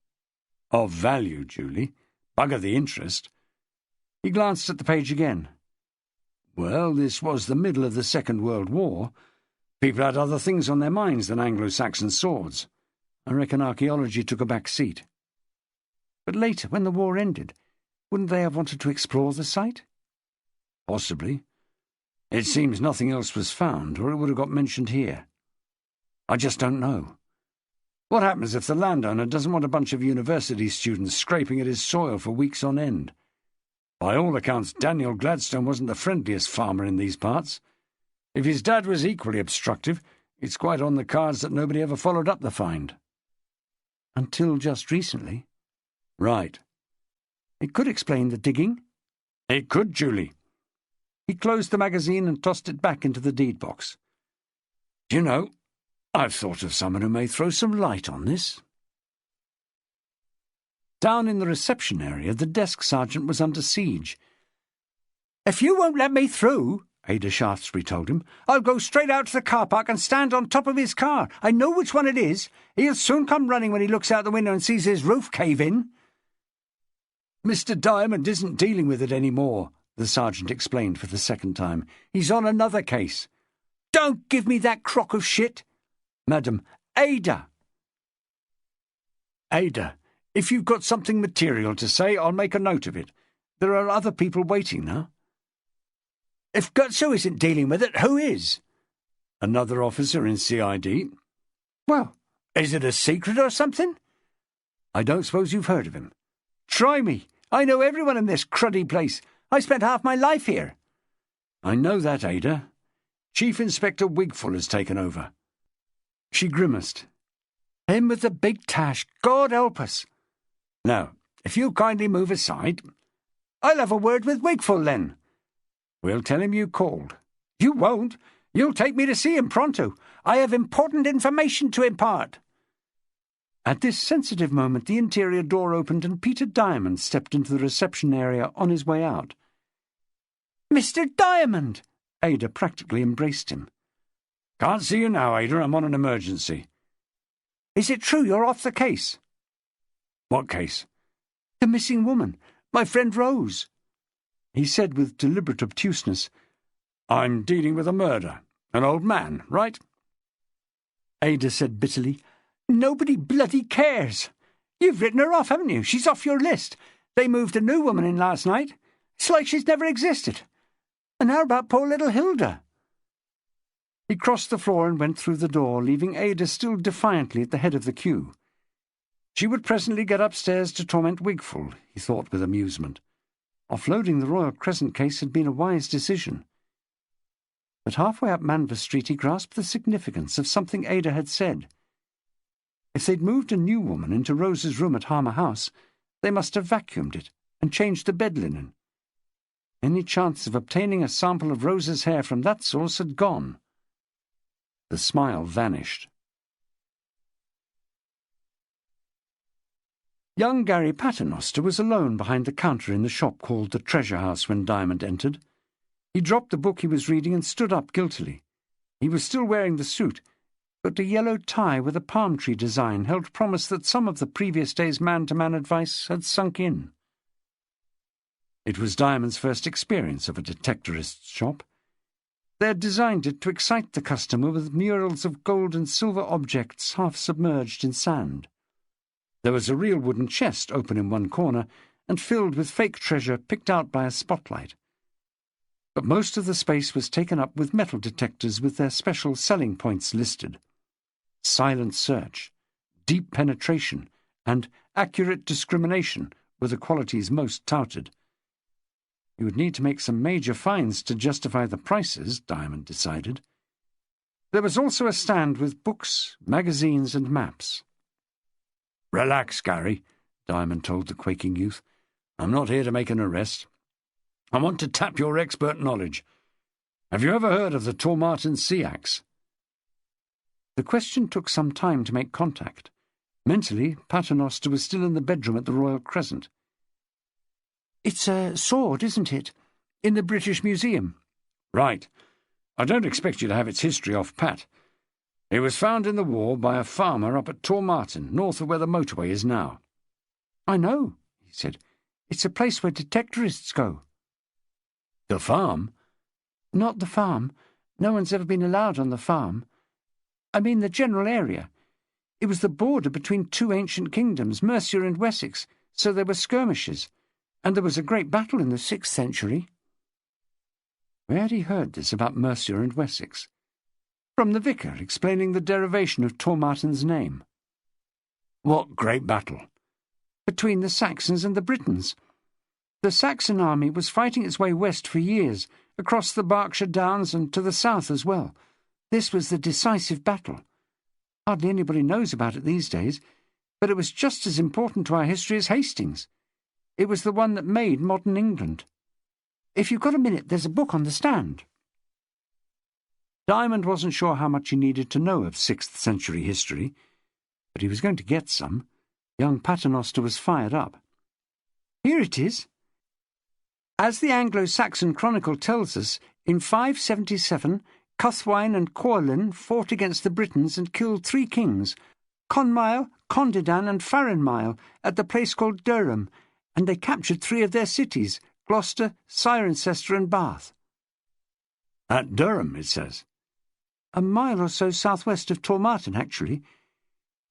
Speaker 3: Of value, Julie. Bugger the interest.
Speaker 1: He glanced at the page again.
Speaker 3: Well, this was the middle of the Second World War. People had other things on their minds than Anglo-Saxon swords.
Speaker 1: I reckon archaeology took a back seat. But later, when the war ended, wouldn't they have wanted to explore the site?
Speaker 3: Possibly. It seems nothing else was found, or it would have got mentioned here. I just don't know. What happens if the landowner doesn't want a bunch of university students scraping at his soil for weeks on end? By all accounts, Daniel Gladstone wasn't the friendliest farmer in these parts. If his dad was equally obstructive, it's quite on the cards that nobody ever followed up the find.
Speaker 1: Until just recently.
Speaker 3: Right.
Speaker 1: It could explain the digging.
Speaker 3: It could, Julie.
Speaker 1: He closed the magazine and tossed it back into the deed box.
Speaker 3: Do you know, I've thought of someone who may throw some light on this.
Speaker 1: Down in the reception area, the desk sergeant was under siege.
Speaker 2: "If you won't let me through,"
Speaker 1: Ada Shaftesbury told him,
Speaker 2: "I'll go straight out to the car park and stand on top of his car. I know which one it is. He'll soon come running when he looks out the window and sees his roof cave in."
Speaker 3: "Mr. Diamond isn't dealing with it any more," the sergeant explained for the second time. "He's on another case."
Speaker 2: "Don't give me that crock of shit."
Speaker 3: "Madam, Ada." "Ada, if you've got something material to say, I'll make a note of it. There are other people waiting now."
Speaker 2: "If Gutso isn't dealing with it, who is?"
Speaker 3: "Another officer in CID."
Speaker 2: "Well, is it a secret or something?"
Speaker 3: "I don't suppose you've heard of him."
Speaker 2: "Try me. I know everyone in this cruddy place. I spent half my life here."
Speaker 3: "I know that, Ada. Chief Inspector Wigful has taken over." She grimaced.
Speaker 2: "Him with the big tash. God help us."
Speaker 3: "Now, if you'll kindly move aside."
Speaker 2: "I'll have a word with Wigful, then."
Speaker 3: "We'll tell him you called."
Speaker 2: "You won't. You'll take me to see him pronto. I have important information to impart."
Speaker 1: At this sensitive moment, the interior door opened and Peter Diamond stepped into the reception area on his way out.
Speaker 2: "Mr. Diamond!"
Speaker 1: Ada practically embraced him.
Speaker 3: "Can't see you now, Ada. I'm on an emergency."
Speaker 2: "Is it true you're off the case?"
Speaker 3: "What case?"
Speaker 2: "The missing woman. My friend Rose."
Speaker 1: He said with deliberate obtuseness,
Speaker 3: "I'm dealing with a murder. An old man, right?"
Speaker 1: Ada said bitterly,
Speaker 2: "Nobody bloody cares. You've written her off, haven't you? She's off your list. They moved a new woman in last night. It's like she's never existed. And how about poor little Hilda?"
Speaker 1: He crossed the floor and went through the door, leaving Ada still defiantly at the head of the queue. She would presently get upstairs to torment Wigful, he thought with amusement. Offloading the Royal Crescent case had been a wise decision. But halfway up Manvers Street he grasped the significance of something Ada had said. If they'd moved a new woman into Rose's room at Harmer House, they must have vacuumed it and changed the bed linen. Any chance of obtaining a sample of Rose's hair from that source had gone. The smile vanished. Young Gary Paternoster was alone behind the counter in the shop called the Treasure House when Diamond entered. He dropped the book he was reading and stood up guiltily. He was still wearing the suit, but a yellow tie with a palm tree design held promise that some of the previous day's man-to-man advice had sunk in. It was Diamond's first experience of a detectorist's shop. They had designed it to excite the customer with murals of gold and silver objects half submerged in sand. There was a real wooden chest open in one corner and filled with fake treasure picked out by a spotlight. But most of the space was taken up with metal detectors with their special selling points listed. Silent search, deep penetration, and accurate discrimination were the qualities most touted. You would need to make some major finds to justify the prices, Diamond decided. There was also a stand with books, magazines, and maps.
Speaker 3: "Relax, Gary," Diamond told the quaking youth. "I'm not here to make an arrest. I want to tap your expert knowledge. Have you ever heard of the Tormarton sea axe?"
Speaker 1: The question took some time to make contact. Mentally, Paternoster was still in the bedroom at the Royal Crescent. "It's a sword, isn't it? In the British Museum."
Speaker 3: "Right. I don't expect you to have its history off pat. It was found in the war by a farmer up at Tormarton, north of where the motorway is now.
Speaker 2: I know, he said. It's a place where detectorists go.
Speaker 3: The farm?
Speaker 2: Not the farm. No one's ever been allowed on the farm. I mean the general area. It was the border between two ancient kingdoms, Mercia and Wessex, so there were skirmishes, and there was a great battle in the 6th century.
Speaker 3: Where had he heard this about Mercia and Wessex?
Speaker 2: From the vicar, explaining the derivation of Tormarton's name.
Speaker 3: What great battle?
Speaker 2: Between the Saxons and the Britons. The Saxon army was fighting its way west for years, across the Berkshire Downs and to the south as well. This was the decisive battle. Hardly anybody knows about it these days, but it was just as important to our history as Hastings. It was the one that made modern England. If you've got a minute, there's a book on the stand.
Speaker 3: Diamond wasn't sure how much he needed to know of 6th century history, but he was going to get some. Young Paternoster was fired up.
Speaker 2: Here it is. As the Anglo-Saxon Chronicle tells us, in 577, Cuthwain and Coelin fought against the Britons and killed 3 kings, Conmail, Condidan and Farinmail, at the place called Durham, and they captured 3 of their cities, Gloucester, Cirencester and Bath.
Speaker 3: At Durham, it says.
Speaker 2: A mile or so southwest of Tormarton, actually.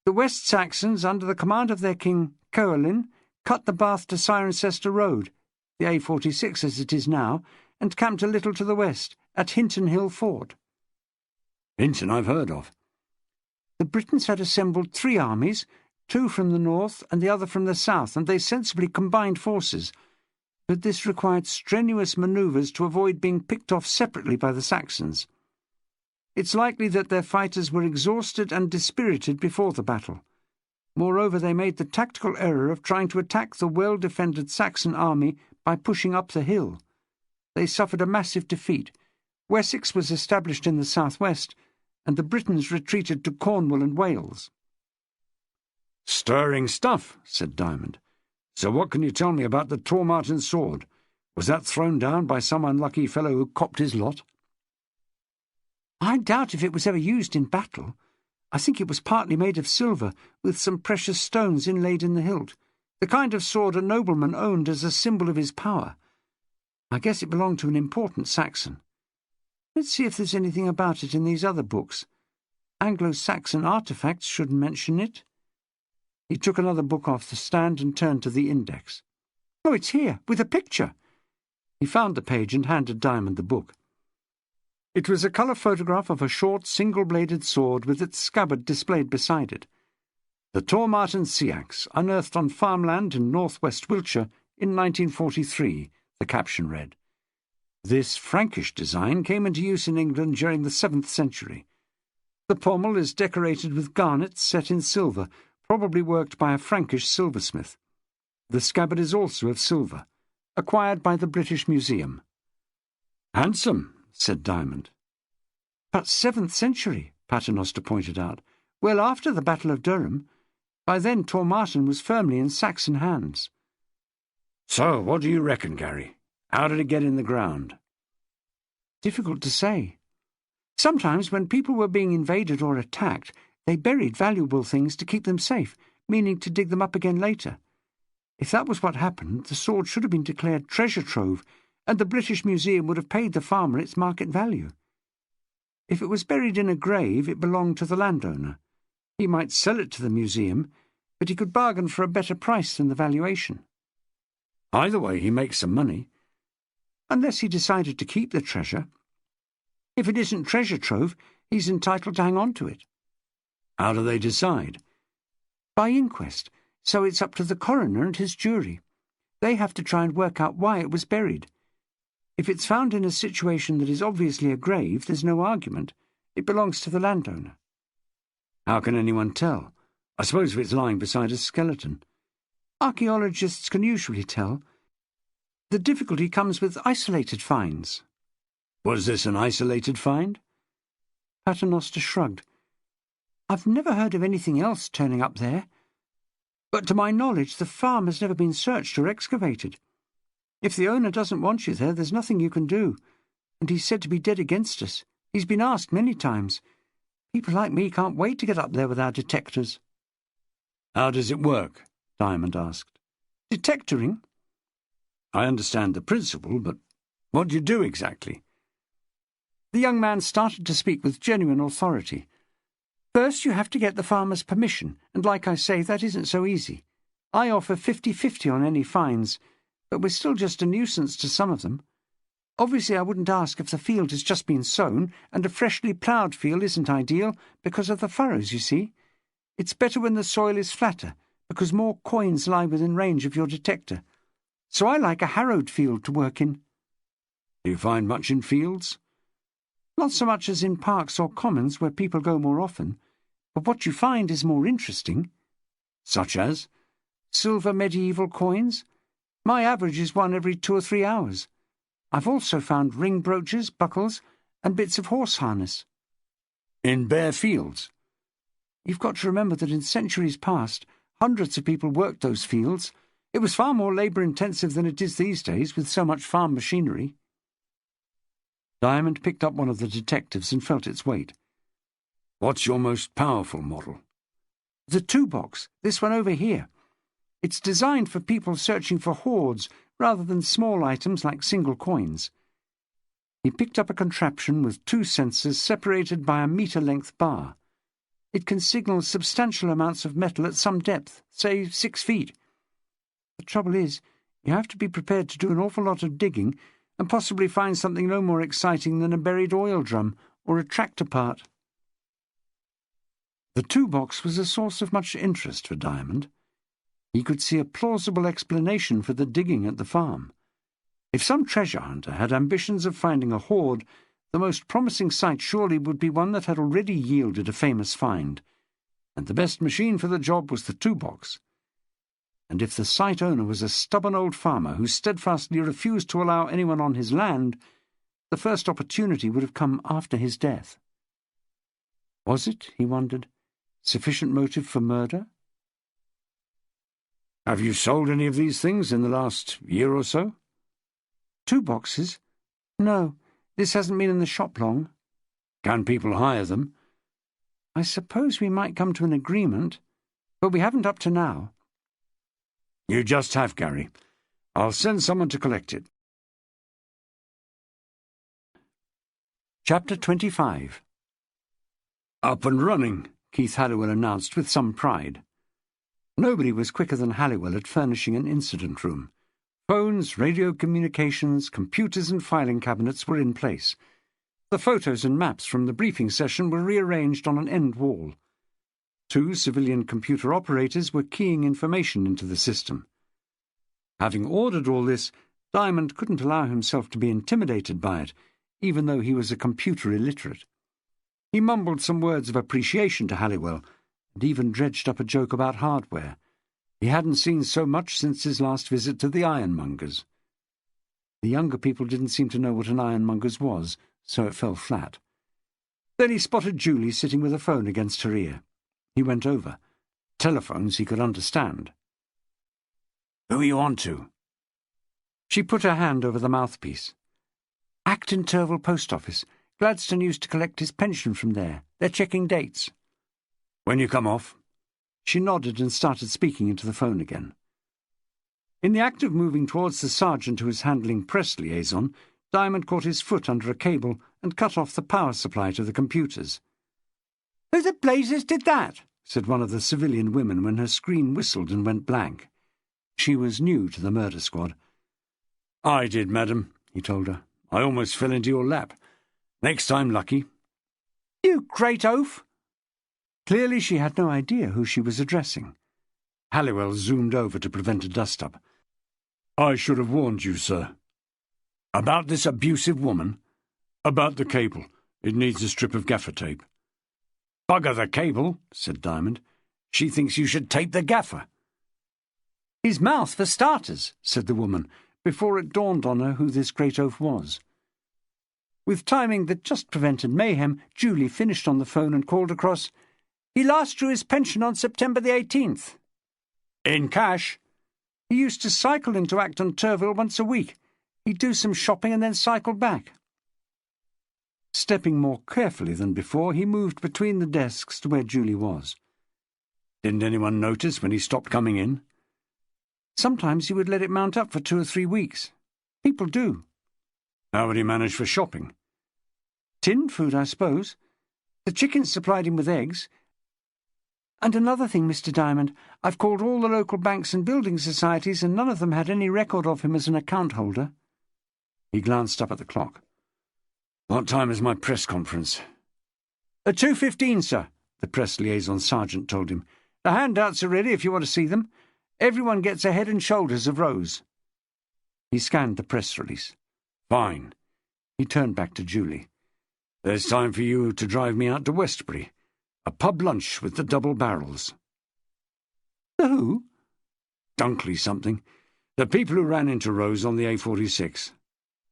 Speaker 2: The West Saxons, under the command of their king Coelin, cut the Bath to Cirencester Road, the A46 as it is now, and camped a little to the west, at Hinton Hill Fort.
Speaker 3: Hinton I've heard of.
Speaker 2: The Britons had assembled 3 armies, 2 from the north and the other from the south, and they sensibly combined forces. But this required strenuous manoeuvres to avoid being picked off separately by the Saxons. It's likely that their fighters were exhausted and dispirited before the battle. Moreover, they made the tactical error of trying to attack the well-defended Saxon army by pushing up the hill. They suffered a massive defeat. Wessex was established in the southwest, and the Britons retreated to Cornwall and Wales.
Speaker 3: Stirring stuff, said Diamond. So what can you tell me about the Tormarton sword? Was that thrown down by some unlucky fellow who copped his lot?
Speaker 2: I doubt if it was ever used in battle. I think it was partly made of silver, with some precious stones inlaid in the hilt, the kind of sword a nobleman owned as a symbol of his power. I guess it belonged to an important Saxon. Let's see if there's anything about it in these other books. Anglo-Saxon artifacts shouldn't mention it. He took another book off the stand and turned to the index. Oh, it's here, with a picture. He found the page and handed Diamond the book. It was a colour photograph of a short, single-bladed sword with its scabbard displayed beside it.
Speaker 3: The Tormarton Seax, unearthed on farmland in northwest Wiltshire in 1943, the caption read. This Frankish design came into use in England during the 7th century. The pommel is decorated with garnets set in silver, probably worked by a Frankish silversmith. The scabbard is also of silver, acquired by the British Museum.
Speaker 2: Handsome, said Diamond. But 7th century, Paternoster pointed out, well after the Battle of Durham. By then Tormarton was firmly in Saxon hands.
Speaker 3: So, what do you reckon, Gary? How did it get in the ground?
Speaker 2: Difficult to say. Sometimes when people were being invaded or attacked, they buried valuable things to keep them safe, meaning to dig them up again later. If that was what happened, the sword should have been declared treasure trove, and the British Museum would have paid the farmer its market value. If it was buried in a grave, it belonged to the landowner. He might sell it to the museum, but he could bargain for a better price than the valuation.
Speaker 3: Either way, he makes some money.
Speaker 2: Unless he decided to keep the treasure. If it isn't treasure trove, he's entitled to hang on to it.
Speaker 3: How do they decide?
Speaker 2: By inquest, so it's up to the coroner and his jury. They have to try and work out why it was buried. If it's found in a situation that is obviously a grave, there's no argument. It belongs to the landowner.
Speaker 3: How can anyone tell? I suppose if it's lying beside a skeleton.
Speaker 2: Archaeologists can usually tell. The difficulty comes with isolated finds.
Speaker 3: Was this an isolated find?
Speaker 2: Paternoster shrugged. I've never heard of anything else turning up there. But to my knowledge, the farm has never been searched or excavated. If the owner doesn't want you there, there's nothing you can do. And he's said to be dead against us. He's been asked many times. People like me can't wait to get up there with our detectors.
Speaker 3: How does it work? Diamond asked.
Speaker 2: Detectoring?
Speaker 3: I understand the principle, but what do you do exactly?
Speaker 2: The young man started to speak with genuine authority. First, you have to get the farmer's permission, and like I say, that isn't so easy. I offer 50-50 on any fines, but we're still just a nuisance to some of them. Obviously, I wouldn't ask if the field has just been sown, and a freshly ploughed field isn't ideal because of the furrows, you see. It's better when the soil is flatter, because more coins lie within range of your detector. So I like a harrowed field to work in.
Speaker 3: Do you find much in fields?
Speaker 2: Not so much as in parks or commons where people go more often, but what you find is more interesting.
Speaker 3: Such as?
Speaker 2: Silver medieval coins. My average is one every 2 or 3 hours. I've also found ring brooches, buckles, and bits of horse harness.
Speaker 3: In bare fields?
Speaker 2: You've got to remember that in centuries past, hundreds of people worked those fields. It was far more labour-intensive than it is these days, with so much farm machinery.
Speaker 3: Diamond picked up one of the detectives and felt its weight. What's your most powerful model?
Speaker 2: The 2-box, this one over here. It's designed for people searching for hoards rather than small items like single coins. He picked up a contraption with 2 sensors separated by a metre-length bar. It can signal substantial amounts of metal at some depth, say 6 feet. The trouble is, you have to be prepared to do an awful lot of digging and possibly find something no more exciting than a buried oil drum or a tractor part.
Speaker 3: The 2-box was a source of much interest for Diamond. He could see a plausible explanation for the digging at the farm. If some treasure hunter had ambitions of finding a hoard, the most promising site surely would be one that had already yielded a famous find, and the best machine for the job was the 2-box. And if the site owner was a stubborn old farmer who steadfastly refused to allow anyone on his land, the first opportunity would have come after his death. Was it, he wondered, sufficient motive for murder? Have you sold any of these things in the last year or so?
Speaker 2: 2 boxes? No, this hasn't been in the shop long.
Speaker 3: Can people hire them?
Speaker 2: I suppose we might come to an agreement, but we haven't up to now.
Speaker 3: You just have, Gary. I'll send someone to collect it.
Speaker 2: Chapter 25.
Speaker 3: Up and running,
Speaker 2: Keith Halliwell announced with some pride. Nobody was quicker than Halliwell at furnishing an incident room. Phones, radio communications, computers and filing cabinets were in place. The photos and maps from the briefing session were rearranged on an end wall. 2 civilian computer operators were keying information into the system. Having ordered all this, Diamond couldn't allow himself to be intimidated by it, even though he was a computer illiterate. He mumbled some words of appreciation to Halliwell, and even dredged up a joke about hardware. He hadn't seen so much since his last visit to the ironmonger's. The younger people didn't seem to know what an ironmonger's was, so it fell flat. Then he spotted Julie sitting with a phone against her ear. He went over. Telephones he could understand.
Speaker 3: Who are you on to?
Speaker 2: She put her hand over the mouthpiece. Acton Turville Post Office. Gladstone used to collect his pension from there. They're checking dates.
Speaker 3: When you come off?
Speaker 2: She nodded and started speaking into the phone again. In the act of moving towards the sergeant who was handling press liaison, Diamond caught his foot under a cable and cut off the power supply to the computers. "Who the blazes did that?" said one of the civilian women when her screen whistled and went blank. She was new to the murder squad.
Speaker 3: "I did, madam," he told her. "I almost fell into your lap. Next time lucky."
Speaker 2: "You great oaf!" Clearly she had no idea who she was addressing. Halliwell zoomed over to prevent a dust-up.
Speaker 3: "I should have warned you, sir."
Speaker 2: "About this abusive woman?"
Speaker 3: "About the cable. It needs a strip of gaffer tape."
Speaker 2: "Bugger the cable," said Diamond. "She thinks you should tape the gaffer." "His mouth, for starters," said the woman, before it dawned on her who this great oaf was. With timing that just prevented mayhem, Julie finished on the phone and called across, "He last drew his pension on September the 18th. "In cash. He used to cycle into Acton Turville once a week. He'd do some shopping and then cycle back."
Speaker 3: Stepping more carefully than before, he moved between the desks to where Julie was. Didn't anyone notice when he stopped coming in?
Speaker 1: Sometimes he would let it mount up for 2 or 3 weeks. People do.
Speaker 3: How would he manage for shopping?
Speaker 1: Tinned food, I suppose. The chickens supplied him with eggs. And another thing, Mr. Diamond, I've called all the local banks and building societies, and none of them had any record of him as an account holder.
Speaker 3: He glanced up at the clock. What time is my press conference?
Speaker 1: At 2:15, sir, the press liaison sergeant told him. The handouts are ready if you want to see them. Everyone gets a head and shoulders of Rose. He scanned the press release.
Speaker 3: Fine.
Speaker 1: He turned back to Julie.
Speaker 3: There's time for you to drive me out to Westbury. A pub lunch with the double barrels.
Speaker 1: The who?
Speaker 3: Dunkley something. The people who ran into Rose on the A46.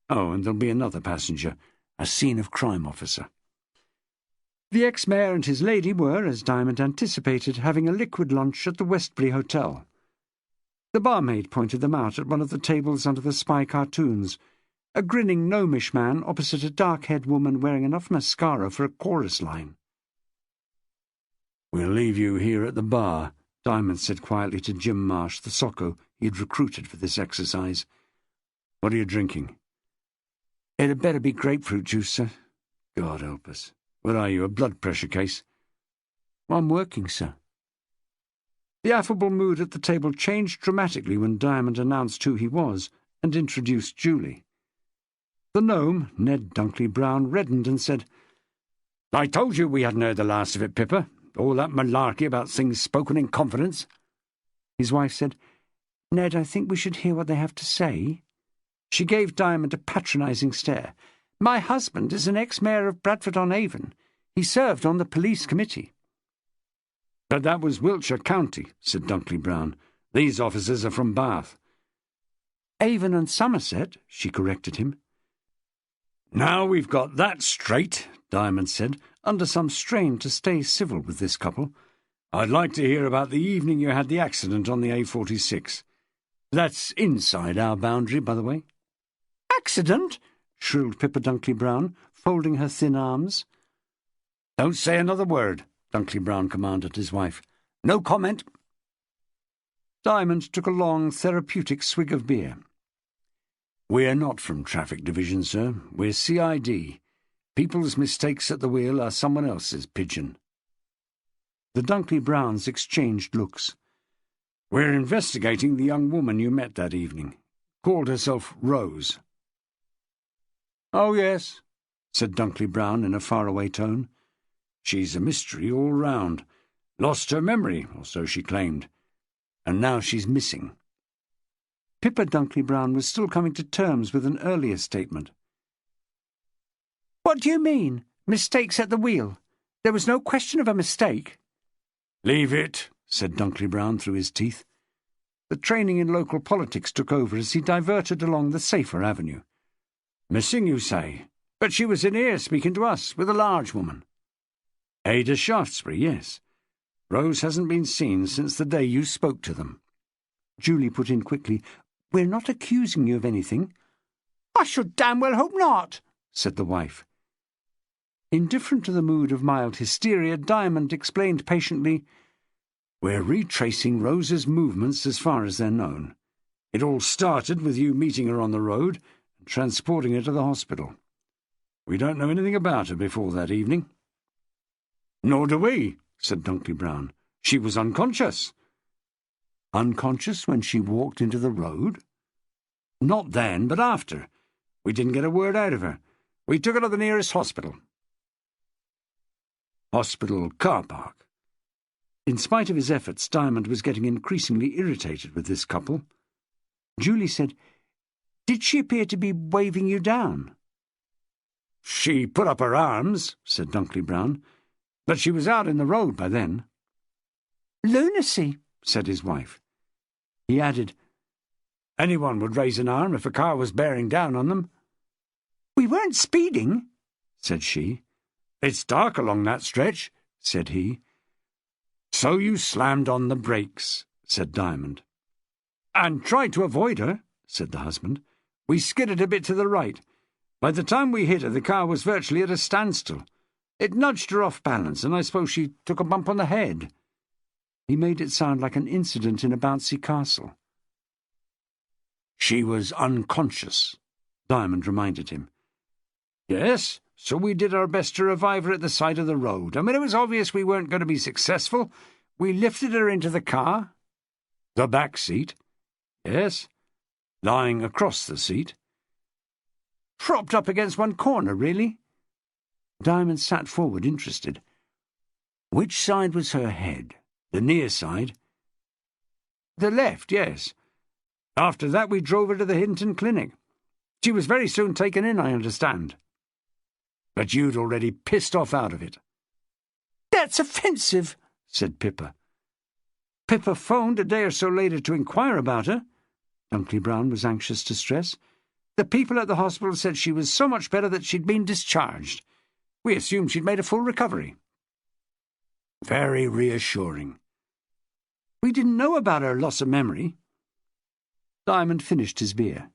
Speaker 3: Oh, and there'll be another passenger, a scene of crime officer.
Speaker 1: The ex-mayor and his lady were, as Diamond anticipated, having a liquid lunch at the Westbury Hotel. The barmaid pointed them out at one of the tables under the spy cartoons, a grinning gnomish man opposite a dark-haired woman wearing enough mascara for a chorus line.
Speaker 3: We'll leave you here at the bar, Diamond said quietly to Jim Marsh, the socko he had recruited for this exercise. What are you drinking?
Speaker 1: It had better be grapefruit juice, sir.
Speaker 3: God help us. What are you, a blood pressure case?
Speaker 1: I'm working, sir. The affable mood at the table changed dramatically when Diamond announced who he was and introduced Julie. The gnome, Ned Dunkley Brown, reddened and said,
Speaker 3: I told you we hadn't heard the last of it, Pippa. All that malarkey about things spoken in confidence.
Speaker 1: His wife said, Ned, I think we should hear what they have to say. She gave Diamond a patronising stare. My husband is an ex-mayor of Bradford-on-Avon. He served on the police committee.
Speaker 3: But that was Wiltshire County, said Dunkley Brown. These officers are from Bath.
Speaker 1: Avon and Somerset, she corrected him.
Speaker 3: Now we've got that straight, Diamond said, under some strain to stay civil with this couple. I'd like to hear about the evening you had the accident on the A46. That's inside our boundary, by the way.
Speaker 1: Accident? Shrilled Pippa Dunkley Brown, folding her thin arms.
Speaker 3: Don't say another word, Dunkley Brown commanded his wife. No comment.
Speaker 1: Diamond took a long, therapeutic swig of beer.
Speaker 3: We're not from Traffic Division, sir. We're CID. People's mistakes at the wheel are someone else's pigeon.
Speaker 1: The Dunkley Browns exchanged looks.
Speaker 3: We're investigating the young woman you met that evening. Called herself Rose.
Speaker 1: Oh, yes,
Speaker 3: said Dunkley Brown in a faraway tone. She's a mystery all round. Lost her memory, or so she claimed. And now she's missing.
Speaker 1: Pippa Dunkley Brown was still coming to terms with an earlier statement. What do you mean? Mistakes at the wheel? There was no question of a mistake.
Speaker 3: Leave it, said Dunkley Brown through his teeth.
Speaker 1: The training in local politics took over as he diverted along the safer avenue.
Speaker 3: Missing, you say?
Speaker 1: But she was in here speaking to us, with a large woman.
Speaker 3: Ada Shaftesbury, yes. Rose hasn't been seen since the day you spoke to them.
Speaker 1: Julie put in quickly, We're not accusing you of anything. I should damn well hope not, said the wife. Indifferent to the mood of mild hysteria, Diamond explained patiently,
Speaker 3: We're retracing Rose's movements as far as they're known. It all started with you meeting her on the road and transporting her to the hospital. We don't know anything about her before that evening.
Speaker 1: Nor do we,
Speaker 3: said Dunkley Brown. She was unconscious.
Speaker 1: Unconscious when she walked into the road?
Speaker 3: Not then, but after. We didn't get a word out of her. We took her to the nearest hospital. Hospital car park.
Speaker 1: In spite of his efforts, Diamond was getting increasingly irritated with this couple. Julie said, Did she appear to be waving you down?
Speaker 3: She put up her arms, said Dunkley Brown, but she was out in the road by then.
Speaker 1: Lunacy, said his wife. He added,
Speaker 3: Anyone would raise an arm if a car was bearing down on them.
Speaker 1: We weren't speeding, said she.
Speaker 3: It's dark along that stretch, said he. So you slammed on the brakes, said Diamond.
Speaker 1: And tried to avoid her, said the husband. We skidded a bit to the right.
Speaker 3: By the time we hit her, the car was virtually at a standstill. It nudged her off balance, and I suppose she took a bump on the head."
Speaker 1: He made it sound like an incident in a bouncy castle.
Speaker 3: "She was unconscious," Diamond reminded him. "Yes, so we did our best to revive her at the side of the road, and when it was obvious we weren't going to be successful, we lifted her into the car." "The back seat?" "Yes, lying across the seat."
Speaker 1: "Propped up against one corner, really?"
Speaker 3: Diamond sat forward, interested. "Which side was her head? The near side?" "The left, yes. After that we drove her to the Hinton Clinic. She was very soon taken in, I understand." "But you'd already pissed off out of it."
Speaker 1: "That's offensive," said Pippa.
Speaker 3: "Pippa phoned a day or so later to inquire about her,"
Speaker 1: Dunkley Brown was anxious to stress.
Speaker 3: "The people at the hospital said she was so much better that she'd been discharged. We assumed she'd made a full recovery." "Very reassuring."
Speaker 1: "We didn't know about her loss of memory."
Speaker 3: Diamond finished his beer.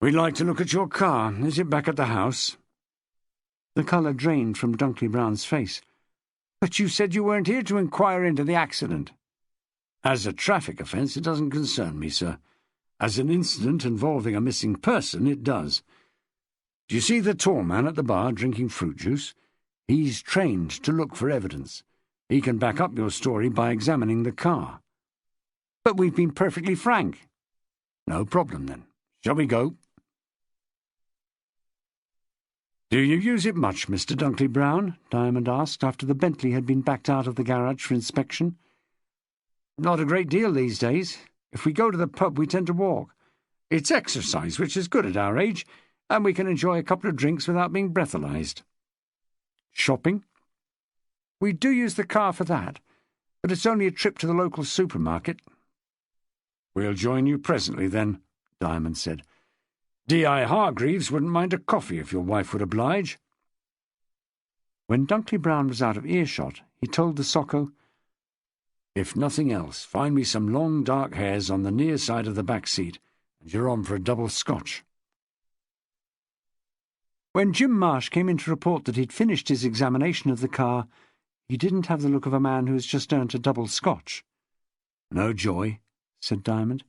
Speaker 3: "We'd like to look at your car. Is it back at the house?"
Speaker 1: The colour drained from Dunkley Brown's face.
Speaker 3: "But you said you weren't here to inquire into the accident." "As a traffic offence, it doesn't concern me, sir. As an incident involving a missing person, it does. Do you see the tall man at the bar drinking fruit juice? He's trained to look for evidence. He can back up your story by examining the car."
Speaker 1: "But we've been perfectly frank."
Speaker 3: "No problem, then. Shall we go?" "Do you use it much, Mr. Dunkley Brown?" Diamond asked after the Bentley had been backed out of the garage for inspection.
Speaker 1: "Not a great deal these days. If we go to the pub, we tend to walk.
Speaker 3: It's exercise, which is good at our age, and we can enjoy a couple of drinks without being breathalyzed."
Speaker 1: "Shopping?" "We do use the car for that, but it's only a trip to the local supermarket."
Speaker 3: "We'll join you presently, then," Diamond said. "D.I. Hargreaves wouldn't mind a coffee if your wife would oblige."
Speaker 1: When Dunkley Brown was out of earshot, he told the Socko,
Speaker 3: "If nothing else, find me some long dark hairs on the near side of the back seat, and you're on for a double scotch."
Speaker 1: When Jim Marsh came in to report that he'd finished his examination of the car, he didn't have the look of a man who has just earned a double scotch.
Speaker 3: "No joy?"
Speaker 1: said Diamond.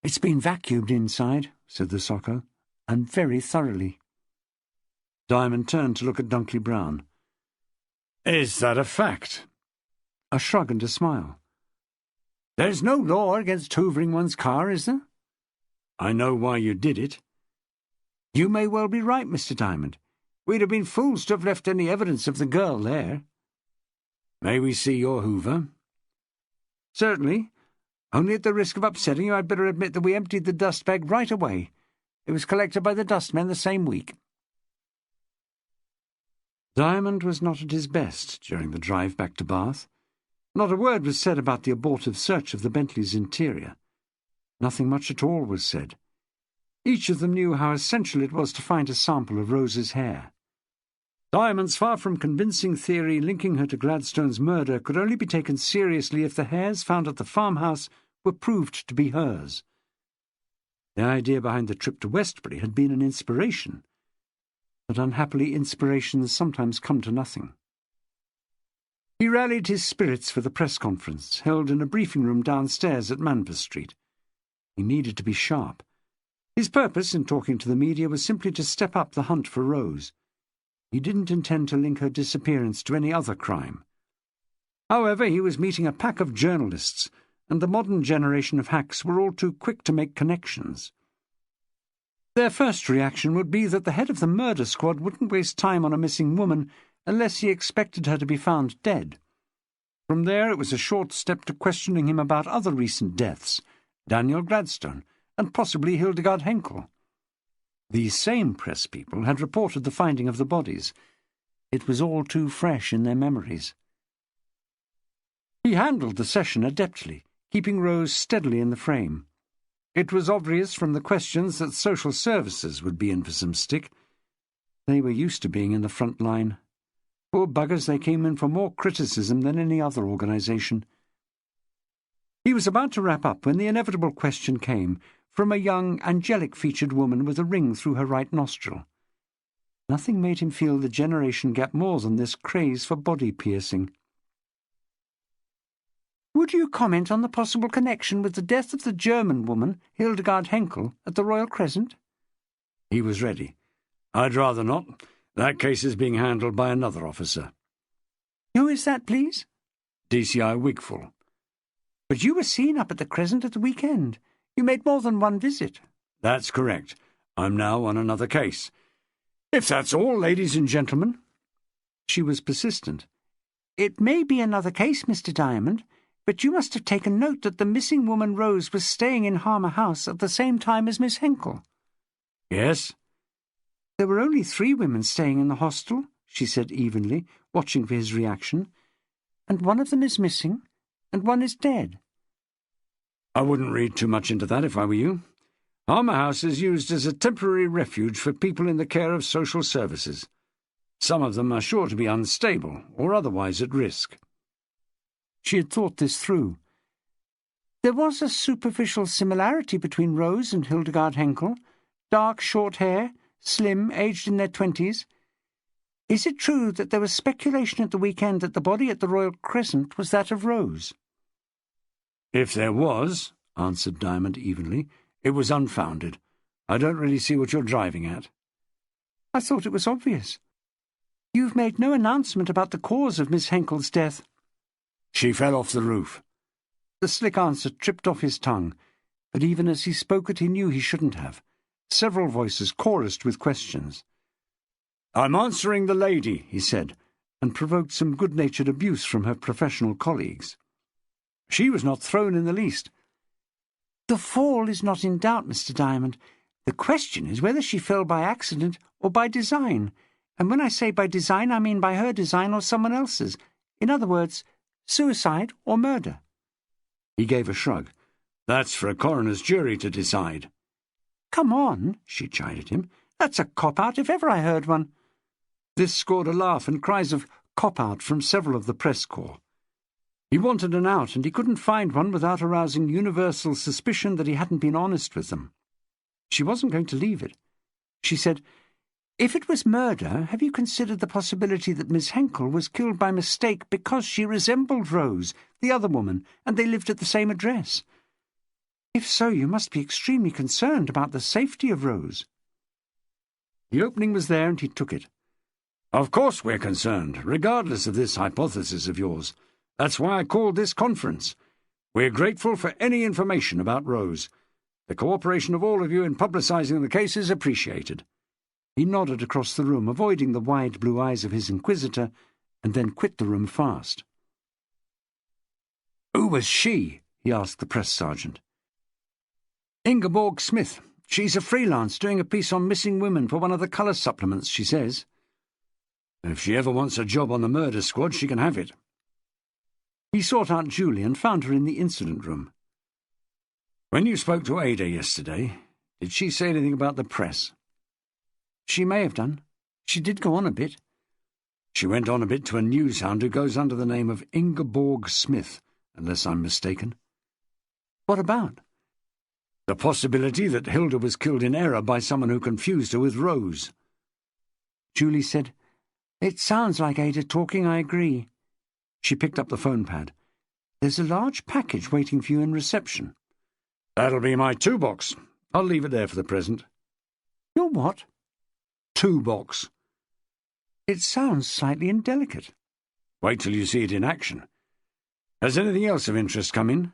Speaker 2: "It's been vacuumed inside," said the Socko, "and very thoroughly."
Speaker 1: Diamond turned to look at Dunkley Brown.
Speaker 3: "Is that a fact?"
Speaker 1: A shrug and a smile.
Speaker 2: "There's no law against hoovering one's car, is there?"
Speaker 3: "I know why you did it."
Speaker 2: "You may well be right, Mr. Diamond. We'd have been fools to have left any evidence of the girl there."
Speaker 3: "May we see your hoover?"
Speaker 2: "Certainly. Only at the risk of upsetting you, I'd better admit that we emptied the dust bag right away. It was collected by the dustmen the same week."
Speaker 1: Diamond was not at his best during the drive back to Bath. Not a word was said about the abortive search of the Bentley's interior. Nothing much at all was said. Each of them knew how essential it was to find a sample of Rose's hair. Diamond's far from convincing theory linking her to Gladstone's murder could only be taken seriously if the hairs found at the farmhouse were proved to be hers. The idea behind the trip to Westbury had been an inspiration, but unhappily inspirations sometimes come to nothing. He rallied his spirits for the press conference, held in a briefing room downstairs at Manvers Street. He needed to be sharp. His purpose in talking to the media was simply to step up the hunt for Rose. He didn't intend to link her disappearance to any other crime. However, he was meeting a pack of journalists, and the modern generation of hacks were all too quick to make connections. Their first reaction would be that the head of the murder squad wouldn't waste time on a missing woman unless he expected her to be found dead. From there, it was a short step to questioning him about other recent deaths, Daniel Gladstone, and possibly Hildegard Henkel. These same press people had reported the finding of the bodies. It was all too fresh in their memories. He handled the session adeptly, keeping Rose steadily in the frame. It was obvious from the questions that social services would be in for some stick. They were used to being in the front line. Poor buggers, they came in for more criticism than any other organisation. He was about to wrap up when the inevitable question came, from a young, angelic-featured woman with a ring through her right nostril. Nothing made him feel the generation gap more than this craze for body piercing. "Would you comment on the possible connection with the death of the German woman, Hildegard Henkel, at the Royal Crescent?"
Speaker 3: He was ready. "I'd rather not. That case is being handled by another officer."
Speaker 1: "Who is that, please?"
Speaker 3: DCI Wigfall.
Speaker 1: "But you were seen up at the Crescent at the weekend. You made more than one visit."
Speaker 3: "That's correct. I'm now on another case. If that's all, ladies and gentlemen."
Speaker 1: She was persistent. "It may be another case, Mr. Diamond, but you must have taken note that the missing woman Rose was staying in Harmer House at the same time as Miss Henkel."
Speaker 3: "Yes?"
Speaker 1: "There were only 3 women staying in the hostel," she said evenly, watching for his reaction. "And one of them is missing, and one is dead."
Speaker 3: "I wouldn't read too much into that if I were you. Harmer House is used as a temporary refuge for people in the care of social services. Some of them are sure to be unstable or otherwise at risk."
Speaker 1: She had thought this through. There was a superficial similarity between Rose and Hildegard Henkel. Dark, short hair, slim, aged in their 20s. Is it true that there was speculation at the weekend that the body at the Royal Crescent was that of Rose?
Speaker 3: "If there was," answered Diamond evenly, "it was unfounded. I don't really see what you're driving at."
Speaker 1: "I thought it was obvious. You've made no announcement about the cause of Miss Henkel's death."
Speaker 3: "She fell off the roof."
Speaker 1: The slick answer tripped off his tongue, but even as he spoke it he knew he shouldn't have. Several voices chorused with questions.
Speaker 3: "I'm answering the lady," he said, and provoked some good-natured abuse from her professional colleagues. She was not thrown in the least.
Speaker 1: "The fall is not in doubt, Mr. Diamond. The question is whether she fell by accident or by design. And when I say by design, I mean by her design or someone else's. In other words, suicide or murder."
Speaker 3: He gave a shrug. "That's for a coroner's jury to decide."
Speaker 1: "Come on," she chided him. "That's a cop-out if ever I heard one." This scored a laugh and cries of cop-out from several of the press corps. He wanted an out, and he couldn't find one without arousing universal suspicion that he hadn't been honest with them. She wasn't going to leave it. She said, "If it was murder, have you considered the possibility that Miss Henkel was killed by mistake because she resembled Rose, the other woman, and they lived at the same address? If so, you must be extremely concerned about the safety of Rose." The opening was there, and he took it.
Speaker 3: "Of course we're concerned, regardless of this hypothesis of yours. That's why I called this conference. We're grateful for any information about Rose. The cooperation of all of you in publicising the case is appreciated."
Speaker 1: He nodded across the room, avoiding the wide blue eyes of his inquisitor, and then quit the room fast.
Speaker 3: "Who was she?" he asked the press sergeant.
Speaker 1: "Ingeborg Smith. She's a freelance doing a piece on missing women for one of the colour supplements, she says."
Speaker 3: "If she ever wants a job on the murder squad, she can have it."
Speaker 1: He sought out Julie and found her in the incident room.
Speaker 3: "When you spoke to Ada yesterday, did she say anything about the press?"
Speaker 1: "She may have done. She did go on a bit."
Speaker 3: "She went on a bit to a newshound who goes under the name of Ingeborg Smith, unless I'm mistaken."
Speaker 1: "What about?"
Speaker 3: "The possibility that Hilda was killed in error by someone who confused her with Rose."
Speaker 1: Julie said, "It sounds like Ada talking, I agree." She picked up the phone pad. "There's a large package waiting for you in reception."
Speaker 3: "That'll be my 2-box. I'll leave it there for the present."
Speaker 1: "Your what?"
Speaker 3: 2-box.
Speaker 1: "It sounds slightly indelicate."
Speaker 3: "Wait till you see it in action. Has anything else of interest come in?"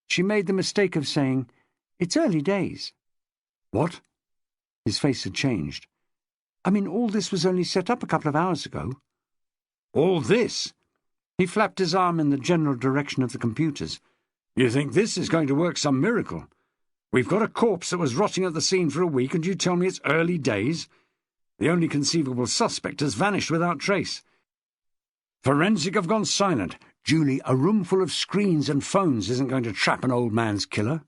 Speaker 1: She made the mistake of saying, "It's early days."
Speaker 3: "What?"
Speaker 1: His face had changed. "I mean, all this was only set up a couple of hours ago."
Speaker 3: "All this?"
Speaker 1: He flapped his arm in the general direction of the computers.
Speaker 3: "You think this is going to work some miracle? We've got a corpse that was rotting at the scene for a week, and you tell me it's early days? The only conceivable suspect has vanished without trace. Forensic have gone silent. Julie, a room full of screens and phones isn't going to trap an old man's killer."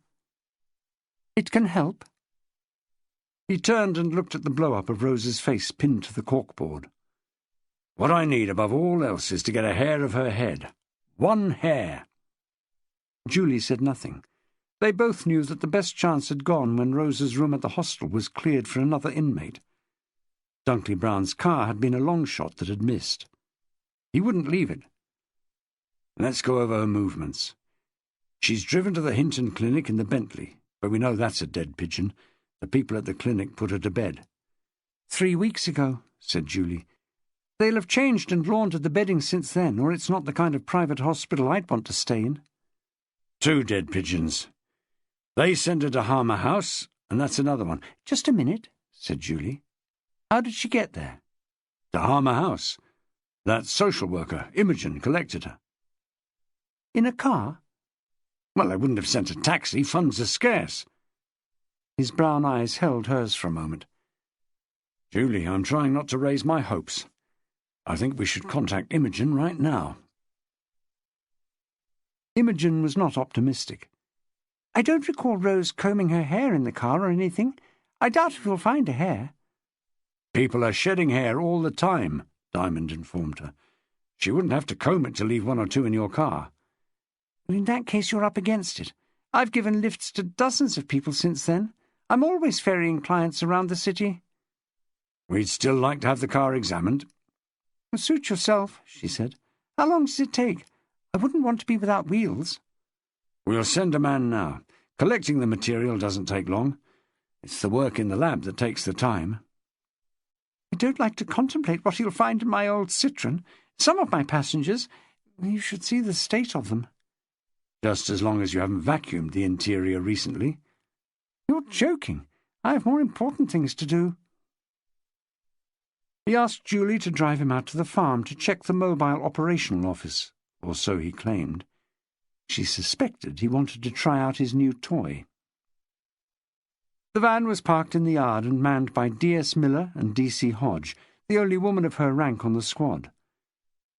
Speaker 1: "It can help." He turned and looked at the blow-up of Rose's face pinned to the corkboard.
Speaker 3: "What I need above all else is to get a hair of her head. 1 hair."
Speaker 1: Julie said nothing. They both knew that the best chance had gone when Rose's room at the hostel was cleared for another inmate. Dunkley Brown's car had been a long shot that had missed. He wouldn't leave it. Let's go over her movements. She's driven to the Hinton Clinic in the Bentley, but we know that's a dead pigeon. The people at the clinic put her to bed.
Speaker 2: 3 weeks ago, said Julie. They'll have changed and laundered the bedding since then, or it's not the kind of private hospital I'd want to stay in.
Speaker 3: 2 dead pigeons. They sent her to Harmer House, and that's another one.
Speaker 2: Just a minute, said Julie. How did she get there?
Speaker 3: To Harmer House. That social worker, Imogen, collected her.
Speaker 2: In a car?
Speaker 3: Well, they wouldn't have sent a taxi. Funds are scarce.
Speaker 2: His brown eyes held hers for a moment.
Speaker 3: Julie, I'm trying not to raise my hopes. I think we should contact Imogen right now.
Speaker 2: Imogen was not optimistic. I don't recall Rose combing her hair in the car or anything. I doubt if we'll find a hair.
Speaker 3: People are shedding hair all the time, Diamond informed her. She wouldn't have to comb it to leave 1 or 2 in your car.
Speaker 2: Well, in that case, you're up against it. I've given lifts to dozens of people since then. I'm always ferrying clients around the city.
Speaker 3: We'd still like to have the car examined.
Speaker 2: Suit yourself, she said. How long does it take? I wouldn't want to be without wheels.
Speaker 3: We'll send a man now. Collecting the material doesn't take long. It's the work in the lab that takes the time.
Speaker 2: I don't like to contemplate what you'll find in my old Citroën. Some of my passengers, you should see the state of them.
Speaker 3: Just as long as you haven't vacuumed the interior recently.
Speaker 2: You're joking. I have more important things to do.
Speaker 1: He asked Julie to drive him out to the farm to check the mobile operational office, or so he claimed. She suspected he wanted to try out his new toy. The van was parked in the yard and manned by D.S. Miller and D.C. Hodge, the only woman of her rank on the squad.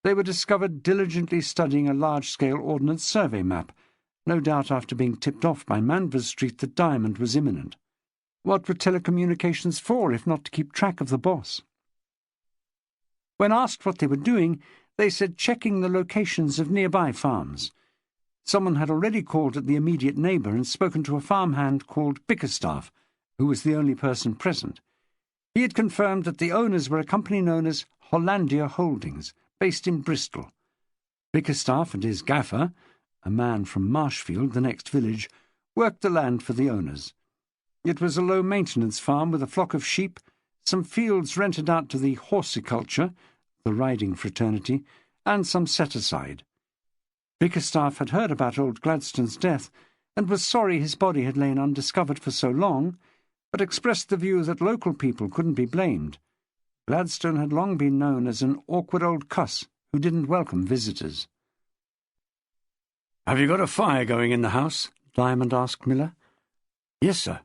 Speaker 1: They were discovered diligently studying a large-scale ordnance survey map, no doubt after being tipped off by Manvers Street that Diamond was imminent. What were telecommunications for, if not to keep track of the boss? When asked what they were doing, they said checking the locations of nearby farms. Someone had already called at the immediate neighbour and spoken to a farmhand called Bickerstaff, who was the only person present. He had confirmed that the owners were a company known as Hollandia Holdings, based in Bristol. Bickerstaff and his gaffer, a man from Marshfield, the next village, worked the land for the owners. It was a low-maintenance farm with a flock of sheep, some fields rented out to the horticulture, the riding fraternity, and some set-aside. Bickerstaff had heard about old Gladstone's death and was sorry his body had lain undiscovered for so long, but expressed the view that local people couldn't be blamed. Gladstone had long been known as an awkward old cuss who didn't welcome visitors.
Speaker 3: "Have you got a fire going in the house?"
Speaker 1: Diamond asked Miller.
Speaker 3: "Yes, sir."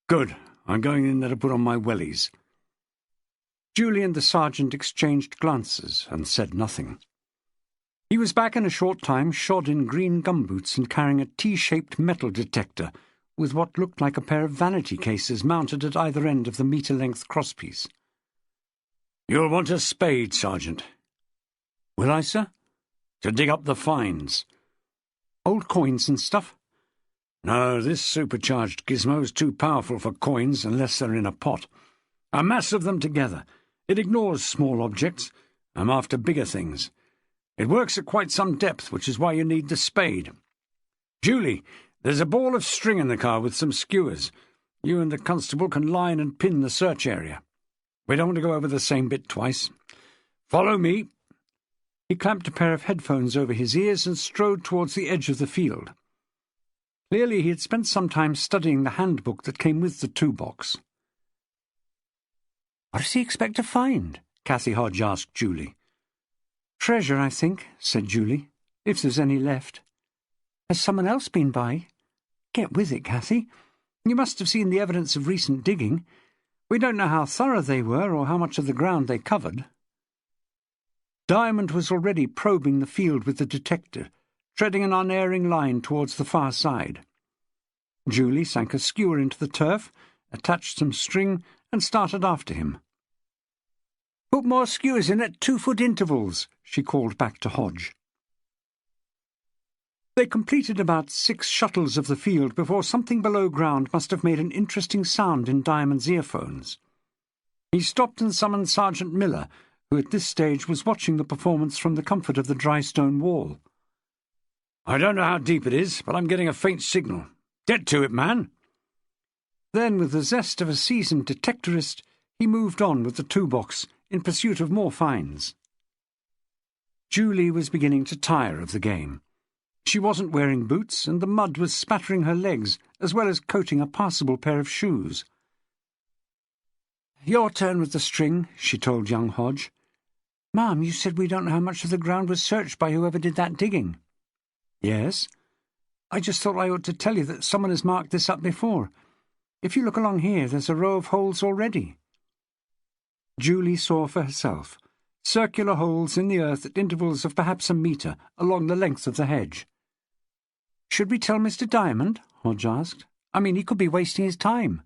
Speaker 3: "Good. I'm going in there to put on my wellies."
Speaker 1: Julie and the sergeant exchanged glances and said nothing. He was back in a short time, shod in green gumboots and carrying a T-shaped metal detector with what looked like a pair of vanity cases mounted at either end of the metre-length crosspiece.
Speaker 3: "You'll want a spade, Sergeant."
Speaker 1: "Will I, sir?"
Speaker 3: "To dig up the finds."
Speaker 1: "Old coins and stuff?"
Speaker 3: "No, this supercharged gizmo's too powerful for coins unless they're in a pot. A mass of them together. It ignores small objects. I'm after bigger things. It works at quite some depth, which is why you need the spade. Julie, there's a ball of string in the car with some skewers. You and the constable can line and pin the search area. We don't want to go over the same bit twice. Follow me."
Speaker 1: He clamped a pair of headphones over his ears and strode towards the edge of the field. Clearly he had spent some time studying the handbook that came with the toolbox. "What does he expect to find?" Cathy Hodge asked Julie. "Treasure, I think," said Julie, "if there's any left." "Has someone else been by?" "Get with it, Cathy. You must have seen the evidence of recent digging. We don't know how thorough they were or how much of the ground they covered." Diamond was already probing the field with the detector, treading an unerring line towards the far side. Julie sank a skewer into the turf, attached some string, and started after him. "Put more skewers in at 2-foot intervals," she called back to Hodge. They completed about 6 shuttles of the field before something below ground must have made an interesting sound in Diamond's earphones. He stopped and summoned Sergeant Miller, who at this stage was watching the performance from the comfort of the dry stone wall.
Speaker 3: "I don't know how deep it is, but I'm getting a faint signal. Get to it, man."
Speaker 1: Then, with the zest of a seasoned detectorist, he moved on with the toolbox in pursuit of more finds. Julie was beginning to tire of the game. She wasn't wearing boots, and the mud was spattering her legs, as well as coating a passable pair of shoes. "Your turn with the string," she told young Hodge. "Ma'am, you said we don't know how much of the ground was searched by whoever did that digging." "Yes. I just thought I ought to tell you that someone has marked this up before. If you look along here, there's a row of holes already." Julie saw for herself circular holes in the earth at intervals of perhaps a metre along the length of the hedge. "Should we tell Mr. Diamond?" Hodge asked. "I mean, he could be wasting his time."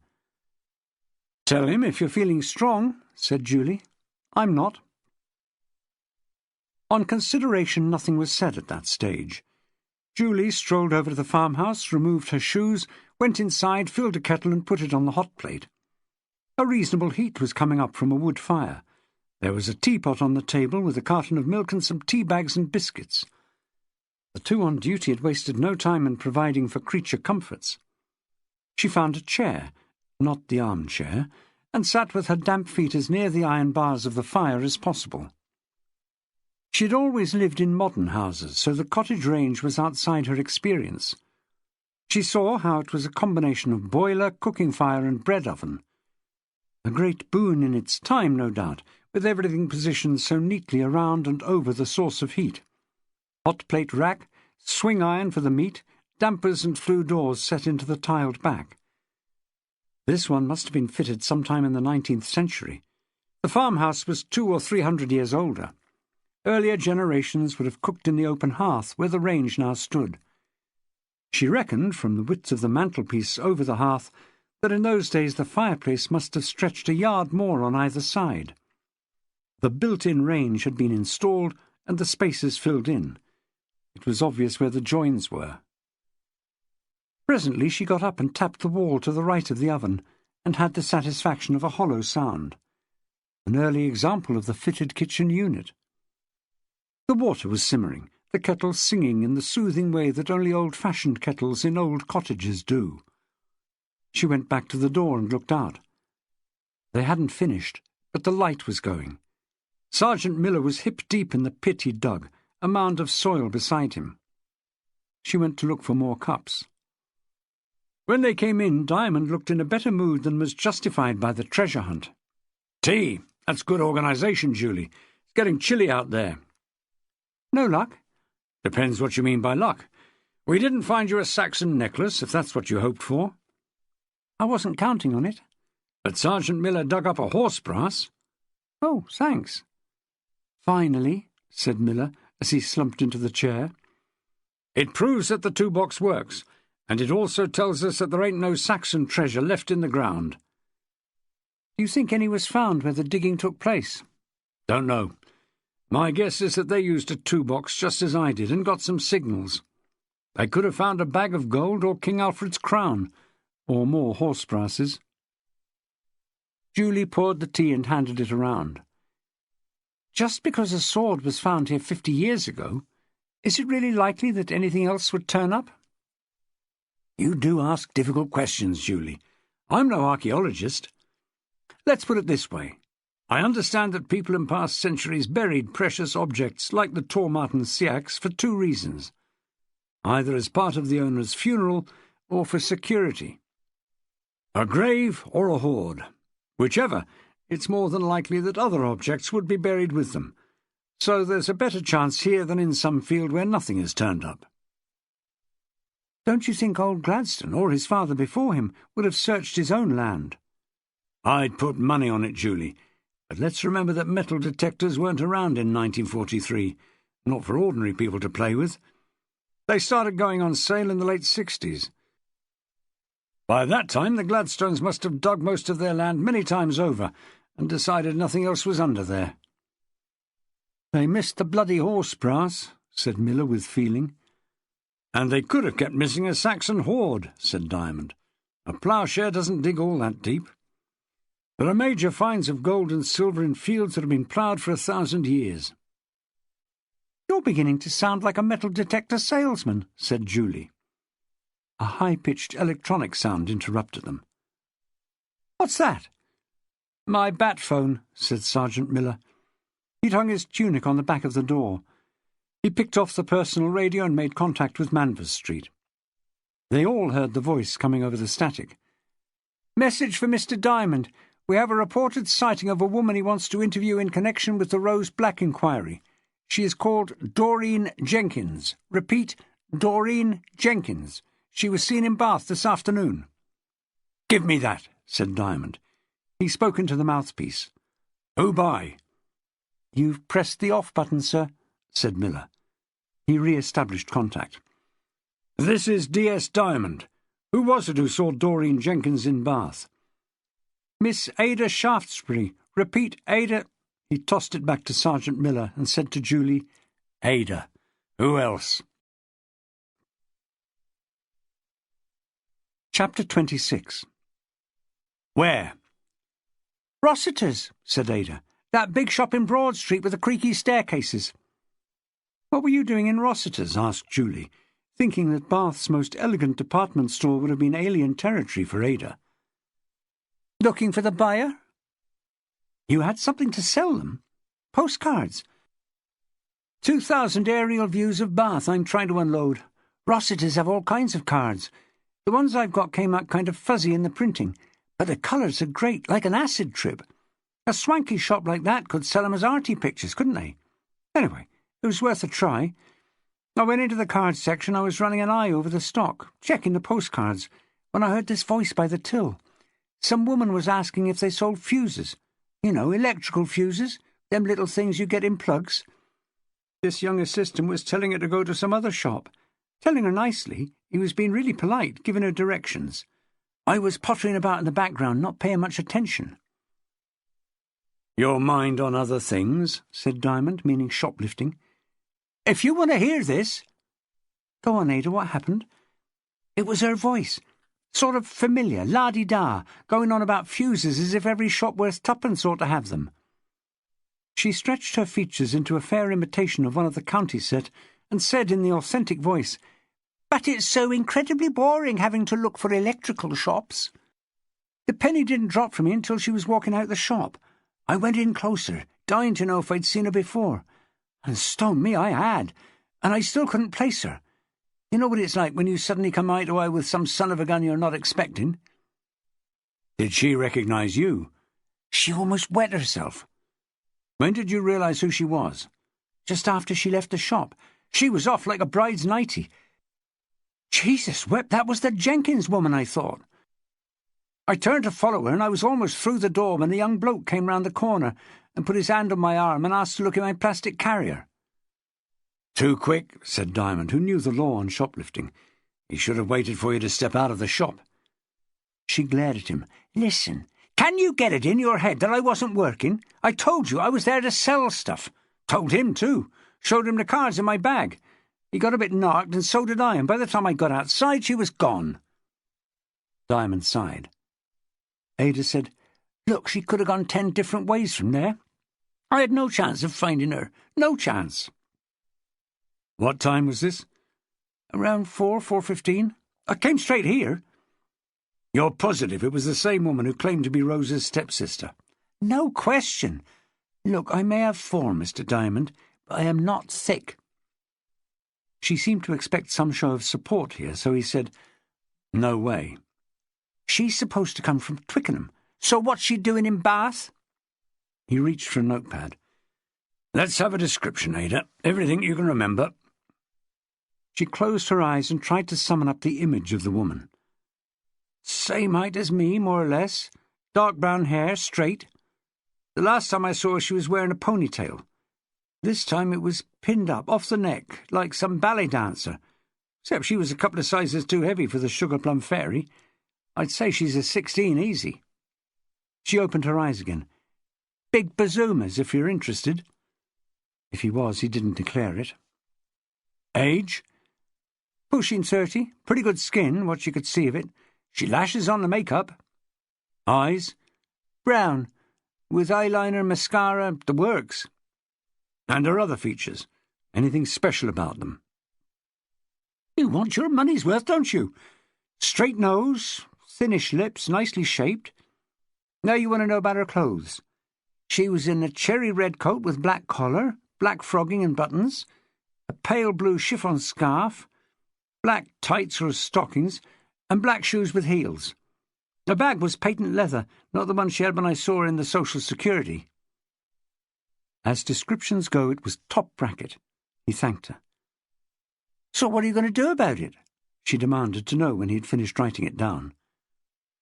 Speaker 1: "Tell him if you're feeling strong," said Julie. "I'm not." On consideration, nothing was said at that stage. Julie strolled over to the farmhouse, removed her shoes, went inside, filled a kettle and put it on the hot plate. A reasonable heat was coming up from a wood fire. There was a teapot on the table with a carton of milk and some tea bags and biscuits. The two on duty had wasted no time in providing for creature comforts. She found a chair, not the armchair, and sat with her damp feet as near the iron bars of the fire as possible. She had always lived in modern houses, so the cottage range was outside her experience. She saw how it was a combination of boiler, cooking fire and bread oven. A great boon in its time, no doubt, with everything positioned so neatly around and over the source of heat. Hot plate rack, swing iron for the meat, dampers and flue doors set into the tiled back. This one must have been fitted sometime in the 19th century. The farmhouse was 200 or 300 years older. Earlier generations would have cooked in the open hearth where the range now stood. She reckoned, from the width of the mantelpiece over the hearth, that in those days the fireplace must have stretched a yard more on either side. The built-in range had been installed and the spaces filled in. It was obvious where the joins were. Presently she got up and tapped the wall to the right of the oven, and had the satisfaction of a hollow sound. An early example of the fitted kitchen unit. The water was simmering, the kettle singing in the soothing way that only old-fashioned kettles in old cottages do. She went back to the door and looked out. They hadn't finished, but the light was going. Sergeant Miller was hip-deep in the pit he'd dug, a mound of soil beside him. She went to look for more cups. When they came in, Diamond looked in a better mood than was justified by the treasure hunt. "Tea! That's good organisation, Julie. It's getting chilly out there." "No luck?" "Depends what you mean by luck. We didn't find you a Saxon necklace, if that's what you hoped for." "I wasn't counting on it." "But Sergeant Miller dug up a horse brass." "Oh, thanks." "Finally," said Miller, as he slumped into the chair. "It proves that the toolbox works, and it also tells us that there ain't no Saxon treasure left in the ground." "Do you think any was found where the digging took place?" "Don't know. My guess is that they used a toolbox just as I did and got some signals. They could have found a bag of gold or King Alfred's crown, or more horse brasses." Julie poured the tea and handed it around. "Just because a sword was found here 50 years ago, is it really likely that anything else would turn up?" "You do ask difficult questions, Julie. I'm no archaeologist. Let's put it this way. I understand that people in past centuries buried precious objects like the Tormartin Seax for 2 reasons, either as part of the owner's funeral or for security. A grave or a hoard. Whichever, it's more than likely that other objects would be buried with them, so there's a better chance here than in some field where nothing has turned up." "Don't you think old Gladstone, or his father before him, would have searched his own land?" "I'd put money on it, Julie. But let's remember that metal detectors weren't around in 1943, not for ordinary people to play with. They started going on sale in the late 60s. By that time, the Gladstones must have dug most of their land many times over and decided nothing else was under there." "They missed the bloody horse brass," said Miller with feeling.
Speaker 3: And they could have kept missing a Saxon hoard, said Diamond. A ploughshare doesn't dig all that deep. There are major finds of gold and silver in fields that have been ploughed for 1,000 years.
Speaker 2: You're beginning to sound like a metal detector salesman, said Julie. A high-pitched electronic sound interrupted them. What's that?
Speaker 1: My bat phone, said Sergeant Miller. He'd hung his tunic on the back of the door. He picked off the personal radio and made contact with Manvers Street. They all heard the voice coming over the static. Message for Mr. Diamond. We have a reported sighting of a woman he wants to interview in connection with the Rose Black inquiry. She is called Doreen Jenkins. Repeat, Doreen Jenkins. She was seen in Bath this afternoon.
Speaker 3: Give me that, said Diamond.
Speaker 1: He spoke into the mouthpiece.
Speaker 3: Who by?
Speaker 1: You've pressed the off button, sir, said Miller. He re-established contact.
Speaker 3: This is DS Diamond. Who was it who saw Doreen Jenkins in Bath?
Speaker 1: Miss Ada Shaftesbury. Repeat, Ada. He tossed it back to Sergeant Miller and said to Julie,
Speaker 3: Ada. Who else?
Speaker 1: Chapter 26.
Speaker 3: Where?
Speaker 1: Rossiter's, said Ada. That big shop in Broad Street with the creaky staircases. What were you doing in Rossiter's? Asked Julie, thinking that Bath's most elegant department store would have been alien territory for Ada. Looking for the buyer? You had something to sell them? Postcards? 2,000 aerial views of Bath I'm trying to unload. Rossiter's have all kinds of cards. The ones I've got came out kind of fuzzy in the printing, but the colours are great, like an acid trip. A swanky shop like that could sell them as arty pictures, couldn't they? Anyway, it was worth a try. I went into the cards section. I was running an eye over the stock, checking the postcards, when I heard this voice by the till. Some woman was asking if they sold fuses. You know, electrical fuses, them little things you get in plugs. This young assistant was telling her to go to some other shop. Telling her nicely. He was being really polite, giving her directions. I was pottering about in the background, not paying much attention.
Speaker 3: Your mind on other things, said Diamond, meaning shoplifting.
Speaker 1: If you want to hear this... Go on, Ada, what happened? It was her voice. Sort of familiar, la-di-da, going on about fuses as if every shop worth twopence ought to have them. She stretched her features into a fair imitation of one of the county set and said in the authentic voice, But it's so incredibly boring having to look for electrical shops. The penny didn't drop for me until she was walking out the shop. I went in closer, dying to know if I'd seen her before. And stone me, I had, and I still couldn't place her. You know what it's like when you suddenly come eye to eye with some son of a gun you're not expecting?
Speaker 3: Did she recognize you?
Speaker 1: She almost wet herself.
Speaker 3: When did you realize who she was?
Speaker 1: Just after she left the shop. She was off like a bride's nightie. Jesus wept, that was the Jenkins woman, I thought. I turned to follow her, and I was almost through the door when the young bloke came round the corner and put his hand on my arm and asked to look at my plastic carrier.
Speaker 3: Too quick, said Diamond, who knew the law on shoplifting. He should have waited for you to step out of the shop.
Speaker 1: She glared at him. Listen, can you get it in your head that I wasn't working? I told you I was there to sell stuff. Told him, too. Showed him the cards in my bag. He got a bit knocked, and so did I, and by the time I got outside, she was gone.
Speaker 3: Diamond sighed.
Speaker 1: Ada said, Look, she could have gone 10 different ways from there. I had no chance of finding her. No chance.
Speaker 3: What time was this?
Speaker 1: Around 4:15. I came straight here.
Speaker 3: You're positive it was the same woman who claimed to be Rose's stepsister?
Speaker 1: No question. Look, I may have form, Mr. Diamond, but I am not thick. She seemed to expect some show of support here, so he said,
Speaker 3: No way.
Speaker 1: She's supposed to come from Twickenham. So what's she doing in Bath?
Speaker 3: He reached for a notepad. Let's have a description, Ada. Everything you can remember.
Speaker 1: She closed her eyes and tried to summon up the image of the woman. Same height as me, more or less. Dark brown hair, straight. The last time I saw her, she was wearing a ponytail. This time it was pinned up, off the neck, like some ballet dancer. Except she was a couple of sizes too heavy for the Sugar Plum Fairy. I'd say she's a 16 easy. She opened her eyes again. Big bazoomas, if you're interested. If he was, he didn't declare it.
Speaker 3: Age?
Speaker 1: Pushing 30, pretty good skin, what you could see of it. She lashes on the makeup. Eyes? Brown, with eyeliner, mascara, the works.
Speaker 3: And her other features? Anything special about them?
Speaker 1: You want your money's worth, don't you? Straight nose, thinnish lips, nicely shaped. Now you want to know about her clothes. She was in a cherry red coat with black collar, black frogging and buttons, a pale blue chiffon scarf, black tights or stockings, and black shoes with heels. Her bag was patent leather, not the one she had when I saw her in the Social Security. As descriptions go, it was top bracket. He thanked her. So what are you going to do about it? She demanded to know when he had finished writing it down.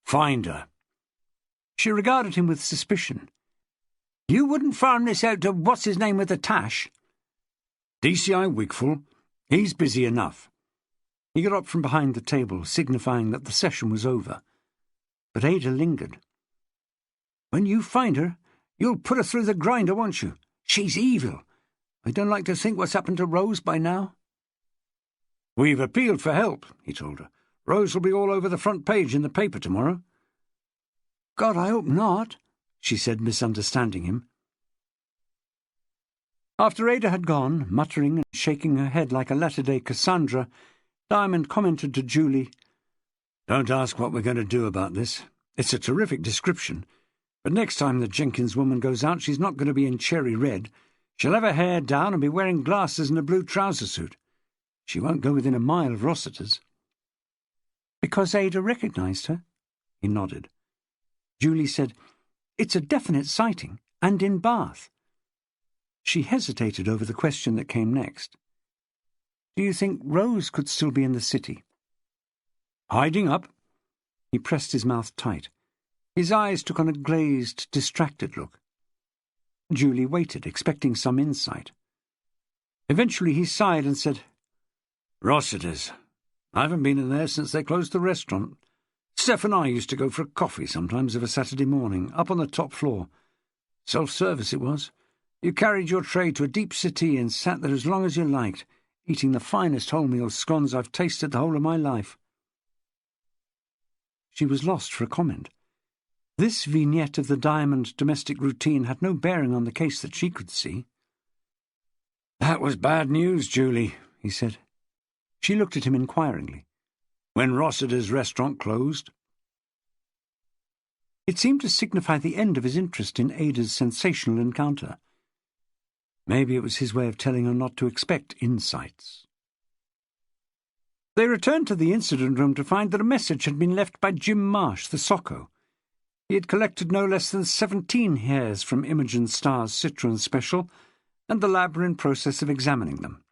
Speaker 3: Find her.
Speaker 1: She regarded him with suspicion. You wouldn't farm this out to what's-his-name with the tash?
Speaker 3: DCI Wigful. He's busy enough.
Speaker 1: He got up from behind the table, signifying that the session was over. But Ada lingered. When you find her, you'll put her through the grinder, won't you? She's evil. I don't like to think what's happened to Rose by now.
Speaker 3: We've appealed for help, he told her. Rose will be all over the front page in the paper tomorrow.
Speaker 1: God, I hope not, she said, misunderstanding him. After Ada had gone, muttering and shaking her head like a latter-day Cassandra, Diamond commented to Julie,
Speaker 3: Don't ask what we're going to do about this. It's a terrific description. But next time the Jenkins woman goes out, she's not going to be in cherry red. She'll have her hair down and be wearing glasses and a blue trouser suit. She won't go within a mile of Rossiter's.
Speaker 1: Because Ada recognised her? He nodded. Julie said, It's a definite sighting, and in Bath. She hesitated over the question that came next. Do you think Rose could still be in the city?
Speaker 3: Hiding up?
Speaker 1: He pressed his mouth tight. His eyes took on a glazed, distracted look. Julie waited, expecting some insight. Eventually he sighed and said,
Speaker 3: Rossiter's. I haven't been in there since they closed the restaurant. Steph and I used to go for a coffee sometimes of a Saturday morning, up on the top floor. Self-service it was. You carried your tray to a deep settee and sat there as long as you liked, eating the finest wholemeal scones I've tasted the whole of my life. She was lost for a comment. This vignette of the Diamond domestic routine had no bearing on the case that she could see. That was bad news, Julie, he said.
Speaker 1: She looked at him inquiringly.
Speaker 3: When Rossiter's restaurant closed?
Speaker 1: It seemed to signify the end of his interest in Ada's sensational encounter. Maybe it was his way of telling her not to expect insights. They returned to the incident room to find that a message had been left by Jim Marsh, the socko. He had collected no less than 17 hairs from Imogen Starr's Citroen Special, and the lab were in process of examining them.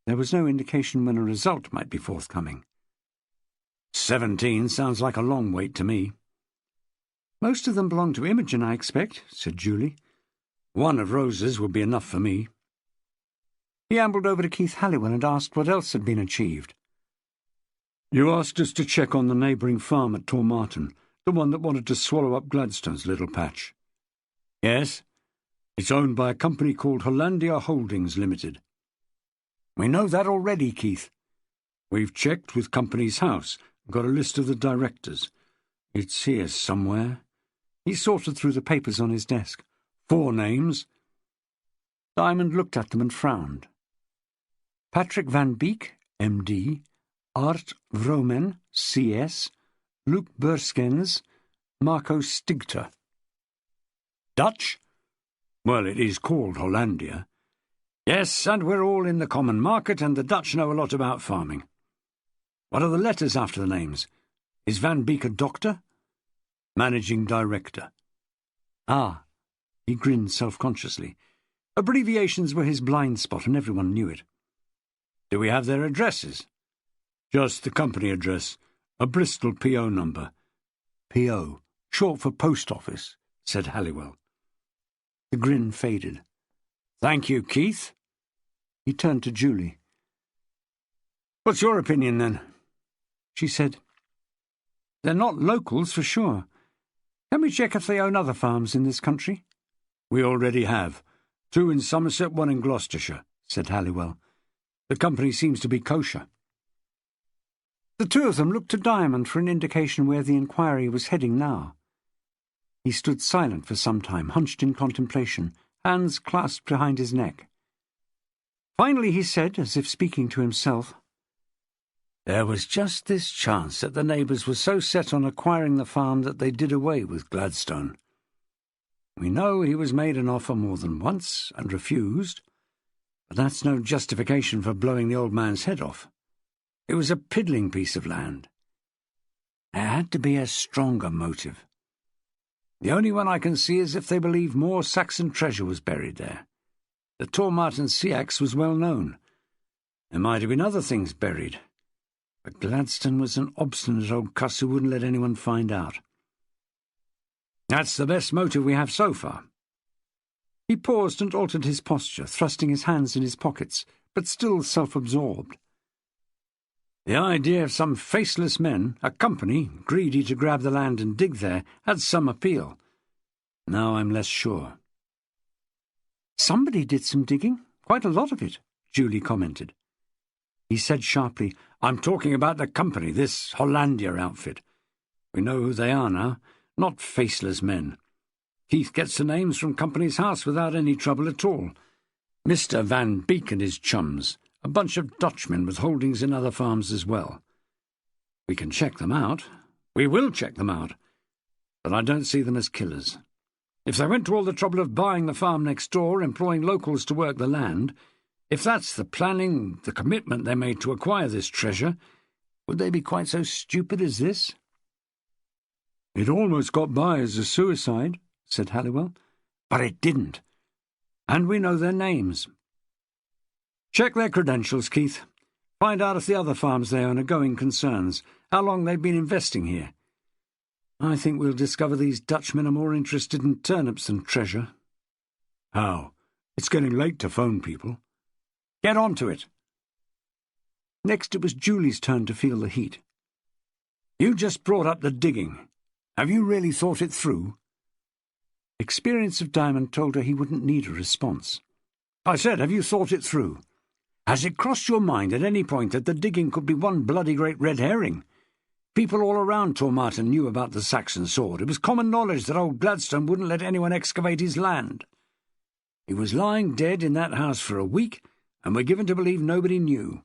Speaker 1: There was no indication when a result might be forthcoming.
Speaker 3: 17 sounds like a long wait to me.
Speaker 1: Most of them belong to Imogen, I expect, said Julie.
Speaker 3: One of Rose's would be enough for me.
Speaker 1: He ambled over to Keith Halliwell and asked what else had been achieved.
Speaker 3: You asked us to check on the neighbouring farm at Tormarton, the one that wanted to swallow up Gladstone's little patch. Yes, it's owned by a company called Hollandia Holdings Limited.
Speaker 1: We know that already, Keith.
Speaker 3: We've checked with Company's House and got a list of the directors. It's here somewhere.
Speaker 1: He sorted through the papers on his desk.
Speaker 3: 4 names.
Speaker 1: Diamond looked at them and frowned. Patrick Van Beek, M.D., Art Vromen, C.S., Luc Burskens, Marco Stigter.
Speaker 3: Dutch? Well, it is called Hollandia. Yes, and we're all in the common market, and the Dutch know a lot about farming. What are the letters after the names? Is Van Beek a doctor? Managing Director.
Speaker 1: Ah, he grinned self-consciously. Abbreviations were his blind spot, and everyone knew it.
Speaker 3: Do we have their addresses? Just the company address, a Bristol P.O. number.
Speaker 1: P.O., short for post office, said Halliwell. The grin faded.
Speaker 3: Thank you, Keith.
Speaker 1: He turned to Julie.
Speaker 3: What's your opinion, then?
Speaker 1: She said, They're not locals, for sure. Can we check if they own other farms in this country?
Speaker 3: We already have. 2 in Somerset, 1 in Gloucestershire, said Halliwell. The company seems to be kosher.
Speaker 1: The two of them looked to Diamond for an indication where the inquiry was heading now. He stood silent for some time, hunched in contemplation, hands clasped behind his neck. Finally he said, as if speaking to himself, "There was just this chance that the neighbours were so set on acquiring the farm that they did away with Gladstone. We know he was made an offer more than once and refused, but that's no justification for blowing the old man's head off. It was a piddling piece of land. There had to be a stronger motive. The only one I can see is if they believe more Saxon treasure was buried there. The Tormarton sea axe was well known. There might have been other things buried, but Gladstone was an obstinate old cuss who wouldn't let anyone find out. That's the best motive we have so far." He paused and altered his posture, thrusting his hands in his pockets, but still self-absorbed. The idea of some faceless men, a company, greedy to grab the land and dig there, had some appeal. Now I'm less sure. "Somebody did some digging, quite a lot of it," Julie commented. He said sharply, "I'm talking about the company, this Hollandia outfit. We know who they are now, not faceless men. Keith gets the names from Company's House without any trouble at all. Mr. Van Beek and his chums, a bunch of Dutchmen with holdings in other farms as well. We can check them out. We will check them out. But I don't see them as killers. If they went to all the trouble of buying the farm next door, employing locals to work the land, if that's the planning, the commitment they made to acquire this treasure, would they be quite so stupid as this?" "It almost got by as a suicide," said Halliwell. "But it didn't. And we know their names. Check their credentials, Keith. Find out if the other farms they own are going concerns, how long they've been investing here. I think we'll discover these Dutchmen are more interested in turnips than treasure." "How? It's getting late to phone people." "Get on to it." Next it was Julie's turn to feel the heat. "You just brought up the digging. Have you really thought it through?" Experience of Diamond told her he wouldn't need a response. "I said, have you thought it through? Has it crossed your mind at any point that the digging could be one bloody great red herring? People all around Tormarton knew about the Saxon sword. It was common knowledge that old Gladstone wouldn't let anyone excavate his land. He was lying dead in that house for a week, and we're given to believe nobody knew.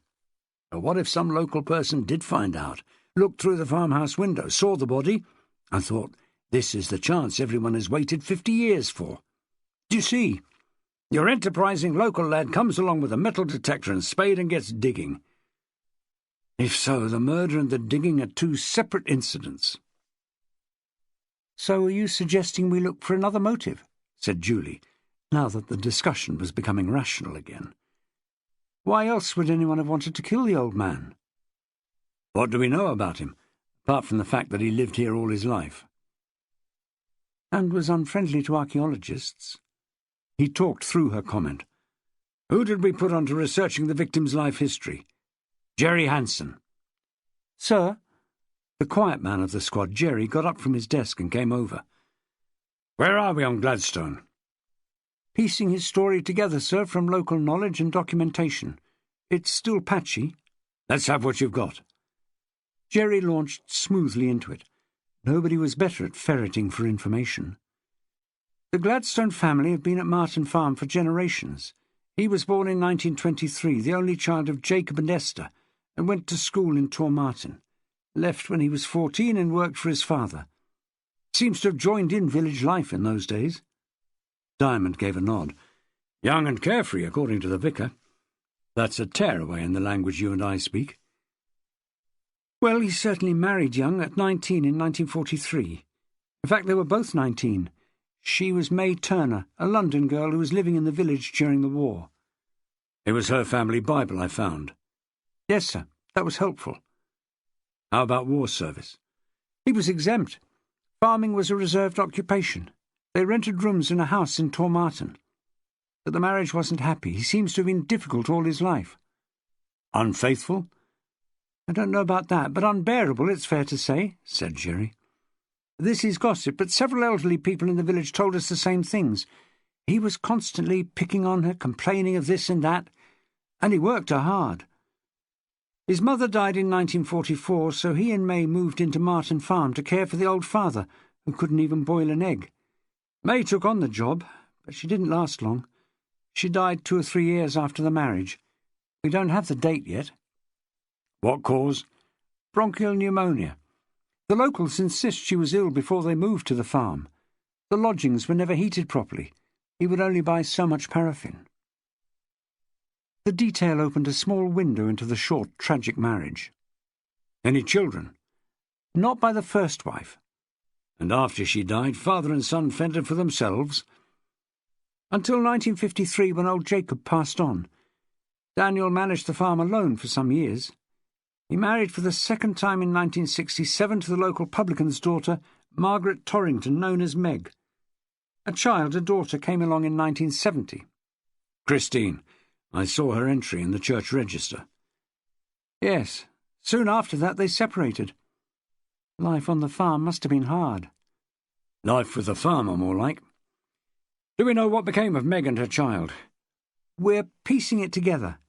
Speaker 1: But what if some local person did find out, looked through the farmhouse window, saw the body, and thought, this is the chance everyone has waited 50 years for? Do you see? Your enterprising local lad comes along with a metal detector and spade and gets digging. If so, the murder and the digging are two separate incidents." "So are you suggesting we look for another motive?" said Julie, now that the discussion was becoming rational again. "Why else would anyone have wanted to kill the old man?" "What do we know about him, apart from the fact that he lived here all his life?" "And was unfriendly to archaeologists." He talked through her comment. "Who did we put on to researching the victim's life history?" "Jerry Hansen." "Sir?" The quiet man of the squad, Jerry, got up from his desk and came over. "Where are we on Gladstone?" "Piecing his story together, sir, from local knowledge and documentation. It's still patchy." "Let's have what you've got." Jerry launched smoothly into it. Nobody was better at ferreting for information. "The Gladstone family have been at Martin Farm for generations. He was born in 1923, the only child of Jacob and Esther, and went to school in Tormarton. Left when he was 14 and worked for his father. Seems to have joined in village life in those days." Diamond gave a nod. "Young and carefree, according to the vicar. That's a tearaway in the language you and I speak." "Well, he certainly married young, at 19 in 1943. In fact, they were both 19. She was May Turner, a London girl who was living in the village during the war." "It was her family Bible I found." "Yes, sir. That was helpful." "How about war service?" "He was exempt. Farming was a reserved occupation. They rented rooms in a house in Tormarton. But the marriage wasn't happy. He seems to have been difficult all his life." "Unfaithful?" "I don't know about that, but unbearable, it's fair to say," said Jerry. "This is gossip, but several elderly people in the village told us the same things. He was constantly picking on her, complaining of this and that, and he worked her hard." His mother died in 1944, so he and May moved into Martin Farm to care for the old father, who couldn't even boil an egg. May took on the job, but she didn't last long. She died 2 or 3 years after the marriage. We don't have the date yet.
Speaker 3: What cause?
Speaker 1: Bronchial pneumonia. The locals insist she was ill before they moved to the farm. The lodgings were never heated properly. He would only buy so much paraffin. The detail opened a small window into the short, tragic marriage.
Speaker 3: Any children?
Speaker 1: Not by the first wife.
Speaker 3: And after she died, father and son fended for themselves?
Speaker 1: Until 1953, when old Jacob passed on. Daniel managed the farm alone for some years. He married for the second time in 1967 to the local publican's daughter, Margaret Torrington, known as Meg. A daughter, came along in 1970.
Speaker 3: Christine. I saw her entry in the church register.
Speaker 1: Yes. Soon after that they separated. Life on the farm must have been hard.
Speaker 3: Life with the farmer, more like. Do we know what became of Meg and her child?
Speaker 1: We're piecing it together.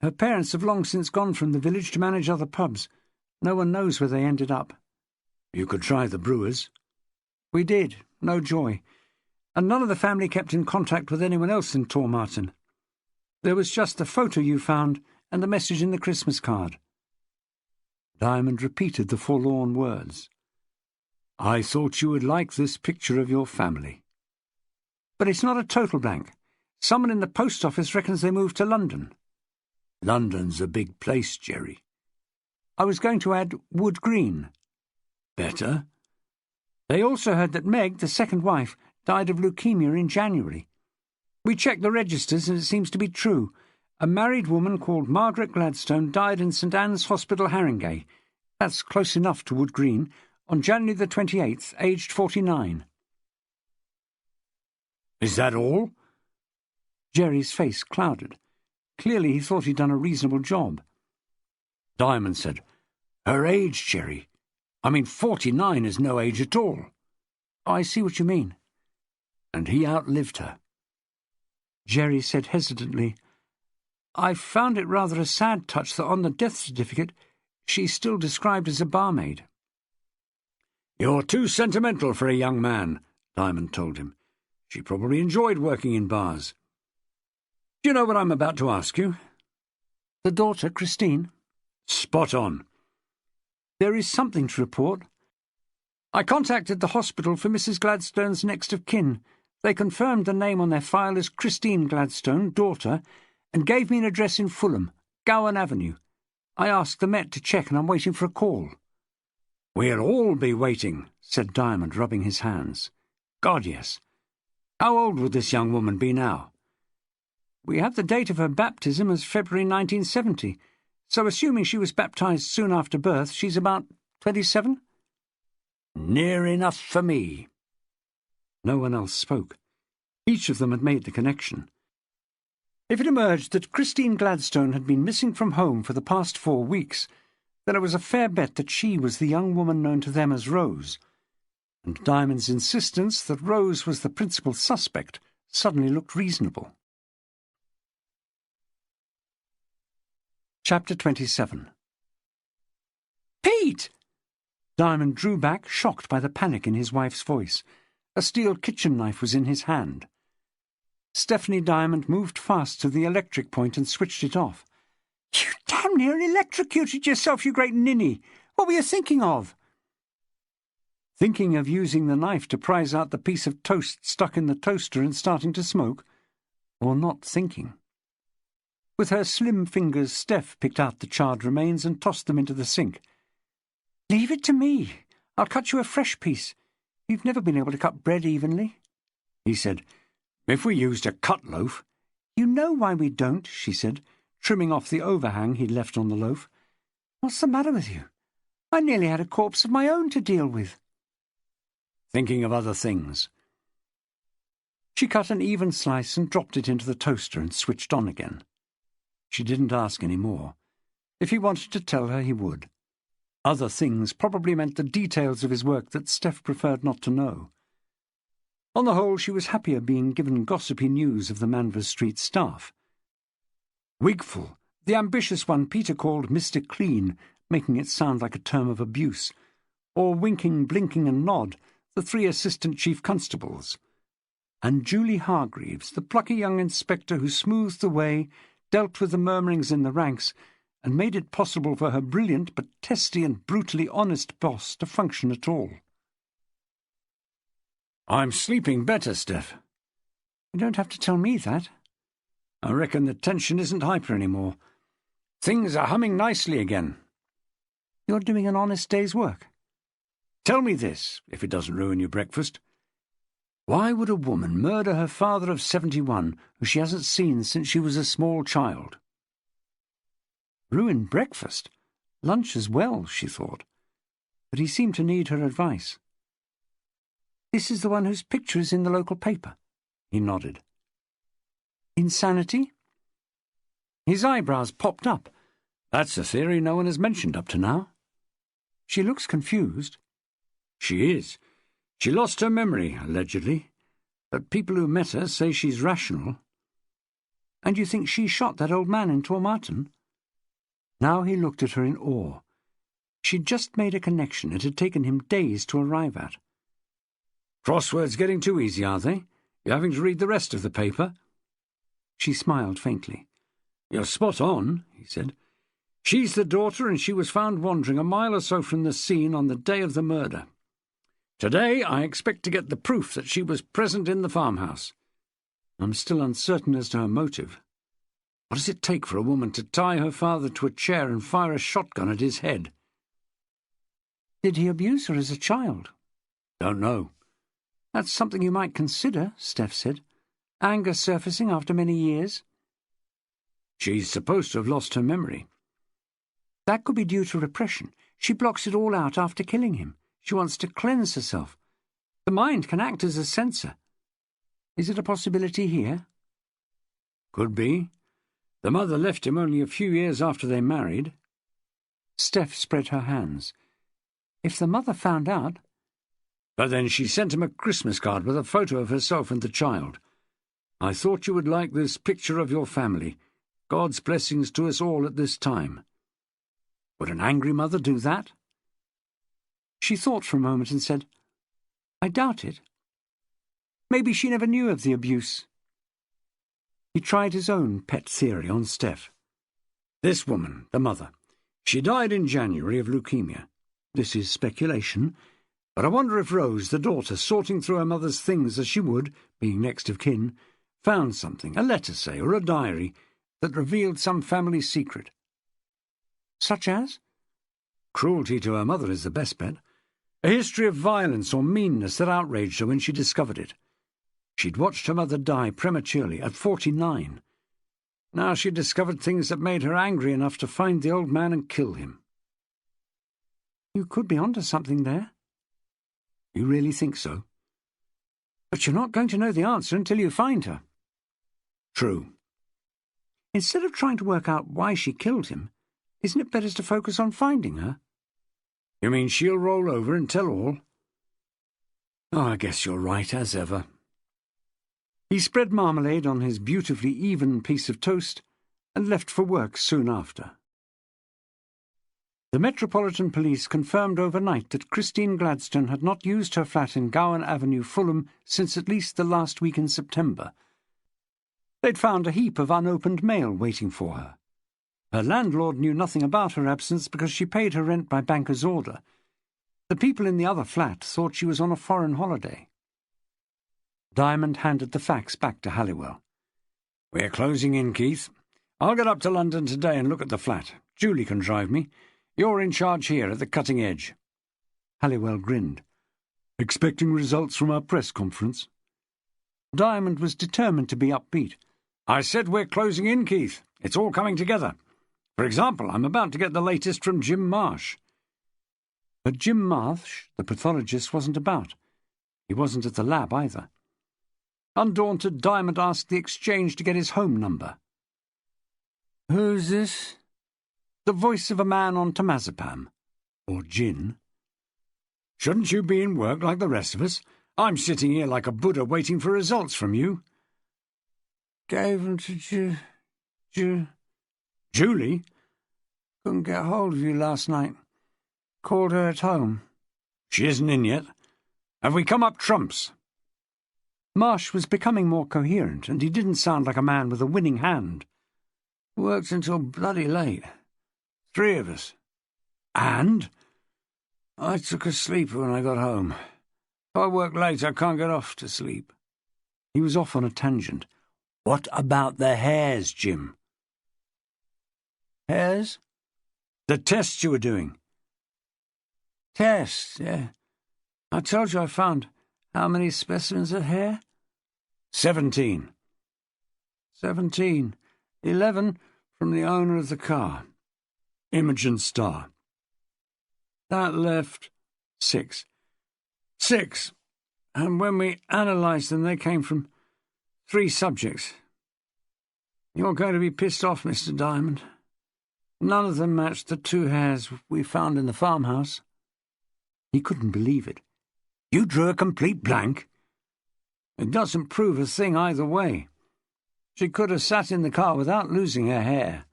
Speaker 1: Her parents have long since gone from the village to manage other pubs. No one knows where they ended up.
Speaker 3: You could try the brewers.
Speaker 1: We did. No joy. And none of the family kept in contact with anyone else in Tormarton. There was just the photo you found and the message in the Christmas card.
Speaker 3: Diamond repeated the forlorn words. I thought you would like this picture of your family.
Speaker 1: But it's not a total blank. Someone in the post office reckons they moved to London.
Speaker 3: London's a big place, Jerry.
Speaker 1: I was going to add Wood Green.
Speaker 3: Better?
Speaker 1: They also heard that Meg, the second wife, died of leukemia in January. We checked the registers and it seems to be true. A married woman called Margaret Gladstone died in St Anne's Hospital, Haringey. That's close enough to Wood Green, on January the 28th, aged 49.
Speaker 3: Is that all?
Speaker 1: Jerry's face clouded. Clearly he thought he'd done a reasonable job.
Speaker 3: Diamond said, Her age, Jerry. I mean, 49 is no age at all.
Speaker 1: Oh, I see what you mean.
Speaker 3: And he outlived her.
Speaker 1: Jerry said hesitantly, I found it rather a sad touch that on the death certificate she's still described as a barmaid.
Speaker 3: You're too sentimental for a young man, Diamond told him. She probably enjoyed working in bars. Do you know what I'm about to ask you?
Speaker 1: The daughter, Christine?
Speaker 3: Spot on.
Speaker 1: There is something to report. I contacted the hospital for Mrs. Gladstone's next of kin. They confirmed the name on their file as Christine Gladstone, daughter, and gave me an address in Fulham, Gowan Avenue. I asked the Met to check, and I'm waiting for a call.
Speaker 3: We'll all be waiting, said Diamond, rubbing his hands. God, yes. How old would this young woman be now?
Speaker 1: We have the date of her baptism as February 1970, so assuming she was baptized soon after birth, she's about 27?
Speaker 3: Near enough for me.
Speaker 1: No one else spoke. Each of them had made the connection. If it emerged that Christine Gladstone had been missing from home for the past 4 weeks, then it was a fair bet that she was the young woman known to them as Rose, and Diamond's insistence that Rose was the principal suspect suddenly looked reasonable. Chapter 27. Pete! Diamond drew back, shocked by the panic in his wife's voice. A steel kitchen knife was in his hand. Stephanie Diamond moved fast to the electric point and switched it off. You damn near electrocuted yourself, you great ninny! What were you thinking of? Thinking of using the knife to prise out the piece of toast stuck in the toaster and starting to smoke? Or not thinking? With her slim fingers, Steph picked out the charred remains and tossed them into the sink. Leave it to me. I'll cut you a fresh piece. You've never been able to cut bread evenly, he said.
Speaker 3: If we used a cut loaf.
Speaker 1: You know why we don't, she said, trimming off the overhang he'd left on the loaf. What's the matter with you? I nearly had a corpse of my own to deal with.
Speaker 3: Thinking of other things.
Speaker 1: She cut an even slice and dropped it into the toaster and switched on again. She didn't ask any more. If he wanted to tell her, he would. Other things probably meant the details of his work that Steph preferred not to know. On the whole, she was happier being given gossipy news of the Manvers Street staff. Wigful, The ambitious one Peter called Mr. Clean, making it sound like a term of abuse, or Winking, Blinking and Nod, the 3 assistant chief constables, and Julie Hargreaves, the plucky young inspector who smoothed the way, dealt with the murmurings in the ranks, and made it possible for her brilliant but testy and brutally honest boss to function at all.
Speaker 3: "I'm sleeping better, Steph."
Speaker 1: You don't have to tell me that.
Speaker 3: "I reckon the tension isn't hyper anymore. Things are humming nicely again."
Speaker 1: You're doing an honest day's work.
Speaker 3: Tell me this, if it doesn't ruin your breakfast. Why would a woman murder her father of 71, who she hasn't seen since she was a small child?
Speaker 1: Ruin breakfast? Lunch as well, she thought. But he seemed to need her advice. This is the one whose picture is in the local paper. He nodded. Insanity? His eyebrows popped up.
Speaker 3: That's a theory no one has mentioned up to now.
Speaker 1: She looks confused.
Speaker 3: She is. She lost her memory, allegedly. But people who met her say she's rational.
Speaker 1: And you think she shot that old man in Tormarton? Now he looked at her in awe. She'd just made a connection it had taken him days to arrive at.
Speaker 3: Crosswords getting too easy, are they? You're having to read the rest of the paper?
Speaker 1: She smiled faintly.
Speaker 3: You're spot on, he said. She's the daughter, and she was found wandering a mile or so from the scene on the day of the murder. Today I expect to get the proof that she was present in the farmhouse. I'm still uncertain as to her motive. What does it take for a woman to tie her father to a chair and fire a shotgun at his head?
Speaker 1: Did he abuse her as a child?
Speaker 3: Don't know.
Speaker 1: That's something you might consider, Steph said. Anger surfacing after many years.
Speaker 3: She's supposed to have lost her memory.
Speaker 1: That could be due to repression. She blocks it all out after killing him. She wants to cleanse herself. The mind can act as a censor. Is it a possibility here?
Speaker 3: Could be. The mother left him only a few years after they married.
Speaker 1: Steph spread her hands. If the mother found out...
Speaker 3: But then she sent him a Christmas card with a photo of herself and the child. I thought you would like this picture of your family. God's blessings to us all at this time. Would an angry mother do that?
Speaker 1: She thought for a moment and said, I doubt it. Maybe she never knew of the abuse. He tried his own pet theory on Steph.
Speaker 3: This woman, the mother, she died in January of leukemia. This is speculation, but I wonder if Rose, the daughter, sorting through her mother's things as she would, being next of kin, found something, a letter, say, or a diary, that revealed some family secret.
Speaker 1: Such as?
Speaker 3: Cruelty to her mother is the best bet. A history of violence or meanness that outraged her when she discovered it. She'd watched her mother die prematurely at 49. Now she'd discovered things that made her angry enough to find the old man and kill him.
Speaker 1: You could be onto something there.
Speaker 3: You really think so?
Speaker 1: But you're not going to know the answer until you find her.
Speaker 3: True.
Speaker 1: Instead of trying to work out why she killed him, isn't it better to focus on finding her?
Speaker 3: You mean she'll roll over and tell all? Oh, I guess you're right, as ever.
Speaker 1: He spread marmalade on his beautifully even piece of toast and left for work soon after. The Metropolitan Police confirmed overnight that Christine Gladstone had not used her flat in Gowan Avenue, Fulham, since at least the last week in September. They'd found a heap of unopened mail waiting for her. Her landlord knew nothing about her absence because she paid her rent by banker's order. The people in the other flat thought she was on a foreign holiday. Diamond handed the fax back to Halliwell.
Speaker 3: We're closing in, Keith. I'll get up to London today and look at the flat. Julie can drive me. You're in charge here at the cutting edge.
Speaker 1: Halliwell grinned.
Speaker 3: Expecting results from our press conference?
Speaker 1: Diamond was determined to be upbeat.
Speaker 3: I said we're closing in, Keith. It's all coming together. For example, I'm about to get the latest from Jim Marsh.
Speaker 1: But Jim Marsh, the pathologist, wasn't about. He wasn't at the lab either. Undaunted, Diamond asked the exchange to get his home number.
Speaker 3: Who's this?
Speaker 1: The voice of a man on temazepam. Or gin.
Speaker 3: Shouldn't you be in work like the rest of us? I'm sitting here like a Buddha waiting for results from you.
Speaker 1: Gave them to
Speaker 3: Julie?
Speaker 1: Couldn't get hold of you last night. Called her at home.
Speaker 3: She isn't in yet. Have we come up trumps?
Speaker 1: Marsh was becoming more coherent, and he didn't sound like a man with a winning hand.
Speaker 3: Worked until bloody late. 3 of us. And? I took a sleeper when I got home. If I work late, I can't get off to sleep.
Speaker 1: He was off on a tangent.
Speaker 3: What about the hares, Jim?
Speaker 1: Hares?
Speaker 3: The tests you were doing.
Speaker 1: Tests, yeah. I told you I found how many specimens of hair?
Speaker 3: 17.
Speaker 1: 17. 11 from the owner of the car.
Speaker 3: Imogen Starr.
Speaker 1: That left 6.
Speaker 3: 6.
Speaker 1: And when we analysed them, they came from 3 subjects. You're going to be pissed off, Mr. Diamond. None of them matched the 2 hairs we found in the farmhouse.
Speaker 3: He couldn't believe it. You drew a complete blank?
Speaker 1: It doesn't prove a thing either way. She could have sat in the car without losing her hair.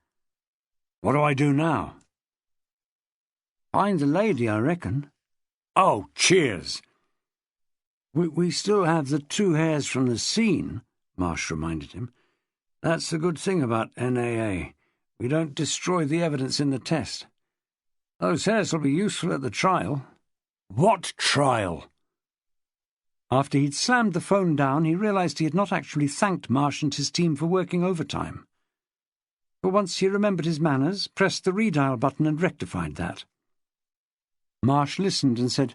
Speaker 3: What do I do now?
Speaker 1: Find the lady, I reckon.
Speaker 3: Oh, cheers!
Speaker 1: We still have the 2 hairs from the scene, Marsh reminded him. That's the good thing about NAA. We don't destroy the evidence in the test. Those hairs will be useful at the trial.
Speaker 3: What trial?
Speaker 1: After he'd slammed the phone down, he realised he had not actually thanked Marsh and his team for working overtime. For once he remembered his manners, pressed the redial button and rectified that. Marsh listened and said,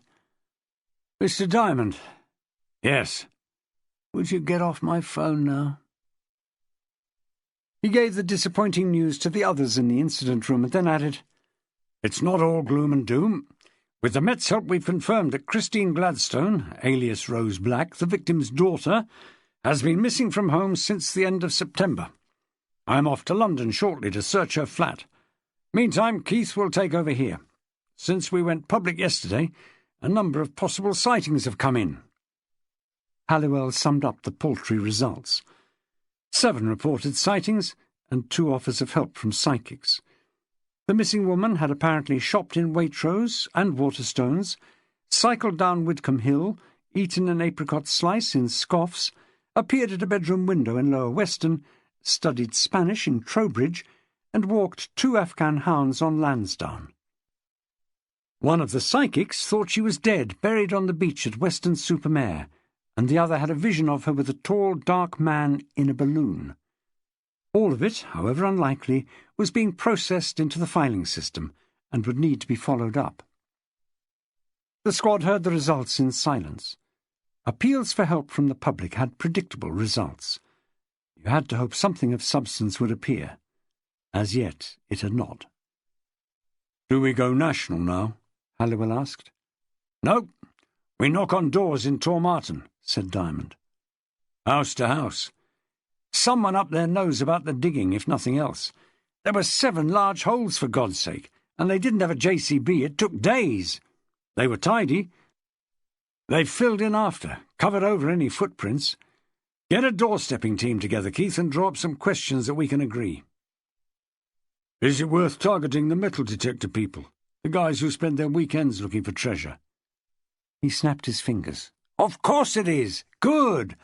Speaker 1: "Mr. Diamond."
Speaker 3: "Yes."
Speaker 1: "Would you get off my phone now?" He gave the disappointing news to the others in the incident room and then added,
Speaker 3: "It's not all gloom and doom. With the Met's help, we've confirmed that Christine Gladstone, alias Rose Black, the victim's daughter, has been missing from home since the end of September. I'm off to London shortly to search her flat. Meantime, Keith will take over here. Since we went public yesterday, a number of possible sightings have come in."
Speaker 1: Halliwell summed up the paltry results. 7 reported sightings and 2 offers of help from psychics. The missing woman had apparently shopped in Waitrose and Waterstones, cycled down Widcombe Hill, eaten an apricot slice in Scoffs, appeared at a bedroom window in Lower Weston, studied Spanish in Trowbridge, and walked 2 Afghan hounds on Lansdowne. One of the psychics thought she was dead, buried on the beach at Weston-super-Mare, and the other had a vision of her with a tall, dark man in a balloon. All of it, however unlikely, was being processed into the filing system and would need to be followed up. The squad heard the results in silence. Appeals for help from the public had predictable results. You had to hope something of substance would appear. As yet, it had not.
Speaker 3: "Do we go national now?"
Speaker 1: Halliwell asked.
Speaker 3: "No. We knock on doors in Tormarton,"
Speaker 1: said Diamond.
Speaker 3: "House to house. Someone up there knows about the digging, if nothing else. There were 7 large holes, for God's sake, and they didn't have a JCB. It took days. They were tidy. They filled in after, covered over any footprints. Get a doorstepping team together, Keith, and draw up some questions that we can agree." "Is it worth targeting the metal detector people, the guys who spend their weekends looking for treasure?"
Speaker 1: He snapped his fingers.
Speaker 3: "Of course it is. Good.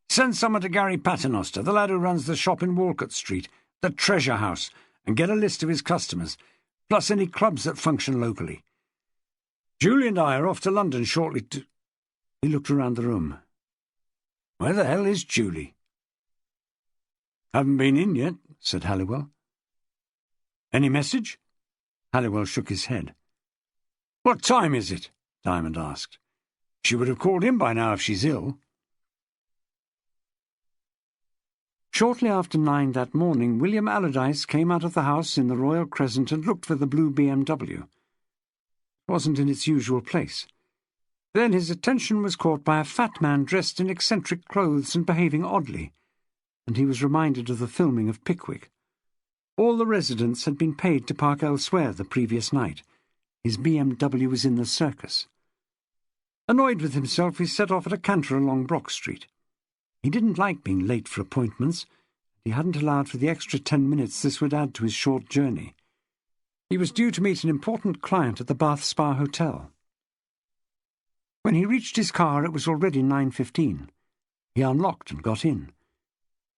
Speaker 3: Send someone to Gary Paternoster, the lad who runs the shop in Walcott Street, the Treasure House, and get a list of his customers, plus any clubs that function locally. Julie and I are off to London shortly to—"
Speaker 1: He looked around the room.
Speaker 3: "Where the hell is Julie?"
Speaker 1: "Haven't been in yet," said Halliwell.
Speaker 3: "Any message?"
Speaker 1: Halliwell shook his head.
Speaker 3: "What time is it?" Diamond asked. "She would have called in by now if she's ill."
Speaker 1: Shortly after 9 that morning, William Allardyce came out of the house in the Royal Crescent and looked for the blue BMW. It wasn't in its usual place. Then his attention was caught by a fat man dressed in eccentric clothes and behaving oddly, and he was reminded of the filming of Pickwick. All the residents had been paid to park elsewhere the previous night. His BMW was in the circus. Annoyed with himself, he set off at a canter along Brock Street. He didn't like being late for appointments.
Speaker 3: he hadn't allowed for the extra 10 minutes this would add to his short journey. He was due to meet an important client at the Bath Spa Hotel. When he reached his car, it was already 9:15. He unlocked and got in.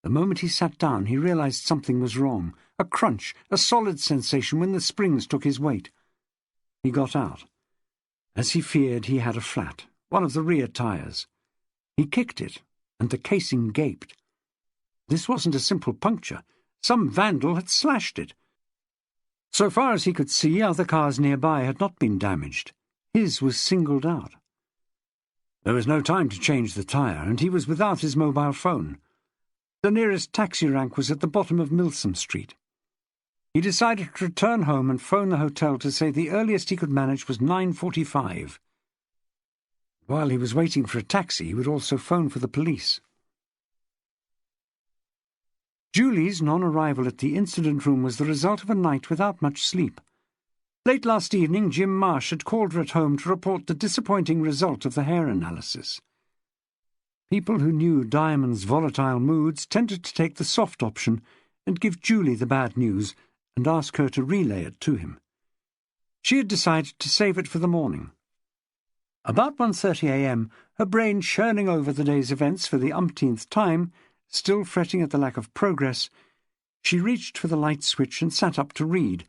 Speaker 3: The moment he sat down, he realized something was wrong. A crunch, a solid sensation when the springs took his weight. He got out. As he feared, he had a flat, one of the rear tires. He kicked it, and the casing gaped. This wasn't a simple puncture. Some vandal had slashed it. So far as he could see, other cars nearby had not been damaged. His was singled out. There was no time to change the tire, and he was without his mobile phone. The nearest taxi rank was at the bottom of Milsom Street. He decided to return home and phone the hotel to say the earliest he could manage was 9:45. While he was waiting for a taxi, he would also phone for the police. Julie's non-arrival at the incident room was the result of a night without much sleep. Late last evening, Jim Marsh had called her at home to report the disappointing result of the hair analysis. People who knew Diamond's volatile moods tended to take the soft option and give Julie the bad news and ask her to relay it to him. She had decided to save it for the morning. About 1:30 a.m., her brain churning over the day's events for the umpteenth time, still fretting at the lack of progress, she reached for the light switch and sat up to read,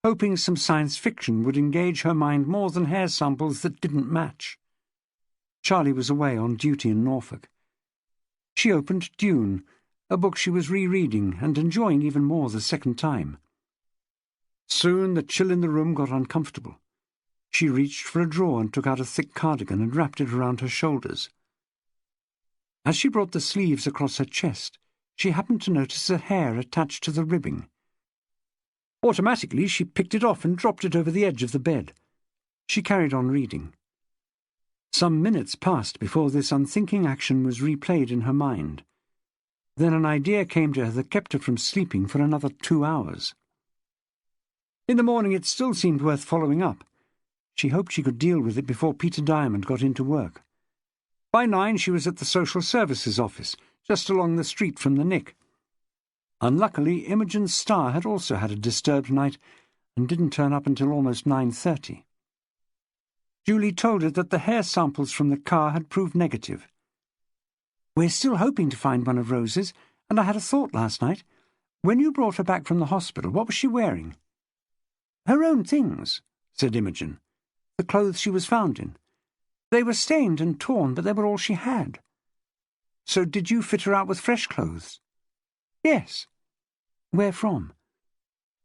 Speaker 3: hoping some science fiction would engage her mind more than hair samples that didn't match. Charlie was away on duty in Norfolk. She opened Dune, a book she was rereading and enjoying even more the second time. Soon the chill in the room got uncomfortable. She reached for a drawer and took out a thick cardigan and wrapped it around her shoulders. As she brought the sleeves across her chest, she happened to notice a hair attached to the ribbing. Automatically, she picked it off and dropped it over the edge of the bed. She carried on reading. Some minutes passed before this unthinking action was replayed in her mind. Then an idea came to her that kept her from sleeping for another 2 hours. In the morning it still seemed worth following up. She hoped she could deal with it before Peter Diamond got into work. By 9 she was at the social services office, just along the street from the Nick. Unluckily, Imogen's star had also had a disturbed night and didn't turn up until almost 9:30. Julie told her that the hair samples from the car had proved negative. "We're still hoping to find one of Rose's, and I had a thought last night. When you brought her back from the hospital, what was she wearing?" "Her own things," said Imogen. "The clothes she was found in. They were stained and torn, but they were all she had." "So did you fit her out with fresh clothes?" "Yes." "Where from?"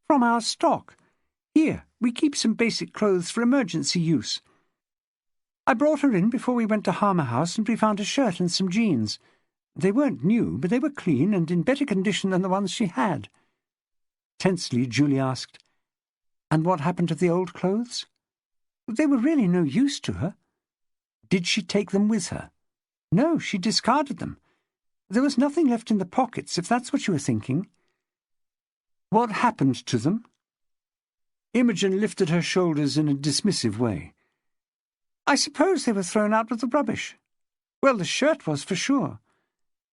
Speaker 3: "From our stock. Here, we keep some basic clothes for emergency use. I brought her in before we went to Harmer House, and we found a shirt and some jeans. They weren't new, but they were clean and in better condition than the ones she had." Tensely, Julie asked, "And what happened to the old clothes?" "They were really no use to her." "Did she take them with her?" "No, she discarded them. There was nothing left in the pockets, if that's what you were thinking." "What happened to them?" Imogen lifted her shoulders in a dismissive way. "I suppose they were thrown out with the rubbish. Well, the shirt was, for sure.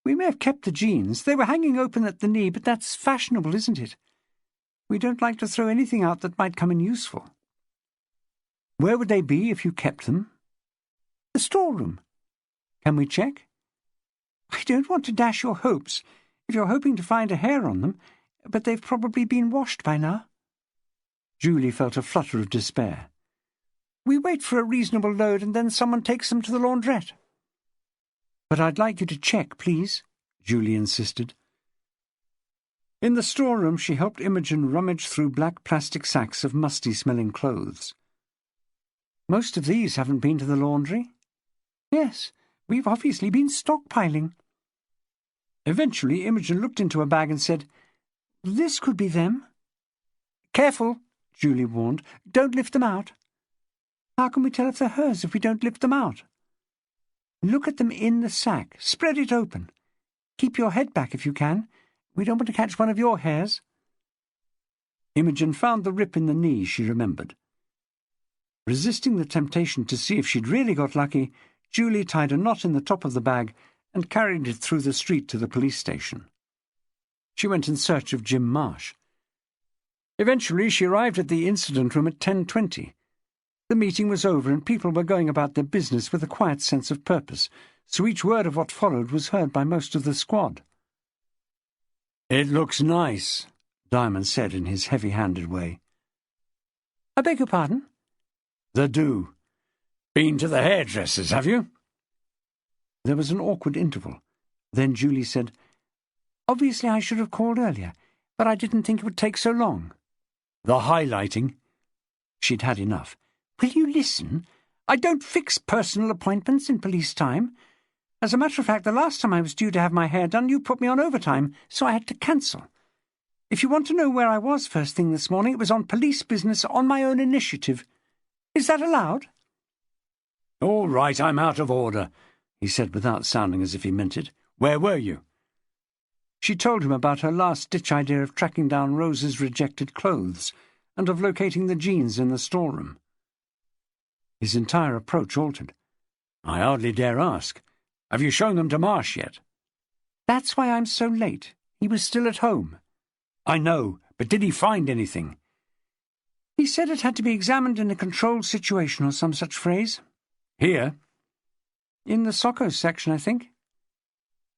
Speaker 3: We may have kept the jeans. They were hanging open at the knee, but that's fashionable, isn't it? We don't like to throw anything out that might come in useful." "Where would they be if you kept them?" "The storeroom." "Can we check?" "I don't want to dash your hopes, if you're hoping to find a hair on them, but they've probably been washed by now." Julie felt a flutter of despair. "We wait for a reasonable load, and then someone takes them to the laundrette." "But I'd like you to check, please," Julie insisted. In the storeroom, she helped Imogen rummage through black plastic sacks of musty-smelling clothes. "Most of these haven't been to the laundry?" "Yes, we've obviously been stockpiling." Eventually, Imogen looked into a bag and said, "This could be them." "Careful," Julie warned. "Don't lift them out." "How can we tell if they're hers if we don't lift them out?" "Look at them in the sack. Spread it open. Keep your head back if you can. We don't want to catch one of your hairs." Imogen found the rip in the knee she remembered. Resisting the temptation to see if she'd really got lucky, Julie tied a knot in the top of the bag and carried it through the street to the police station.
Speaker 1: She went in search of Jim Marsh. Eventually she arrived at the incident room at 10:20. The meeting was over and people were going about their business with a quiet sense of purpose, so each word of what followed was heard by most of the squad.
Speaker 3: "It looks nice," Diamond said in his heavy-handed way.
Speaker 2: I beg your pardon?
Speaker 3: "The do. Been to the hairdresser's, have you?"
Speaker 1: There was an awkward interval. Then Julie said, "Obviously I should have called earlier, but I didn't think it would take so long."
Speaker 3: "The highlighting?"
Speaker 1: She'd had enough. "Will you listen? I don't fix personal appointments in police time. As a matter of fact, the last time I was due to have my hair done, you put me on overtime, so I had to cancel. If you want to know where I was first thing this morning, it was on police business on my own initiative. Is that allowed?"
Speaker 3: "All right, I'm out of order," he said without sounding as if he meant it. "Where were you?"
Speaker 1: She told him about her last-ditch idea of tracking down Rose's rejected clothes and of locating the jeans in the storeroom. His entire approach altered.
Speaker 3: "I hardly dare ask. Have you shown them to Marsh yet?"
Speaker 1: "That's why I'm so late. He was still at home."
Speaker 3: "I know, but did he find anything?"
Speaker 1: "He said it had to be examined in a controlled situation or some such phrase."
Speaker 3: "Here?"
Speaker 1: "In the Sockos section, I think."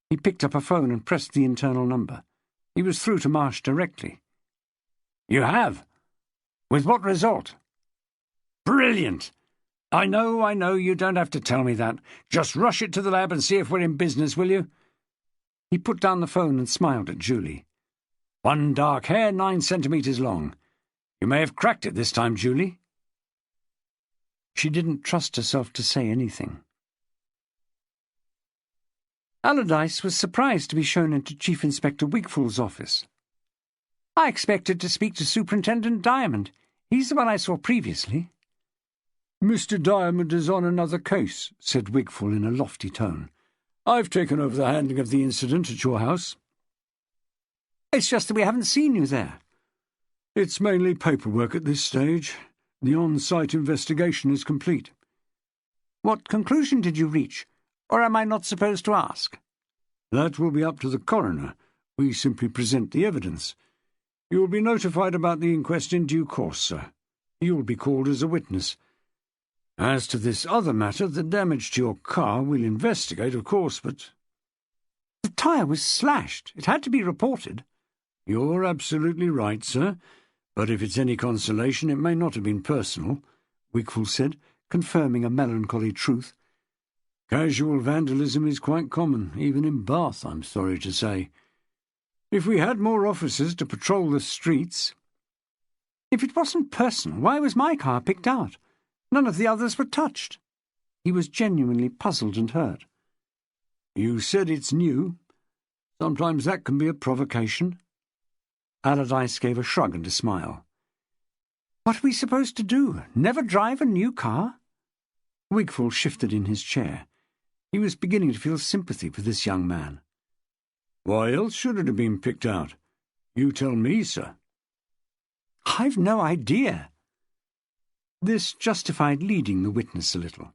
Speaker 1: He picked up a phone and pressed the internal number. He was through to Marsh directly.
Speaker 3: "You have? With what result?" "Brilliant! I know, you don't have to tell me that. Just rush it to the lab and see if we're in business, will you?"
Speaker 1: He put down the phone and smiled at Julie.
Speaker 3: "One dark hair, 9 centimetres long. You may have cracked it this time, Julie."
Speaker 1: She didn't trust herself to say anything. Allardyce was surprised to be shown into Chief Inspector Wigfall's office. "I expected to speak to Superintendent Diamond. He's the one I saw previously."
Speaker 3: "Mr. Diamond is on another case," said Wigfall in a lofty tone. "I've taken over the handling of the incident at your house."
Speaker 1: "It's just that we haven't seen you there."
Speaker 3: "It's mainly paperwork at this stage. The on-site investigation is complete."
Speaker 1: "What conclusion did you reach? Or am I not supposed to ask?"
Speaker 3: "That will be up to the coroner. We simply present the evidence. You will be notified about the inquest in due course, sir. You will be called as a witness. As to this other matter, the damage to your car, we'll investigate, of course, but—"
Speaker 1: "The tyre was slashed. It had to be reported."
Speaker 3: "You're absolutely right, sir. But if it's any consolation, it may not have been personal," Wigfall said, confirming a melancholy truth. "Casual vandalism is quite common, even in Bath, I'm sorry to say. If we had more officers to patrol the streets—"
Speaker 1: "If it wasn't personal, why was my car picked out? None of the others were touched." He was genuinely puzzled and hurt.
Speaker 3: "You said it's new. Sometimes that can be a provocation."
Speaker 1: Allardyce gave a shrug and a smile. "What are we supposed to do? Never drive a new car?" Wigfall shifted in his chair. He was beginning to feel sympathy for this young man.
Speaker 3: "Why else should it have been picked out? You tell me, sir."
Speaker 1: "I've no idea." This justified leading the witness a little.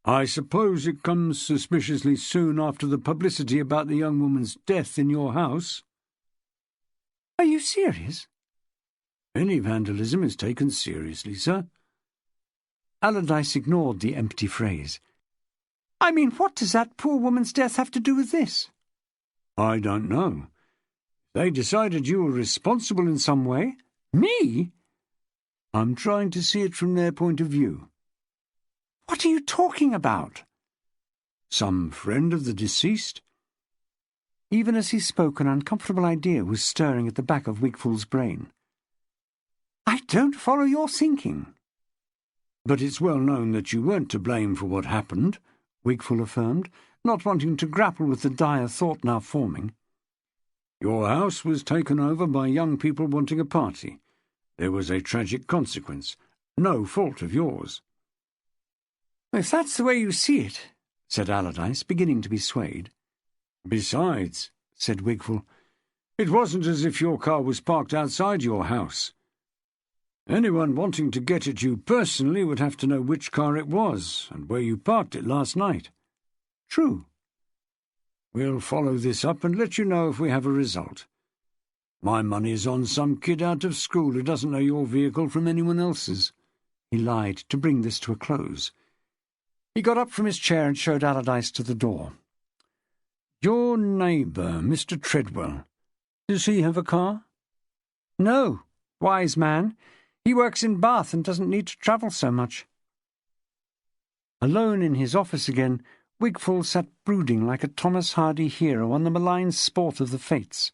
Speaker 3: "I suppose it comes suspiciously soon after the publicity about the young woman's death in your house?"
Speaker 1: "Are you serious?"
Speaker 3: "Any vandalism is taken seriously, sir."
Speaker 1: Allardyce ignored the empty phrase. "I mean, what does that poor woman's death have to do with this?"
Speaker 3: "I don't know. They decided you were responsible in some way."
Speaker 1: "Me?"
Speaker 3: "I'm trying to see it from their point of view."
Speaker 1: "What are you talking about?"
Speaker 3: "Some friend of the deceased?"
Speaker 1: Even as he spoke, an uncomfortable idea was stirring at the back of Wigfall's brain. "I don't follow your thinking."
Speaker 3: "But it's well known that you weren't to blame for what happened," Wigfall affirmed, not wanting to grapple with the dire thought now forming. "Your house was taken over by young people wanting a party. There was a tragic consequence. No fault of yours."
Speaker 1: "If that's the way you see it," said Allardyce, beginning to be swayed.
Speaker 3: "Besides," said Wigfall, "it wasn't as if your car was parked outside your house. Anyone wanting to get at you personally would have to know which car it was and where you parked it last night."
Speaker 1: "True."
Speaker 3: We'll follow this up and let you know if we have a result. My money's on some kid out of school who doesn't know your vehicle from anyone else's." He lied to bring this to a close. He got up from his chair and showed Allardyce to the door. "Your neighbour, Mr. Treadwell, does he have a car?"
Speaker 2: "No, wise man. He works in Bath and doesn't need to travel so much." Alone in his office again, Wigfall sat brooding like a Thomas Hardy hero on the malign sport of the fates.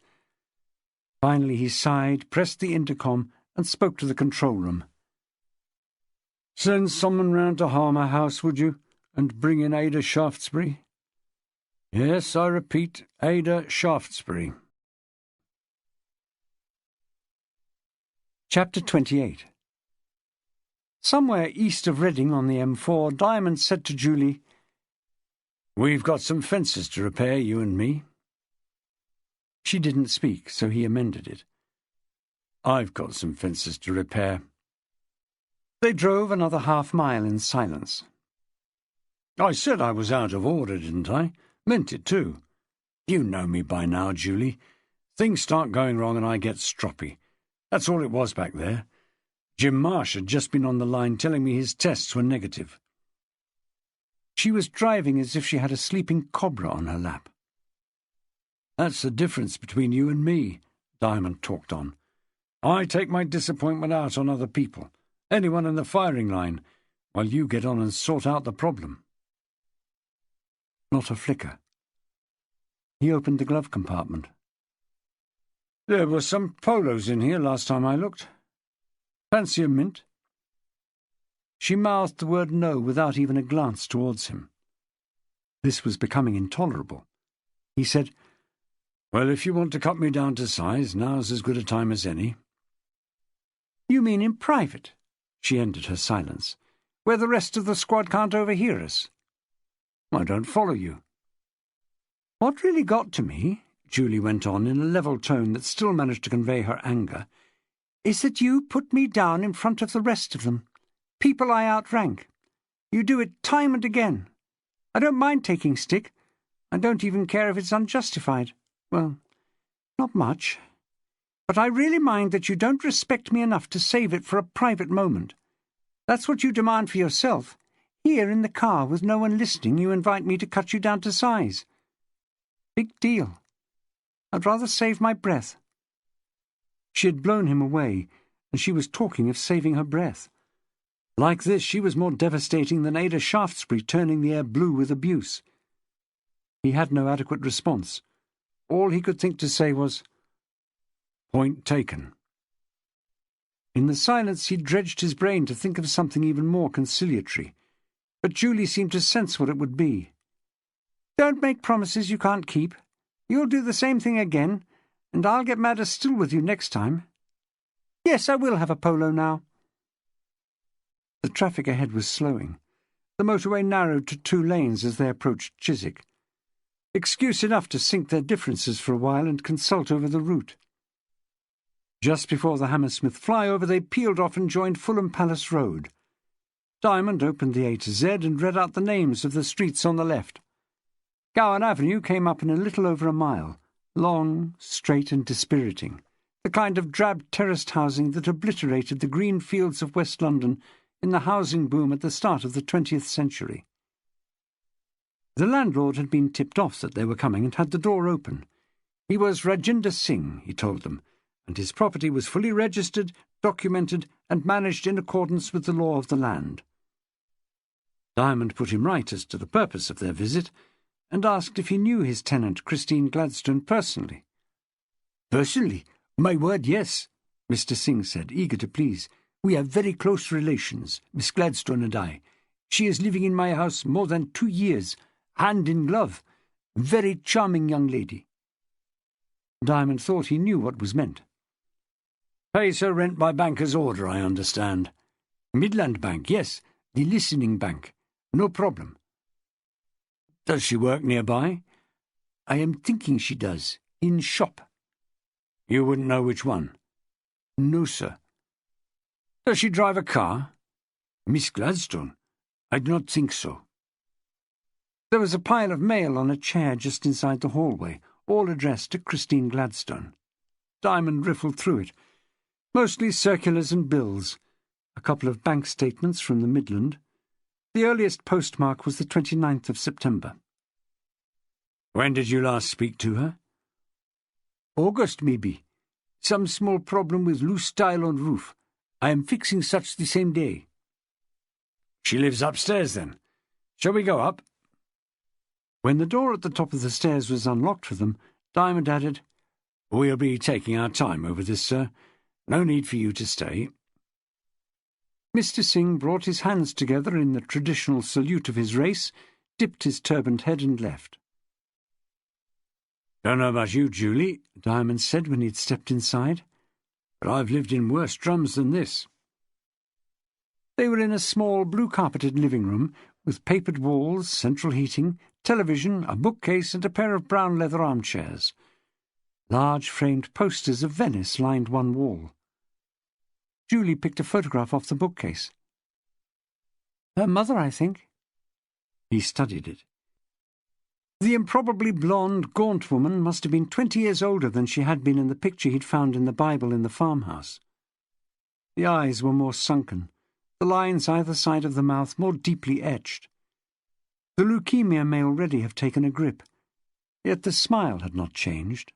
Speaker 2: Finally he sighed, pressed the intercom, and spoke to the control room.
Speaker 3: "Send someone round to Harmer House, would you, and bring in Ada Shaftesbury?" "Yes, I repeat, Ada Shaftesbury."
Speaker 2: Chapter 28. Somewhere east of Reading on the M4, Diamond said to Julie,
Speaker 3: "We've got some fences to repair, you and me."
Speaker 2: She didn't speak, so he amended it.
Speaker 3: "I've got some fences to repair."
Speaker 2: They drove another half-mile in silence.
Speaker 3: "I said I was out of order, didn't I? Meant it too. You know me by now, Julie. Things start going wrong and I get stroppy. That's all it was back there. Jim Marsh had just been on the line telling me his tests were negative."
Speaker 2: She was driving as if she had a sleeping cobra on her lap.
Speaker 3: "That's the difference between you and me," Diamond talked on. "I take my disappointment out on other people, anyone in the firing line, while you get on and sort out the problem."
Speaker 2: Not a flicker. He opened the glove compartment.
Speaker 3: "There were some polos in here last time I looked. Fancy a mint?"
Speaker 2: She mouthed the word no without even a glance towards him. This was becoming intolerable. He said,
Speaker 3: "Well, if you want to cut me down to size, now's as good a time as any."
Speaker 2: "You mean in private?" She ended her silence. "Where the rest of the squad can't overhear us?"
Speaker 3: "I don't follow you."
Speaker 2: "What really got to me," Julie went on in a level tone that still managed to convey her anger, "is that you put me down in front of the rest of them. People I outrank. You do it time and again. I don't mind taking stick. I don't even care if it's unjustified. Well, not much. But I really mind that you don't respect me enough to save it for a private moment. That's what you demand for yourself. Here in the car, with no one listening, you invite me to cut you down to size. Big deal. I'd rather save my breath." She had blown him away, and she was talking of saving her breath. Like this, she was more devastating than Ada Shaftesbury turning the air blue with abuse. He had no adequate response. All he could think to say was,
Speaker 3: "Point taken."
Speaker 2: In the silence he dredged his brain to think of something even more conciliatory, but Julie seemed to sense what it would be. "Don't make promises you can't keep. You'll do the same thing again, and I'll get madder still with you next time. Yes, I will have a polo now." The traffic ahead was slowing. The motorway narrowed to 2 lanes as they approached Chiswick. Excuse enough to sink their differences for a while and consult over the route. Just before the Hammersmith flyover, they peeled off and joined Fulham Palace Road. Diamond opened the A to Z and read out the names of the streets on the left. Gowan Avenue came up in a little over a mile, long, straight and dispiriting, the kind of drab terraced housing that obliterated the green fields of West London in the housing boom at the start of the 20th century. The landlord had been tipped off that they were coming and had the door open. He was Rajinder Singh, he told them, and his property was fully registered, documented, and managed in accordance with the law of the land. Diamond put him right as to the purpose of their visit, and asked if he knew his tenant, Christine Gladstone, personally.
Speaker 3: "Personally? My word, yes," Mr. Singh said, eager to please. "We have very close relations, Miss Gladstone and I. She is living in my house more than 2 years, hand in glove. Very charming young lady."
Speaker 2: Diamond thought he knew what was meant.
Speaker 3: "Pays her rent by banker's order, I understand."
Speaker 2: "Midland Bank, yes, the listening bank. No problem."
Speaker 3: "Does she work nearby?"
Speaker 2: "I am thinking she does, in shop."
Speaker 3: "You wouldn't know which one?"
Speaker 2: "No, sir."
Speaker 3: "Does she drive a car?"
Speaker 2: "Miss Gladstone? I do not think so."
Speaker 1: There was a pile of mail on a chair just inside the hallway, all addressed to Christine Gladstone. Diamond riffled through it. Mostly circulars and bills, a couple of bank statements from the Midland. The earliest postmark was the 29th of September.
Speaker 3: When did you last speak to her?
Speaker 1: August, maybe. Some small problem with loose tile on roof. I am fixing such the same day.
Speaker 3: She lives upstairs, then. Shall we go up?
Speaker 1: When the door at the top of the stairs was unlocked for them, Diamond added,
Speaker 3: We'll be taking our time over this, sir. No need for you to stay.
Speaker 1: Mr. Singh brought his hands together in the traditional salute of his race, dipped his turbaned head and left.
Speaker 3: Don't know about you, Julie, Diamond said when he'd stepped inside, but I've lived in worse drums than this.
Speaker 1: They were in a small blue-carpeted living room with papered walls, central heating, television, a bookcase and a pair of brown leather armchairs. Large framed posters of Venice lined one wall. Julie picked a photograph off the bookcase. Her mother, I think.
Speaker 3: He studied it.
Speaker 1: The improbably blonde, gaunt woman must have been 20 years older than she had been in the picture he'd found in the Bible in the farmhouse. The eyes were more sunken, the lines either side of the mouth more deeply etched. The leukemia may already have taken a grip, yet the smile had not changed.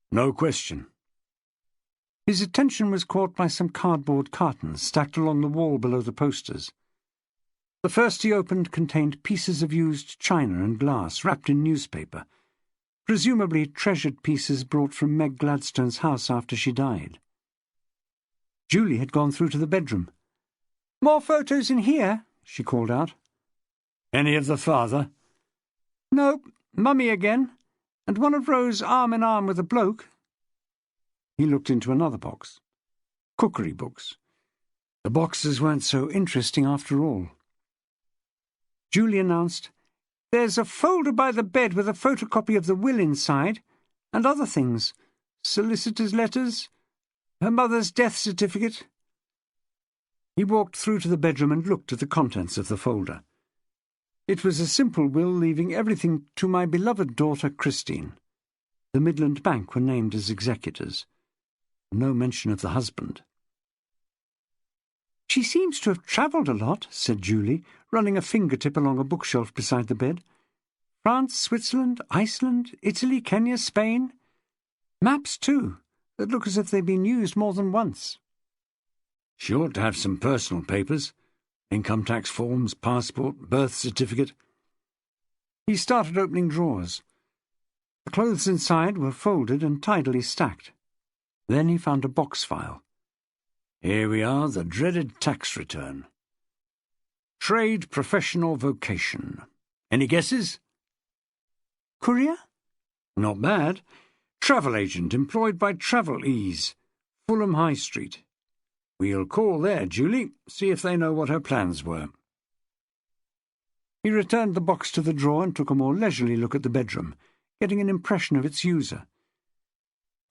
Speaker 3: No question.
Speaker 1: His attention was caught by some cardboard cartons stacked along the wall below the posters. The first he opened contained pieces of used china and glass wrapped in newspaper, presumably treasured pieces brought from Meg Gladstone's house after she died. Julie had gone through to the bedroom. "More photos in here," she called out.
Speaker 3: Any of the father?
Speaker 1: "No, Mummy again, and one of Rose arm in arm with a bloke." He looked into another box. Cookery books. The boxes weren't so interesting after all. Julie announced, "There's a folder by the bed with a photocopy of the will inside, and other things. Solicitor's letters, her mother's death certificate." He walked through to the bedroom and looked at the contents of the folder. It was a simple will leaving everything to my beloved daughter Christine. The Midland Bank were named as executors. No mention of the husband. "She seems to have travelled a lot," said Julie, running a fingertip along a bookshelf beside the bed. "France, Switzerland, Iceland, Italy, Kenya, Spain. Maps, too, that look as if they've been used more than once."
Speaker 3: She ought to have some personal papers. Income tax forms, passport, birth certificate.
Speaker 1: He started opening drawers. The clothes inside were folded and tidily stacked. Then he found a box file.
Speaker 3: Here we are, the dreaded tax return. Trade, profession or vocation. Any guesses?
Speaker 1: Courier?
Speaker 3: Not bad. Travel agent employed by Travel Ease, Fulham High Street. We'll call there, Julie, see if they know what her plans were.
Speaker 1: He returned the box to the drawer and took a more leisurely look at the bedroom, getting an impression of its user.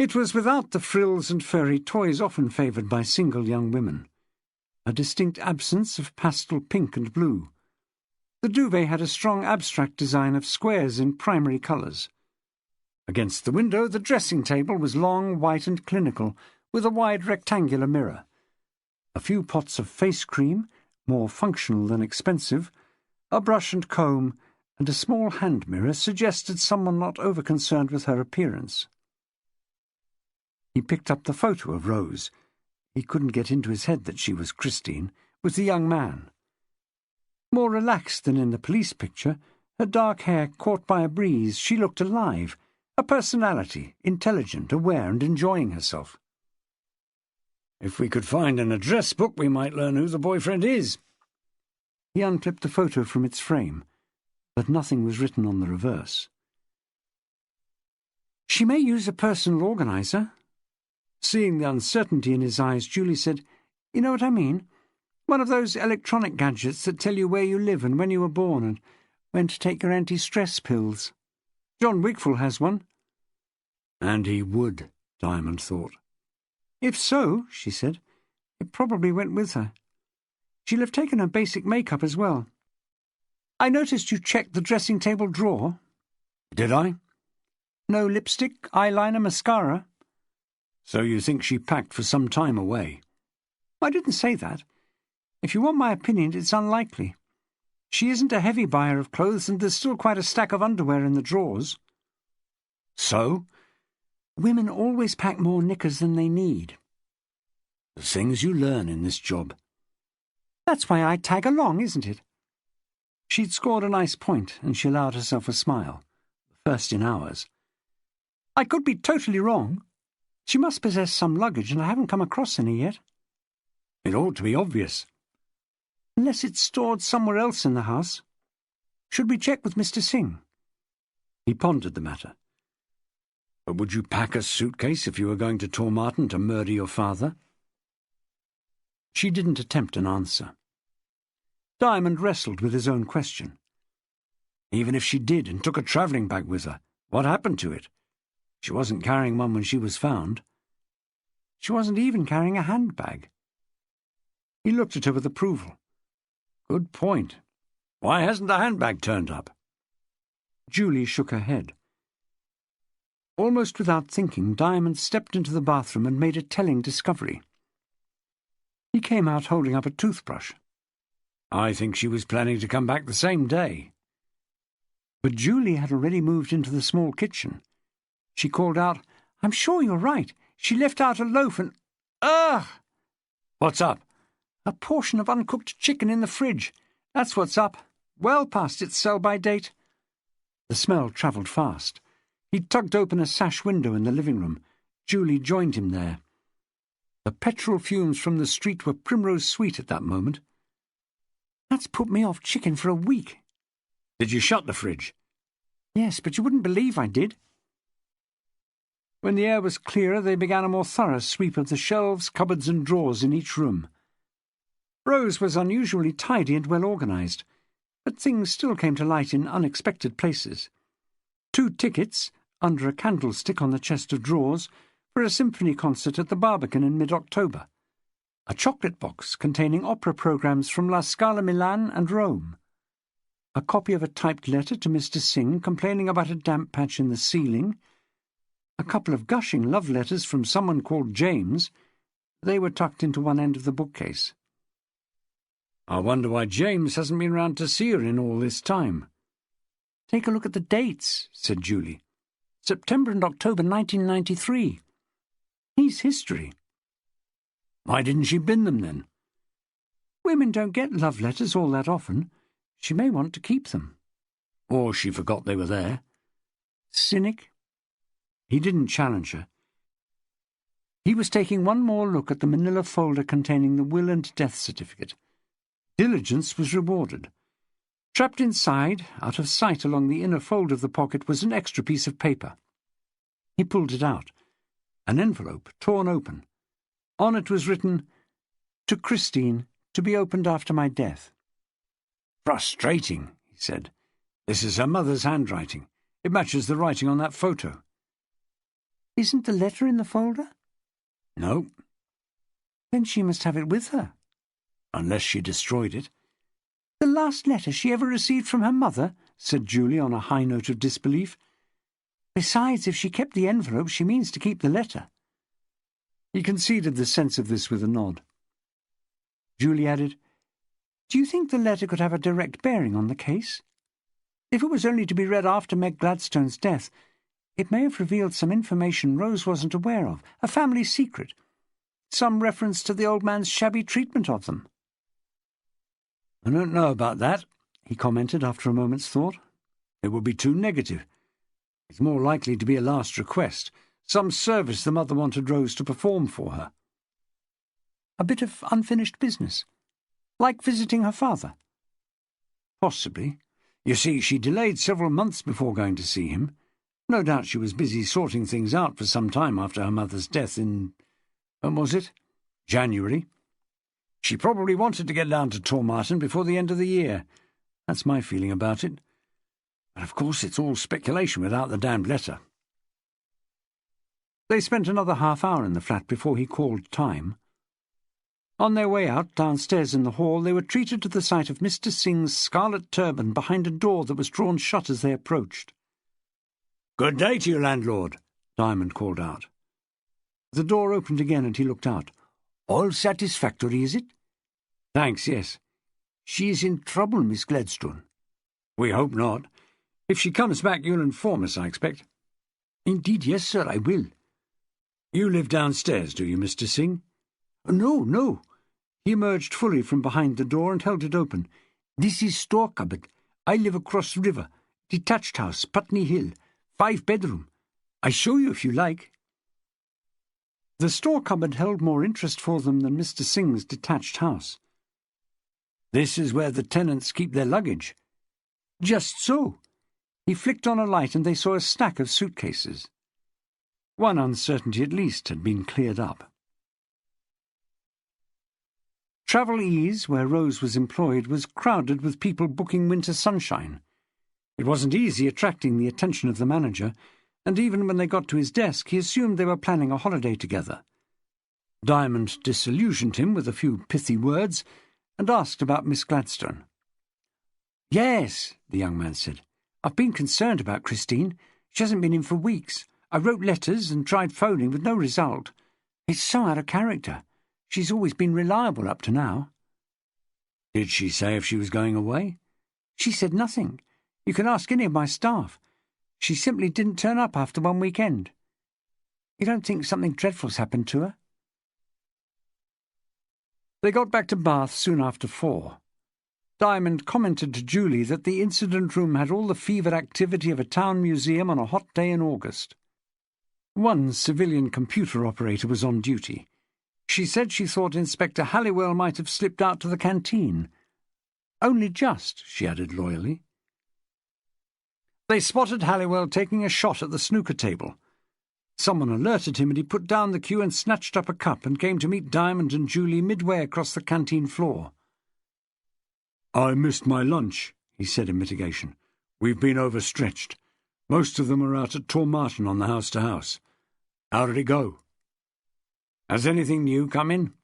Speaker 1: It was without the frills and furry toys often favoured by single young women. A distinct absence of pastel pink and blue. The duvet had a strong abstract design of squares in primary colours. Against the window, the dressing table was long, white and clinical, with a wide rectangular mirror. A few pots of face cream, more functional than expensive, a brush and comb, and a small hand mirror suggested someone not over-concerned with her appearance. He picked up the photo of Rose. He couldn't get into his head that she was Christine, with the young man. More relaxed than in the police picture, her dark hair caught by a breeze, she looked alive, a personality, intelligent, aware, and enjoying herself.
Speaker 3: If we could find an address book, we might learn who the boyfriend is.
Speaker 1: He unclipped the photo from its frame, but nothing was written on the reverse. "She may use a personal organiser." Seeing the uncertainty in his eyes, Julie said, "You know what I mean? One of those electronic gadgets that tell you where you live and when you were born and when to take your anti-stress pills. John Wigfall has one."
Speaker 3: And he would, Diamond thought.
Speaker 1: "If so," she said, "it probably went with her. She'll have taken her basic makeup as well."
Speaker 2: I noticed you checked the dressing-table drawer.
Speaker 3: Did I?
Speaker 2: No lipstick, eyeliner, mascara?
Speaker 3: So you think she packed for some time away?
Speaker 2: I didn't say that. If you want my opinion, it's unlikely. She isn't a heavy buyer of clothes, and there's still quite a stack of underwear in the drawers.
Speaker 3: So?
Speaker 2: Women always pack more knickers than they need.
Speaker 3: The things you learn in this job.
Speaker 2: That's why I tag along, isn't it? She'd scored a nice point, and she allowed herself a smile, the first in hours. I could be totally wrong. She must possess some luggage, and I haven't come across any yet.
Speaker 3: It ought to be obvious.
Speaker 2: Unless it's stored somewhere else in the house. Should we check with Mr. Singh?
Speaker 3: He pondered the matter. But would you pack a suitcase if you were going to Tormarton to murder your father?
Speaker 2: She didn't attempt an answer. Diamond wrestled with his own question.
Speaker 3: Even if she did and took a travelling bag with her, what happened to it? She wasn't carrying one when she was found.
Speaker 2: She wasn't even carrying a handbag. He looked at her with approval.
Speaker 3: Good point. Why hasn't the handbag turned up?
Speaker 2: Julie shook her head. Almost without thinking, Diamond stepped into the bathroom and made a telling discovery. He came out holding up a toothbrush.
Speaker 3: I think she was planning to come back the same day.
Speaker 2: But Julie had already moved into the small kitchen. She called out, "I'm sure you're right. She left out a loaf and... Ugh!"
Speaker 3: What's up?
Speaker 2: A portion of uncooked chicken in the fridge. That's what's up. Well past its sell-by date. The smell travelled fast. He tugged open a sash window in the living room. Julie joined him there. The petrol fumes from the street were primrose sweet at that moment. That's put me off chicken for a week.
Speaker 3: Did you shut the fridge?
Speaker 2: Yes, but you wouldn't believe I did. When the air was clearer, they began a more thorough sweep of the shelves, cupboards and drawers in each room. Rose was unusually tidy and well organised, but things still came to light in unexpected places. 2 tickets, under a candlestick on the chest of drawers, for a symphony concert at the Barbican in mid-October. A chocolate box containing opera programmes from La Scala Milan and Rome. A copy of a typed letter to Mr. Singh complaining about a damp patch in the ceiling. A couple of gushing love letters from someone called James. They were tucked into one end of the bookcase.
Speaker 3: I wonder why James hasn't been round to see her in all this time.
Speaker 2: Take a look at the dates, said Julie. September and October 1993. He's history.
Speaker 3: Why didn't she bin them then?
Speaker 2: Women don't get love letters all that often. She may want to keep them.
Speaker 3: Or she forgot they were there.
Speaker 2: Cynic. He didn't challenge her. He was taking one more look at the manila folder containing the will and death certificate. Diligence was rewarded. Trapped inside, out of sight along the inner fold of the pocket, was an extra piece of paper. He pulled it out. An envelope, torn open. On it was written, "To Christine, to be opened after my death."
Speaker 3: Frustrating, he said. This is her mother's handwriting. It matches the writing on that photo.
Speaker 2: Isn't the letter in the folder?
Speaker 3: No.
Speaker 2: Then she must have it with her.
Speaker 3: Unless she destroyed it.
Speaker 2: The last letter she ever received from her mother, said Julie on a high note of disbelief. Besides, if she kept the envelope, she means to keep the letter. He conceded the sense of this with a nod. Julie added, "Do you think the letter could have a direct bearing on the case? If it was only to be read after Meg Gladstone's death, it may have revealed some information Rose wasn't aware of, a family secret, some reference to the old man's shabby treatment of them."
Speaker 3: I don't know about that, he commented after a moment's thought. It would be too negative. It's more likely to be a last request, some service the mother wanted Rose to perform for her.
Speaker 2: A bit of unfinished business, like visiting her father.
Speaker 3: Possibly. You see, she delayed several months before going to see him. No doubt she was busy sorting things out for some time after her mother's death in... when was it? January. She probably wanted to get down to Tormarton before the end of the year. That's my feeling about it. But of course it's all speculation without the damned letter.
Speaker 2: They spent another half hour in the flat before he called time.
Speaker 1: On their way out, downstairs in the hall, they were treated to the sight of Mr. Singh's scarlet turban behind a door that was drawn shut as they approached.
Speaker 3: "Good day to you, landlord," Diamond called out.
Speaker 1: The door opened again and he looked out. "All satisfactory, is it?"
Speaker 3: "Thanks, yes."
Speaker 1: "She is in trouble, Miss Gladstone."
Speaker 3: "We hope not. If she comes back, you'll inform us, I expect."
Speaker 1: "Indeed, yes, sir, I will."
Speaker 3: "You live downstairs, do you, Mr. Singh?"
Speaker 1: No. He emerged fully from behind the door and held it open. "This is store cupboard. I live across the river. Detached house, Putney Hill. 5-bedroom. I show you if you like." The store cupboard held more interest for them than Mr. Singh's detached house.
Speaker 3: "This is where the tenants keep their luggage."
Speaker 1: "Just so." He flicked on a light and they saw a stack of suitcases. One uncertainty at least had been cleared up. Travel Ease, where Rose was employed, was crowded with people booking winter sunshine. It wasn't easy attracting the attention of the manager, and even when they got to his desk, he assumed they were planning a holiday together. Diamond disillusioned him with a few pithy words and asked about Miss Gladstone. "Yes," the young man said. "I've been concerned about Christine. She hasn't been in for weeks. I wrote letters and tried phoning with no result. It's so out of character. She's always been reliable up to now."
Speaker 3: "Did she say if she was going away?"
Speaker 1: "She said nothing. You can ask any of my staff. She simply didn't turn up after one weekend. You don't think something dreadful's happened to her?" They got back to Bath soon after 4. Diamond commented to Julie that the incident room had all the fevered activity of a town museum on a hot day in August. One civilian computer operator was on duty. She said she thought Inspector Halliwell might have slipped out to the canteen. "Only just," she added loyally. They spotted Halliwell taking a shot at the snooker table. Someone alerted him and he put down the cue and snatched up a cup and came to meet Diamond and Julie midway across the canteen floor.
Speaker 3: "I missed my lunch," he said in mitigation. "We've been overstretched. Most of them are out at Tormarton on the house-to-house. How did it go?"
Speaker 1: "Has anything new come in?"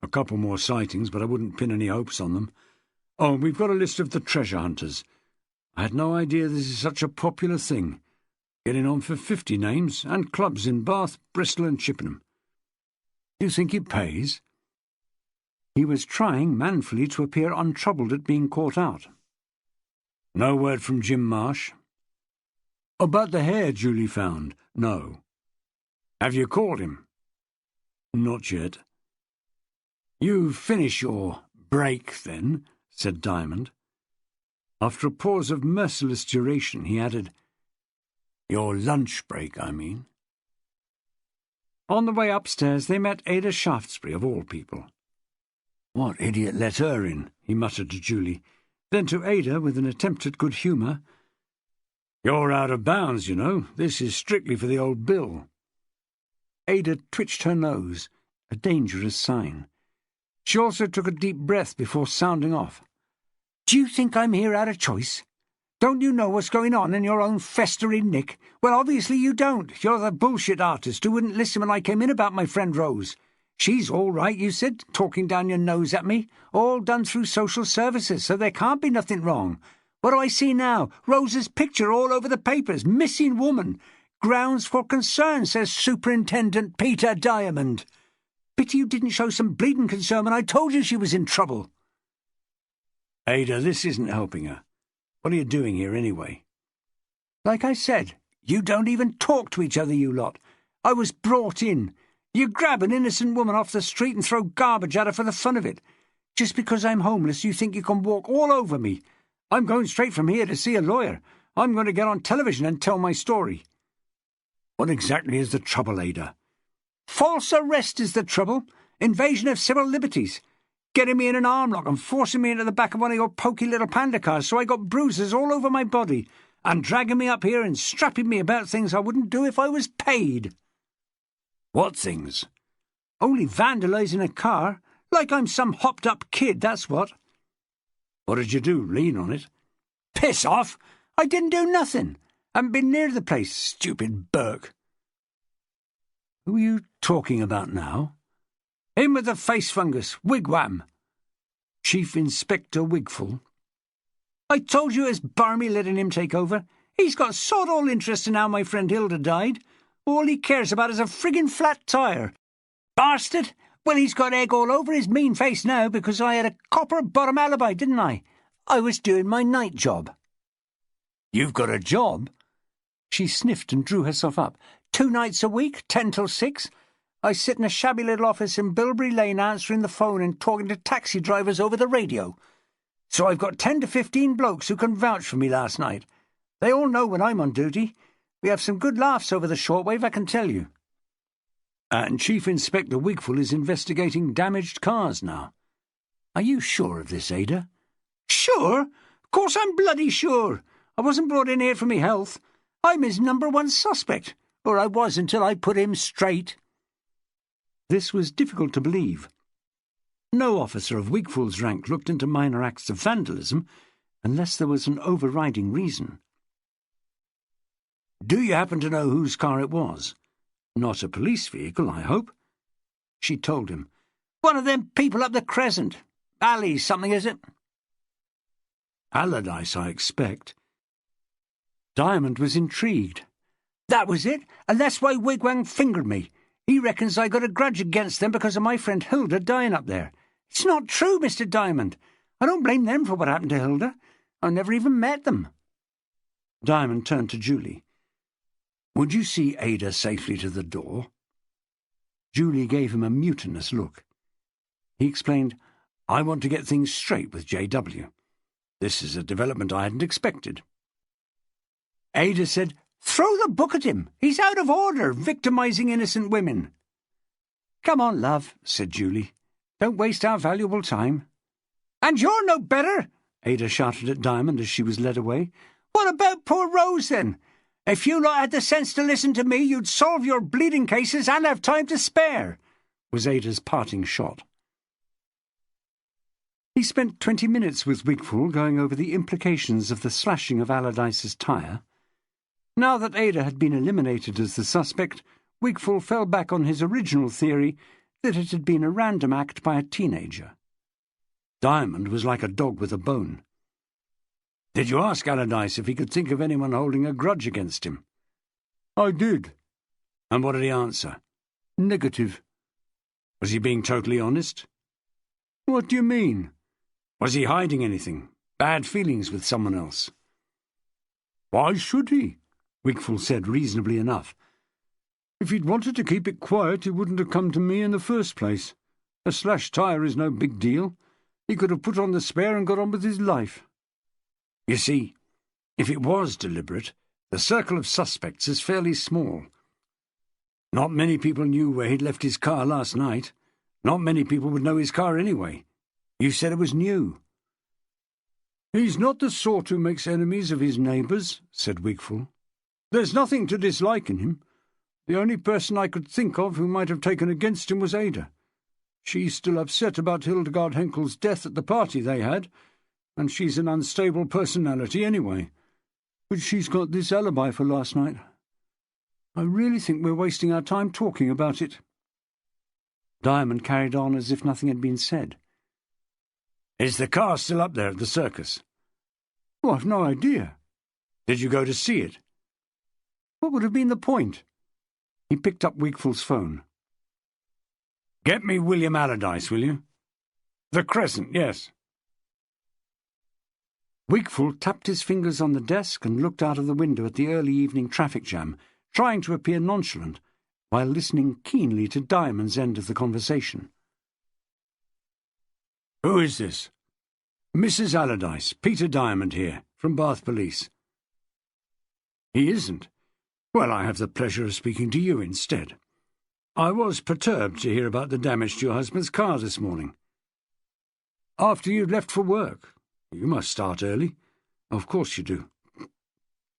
Speaker 3: "A couple more sightings, but I wouldn't pin any hopes on them. Oh, and we've got a list of the treasure hunters. I had no idea this is such a popular thing. Getting on for 50 names, and clubs in Bath, Bristol and Chippenham. Do you think it pays?"
Speaker 1: He was trying manfully to appear untroubled at being caught out.
Speaker 3: "No word from Jim Marsh?" "About the hair Julie found? No." "Have you called him?" "Not yet."
Speaker 1: "You finish your break, then," said Diamond. After a pause of merciless duration, he added, "Your lunch break, I mean." On the way upstairs, they met Ada Shaftesbury, of all people.
Speaker 3: "What idiot let her in?" he muttered to Julie.
Speaker 1: Then to Ada, with an attempt at good humour,
Speaker 3: "You're out of bounds, you know. This is strictly for the old bill."
Speaker 1: Ada twitched her nose, a dangerous sign. She also took a deep breath before sounding off. "Do you think I'm here out of choice? Don't you know what's going on in your own festering nick? Well, obviously you don't. You're the bullshit artist who wouldn't listen when I came in about my friend Rose. She's all right, you said, talking down your nose at me. All done through social services, so there can't be nothing wrong. What do I see now? Rose's picture all over the papers. Missing woman. Grounds for concern, says Superintendent Peter Diamond. Pity you didn't show some bleeding concern when I told you she was in trouble."
Speaker 3: "Ada, this isn't helping her. What are you doing here, anyway?"
Speaker 1: "Like I said, you don't even talk to each other, you lot. I was brought in. You grab an innocent woman off the street and throw garbage at her for the fun of it. Just because I'm homeless, you think you can walk all over me. I'm going straight from here to see a lawyer. I'm going to get on television and tell my story."
Speaker 3: "What exactly is the trouble, Ada?"
Speaker 1: "False arrest is the trouble. Invasion of civil liberties. Getting me in an armlock and forcing me into the back of one of your poky little panda cars so I got bruises all over my body, and dragging me up here and strapping me about things I wouldn't do if I was paid."
Speaker 3: "What things?"
Speaker 1: "Only vandalising a car, like I'm some hopped-up kid, that's what."
Speaker 3: "What did you do, lean on it?"
Speaker 1: "Piss off! I didn't do nothing. Haven't been near the place, stupid Burke."
Speaker 3: "Who are you talking about now?" Him with the face fungus. Wigwam. Chief Inspector Wigful. I told you it's barmy letting him take over. He's got sod all interest in how my friend Hilda died. All he cares about is a friggin' flat tire. Bastard! Well, he's got egg all over his mean face now because I had a copper-bottom alibi, didn't I? I was doing my night job. You've got a job? She sniffed and drew herself up. 2 nights a week, 10 till 6. I sit in a shabby little office in Bilberry Lane answering the phone and talking to taxi drivers over the radio. So I've got 10 to 15 blokes who can vouch for me last night. They all know when I'm on duty. We have some good laughs over the shortwave, I can tell you. And Chief Inspector Wigful is investigating damaged cars now. Are you sure of this, Ada? Sure? Of course I'm bloody sure. I wasn't brought in here for me health. I'm his #1 suspect, or I was until I put him straight. This was difficult to believe. No officer of Wigful's rank looked into minor acts of vandalism unless there was an overriding reason. Do you happen to know whose car it was? Not a police vehicle, I hope. She told him. One of them people up the Crescent. Ali something, is it? Allardyce, I expect. Diamond was intrigued. That was it, and that's why Wigwam fingered me. He reckons I got a grudge against them because of my friend Hilda dying up there. It's not true, Mr. Diamond. I don't blame them for what happened to Hilda. I never even met them. Diamond turned to Julie. Would you see Ada safely to the door? Julie gave him a mutinous look. He explained, I want to get things straight with J.W. This is a development I hadn't expected. Ada said, Throw the book at him. He's out of order, victimising innocent women. Come on, love, said Julie. Don't waste our valuable time. And you're no better, Ada shouted at Diamond as she was led away. What about poor Rose, then? If you lot had the sense to listen to me, you'd solve your bleeding cases and have time to spare, was Ada's parting shot. He spent 20 minutes with Wigful going over the implications of the slashing of Allardyce's tyre. Now that Ada had been eliminated as the suspect, Wigful fell back on his original theory that it had been a random act by a teenager. Diamond was like a dog with a bone. Did you ask Allardyce if he could think of anyone holding a grudge against him? I did. And what did he answer? Negative. Was he being totally honest? What do you mean? Was he hiding anything? Bad feelings with someone else? Why should he? Wigful said reasonably enough. If he'd wanted to keep it quiet, he wouldn't have come to me in the first place. A slashed tyre is no big deal. He could have put on the spare and got on with his life. You see, if it was deliberate, the circle of suspects is fairly small. Not many people knew where he'd left his car last night. Not many people would know his car anyway. You said it was new. He's not the sort who makes enemies of his neighbours, said Wigful. There's nothing to dislike in him. The only person I could think of who might have taken against him was Ada. She's still upset about Hildegard Henkel's death at the party they had, and she's an unstable personality anyway. But she's got this alibi for last night. I really think we're wasting our time talking about it. Diamond carried on as if nothing had been said. Is the car still up there at the circus? Oh, I've no idea. Did you go to see it? What would have been the point? He picked up Wigful's phone. Get me William Allardyce, will you? The Crescent, yes. Wigful tapped his fingers on the desk and looked out of the window at the early evening traffic jam, trying to appear nonchalant, while listening keenly to Diamond's end of the conversation. Who is this? Mrs. Allardyce, Peter Diamond here, from Bath Police. He isn't. Well, I have the pleasure of speaking to you instead. I was perturbed to hear about the damage to your husband's car this morning. After you'd left for work. You must start early. Of course you do.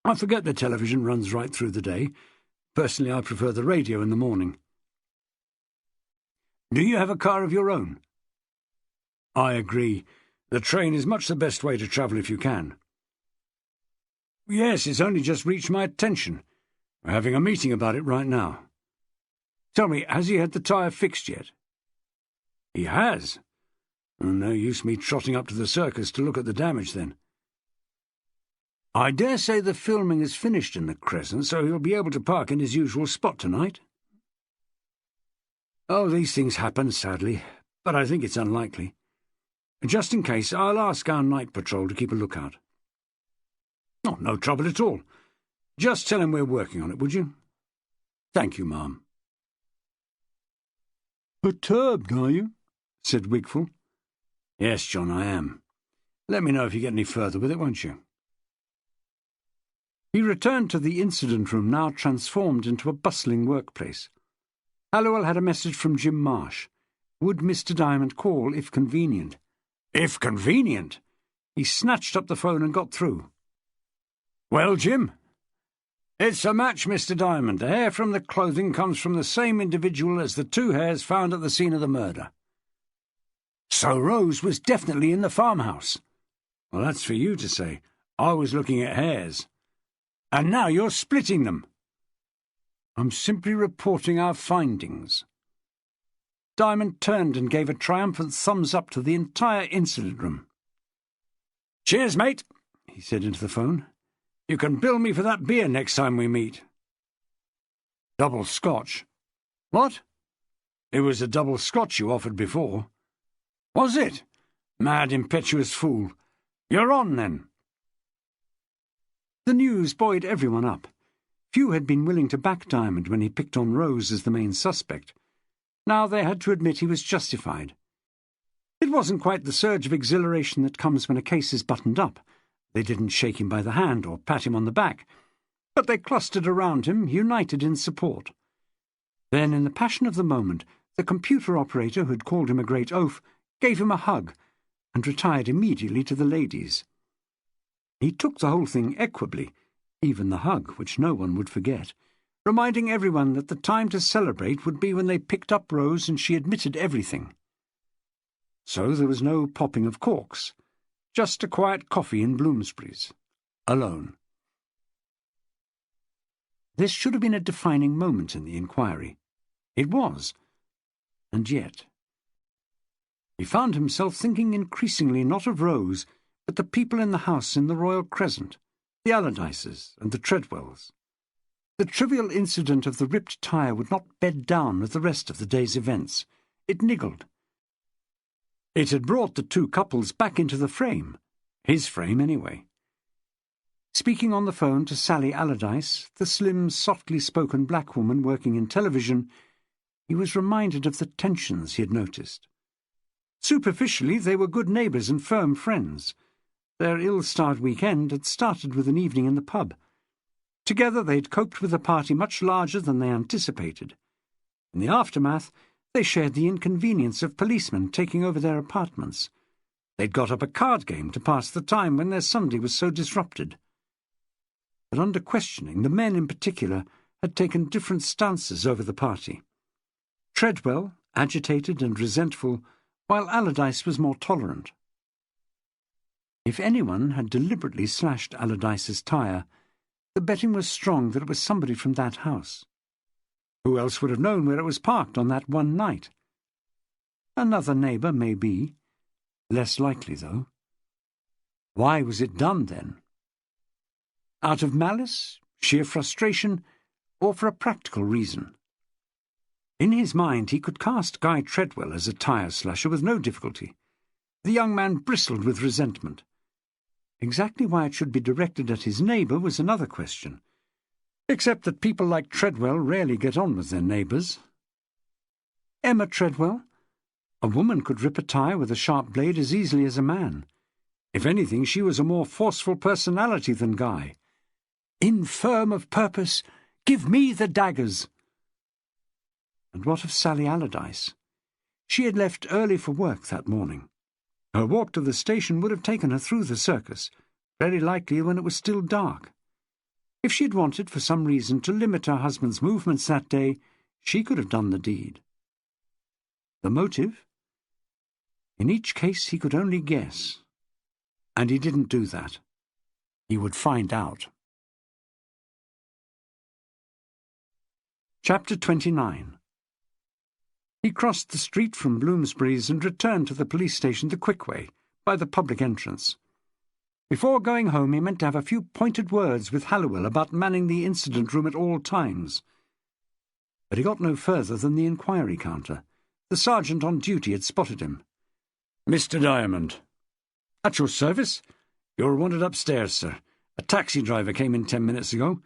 Speaker 3: I forget the television runs right through the day. Personally, I prefer the radio in the morning. Do you have a car of your own? I agree. The train is much the best way to travel if you can. Yes, it's only just reached my attention. We're having a meeting about it right now. Tell me, has he had the tyre fixed yet? He has? No use me trotting up to the circus to look at the damage, then. I dare say the filming is finished in the Crescent, so he'll be able to park in his usual spot tonight. Oh, these things happen, sadly, but I think it's unlikely. Just in case, I'll ask our night patrol to keep a lookout. Oh, no trouble at all. Just tell him we're working on it, would you? Thank you, ma'am.
Speaker 1: Perturbed, are you? Said Wigful.
Speaker 3: Yes, John, I am. Let me know if you get any further with it, won't you?
Speaker 1: He returned to the incident room, now transformed into a bustling workplace. Halliwell had a message from Jim Marsh. Would Mr. Diamond call, if convenient?
Speaker 3: If convenient?
Speaker 1: He snatched up the phone and got through.
Speaker 3: Well, Jim? It's a match, Mr. Diamond. The hair from the clothing comes from the same individual as the 2 hairs found at the scene of the murder. So Rose was definitely in the farmhouse. Well, that's for you to say. I was looking at hairs. And now you're splitting them.
Speaker 1: I'm simply reporting our findings. Diamond turned and gave a triumphant thumbs-up to the entire incident room.
Speaker 3: Cheers, mate, he said into the phone. You can bill me for that beer next time we meet. Double Scotch. What? It was a double Scotch you offered before. Was it? Mad, impetuous fool. You're on, then.
Speaker 1: The news buoyed everyone up. Few had been willing to back Diamond when he picked on Rose as the main suspect. Now they had to admit he was justified. It wasn't quite the surge of exhilaration that comes when a case is buttoned up. They didn't shake him by the hand or pat him on the back, but they clustered around him, united in support. Then, in the passion of the moment, the computer operator who had called him a great oaf gave him a hug and retired immediately to the ladies. He took the whole thing equably, even the hug, which no one would forget, reminding everyone that the time to celebrate would be when they picked up Rose and she admitted everything. So there was no popping of corks, just a quiet coffee in Bloomsbury's, alone. This should have been a defining moment in the inquiry. It was, and yet. He found himself thinking increasingly not of Rose, but the people in the house in the Royal Crescent, the Allardyces and the Treadwells. The trivial incident of the ripped tyre would not bed down with the rest of the day's events. It niggled. It had brought the 2 couples back into the frame. His frame, anyway. Speaking on the phone to Sally Allardyce, the slim, softly spoken black woman working in television, he was reminded of the tensions he had noticed. Superficially, they were good neighbours and firm friends. Their ill-starred weekend had started with an evening in the pub. Together they'd coped with a party much larger than they anticipated. In the aftermath, they shared the inconvenience of policemen taking over their apartments. They'd got up a card game to pass the time when their Sunday was so disrupted. But under questioning, the men in particular had taken different stances over the party. Treadwell, agitated and resentful, while Allardyce was more tolerant. If anyone had deliberately slashed Allardyce's tyre, the betting was strong that it was somebody from that house. Who else would have known where it was parked on that one night? Another neighbour, maybe. Less likely, though. Why was it done, then? Out of malice, sheer frustration, or for a practical reason? In his mind he could cast Guy Treadwell as a tyre slasher with no difficulty. The young man bristled with resentment. Exactly why it should be directed at his neighbour was another question, except that people like Treadwell rarely get on with their neighbours. Emma Treadwell? A woman could rip a tyre with a sharp blade as easily as a man. If anything, she was a more forceful personality than Guy. Infirm of purpose, give me the daggers! And what of Sally Allardyce? She had left early for work that morning. Her walk to the station would have taken her through the circus, very likely when it was still dark. If she had wanted for some reason to limit her husband's movements that day, she could have done the deed. The motive? In each case he could only guess. And he didn't do that. He would find out. Chapter 29. He crossed the street from Bloomsbury's and returned to the police station the quick way, by the public entrance. Before going home, he meant to have a few pointed words with Halliwell about manning the incident room at all times. But he got no further than the inquiry counter. The sergeant on duty had spotted him.
Speaker 3: "Mr. Diamond." "At your service?" "You're wanted upstairs, sir. A taxi driver came in 10 minutes ago.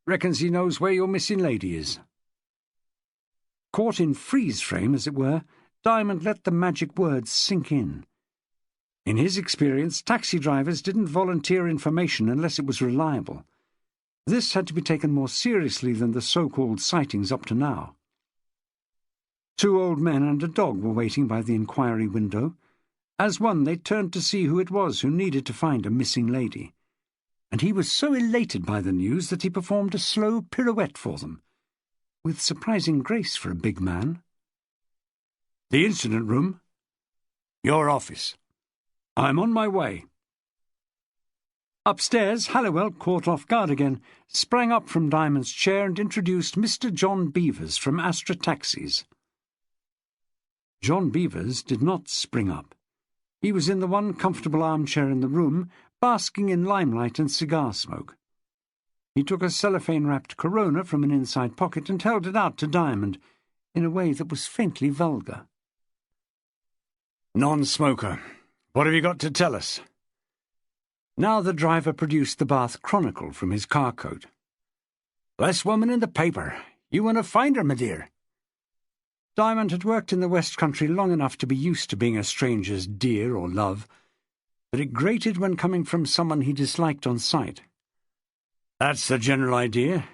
Speaker 3: Reckons he knows where your missing lady is."
Speaker 1: Caught in freeze-frame, as it were, Diamond let the magic words sink in. In his experience, taxi drivers didn't volunteer information unless it was reliable. This had to be taken more seriously than the so-called sightings up to now. 2 old men and a dog were waiting by the inquiry window. As one, they turned to see who it was who needed to find a missing lady. And he was so elated by the news that he performed a slow pirouette for them, with surprising grace for a big man.
Speaker 3: "The incident room?" "Your office." "I'm on my way."
Speaker 1: Upstairs, Halliwell, caught off guard again, sprang up from Diamond's chair and introduced Mr. John Beevers from Astra Taxis. John Beevers did not spring up. He was in the one comfortable armchair in the room, basking in limelight and cigar smoke. He took a cellophane-wrapped Corona from an inside pocket and held it out to Diamond in a way that was faintly vulgar.
Speaker 3: "Non-smoker. What have you got to tell us?"
Speaker 1: Now the driver produced the Bath Chronicle from his car coat.
Speaker 3: "Last woman in the paper. You want to find her, my dear?"
Speaker 1: Diamond had worked in the West Country long enough to be used to being a stranger's dear or love, but it grated when coming from someone he disliked on sight.
Speaker 3: "That's the general idea."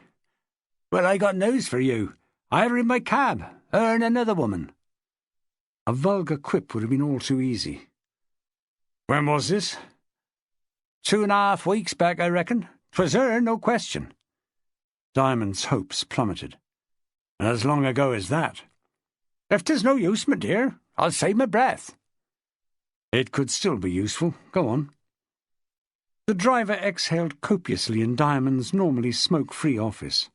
Speaker 2: "Well, I got news for you. I have her in my cab, her and another woman."
Speaker 1: A vulgar quip would have been all too easy.
Speaker 3: "When was this?"
Speaker 2: 2.5 weeks back, I reckon. 'Twas her, no question."
Speaker 1: Diamond's hopes plummeted.
Speaker 3: "As long ago as that?"
Speaker 2: "If 'tis no use, my dear, I'll save my breath."
Speaker 1: It could still be useful. Go on. The driver exhaled copiously in Diamond's normally smoke-free office.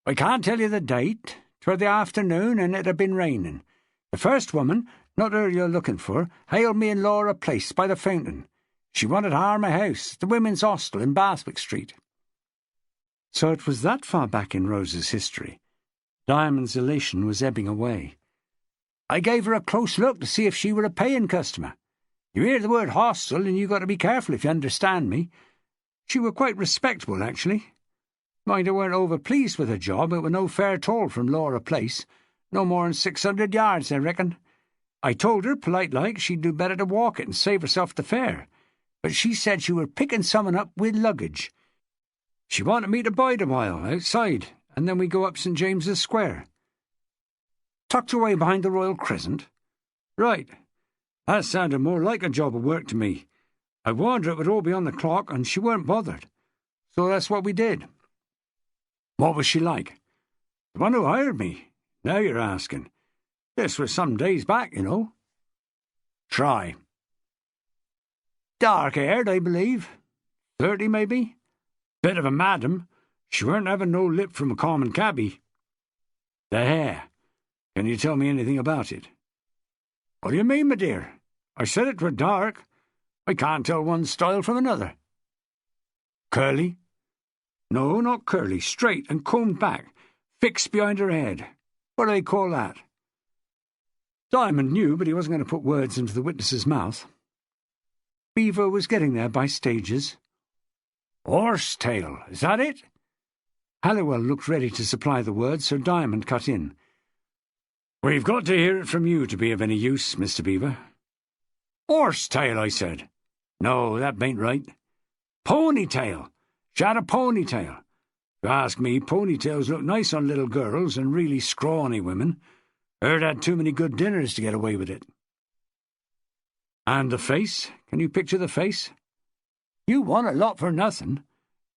Speaker 2: "I can't tell you the date. 'Twere the afternoon, and it had been raining. The first woman, not her you're looking for, hailed me in Laura Place by the fountain. She wanted to hire my house, the women's hostel in Bathwick Street."
Speaker 1: So it was that far back in Rose's history. Diamond's elation was ebbing away.
Speaker 2: "I gave her a close look to see if she were a paying customer. You hear the word hostel, and you got to be careful if you understand me. She were quite respectable, actually. Mind, I weren't over-pleased with her job. It were no fair at all from Laura Place. No more'n 600 yards, I reckon. I told her, polite-like, she'd do better to walk it and save herself the fare. But she said she were picking someone up with luggage. She wanted me to bide a while, outside, and then we go up St. James's Square."
Speaker 1: "Tucked away behind the Royal Crescent?"
Speaker 3: "Right. That sounded more like a job of work to me. I warned her it would all be on the clock, and she weren't bothered. So that's what we did."
Speaker 1: "What was she like?"
Speaker 3: "The one who hired me. Now you're asking. This was some days back, you know."
Speaker 1: "Try."
Speaker 2: "Dark-haired, I believe. 30, maybe.
Speaker 3: Bit of a madam. She weren't having no lip from a common cabby."
Speaker 1: "The hair. Can you tell me anything about it?"
Speaker 3: "What do you mean, my dear? I said it were dark. I can't tell one style from another."
Speaker 1: "Curly?"
Speaker 3: "No, not curly. Straight and combed back, fixed behind her head. What do they call that?"
Speaker 1: Diamond knew, but he wasn't going to put words into the witness's mouth. Beaver was getting there by stages.
Speaker 3: "Horsetail, is that it?"
Speaker 1: Halliwell looked ready to supply the word, so Diamond cut in.
Speaker 3: "We've got to hear it from you to be of any use, Mr. Beaver."
Speaker 1: "Horsetail, I said."
Speaker 3: "No, that bain't right."
Speaker 1: "Ponytail. She had a ponytail.
Speaker 3: If you ask me, ponytails look nice on little girls and really scrawny women. Her'd had too many good dinners to get away with it."
Speaker 1: "And the face? Can you picture the face?"
Speaker 2: "You want a lot for nothing.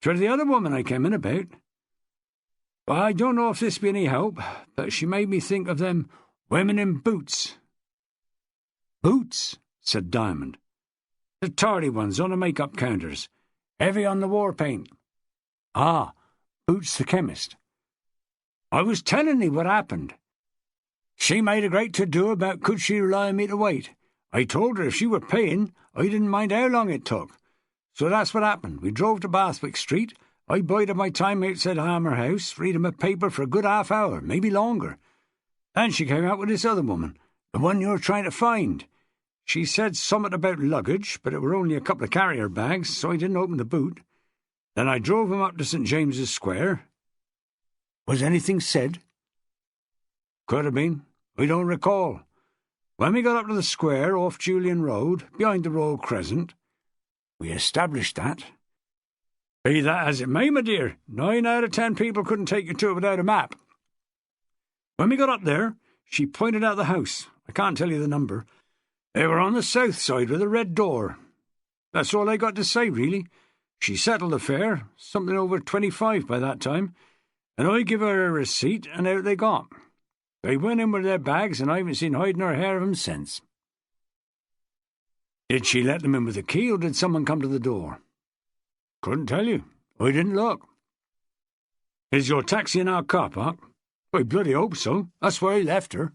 Speaker 3: 'Twere the other woman I came in about. Well, I don't know if this be any help, but she made me think of them women in boots."
Speaker 1: "Boots?" said Diamond.
Speaker 3: "The tardy ones on the make-up counters, heavy on the war paint."
Speaker 1: "Ah, Boots the chemist."
Speaker 3: "I was telling thee what happened. She made a great to-do about could she rely on me to wait. I told her if she were paying, I didn't mind how long it took. So that's what happened. We drove to Bathwick Street. I bided my time outside Hammer House, read him a paper for a good half-hour, maybe longer. Then she came out with this other woman, the one you're trying to find. She said something about luggage, but it were only a couple of carrier bags, so I didn't open the boot. Then I drove him up to St. James's Square. Was anything said? Could have been. I don't recall. When we got up to the square off Julian Road, behind the Royal Crescent, we established that. Be that as it may, my dear, 9 out of 10 people couldn't take you to it without a map. When we got up there, she pointed out the house. I can't tell you the number. They were on the south side with a red door. That's all I got to say, really. She settled the fare, something over 25 by that time, and I give her a receipt, and out they got. They went in with their bags, and I haven't seen hide nor hair of 'em since. Did she let them in with a key, or did someone come to the door? Couldn't tell you. I didn't look. Is your taxi in our car park? I bloody hope so. That's where I left her.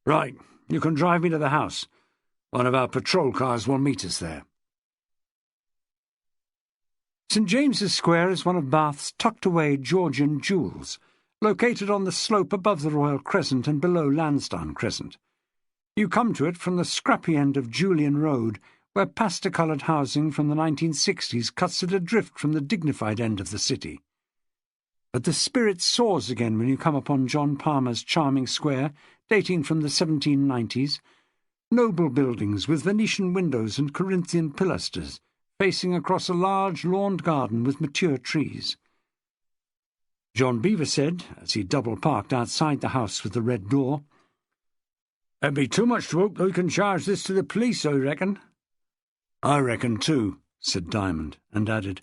Speaker 3: Right, you can drive me to the house. One of our patrol cars will meet us there.
Speaker 1: St. James's Square is one of Bath's tucked-away Georgian jewels, located on the slope above the Royal Crescent and below Lansdowne Crescent. You come to it from the scrappy end of Julian Road, where pastel-coloured housing from the 1960s cuts it adrift from the dignified end of the city. But the spirit soars again when you come upon John Palmer's charming square, dating from the 1790s. Noble buildings with Venetian windows and Corinthian pilasters, facing across a large lawned garden with mature trees. John Beaver said, as he double-parked outside the house with the red door, "It'd be too much to hope they can charge this to the police, I reckon." "I reckon too," said Diamond, and added,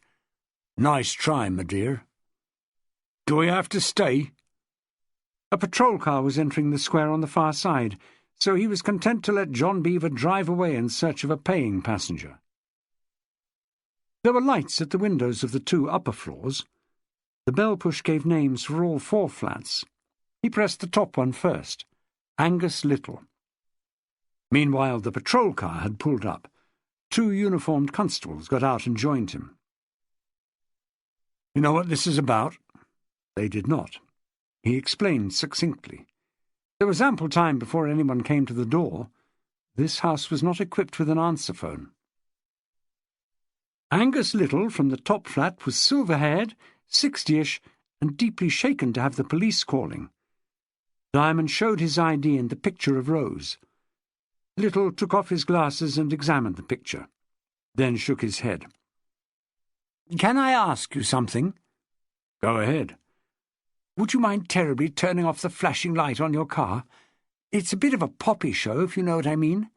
Speaker 1: "Nice try, my dear." "Do we have to stay?" A patrol car was entering the square on the far side, so he was content to let John Beaver drive away in search of a paying passenger. There were lights at the windows of the 2 upper floors. The bell-push gave names for all 4 flats. He pressed the top one first, Angus Little. Meanwhile, the patrol car had pulled up. 2 uniformed constables got out and joined him. "You know what this is about?" They did not. He explained succinctly. There was ample time before anyone came to the door. This house was not equipped with an answer phone. Angus Little from the top flat was silver-haired, 60-ish, and deeply shaken to have the police calling. Diamond showed his ID and the picture of Rose. Little took off his glasses and examined the picture, then shook his head. "Can I ask you something?" "Go ahead." "Would you mind terribly turning off the flashing light on your car? It's a bit of a poppy show, if you know what I mean."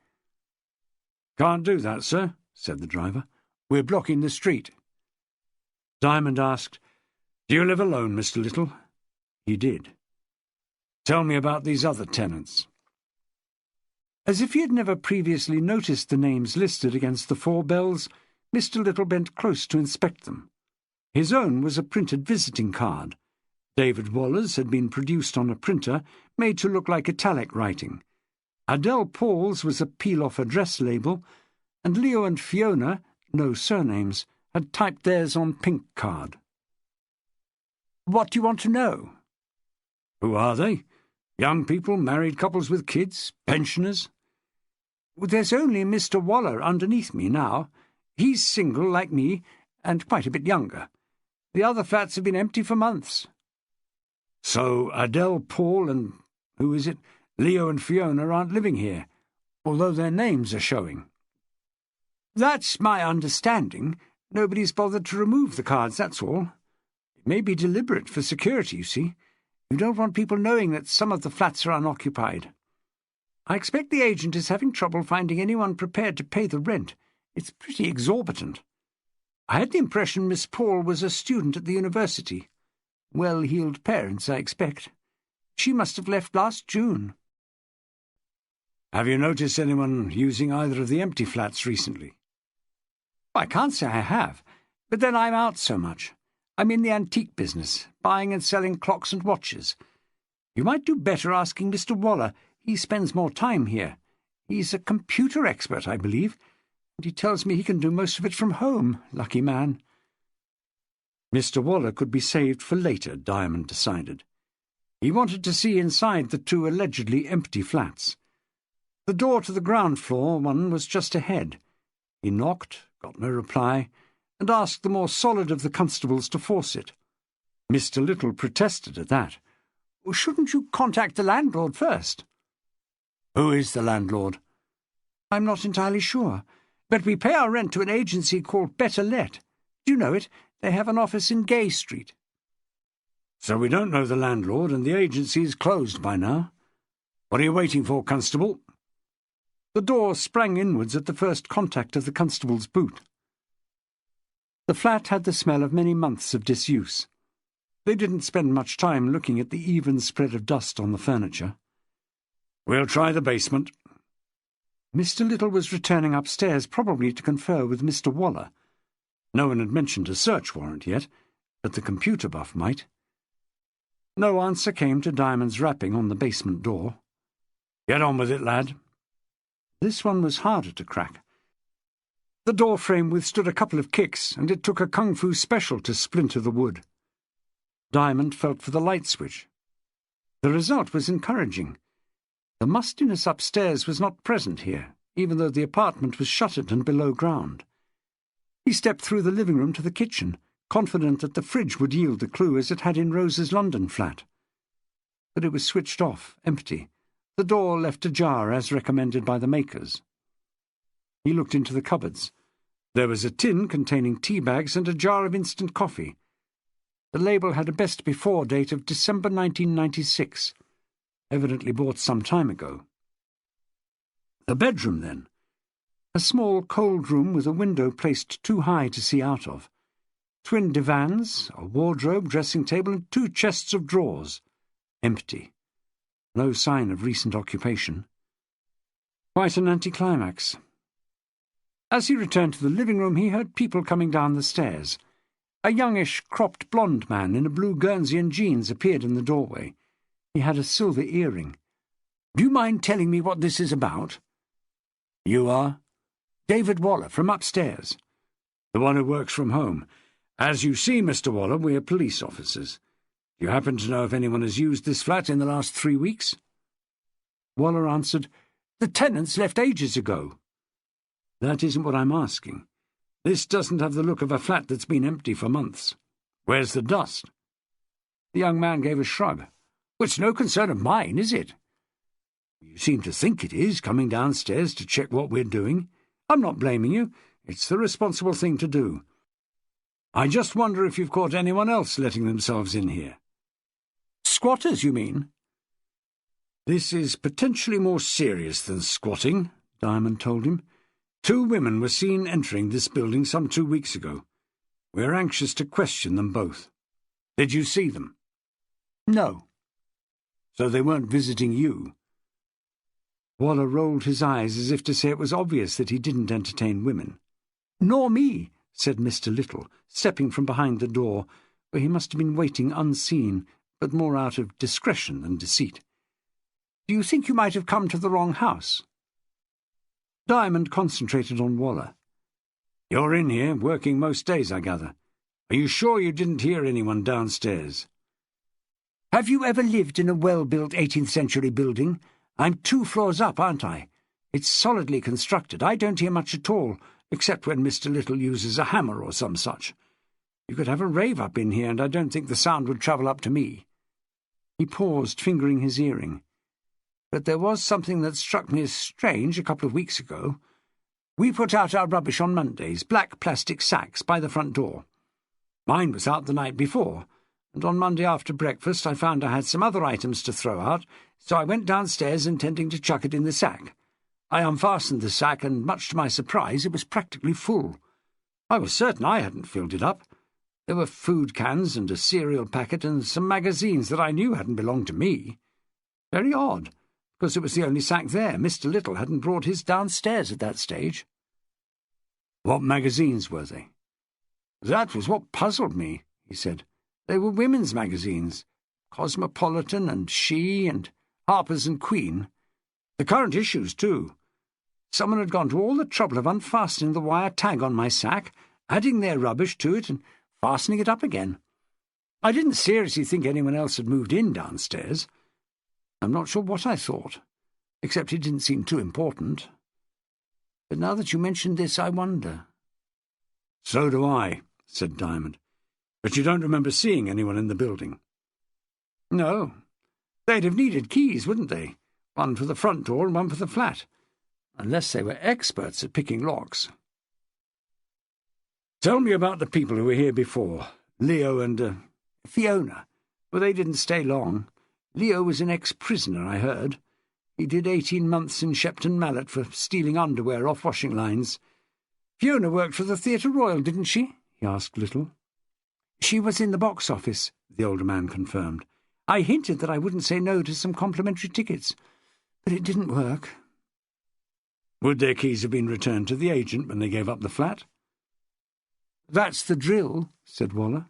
Speaker 1: "Can't do that, sir," said the driver. "We're blocking the street." Diamond asked, "Do you live alone, Mr. Little?" He did. "Tell me about these other tenants." As if he had never previously noticed the names listed against the 4 bells, Mr. Little bent close to inspect them. His own was a printed visiting card. David Waller's had been produced on a printer, made to look like italic writing. Adele Paul's was a peel-off address label, and Leo and Fiona, no surnames, had typed theirs on pink card. "What do you want to know?" "Who are they? Young people, married couples with kids, pensioners?" "There's only Mr. Waller underneath me now. He's single, like me, and quite a bit younger. The other flats have been empty for months." "So Adele, Paul, and, who is it, Leo and Fiona aren't living here, although their names are showing?" "That's my understanding. Nobody's bothered to remove the cards, that's all. It may be deliberate for security, you see. You don't want people knowing that some of the flats are unoccupied. I expect the agent is having trouble finding anyone prepared to pay the rent. It's pretty exorbitant. I had the impression Miss Paul was a student at the university. Well-heeled parents, I expect. She must have left last June." "Have you noticed anyone using either of the empty flats recently?" "I can't say I have, but then I'm out so much. I'm in the antique business, buying and selling clocks and watches. You might do better asking Mr. Waller. He spends more time here. He's a computer expert, I believe, and he tells me he can do most of it from home. Lucky man."
Speaker 3: Mr. Waller could be saved for later, Diamond decided. He wanted to see inside the two allegedly empty flats. The door to the ground floor one was just ahead. He knocked, got no reply, and asked the more solid of the constables to force it. Mr. Little protested at that.
Speaker 1: "Shouldn't you contact the landlord first?"
Speaker 3: "Who is the landlord?"
Speaker 1: "I'm not entirely sure, but we pay our rent to an agency called Better Let. Do you know it? They have an office in Gay Street."
Speaker 3: "So we don't know the landlord, and the agency is closed by now. What are you waiting for, constable?" The door sprang inwards at the first contact of the constable's boot. The flat had the smell of many months of disuse. They didn't spend much time looking at the even spread of dust on the furniture. "We'll try the basement." Mr. Little was returning upstairs, probably to confer with Mr. Waller. No one had mentioned a search warrant yet, but the computer buff might. No answer came to Diamond's rapping on the basement door. "Get on with it, lad." This one was harder to crack. The door frame withstood a couple of kicks, and it took a kung fu special to splinter the wood. Diamond felt for the light switch. The result was encouraging. The mustiness upstairs was not present here, even though the apartment was shuttered and below ground. He stepped through the living room to the kitchen, confident that the fridge would yield the clue as it had in Rose's London flat. But it was switched off, empty, the door left ajar as recommended by the makers. He looked into the cupboards. There was a tin containing tea bags and a jar of instant coffee. The label had a best before date of December 1996, evidently bought some time ago. The bedroom, then. A small, cold room with a window placed too high to see out of. Twin divans, a wardrobe, dressing table, and 2 chests of drawers. Empty. No sign of recent occupation. Quite an anticlimax. As he returned to the living room, he heard people coming down the stairs. A youngish, cropped blonde man in a blue Guernsey and jeans appeared in the doorway. He had a silver earring. "Do you mind telling me what this is about?" "You are?" "David Waller, from upstairs." "The one who works from home. As you see, Mr. Waller, we are police officers. Do you happen to know if anyone has used this flat in the last 3 weeks?" Waller answered, "The tenants left ages ago." "That isn't what I'm asking. This doesn't have the look of a flat that's been empty for months. Where's the dust?" The young man gave a shrug. "Well, it's no concern of mine, is it?" "You seem to think it is, coming downstairs to check what we're doing. I'm not blaming you. It's the responsible thing to do. I just wonder if you've caught anyone else letting themselves in here." "Squatters, you mean?" "This is potentially more serious than squatting," Diamond told him. 2 women were seen entering this building some 2 weeks ago. We're anxious to question them both. Did you see them?" "No." "So they weren't visiting you?" Waller rolled his eyes as if to say it was obvious that he didn't entertain women. "Nor me," said Mr. Little, stepping from behind the door, where he must have been waiting unseen, but more out of discretion than deceit. "Do you think you might have come to the wrong house?" Diamond concentrated on Waller. "You're in here, working most days, I gather. Are you sure you didn't hear anyone downstairs?" "Have you ever lived in a well-built 18th-century building? I'm 2 floors up, aren't I? It's solidly constructed. I don't hear much at all, except when Mr. Little uses a hammer or some such. You could have a rave up in here, and I don't think the sound would travel up to me." He paused, fingering his earring. "But there was something that struck me as strange a couple of weeks ago. We put out our rubbish on Mondays, black plastic sacks, by the front door. Mine was out the night before, and on Monday after breakfast I found I had some other items to throw out, so I went downstairs intending to chuck it in the sack. I unfastened the sack, and much to my surprise it was practically full. I was certain I hadn't filled it up. There were food cans and a cereal packet and some magazines that I knew hadn't belonged to me. Very odd, because it was the only sack there. Mr. Little hadn't brought his downstairs at that stage." "What magazines were they?" "That was what puzzled me," he said. "They were women's magazines. Cosmopolitan and She and Harper's and Queen. The current issues, too. Someone had gone to all the trouble of unfastening the wire tag on my sack, adding their rubbish to it and fastening it up again. I didn't seriously think anyone else had moved in downstairs. I'm not sure what I thought, except it didn't seem too important. But now that you mention this, I wonder. So do I, said Diamond. But you don't remember seeing anyone in the building? No. They'd have needed keys, wouldn't they? One for the front door and one for the flat. Unless they were experts at picking locks. Tell me about the people who were here before. Leo and, Fiona. Well, they didn't stay long. Leo was an ex-prisoner, I heard. He did 18 months in Shepton Mallet for stealing underwear off washing lines. Fiona worked for the Theatre Royal, didn't she? He asked Little. She was in the box office, the older man confirmed. I hinted that I wouldn't say no to some complimentary tickets, but it didn't work. Would their keys have been returned to the agent when they gave up the flat? That's the drill, said Waller.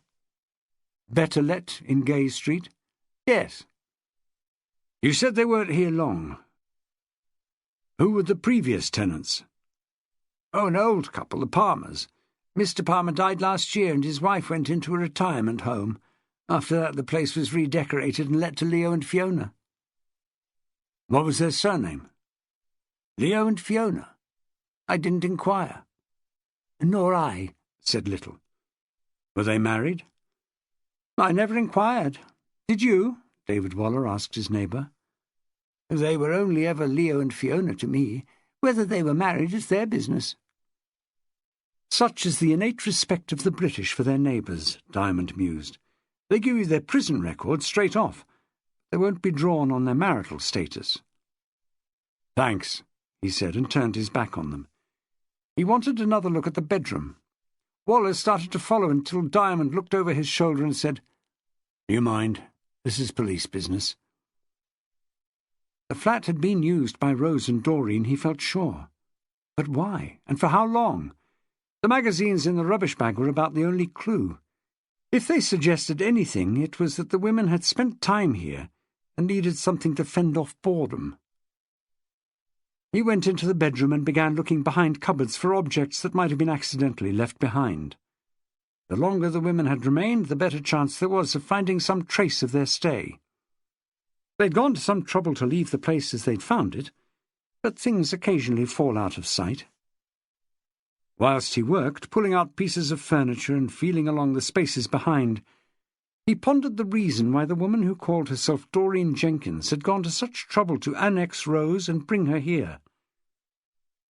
Speaker 3: Better let in Gay Street? Yes. You said they weren't here long. Who were the previous tenants? Oh, an old couple, the Palmers. Mr. Palmer died last year and his wife went into a retirement home. After that the place was redecorated and let to Leo and Fiona. What was their surname? Leo and Fiona. I didn't inquire. Nor I, said Little. Were they married? I never inquired. Did you? David Waller asked his neighbour. They were only ever Leo and Fiona to me. Whether they were married is their business. Such is the innate respect of the British for their neighbours, Diamond mused. They give you their prison records straight off. They won't be drawn on their marital status. Thanks, he said, and turned his back on them. He wanted another look at the bedroom. Waller started to follow until Diamond looked over his shoulder and said, Do you mind? This is police business. The flat had been used by Rose and Doreen, he felt sure. But why, and for how long? The magazines in the rubbish bag were about the only clue. If they suggested anything, it was that the women had spent time here and needed something to fend off boredom. He went into the bedroom and began looking behind cupboards for objects that might have been accidentally left behind. The longer the women had remained, the better chance there was of finding some trace of their stay. They'd gone to some trouble to leave the place as they'd found it, but things occasionally fall out of sight. Whilst he worked, pulling out pieces of furniture and feeling along the spaces behind, he pondered the reason why the woman who called herself Doreen Jenkins had gone to such trouble to annex Rose and bring her here.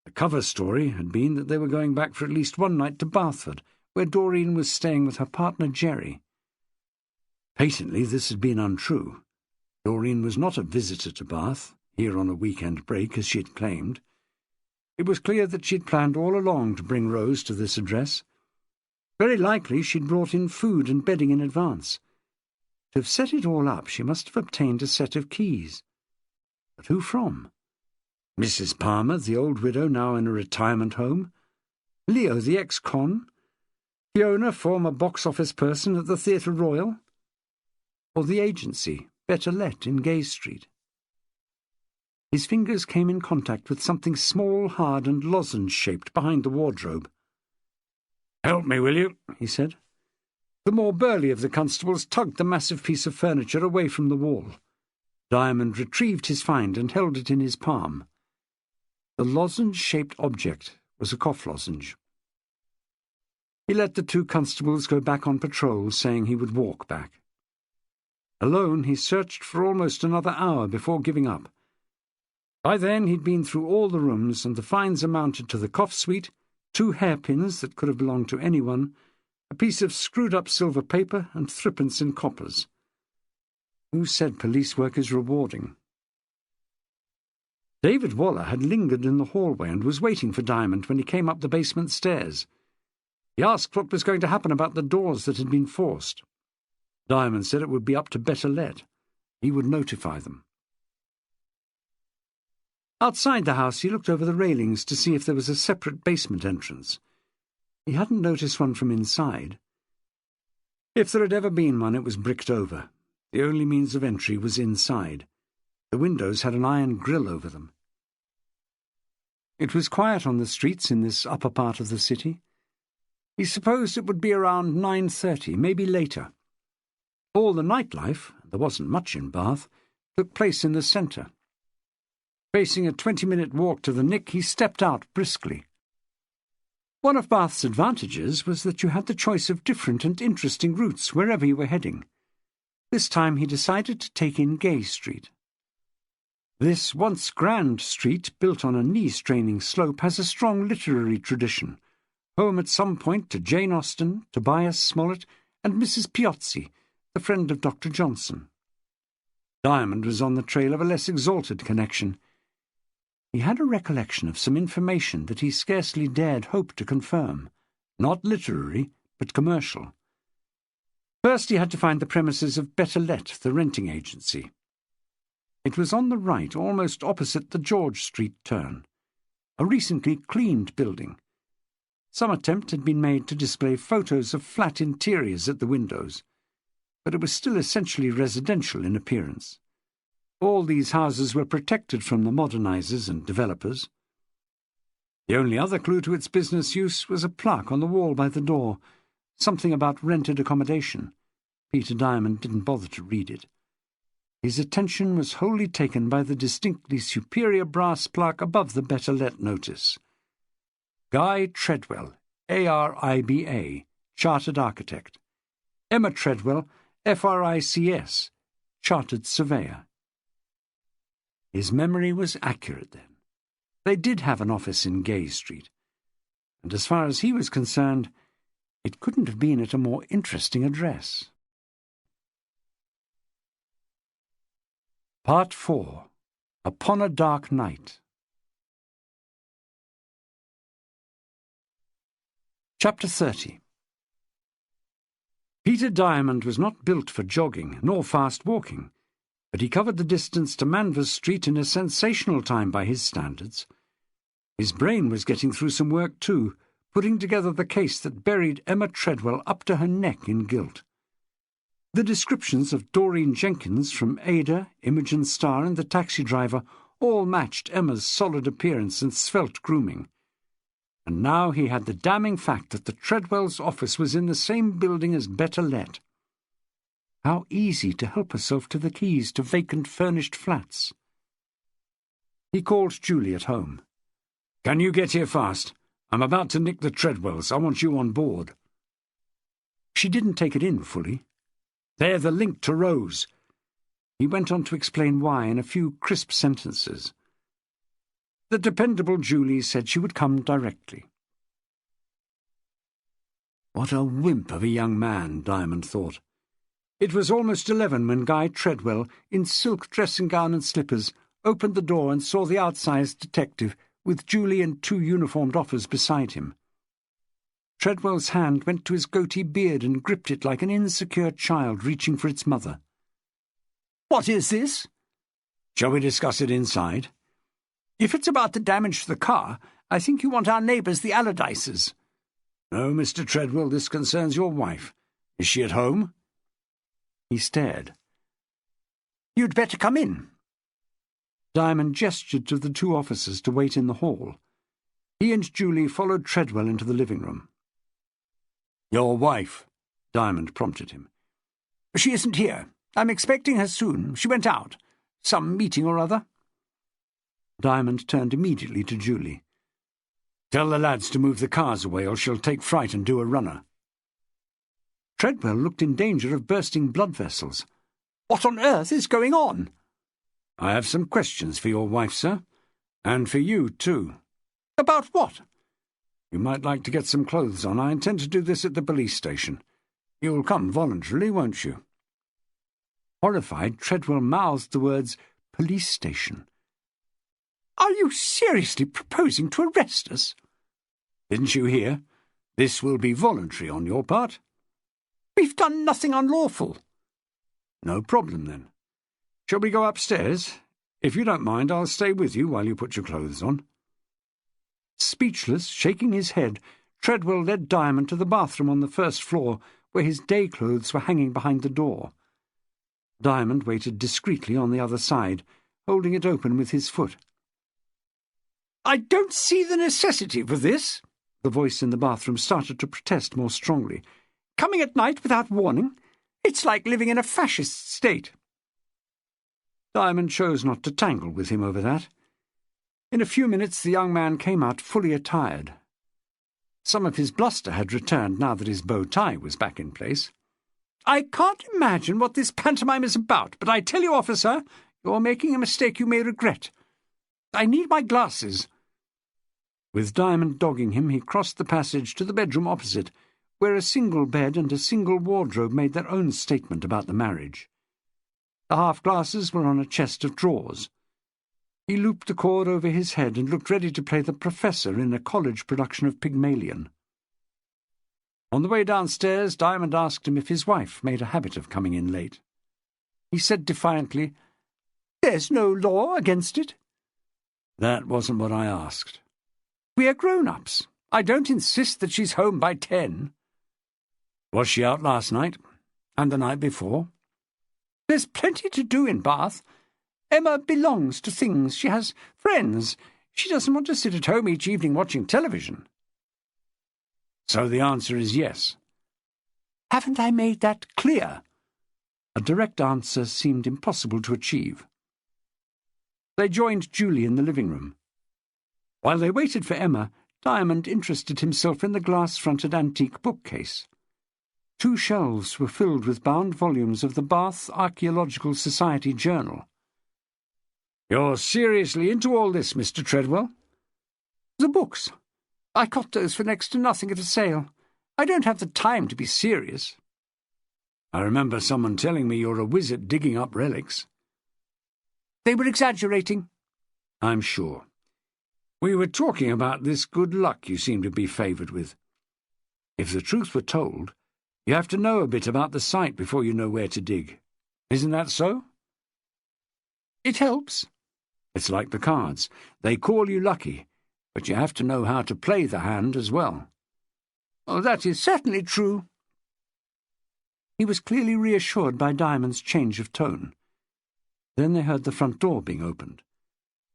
Speaker 3: The cover story had been that they were going back for at least one night to Barford, where Doreen was staying with her partner Jerry. Patently this had been untrue. Doreen was not a visitor to Bath, here on a weekend break, as she had claimed. It was clear that she'd planned all along to bring Rose to this address. Very likely she'd brought in food and bedding in advance. To have set it all up, she must have obtained a set of keys. But who from? Mrs. Palmer, the old widow now in a retirement home? Leo, the ex-con? Fiona, former box-office person at the Theatre Royal? Or the agency, Better Let in Gay Street? His fingers came in contact with something small, hard, and lozenge-shaped behind the wardrobe. "Help me, will you?" he said. The more burly of the constables tugged the massive piece of furniture away from the wall. Diamond retrieved his find and held it in his palm. The lozenge-shaped object was a cough lozenge. He let the two constables go back on patrol, saying he would walk back. Alone, he searched for almost another hour before giving up. By then he'd been through all the rooms, and the finds amounted to the cough suite, 2 hairpins that could have belonged to anyone, a piece of screwed-up silver paper, and 3pence in coppers. Who said police work is rewarding? David Waller had lingered in the hallway and was waiting for Diamond when he came up the basement stairs. He asked what was going to happen about the doors that had been forced. Diamond said it would be up to Better Let. He would notify them. Outside the house he looked over the railings to see if there was a separate basement entrance. He hadn't noticed one from inside. If there had ever been one, it was bricked over. The only means of entry was inside. The windows had an iron grille over them.
Speaker 1: It was quiet on the streets in this upper part of the city. He supposed it would be around 9:30, maybe later. All the nightlife, there wasn't much in Bath, took place in the centre. Facing a 20-minute walk to the Nick, he stepped out briskly. One of Bath's advantages was that you had the choice of different and interesting routes wherever you were heading. This time he decided to take in Gay Street. This once grand street, built on a knee-straining slope, has a strong literary tradition, home at some point to Jane Austen, Tobias Smollett, and Mrs. Piozzi, the friend of Dr. Johnson. Diamond was on the trail of a less exalted connection. He had a recollection of some information that he scarcely dared hope to confirm, not literary, but commercial. First he had to find the premises of Better Let, the renting agency. It was on the right, almost opposite the George Street turn, a recently cleaned building. Some attempt had been made to display photos of flat interiors at the windows, but it was still essentially residential in appearance. All these houses were protected from the modernizers and developers. The only other clue to its business use was a plaque on the wall by the door, something about rented accommodation. Peter Diamond didn't bother to read it. His attention was wholly taken by the distinctly superior brass plaque above the Better Let notice. Guy Treadwell, ARIBA, Chartered Architect. Emma Treadwell, FRICS, Chartered Surveyor. His memory was accurate then. They did have an office in Gay Street, and as far as he was concerned, it couldn't have been at a more interesting address. Part 4. Upon a Dark Night. Chapter 30. Peter Diamond was not built for jogging, nor fast walking, but he covered the distance to Manvers Street in a sensational time by his standards. His brain was getting through some work too, putting together the case that buried Emma Treadwell up to her neck in guilt. The descriptions of Doreen Jenkins from Ada, Imogen Starr, and the taxi driver all matched Emma's solid appearance and svelte grooming. And now he had the damning fact that the Treadwells' office was in the same building as Better Let. How easy to help herself to the keys to vacant furnished flats. He called Julie at home. "Can you get here fast? I'm about to nick the Treadwells. I want you on board." She didn't take it in fully. "They're the link to Rose." He went on to explain why in a few crisp sentences. The dependable Julie said she would come directly. What a wimp of a young man, Diamond thought. It was almost 11 when Guy Treadwell, in silk dressing-gown and slippers, opened the door and saw the outsized detective, with Julie and 2 uniformed offers beside him. Treadwell's hand went to his goatee beard and gripped it like an insecure child reaching for its mother. "What is this?" "Shall we discuss it inside?" "If it's about the damage to the car, I think you want our neighbours, the Allardyces." "No, Mr. Treadwell, this concerns your wife. Is she at home?" He stared. "You'd better come in." Diamond gestured to the 2 officers to wait in the hall. He and Julie followed Treadwell into the living room. "Your wife," Diamond prompted him. "She isn't here. I'm expecting her soon. She went out. Some meeting or other." Diamond turned immediately to Julie. "Tell the lads to move the cars away, or she'll take fright and do a runner." Treadwell looked in danger of bursting blood vessels. "What on earth is going on?" "I have some questions for your wife, sir, and for you, too." "About what?" "You might like to get some clothes on. I intend to do this at the police station. You'll come voluntarily, won't you?" Horrified, Treadwell mouthed the words, "police station." "Are you seriously proposing to arrest us?" "Didn't you hear? This will be voluntary on your part." "We've done nothing unlawful." "No problem, then. Shall we go upstairs? If you don't mind, I'll stay with you while you put your clothes on." Speechless, shaking his head, Treadwell led Diamond to the bathroom on the first floor, where his day clothes were hanging behind the door.
Speaker 3: Diamond waited discreetly on the other side, holding it open with his foot.
Speaker 1: "I don't see the necessity for this,"
Speaker 3: the voice in the bathroom started to protest more strongly.
Speaker 1: "Coming at night without warning? It's like living in a fascist state."
Speaker 3: Diamond chose not to tangle with him over that. In a few minutes the young man came out fully attired. Some of his bluster had returned now that his bow tie was back in place.
Speaker 1: "I can't imagine what this pantomime is about, but I tell you, officer, you're making a mistake you may regret. I need my glasses."
Speaker 3: With Diamond dogging him, he crossed the passage to the bedroom opposite, where a single bed and a single wardrobe made their own statement about the marriage. The half-glasses were on a chest of drawers. He looped the cord over his head and looked ready to play the professor in a college production of Pygmalion. On the way downstairs, Diamond asked him if his wife made a habit of coming in late. He said defiantly,
Speaker 1: "There's no law against it."
Speaker 3: "That wasn't what I asked."
Speaker 1: "We're grown-ups. I don't insist that she's home by 10.
Speaker 3: "Was she out last night? And the night before?"
Speaker 1: "There's plenty to do in Bath. Emma belongs to things. She has friends. She doesn't want to sit at home each evening watching television."
Speaker 3: "So the answer is yes."
Speaker 1: "Haven't I made that clear?"
Speaker 3: A direct answer seemed impossible to achieve. They joined Julie in the living room. While they waited for Emma, Diamond interested himself in the glass-fronted antique bookcase. 2 shelves were filled with bound volumes of the Bath Archaeological Society Journal. "You're seriously into all this, Mr. Treadwell?"
Speaker 1: "The books. I got those for next to nothing at a sale. I don't have the time to be serious."
Speaker 3: "I remember someone telling me you're a whiz at digging up relics."
Speaker 1: "They were exaggerating."
Speaker 3: "I'm sure. We were talking about this good luck you seem to be favoured with. If the truth were told, you have to know a bit about the site before you know where to dig. Isn't that so?"
Speaker 1: "It helps."
Speaker 3: "It's like the cards. They call you lucky, but you have to know how to play the hand as well."
Speaker 1: "Oh, that is certainly true."
Speaker 3: He was clearly reassured by Diamond's change of tone. Then they heard the front door being opened.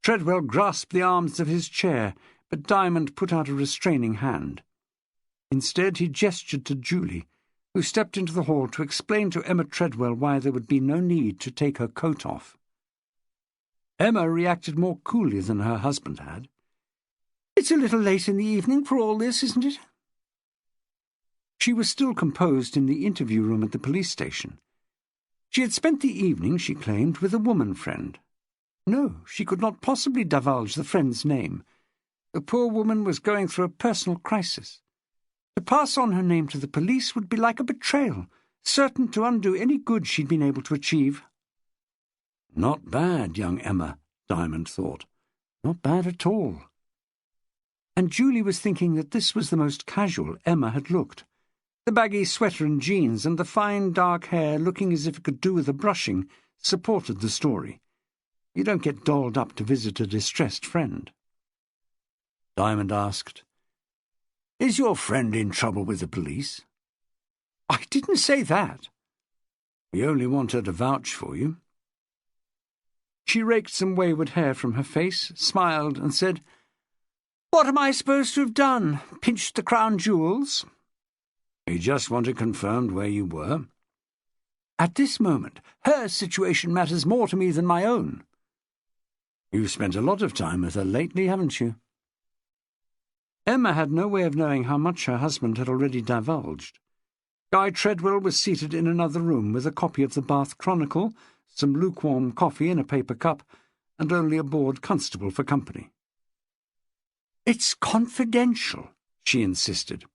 Speaker 3: Treadwell grasped the arms of his chair, but Diamond put out a restraining hand. Instead, he gestured to Julie, who stepped into the hall to explain to Emma Treadwell why there would be no need to take her coat off. Emma reacted more coolly than her husband had.
Speaker 1: "It's a little late in the evening for all this, isn't it?"
Speaker 3: She was still composed in the interview room at the police station. She had spent the evening, she claimed, with a woman friend. No, she could not possibly divulge the friend's name. The poor woman was going through a personal crisis. To pass on her name to the police would be like a betrayal, certain to undo any good she'd been able to achieve. Not bad, young Emma, Diamond thought. Not bad at all. And Julie was thinking that this was the most casual Emma had looked. The baggy sweater and jeans and the fine dark hair, looking as if it could do with a brushing, supported the story. You don't get dolled up to visit a distressed friend. Diamond asked, "Is your friend in trouble with the police?"
Speaker 1: "I didn't say that."
Speaker 3: "We only want her to vouch for you." She raked some wayward hair from her face, smiled, and said,
Speaker 1: "What am I supposed to have done? Pinched the crown jewels?"
Speaker 3: "You just wanted confirmed where you were."
Speaker 1: "At this moment, her situation matters more to me than my own."
Speaker 3: "You've spent a lot of time with her lately, haven't you?" Emma had no way of knowing how much her husband had already divulged. Guy Treadwell was seated in another room with a copy of the Bath Chronicle, some lukewarm coffee in a paper cup, and only a bored constable for company.
Speaker 1: "It's confidential,"
Speaker 3: she insisted.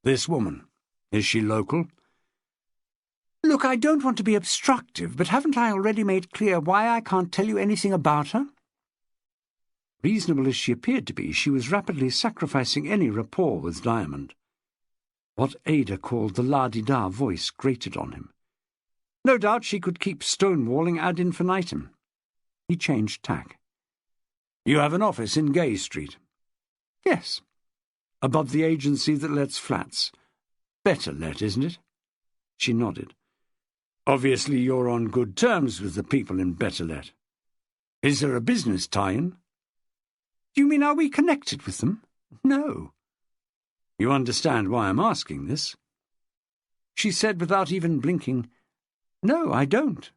Speaker 3: "This woman, is she local?"
Speaker 1: "Look, I don't want to be obstructive, but haven't I already made clear why I can't tell you anything about her?"
Speaker 3: Reasonable as she appeared to be, she was rapidly sacrificing any rapport with Diamond. What Ada called the la-di-da voice grated on him. No doubt she could keep stonewalling ad infinitum. He changed tack. "You have an office in Gay Street?"
Speaker 1: "Yes."
Speaker 3: "Above the agency that lets flats. Better let, isn't it?" She nodded. Obviously you're on good terms with the people in Betrayal. Is there a business tie-in?
Speaker 2: Do you mean are we connected with them? No.
Speaker 3: You understand why I'm asking this?
Speaker 2: She said without even blinking, "No, I don't."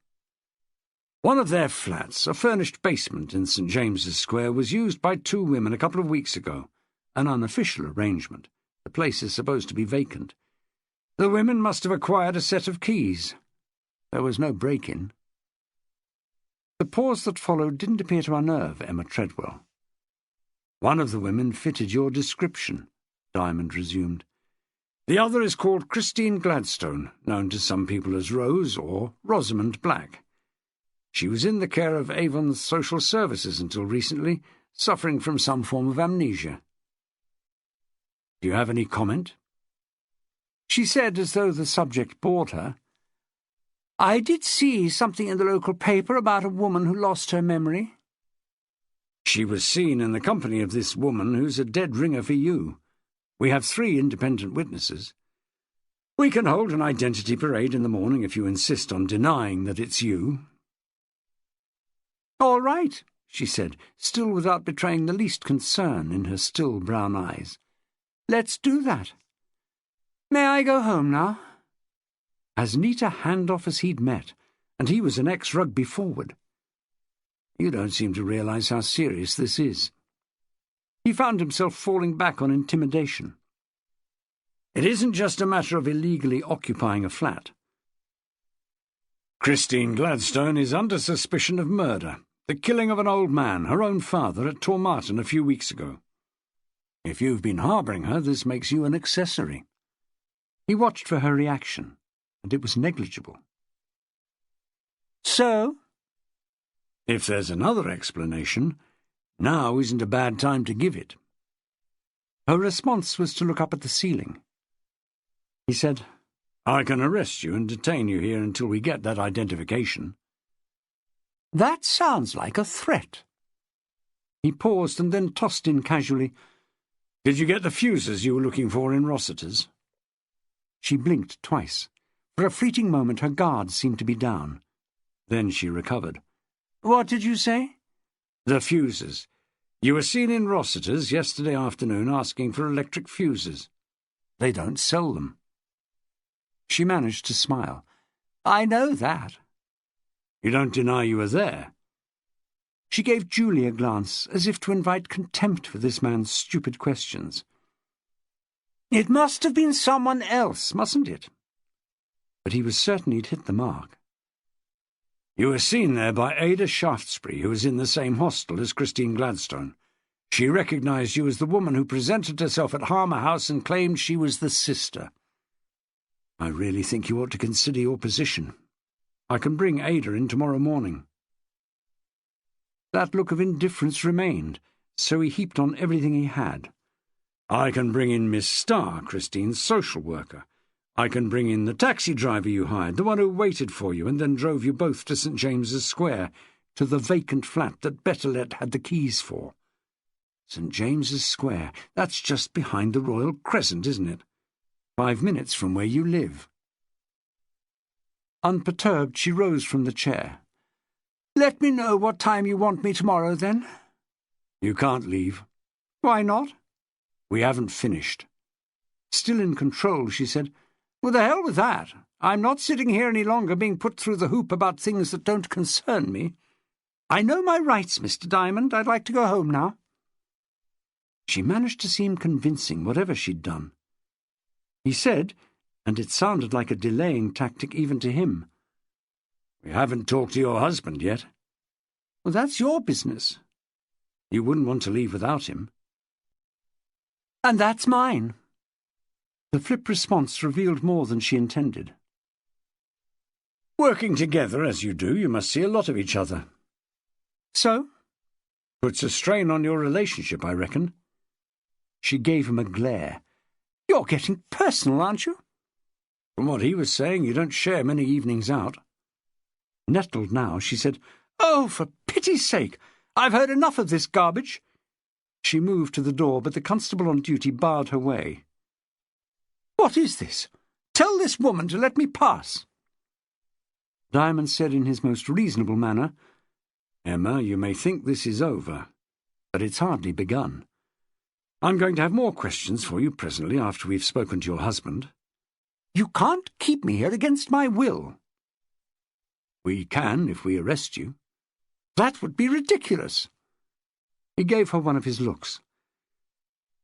Speaker 3: One of their flats, a furnished basement in St. James's Square, was used by two women a couple of weeks ago. An unofficial arrangement. The place is supposed to be vacant. The women must have acquired a set of keys. There was no break-in.
Speaker 2: The pause that followed didn't appear to unnerve Emma Treadwell.
Speaker 3: One of the women fitted your description, Diamond resumed. The other is called Christine Gladstone, known to some people as Rose or Rosamond Black. She was in the care of Avon's social services until recently, suffering from some form of amnesia. Do you have any comment?
Speaker 2: She said, as though the subject bored her, "I did see something in the local paper about a woman who lost her memory."
Speaker 3: She was seen in the company of this woman who's a dead ringer for you. We have 3 independent witnesses. We can hold an identity parade in the morning if you insist on denying that it's you.
Speaker 2: "All right," she said, still without betraying the least concern in her still brown eyes. "Let's do that. May I go home now?"
Speaker 3: As neat a handoff as he'd met, and he was an ex-rugby forward. You don't seem to realise how serious this is. He found himself falling back on intimidation. It isn't just a matter of illegally occupying a flat. Christine Gladstone is under suspicion of murder, the killing of an old man, her own father, at Tormarton a few weeks ago. If you've been harbouring her, this makes you an accessory.
Speaker 2: He watched for her reaction, and it was negligible.
Speaker 1: So?
Speaker 3: If there's another explanation, now isn't a bad time to give it.
Speaker 2: Her response was to look up at the ceiling.
Speaker 3: He said, I can arrest you and detain you here until we get that identification.
Speaker 1: That sounds like a threat.
Speaker 2: He paused and then tossed in casually,
Speaker 3: Did you get the fuses you were looking for in Rossiter's?
Speaker 2: She blinked twice. For a fleeting moment her guard seemed to be down.
Speaker 3: Then she recovered.
Speaker 1: What did you say?
Speaker 3: The fuses. You were seen in Rossiter's yesterday afternoon asking for electric fuses. They don't sell them.
Speaker 2: She managed to smile.
Speaker 1: I know that.
Speaker 3: You don't deny you were there?
Speaker 2: She gave Julie a glance, as if to invite contempt for this man's stupid questions.
Speaker 1: It must have been someone else, mustn't it?
Speaker 2: But he was certain he'd hit the mark.
Speaker 3: You were seen there by Ada Shaftesbury, who was in the same hostel as Christine Gladstone. She recognised you as the woman who presented herself at Harmer House and claimed she was the sister. I really think you ought to consider your position. I can bring Ada in tomorrow morning.
Speaker 2: That look of indifference remained, so he heaped on everything he had.
Speaker 3: I can bring in Miss Starr, Christine's social worker. I can bring in the taxi driver you hired, the one who waited for you and then drove you both to St. James's Square, to the vacant flat that Betrayal had the keys for. St. James's Square, that's just behind the Royal Crescent, isn't it? 5 minutes from where you live.
Speaker 2: Unperturbed, she rose from the chair.
Speaker 1: Let me know what time you want me tomorrow, then.
Speaker 3: You can't leave.
Speaker 1: Why not?
Speaker 3: We haven't finished.
Speaker 2: Still in control, she said,
Speaker 1: Well, the hell with that. I'm not sitting here any longer being put through the hoop about things that don't concern me. I know my rights, Mr. Diamond. I'd like to go home now.
Speaker 2: She managed to seem convincing, whatever she'd done. He said, and it sounded like a delaying tactic even to him,
Speaker 3: We haven't talked to your husband yet.
Speaker 1: Well, that's your business.
Speaker 2: You wouldn't want to leave without him.
Speaker 1: And that's mine.
Speaker 2: The flip response revealed more than she intended.
Speaker 3: Working together as you do, you must see a lot of each other.
Speaker 1: So?
Speaker 3: Puts a strain on your relationship, I reckon.
Speaker 2: She gave him a glare.
Speaker 1: You're getting personal, aren't you?
Speaker 3: From what he was saying, you don't share many evenings out.
Speaker 2: Nettled now, she said,
Speaker 1: Oh, for pity's sake! I've heard enough of this garbage.
Speaker 2: She moved to the door, but the constable on duty barred her way.
Speaker 1: What is this? Tell this woman to let me pass.
Speaker 3: Diamond said in his most reasonable manner, "Emma, you may think this is over, but it's hardly begun. I'm going to have more questions for you presently after we've spoken to your husband."
Speaker 1: You can't keep me here against my will.
Speaker 3: "We can if we arrest you."
Speaker 1: That would be ridiculous.
Speaker 3: He gave her one of his looks.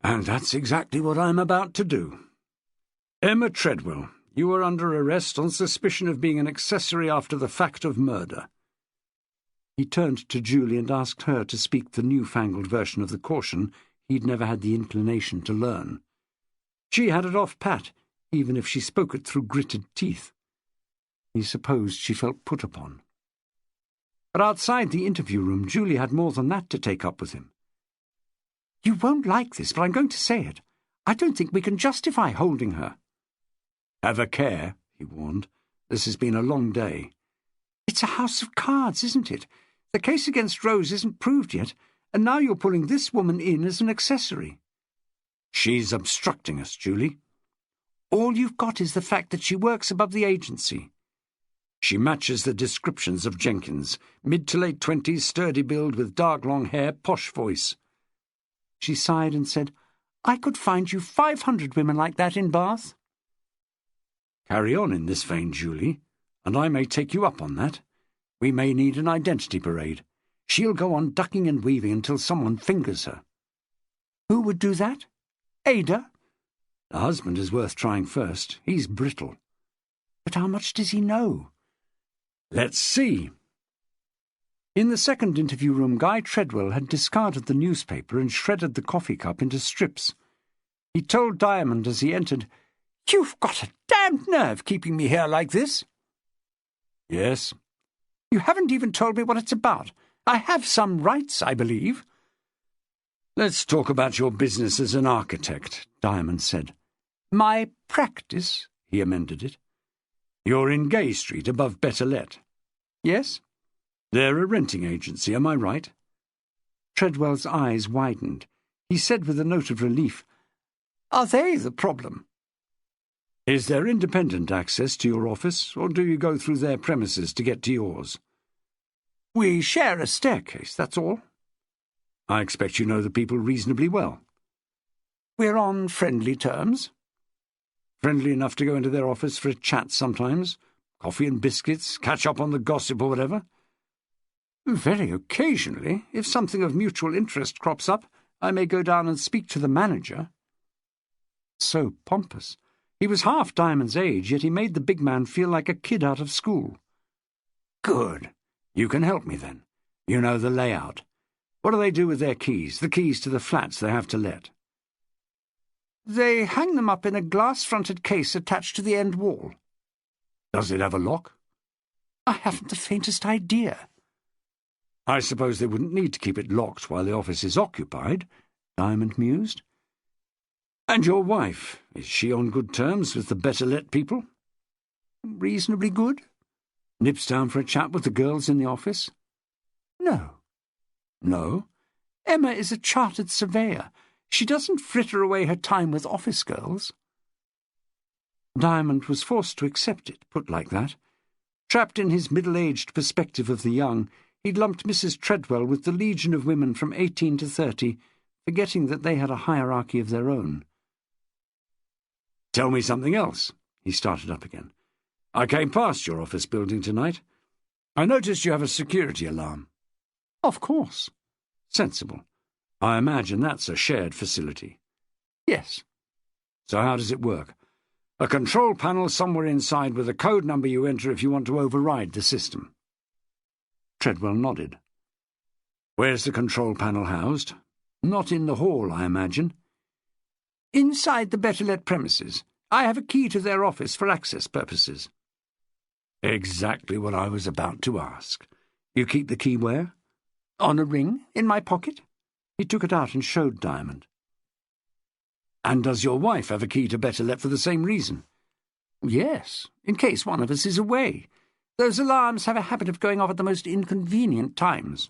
Speaker 3: "And that's exactly what I'm about to do. Emma Treadwell, you are under arrest on suspicion of being an accessory after the fact of murder." He turned to Julie and asked her to speak the newfangled version of the caution he'd never had the inclination to learn. She had it off pat, even if she spoke it through gritted teeth. He supposed she felt put upon. But outside the interview room, Julie had more than that to take up with him.
Speaker 1: You won't like this, but I'm going to say it. I don't think we can justify holding her.
Speaker 3: "Have a care," he warned. "This has been a long day."
Speaker 1: It's a house of cards, isn't it? The case against Rose isn't proved yet, and now you're pulling this woman in as an accessory.
Speaker 3: She's obstructing us, Julie.
Speaker 1: All you've got is the fact that she works above the agency.
Speaker 3: She matches the descriptions of Jenkins, mid to late 20s, sturdy build with dark long hair, posh voice.
Speaker 1: She sighed and said, I could find you 500 women like that in Bath.
Speaker 3: Carry on in this vein, Julie, and I may take you up on that. We may need an identity parade. She'll go on ducking and weaving until someone fingers her.
Speaker 1: Who would do that? Ada?
Speaker 3: The husband is worth trying first. He's brittle.
Speaker 1: But how much does he know?
Speaker 3: Let's see.
Speaker 1: In the second interview room, Guy Treadwell had discarded the newspaper and shredded the coffee cup into strips. He told Diamond as he entered, You've got a damned nerve keeping me here like this.
Speaker 3: Yes.
Speaker 1: You haven't even told me what it's about. I have some rights, I believe.
Speaker 3: Let's talk about your business as an architect, Diamond said.
Speaker 1: My practice, he amended it.
Speaker 3: You're in Gay Street, above Better Let.
Speaker 1: Yes?
Speaker 3: They're a renting agency, am I right?
Speaker 1: Treadwell's eyes widened. He said with a note of relief, Are they the problem?
Speaker 3: Is there independent access to your office, or do you go through their premises to get to yours?
Speaker 1: We share a staircase, that's all.
Speaker 3: I expect you know the people reasonably well.
Speaker 1: We're on friendly terms.
Speaker 3: Friendly enough to go into their office for a chat sometimes? Coffee and biscuits, catch up on the gossip or whatever?
Speaker 1: Very occasionally. If something of mutual interest crops up, I may go down and speak to the manager. So pompous. He was half Diamond's age, yet he made the big man feel like a kid out of school.
Speaker 3: Good. You can help me then. You know the layout. What do they do with their keys, the keys to the flats they have to let?
Speaker 1: They hang them up in a glass-fronted case attached to the end wall.
Speaker 3: Does it have a lock?
Speaker 1: I haven't the faintest idea.
Speaker 3: I suppose they wouldn't need to keep it locked while the office is occupied, Diamond mused. And your wife, is she on good terms with the better-let people?
Speaker 1: Reasonably good.
Speaker 3: Nips down for a chat with the girls in the office?
Speaker 1: No.
Speaker 3: No?
Speaker 1: Emma is a chartered surveyor. She doesn't fritter away her time with office girls.
Speaker 3: Diamond was forced to accept it, put like that. Trapped in his middle-aged perspective of the young, he'd lumped Mrs. Treadwell with the legion of women from 18 to 30, forgetting that they had a hierarchy of their own. Tell me something else. He started up again. I came past your office building tonight. I noticed you have a security alarm.
Speaker 1: Of course.
Speaker 3: Sensible. I imagine that's a shared facility.
Speaker 1: Yes.
Speaker 3: So how does it work? A control panel somewhere inside with a code number you enter if you want to override the system.
Speaker 1: Treadwell nodded.
Speaker 3: Where's the control panel housed? Not in the hall, I imagine.
Speaker 1: Inside the Better-let premises. I have a key to their office for access purposes.
Speaker 3: Exactly what I was about to ask. You keep the key where?
Speaker 1: On a ring, in my pocket. He took it out and showed Diamond.
Speaker 3: And does your wife have a key to Better-let for the same reason?
Speaker 1: Yes, in case one of us is away. Those alarms have a habit of going off at the most inconvenient times.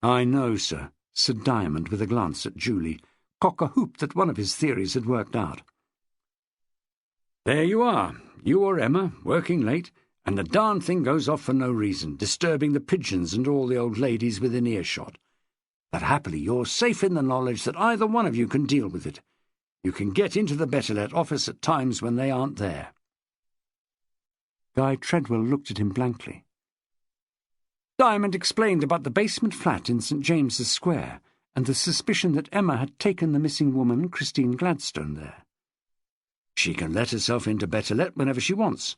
Speaker 3: I know, sir, said Diamond with a glance at Julie, cock-a-hoop that one of his theories had worked out. There you are, you or Emma, working late, And the darn thing goes off for no reason, disturbing the pigeons and all the old ladies within earshot. But happily you're safe in the knowledge that either one of you can deal with it. You can get into the Betrayal office at times when they aren't there."
Speaker 1: Guy Treadwell looked at him blankly. Diamond explained about the basement flat in St. James's Square and the suspicion that Emma had taken the missing woman, Christine Gladstone, there.
Speaker 3: "She can let herself into Betrayal whenever she wants.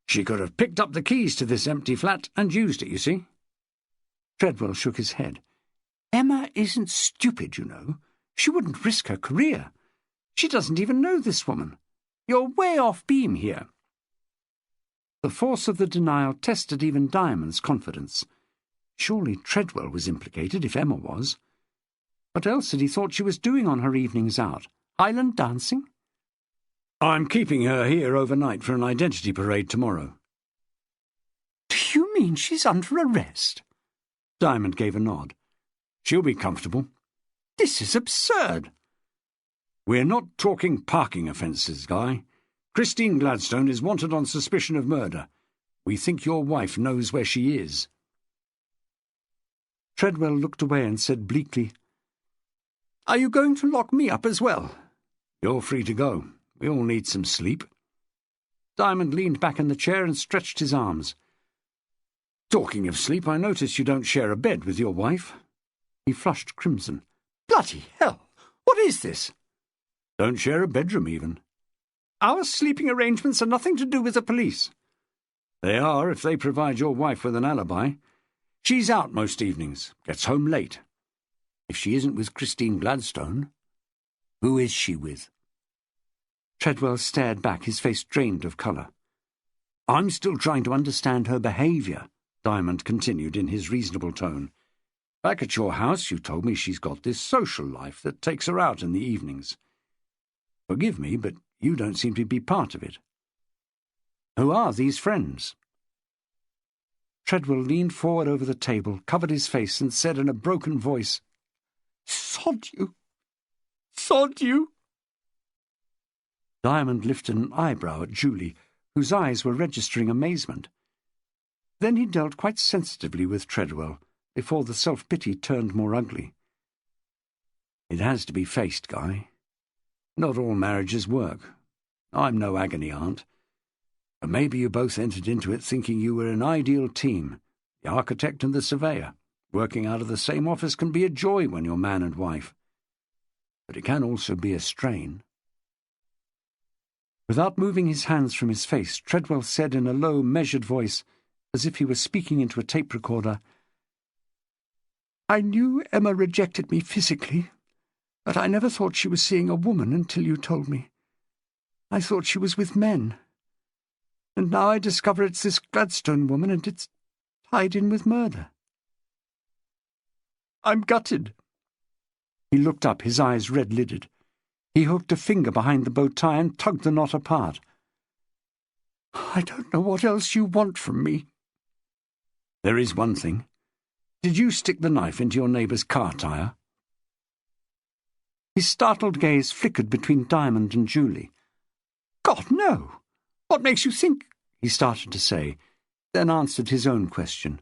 Speaker 3: She could have picked up the keys to this empty flat and used it, you see."
Speaker 1: Treadwell shook his head. "Emma isn't stupid, you know. She wouldn't risk her career. She doesn't even know this woman. You're way off beam here." The force of the denial tested even Diamond's confidence. Surely Treadwell was implicated, if Emma was. What else had he thought she was doing on her evenings out? Highland dancing?
Speaker 3: "I'm keeping her here overnight for an identity parade tomorrow."
Speaker 1: "Do you mean she's under arrest?"
Speaker 3: Diamond gave a nod. "She'll be comfortable."
Speaker 1: "This is absurd."
Speaker 3: "We're not talking parking offences, Guy. Christine Gladstone is wanted on suspicion of murder. We think your wife knows where she is."
Speaker 1: Treadwell looked away and said bleakly, "Are you going to lock me up as well?"
Speaker 3: "You're free to go. We all need some sleep."
Speaker 1: Diamond leaned back in the chair and stretched his arms.
Speaker 3: "Talking of sleep, I notice you don't share a bed with your wife."
Speaker 1: He flushed crimson. "Bloody hell! What is this?"
Speaker 3: "Don't share a bedroom, even."
Speaker 1: "Our sleeping arrangements are nothing to do with the police."
Speaker 3: "They are if they provide your wife with an alibi. She's out most evenings, gets home late. If she isn't with Christine Gladstone, who is she with?"
Speaker 1: Treadwell stared back, his face drained of colour.
Speaker 3: "I'm still trying to understand her behaviour," Diamond continued in his reasonable tone. "Back at your house you told me she's got this social life that takes her out in the evenings. Forgive me, but you don't seem to be part of it. Who are these friends?"
Speaker 1: Treadwell leaned forward over the table, covered his face, and said in a broken voice, "Sod you! Sod you!" Diamond lifted an eyebrow at Julie, whose eyes were registering amazement. Then he dealt quite sensitively with Treadwell, before the self-pity turned more ugly.
Speaker 3: "It has to be faced, Guy. Not all marriages work. I'm no agony aunt. But maybe you both entered into it thinking you were an ideal team, the architect and the surveyor. Working out of the same office can be a joy when you're man and wife. But it can also be a strain."
Speaker 1: Without moving his hands from his face, Treadwell said in a low, measured voice, as if he were speaking into a tape recorder, "I knew Emma rejected me physically, but I never thought she was seeing a woman until you told me. I thought she was with men. And now I discover it's this Gladstone woman, and it's tied in with murder. I'm gutted." He looked up, his eyes red-lidded. He hooked a finger behind the bow tie and tugged the knot apart. "I don't know what else you want from me."
Speaker 3: "There is one thing. Did you stick the knife into your neighbour's car tyre?"
Speaker 1: His startled gaze flickered between Diamond and Julie. "God, no! What makes you think—" he started to say, then answered his own question.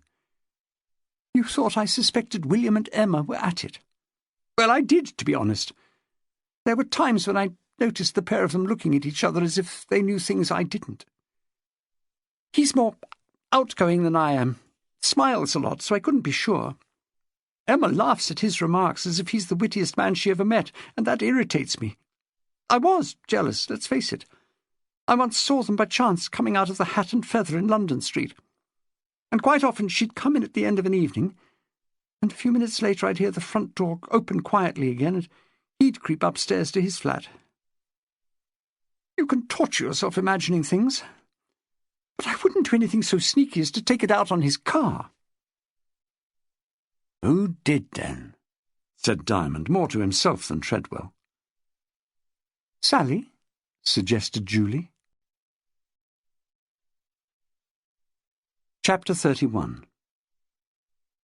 Speaker 1: "You thought I suspected William and Emma were at it. Well, I did, to be honest. There were times when I noticed the pair of them looking at each other as if they knew things I didn't. He's more outgoing than I am, smiles a lot, so I couldn't be sure. Emma laughs at his remarks as if he's the wittiest man she ever met, and that irritates me. I was jealous, let's face it. I once saw them by chance coming out of the Hat and Feather in London Street. And quite often she'd come in at the end of an evening, and a few minutes later I'd hear the front door open quietly again, and he'd creep upstairs to his flat. You can torture yourself imagining things, but I wouldn't do anything so sneaky as to take it out on his car."
Speaker 3: "Who did, then?" said Diamond, more to himself than Treadwell.
Speaker 1: "Sally," suggested Julie. Chapter 31.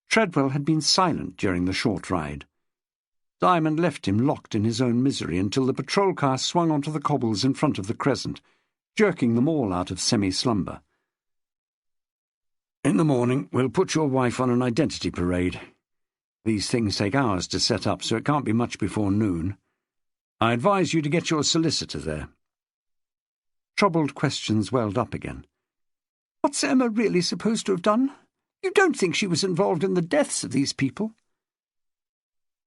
Speaker 1: Treadwell had been silent during the short ride. Diamond left him locked in his own misery until the patrol car swung onto the cobbles in front of the Crescent, jerking them all out of semi-slumber.
Speaker 3: In the morning, we'll put your wife on an identity parade. These things take hours to set up, so it can't be much before noon. I advise you to get your solicitor there."
Speaker 1: Troubled questions welled up again. "What's Emma really supposed to have done? You don't think she was involved in the deaths of these people?"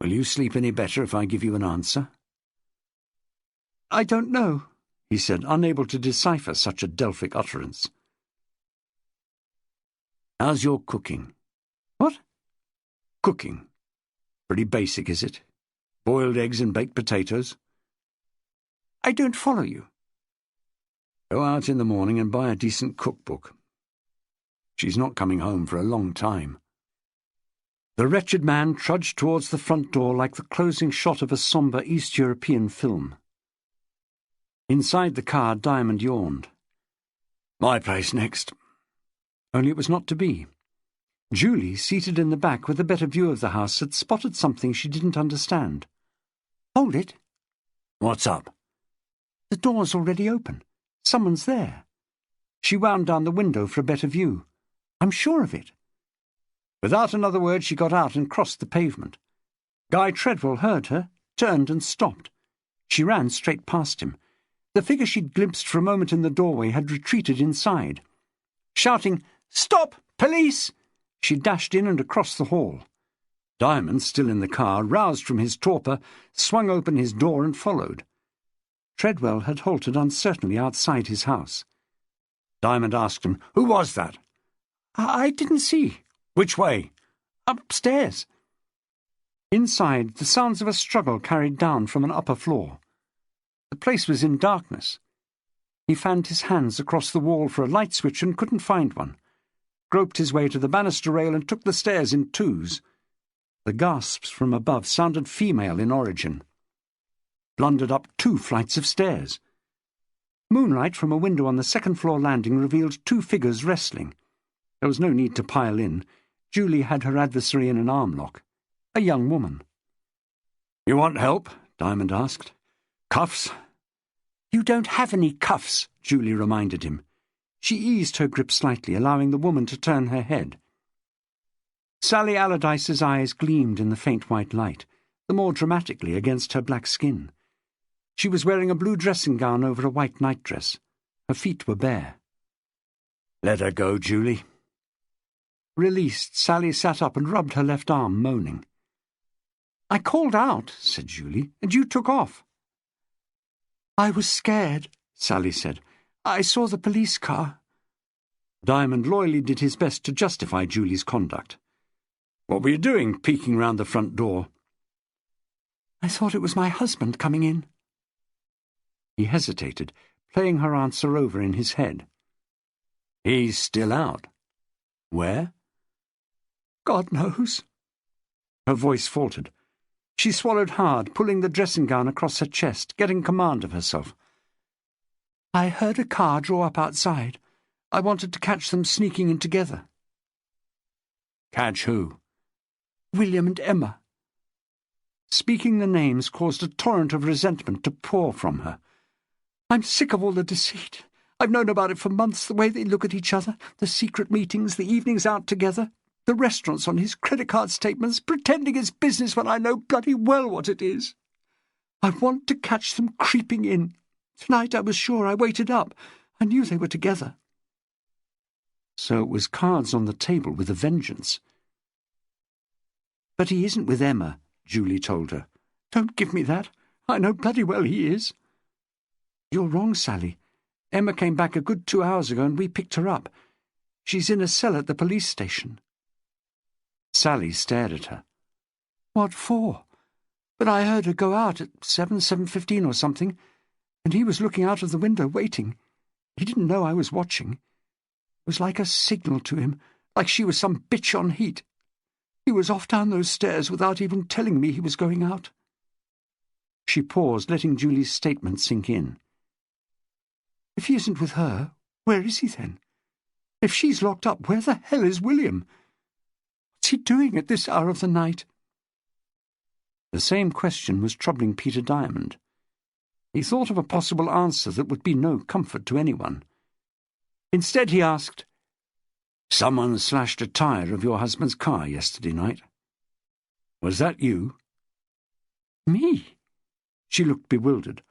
Speaker 3: "Will you sleep any better if I give you an answer?"
Speaker 1: "I don't know,"
Speaker 3: he said, unable to decipher such a Delphic utterance. "How's your cooking?"
Speaker 1: "What?"
Speaker 3: "Cooking. Pretty basic, is it? Boiled eggs and baked potatoes?"
Speaker 1: "I don't follow you."
Speaker 3: "Go out in the morning and buy a decent cookbook. She's not coming home for a long time."
Speaker 1: The wretched man trudged towards the front door like the closing shot of a sombre East European film. Inside the car, Diamond yawned.
Speaker 3: "My place next."
Speaker 1: Only it was not to be. Julie, seated in the back with a better view of the house, had spotted something she didn't understand. "Hold it."
Speaker 3: "What's up?"
Speaker 1: "The door's already open. Someone's there." She wound down the window for a better view. "I'm sure of it." Without another word she got out and crossed the pavement. Guy Treadwell heard her, turned and stopped. She ran straight past him. The figure she'd glimpsed for a moment in the doorway had retreated inside. Shouting, "Stop! Police!" she dashed in and across the hall. Diamond, still in the car, roused from his torpor, swung open his door and followed. Treadwell had halted uncertainly outside his house. Diamond asked him, "Who was that?" I didn't see."
Speaker 3: "Which way?"
Speaker 1: "Upstairs." Inside, the sounds of a struggle carried down from an upper floor. The place was in darkness. He fanned his hands across the wall for a light switch and couldn't find one, groped his way to the banister rail and took the stairs in twos. The gasps from above sounded female in origin. Blundered up 2 flights of stairs. Moonlight from a window on the second-floor landing revealed 2 figures wrestling. There was no need to pile in. Julie had her adversary in an arm-lock. A young woman.
Speaker 3: "You want help?" Diamond asked. "Cuffs?"
Speaker 1: "You don't have any cuffs," Julie reminded him. She eased her grip slightly, allowing the woman to turn her head. Sally Allardyce's eyes gleamed in the faint white light, the more dramatically against her black skin. She was wearing a blue dressing gown over a white nightdress. Her feet were bare.
Speaker 3: "Let her go, Julie."
Speaker 1: Released, Sally sat up and rubbed her left arm, moaning. "I called out," said Julie, "and you took off." "I was scared," Sally said. "I saw the police car." Diamond loyally did his best to justify Julie's conduct.
Speaker 3: "What were you doing, peeking round the front door?"
Speaker 1: "I thought it was my husband coming in." He hesitated, playing her answer over in his head.
Speaker 3: "He's still out. Where?"
Speaker 1: "God knows." Her voice faltered. She swallowed hard, pulling the dressing gown across her chest, getting command of herself. "I heard a car draw up outside. I wanted to catch them sneaking in together."
Speaker 3: "Catch who?"
Speaker 1: "William and Emma." Speaking the names caused a torrent of resentment to pour from her. "I'm sick of all the deceit. I've known about it for months, the way they look at each other, the secret meetings, the evenings out together, the restaurants on his credit card statements, pretending it's business when I know bloody well what it is. I want to catch them creeping in. Tonight I was sure. I waited up. I knew they were together." So it was cards on the table with a vengeance. "But he isn't with Emma," Julie told her. "Don't give me that. I know bloody well he is." "You're wrong, Sally. Emma came back a good 2 hours ago and we picked her up. She's in a cell at the police station." Sally stared at her. "What for?" "But I heard her go out at 7:15 or something, and he was looking out of the window waiting. He didn't know I was watching. It was like a signal to him, like she was some bitch on heat. He was off down those stairs without even telling me he was going out." She paused, letting Julie's statement sink in. "If he isn't with her, where is he then? If she's locked up, where the hell is William? What's he doing at this hour of the night?" The same question was troubling Peter Diamond. He thought of a possible answer that would be no comfort to anyone. Instead he asked,
Speaker 3: Someone slashed a tyre of your husband's car yesterday night. Was that you?
Speaker 1: Me? She looked bewildered.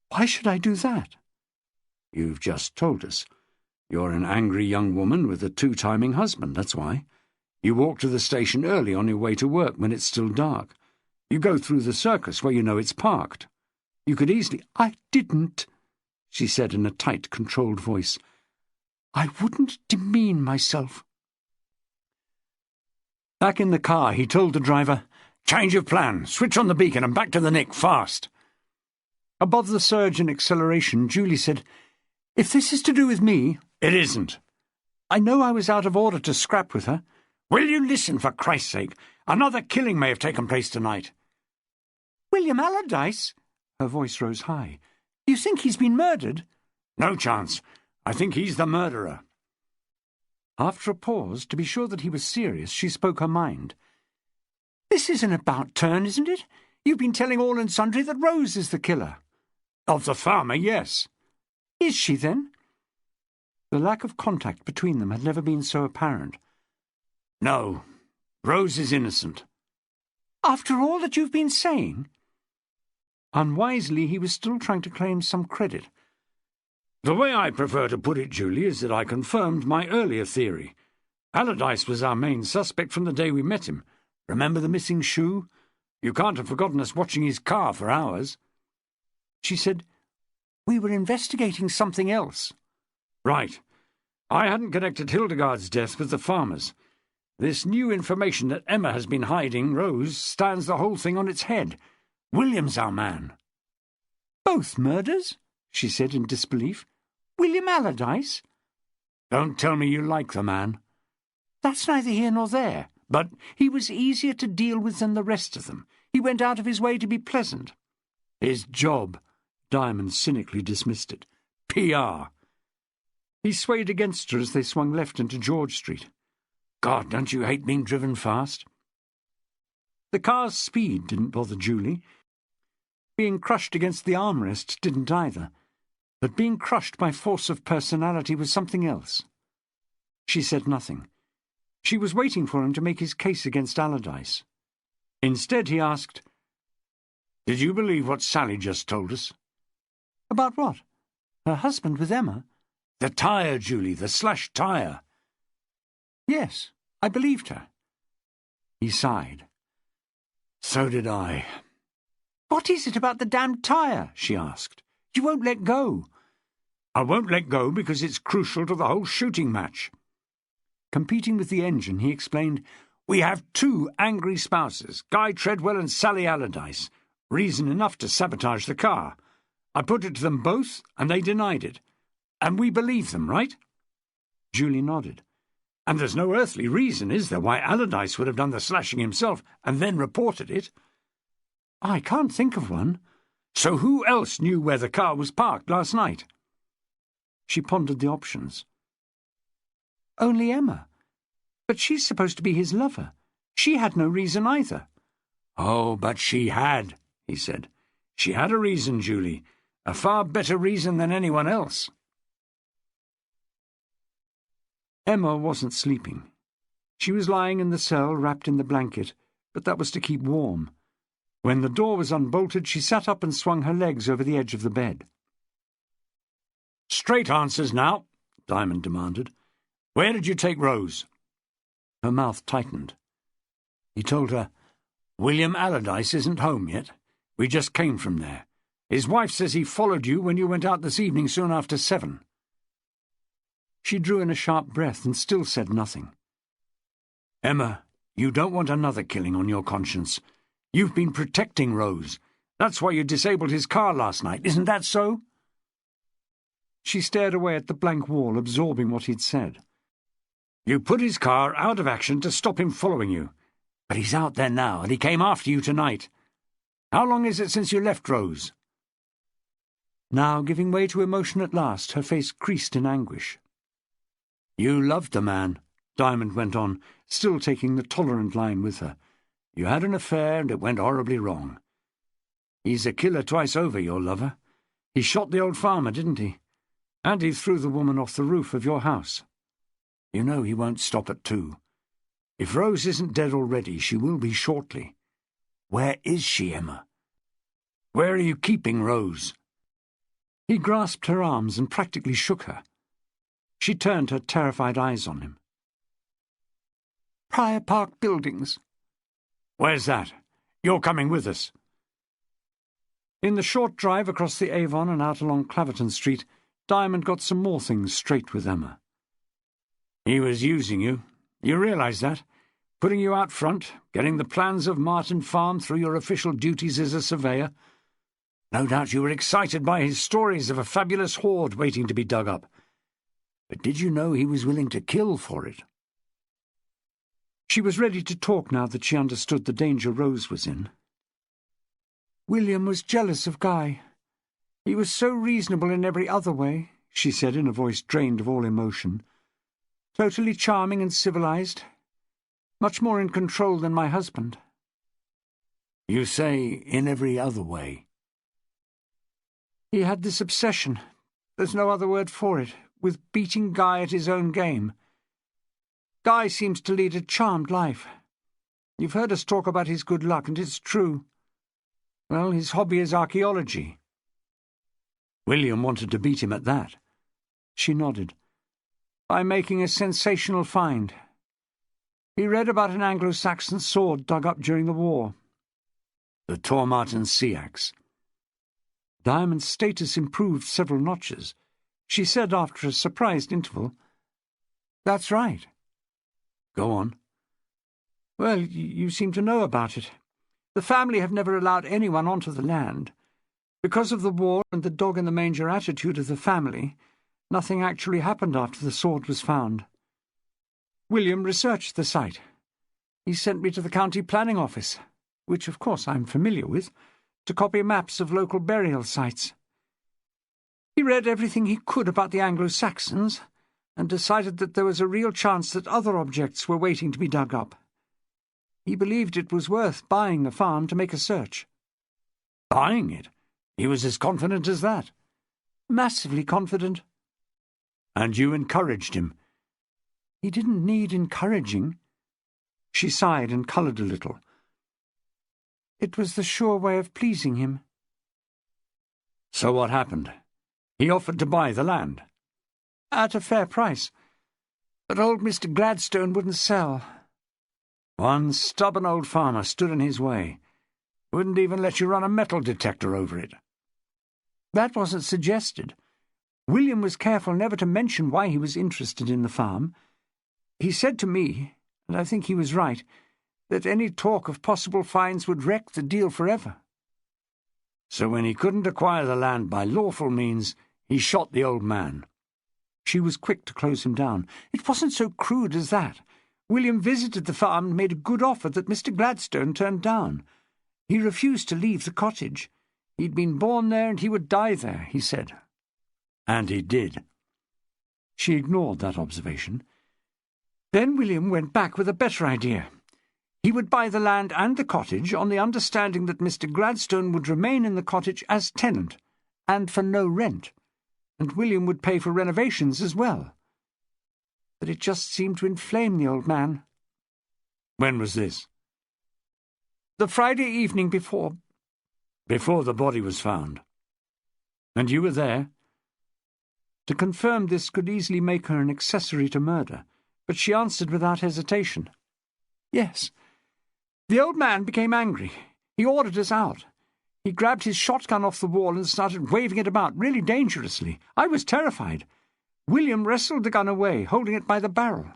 Speaker 1: Why should I do that?
Speaker 3: You've just told us. You're an angry young woman with a two-timing husband, that's why. You walk to the station early on your way to work when it's still dark. You go through the circus where you know it's parked. You could easily—
Speaker 1: I didn't, she said in a tight, controlled voice. I wouldn't demean myself.
Speaker 3: Back in the car, he told the driver, "Change of plan, switch on the beacon and back to the nick, fast."
Speaker 1: Above the surge in acceleration, Julie said, "If this is to do with me—"
Speaker 3: "It isn't."
Speaker 1: "I know I was out of order to scrap with her."
Speaker 3: "Will you listen, for Christ's sake? Another killing may have taken place tonight."
Speaker 1: "William Allardyce?" Her voice rose high. "You think he's been murdered?"
Speaker 3: "No chance. I think he's the murderer."
Speaker 1: After a pause, to be sure that he was serious, she spoke her mind. "This is an about-turn, isn't it? You've been telling all and sundry that Rose is the killer."
Speaker 3: "Of the farmer, yes."
Speaker 1: "Is she, then?" The lack of contact between them had never been so apparent.
Speaker 3: "No, Rose is innocent."
Speaker 1: "After all that you've been saying?" Unwisely, he was still trying to claim some credit.
Speaker 3: "The way I prefer to put it, Julie, is that I confirmed my earlier theory. Allardyce was our main suspect from the day we met him. Remember the missing shoe? You can't have forgotten us watching his car for hours."
Speaker 1: She said, "We were investigating something else."
Speaker 3: "Right. I hadn't connected Hildegard's death with the farmer's. This new information that Emma has been hiding, Rose, stands the whole thing on its head. William's our man."
Speaker 1: "Both murders?" she said in disbelief. "William Allardyce?"
Speaker 3: "Don't tell me you like the man."
Speaker 1: "That's neither here nor there. But he was easier to deal with than the rest of them. He went out of his way to be pleasant."
Speaker 3: "His job," Diamond cynically dismissed it. "PR."
Speaker 1: He swayed against her as they swung left into George Street.
Speaker 3: "God, don't you hate being driven fast?"
Speaker 1: The car's speed didn't bother Julie. Being crushed against the armrest didn't either. But being crushed by force of personality was something else. She said nothing. She was waiting for him to make his case against Allardyce. Instead, he asked,
Speaker 3: "Did you believe what Sally just told us?"
Speaker 1: "About what? Her husband with Emma?"
Speaker 3: "The tyre, Julie, the slashed tyre."
Speaker 1: "Yes, I believed her."
Speaker 3: He sighed. "So did I."
Speaker 1: "What is it about the damned tyre?" she asked. "You won't let go."
Speaker 3: "I won't let go because it's crucial to the whole shooting match."
Speaker 1: Competing with the engine, he explained,
Speaker 3: "We have two angry spouses, Guy Treadwell and Sally Allardyce. Reason enough to sabotage the car. I put it to them both, and they denied it. And we believe them, right?"
Speaker 1: Julie nodded.
Speaker 3: "And there's no earthly reason, is there, why Allardyce would have done the slashing himself and then reported it?"
Speaker 1: "I can't think of one."
Speaker 3: "So who else knew where the car was parked last night?"
Speaker 1: She pondered the options. "Only Emma. But she's supposed to be his lover. She had no reason either."
Speaker 3: "Oh, but she had," he said. "She had a reason, Julie. A far better reason than anyone else."
Speaker 1: Emma wasn't sleeping. She was lying in the cell, wrapped in the blanket, but that was to keep warm. When the door was unbolted, she sat up and swung her legs over the edge of the bed.
Speaker 3: "Straight answers now," Diamond demanded. "Where did you take Rose?"
Speaker 1: Her mouth tightened.
Speaker 3: He told her, "William Allardyce isn't home yet. We just came from there. His wife says he followed you when you went out this evening soon after 7.
Speaker 1: She drew in a sharp breath and still said nothing.
Speaker 3: "Emma, you don't want another killing on your conscience. You've been protecting Rose. That's why you disabled his car last night, isn't that so?"
Speaker 1: She stared away at the blank wall, absorbing what he'd said.
Speaker 3: "You put his car out of action to stop him following you. But he's out there now, and he came after you tonight. How long is it since you left Rose?"
Speaker 1: Now, giving way to emotion at last, her face creased in anguish.
Speaker 3: "You loved the man," Diamond went on, still taking the tolerant line with her. "You had an affair, and it went horribly wrong. He's a killer twice over, your lover. He shot the old farmer, didn't he? And he threw the woman off the roof of your house." You know he won't stop at 2. If Rose isn't dead already, she will be shortly. Where is she, Emma? Where are you keeping Rose?"
Speaker 1: He grasped her arms and practically shook her. She turned her terrified eyes on him. "Prior Park Buildings."
Speaker 3: "Where's that? You're coming with us."
Speaker 1: In the short drive across the Avon and out along Claverton Street, Diamond got some more things straight with Emma.
Speaker 3: "He was using you. You realise that? Putting you out front, getting the plans of Martin Farm through your official duties as a surveyor. No doubt you were excited by his stories of a fabulous hoard waiting to be dug up. But did you know he was willing to kill for it?"
Speaker 1: She was ready to talk now that she understood the danger Rose was in. "William was jealous of Guy. He was so reasonable in every other way," she said in a voice drained of all emotion. "Totally charming and civilized. Much more in control than my husband."
Speaker 3: "You say in every other way?"
Speaker 1: "He had this obsession, there's no other word for it, with beating Guy at his own game. Guy seems to lead a charmed life. You've heard us talk about his good luck, and it's true. Well, his hobby is archaeology."
Speaker 3: "William wanted to beat him at that."
Speaker 1: She nodded. "By making a sensational find. He read about an Anglo-Saxon sword dug up during the war."
Speaker 3: "The Tormarton sea axe."
Speaker 1: Diamond's status improved several notches. She said after a surprised interval, "That's right."
Speaker 3: "Go on."
Speaker 1: "Well, you seem to know about it. The family have never allowed anyone onto the land. Because of the war and the dog-in-the-manger attitude of the family, nothing actually happened after the sword was found. William researched the site. He sent me to the county planning office, which of course I'm familiar with, to copy maps of local burial sites. He read everything he could about the Anglo-Saxons and decided that there was a real chance that other objects were waiting to be dug up. He believed it was worth buying the farm to make a search."
Speaker 3: "Buying it? He was as confident as that?"
Speaker 1: "Massively confident."
Speaker 3: "And you encouraged him?"
Speaker 1: "He didn't need encouraging." She sighed and coloured a little. "It was the sure way of pleasing him."
Speaker 3: "So what happened? He offered to buy the land?"
Speaker 1: "At a fair price. But old Mr. Gladstone wouldn't sell."
Speaker 3: "One stubborn old farmer stood in his way. Wouldn't even let you run a metal detector over it."
Speaker 1: "That wasn't suggested. William was careful never to mention why he was interested in the farm. He said to me, and I think he was right, that any talk of possible fines would wreck the deal forever."
Speaker 3: "So when he couldn't acquire the land by lawful means, he shot the old man?"
Speaker 1: She was quick to close him down. "It wasn't so crude as that. William visited the farm and made a good offer that Mr. Gladstone turned down. He refused to leave the cottage. He'd been born there and he would die there, he said."
Speaker 3: "And he did?"
Speaker 1: She ignored that observation. "Then William went back with a better idea. He would buy the land and the cottage on the understanding that Mr. Gladstone would remain in the cottage as tenant, and for no rent, and William would pay for renovations as well. But it just seemed to inflame the old man."
Speaker 3: "When was this?"
Speaker 1: "The Friday evening before."
Speaker 3: "Before the body was found? And you were there?"
Speaker 1: To confirm this could easily make her an accessory to murder, but she answered without hesitation. "Yes. The old man became angry. He ordered us out. He grabbed his shotgun off the wall and started waving it about, really dangerously. I was terrified. William wrestled the gun away, holding it by the barrel.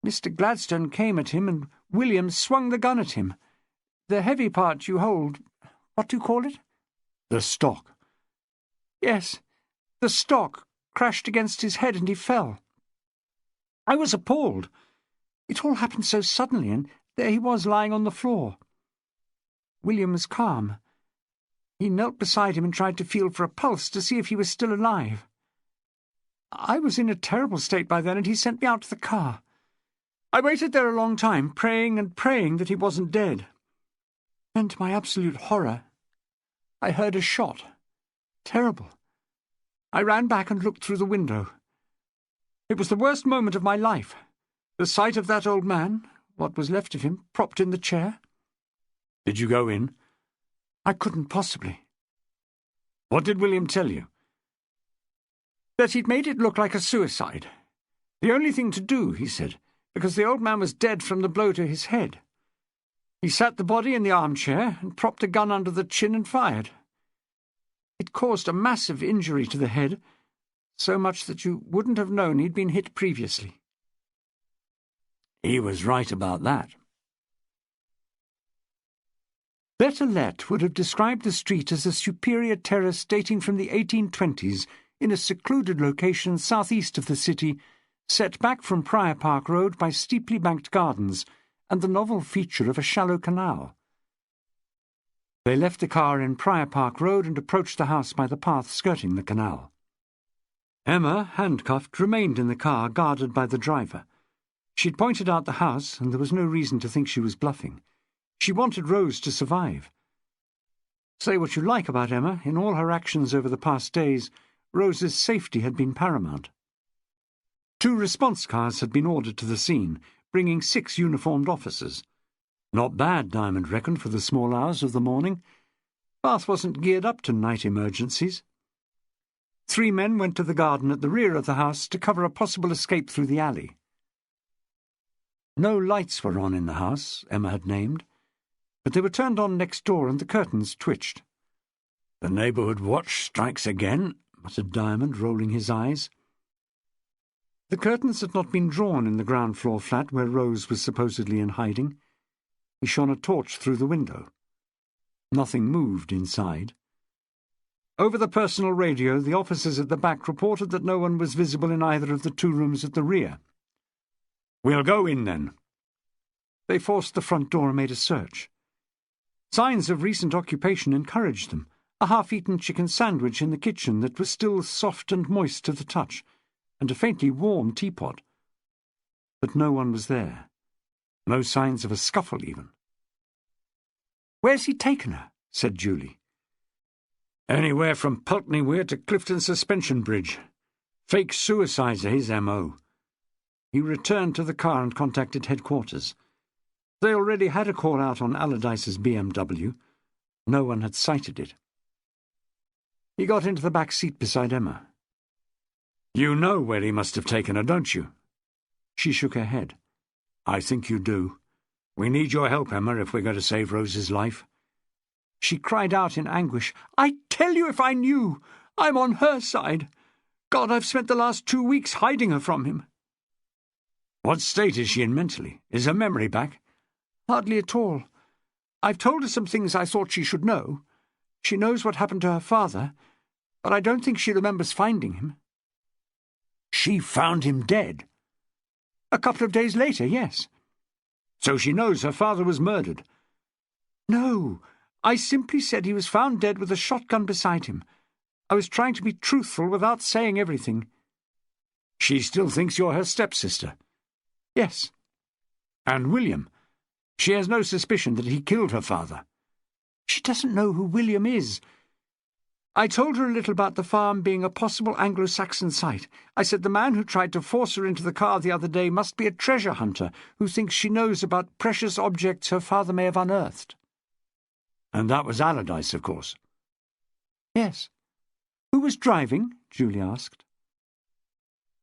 Speaker 1: Mr. Gladstone came at him, and William swung the gun at him. The heavy part you hold, what do you call it?"
Speaker 3: "The stock."
Speaker 1: "Yes, the stock crashed against his head and he fell. I was appalled. It all happened so suddenly, and there he was lying on the floor. William was calm. He knelt beside him and tried to feel for a pulse to see if he was still alive. I was in a terrible state by then, and he sent me out to the car. I waited there a long time, praying and praying that he wasn't dead. Then, to my absolute horror, I heard a shot. Terrible. I ran back and looked through the window. It was the worst moment of my life. The sight of that old man, what was left of him, propped in the chair.
Speaker 3: Did you go in?
Speaker 1: I couldn't possibly.
Speaker 3: What did William tell you?
Speaker 1: That he'd made it look like a suicide. The only thing to do, he said, because the old man was dead from the blow to his head. He sat the body in the armchair and propped a gun under the chin and fired. It caused a massive injury to the head, so much that you wouldn't have known he'd been hit previously.
Speaker 3: He was right about that.
Speaker 1: Betrayal would have described the street as a superior terrace dating from the 1820s in a secluded location southeast of the city, set back from Prior Park Road by steeply banked gardens and the novel feature of a shallow canal. They left the car in Prior Park Road and approached the house by the path skirting the canal. Emma, handcuffed, remained in the car, guarded by the driver. She'd pointed out the house, and there was no reason to think she was bluffing. She wanted Rose to survive. Say what you like about Emma, in all her actions over the past days, Rose's safety had been paramount. 2 response cars had been ordered to the scene, bringing 6 uniformed officers. Not bad, Diamond reckoned, for the small hours of the morning. Bath wasn't geared up to night emergencies. 3 men went to the garden at the rear of the house to cover a possible escape through the alley. No lights were on in the house, Emma had named, but they were turned on next door and the curtains twitched.
Speaker 3: "The neighbourhood watch strikes again," muttered Diamond, rolling his eyes.
Speaker 1: The curtains had not been drawn in the ground-floor flat where Rose was supposedly in hiding. He shone a torch through the window. Nothing moved inside. Over the personal radio, the officers at the back reported that no one was visible in either of the 2 rooms at the rear.
Speaker 3: "We'll go in, then."
Speaker 1: They forced the front door and made a search. Signs of recent occupation encouraged them. A half-eaten chicken sandwich in the kitchen that was still soft and moist to the touch, and a faintly warm teapot. But no one was there. No signs of a scuffle, even. "Where's he taken her?" said Julie.
Speaker 3: "Anywhere from Pulteney Weir to Clifton Suspension Bridge. Fake suicides are his M.O.
Speaker 1: He returned to the car and contacted headquarters. They already had a call out on Allardyce's BMW. No one had sighted it. He got into the back seat beside Emma.
Speaker 3: "You know where he must have taken her, don't you?"
Speaker 1: She shook her head.
Speaker 3: "I think you do. We need your help, Emma, if we're going to save Rose's life."
Speaker 1: She cried out in anguish, "I tell you if I knew! I'm on her side. God, I've spent the last 2 weeks hiding her from him."
Speaker 3: "What state is she in mentally? Is her memory back?"
Speaker 1: "Hardly at all. I've told her some things I thought she should know. She knows what happened to her father, but I don't think she remembers finding him."
Speaker 3: "She found him dead?"
Speaker 1: "A couple of days later, yes."
Speaker 3: "So she knows her father was murdered?"
Speaker 1: "No, I simply said he was found dead with a shotgun beside him. I was trying to be truthful without saying everything."
Speaker 3: "She still thinks you're her stepsister?"
Speaker 1: "Yes."
Speaker 3: "And William? She has no suspicion that he killed her father?"
Speaker 1: "She doesn't know who William is. I told her a little about the farm being a possible Anglo-Saxon site. I said the man who tried to force her into the car the other day must be a treasure hunter who thinks she knows about precious objects her father may have unearthed."
Speaker 3: "And that was Allardyce, of course?"
Speaker 1: "Yes." "Who was driving?" Julie asked.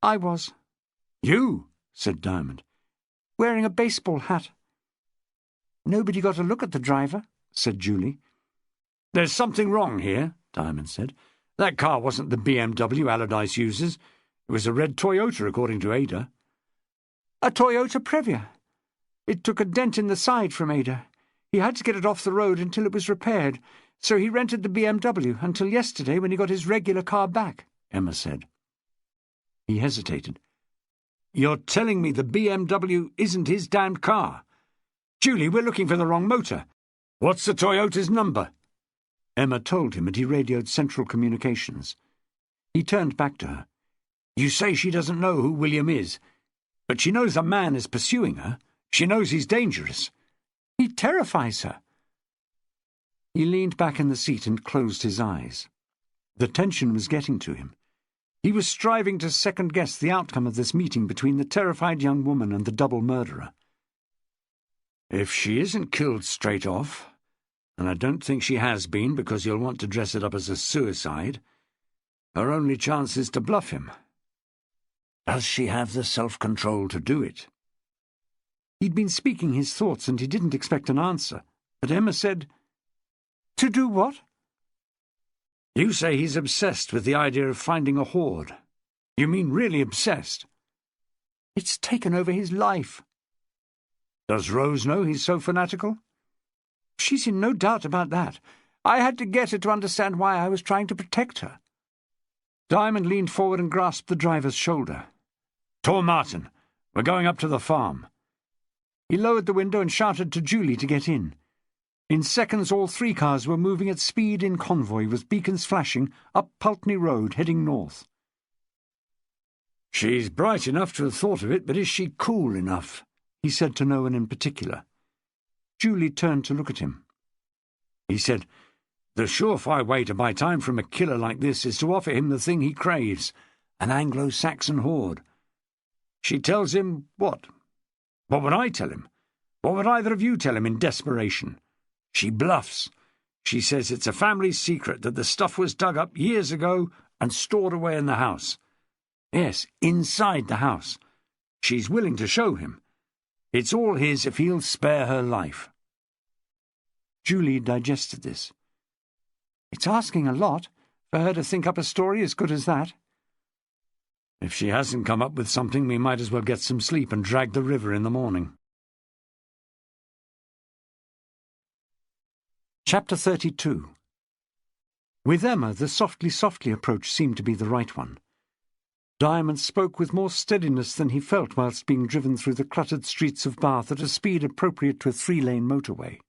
Speaker 1: "I was."
Speaker 3: "You?" said Diamond.
Speaker 1: "Wearing a baseball hat." "Nobody got a look at the driver," said Julie.
Speaker 3: "There's something wrong here," Diamond said. "That car wasn't the BMW Allardyce uses. It was a red Toyota, according to Ada."
Speaker 1: "A Toyota Previa. It took a dent in the side from Ada. He had to get it off the road until it was repaired, so he rented the BMW until yesterday when he got his regular car back," Emma said. He hesitated.
Speaker 3: "You're telling me the BMW isn't his damned car? Julie, we're looking for the wrong motor. What's the Toyota's number?"
Speaker 1: Emma told him, and he radioed Central Communications. He turned back to her.
Speaker 3: "You say she doesn't know who William is, but she knows a man is pursuing her. She knows he's dangerous."
Speaker 1: "He terrifies her." He leaned back in the seat and closed his eyes. The tension was getting to him. He was striving to second-guess the outcome of this meeting between the terrified young woman and the double murderer.
Speaker 3: If she isn't killed straight off, and I don't think she has been because you'll want to dress it up as a suicide, her only chance is to bluff him. Does she have the self-control to do it?
Speaker 1: He'd been speaking his thoughts and he didn't expect an answer, but Emma said, "To do what?"
Speaker 3: You say he's obsessed with the idea of finding a hoard. You mean really obsessed?
Speaker 1: It's taken over his life.
Speaker 3: Does Rose know he's so fanatical?
Speaker 1: She's in no doubt about that. I had to get her to understand why I was trying to protect her. Diamond leaned forward and grasped the driver's shoulder.
Speaker 3: Tor Martin, we're going up to the farm.
Speaker 1: He lowered the window and shouted to Julie to get in. In seconds, all three cars were moving at speed in convoy, with beacons flashing, up Pulteney Road, heading north.
Speaker 3: She's bright enough to have thought of it, but is she cool enough?
Speaker 1: He said to no one in particular. Julie turned to look at him.
Speaker 3: He said, the surefire way to buy time from a killer like this is to offer him the thing he craves, an Anglo-Saxon hoard. She tells him what? What would I tell him? What would either of you tell him in desperation? She bluffs. She says it's a family secret, that the stuff was dug up years ago and stored away in the house. Yes, inside the house. She's willing to show him. It's all his if he'll spare her life.
Speaker 1: Julie digested this. It's asking a lot for her to think up a story as good as that.
Speaker 3: If she hasn't come up with something, we might as well get some sleep and drag the river in the morning.
Speaker 1: Chapter 32. With Emma, the softly approach seemed to be the right one. Diamond spoke with more steadiness than he felt whilst being driven through the cluttered streets of Bath at a speed appropriate to a 3-lane motorway.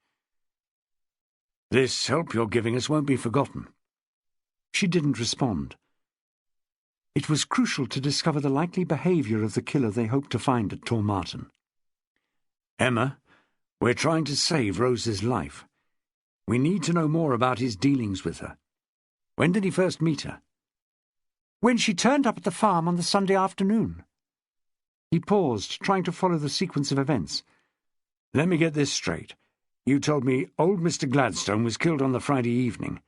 Speaker 3: This help you're giving us won't be forgotten.
Speaker 1: She didn't respond. It was crucial to discover the likely behaviour of the killer they hoped to find at Tor Martin.
Speaker 3: Emma, we're trying to save Rose's life. We need to know more about his dealings with her. When did he first meet her?
Speaker 1: When she turned up at the farm on the Sunday afternoon. He paused, trying to follow the sequence of events.
Speaker 3: Let me get this straight. You told me old Mr. Gladstone was killed on the Friday evening.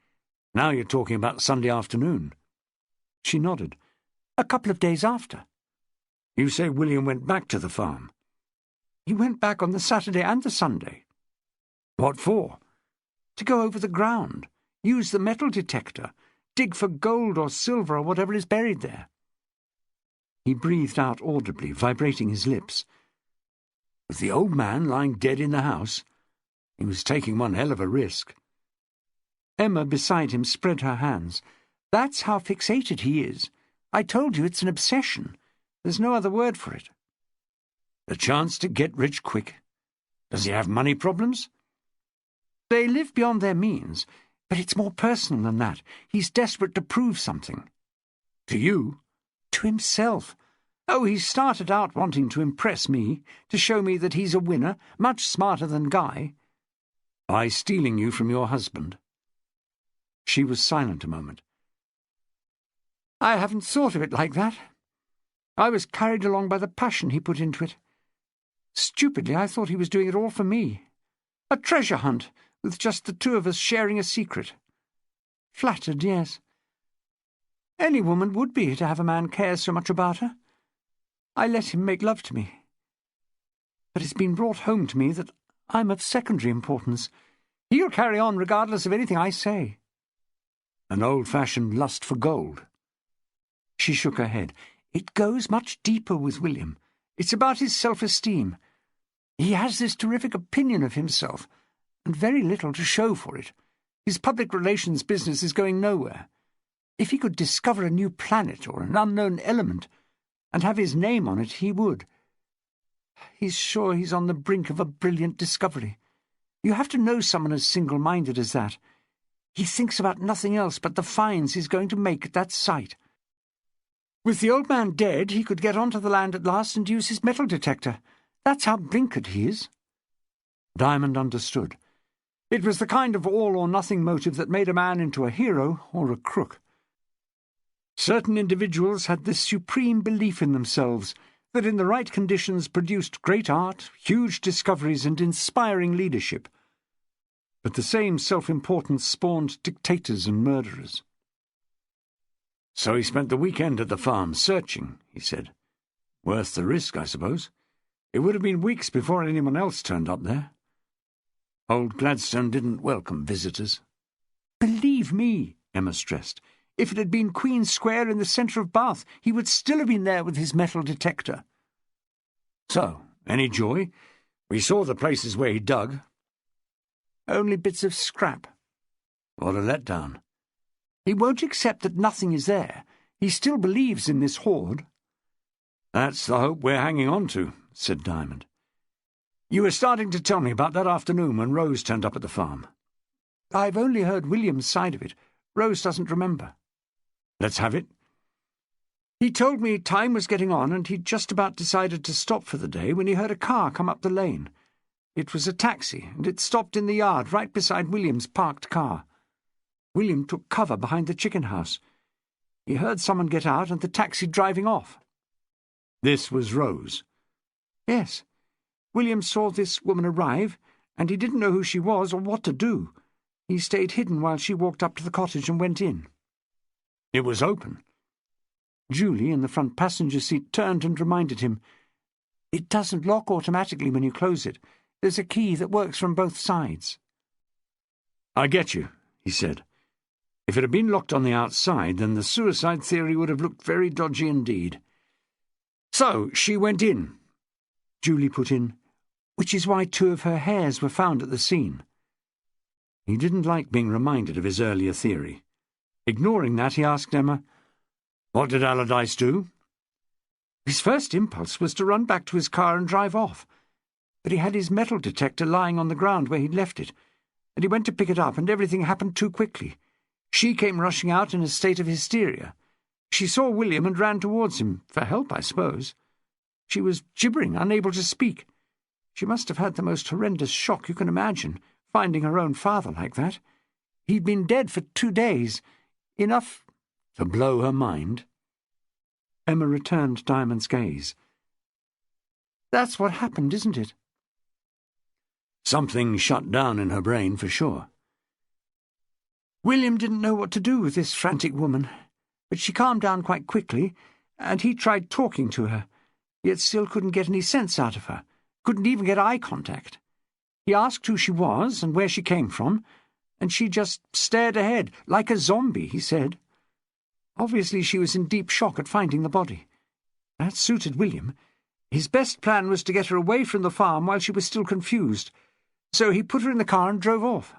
Speaker 3: Now you're talking about Sunday afternoon.
Speaker 1: She nodded. A couple of days after.
Speaker 3: You say William went back to the farm?
Speaker 1: He went back on the Saturday and the Sunday.
Speaker 3: What for?
Speaker 1: To go over the ground, use the metal detector, dig for gold or silver or whatever is buried there. He breathed out audibly, vibrating his lips.
Speaker 3: With the old man lying dead in the house? He was taking one hell of a risk.
Speaker 1: Emma beside him spread her hands. That's how fixated he is. I told you it's an obsession. There's no other word for it.
Speaker 3: The chance to get rich quick. Does he have money problems?
Speaker 1: They live beyond their means, but it's more personal than that. He's desperate to prove something.
Speaker 3: To you?
Speaker 1: To himself. Oh, he started out wanting to impress me, to show me that he's a winner, much smarter than Guy.
Speaker 3: By stealing you from your husband?
Speaker 1: She was silent a moment. I haven't thought of it like that. I was carried along by the passion he put into it. Stupidly, I thought he was doing it all for me. A treasure hunt, with just the two of us sharing a secret. Flattered, yes. Any woman would be to have a man care so much about her. I let him make love to me. But it's been brought home to me that I'm of secondary importance. He'll carry on regardless of anything I say.
Speaker 3: An old-fashioned lust for gold.
Speaker 1: She shook her head. It goes much deeper with William. It's about his self-esteem. He has this terrific opinion of himself, and very little to show for it. His public relations business is going nowhere. If he could discover a new planet or an unknown element, and have his name on it, he would. He's sure he's on the brink of a brilliant discovery. You have to know someone as single-minded as that. He thinks about nothing else but the finds he's going to make at that site. With the old man dead, he could get onto the land at last and use his metal detector. That's how blinkered he is. Diamond understood. It was the kind of all-or-nothing motive that made a man into a hero or a crook. Certain individuals had this supreme belief in themselves that in the right conditions produced great art, huge discoveries, and inspiring leadership. But the same self-importance spawned dictators and murderers. "So he spent the weekend at the farm searching," he said. "Worth the risk, I suppose. It would have been weeks before anyone else turned up there. Old Gladstone didn't welcome visitors."
Speaker 2: "Believe me," Emma stressed, "if it had been Queen Square in the centre of Bath, he would still have been there with his metal detector."
Speaker 3: "So, any joy? We saw the places where he dug."
Speaker 2: "Only bits of scrap."
Speaker 3: "What a letdown."
Speaker 2: "He won't accept that nothing is there. He still believes in this hoard."
Speaker 3: "That's the hope we're hanging on to," said Diamond. "You were starting to tell me about that afternoon when Rose turned up at the farm."
Speaker 2: "I've only heard William's side of it. Rose doesn't remember."
Speaker 3: "Let's have it."
Speaker 2: "He told me time was getting on and he'd just about decided to stop for the day when he heard a car come up the lane. It was a taxi, and it stopped in the yard right beside William's parked car. William took cover behind the chicken house. He heard someone get out and the taxi driving off."
Speaker 3: "This was Rose?"
Speaker 2: "Yes. William saw this woman arrive, and he didn't know who she was or what to do. He stayed hidden while she walked up to the cottage and went in."
Speaker 3: "It was open?"
Speaker 2: Julie, in the front passenger seat, turned and reminded him. "It doesn't lock automatically when you close it. There's a key that works from both sides."
Speaker 3: "I get you," he said. "If it had been locked on the outside, then the suicide theory would have looked very dodgy indeed. So she went in,"
Speaker 2: Julie put in, "which is why 2 of her hairs were found at the scene."
Speaker 3: He didn't like being reminded of his earlier theory. Ignoring that, he asked Emma, "What did Allardyce do?"
Speaker 2: "His first impulse was to run back to his car and drive off. But he had his metal detector lying on the ground where he'd left it, and he went to pick it up, and everything happened too quickly. She came rushing out in a state of hysteria. She saw William and ran towards him, for help, I suppose. She was gibbering, unable to speak. She must have had the most horrendous shock you can imagine, finding her own father like that. He'd been dead for 2 days. Enough—"
Speaker 3: "To blow her mind?"
Speaker 2: Emma returned Diamond's gaze. "That's what happened, isn't it?"
Speaker 3: "Something shut down in her brain, for sure."
Speaker 2: "William didn't know what to do with this frantic woman, but she calmed down quite quickly, and he tried talking to her, yet still couldn't get any sense out of her, couldn't even get eye contact. He asked who she was and where she came from, and she just stared ahead, like a zombie, he said. Obviously she was in deep shock at finding the body. That suited William. His best plan was to get her away from the farm while she was still confused, so he put her in the car and drove off."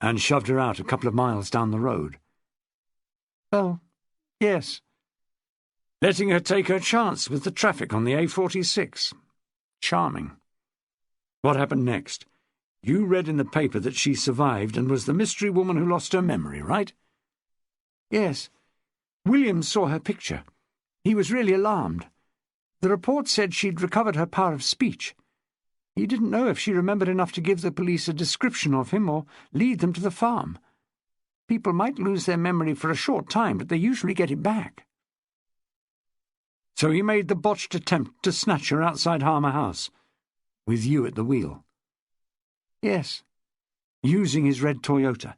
Speaker 3: "And shoved her out a couple of miles down the road?"
Speaker 2: "Well, yes."
Speaker 3: "Letting her take her chance with the traffic on the A46. Charming. What happened next? You read in the paper that she survived and was the mystery woman who lost her memory, right?"
Speaker 2: "Yes. William saw her picture. He was really alarmed. The report said she'd recovered her power of speech. He didn't know if she remembered enough to give the police a description of him or lead them to the farm. People might lose their memory for a short time, but they usually get it back."
Speaker 3: "So he made the botched attempt to snatch her outside Harmer House, with you at the wheel?"
Speaker 2: "Yes."
Speaker 3: "Using his red Toyota.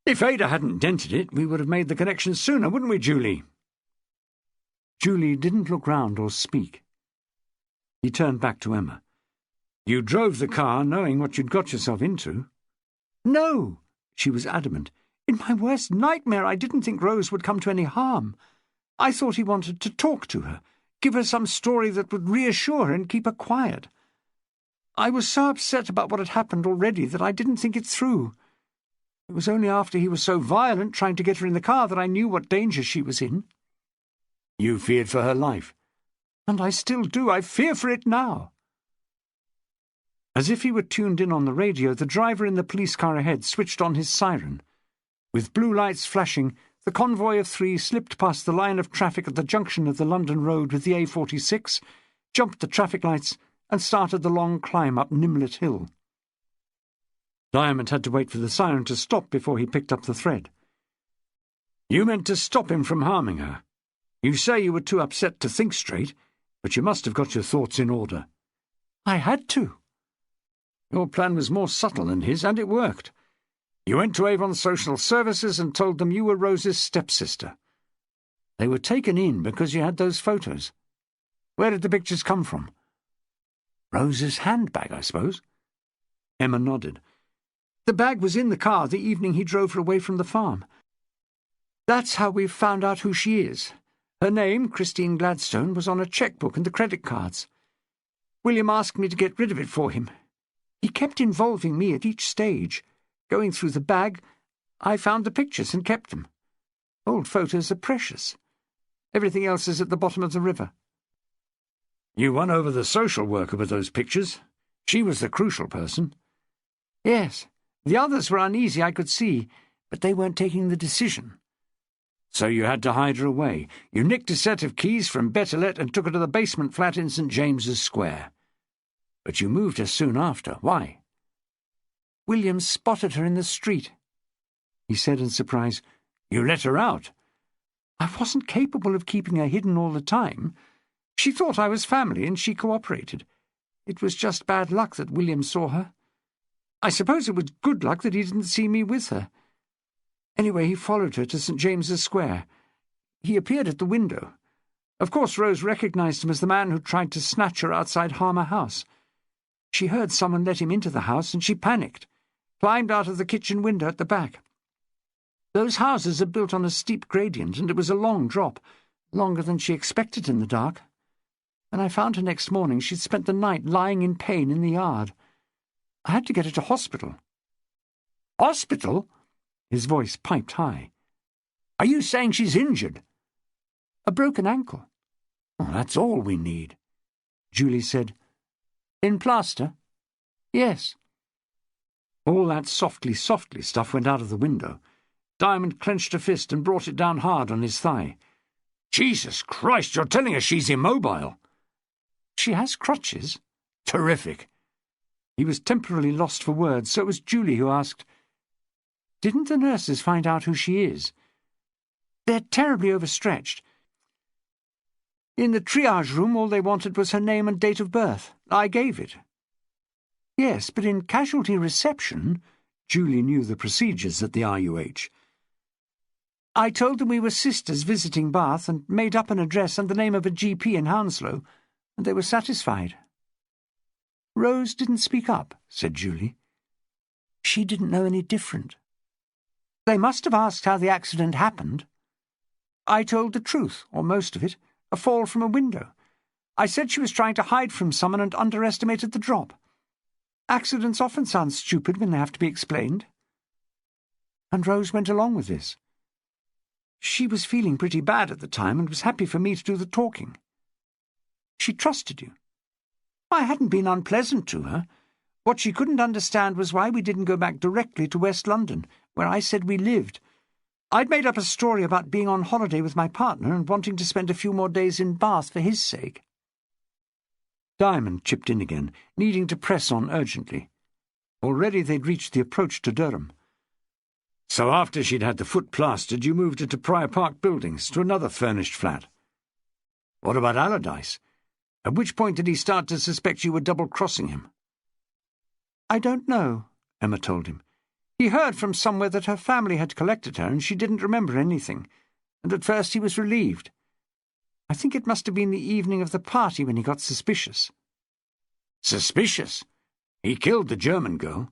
Speaker 3: If Ada hadn't dented it, we would have made the connection sooner, wouldn't we, Julie?"
Speaker 2: Julie didn't look round or speak.
Speaker 3: He turned back to Emma. "You drove the car knowing what you'd got yourself into?"
Speaker 2: "No," she was adamant. "In my worst nightmare I didn't think Rose would come to any harm. I thought he wanted to talk to her, give her some story that would reassure her and keep her quiet. I was so upset about what had happened already that I didn't think it through. It was only after he was so violent trying to get her in the car that I knew what danger she was in."
Speaker 3: "You feared for her life?"
Speaker 2: "And I still do. I fear for it now." As if he were tuned in on the radio, the driver in the police car ahead switched on his siren. With blue lights flashing, the convoy of 3 slipped past the line of traffic at the junction of the London Road with the A46, jumped the traffic lights, and started the long climb up Nimlet Hill. Diamond had to wait for the siren to stop before he picked up the thread.
Speaker 3: You meant to stop him from harming her. You say you were too upset to think straight, but you must have got your thoughts in order.
Speaker 2: I had to.
Speaker 3: Your plan was more subtle than his, and it worked. You went to Avon Social Services and told them you were Rose's stepsister. They were taken in because you had those photos. Where did the pictures come from?
Speaker 1: Rose's handbag, I suppose.
Speaker 3: Emma nodded.
Speaker 1: The bag was in the car the evening he drove her away from the farm. That's how we've found out who she is. Her name, Christine Gladstone, was on a checkbook and the credit cards. William asked me to get rid of it for him. He kept involving me at each stage. Going through the bag, I found the pictures and kept them. Old photos are precious. Everything else is at the bottom of the river.
Speaker 3: You won over the social worker with those pictures. She was the crucial person.
Speaker 1: Yes, the others were uneasy, I could see, but they weren't taking the decision.
Speaker 3: So you had to hide her away. You nicked a set of keys from Betrayal and took her to the basement flat in St. James's Square. But you moved her soon after. Why?
Speaker 1: William spotted her in the street.
Speaker 3: He said in surprise, You let her out?
Speaker 1: I wasn't capable of keeping her hidden all the time. She thought I was family and she cooperated. It was just bad luck that William saw her. I suppose it was good luck that he didn't see me with her. Anyway, he followed her to St. James's Square. He appeared at the window. Of course, Rose recognized him as the man who tried to snatch her outside Harmer House. She heard someone let him into the house and she panicked, climbed out of the kitchen window at the back. Those houses are built on a steep gradient, and it was a long drop, longer than she expected in the dark. When I found her next morning, she'd spent the night lying in pain in the yard. I had to get her to hospital.
Speaker 3: Hospital?
Speaker 1: His voice piped high.
Speaker 3: Are you saying she's injured?
Speaker 1: A broken ankle.
Speaker 3: Oh, that's all we need,
Speaker 1: Julie said. In plaster? Yes.
Speaker 3: All that softly stuff went out of the window. Diamond clenched a fist and brought it down hard on his thigh. Jesus Christ, you're telling us she's immobile.
Speaker 1: She has crutches.
Speaker 3: Terrific.
Speaker 1: He was temporarily lost for words, so it was Julie who asked, Didn't the nurses find out who she is? They're terribly overstretched. In the triage room, all they wanted was her name and date of birth. I gave it. Yes, but in casualty reception,
Speaker 3: Julie knew the procedures at the RUH.
Speaker 1: I told them we were sisters visiting Bath and made up an address and the name of a GP in Hounslow, and they were satisfied. Rose didn't speak up, said Julie. She didn't know any different. They must have asked how the accident happened. I told the truth, or most of it, a fall from a window. I said she was trying to hide from someone and underestimated the drop. Accidents often sound stupid when they have to be explained. And Rose went along with this. She was feeling pretty bad at the time and was happy for me to do the talking. She trusted you. I hadn't been unpleasant to her. What she couldn't understand was why we didn't go back directly to West London, where I said we lived. I'd made up a story about being on holiday with my partner and wanting to spend a few more days in Bath for his sake.
Speaker 3: Diamond chipped in again, needing to press on urgently. Already they'd reached the approach to Durham. So after she'd had the foot plastered, you moved her to Prior Park Buildings, to another furnished flat. What about Allardyce? At which point did he start to suspect you were double-crossing him?
Speaker 1: I don't know, Emma told him. He heard from somewhere that her family had collected her and she didn't remember anything, and at first he was relieved. I think it must have been the evening of the party when he got suspicious.
Speaker 3: Suspicious? He killed the German girl.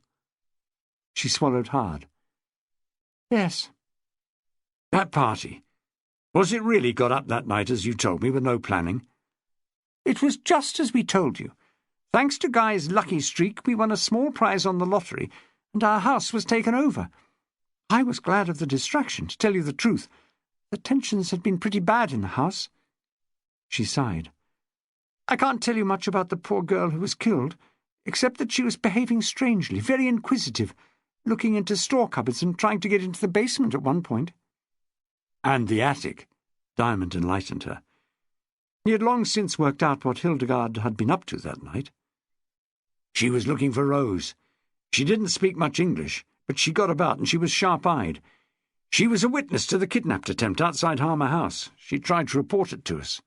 Speaker 1: She swallowed hard. Yes.
Speaker 3: That party. Was it really got up that night as you told me, with no planning?
Speaker 1: It was just as we told you. Thanks to Guy's lucky streak, we won a small prize on the lottery, and our house was taken over. I was glad of the distraction, to tell you the truth. The tensions had been pretty bad in the house. She sighed. I can't tell you much about the poor girl who was killed, except that she was behaving strangely, very inquisitive, looking into store cupboards and trying to get into the basement at one point.
Speaker 3: And the attic, Diamond enlightened her.
Speaker 1: He had long since worked out what Hildegard had been up to that night.
Speaker 3: She was looking for Rose. She didn't speak much English, but she got about and she was sharp-eyed. She was a witness to the kidnapped attempt outside Harmer House. She tried to report it to us."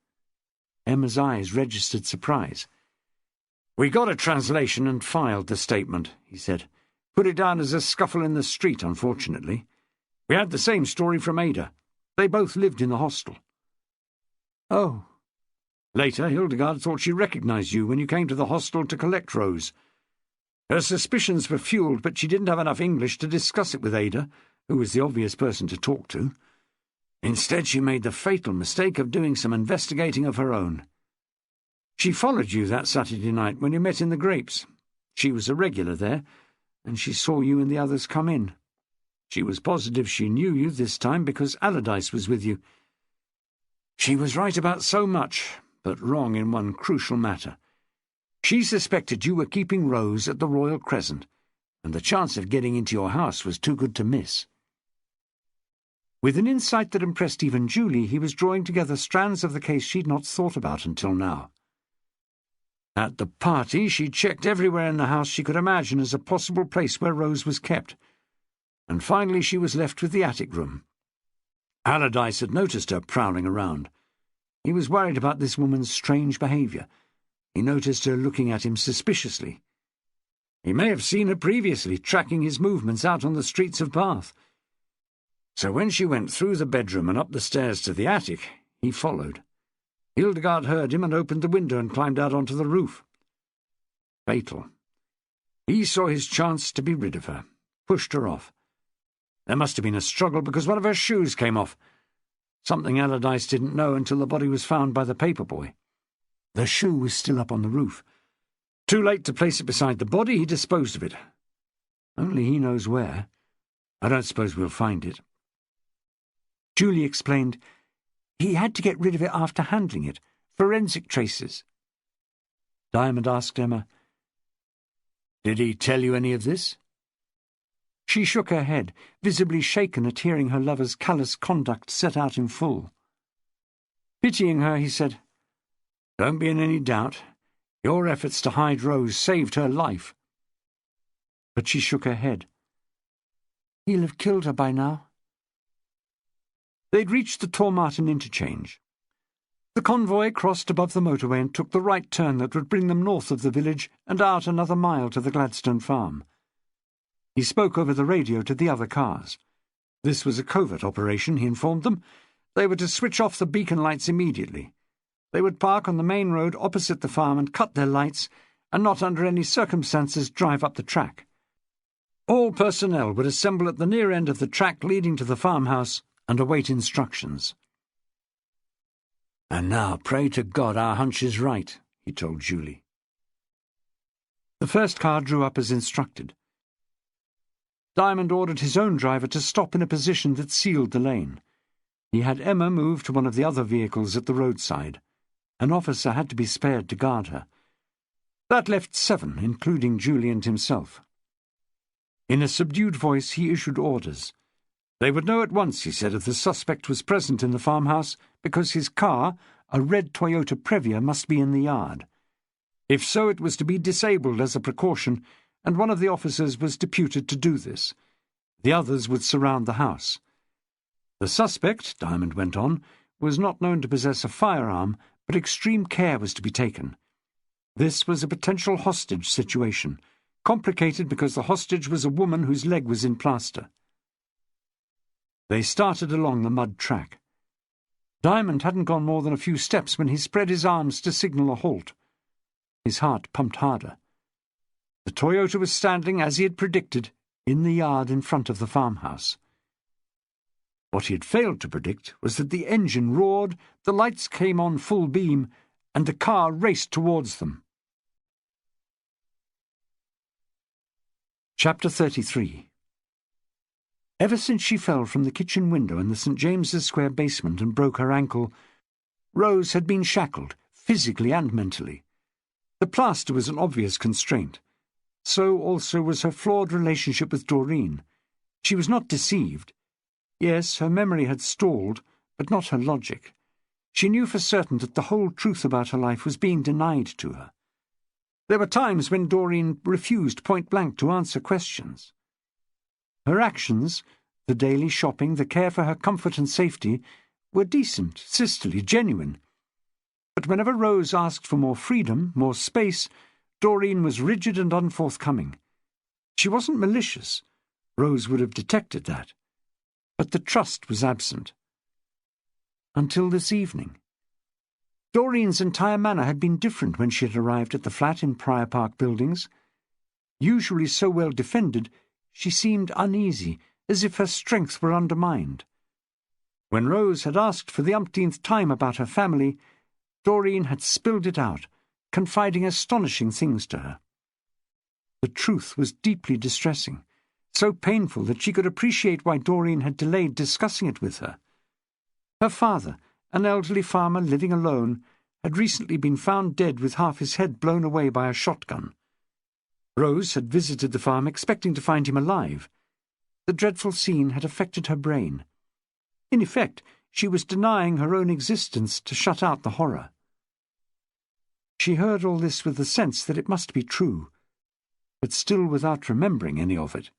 Speaker 1: Emma's eyes registered surprise.
Speaker 3: "We got a translation and filed the statement," he said. "Put it down as a scuffle in the street, unfortunately. We had the same story from Ada. They both lived in the hostel."
Speaker 1: "Oh."
Speaker 3: "Later, Hildegard thought she recognized you when you came to the hostel to collect Rose. Her suspicions were fueled, but she didn't have enough English to discuss it with Ada, who was the obvious person to talk to. Instead, she made the fatal mistake of doing some investigating of her own. She followed you that Saturday night when you met in the Grapes. She was a regular there, and she saw you and the others come in. She was positive she knew you this time because Allardyce was with you. She was right about so much, but wrong in one crucial matter. She suspected you were keeping Rose at the Royal Crescent, and the chance of getting into your house was too good to miss." With an insight that impressed even Julie, he was drawing together strands of the case she'd not thought about until now. At the party, she checked everywhere in the house she could imagine as a possible place where Rose was kept, and finally she was left with the attic room. Allardyce had noticed her prowling around. He was worried about this woman's strange behaviour. He noticed her looking at him suspiciously. He may have seen her previously, tracking his movements out on the streets of Bath. So when she went through the bedroom and up the stairs to the attic, he followed. Hildegard heard him and opened the window and climbed out onto the roof. Fatal. He saw his chance to be rid of her, pushed her off. There must have been a struggle because one of her shoes came off, something Allardyce didn't know until the body was found by the paperboy. The shoe was still up on the roof. Too late to place it beside the body, he disposed of it. Only he knows where. I don't suppose we'll find it.
Speaker 1: Julie explained, "He had to get rid of it after handling it. Forensic traces."
Speaker 3: Diamond asked Emma, "Did he tell you any of this?"
Speaker 1: She shook her head, visibly shaken at hearing her lover's callous conduct set out in full. Pitying her, he said, "Don't be in any doubt. Your efforts to hide Rose saved her life." But she shook her head. "He'll have killed her by now." They'd reached the Tormarton interchange. The convoy crossed above the motorway and took the right turn that would bring them north of the village and out another mile to the Gladstone farm. He spoke over the radio to the other cars. This was a covert operation, he informed them. They were to switch off the beacon lights immediately. They would park on the main road opposite the farm and cut their lights, and not under any circumstances drive up the track. All personnel would assemble at the near end of the track leading to the farmhouse and await instructions. "And now, pray to God our hunch is right," he told Julie. The first car drew up as instructed. Diamond ordered his own driver to stop in a position that sealed the lane. He had Emma move to one of the other vehicles at the roadside. An officer had to be spared to guard her. That left 7, including Julie and himself. In a subdued voice he issued orders. They would know at once, he said, if the suspect was present in the farmhouse, because his car, a red Toyota Previa, must be in the yard. If so, it was to be disabled as a precaution, and one of the officers was deputed to do this. The others would surround the house. The suspect, Diamond went on, was not known to possess a firearm, but extreme care was to be taken. This was a potential hostage situation, complicated because the hostage was a woman whose leg was in plaster. They started along the mud track. Diamond hadn't gone more than a few steps when he spread his arms to signal a halt. His heart pumped harder. The Toyota was standing, as he had predicted, in the yard in front of the farmhouse. What he had failed to predict was that the engine roared, the lights came on full beam, and the car raced towards them. Chapter 33. Ever since she fell from the kitchen window in the St. James's Square basement and broke her ankle, Rose had been shackled, physically and mentally. The plaster was an obvious constraint. So also was her flawed relationship with Doreen. She was not deceived. Yes, her memory had stalled, but not her logic. She knew for certain that the whole truth about her life was being denied to her. There were times when Doreen refused point-blank to answer questions. Her actions, The daily shopping, the care for her comfort and safety were decent, sisterly, genuine. But whenever Rose asked for more freedom, more space, Doreen was rigid and unforthcoming. She wasn't malicious. Rose would have detected that. But the trust was absent. Until this evening. Doreen's entire manner had been different when she had arrived at the flat in Prior Park Buildings. Usually so well defended, she seemed uneasy, as if her strength were undermined. When Rose had asked for the umpteenth time about her family, Doreen had spilled it out, confiding astonishing things to her. The truth was deeply distressing, so painful that she could appreciate why Doreen had delayed discussing it with her. Her father, an elderly farmer living alone, had recently been found dead with half his head blown away by a shotgun. Rose had visited the farm expecting to find him alive. The dreadful scene had affected her brain. In effect, she was denying her own existence to shut out the horror. She heard all this with the sense that it must be true, but still without remembering any of it.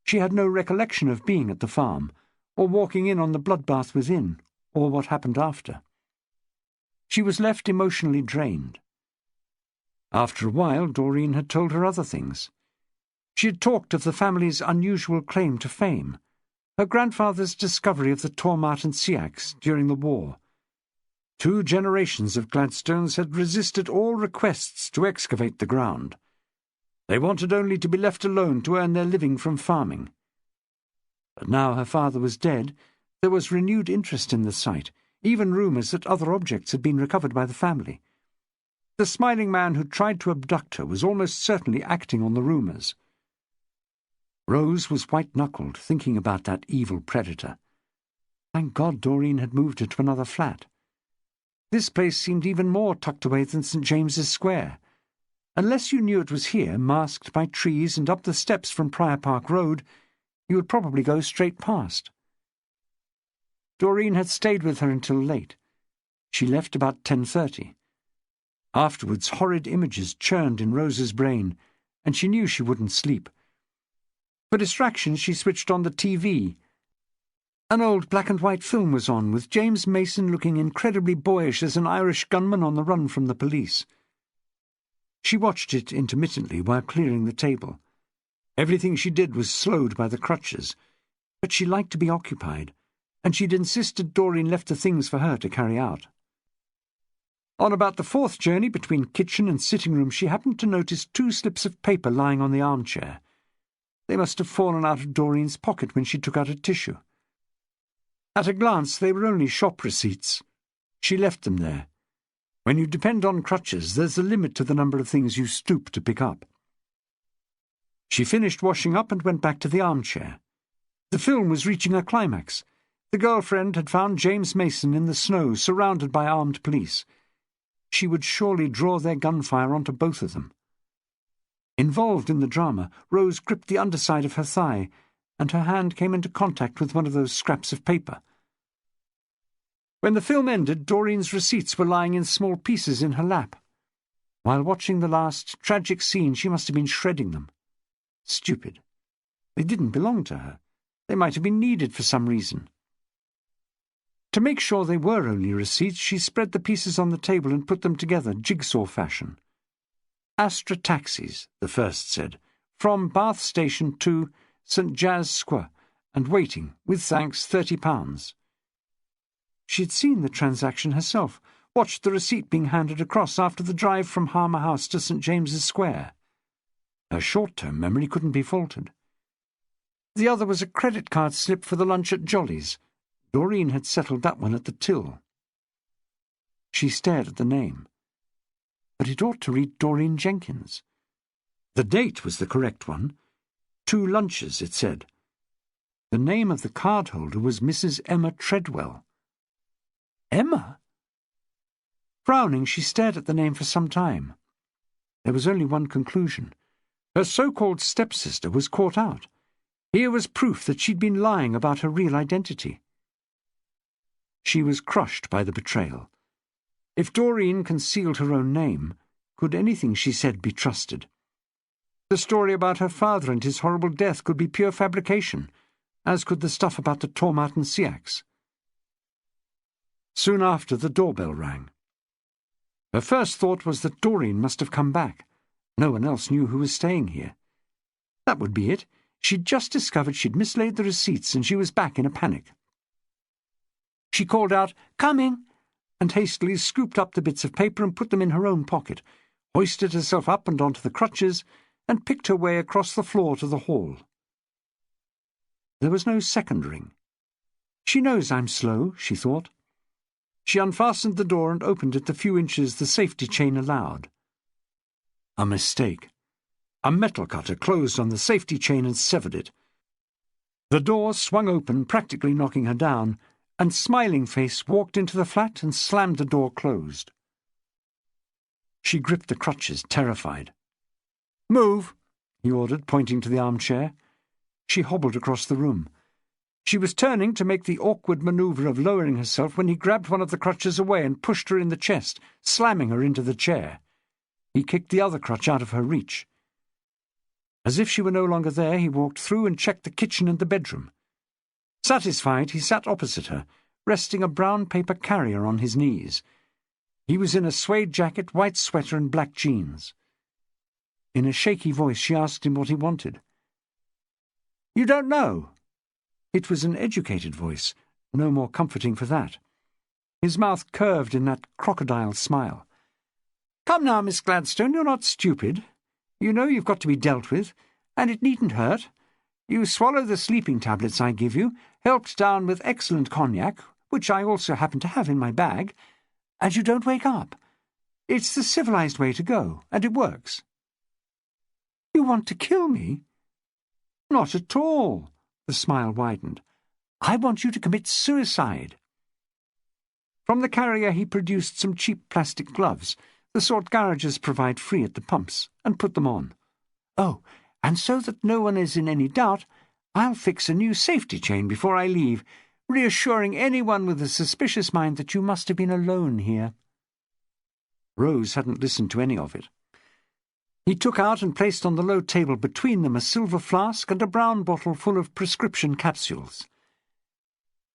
Speaker 1: She had no recollection of being at the farm, or walking in on the bloodbath within, or what happened after. She was left emotionally drained. After a while, Doreen had told her other things. She had talked of the family's unusual claim to fame, her grandfather's discovery of the Tormart and Seax during the war. 2 generations of Gladstones had resisted all requests to excavate the ground. They wanted only to be left alone to earn their living from farming. But now her father was dead, there was renewed interest in the site, even rumours that other objects had been recovered by the family. The smiling man who tried to abduct her was almost certainly acting on the rumours. Rose was white-knuckled, thinking about that evil predator. Thank God Doreen had moved her to another flat. This place seemed even more tucked away than St. James's Square. Unless you knew it was here, masked by trees and up the steps from Prior Park Road, you would probably go straight past. Doreen had stayed with her until late. She left about 10:30. Afterwards, horrid images churned in Rose's brain, and she knew she wouldn't sleep. For distraction, she switched on the TV. An old black-and-white film was on, with James Mason looking incredibly boyish as an Irish gunman on the run from the police. She watched it intermittently while clearing the table. Everything she did was slowed by the crutches, but she liked to be occupied, and she'd insisted Doreen left the things for her to carry out. On about the 4th journey between kitchen and sitting room, she happened to notice 2 slips of paper lying on the armchair. They must have fallen out of Doreen's pocket when she took out a tissue. At a glance, they were only shop receipts. She left them there. When you depend on crutches, there's a limit to the number of things you stoop to pick up. She finished washing up and went back to the armchair. The film was reaching a climax. The girlfriend had found James Mason in the snow, surrounded by armed police. She would surely draw their gunfire onto both of them. Involved in the drama, Rose gripped the underside of her thigh, and her hand came into contact with one of those scraps of paper. When the film ended, Doreen's receipts were lying in small pieces in her lap. While watching the last tragic scene, she must have been shredding them. Stupid. They didn't belong to her. They might have been needed for some reason. To make sure they were only receipts, she spread the pieces on the table and put them together, jigsaw fashion. Astra taxis, the first said, from Bath Station to St. Jas Square, and waiting, with thanks, £30. She had seen the transaction herself, watched the receipt being handed across after the drive from Harmer House to St. James's Square. Her short-term memory couldn't be faltered. The other was a credit card slip for the lunch at Jolly's. Doreen had settled that one at the till. She stared at the name. But it ought to read Doreen Jenkins. The date was the correct one. 2 lunches, it said. The name of the cardholder was Mrs. Emma Treadwell. Emma? Frowning, she stared at the name for some time. There was only one conclusion. Her so-called stepsister was caught out. Here was proof that she'd been lying about her real identity. She was crushed by the betrayal. If Doreen concealed her own name, could anything she said be trusted? The story about her father and his horrible death could be pure fabrication. as could the stuff about the Tormarton sea axe. Soon after, the doorbell rang. Her first thought was that Doreen must have come back. No one else knew who was staying here. That would be it. She'd just discovered she'd mislaid the receipts and she was back in a panic. She called out, "Coming!" and hastily scooped up the bits of paper and put them in her own pocket, hoisted herself up and onto the crutches, and picked her way across the floor to the hall. There was no second ring. She knows I'm slow, she thought. She unfastened the door and opened it the few inches the safety chain allowed. A mistake. A metal cutter closed on the safety chain and severed it. The door swung open, practically knocking her down, and Smiling Face walked into the flat and slammed the door closed. She gripped the crutches, terrified. "Move," he ordered, pointing to the armchair. She hobbled across the room. She was turning to make the awkward manoeuvre of lowering herself when he grabbed one of the crutches away and pushed her in the chest, slamming her into the chair. He kicked the other crutch out of her reach. As if she were no longer there, he walked through and checked the kitchen and the bedroom. Satisfied, he sat opposite her, resting a brown paper carrier on his knees. He was in a suede jacket, white sweater and black jeans. In a shaky voice she asked him what he wanted. "You don't know?" It was an educated voice, no more comforting for that. His mouth curved in that crocodile smile. "Come now, Miss Gladstone, you're not stupid. You know you've got to be dealt with, and it needn't hurt. You swallow the sleeping tablets I give you, helped down with excellent cognac, which I also happen to have in my bag, and you don't wake up. It's the civilized way to go, and it works." "You want to kill me?" "Not at all." The smile widened. "I want you to commit suicide." From the carrier he produced some cheap plastic gloves, the sort garages provide free at the pumps, and put them on. "Oh, and so that no one is in any doubt, I'll fix a new safety chain before I leave, reassuring anyone with a suspicious mind that you must have been alone here." Rose hadn't listened to any of it. He took out and placed on the low table between them a silver flask and a brown bottle full of prescription capsules.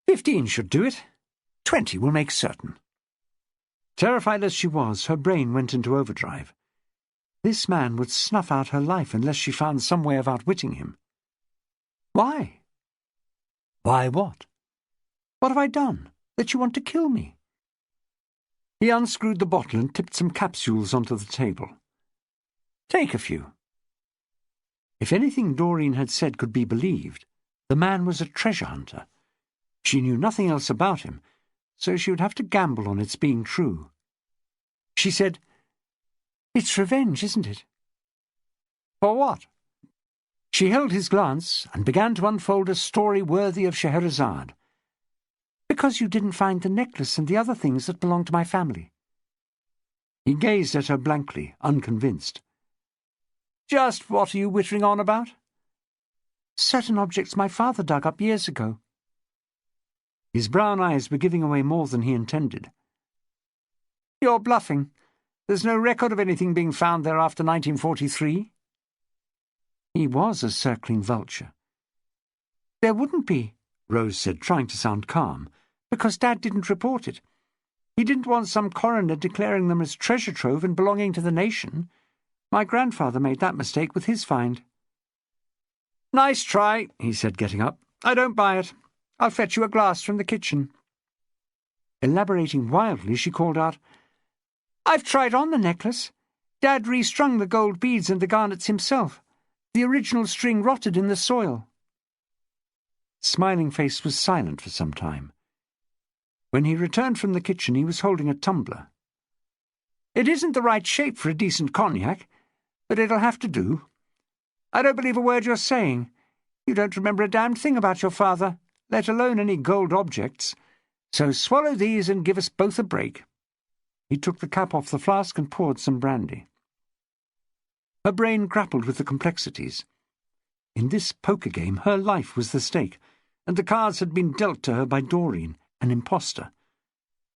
Speaker 1: 15 should do it. 20 will make certain. Terrified as she was, her brain went into overdrive. This man would snuff out her life unless she found some way of outwitting him. Why? Why what? What have I done, that you want to kill me? He unscrewed the bottle and tipped some capsules onto the table. Take a few. If anything Doreen had said could be believed, the man was a treasure hunter. She knew nothing else about him, so she would have to gamble on its being true. She said, "It's revenge, isn't it?" "For what?" She held his glance and began to unfold a story worthy of Scheherazade. "Because you didn't find the necklace and the other things that belonged to my family." He gazed at her blankly, unconvinced. "Just what are you wittering on about?" "Certain objects my father dug up years ago." His brown eyes were giving away more than he intended. "You're bluffing. There's no record of anything being found there after 1943. He was a circling vulture. "There wouldn't be," Rose said, trying to sound calm, "because Dad didn't report it. He didn't want some coroner declaring them as treasure trove and belonging to the nation. My grandfather made that mistake with his find." "Nice try," he said, getting up. "I don't buy it. I'll fetch you a glass from the kitchen." Elaborating wildly, she called out, "I've tried on the necklace. Dad restrung the gold beads and the garnets himself. The original string rotted in the soil." Smiling Face was silent for some time. When he returned from the kitchen, he was holding a tumbler. "It isn't the right shape for a decent cognac, but it'll have to do. I don't believe a word you're saying. You don't remember a damned thing about your father, let alone any gold objects. So swallow these and give us both a break." He took the cap off the flask and poured some brandy. Her brain grappled with the complexities. In this poker game, her life was the stake, and the cards had been dealt to her by Doreen, an impostor.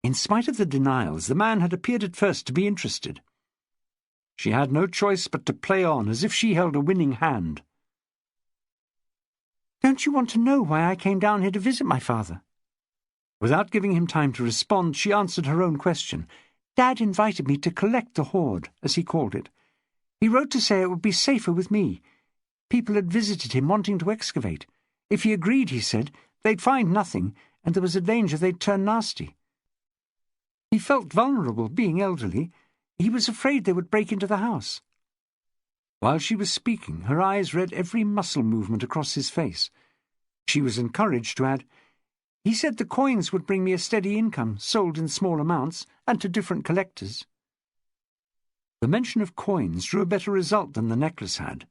Speaker 1: In spite of the denials, the man had appeared at first to be interested. She had no choice but to play on as if she held a winning hand.
Speaker 2: Don't you want to know why I came down here to visit my father?"
Speaker 1: Without giving him time to respond, she answered her own question.
Speaker 2: "Dad invited me to collect the hoard, as he called it. He wrote to say it would be safer with me. People had visited him wanting to excavate. If he agreed, he said, they'd find nothing, and there was a danger they'd turn nasty. He felt vulnerable, being elderly. He was afraid they would break into the house."
Speaker 1: While she was speaking, her eyes read every muscle movement across his face. She was encouraged to add,
Speaker 2: "He said the coins would bring me a steady income, sold in small amounts, and to different collectors."
Speaker 1: The mention of coins drew a better result than the necklace had.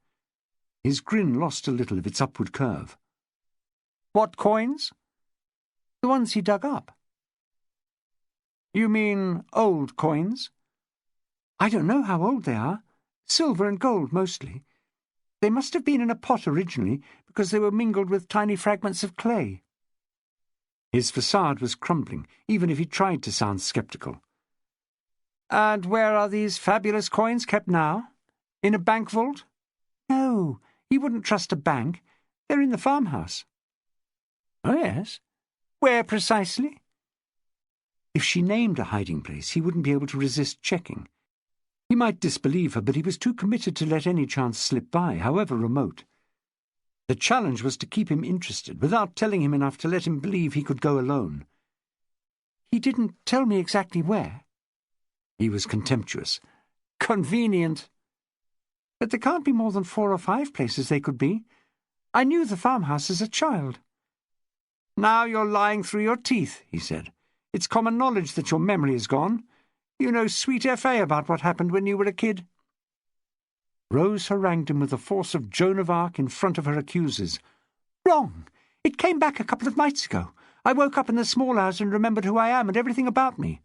Speaker 1: His grin lost a little of its upward curve.
Speaker 2: "What coins?" "The ones he dug up."
Speaker 1: "You mean old coins?"
Speaker 2: "I don't know how old they are. Silver and gold, mostly. They must have been in a pot originally, because they were mingled with tiny fragments of clay."
Speaker 1: His facade was crumbling, even if he tried to sound sceptical.
Speaker 2: "And where are these fabulous coins kept now? In a bank vault?" "No, he wouldn't trust a bank. They're in the farmhouse."
Speaker 1: "Oh, yes?
Speaker 2: Where precisely?"
Speaker 1: If she named a hiding place, he wouldn't be able to resist checking. He might disbelieve her, but he was too committed to let any chance slip by, however remote. The challenge was to keep him interested, without telling him enough to let him believe he could go alone.
Speaker 2: "He didn't tell me exactly where."
Speaker 1: He was contemptuous.
Speaker 2: "Convenient. But there can't be more than 4 or 5 places they could be. I knew the farmhouse as a child." "Now you're lying through your teeth," he said. "It's common knowledge that your memory is gone. You know sweet F.A. about what happened when you were a kid."
Speaker 1: Rose harangued him with the force of Joan of Arc in front of her accusers.
Speaker 2: "Wrong. It came back a couple of nights ago. I woke up in the small hours and remembered who I am and everything about me."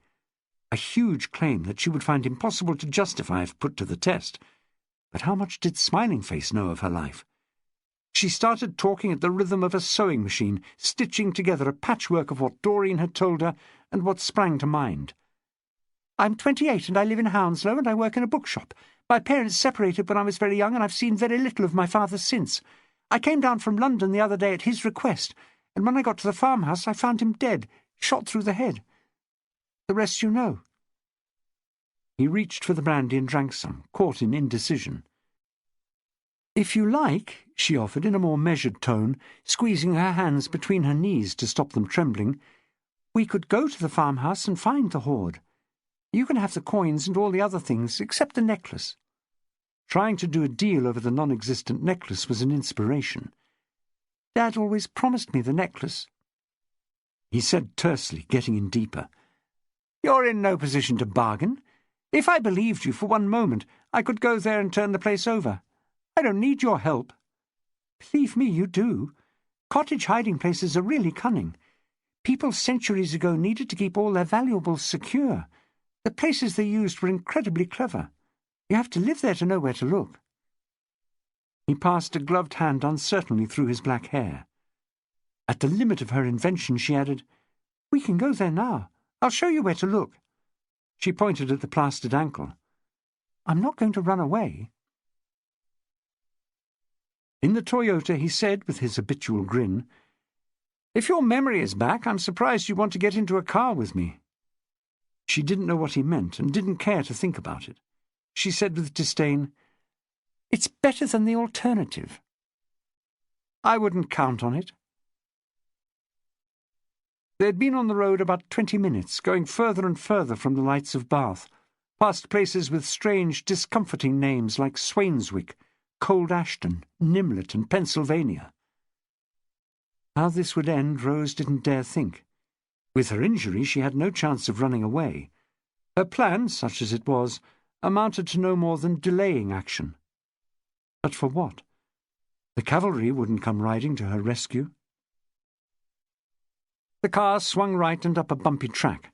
Speaker 1: A huge claim that she would find impossible to justify if put to the test. But how much did Smiling Face know of her life? She started talking at the rhythm of a sewing machine, stitching together a patchwork of what Doreen had told her and what sprang to mind.
Speaker 2: "I'm 28 and I live in Hounslow and I work in a bookshop. My parents separated when I was very young and I've seen very little of my father since. I came down from London the other day at his request, and when I got to the farmhouse I found him dead, shot through the head. The rest you know."
Speaker 1: He reached for the brandy and drank some, caught in indecision.
Speaker 2: "If you like," she offered in a more measured tone, squeezing her hands between her knees to stop them trembling, "we could go to the farmhouse and find the hoard. You can have the coins and all the other things, except the necklace."
Speaker 1: Trying to do a deal over the non-existent necklace was an inspiration.
Speaker 2: "Dad always promised me the necklace,"
Speaker 1: he said tersely, getting in deeper.
Speaker 2: "You're in no position to bargain. If I believed you for one moment, I could go there and turn the place over. I don't need your help." "Believe me, you do. Cottage hiding places are really cunning. People centuries ago needed to keep all their valuables secure. The places they used were incredibly clever. You have to live there to know where to look."
Speaker 1: He passed a gloved hand uncertainly through his black hair. At the limit of her invention, she added,
Speaker 2: "We can go there now. I'll show you where to look."
Speaker 1: She pointed at the plastered ankle.
Speaker 2: "I'm not going to run away."
Speaker 1: In the Toyota, he said, with his habitual grin,
Speaker 2: "If your memory is back, I'm surprised you want to get into a car with me."
Speaker 1: She didn't know what he meant and didn't care to think about it. She said with disdain,
Speaker 2: "It's better than the alternative."
Speaker 1: "I wouldn't count on it." They had been on the road about 20 minutes, going further and further from the lights of Bath, past places with strange, discomforting names like Swainswick, Cold Ashton, Nimlet, and Pennsylvania. How this would end, Rose didn't dare think. With her injury, she had no chance of running away. Her plan, such as it was, amounted to no more than delaying action. But for what? The cavalry wouldn't come riding to her rescue. The car swung right and up a bumpy track.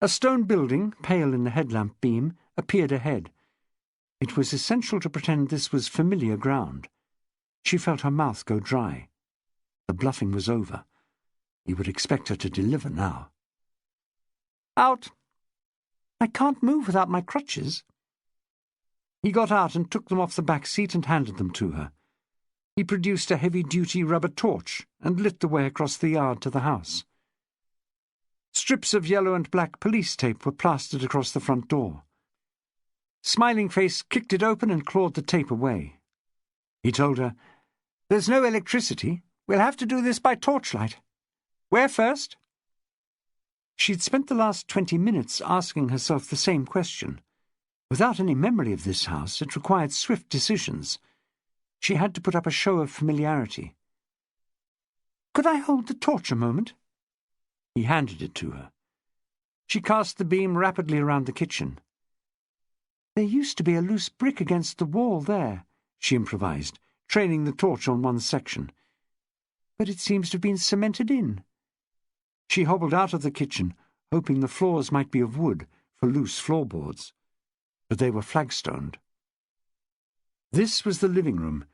Speaker 1: A stone building, pale in the headlamp beam, appeared ahead. It was essential to pretend this was familiar ground. She felt her mouth go dry. The bluffing was over. He would expect her to deliver now.
Speaker 2: "Out!" "I can't move without my crutches."
Speaker 1: He got out and took them off the back seat and handed them to her. He produced a heavy-duty rubber torch and lit the way across the yard to the house. Strips of yellow and black police tape were plastered across the front door. Smiling Face kicked it open and clawed the tape away. He told her, "There's no electricity. We'll have to do this by torchlight. Where first?" She'd spent the last 20 minutes asking herself the same question. Without any memory of this house, it required swift decisions. She had to put up a show of familiarity. "Could I hold the torch a moment?" He handed it to her. She cast the beam rapidly around the kitchen. "There used to be a loose brick against the wall there," she improvised, training the torch on one section. "But it seems to have been cemented in." She hobbled out of the kitchen, hoping the floors might be of wood for loose floorboards. But they were flagstoned. This was the living room.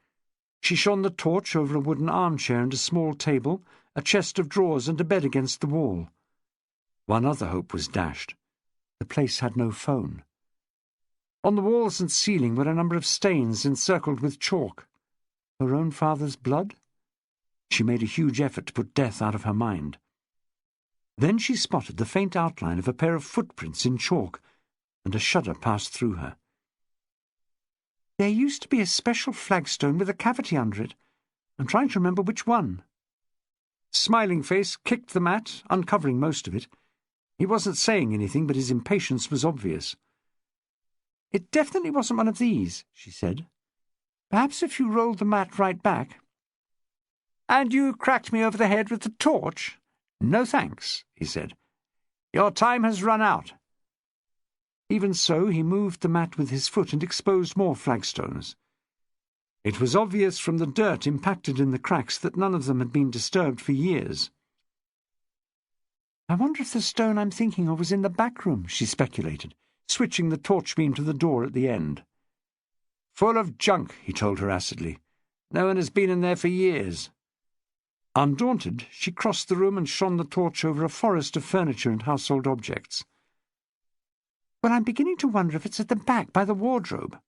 Speaker 1: She shone the torch over a wooden armchair and a small table, a chest of drawers and a bed against the wall. One other hope was dashed. The place had no phone. On the walls and ceiling were a number of stains encircled with chalk. Her own father's blood? She made a huge effort to put death out of her mind. Then she spotted the faint outline of a pair of footprints in chalk, and a shudder passed through her. "There used to be a special flagstone with a cavity under it. I'm trying to remember which one." Smiling Face kicked the mat, uncovering most of it. He wasn't saying anything, but his impatience was obvious. "It definitely wasn't one of these," she said. "Perhaps if you rolled the mat right back." "And you cracked me over the head with the torch?" "No thanks," he said. "Your time has run out." Even so, he moved the mat with his foot and exposed more flagstones. It was obvious from the dirt impacted in the cracks that none of them had been disturbed for years. "I wonder if the stone I'm thinking of was in the back room," she speculated, switching the torch beam to the door at the end. "Full of junk," he told her acidly. "No one has been in there for years." Undaunted, she crossed the room and shone the torch over a forest of furniture and household objects. "Well, I'm beginning to wonder if it's at the back by the wardrobe."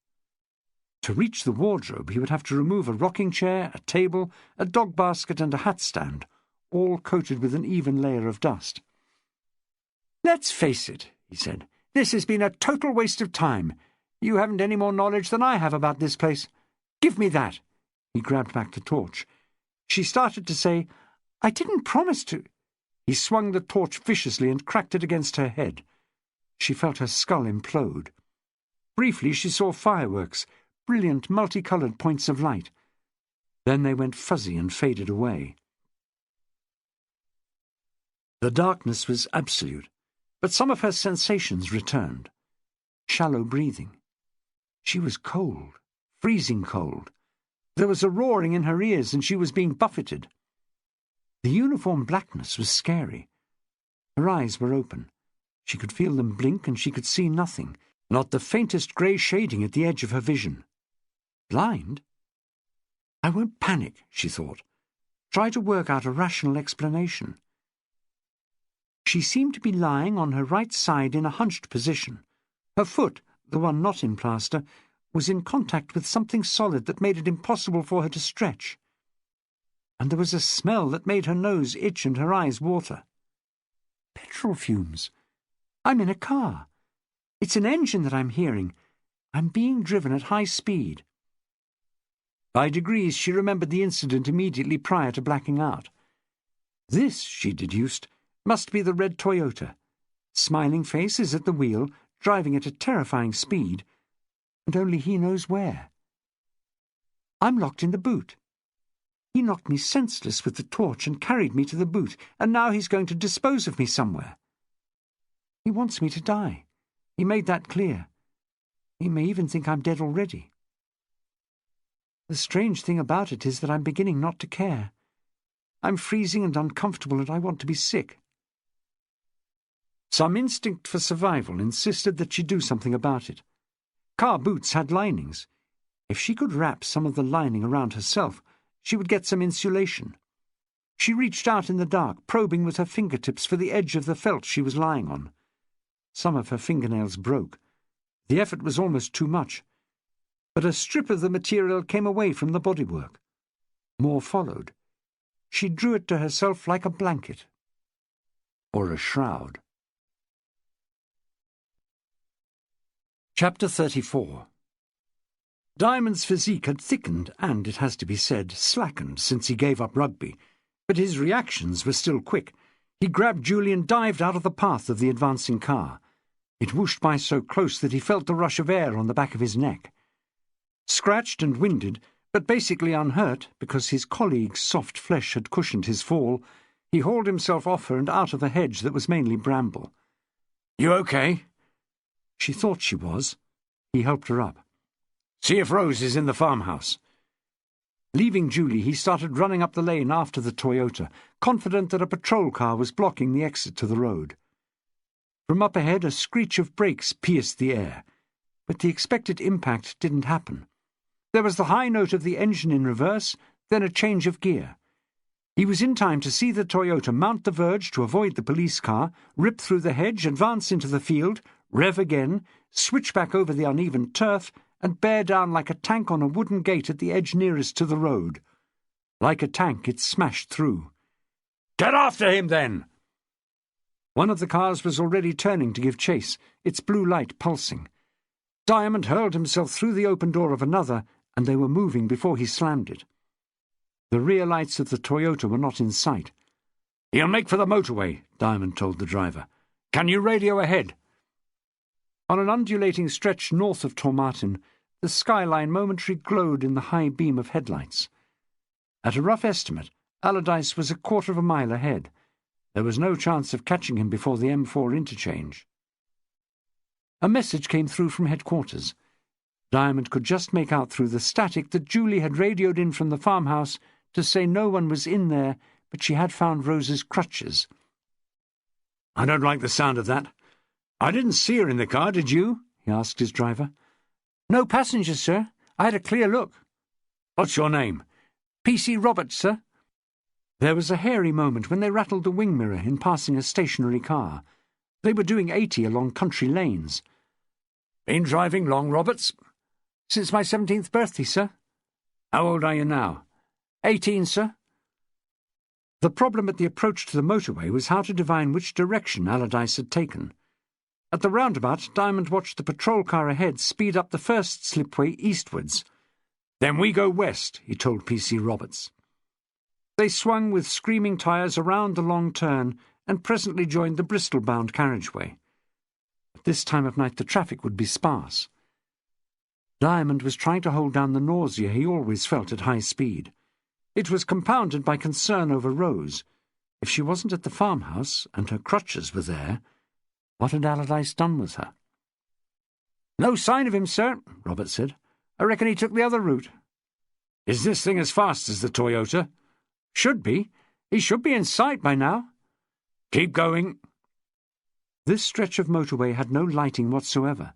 Speaker 1: To reach the wardrobe, he would have to remove a rocking chair, a table, a dog basket and a hat stand, all coated with an even layer of dust. "Let's face it," he said. "This has been a total waste of time. You haven't any more knowledge than I have about this place. Give me that." He grabbed back the torch. She started to say, "I didn't promise to." He swung the torch viciously and cracked it against her head. She felt her skull implode. Briefly she saw fireworks, brilliant multicoloured points of light. Then they went fuzzy and faded away. The darkness was absolute, but some of her sensations returned. Shallow breathing. She was cold, freezing cold. There was a roaring in her ears, and she was being buffeted. The uniform blackness was scary. Her eyes were open. She could feel them blink, and she could see nothing, not the faintest grey shading at the edge of her vision. Blind? "I won't panic," she thought. "Try to work out a rational explanation." She seemed to be lying on her right side in a hunched position. Her foot, the one not in plaster, was in contact with something solid that made it impossible for her to stretch. And there was a smell that made her nose itch and her eyes water. Petrol fumes. I'm in a car. It's an engine that I'm hearing. I'm being driven at high speed. By degrees she remembered the incident immediately prior to blacking out. This, she deduced, must be the red Toyota. Smiling Face is at the wheel, driving at a terrifying speed, and only he knows where. I'm locked in the boot. He knocked me senseless with the torch and carried me to the boot, and now he's going to dispose of me somewhere. He wants me to die. He made that clear. He may even think I'm dead already. The strange thing about it is that I'm beginning not to care. I'm freezing and uncomfortable, and I want to be sick. Some instinct for survival insisted that she do something about it. Car boots had linings. If she could wrap some of the lining around herself, she would get some insulation. She reached out in the dark, probing with her fingertips for the edge of the felt she was lying on. Some of her fingernails broke. The effort was almost too much. But a strip of the material came away from the bodywork. More followed. She drew it to herself like a blanket. Or a shroud. Chapter 34. Diamond's physique had thickened and, it has to be said, slackened since he gave up rugby, but his reactions were still quick. He grabbed Julie and dived out of the path of the advancing car. It whooshed by so close that he felt the rush of air on the back of his neck. Scratched and winded, but basically unhurt because his colleague's soft flesh had cushioned his fall, he hauled himself off her and out of a hedge that was mainly bramble.
Speaker 3: "You okay?"
Speaker 1: She thought she was. He helped her up.
Speaker 3: "See if Rose is in the farmhouse."
Speaker 1: Leaving Julie, he started running up the lane after the Toyota, confident that a patrol car was blocking the exit to the road. From up ahead, a screech of brakes pierced the air, but the expected impact didn't happen. There was the high note of the engine in reverse, then a change of gear. He was in time to see the Toyota mount the verge to avoid the police car, rip through the hedge, advance into the field, rev again, switch back over the uneven turf, and bear down like a tank on a wooden gate at the edge nearest to the road. Like a tank, it smashed through.
Speaker 3: "Get after him, then!"
Speaker 1: One of the cars was already turning to give chase, its blue light pulsing. Diamond hurled himself through the open door of another, and they were moving before he slammed it. The rear lights of the Toyota were not in sight.
Speaker 3: "He'll make for the motorway," Diamond told the driver. "Can you radio ahead?"
Speaker 1: On an undulating stretch north of Tormartin, the skyline momentarily glowed in the high beam of headlights. At a rough estimate, Allardyce was a quarter of a mile ahead. There was no chance of catching him before the M4 interchange. A message came through from headquarters. Diamond could just make out through the static that Julie had radioed in from the farmhouse to say no one was in there, but she had found Rose's crutches.
Speaker 3: "I don't like the sound of that. I didn't see her in the car, did you?"
Speaker 1: he asked his driver. "No passengers, sir. I had a clear look."
Speaker 3: "What's your name?"
Speaker 1: "P.C. Roberts, sir." There was a hairy moment when they rattled the wing mirror in passing a stationary car. They were doing 80 along country lanes.
Speaker 3: "Been driving long, Roberts?"
Speaker 1: "Since my 17th birthday, sir."
Speaker 3: "How old are you now?"
Speaker 1: 18, sir." The problem at the approach to the motorway was how to divine which direction Allardyce had taken. At the roundabout, Diamond watched the patrol car ahead speed up the first slipway eastwards.
Speaker 3: "Then we go west," he told P.C. Roberts.
Speaker 1: They swung with screaming tyres around the long turn and presently joined the Bristol-bound carriageway. At this time of night the traffic would be sparse. Diamond was trying to hold down the nausea he always felt at high speed. It was compounded by concern over Rose. If she wasn't at the farmhouse, and her crutches were there, what had Allardyce done with her? "No sign of him, sir," Roberts said. "I reckon he took the other route."
Speaker 3: "Is this thing as fast as the Toyota?"
Speaker 1: "Should be. He should be in sight by now."
Speaker 3: "Keep going."
Speaker 1: This stretch of motorway had no lighting whatsoever.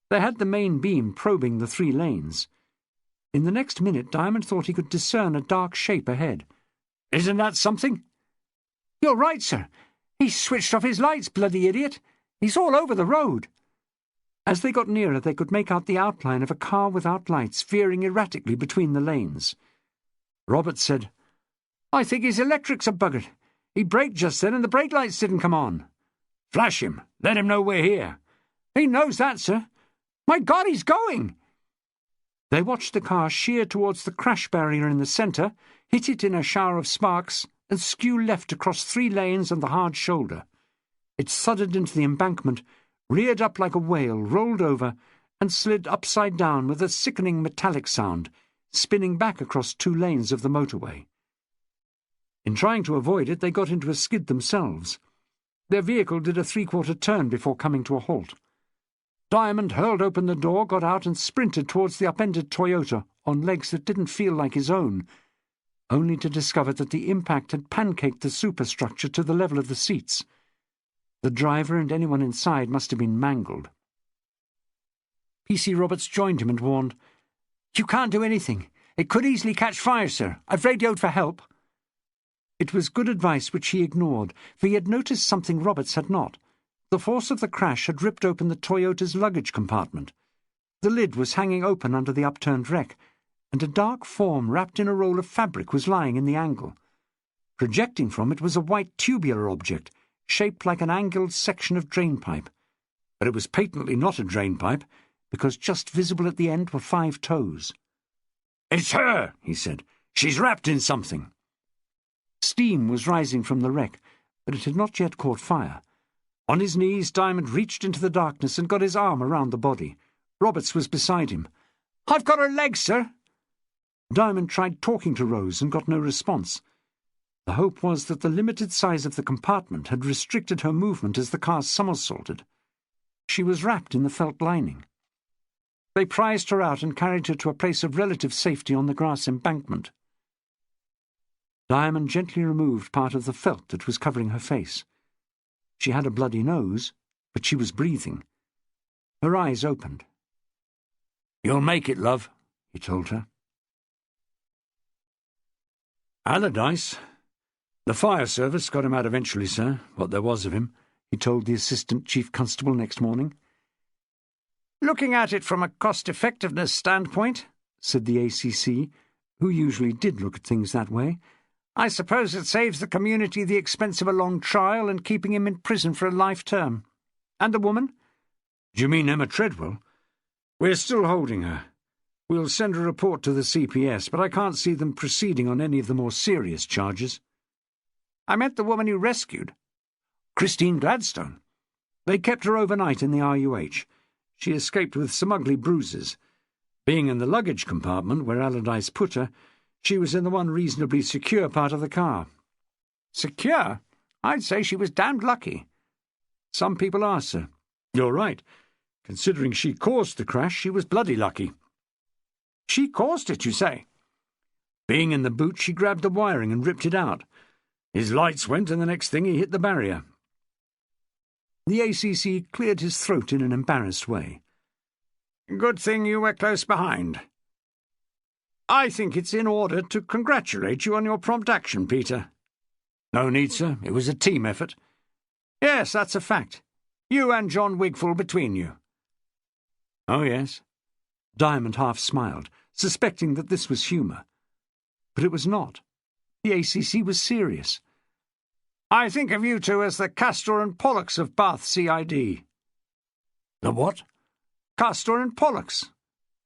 Speaker 1: They had the main beam probing the 3 lanes. In the next minute, Diamond thought he could discern a dark shape ahead.
Speaker 3: "Isn't that something?"
Speaker 1: "You're right, sir. He's switched off his lights, bloody idiot. He's all over the road." As they got nearer, they could make out the outline of a car without lights veering erratically between the lanes. Roberts said, "I think his electrics are buggered. He braked just then and the brake lights didn't come on."
Speaker 3: "Flash him. Let him know we're here."
Speaker 1: "He knows that, sir. My God, he's going!" They watched the car sheer towards the crash barrier in the centre, hit it in a shower of sparks, and skew left across 3 lanes and the hard shoulder. It thudded into the embankment, reared up like a whale, rolled over, and slid upside down with a sickening metallic sound, spinning back across 2 lanes of the motorway. In trying to avoid it, they got into a skid themselves. Their vehicle did a 3/4 turn before coming to a halt. Diamond hurled open the door, got out, and sprinted towards the upended Toyota on legs that didn't feel like his own, only to discover that the impact had pancaked the superstructure to the level of the seats. The driver and anyone inside must have been mangled. P.C. Roberts joined him and warned, "You can't do anything. It could easily catch fire, sir. I've radioed for help." It was good advice which he ignored, for he had noticed something Roberts had not. The force of the crash had ripped open the Toyota's luggage compartment. The lid was hanging open under the upturned wreck, and a dark form wrapped in a roll of fabric was lying in the angle. Projecting from it was a white tubular object, shaped like an angled section of drainpipe. But it was patently not a drainpipe, because just visible at the end were 5 toes.
Speaker 3: "It's her," he said. "She's wrapped in something."
Speaker 1: Steam was rising from the wreck, but it had not yet caught fire. On his knees, Diamond reached into the darkness and got his arm around the body. Roberts was beside him. "I've got her leg, sir." Diamond tried talking to Rose and got no response. The hope was that the limited size of the compartment had restricted her movement as the car somersaulted. She was wrapped in the felt lining. They prized her out and carried her to a place of relative safety on the grass embankment. Diamond gently removed part of the felt that was covering her face. She had a bloody nose, but she was breathing. Her eyes opened.
Speaker 3: "You'll make it, love," he told her. "Allardyce. The fire service got him out eventually, sir, what there was of him,"
Speaker 1: he told the Assistant Chief Constable next morning.
Speaker 2: "Looking at it from a cost-effectiveness standpoint," said the ACC, who usually did look at things that way, "I suppose it saves the community the expense of a long trial and keeping him in prison for a life term. And the woman?"
Speaker 3: "Do you mean Emma Treadwell? We're still holding her. We'll send a report to the CPS, but I can't see them proceeding on any of the more serious charges."
Speaker 2: "I meant the woman you rescued."
Speaker 3: "Christine Gladstone. They kept her overnight in the RUH. She escaped with some ugly bruises. Being in the luggage compartment where Allardyce put her, she was in the one reasonably secure part of the car."
Speaker 2: "Secure? I'd say she was damned lucky."
Speaker 3: "Some people are, sir. You're right. Considering she caused the crash, she was bloody lucky."
Speaker 2: "She caused it, you say?"
Speaker 3: "Being in the boot, she grabbed the wiring and ripped it out. His lights went, and the next thing he hit the barrier."
Speaker 1: The ACC cleared his throat in an embarrassed way.
Speaker 2: "Good thing you were close behind. I think it's in order to congratulate you on your prompt action, Peter."
Speaker 3: "No need, sir. It was a team effort."
Speaker 2: "Yes, that's a fact. You and John Wigfall between you."
Speaker 3: "Oh, yes."
Speaker 1: Diamond half smiled, suspecting that this was humour. But it was not. The ACC was serious.
Speaker 2: "I think of you two as the Castor and Pollux of Bath CID."
Speaker 3: "The what?"
Speaker 2: "Castor and Pollux.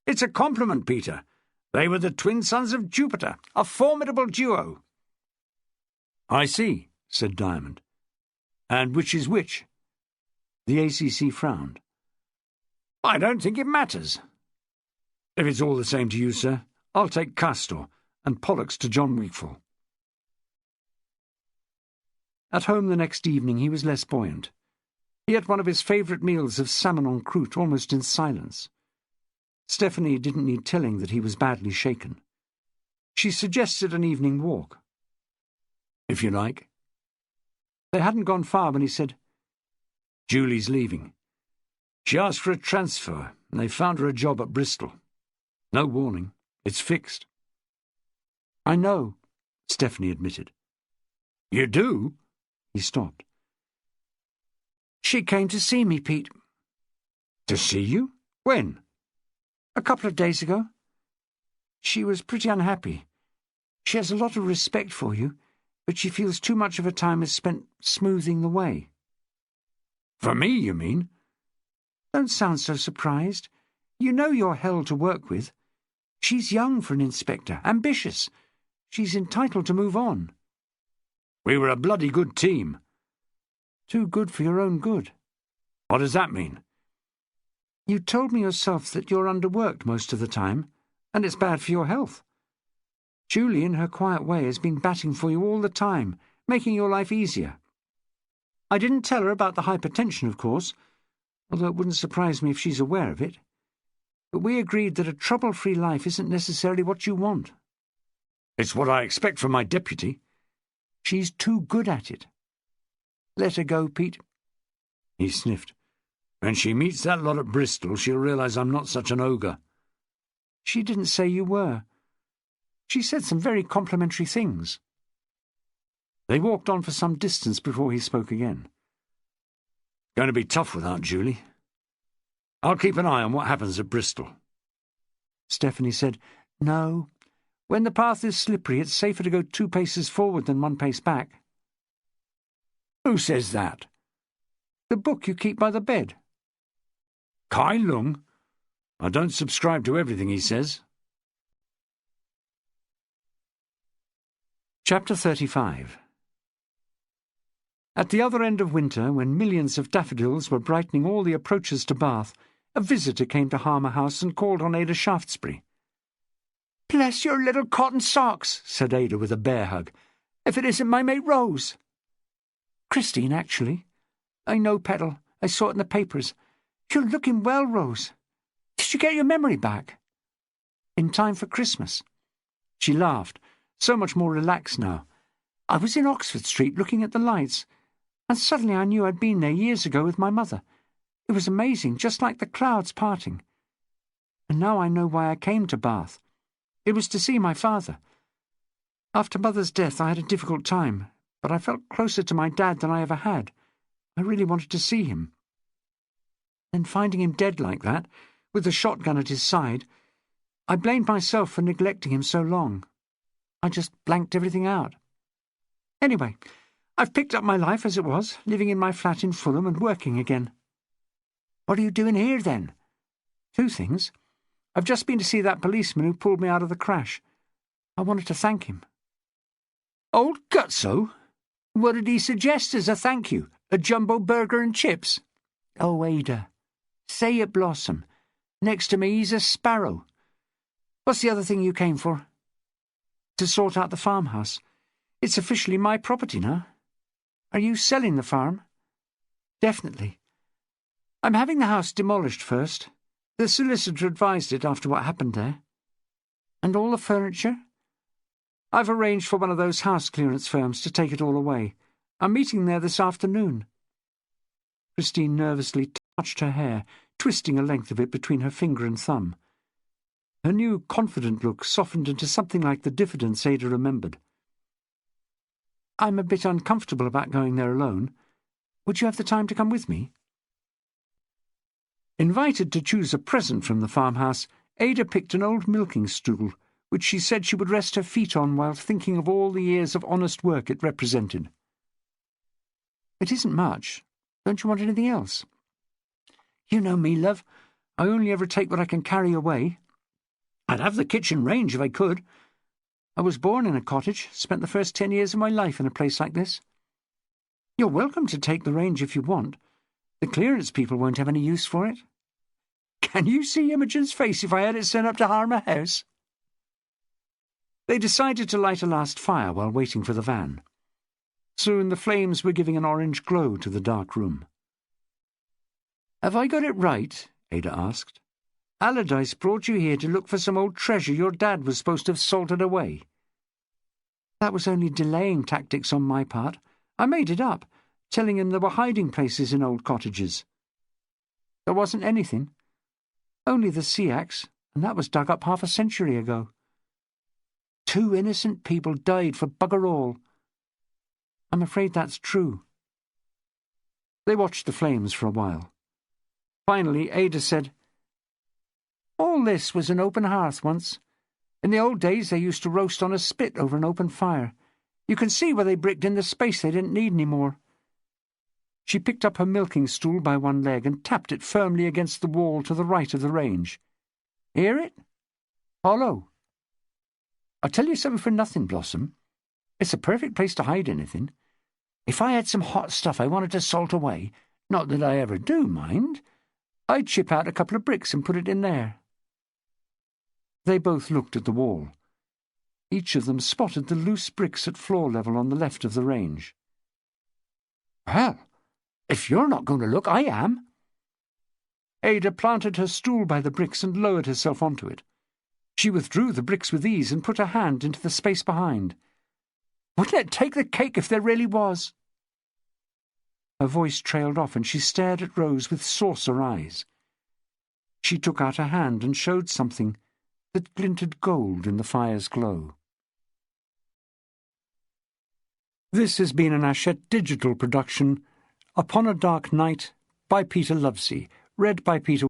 Speaker 2: It's a compliment, Peter. They were the twin sons of Jupiter, a formidable duo."
Speaker 3: "I see," said Diamond. "And which is which?"
Speaker 1: The ACC frowned.
Speaker 2: "I don't think it matters."
Speaker 3: "If it's all the same to you, sir, I'll take Castor and Pollux to John Wigfall."
Speaker 1: At home the next evening he was less buoyant. He ate one of his favourite meals of salmon en croûte almost in silence. Stephanie didn't need telling that he was badly shaken. She suggested an evening walk.
Speaker 3: "If you like."
Speaker 1: They hadn't gone far when he said,
Speaker 3: "Julie's leaving. She asked for a transfer, and they found her a job at Bristol. No warning. It's fixed."
Speaker 1: "I know," Stephanie admitted.
Speaker 3: "You do?"
Speaker 1: He stopped.
Speaker 2: "She came to see me, Pete."
Speaker 3: "To see you? When?"
Speaker 2: "A couple of days ago. She was pretty unhappy. She has a lot of respect for you, but she feels too much of her time is spent smoothing the way."
Speaker 3: "For me, you mean?"
Speaker 2: "Don't sound so surprised. You know you're hell to work with. She's young for an inspector, ambitious. She's entitled to move on."
Speaker 3: "We were a bloody good team."
Speaker 2: "Too good for your own good."
Speaker 3: "What does that mean?"
Speaker 2: "You told me yourself that you're underworked most of the time, and it's bad for your health. Julie, in her quiet way, has been batting for you all the time, making your life easier. I didn't tell her about the hypertension, of course, although it wouldn't surprise me if she's aware of it. But we agreed that a trouble-free life isn't necessarily what you want."
Speaker 3: "It's what I expect from my deputy."
Speaker 2: "She's too good at it. Let her go, Pete."
Speaker 3: He sniffed. "When she meets that lot at Bristol, she'll realise I'm not such an ogre."
Speaker 2: "She didn't say you were. She said some very complimentary things."
Speaker 1: They walked on for some distance before he spoke again.
Speaker 3: "Going to be tough without Julie. I'll keep an eye on what happens at Bristol."
Speaker 1: Stephanie said, No. When the path is slippery, it's safer to go 2 paces forward than 1 pace back.
Speaker 3: Who says that?
Speaker 1: The book you keep by the bed.
Speaker 3: Kai Lung? I don't subscribe to everything he says.
Speaker 1: Chapter 35. At the other end of winter, when millions of daffodils were brightening all the approaches to Bath, a visitor came to Harmer House and called on Ada Shaftesbury. "Bless your little cotton socks," said Ada with a bear hug, "if it isn't my mate Rose." "Christine, actually." "I know, Petal. I saw it in the papers. You're looking well, Rose. Did you get your memory back?" "In time for Christmas." She laughed, so much more relaxed now. "I was in Oxford Street looking at the lights, and suddenly I knew I'd been there years ago with my mother. It was amazing, just like the clouds parting. And now I know why I came to Bath. It was to see my father. After Mother's death I had a difficult time, but I felt closer to my dad than I ever had. I really wanted to see him. Then finding him dead like that, with the shotgun at his side, I blamed myself for neglecting him so long. I just blanked everything out. Anyway, I've picked up my life as it was, living in my flat in Fulham and working again." "What are you doing here, then?" "2 things. I've just been to see that policeman who pulled me out of the crash. I wanted to thank him."
Speaker 3: Old Gutso?
Speaker 1: "What did he suggest as a thank you? A jumbo burger and chips?" "Oh, Ada. Say it, Blossom. Next to me he's a sparrow. What's the other thing you came for?" "To sort out the farmhouse. It's officially my property now." "Are you selling the farm?" "Definitely. I'm having the house demolished first. The solicitor advised it after what happened there." "And all the furniture?" "I've arranged for one of those house clearance firms to take it all away. I'm meeting there this afternoon." Christine nervously touched her hair, twisting a length of it between her finger and thumb. Her new, confident look softened into something like the diffidence Ada remembered. "I'm a bit uncomfortable about going there alone. Would you have the time to come with me?" Invited to choose a present from the farmhouse, Ada picked an old milking stool, which she said she would rest her feet on while thinking of all the years of honest work it represented. "It isn't much. Don't you want anything else?" "You know me, love. I only ever take what I can carry away. I'd have the kitchen range if I could. I was born in a cottage, spent the first 10 years of my life in a place like this. You're welcome to take the range if you want. The clearance people won't have any use for it." "Can you see Imogen's face if I had it sent up to Harmer House?" They decided to light a last fire while waiting for the van. Soon the flames were giving an orange glow to the dark room. "Have I got it right?" Ada asked. "Allardyce brought you here to look for some old treasure your dad was supposed to have salted away." "That was only delaying tactics on my part. I made it up, telling him there were hiding places in old cottages." "There wasn't anything. Only the sea axe, and that was dug up half a century ago. 2 innocent people died for bugger all. I'm afraid that's true." They watched the flames for a while. Finally, Ada said, "All this was an open hearth once. In the old days they used to roast on a spit over an open fire. You can see where they bricked in the space they didn't need any more." She picked up her milking stool by one leg and tapped it firmly against the wall to the right of the range. "Hear it? Hollow. I'll tell you something for nothing, Blossom. It's a perfect place to hide anything. If I had some hot stuff I wanted to salt away, not that I ever do, mind, I'd chip out a couple of bricks and put it in there." They both looked at the wall. Each of them spotted the loose bricks at floor level on the left of the range. "Well, if you're not going to look, I am." Ada planted her stool by the bricks and lowered herself onto it. She withdrew the bricks with ease and put her hand into the space behind. "Wouldn't it take the cake if there really was?" Her voice trailed off and she stared at Rose with saucer eyes. She took out her hand and showed something that glinted gold in the fire's glow. This has been an Hachette Digital production, Upon a Dark Night, by Peter Lovesey, read by Peter